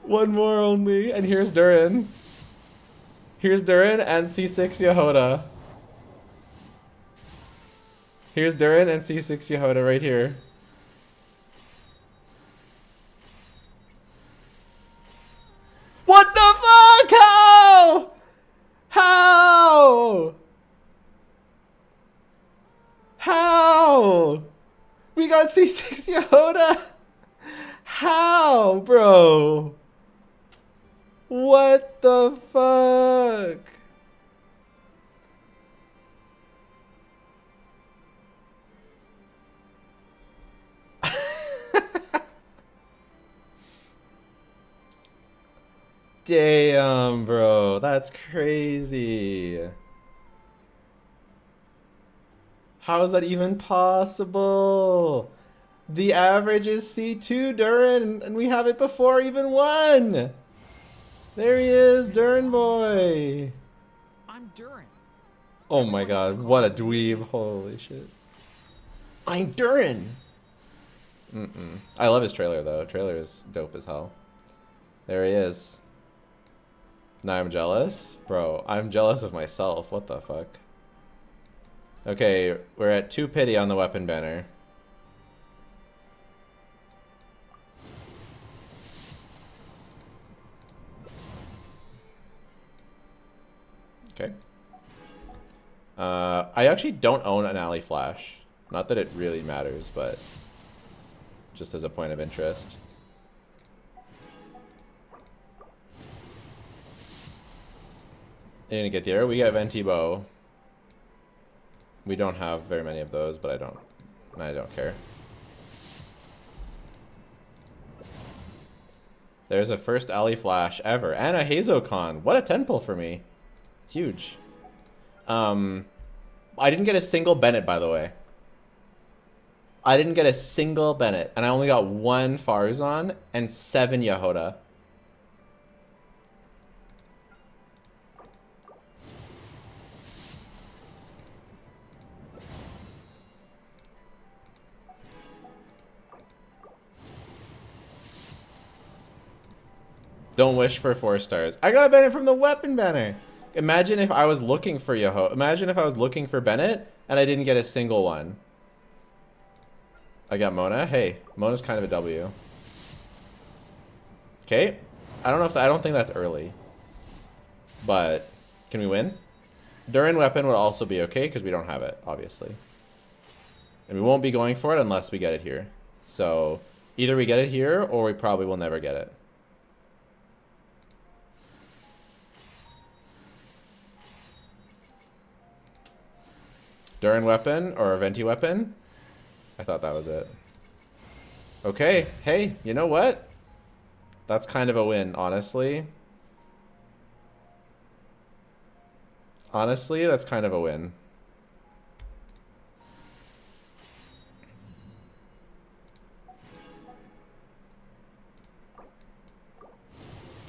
One more only, and here's Durin. Here's Durin and C6 Yehoda. Here's Durin and C6 Yehoda right here. What the fuck? How? How? How? We got C6 Yehoda? How, bro? What the fuck? Damn, bro. That's crazy. How is that even possible? The average is C2 Durin, and we have it before even 1. There he is, Durin boy. I'm Durin. Oh my god, what a dweeb. Holy shit. I'm Durin. I love his trailer, though. Trailer is dope as hell. There he is. Now I'm jealous? Bro, I'm jealous of myself. What the fuck? Okay, we're at 2 pity on the weapon banner. Okay. I actually don't own an alley flash. Not that it really matters, but just as a point of interest. You're gonna get the arrow. We got Venti bow. We don't have very many of those, but I don't care. There's a first alley flash ever and a Hazocon. What a 10 pull for me. Huge. I didn't get a single Bennett, by the way. I didn't get a single Bennett, and I only got 1 Farzan and 7 Yehoda. Don't wish for 4 stars. I got a Bennett from the weapon banner. Imagine if I was looking for Yeho. Imagine if I was looking for Bennett and I didn't get a single one. I got Mona. Hey, Mona's kind of a W. Okay. I don't think that's early. But can we win? Durin weapon would also be okay because we don't have it, obviously. And we won't be going for it unless we get it here. So either we get it here or we probably will never get it. Durin weapon or a Venti weapon? I thought that was it. Okay, hey, you know what? That's kind of a win, honestly. Honestly, that's kind of a win.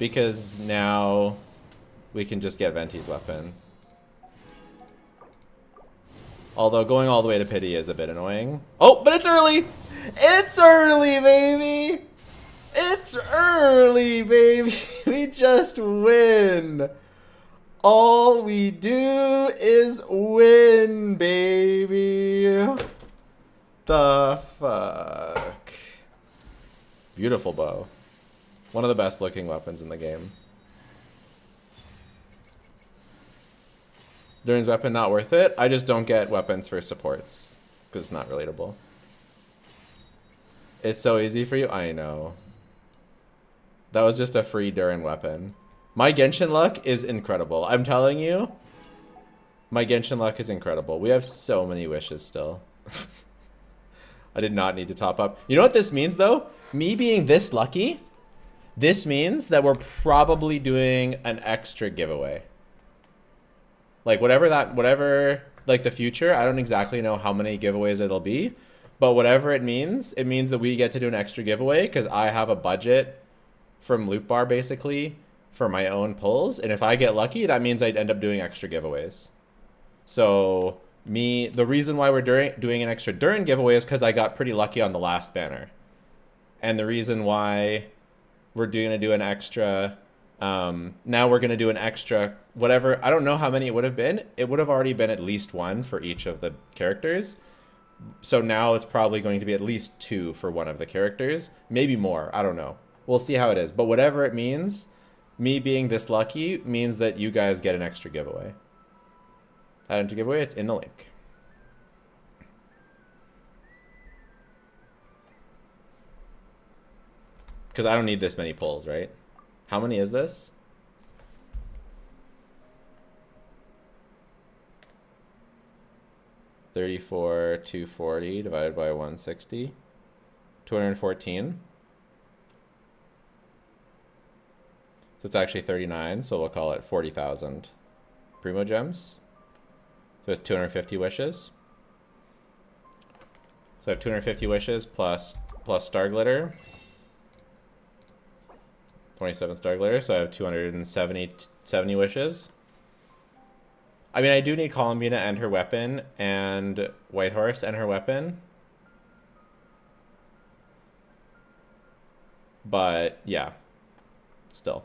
Because now we can just get Venti's weapon. Although going all the way to pity is a bit annoying. Oh, but it's early! It's early, baby! It's early, baby! We just win! All we do is win, baby! The fuck? Beautiful bow. One of the best looking weapons in the game. Durin's weapon not worth it. I just don't get weapons for supports because it's not relatable. It's so easy for you. I know. That was just a free Durin weapon. My Genshin luck is incredible. I'm telling you, my Genshin luck is incredible. We have so many wishes still. I did not need to top up. You know what this means though? Me being this lucky, this means that we're probably doing an extra giveaway. Like whatever, like the future, I don't exactly know how many giveaways it'll be, but whatever it means that we get to do an extra giveaway because I have a budget from Lootbar basically for my own pulls. And if I get lucky, that means I'd end up doing extra giveaways. So the reason why we're doing an extra Durin giveaway is because I got pretty lucky on the last banner. And the reason why we're going to do an extra, now we're going to do an extra, whatever, I don't know how many it would have been. It would have already been at least 1 for each of the characters. So now it's probably going to be at least 2 for one of the characters. Maybe more. I don't know. We'll see how it is. But whatever it means, me being this lucky means that you guys get an extra giveaway. Add into giveaway, it's in the link. Because I don't need this many pulls, right? How many is this? $34, $240 divided by 160. 214. So it's actually 39, so we'll call it 40,000 Primo Gems. So it's 250 wishes. So I have 250 wishes plus Star Glitter. 27 Star Glitter, so I have 270 wishes. I mean, I do need Columbina and her weapon, and Whitehorse and her weapon. But, yeah. Still.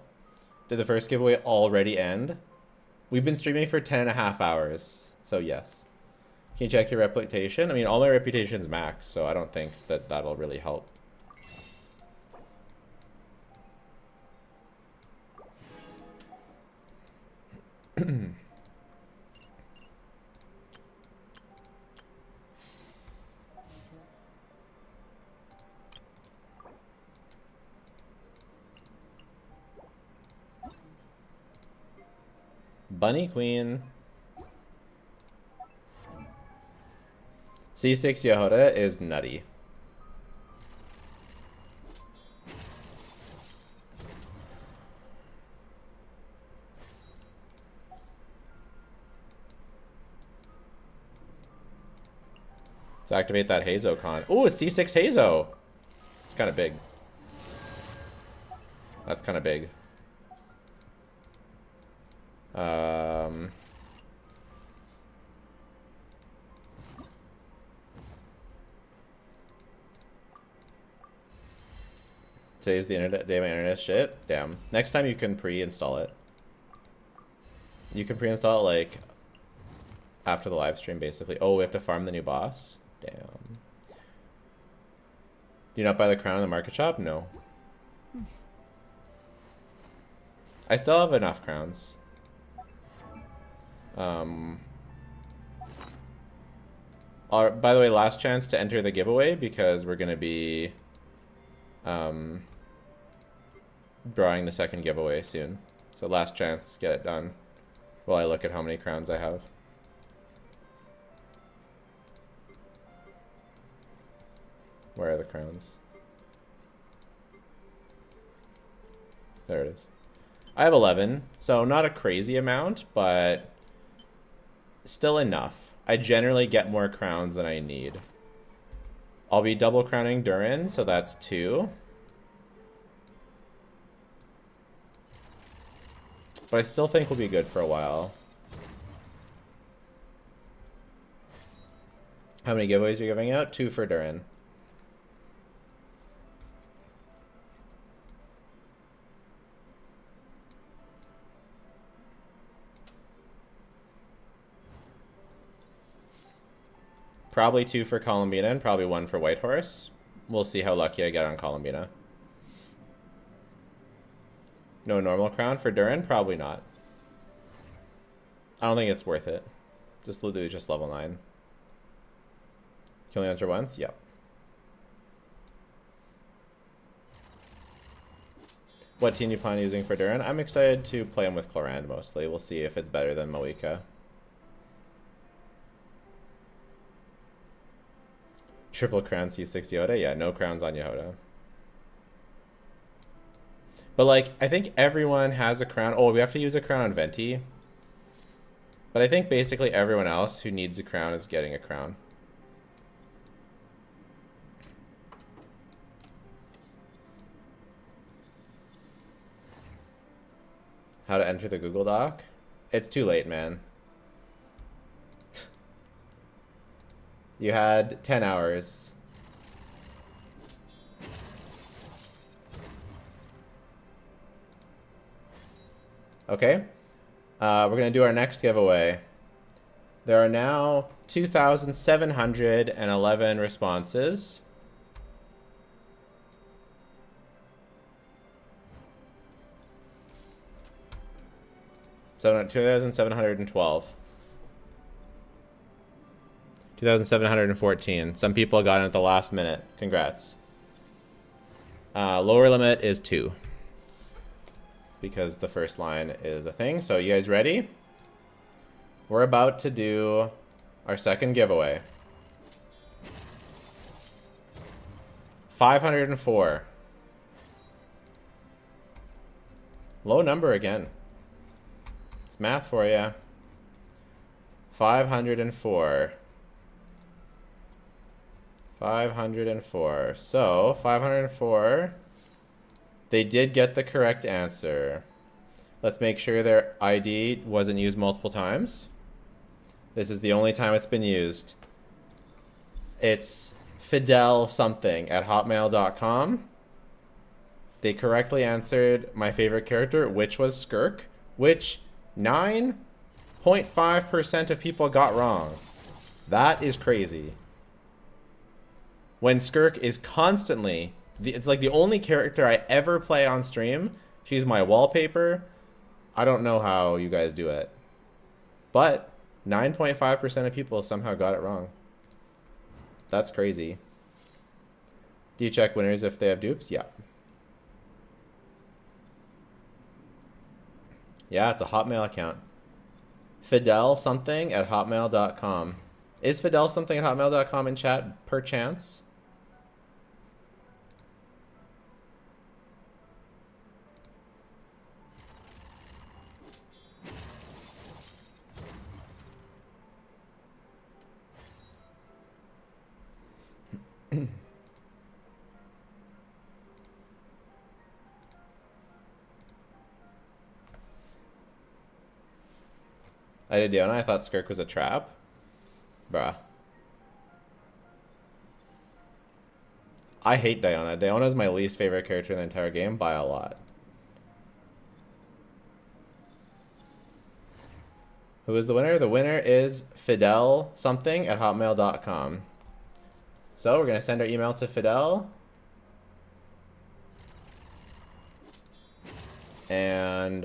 Did the first giveaway already end? We've been streaming for 10.5 hours, so yes. Can you check your reputation? I mean, all my reputation's max, so I don't think that that'll really help. Bunny Queen. C6 Yehoda is nutty. Let's activate that Hazo con. Ooh, C6 Hazo. It's kind of big. That's kind of big. Today's the internet day of my internet shit. Damn. Next time you can pre-install it. You can pre-install it like after the live stream, basically. Oh, we have to farm the new boss. Damn. Do you not buy the crown in the market shop? No. I still have enough crowns. By the way, last chance to enter the giveaway because we're gonna be drawing the second giveaway soon. So last chance, get it done while I look at how many crowns I have. Where are the crowns? There it is. I have 11, so not a crazy amount, but still enough. I generally get more crowns than I need. I'll be double crowning Durin, so that's 2. But I still think we'll be good for a while. How many giveaways are you giving out? 2 for Durin. Probably 2 for Colombina and probably 1 for Whitehorse. We'll see how lucky I get on Colombina. No normal crown for Durin? Probably not. I don't think it's worth it. Just literally just level 9. Can only enter once? Yep. What team you plan using for Durin? I'm excited to play him with Clorand mostly. We'll see if it's better than Moika. Triple crown C6 Yoda? Yeah, no crowns on Yehoda. But like, I think everyone has a crown. Oh, we have to use a crown on Venti. But I think basically everyone else who needs a crown is getting a crown. How to enter the Google Doc? It's too late, man. You had 10 hours. Okay. We're going to do our next giveaway. There are now 2,711 responses. So 2,712. 2,714. Some people got in at the last minute. Congrats. Lower limit is 2. Because the first line is a thing. So you guys ready? We're about to do our second giveaway. 504. Low number again. It's math for you. 504. 504. So, 504. They did get the correct answer. Let's make sure their ID wasn't used multiple times. This is the only time it's been used. It's Fidel something at hotmail.com. They correctly answered my favorite character, which was Skirk, which 9.5% of people got wrong. That is crazy. When Skirk is constantly, it's like the only character I ever play on stream. She's my wallpaper. I don't know how you guys do it. But 9.5% of people somehow got it wrong. That's crazy. Do you check winners if they have dupes? Yeah. Yeah, it's a Hotmail account. Fidel something at hotmail.com. Is Fidel something at hotmail.com in chat per chance? I did Diona. I thought Skirk was a trap. Bruh. I hate Diona. Diona is my least favorite character in the entire game by a lot. Who is the winner? The winner is Fidel something at hotmail.com. So we're going to send our email to Fidel. And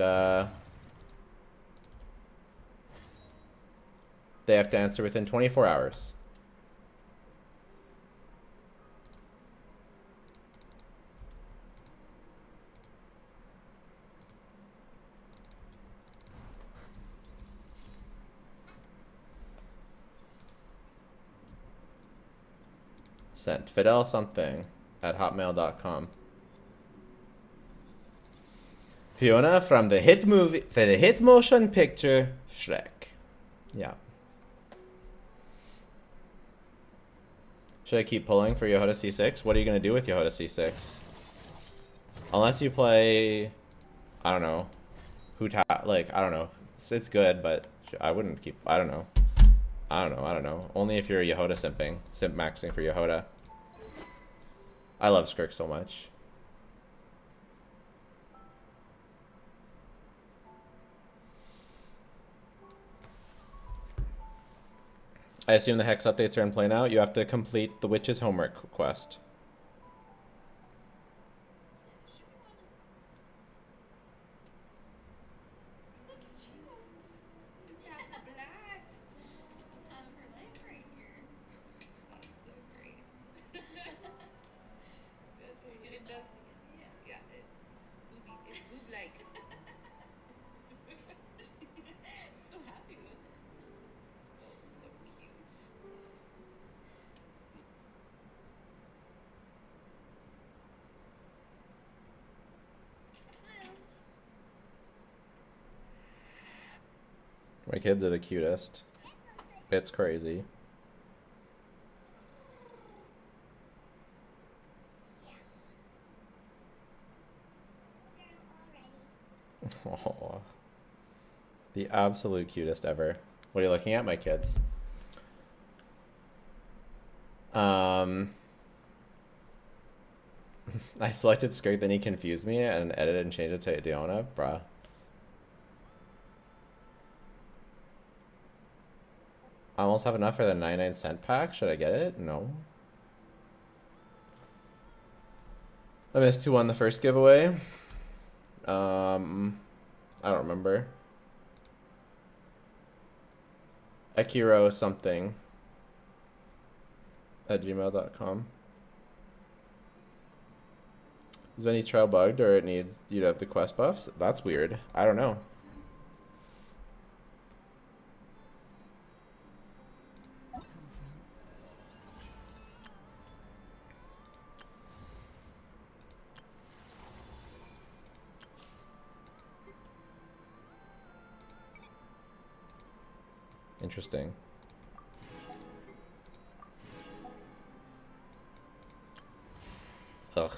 they have to answer within 24 hours. Sent. Fidel something at hotmail.com. Fiona from the hit movie, the hit motion picture Shrek. Yeah. Should I keep pulling for Yehoda C6? What are you going to do with Yehoda C6? Unless you play, I don't know, like, I don't know. It's good, but I wouldn't keep, I don't know. I don't know. Only if you're Yehoda simping. Simp maxing for Yehoda. I love Skirk so much. I assume the Hex updates are in play now. You have to complete the Witch's homework quest. My kids are the cutest. It's crazy. Oh, the absolute cutest ever. What are you looking at, my kids? I selected Skirk, then he confused me and edited and changed it to Diona. Bruh. I almost have enough for the 99-cent pack. Should I get it? No. I missed who won the first giveaway. I don't remember. Akiro something at gmail.com. Is any trial bugged or it needs you to have the quest buffs? That's weird. I don't know. Interesting. Ugh.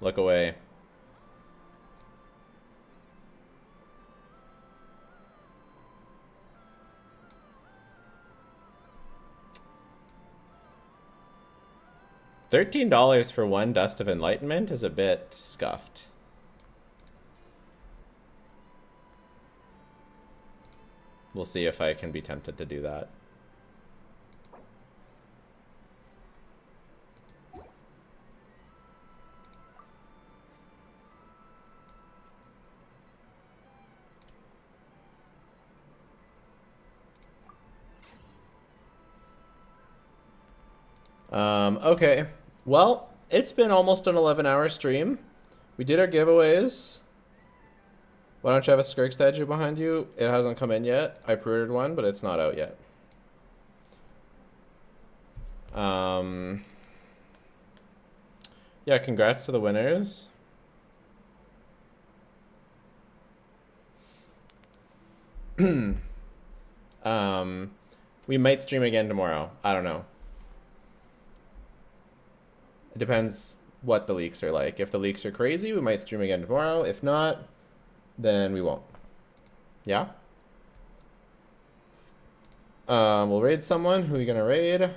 Look away. $13 for one Dust of Enlightenment is a bit scuffed. We'll see if I can be tempted to do that. Okay. Well, it's been almost an 11-hour stream. We did our giveaways. Why don't you have a Skirk statue behind you? It hasn't come in yet. I pre-ordered one, but it's not out yet. Yeah, congrats to the winners. We might stream again tomorrow. I don't know. It depends what the leaks are like. If the leaks are crazy, we might stream again tomorrow. If not, then we won't. Yeah? We'll raid someone. Who are you gonna raid?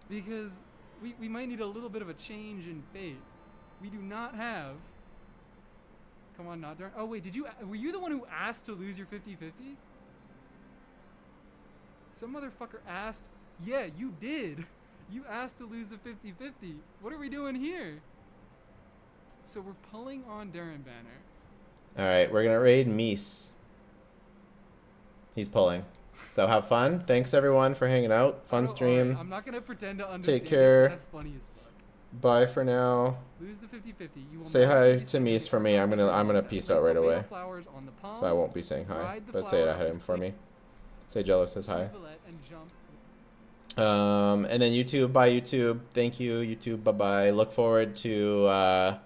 Because we might need a little bit of a change in fate. We do not have... Come on, not darn... Oh, wait, were you the one who asked to lose your 50-50? Some motherfucker asked... Yeah, you did. You asked to lose the 50-50. What are we doing here? So we're pulling on Darren Banner. Alright, we're gonna raid Mies. He's pulling. So have fun. Thanks everyone for hanging out. Fun stream. Right, I'm not gonna pretend to understand. Take care. That's funny as fuck. Bye for now. Lose the 50-50. Say hi to Mies for me. I'm gonna peace out right away. So I won't be saying hi. But say it ahead of him for me. Say Jello says hi. And then YouTube, bye YouTube. Thank you, YouTube. Bye bye. Look forward to